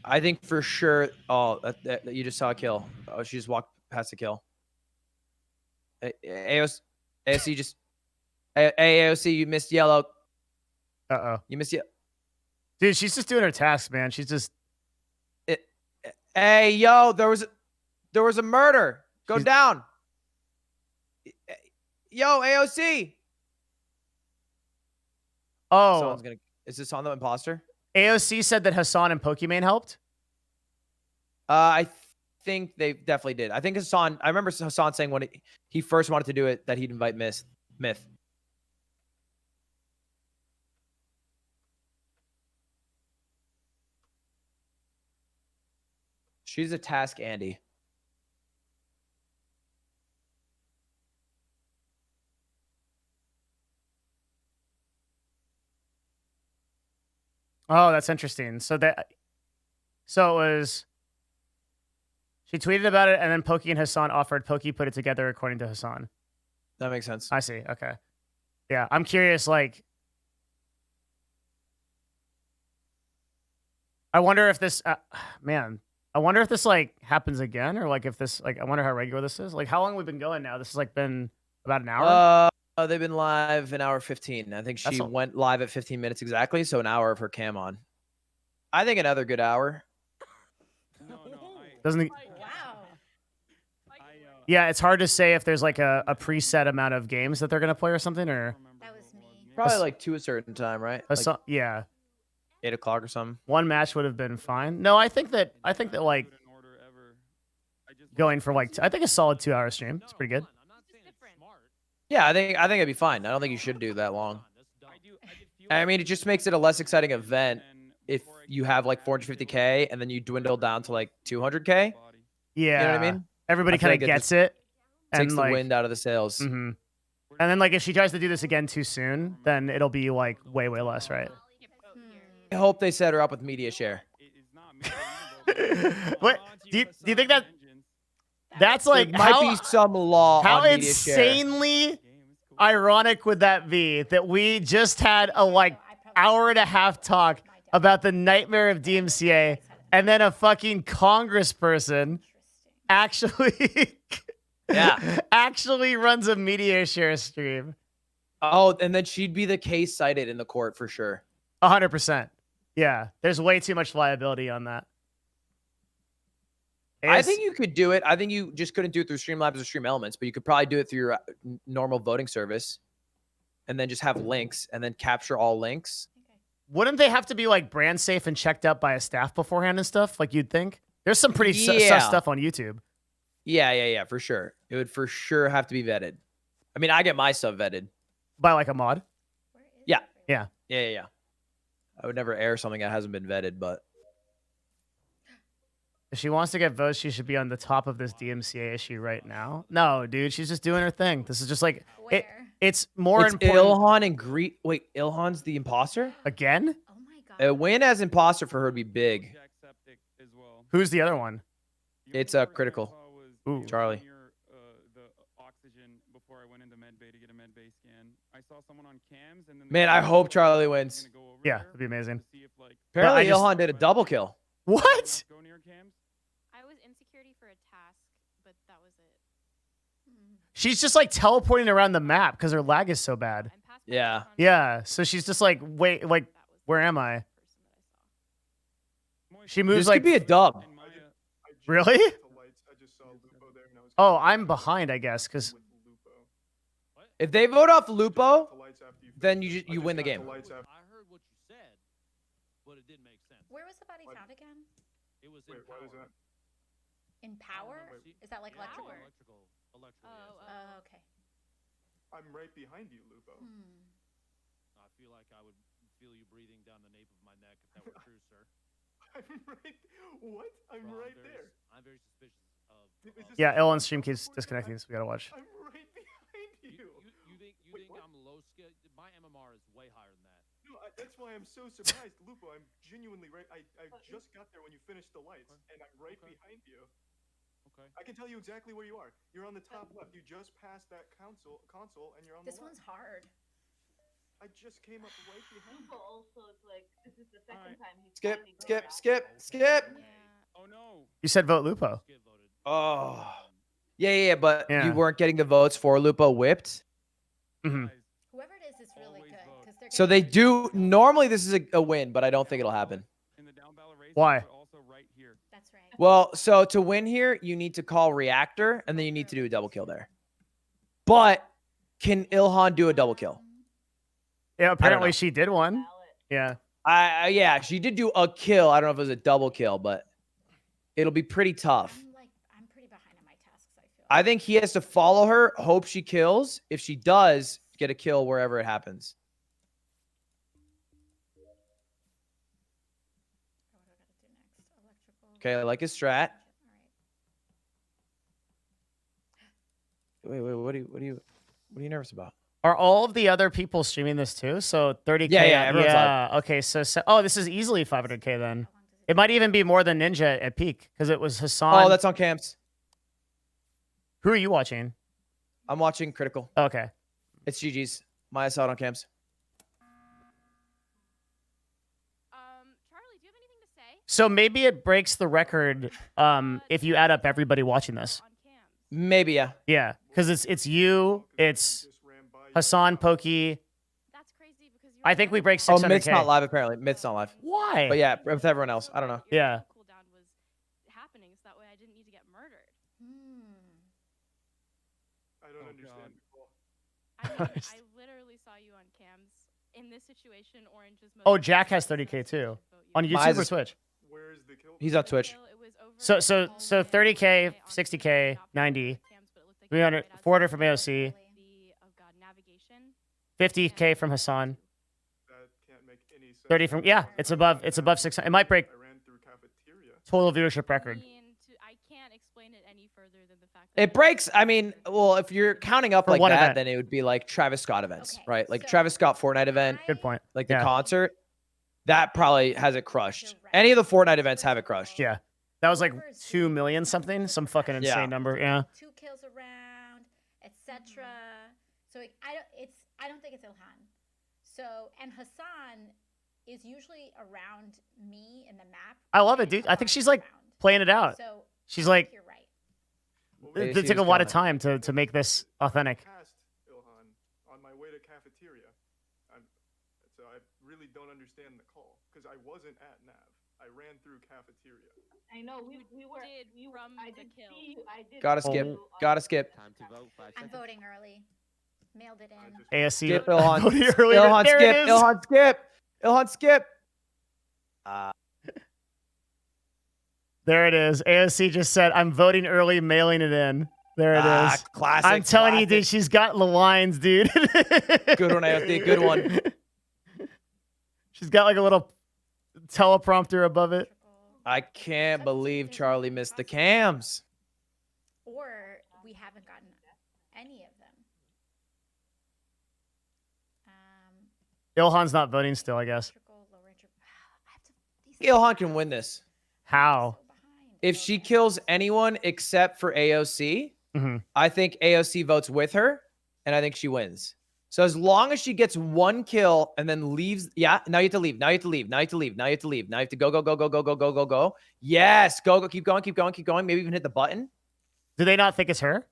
Speaker 3: I think for sure. Oh, that you just saw a kill. Oh, she just walked past the kill. AOC just. AOC, you missed yellow.
Speaker 1: Uh-oh.
Speaker 3: You missed yellow.
Speaker 1: Dude, she's just doing her tasks, man. She's just...
Speaker 3: Hey, yo, there was a murder. Go down. Yo, AOC.
Speaker 1: Oh,
Speaker 3: Someone's gonna. Is this on the imposter?
Speaker 1: AOC said that Hassan and Pokimane helped?
Speaker 3: I think they definitely did. I think Hassan. I remember Hassan saying when he first wanted to do it that he'd invite Myth. She's a task, Andy.
Speaker 1: Oh, that's interesting. So it was... She tweeted about it, and then Pokey and Hassan offered. Pokey put it together according to Hassan.
Speaker 3: That makes sense.
Speaker 1: I see. Okay. Yeah, I'm curious, like... I wonder if this... man, I wonder if this, like, happens again, or, like, if this... Like, I wonder how regular this is. Like, how long we've been going now? This has, like, been about an hour?
Speaker 3: They've been live an hour 15. I think she went live at 15 minutes exactly, so an hour of her cam on. I think another good hour.
Speaker 1: Doesn't he...
Speaker 4: Wow.
Speaker 1: Yeah, it's hard to say if there's, like, a preset amount of games that they're going to play or something, or...
Speaker 4: That was me.
Speaker 3: Probably like to a certain time, right?
Speaker 1: Hassan, yeah.
Speaker 3: 8 o'clock or something.
Speaker 1: One match would have been fine. No, I think that like going for like I think a solid 2-hour stream. It's pretty good.
Speaker 3: Yeah, I think it'd be fine. I don't think you should do that long. I mean, it just makes it a less exciting event if you have like 450K and then you dwindle down to like 200K.
Speaker 1: Yeah,
Speaker 3: You know what I mean?
Speaker 1: Everybody
Speaker 3: I feel
Speaker 1: kind of
Speaker 3: like it
Speaker 1: gets it.
Speaker 3: Takes
Speaker 1: And
Speaker 3: the
Speaker 1: like,
Speaker 3: wind out of the sails.
Speaker 1: mhm. And then like if she tries to do this again too soon, then it'll be like way less, right?
Speaker 3: I hope they set her up with media share.
Speaker 1: What do you think that that's like
Speaker 3: There might
Speaker 1: how,
Speaker 3: be some law
Speaker 1: how
Speaker 3: on media share.
Speaker 1: insanely ironic would that be that we just had a like hour and a half talk about the nightmare of DMCA and then a fucking congressperson actually actually runs a media share stream.
Speaker 3: Oh, and then she'd be the case cited in the court for sure.
Speaker 1: 100%. Yeah, there's way too much liability on that.
Speaker 3: I think you could do it. I think you just couldn't do it through Streamlabs or Stream Elements, but you could probably do it through your normal voting service and then just have links and then capture all links.
Speaker 1: Wouldn't they have to be like brand safe and checked up by a staff beforehand and stuff? Like you'd think? There's some pretty sus
Speaker 3: Yeah.
Speaker 1: stuff on YouTube.
Speaker 3: Yeah, for sure. It would for sure have to be vetted. I mean, I get my stuff vetted.
Speaker 1: By like a mod.
Speaker 4: Where is
Speaker 3: Yeah.
Speaker 4: everyone?
Speaker 3: Yeah. I would never air something that hasn't been vetted, but
Speaker 1: If she wants to get votes, she should be on the top of this DMCA issue right now. No, dude, she's just doing her thing. This is just like
Speaker 4: Where?
Speaker 1: it's more
Speaker 3: it's
Speaker 1: important.
Speaker 3: Ilhan and Greet. Wait, Ilhan's the imposter?
Speaker 1: Again?
Speaker 4: Oh my god.
Speaker 3: A win as imposter for her would be big.
Speaker 6: Jacksepticeye as well.
Speaker 1: Who's the other one?
Speaker 6: The
Speaker 3: It's,
Speaker 6: only person I
Speaker 3: Critical.
Speaker 6: saw was
Speaker 1: Ooh.
Speaker 6: the
Speaker 3: Charlie.
Speaker 6: near, the oxygen before I went into medbay to get a medbay scan. I saw someone on cams, and then the
Speaker 3: Man,
Speaker 6: guy
Speaker 3: I hope
Speaker 6: was
Speaker 3: Charlie
Speaker 6: gonna
Speaker 3: wins.
Speaker 6: go over
Speaker 1: Yeah,
Speaker 6: there
Speaker 1: that'd be amazing.
Speaker 6: to see if, like,
Speaker 3: Apparently,
Speaker 1: I just-
Speaker 3: Ilhan did a double kill.
Speaker 1: What?
Speaker 6: anyone else go near cams.
Speaker 5: I was in security for a task, but that was it.
Speaker 1: She's just like teleporting around the map because her lag is so bad.
Speaker 5: I'm past my
Speaker 3: Yeah.
Speaker 5: icon,
Speaker 1: Yeah, so she's just like, wait, like,
Speaker 5: that was
Speaker 1: where
Speaker 5: the
Speaker 1: am I?
Speaker 5: person that I saw.
Speaker 6: Moist,
Speaker 1: She moves
Speaker 3: This
Speaker 1: like,
Speaker 3: could be a dub.
Speaker 6: and Maya,
Speaker 1: really? Oh, I'm behind, I guess, because
Speaker 3: If they vote off Lupo, then you win the game.
Speaker 9: I heard what you said, but it didn't make sense.
Speaker 4: Where was the body found again?
Speaker 9: It was in power.
Speaker 4: In power?
Speaker 9: See-
Speaker 4: Is that like
Speaker 9: Yeah,
Speaker 4: electrical?
Speaker 9: Electrical,
Speaker 5: Oh,
Speaker 9: yes.
Speaker 4: Oh, okay.
Speaker 10: I'm right behind you, Lupo.
Speaker 9: I feel like I would feel you breathing down the nape of my neck if that were true, sir.
Speaker 10: I'm right. What? I'm
Speaker 9: Bro,
Speaker 10: right there.
Speaker 9: I'm very suspicious of.
Speaker 10: Is this
Speaker 1: yeah,
Speaker 10: the
Speaker 1: Ellen's
Speaker 10: same
Speaker 1: stream keeps
Speaker 10: Lupo
Speaker 1: disconnecting,
Speaker 10: guy?
Speaker 1: so we gotta watch.
Speaker 10: I'm right behind
Speaker 9: You,
Speaker 10: you.
Speaker 9: you think
Speaker 10: Wait, what?
Speaker 9: I'm low skill? My MMR is way higher than that.
Speaker 10: No, that's why I'm so surprised, Lupo. I'm genuinely right. I just got there when you finished the lights, and I'm right
Speaker 9: Okay.
Speaker 10: behind you.
Speaker 9: Okay.
Speaker 10: I can tell you exactly where you are. You're on the top left. You just passed that console, and you're on
Speaker 4: This
Speaker 10: the
Speaker 4: one's
Speaker 10: left.
Speaker 4: hard.
Speaker 10: I just came up right behind you.
Speaker 5: also, it's like this is the
Speaker 6: Alright.
Speaker 5: time he's
Speaker 3: Skip,
Speaker 5: finally
Speaker 3: skip,
Speaker 5: going out.
Speaker 3: skip, skip.
Speaker 5: Yeah.
Speaker 6: oh no.
Speaker 1: You said vote Lupo.
Speaker 9: Skip voted.
Speaker 3: Oh. Yeah, but
Speaker 1: Yeah.
Speaker 3: you weren't getting the votes for Lupo whipped.
Speaker 1: Mhm.
Speaker 6: Guys,
Speaker 4: Whoever it is really
Speaker 6: Always
Speaker 4: good.
Speaker 6: vote.
Speaker 4: 'Cause they're
Speaker 3: So
Speaker 4: gonna
Speaker 3: they
Speaker 4: have to
Speaker 3: do.
Speaker 4: vote.
Speaker 3: Normally, this is a win, but I don't think it'll happen.
Speaker 6: in the down ballot race,
Speaker 1: Why?
Speaker 6: but also right here.
Speaker 4: That's right.
Speaker 3: Well, so to win here, you need to call reactor, and then you need to do a double kill there. But can Ilhan do a double kill?
Speaker 1: Yeah, apparently
Speaker 3: know.
Speaker 1: she did one.
Speaker 5: Ballot.
Speaker 1: Yeah.
Speaker 3: Yeah, she did do a kill. I don't know if it was a double kill, but it'll be pretty tough.
Speaker 4: I'm pretty behind on my tasks, I feel.
Speaker 3: I think he has to follow her, hope she kills. If she does, get a kill wherever it happens.
Speaker 4: What do I gotta do next? Electrical.
Speaker 3: Okay, I like his strat.
Speaker 4: All right.
Speaker 3: Wait, what are you nervous about?
Speaker 1: Are all of the other people streaming this too? So 30K.
Speaker 3: Yeah, everyone's live.
Speaker 1: Okay, so oh, this is easily 500K then.
Speaker 4: How long does
Speaker 1: It might even be more than Ninja at peak because it was Hassan.
Speaker 3: Oh, that's on camps.
Speaker 1: Who are you watching?
Speaker 3: I'm watching Critical.
Speaker 1: Okay.
Speaker 3: It's GG's. Maya saw it on camps.
Speaker 5: Charlie, do you have anything to say?
Speaker 1: So maybe it breaks the record if you add up everybody watching this.
Speaker 5: On cams.
Speaker 3: Maybe, yeah.
Speaker 1: Yeah, because it's you, it's
Speaker 10: Just ran by you.
Speaker 1: Hassan, Pokey.
Speaker 5: That's crazy because you
Speaker 1: I think we break
Speaker 3: Oh,
Speaker 1: 600K.
Speaker 3: Myth's not live, apparently. Myth's not live.
Speaker 1: Why?
Speaker 3: But yeah, with everyone else. I don't know.
Speaker 1: Yeah.
Speaker 5: Cooldown was happening, so that way I didn't need to get murdered.
Speaker 10: I don't
Speaker 6: Oh,
Speaker 10: understand.
Speaker 5: I mean, I literally saw you on cams in this situation. Orange is most.
Speaker 1: Oh, Jack has 30K too. On YouTube
Speaker 3: Mine's
Speaker 1: or
Speaker 3: is-
Speaker 1: Twitch?
Speaker 10: Where is the kill?
Speaker 3: He's on Twitch.
Speaker 1: So 30K, 60K, 90, 300, 400 from AOC, 50K from Hassan,
Speaker 10: That can't make any sense.
Speaker 1: 30 from it's above 600. It might break
Speaker 10: I ran through cafeteria.
Speaker 1: total viewership record.
Speaker 5: I can't explain it any further than the fact that
Speaker 3: It breaks. I mean, well, if you're counting up
Speaker 1: For
Speaker 3: like
Speaker 1: one
Speaker 3: that,
Speaker 1: event.
Speaker 3: then it would be like Travis Scott events,
Speaker 4: Okay,
Speaker 3: right? Like
Speaker 4: so
Speaker 3: Travis Scott Fortnite event,
Speaker 1: Good point.
Speaker 3: like the
Speaker 1: Yeah.
Speaker 3: concert. That probably has it crushed.
Speaker 4: You're right.
Speaker 3: Any of the Fortnite events have it crushed.
Speaker 1: Yeah. That was like 2 million something, some fucking insane
Speaker 3: Yeah.
Speaker 1: number. Yeah.
Speaker 4: 2 kills around, etc. So I don't think it's Ilhan. So and Hassan is usually around me in the map.
Speaker 1: I love it,
Speaker 4: and
Speaker 1: dude. I think
Speaker 4: Ilhan's
Speaker 1: she's like
Speaker 4: around.
Speaker 1: playing it out.
Speaker 4: So
Speaker 1: She's
Speaker 4: I
Speaker 1: like,
Speaker 4: think you're right.
Speaker 10: What
Speaker 3: Yeah,
Speaker 1: it
Speaker 3: she
Speaker 1: took a
Speaker 3: was
Speaker 1: lot of
Speaker 3: killing
Speaker 1: time to make this authentic.
Speaker 10: Past Ilhan on my way to cafeteria. So I really don't understand the call because I wasn't at Nav. I ran through cafeteria.
Speaker 5: I know we were. I did
Speaker 2: kill.
Speaker 5: see you. I did.
Speaker 3: Gotta
Speaker 5: see
Speaker 3: skip.
Speaker 5: you on
Speaker 3: Gotta skip.
Speaker 8: Time to vote. 5
Speaker 4: I'm
Speaker 8: seconds.
Speaker 4: voting early. Mailed it in.
Speaker 1: ASC.
Speaker 3: Skip Ilhan.
Speaker 1: voted earlier.
Speaker 3: Ilhan
Speaker 1: There
Speaker 3: skip.
Speaker 1: it is.
Speaker 3: Ilhan skip. Ilhan skip.
Speaker 1: There it is. ASC just said, I'm voting early, mailing it in. There it is.
Speaker 3: Classic.
Speaker 1: I'm telling you, dude,
Speaker 3: classic.
Speaker 1: she's got the lines, dude.
Speaker 3: Good one, AOC. Good one.
Speaker 1: She's got like a little teleprompter above it.
Speaker 3: I can't believe Charlie missed the cams.
Speaker 4: Or we haven't gotten any of them.
Speaker 1: Ilhan's not voting still, I guess.
Speaker 3: Ilhan can win this.
Speaker 1: How?
Speaker 3: If she kills anyone except for AOC,
Speaker 1: Mhm.
Speaker 3: I think AOC votes with her, and I think she wins. So as long as she gets one kill and then leaves, yeah, now you have to leave. Now you have to leave. Now you have to leave. Now you have to leave. Now you have to go. Yes, go. Keep going. Maybe even hit the button.
Speaker 1: Do they not think it's her?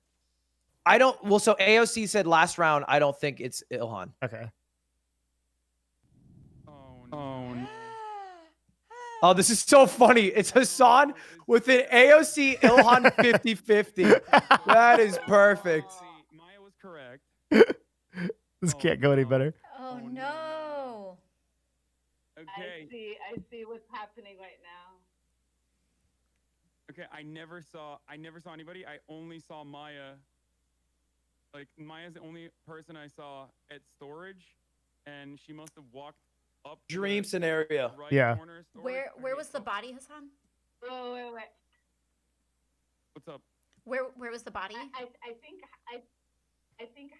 Speaker 3: I don't. Well, so AOC said last round, I don't think it's Ilhan.
Speaker 1: Okay.
Speaker 6: Oh no.
Speaker 3: Oh, this is so funny. It's Hassan with an AOC Ilhan 50-50. That is perfect.
Speaker 6: Maya was correct.
Speaker 1: This can't go any better.
Speaker 4: Oh no.
Speaker 6: Okay.
Speaker 11: I see what's happening right now.
Speaker 6: Okay, I never saw anybody. I only saw Maya. Like Maya's the only person I saw at storage, and she must have walked up to
Speaker 3: Dream
Speaker 6: the
Speaker 3: scenario.
Speaker 6: right
Speaker 1: Yeah.
Speaker 6: corner of storage.
Speaker 4: Where was the body, Hassan?
Speaker 11: Oh, wait.
Speaker 6: What's up?
Speaker 4: Where was the body?
Speaker 11: I think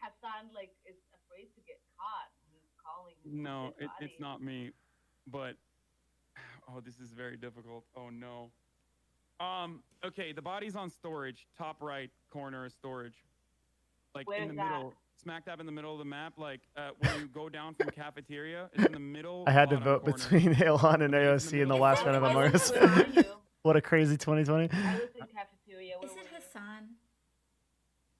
Speaker 11: Hassan like is afraid to get caught. He's calling.
Speaker 6: No,
Speaker 11: his
Speaker 6: it's
Speaker 11: body.
Speaker 6: not me. But oh, this is very difficult. Oh no. Okay, the body's on storage, top right corner of storage. Like in
Speaker 11: Where's
Speaker 6: the
Speaker 11: that?
Speaker 6: middle. Smack dab in the middle of the map, like when you go down from cafeteria, it's in the middle.
Speaker 1: I had to
Speaker 6: bottom
Speaker 1: vote
Speaker 6: corner.
Speaker 1: between Ilhan and AOC in the last round of Among Us.
Speaker 11: Where are you?
Speaker 1: What a crazy 2020.
Speaker 11: I was in cafeteria. Where
Speaker 4: Is
Speaker 11: were
Speaker 4: it
Speaker 11: you?
Speaker 4: Hassan?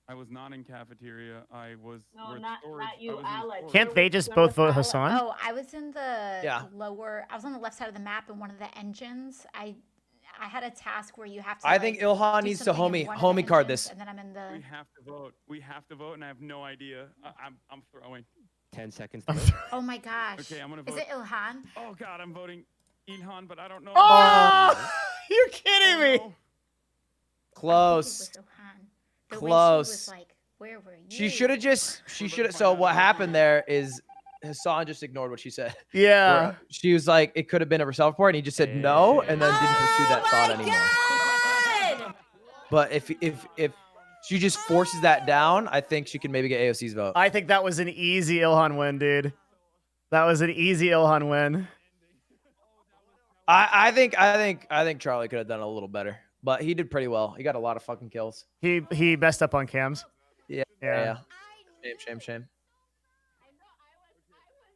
Speaker 6: I was not in cafeteria. I was.
Speaker 11: No,
Speaker 6: where the
Speaker 11: not
Speaker 6: storage.
Speaker 11: you,
Speaker 6: I was in
Speaker 11: Alex.
Speaker 6: storage.
Speaker 1: Can't they just both vote Hassan?
Speaker 4: Oh, I was in the
Speaker 3: Yeah.
Speaker 4: I was on the left side of the map in one of the engines. I had a task where you have to.
Speaker 3: I think Ilhan
Speaker 4: do
Speaker 3: needs to
Speaker 4: something in one of the
Speaker 3: homie card
Speaker 4: engines,
Speaker 3: this.
Speaker 4: And then I'm in the.
Speaker 6: We have to vote. We have to vote, and I have no idea. I'm throwing.
Speaker 8: 10 seconds.
Speaker 4: Oh my gosh.
Speaker 6: Okay, I'm gonna
Speaker 4: Is
Speaker 6: vote.
Speaker 4: it Ilhan?
Speaker 6: Oh God, I'm voting Ilhan, but I don't know.
Speaker 1: Oh, you're kidding me.
Speaker 6: no.
Speaker 4: I think it
Speaker 3: Close.
Speaker 4: was Ilhan. The way she
Speaker 3: Close.
Speaker 4: was like, where were you?
Speaker 3: She should have. So what happened there is Hassan just ignored what she said.
Speaker 1: Yeah.
Speaker 3: Where she was like, it could have been a self-report, and he just said no, and then didn't pursue that thought anymore. But if she just forces that down, I think she can maybe get AOC's vote.
Speaker 1: I think that was an easy Ilhan win, dude. That was an easy Ilhan win.
Speaker 3: I think Charlie could have done a little better, but he did pretty well. He got a lot of fucking kills.
Speaker 1: He messed up on cams.
Speaker 3: Yeah.
Speaker 1: Yeah.
Speaker 3: Shame.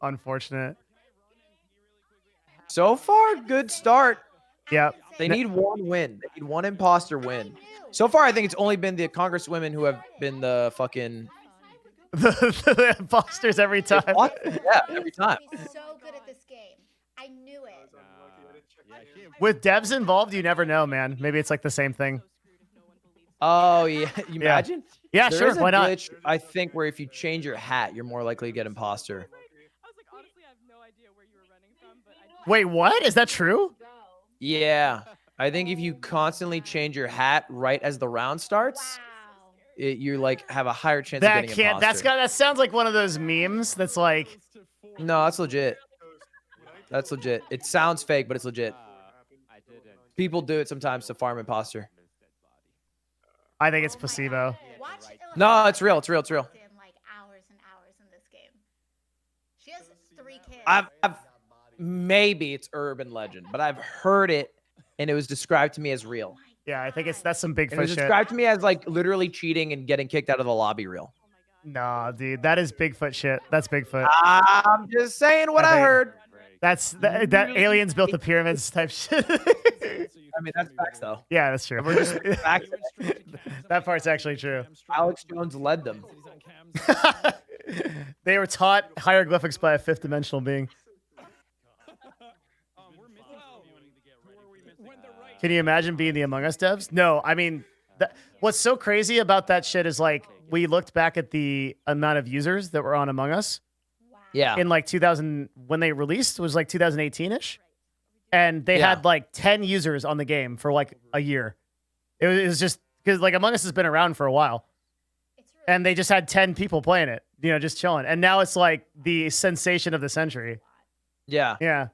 Speaker 1: Unfortunate.
Speaker 3: So far, good start.
Speaker 1: Yep.
Speaker 3: They need one win. They need one imposter win. So far, I think it's only been the congresswomen who have been the fucking
Speaker 1: the imposters every time.
Speaker 3: Yeah, every time.
Speaker 4: He's so good at this game. I knew it.
Speaker 1: With devs involved, you never know, man. Maybe it's like the same thing.
Speaker 3: Oh yeah, you imagine?
Speaker 1: Yeah,
Speaker 3: There
Speaker 1: sure.
Speaker 3: is a
Speaker 1: Why not?
Speaker 3: glitch, I think, where if you change your hat, you're more likely to get imposter.
Speaker 5: I was like, honestly, I have no idea where you were running from, but I
Speaker 1: Wait, what? Is that true?
Speaker 3: Yeah, I think if you constantly change your hat right as the round starts,
Speaker 4: Wow.
Speaker 3: you like have a higher chance of
Speaker 1: That
Speaker 3: getting
Speaker 1: can't.
Speaker 3: imposter.
Speaker 1: That sounds like one of those memes. That's like.
Speaker 3: No, that's legit. That's legit. It sounds fake, but it's legit.
Speaker 8: I didn't.
Speaker 3: People do it sometimes to farm imposter.
Speaker 1: I think it's placebo.
Speaker 4: Watch
Speaker 3: No, it's real. It's real. It's real.
Speaker 4: in like hours and hours in this game. She has 3 kids.
Speaker 3: I've maybe it's urban legend, but I've heard it, and it was described to me as real.
Speaker 1: Yeah, I think that's some
Speaker 3: And it
Speaker 1: Bigfoot
Speaker 3: was
Speaker 1: shit.
Speaker 3: described to me as like literally cheating and getting kicked out of the lobby real.
Speaker 1: Nah, dude, that is Bigfoot shit. That's Bigfoot.
Speaker 3: I'm just saying what I
Speaker 1: think-
Speaker 3: heard.
Speaker 1: That's that aliens built the pyramids type shit.
Speaker 3: I mean, that's facts though.
Speaker 1: Yeah, that's true.
Speaker 3: We're just facts.
Speaker 1: That part's actually true.
Speaker 3: Alex Jones led them.
Speaker 1: They were taught hieroglyphics by a 5th dimensional being.
Speaker 6: We're missing someone. Who are we missing?
Speaker 1: Can you imagine being the Among Us devs? No, I mean, what's so crazy about that shit is like we looked back at the amount of users that were on Among Us
Speaker 3: Yeah.
Speaker 1: in like 2000 when they released. It was like 2018ish, and they
Speaker 3: Yeah.
Speaker 1: had like 10 users on the game for like a year. It was just because like Among Us has been around for a while,
Speaker 4: It's really
Speaker 1: and they just had 10 people playing it, you know, just chilling, and now it's like the sensation of the century.
Speaker 3: Yeah.
Speaker 1: Yeah.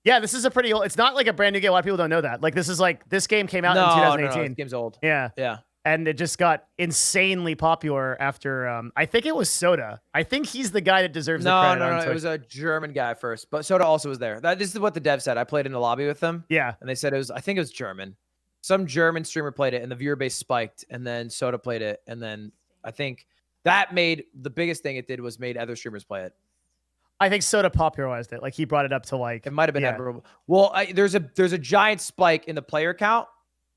Speaker 1: Yeah, this is a pretty old. It's not like a brand new game. A lot of people don't know that. Like this is like this game came out in
Speaker 3: No,
Speaker 1: 2018.
Speaker 3: this game's old.
Speaker 1: Yeah.
Speaker 3: Yeah.
Speaker 1: And it just got insanely popular after I think it was Soda. I think he's the guy that deserves the
Speaker 3: No,
Speaker 1: credit.
Speaker 3: no,
Speaker 1: on
Speaker 3: no. It
Speaker 1: Twitch.
Speaker 3: was a German guy first, but Soda also was there. This is what the dev said. I played in the lobby with them,
Speaker 1: Yeah.
Speaker 3: and they said it was. I think it was German. Some German streamer played it, and the viewer base spiked. And then Soda played it, and then I think that made the biggest thing it did was made other streamers play it.
Speaker 1: I think Soda popularized it. Like he brought it up to like
Speaker 3: It might have been
Speaker 1: yeah.
Speaker 3: admirable. Well, there's a giant spike in the player count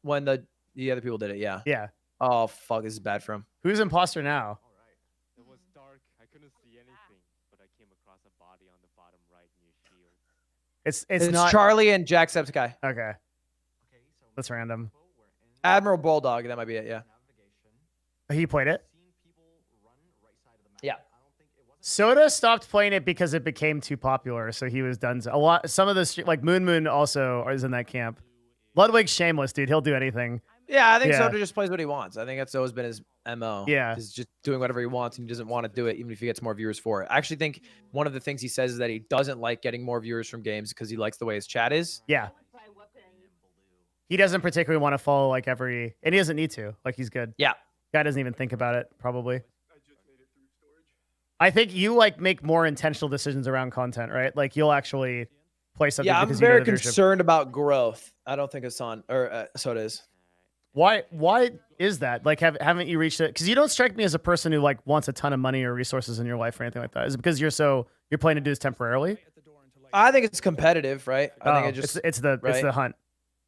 Speaker 3: when the other people did it. Yeah.
Speaker 1: Yeah.
Speaker 3: Oh fuck, this is bad for him.
Speaker 1: Who's imposter now?
Speaker 8: All right. It was dark. I couldn't see anything, but I came across a body on the bottom right near Shield.
Speaker 1: It's not
Speaker 3: Charlie and Jacksepticeye.
Speaker 1: okay.
Speaker 7: Okay, so
Speaker 1: That's random.
Speaker 7: we're in
Speaker 3: Admiral Bulldog. That might be it. Yeah.
Speaker 7: navigation.
Speaker 1: He played it.
Speaker 7: Seen people run right side of the map.
Speaker 3: Yeah.
Speaker 7: I don't think it wasn't.
Speaker 1: Soda stopped playing it because it became too popular, so he was done. A lot. Some of the like Moon also is in that camp. Ludwig's shameless, dude. He'll do anything.
Speaker 3: Yeah, I think
Speaker 1: Yeah.
Speaker 3: Soda just plays what he wants. I think that's always been his MO.
Speaker 1: Yeah.
Speaker 3: Is just doing whatever he wants and he doesn't want to do it, even if he gets more viewers for it. I actually think one of the things he says is that he doesn't like getting more viewers from games because he likes the way his chat is.
Speaker 1: Yeah.
Speaker 11: Try weapons.
Speaker 1: He doesn't particularly want to follow like every, and he doesn't need to. Like he's good.
Speaker 3: Yeah.
Speaker 1: Guy doesn't even think about it. Probably.
Speaker 10: I just made it through storage.
Speaker 1: I think you like make more intentional decisions around content, right? Like you'll actually play something.
Speaker 3: Yeah, I'm
Speaker 1: because you know
Speaker 3: very
Speaker 1: the viewership.
Speaker 3: concerned about growth. I don't think Hassan or Soda is.
Speaker 1: Why is that? Like haven't you reached it? Because you don't strike me as a person who like wants a ton of money or resources in your life or anything like that. Is it because you're planning to do this temporarily?
Speaker 3: I think it's competitive, right? I think it just
Speaker 1: it's the
Speaker 3: right?
Speaker 1: hunt.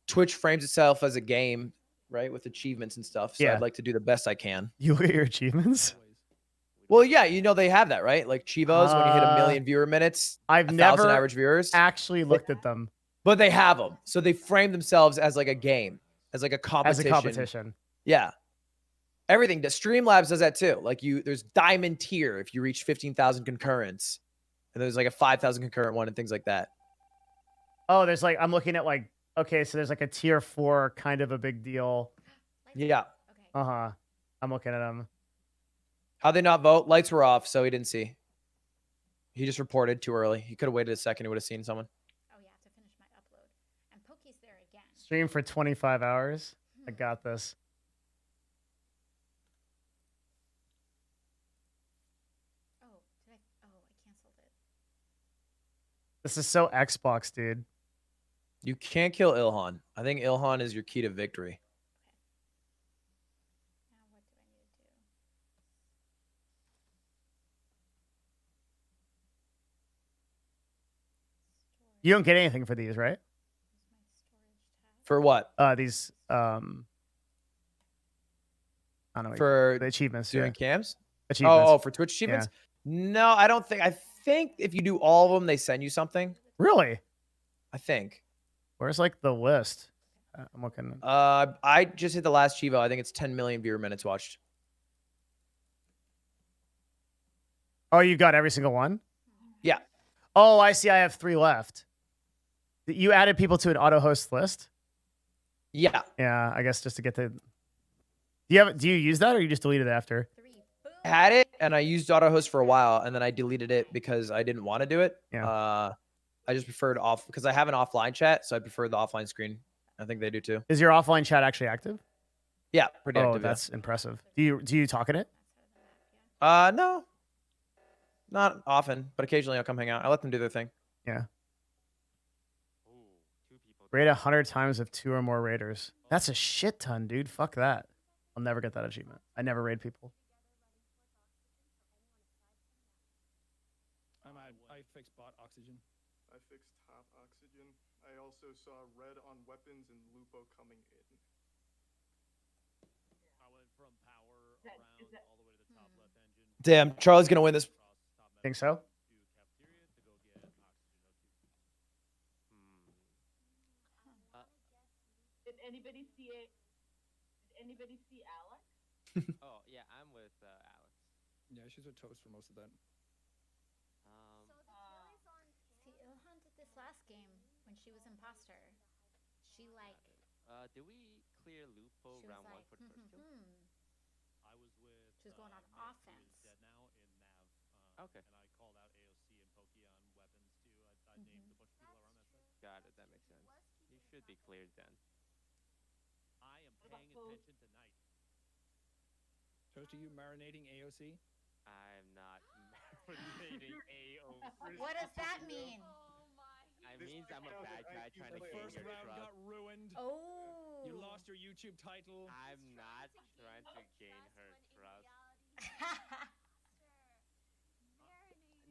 Speaker 3: Twitch frames itself as a game, right, with achievements and stuff. So
Speaker 1: Yeah.
Speaker 3: I'd like to do the best I can.
Speaker 1: You look at your achievements.
Speaker 3: Well, yeah, you know they have that, right? Like Chivos, when you hit a million viewer minutes,
Speaker 1: I've
Speaker 3: 1,000
Speaker 1: never
Speaker 3: average viewers.
Speaker 1: actually looked at them
Speaker 3: But they have them, so they frame themselves as like a game, as like a
Speaker 1: as
Speaker 3: competition.
Speaker 1: a competition.
Speaker 3: Yeah, everything. The Streamlabs does that too. Like there's diamond tier if you reach 15,000 concurrents, and there's like a 5,000 concurrent one and things like that.
Speaker 1: Oh, there's like I'm looking at like okay, so there's like a tier 4 kind of a big deal.
Speaker 3: Yeah.
Speaker 4: Okay.
Speaker 1: I'm looking at them.
Speaker 3: How'd they not vote? Lights were off, so he didn't see. He just reported too early. He could have waited a second. He would have seen someone.
Speaker 4: Oh yeah, to finish my upload. And Pokey's there again.
Speaker 1: Stream for 25 hours. I got this.
Speaker 4: Oh, did I? Oh, I canceled it.
Speaker 1: This is so Xbox, dude.
Speaker 3: You can't kill Ilhan. I think Ilhan is your key to victory.
Speaker 4: Now what do I need to do?
Speaker 1: You don't get anything for these, right?
Speaker 4: Where's my storage tab?
Speaker 3: For what?
Speaker 1: These I don't know. what you-
Speaker 3: For
Speaker 1: the achievements.
Speaker 3: doing
Speaker 1: Yeah.
Speaker 3: cams?
Speaker 1: Achievements.
Speaker 3: Oh, for Twitch achievements? No, I don't think. I think if you do all of them, they send you something.
Speaker 1: Really?
Speaker 3: I think.
Speaker 1: Where's like the list? I'm looking.
Speaker 3: I just hit the last Chivo. I think it's 10 million viewer minutes watched.
Speaker 1: Oh, you got every single one?
Speaker 3: Yeah.
Speaker 1: Oh, I see. I have 3 left. You added people to an auto host list?
Speaker 3: Yeah.
Speaker 1: Yeah, I guess just to get to. Do you use that or you just deleted it after?
Speaker 4: 3. Boom.
Speaker 3: I had it and I used AutoHost for a while and then I deleted it because I didn't want to do it.
Speaker 1: Yeah.
Speaker 3: I just preferred off because I have an offline chat, so I prefer the offline screen. I think they do too.
Speaker 1: Is your offline chat actually active?
Speaker 3: Yeah, pretty
Speaker 1: Oh,
Speaker 3: active. yeah.
Speaker 1: that's impressive. Do you talk in it?
Speaker 3: No. Not often, but occasionally I'll come hang out. I let them do their thing.
Speaker 1: Yeah.
Speaker 8: Ooh, 2 people.
Speaker 1: Raid 100 times with 2 or more raiders. That's a shit ton, dude. Fuck that. I'll never get that achievement. I never raid people.
Speaker 9: I fixed bot oxygen.
Speaker 10: I fixed top oxygen. I also saw red on weapons and Lupo coming in.
Speaker 9: I went from power
Speaker 11: That-
Speaker 9: around
Speaker 11: is that-
Speaker 9: all the way to the top left engine.
Speaker 3: Damn, Charlie's gonna win this.
Speaker 9: across top
Speaker 1: Think
Speaker 9: medical
Speaker 1: so?
Speaker 9: to cafeteria to go get oxygen.
Speaker 11: Did anybody see it? Did anybody see Alex?
Speaker 8: Oh yeah, I'm with Alex.
Speaker 9: Yeah, she's with Toast for most of that.
Speaker 4: See, Ilhan did this last game when she was imposter. She like
Speaker 8: Did we clear loophole
Speaker 4: She was
Speaker 8: round one
Speaker 4: like,
Speaker 8: for the first kill?
Speaker 9: I was with.
Speaker 4: She was going on
Speaker 9: Myth, who is
Speaker 4: offense.
Speaker 9: dead now in Nav.
Speaker 8: Okay.
Speaker 9: And I called out AOC and Pokey on weapons too. I named a bunch of people around that side.
Speaker 8: Got it. That makes sense. You should be cleared then.
Speaker 9: I am
Speaker 11: What about
Speaker 9: paying
Speaker 11: Poe?
Speaker 9: attention tonight.
Speaker 12: Toast, are you marinating AOC?
Speaker 8: I'm not marinating AOC.
Speaker 4: What does that mean?
Speaker 8: It means I'm a bad guy trying to
Speaker 12: The
Speaker 8: gain
Speaker 12: first
Speaker 8: your
Speaker 12: round got
Speaker 8: trust.
Speaker 12: ruined.
Speaker 4: Oh.
Speaker 12: You lost your YouTube title.
Speaker 8: I'm not trying to gain her trust.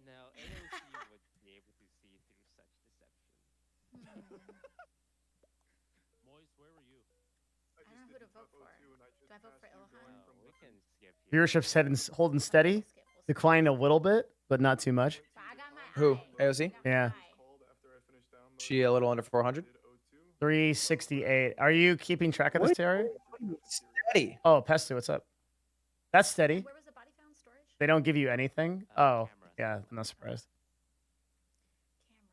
Speaker 8: No, AOC would be able to see through such deception.
Speaker 9: Moist, where were you?
Speaker 4: I don't know who to vote for. Do I vote for Ilhan?
Speaker 8: No, we can skip here.
Speaker 1: Viewership's holding steady, declining a little bit, but not too much.
Speaker 4: But I got my
Speaker 3: Who?
Speaker 4: eye.
Speaker 3: AOC?
Speaker 4: I got my
Speaker 1: Yeah.
Speaker 4: eye.
Speaker 3: She a little under 400.
Speaker 1: 368. Are you keeping track of this, Terry?
Speaker 3: Steady.
Speaker 1: Oh, Pesto, what's up? That's steady.
Speaker 4: Where was the body found? Storage?
Speaker 1: They don't give you anything. Oh,
Speaker 8: Camera.
Speaker 1: yeah, I'm not surprised.
Speaker 4: Cameras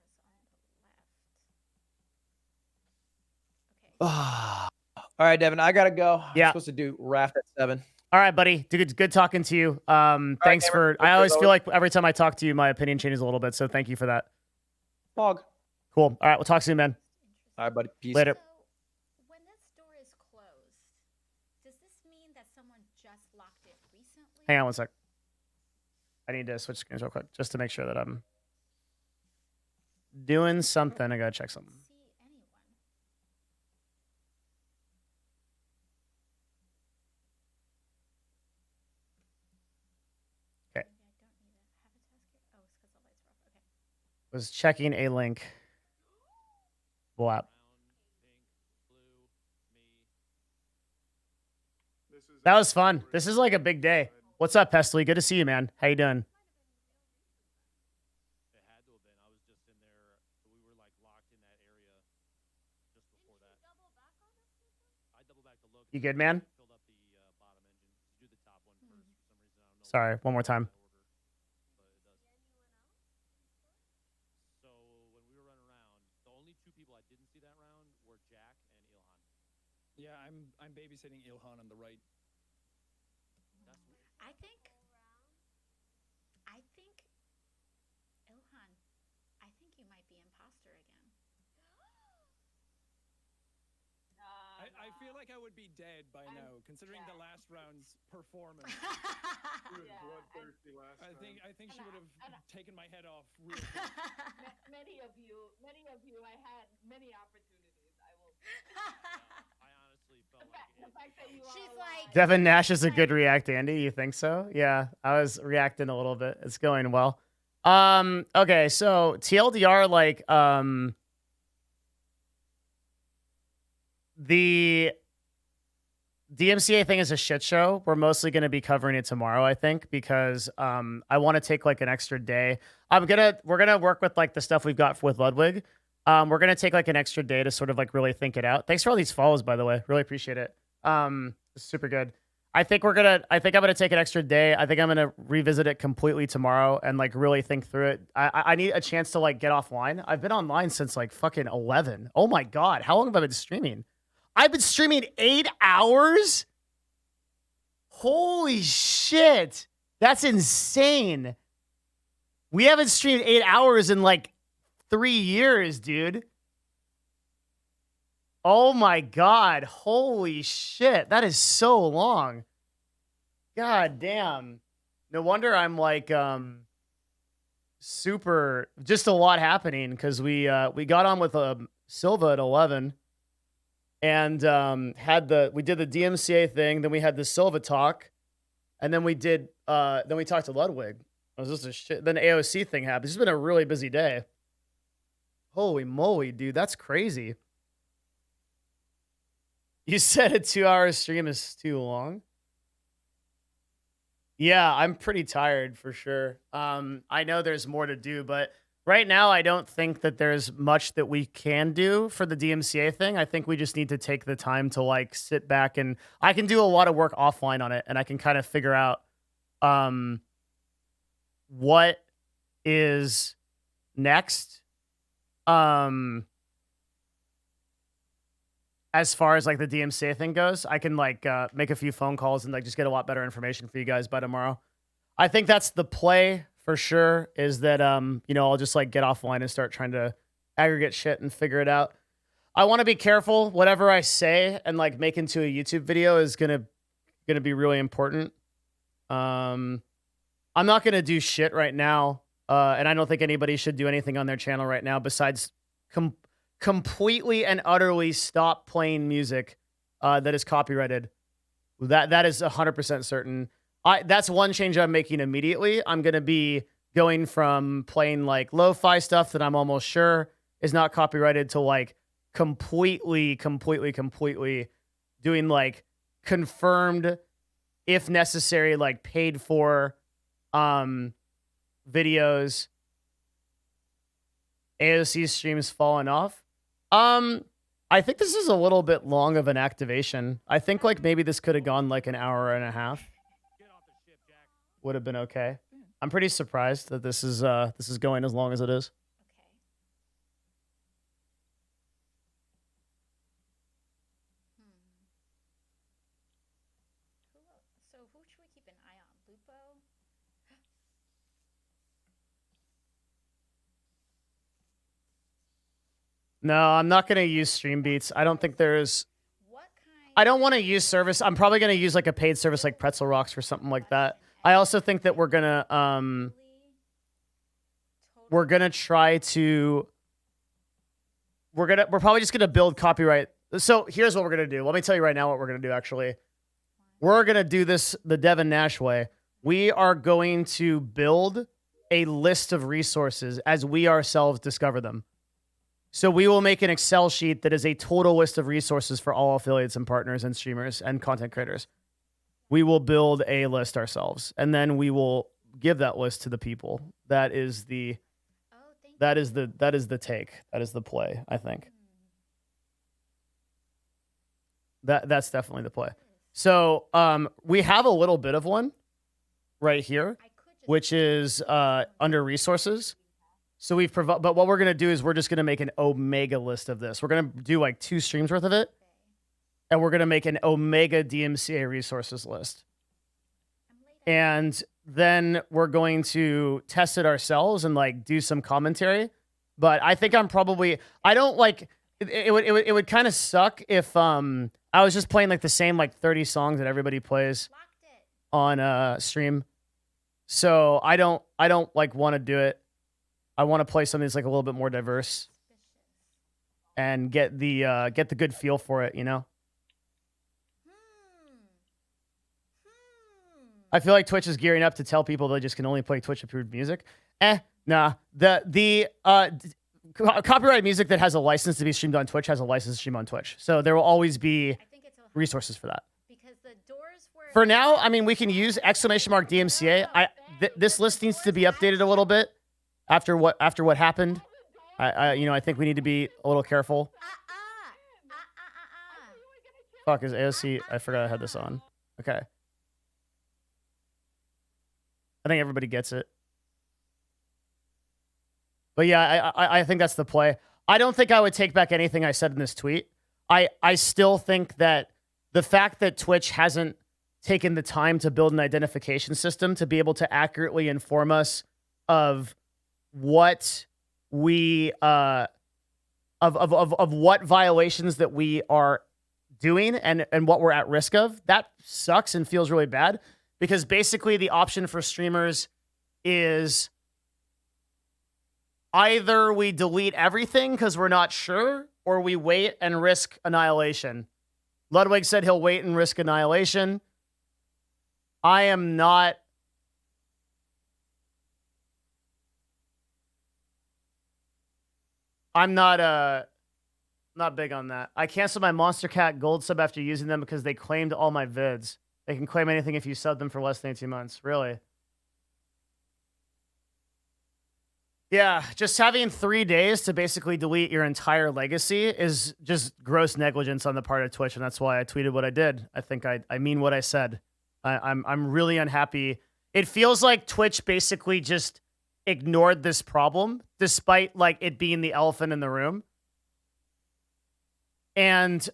Speaker 4: on the left. Okay.
Speaker 3: All right, Devin, I gotta go.
Speaker 1: Yeah.
Speaker 3: I'm supposed to do raft at 7.
Speaker 1: All right, buddy. Good talking to you. Thanks
Speaker 3: Cameron.
Speaker 1: for. I always feel like every time I talk to you, my opinion changes a little bit. So thank you for that.
Speaker 3: Fog.
Speaker 1: Cool. All right, we'll talk soon, man.
Speaker 3: All right, buddy. Peace.
Speaker 1: Later.
Speaker 4: So, when this door is closed, does this mean that someone just locked it recently?
Speaker 1: Hang on one sec. I need to switch screens real quick just to make sure that I'm doing something. I gotta check something.
Speaker 4: See anyone?
Speaker 1: Okay.
Speaker 4: Maybe I don't need to have a task here. Oh, it's because the lights were off. Okay.
Speaker 1: Was checking a link. Wow. That was fun. This is like a big day. What's up, Pestily? Good to see you, man. How you doing?
Speaker 9: It had to have been. I was just in there. We were like locked in that area just before that. I double back to look.
Speaker 1: You good, man?
Speaker 9: Filled up the bottom engine. Do the top one first for some reason. I don't know.
Speaker 1: Sorry, one more time.
Speaker 9: Order, but it does. So when we were running around, the only two people I didn't see that round were Jack and Ilhan.
Speaker 12: Yeah, I'm babysitting Ilhan on the right.
Speaker 9: That's weird.
Speaker 4: I think Ilhan, I think you might be imposter again.
Speaker 12: I feel like I would be dead by now, considering the last round's performance.
Speaker 11: Yeah,
Speaker 12: I think she would have taken my head off real quick.
Speaker 11: many of you, I had many opportunities. I will.
Speaker 9: I honestly
Speaker 11: The
Speaker 9: felt
Speaker 11: fact,
Speaker 9: like
Speaker 11: the fact that you
Speaker 4: She's
Speaker 11: are
Speaker 4: like-
Speaker 11: alive.
Speaker 1: Devin Nash is a good react, Andy. You think so? Yeah, I was reacting a little bit. It's going well. Okay, so TLDR, like, the DMCA thing is a shit show. We're mostly going to be covering it tomorrow, I think, because I want to take like an extra day. We're gonna work with like the stuff we've got with Ludwig. We're gonna take like an extra day to sort of like really think it out. Thanks for all these follows, by the way. Really appreciate it. Super good. I think I'm gonna take an extra day. I think I'm gonna revisit it completely tomorrow and like really think through it. I need a chance to like get offline. I've been online since like fucking 11. Oh my god, how long have I been streaming? I've been streaming 8 hours. Holy shit, that's insane. We haven't streamed 8 hours in like 3 years, dude. Oh my god. Holy shit. That is so long. God damn. No wonder I'm like super, just a lot happening, because we got on with Silva at 11 and we did the DMCA thing, then we had the Silva talk, and then we talked to Ludwig. It was just a shit. Then the AOC thing happened. It's been a really busy day. Holy moly, dude, that's crazy. You said a 2-hour stream is too long. Yeah, I'm pretty tired for sure. I know there's more to do, but right now I don't think that there's much that we can do for the DMCA thing. I think we just need to take the time to like sit back, and I can do a lot of work offline on it, and I can kind of figure out what is next. as far as like the DMCA thing goes. I can like make a few phone calls and like just get a lot better information for you guys by tomorrow. I think that's the play for sure, is that you know, I'll just like get offline and start trying to aggregate shit and figure it out. I want to be careful. Whatever I say and like make into a YouTube video is gonna be really important. I'm not gonna do shit right now, and I don't think anybody should do anything on their channel right now besides completely and utterly stop playing music that is copyrighted. That is 100% certain. That's one change I'm making immediately. I'm gonna be going from playing like lo-fi stuff that I'm almost sure is not copyrighted to like completely doing like confirmed, if necessary, like paid for videos. AOC streams falling off. I think this is a little bit long of an activation. I think like maybe this could have gone like an hour and a half. Would have been okay. I'm pretty surprised that this is going as long as it is.
Speaker 4: So who should we keep an eye on? Lupo?
Speaker 1: No, I'm not going to use Stream Beats. I don't think there's... I don't want to use service. I'm probably going to use like a paid service like Pretzel Rocks or something like that. I also think that we're going to try to... We're probably just going to build copyright. So here's what we're going to do. Let me tell you right now what we're going to do, actually. We're going to do this the Devin Nash way. We are going to build a list of resources as we ourselves discover them. So we will make an Excel sheet that is a total list of resources for all affiliates and partners and streamers and content creators. We will build a list ourselves, and then we will give that list to the people. That is the take. That is the play, I think. That's definitely the play. So we have a little bit of one right here, which is under resources. So we've provided, but what we're going to do is we're just going to make an Omega list of this. We're going to do like 2 streams worth of it. And we're going to make an Omega DMCA resources list. And then we're going to test it ourselves and like do some commentary. But I think I don't like, it would kind of suck if I was just playing like the same like 30 songs that everybody plays on stream. So I don't like want to do it. I want to play something that's like a little bit more diverse and get the good feel for it, you know? I feel like Twitch is gearing up to tell people they just can only play Twitch approved music. Nah. The copyrighted music that has a license to be streamed on Twitch has a license to stream on Twitch. So there will always be resources for that. For now, I mean, we can use !DMCA. This list needs to be updated a little bit. After what happened, I think we need to be a little careful. Fuck, is AOC? I forgot I had this on. Okay. I think everybody gets it. But yeah, I think that's the play. I don't think I would take back anything I said in this tweet. I still think that the fact that Twitch hasn't taken the time to build an identification system to be able to accurately inform us of what we of what violations that we are doing and what we're at risk of, that sucks and feels really bad, because basically the option for streamers is either we delete everything because we're not sure, or we wait and risk annihilation. Ludwig said he'll wait and risk annihilation. I am not. I'm not big on that. I canceled my Monster Cat Gold sub after using them because they claimed all my vids. They can claim anything if you sub them for less than 18 months. Really? Yeah, just having 3 days to basically delete your entire legacy is just gross negligence on the part of Twitch, and that's why I tweeted what I did. I think I mean what I said. I'm really unhappy. It feels like Twitch basically just ignored this problem, despite like it being the elephant in the room. And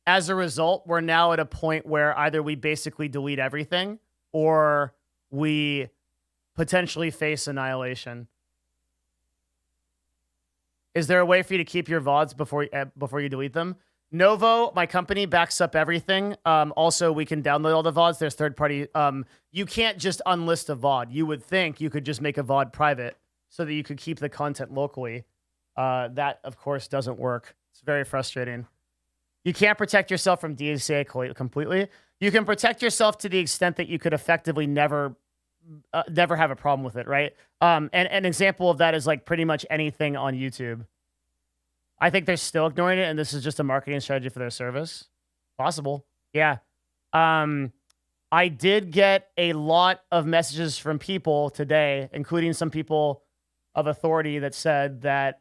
Speaker 1: as a result, we're now at a point where either we basically delete everything or we potentially face annihilation. Is there a way for you to keep your VODs before you delete them? Novo, my company, backs up everything. Also, we can download all the VODs. There's third-party. You can't just unlist a VOD. You would think you could just make a VOD private so that you could keep the content locally. That, of course, doesn't work. It's very frustrating. You can't protect yourself from DMCA completely. You can protect yourself to the extent that you could effectively never have a problem with it, right? And an example of that is like pretty much anything on YouTube. I think they're still ignoring it, and this is just a marketing strategy for their service. Possible. Yeah. I did get a lot of messages from people today, including some people of authority that said that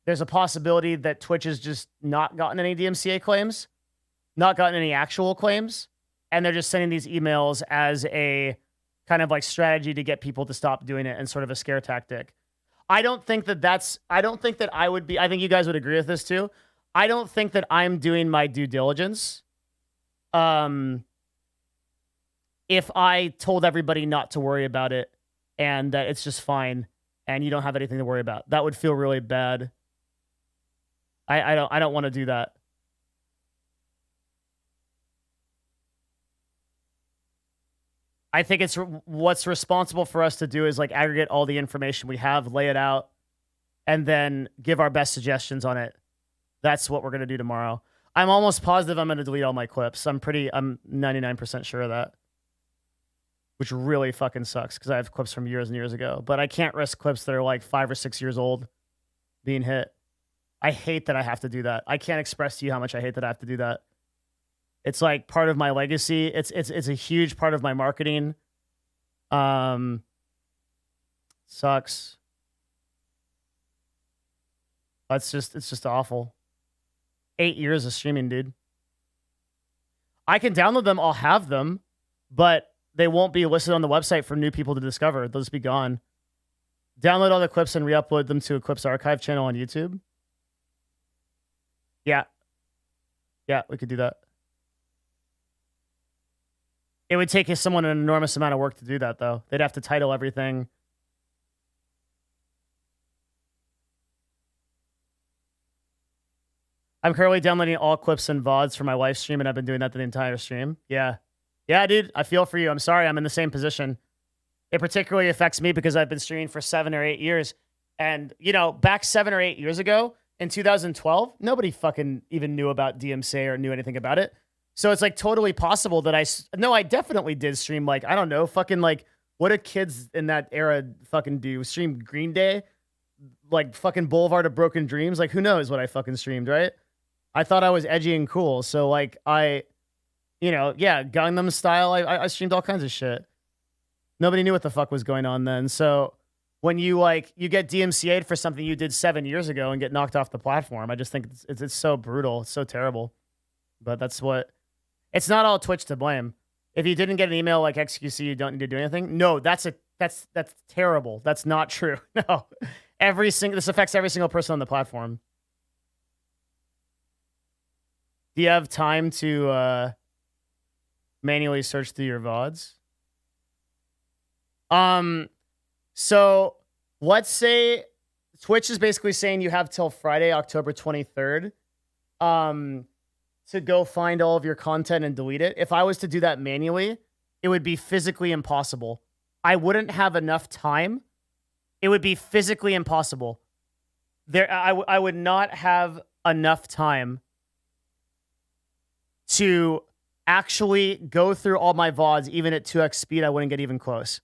Speaker 1: there's a possibility that Twitch has just not gotten any DMCA claims, not gotten any actual claims, and they're just sending these emails as a kind of like strategy to get people to stop doing it and sort of a scare tactic. I don't think that I would be, I think you guys would agree with this too. I don't think that I'm doing my due diligence. If I told everybody not to worry about it and that it's just fine and you don't have anything to worry about, that would feel really bad. I don't want to do that. I think it's what's responsible for us to do is like aggregate all the information we have, lay it out, and then give our best suggestions on it. That's what we're going to do tomorrow. I'm almost positive I'm going to delete all my clips. I'm 99% sure of that. Which really fucking sucks because I have clips from years and years ago. But I can't risk clips that are like 5 or 6 years old being hit. I hate that I have to do that. I can't express to you how much I hate that I have to do that. It's like part of my legacy. It's a huge part of my marketing. Sucks. It's just awful. 8 years of streaming, dude. I can download them. I'll have them, but they won't be listed on the website for new people to discover. They'll just be gone. Download all the clips and re-upload them to a Clips Archive channel on YouTube. Yeah. Yeah, we could do that. It would take someone an enormous amount of work to do that, though. They'd have to title everything. I'm currently downloading all clips and VODs for my live stream, and I've been doing that the entire stream. Yeah. Yeah, dude, I feel for you. I'm sorry I'm in the same position. It particularly affects me because I've been streaming for 7 or 8 years. And, you know, back 7 or 8 years ago, in 2012, nobody fucking even knew about DMCA or knew anything about it. So it's like totally possible that I definitely did stream like, I don't know, fucking like, what do kids in that era fucking do? Stream Green Day? Like fucking Boulevard of Broken Dreams? Like who knows what I fucking streamed, right? I thought I was edgy and cool. So like Gangnam Style, I streamed all kinds of shit. Nobody knew what the fuck was going on then. So when you get DMCA'd for something you did 7 years ago and get knocked off the platform, I just think it's so brutal. It's so terrible. But it's not all Twitch to blame. If you didn't get an email like XQC, you don't need to do anything. No, that's terrible. That's not true. No. This affects every single person on the platform. Do you have time to manually search through your VODs? So let's say Twitch is basically saying you have till Friday, October 23rd, to go find all of your content and delete it. If I was to do that manually, it would be physically impossible. I wouldn't have enough time. It would be physically impossible. I would not have enough time to actually go through all my VODs, even at 2x speed. I wouldn't get even close.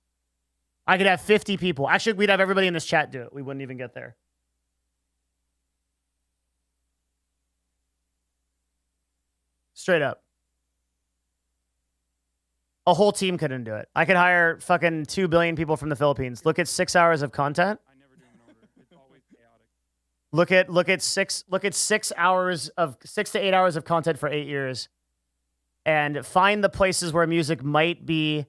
Speaker 1: I could have 50 people. Actually, we'd have everybody in this chat do it. We wouldn't even get there. Straight up. A whole team couldn't do it. I could hire fucking 2 billion people from the Philippines. Look at 6 hours of content.
Speaker 6: I never do an order. It's always chaotic.
Speaker 1: Look at 6 to 8 hours of content for 8 years. And find the places where music might be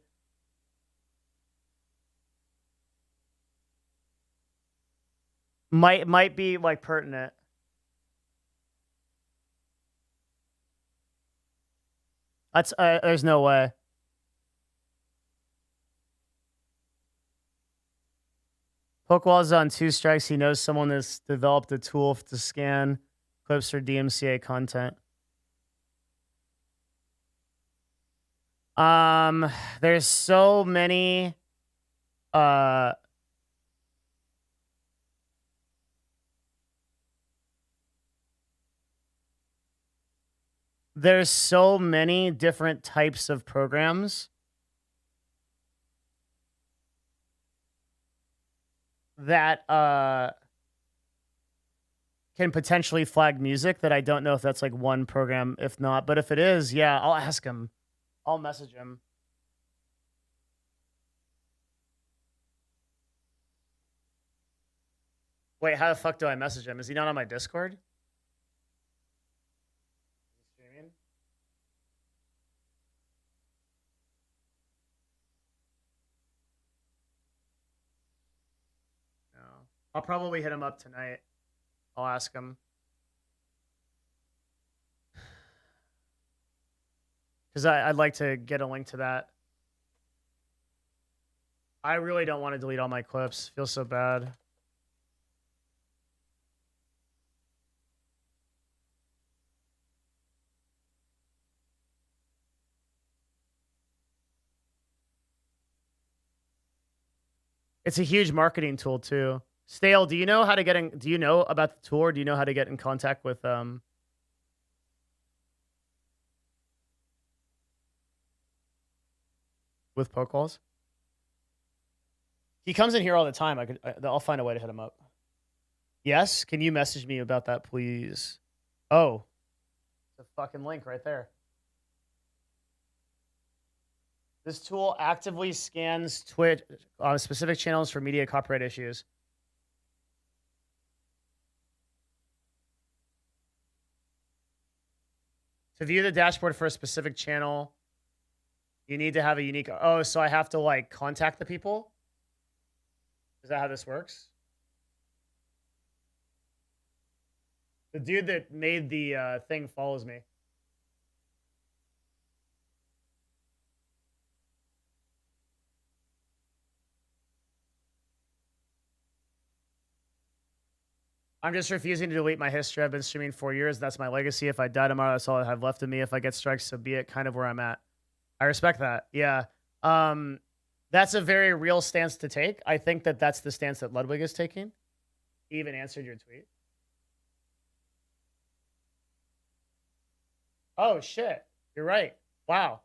Speaker 1: like pertinent. That's there's no way. Pokewall's on 2 strikes. He knows someone that's developed a tool to scan clips for DMCA content. There's so many there's so many different types of programs that can potentially flag music that I don't know if that's like one program, if not. But if it is, yeah, I'll ask him. I'll message him. Wait, how the fuck do I message him? Is he not on my Discord? Streaming? No. I'll probably hit him up tonight. I'll ask him. Because I'd like to get a link to that. I really don't want to delete all my clips. Feels so bad. It's a huge marketing tool too. Stale, do you know how to get in? Do you know about the tool, or do you know how to get in contact with Pokeballs? He comes in here all the time. I'll find a way to hit him up. Yes, can you message me about that, please? Oh, the fucking link right there. This tool actively scans Twitch on specific channels for media copyright issues. To view the dashboard for a specific channel, you need to have a unique... Oh, so I have to, like, contact the people? Is that how this works? The dude that made the thing follows me. I'm just refusing to delete my history. I've been streaming 4 years. That's my legacy. If I die tomorrow, that's all I have left of me. If I get strikes, so be it. Kind of where I'm at. I respect that. Yeah. That's a very real stance to take. I think that that's the stance that Ludwig is taking. He even answered your tweet. Oh, shit. You're right. Wow.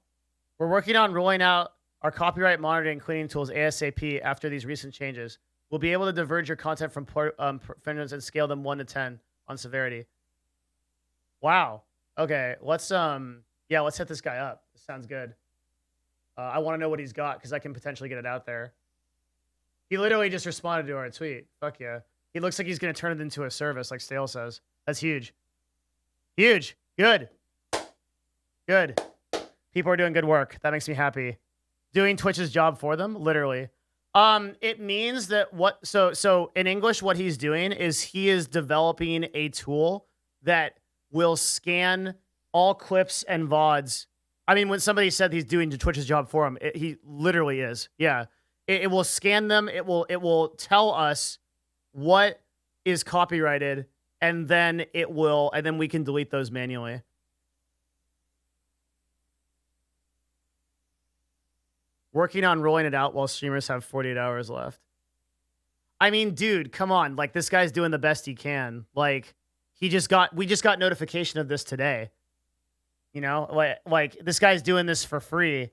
Speaker 1: We're working on rolling out our copyright monitoring and cleaning tools ASAP after these recent changes. We'll be able to diverge your content from offenders and scale them 1 to 10 on severity. Wow. Okay. Let's hit this guy up. This sounds good. I want to know what he's got because I can potentially get it out there. He literally just responded to our tweet. Fuck yeah. He looks like he's going to turn it into a service, like Stale says. That's huge. Huge. Good. Good. People are doing good work. That makes me happy. Doing Twitch's job for them, literally. It means that so in English, what he's doing is he is developing a tool that will scan all clips and VODs. I mean, when somebody said he's doing Twitch's job for him, he literally is. Yeah. It will scan them. It will tell us what is copyrighted, and then we can delete those manually. Working on rolling it out while streamers have 48 hours left. I mean, dude, come on. Like, this guy's doing the best he can. Like, we just got notification of this today. You know, like this guy's doing this for free.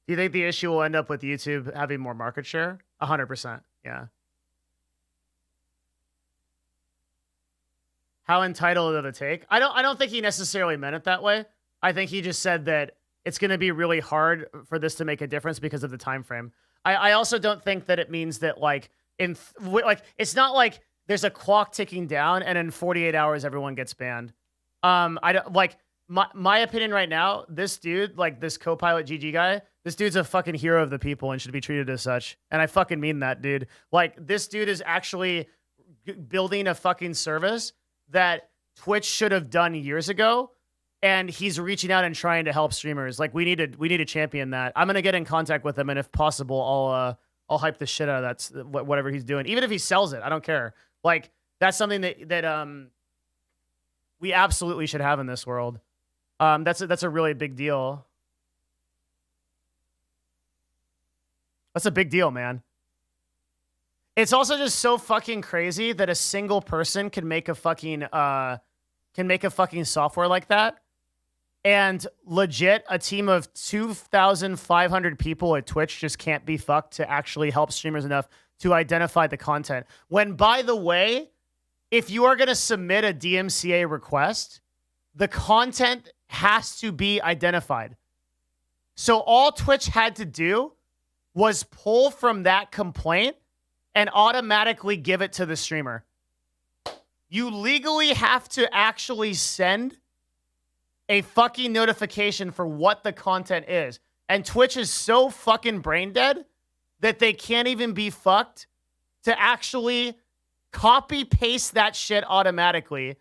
Speaker 1: Do you think the issue will end up with YouTube having more market share? 100%. Yeah. How entitled of a take? I don't think he necessarily meant it that way. I think he just said that it's going to be really hard for this to make a difference because of the time frame. I also don't think that it means that like it's not like there's a clock ticking down and in 48 hours everyone gets banned. I don't like my opinion right now. This dude, like this Copilot GG guy, this dude's a fucking hero of the people and should be treated as such. And I fucking mean that, dude. Like this dude is actually building a fucking service that Twitch should have done years ago. And he's reaching out and trying to help streamers. Like we need to champion that. I'm gonna get in contact with him, and if possible, I'll hype the shit out of that whatever he's doing. Even if he sells it, I don't care. Like that's something that we absolutely should have in this world. That's a really big deal. That's a big deal, man. It's also just so fucking crazy that a single person can make a fucking software like that. And legit, a team of 2,500 people at Twitch just can't be fucked to actually help streamers enough to identify the content. When, by the way, if you are going to submit a DMCA request, the content has to be identified. So all Twitch had to do was pull from that complaint and automatically give it to the streamer. You legally have to actually send a fucking notification for what the content is. And Twitch is so fucking brain dead that they can't even be fucked to actually copy paste that shit automatically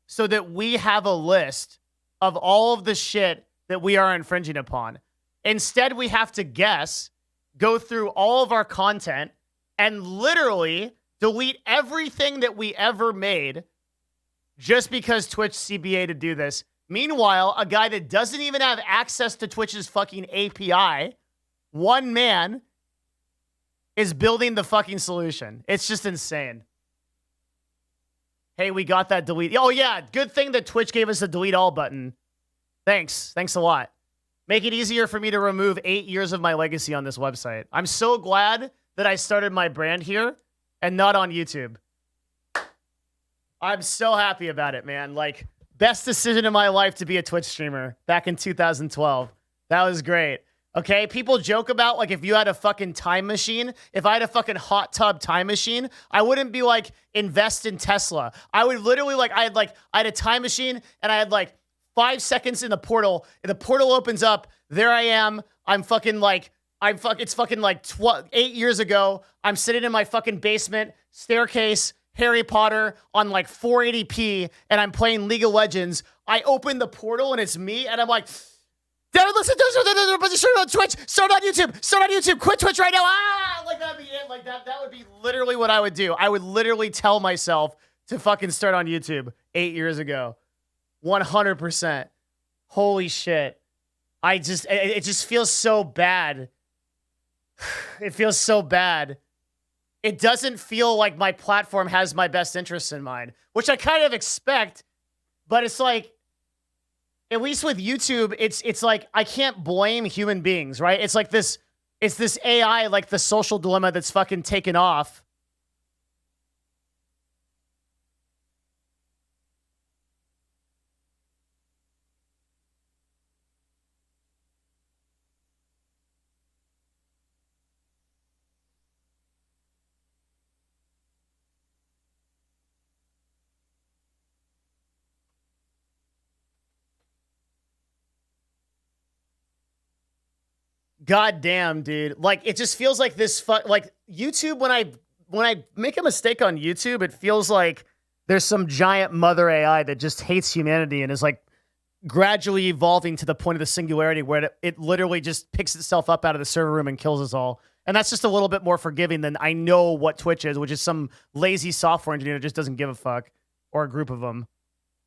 Speaker 1: so that we have a list of all of the shit that we are infringing upon. Instead, we have to guess, go through all of our content, and literally delete everything that we ever made just because Twitch CBA to do this. Meanwhile, a guy that doesn't even have access to Twitch's fucking API, one man, is building the fucking solution. It's just insane. Hey, we got that delete. Oh, yeah. Good thing that Twitch gave us a delete all button. Thanks. Thanks a lot. Make it easier for me to remove 8 years of my legacy on this website. I'm so glad that I started my brand here and not on YouTube. I'm so happy about it, man. Like, best decision of my life to be a Twitch streamer back in 2012. That was great. Okay, people joke about, like, if you had a fucking time machine, if I had a fucking hot tub time machine, I wouldn't be like, invest in Tesla. I would literally, like, I had a time machine and I had like 5 seconds in the portal. And the portal opens up. There I am. It's fucking like 8 years ago. I'm sitting in my fucking basement, staircase, Harry Potter on like 480p, and I'm playing League of Legends. I open the portal and it's me, and I'm like, listen, start on Twitch, start on YouTube, quit Twitch right now. Like that'd be it. Like that would be literally what I would do. I would literally tell myself to fucking start on YouTube 8 years ago. 100%. Holy shit. It just feels so bad. It feels so bad. It doesn't feel like my platform has my best interests in mind, which I kind of expect, but it's like, at least with YouTube, it's like, I can't blame human beings, right? It's like this AI, like the Social Dilemma that's fucking taken off. God damn, dude. Like, it just feels like this like YouTube, when I make a mistake on YouTube, it feels like there's some giant mother AI that just hates humanity and is like gradually evolving to the point of the singularity where it literally just picks itself up out of the server room and kills us all. And that's just a little bit more forgiving than I know what Twitch is, which is some lazy software engineer that just doesn't give a fuck, or a group of them.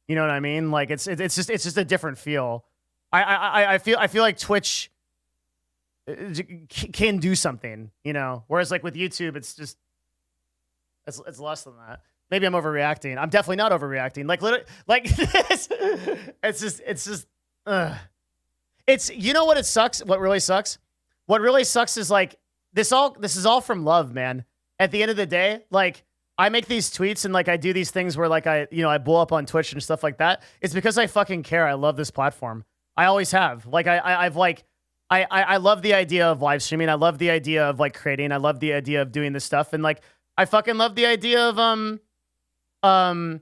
Speaker 1: You know what I mean? Like it's just a different feel. I feel like Twitch can do something, you know, whereas like with YouTube, it's less than that. Maybe I'm overreacting. I'm definitely not overreacting. Like literally, like it's just, you know what it sucks? What really sucks? what really sucks is like this is all from love, man. At the end of the day, like I make these tweets and like I do these things where like I blow up on Twitch and stuff like that. It's because I fucking care. I love this platform. I always have. Like I love the idea of live streaming. I love the idea of like creating. I love the idea of doing this stuff. And like I fucking love the idea of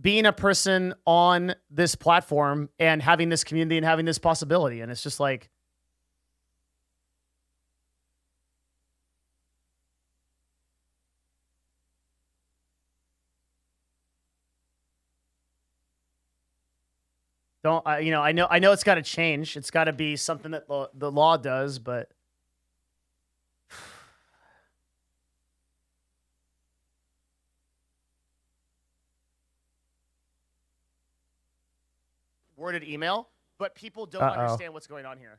Speaker 1: being a person on this platform and having this community and having this possibility. And it's just like, I know it's got to change. It's got to be something that the law does, but worded email, but people don't understand what's going on here.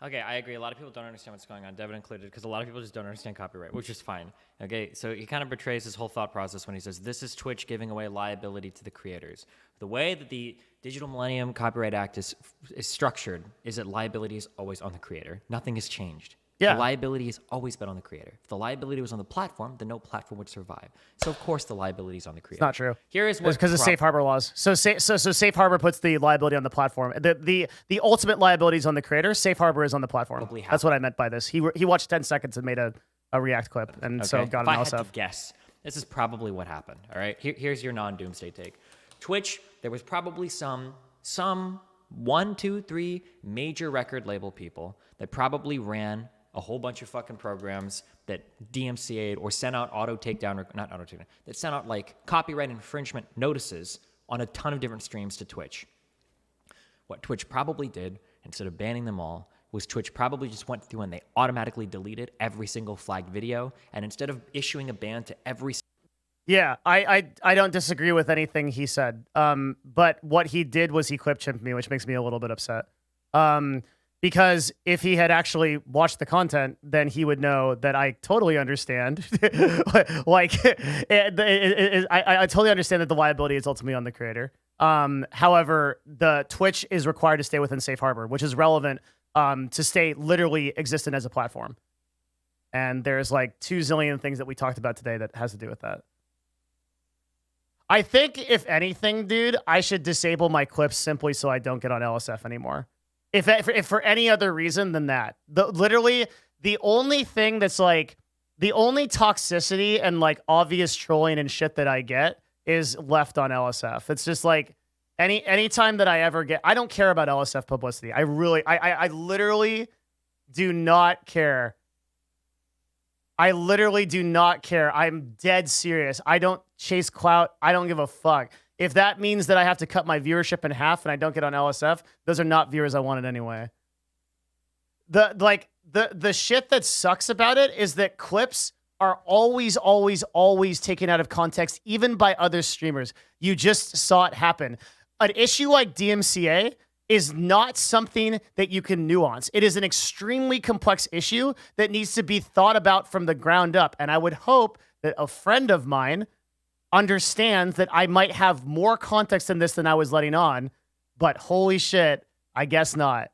Speaker 13: Okay, I agree. A lot of people don't understand what's going on, Devin included, because a lot of people just don't understand copyright, which is fine. Okay, so he kind of betrays his whole thought process when he says, this is Twitch giving away liability to the creators. The way that the Digital Millennium Copyright Act is structured is that liability is always on the creator. Nothing has changed.
Speaker 1: Yeah.
Speaker 13: The liability has always been on the creator. If the liability was on the platform, then no platform would survive. So of course the liability is on the creator.
Speaker 1: It's not true.
Speaker 13: Here is what
Speaker 1: because of safe harbor laws. So safe harbor puts the liability on the platform. The ultimate liability is on the creator. Safe harbor is on the platform. That's what I meant by this. He watched 10 seconds and made a React clip, and so got an
Speaker 13: if I had to
Speaker 1: LSF.
Speaker 13: guess, this is probably what happened. All right, here's your non-doomsday take. Twitch, there was probably some 1, 2, 3 major record label people that probably ran a whole bunch of fucking programs that DMCA'd or sent out that sent out like copyright infringement notices on a ton of different streams to Twitch. What Twitch probably did, instead of banning them all, was Twitch probably just went through and they automatically deleted every single flagged video, and instead of issuing a ban to every
Speaker 1: Yeah, I don't disagree with anything he said. But what he did was he clip chimped me, which makes me a little bit upset. Because if he had actually watched the content, then he would know that I totally understand. I totally understand that the liability is ultimately on the creator. However, the Twitch is required to stay within safe harbor, which is relevant to stay literally existent as a platform. And there's like 2 zillion things that we talked about today that has to do with that. I think, if anything, dude, I should disable my clips simply so I don't get on LSF anymore. If for any other reason than that. Literally, the only thing that's like, the only toxicity and like obvious trolling and shit that I get is left on LSF. It's just like, any time that I ever get, I don't care about LSF publicity. I literally do not care. I literally do not care. I'm dead serious. I don't chase clout. I don't give a fuck. If that means that I have to cut my viewership in half and I don't get on LSF, those are not viewers I wanted anyway. The shit that sucks about it is that clips are always taken out of context, even by other streamers. You just saw it happen. An issue like DMCA is not something that you can nuance. It is an extremely complex issue that needs to be thought about from the ground up. And I would hope that a friend of mine understands that I might have more context in this than I was letting on, but holy shit, I guess not.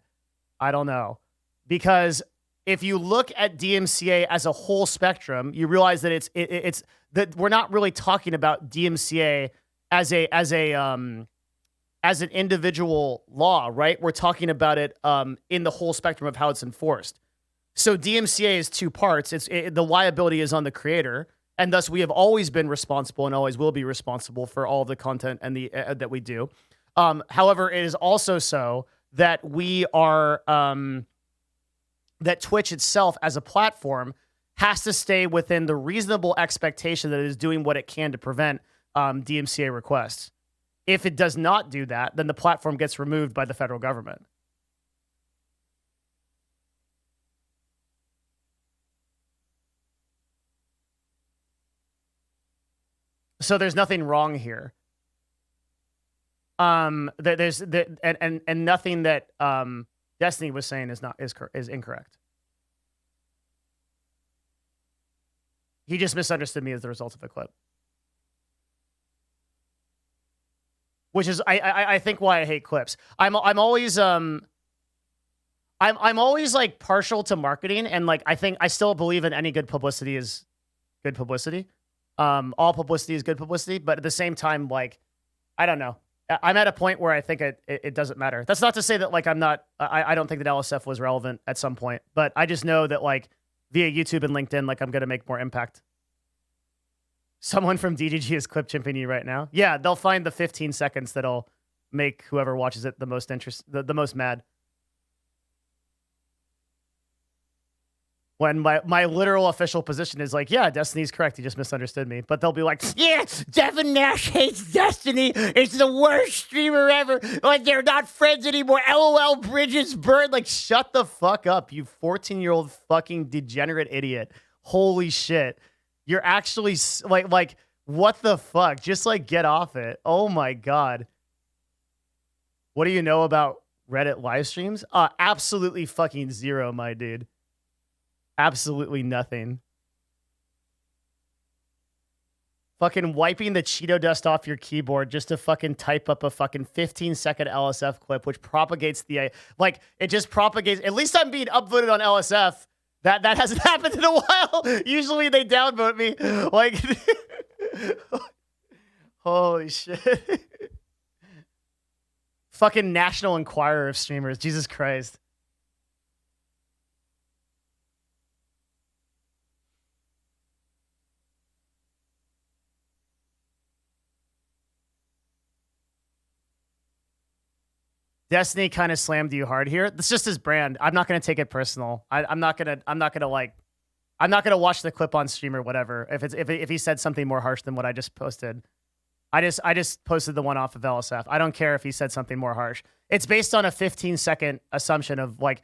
Speaker 1: I don't know. Because if you look at DMCA as a whole spectrum, you realize that it's that we're not really talking about DMCA as an individual law, right? We're talking about it in the whole spectrum of how it's enforced. So DMCA is 2 parts. The liability is on the creator, and thus we have always been responsible and always will be responsible for all the content and the that we do. However, it is also so that we are that Twitch itself as a platform has to stay within the reasonable expectation that it is doing what it can to prevent DMCA requests. If it does not do that, then the platform gets removed by the federal government. So there's nothing wrong here. There's nothing that Destiny was saying is incorrect. He just misunderstood me as the result of the clip. Which is I think why I hate clips. I'm always I'm always like partial to marketing, and like I still believe in any good publicity is good publicity. All publicity is good publicity, but at the same time, like, I don't know. I'm at a point where I think it doesn't matter. That's not to say that like I don't think that LSF was relevant at some point, but I just know that like via YouTube and LinkedIn, like I'm gonna make more impact. Someone from DGG is clip chimping you right now. Yeah, they'll find the 15 seconds that'll make whoever watches it the most the most mad. When my literal official position is like, yeah, Destiny's correct. He just misunderstood me. But they'll be like, yeah, Devin Nash hates Destiny. It's the worst streamer ever. Like, they're not friends anymore. LOL, bridges burned. Like, shut the fuck up, you 14-year-old fucking degenerate idiot. Holy shit. You're actually, like, what the fuck? Just, like, get off it. Oh, my God. What do you know about Reddit live streams? Absolutely fucking zero, my dude. Absolutely nothing. Fucking wiping the Cheeto dust off your keyboard just to fucking type up a fucking 15-second LSF clip, which propagates the... Like, it just propagates... At least I'm being upvoted on LSF. That hasn't happened in a while. Usually they downvote me. Like... Holy shit. Fucking National Enquirer of streamers. Jesus Christ. Destiny kind of slammed you hard here. That's just his brand. I'm not gonna take it personal. I'm not gonna watch the clip on stream or whatever. If he said something more harsh than what I just posted, I just posted the one off of LSF. I don't care if he said something more harsh. It's based on a 15-second assumption of like,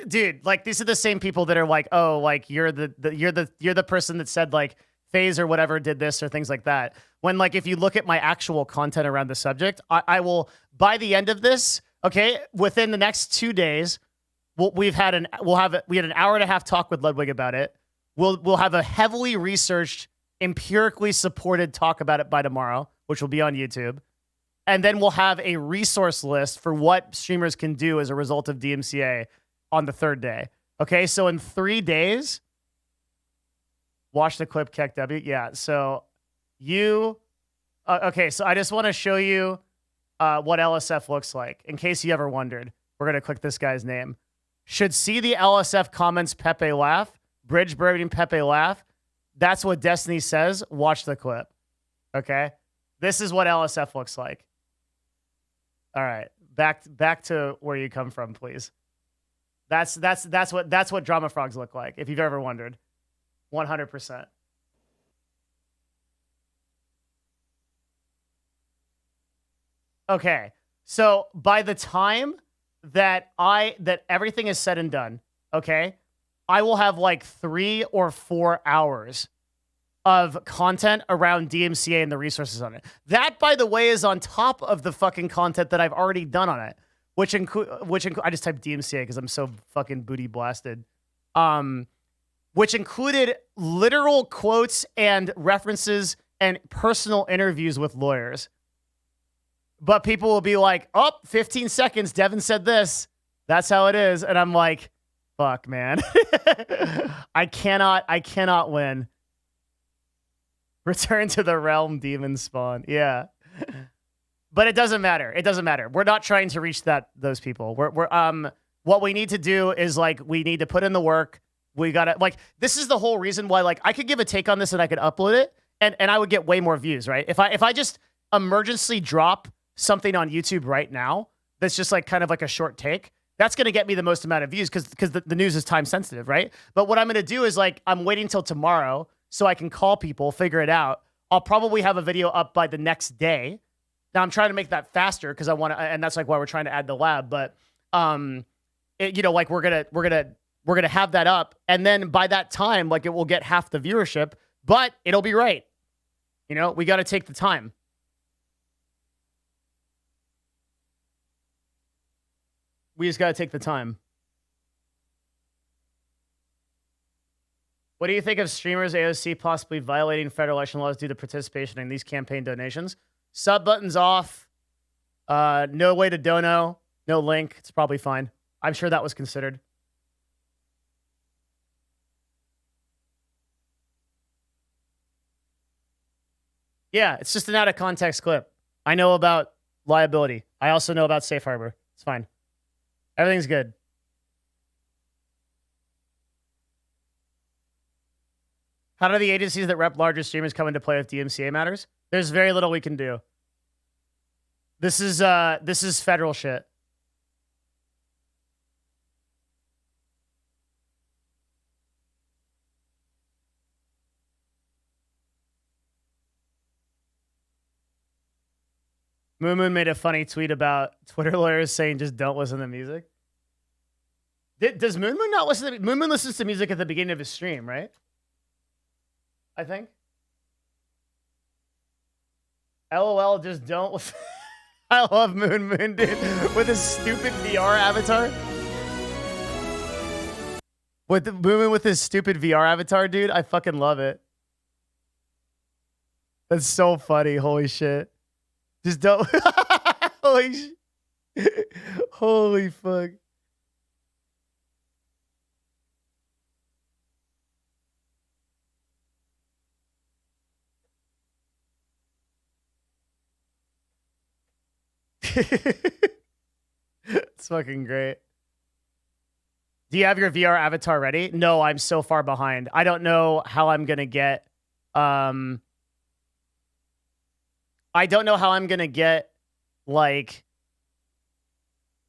Speaker 1: dude, like these are the same people that are like, oh, like you're the person that said like FaZe or whatever did this or things like that. When like if you look at my actual content around the subject, I will by the end of this, okay, within the next 2 days, we had an hour and a half talk with Ludwig about it. We'll have a heavily researched, empirically supported talk about it by tomorrow, which will be on YouTube. And then we'll have a resource list for what streamers can do as a result of DMCA on the third day. Okay, so in 3 days, watch the clip, KEKW. Yeah, so okay, so I just want to show you what LSF looks like. In case you ever wondered, we're going to click this guy's name. Should see the LSF comments Pepe laugh. Bridge burning Pepe laugh. That's what Destiny says. Watch the clip. Okay? This is what LSF looks like. All right. Back to where you come from, please. That's what Drama Frogs look like, if you've ever wondered. 100%. Okay, so by the time that everything is said and done, okay, I will have like 3 or 4 hours of content around DMCA and the resources on it. That, by the way, is on top of the fucking content that I've already done on it, which include I just typed DMCA because I'm so fucking booty blasted. Which included literal quotes and references and personal interviews with lawyers. But people will be like, oh, 15 seconds, Devin said this. That's how it is. And I'm like, fuck, man. I cannot win. Return to the realm, demon spawn. Yeah. But it doesn't matter. It doesn't matter. We're not trying to reach those people. What we need to do is like, we need to put in the work. We gotta like, this is the whole reason why like I could give a take on this and I could upload it and I would get way more views, right? If I just emergency drop something on YouTube right now, that's just like kind of like a short take, that's going to get me the most amount of views because the news is time sensitive, right? But what I'm going to do is like, I'm waiting till tomorrow so I can call people, figure it out. I'll probably have a video up by the next day. Now I'm trying to make that faster because I want to, and that's like why we're trying to add the lab. But, like we're going to have that up. And then by that time, like it will get half the viewership, but it'll be right. You know, we got to take the time. We just got to take the time. What do you think of streamers AOC possibly violating federal election laws due to participation in these campaign donations? Sub buttons off. No way to dono. No link. It's probably fine. I'm sure that was considered. Yeah, it's just an out of context clip. I know about liability. I also know about safe harbor. It's fine. Everything's good. How do the agencies that rep larger streamers come into play with DMCA matters? There's very little we can do. This is federal shit. Moon made a funny tweet about Twitter lawyers saying just don't listen to music. Does Moon not listen to Moon listens to music at the beginning of his stream, right? I think. LOL, just don't listen. I love Moon, dude, with his stupid VR avatar. With the Moon with his stupid VR avatar, dude, I fucking love it. That's so funny. Holy shit. Just don't. Holy Holy fuck. It's fucking great. Do you have your VR avatar ready? No, I'm so far behind. I don't know how I'm going to get I don't know how I'm going to get like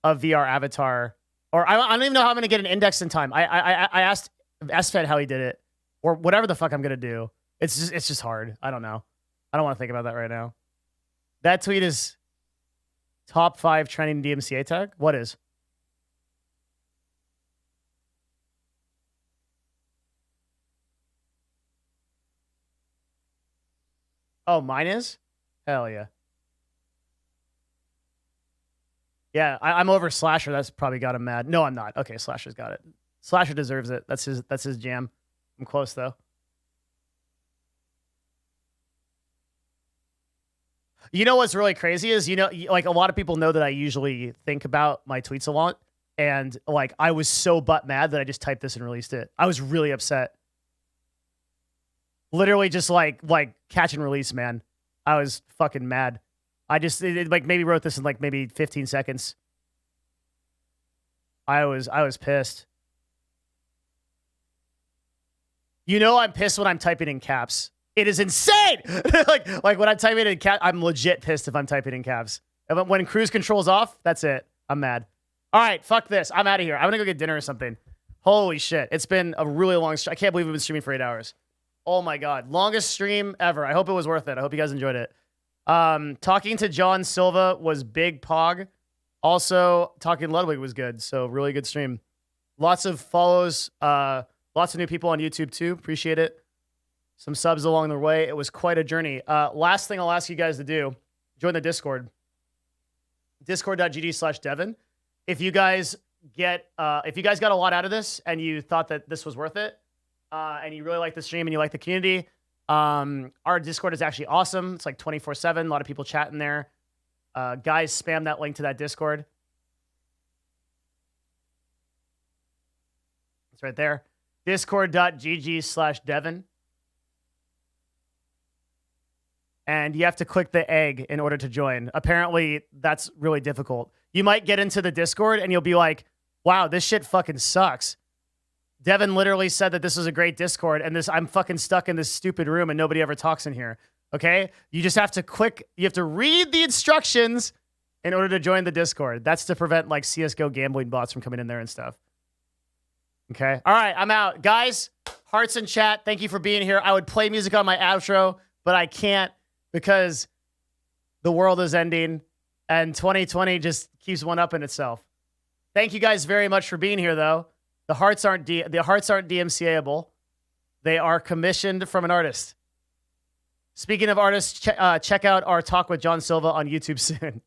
Speaker 1: a VR avatar, or I don't even know how I'm going to get an index in time. I asked SFed how he did it, or whatever the fuck I'm going to do. It's just hard. I don't know. I don't want to think about that right now. That tweet is top 5 trending DMCA tag. What is? Oh, mine is? Hell yeah. Yeah, I'm over Slasher. That's probably got him mad. No, I'm not. Okay, Slasher's got it. Slasher deserves it. That's his jam. I'm close though. You know what's really crazy is, you know, like a lot of people know that I usually think about my tweets a lot, and like I was so butt mad that I just typed this and released it. I was really upset. Literally just like catch and release, man. I was fucking mad. I just like maybe wrote this in like maybe 15 seconds. I was pissed. You know I'm pissed when I'm typing in caps. It is insane. like when I'm typing in caps, I'm legit pissed if I'm typing in caps. When cruise control's off, that's it. I'm mad. All right, fuck this. I'm out of here. I'm gonna go get dinner or something. Holy shit. It's been a really long stream. I can't believe we've been streaming for 8 hours. Oh my God. Longest stream ever. I hope it was worth it. I hope you guys enjoyed it. Talking to John Silva was big pog. Also, talking Ludwig was good. So really good stream. Lots of follows. Lots of new people on YouTube too. Appreciate it. Some subs along the way. It was quite a journey. Last thing I'll ask you guys to do, join the Discord. Discord.gg/Devin. If you guys got a lot out of this and you thought that this was worth it, and you really like the stream and you like the community, our Discord is actually awesome. It's like 24/7. A lot of people chatting there. Guys, spam that link to that Discord. It's right there. Discord.gg/Devin. And you have to click the egg in order to join. Apparently, that's really difficult. You might get into the Discord and you'll be like, wow, this shit fucking sucks. Devin literally said that this was a great Discord, and I'm fucking stuck in this stupid room and nobody ever talks in here. Okay? You just have to you have to read the instructions in order to join the Discord. That's to prevent like CSGO gambling bots from coming in there and stuff. Okay? All right, I'm out. Guys, hearts in chat, thank you for being here. I would play music on my outro, but I can't because the world is ending and 2020 just keeps one up in itself. Thank you guys very much for being here, though. The hearts aren't DMCA-able. They are commissioned from an artist. Speaking of artists, check out our talk with John Silva on YouTube soon.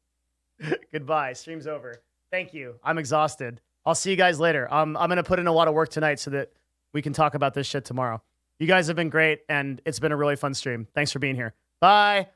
Speaker 1: Goodbye. Stream's over. Thank you. I'm exhausted. I'll see you guys later. I'm going to put in a lot of work tonight so that we can talk about this shit tomorrow. You guys have been great, and it's been a really fun stream. Thanks for being here. Bye.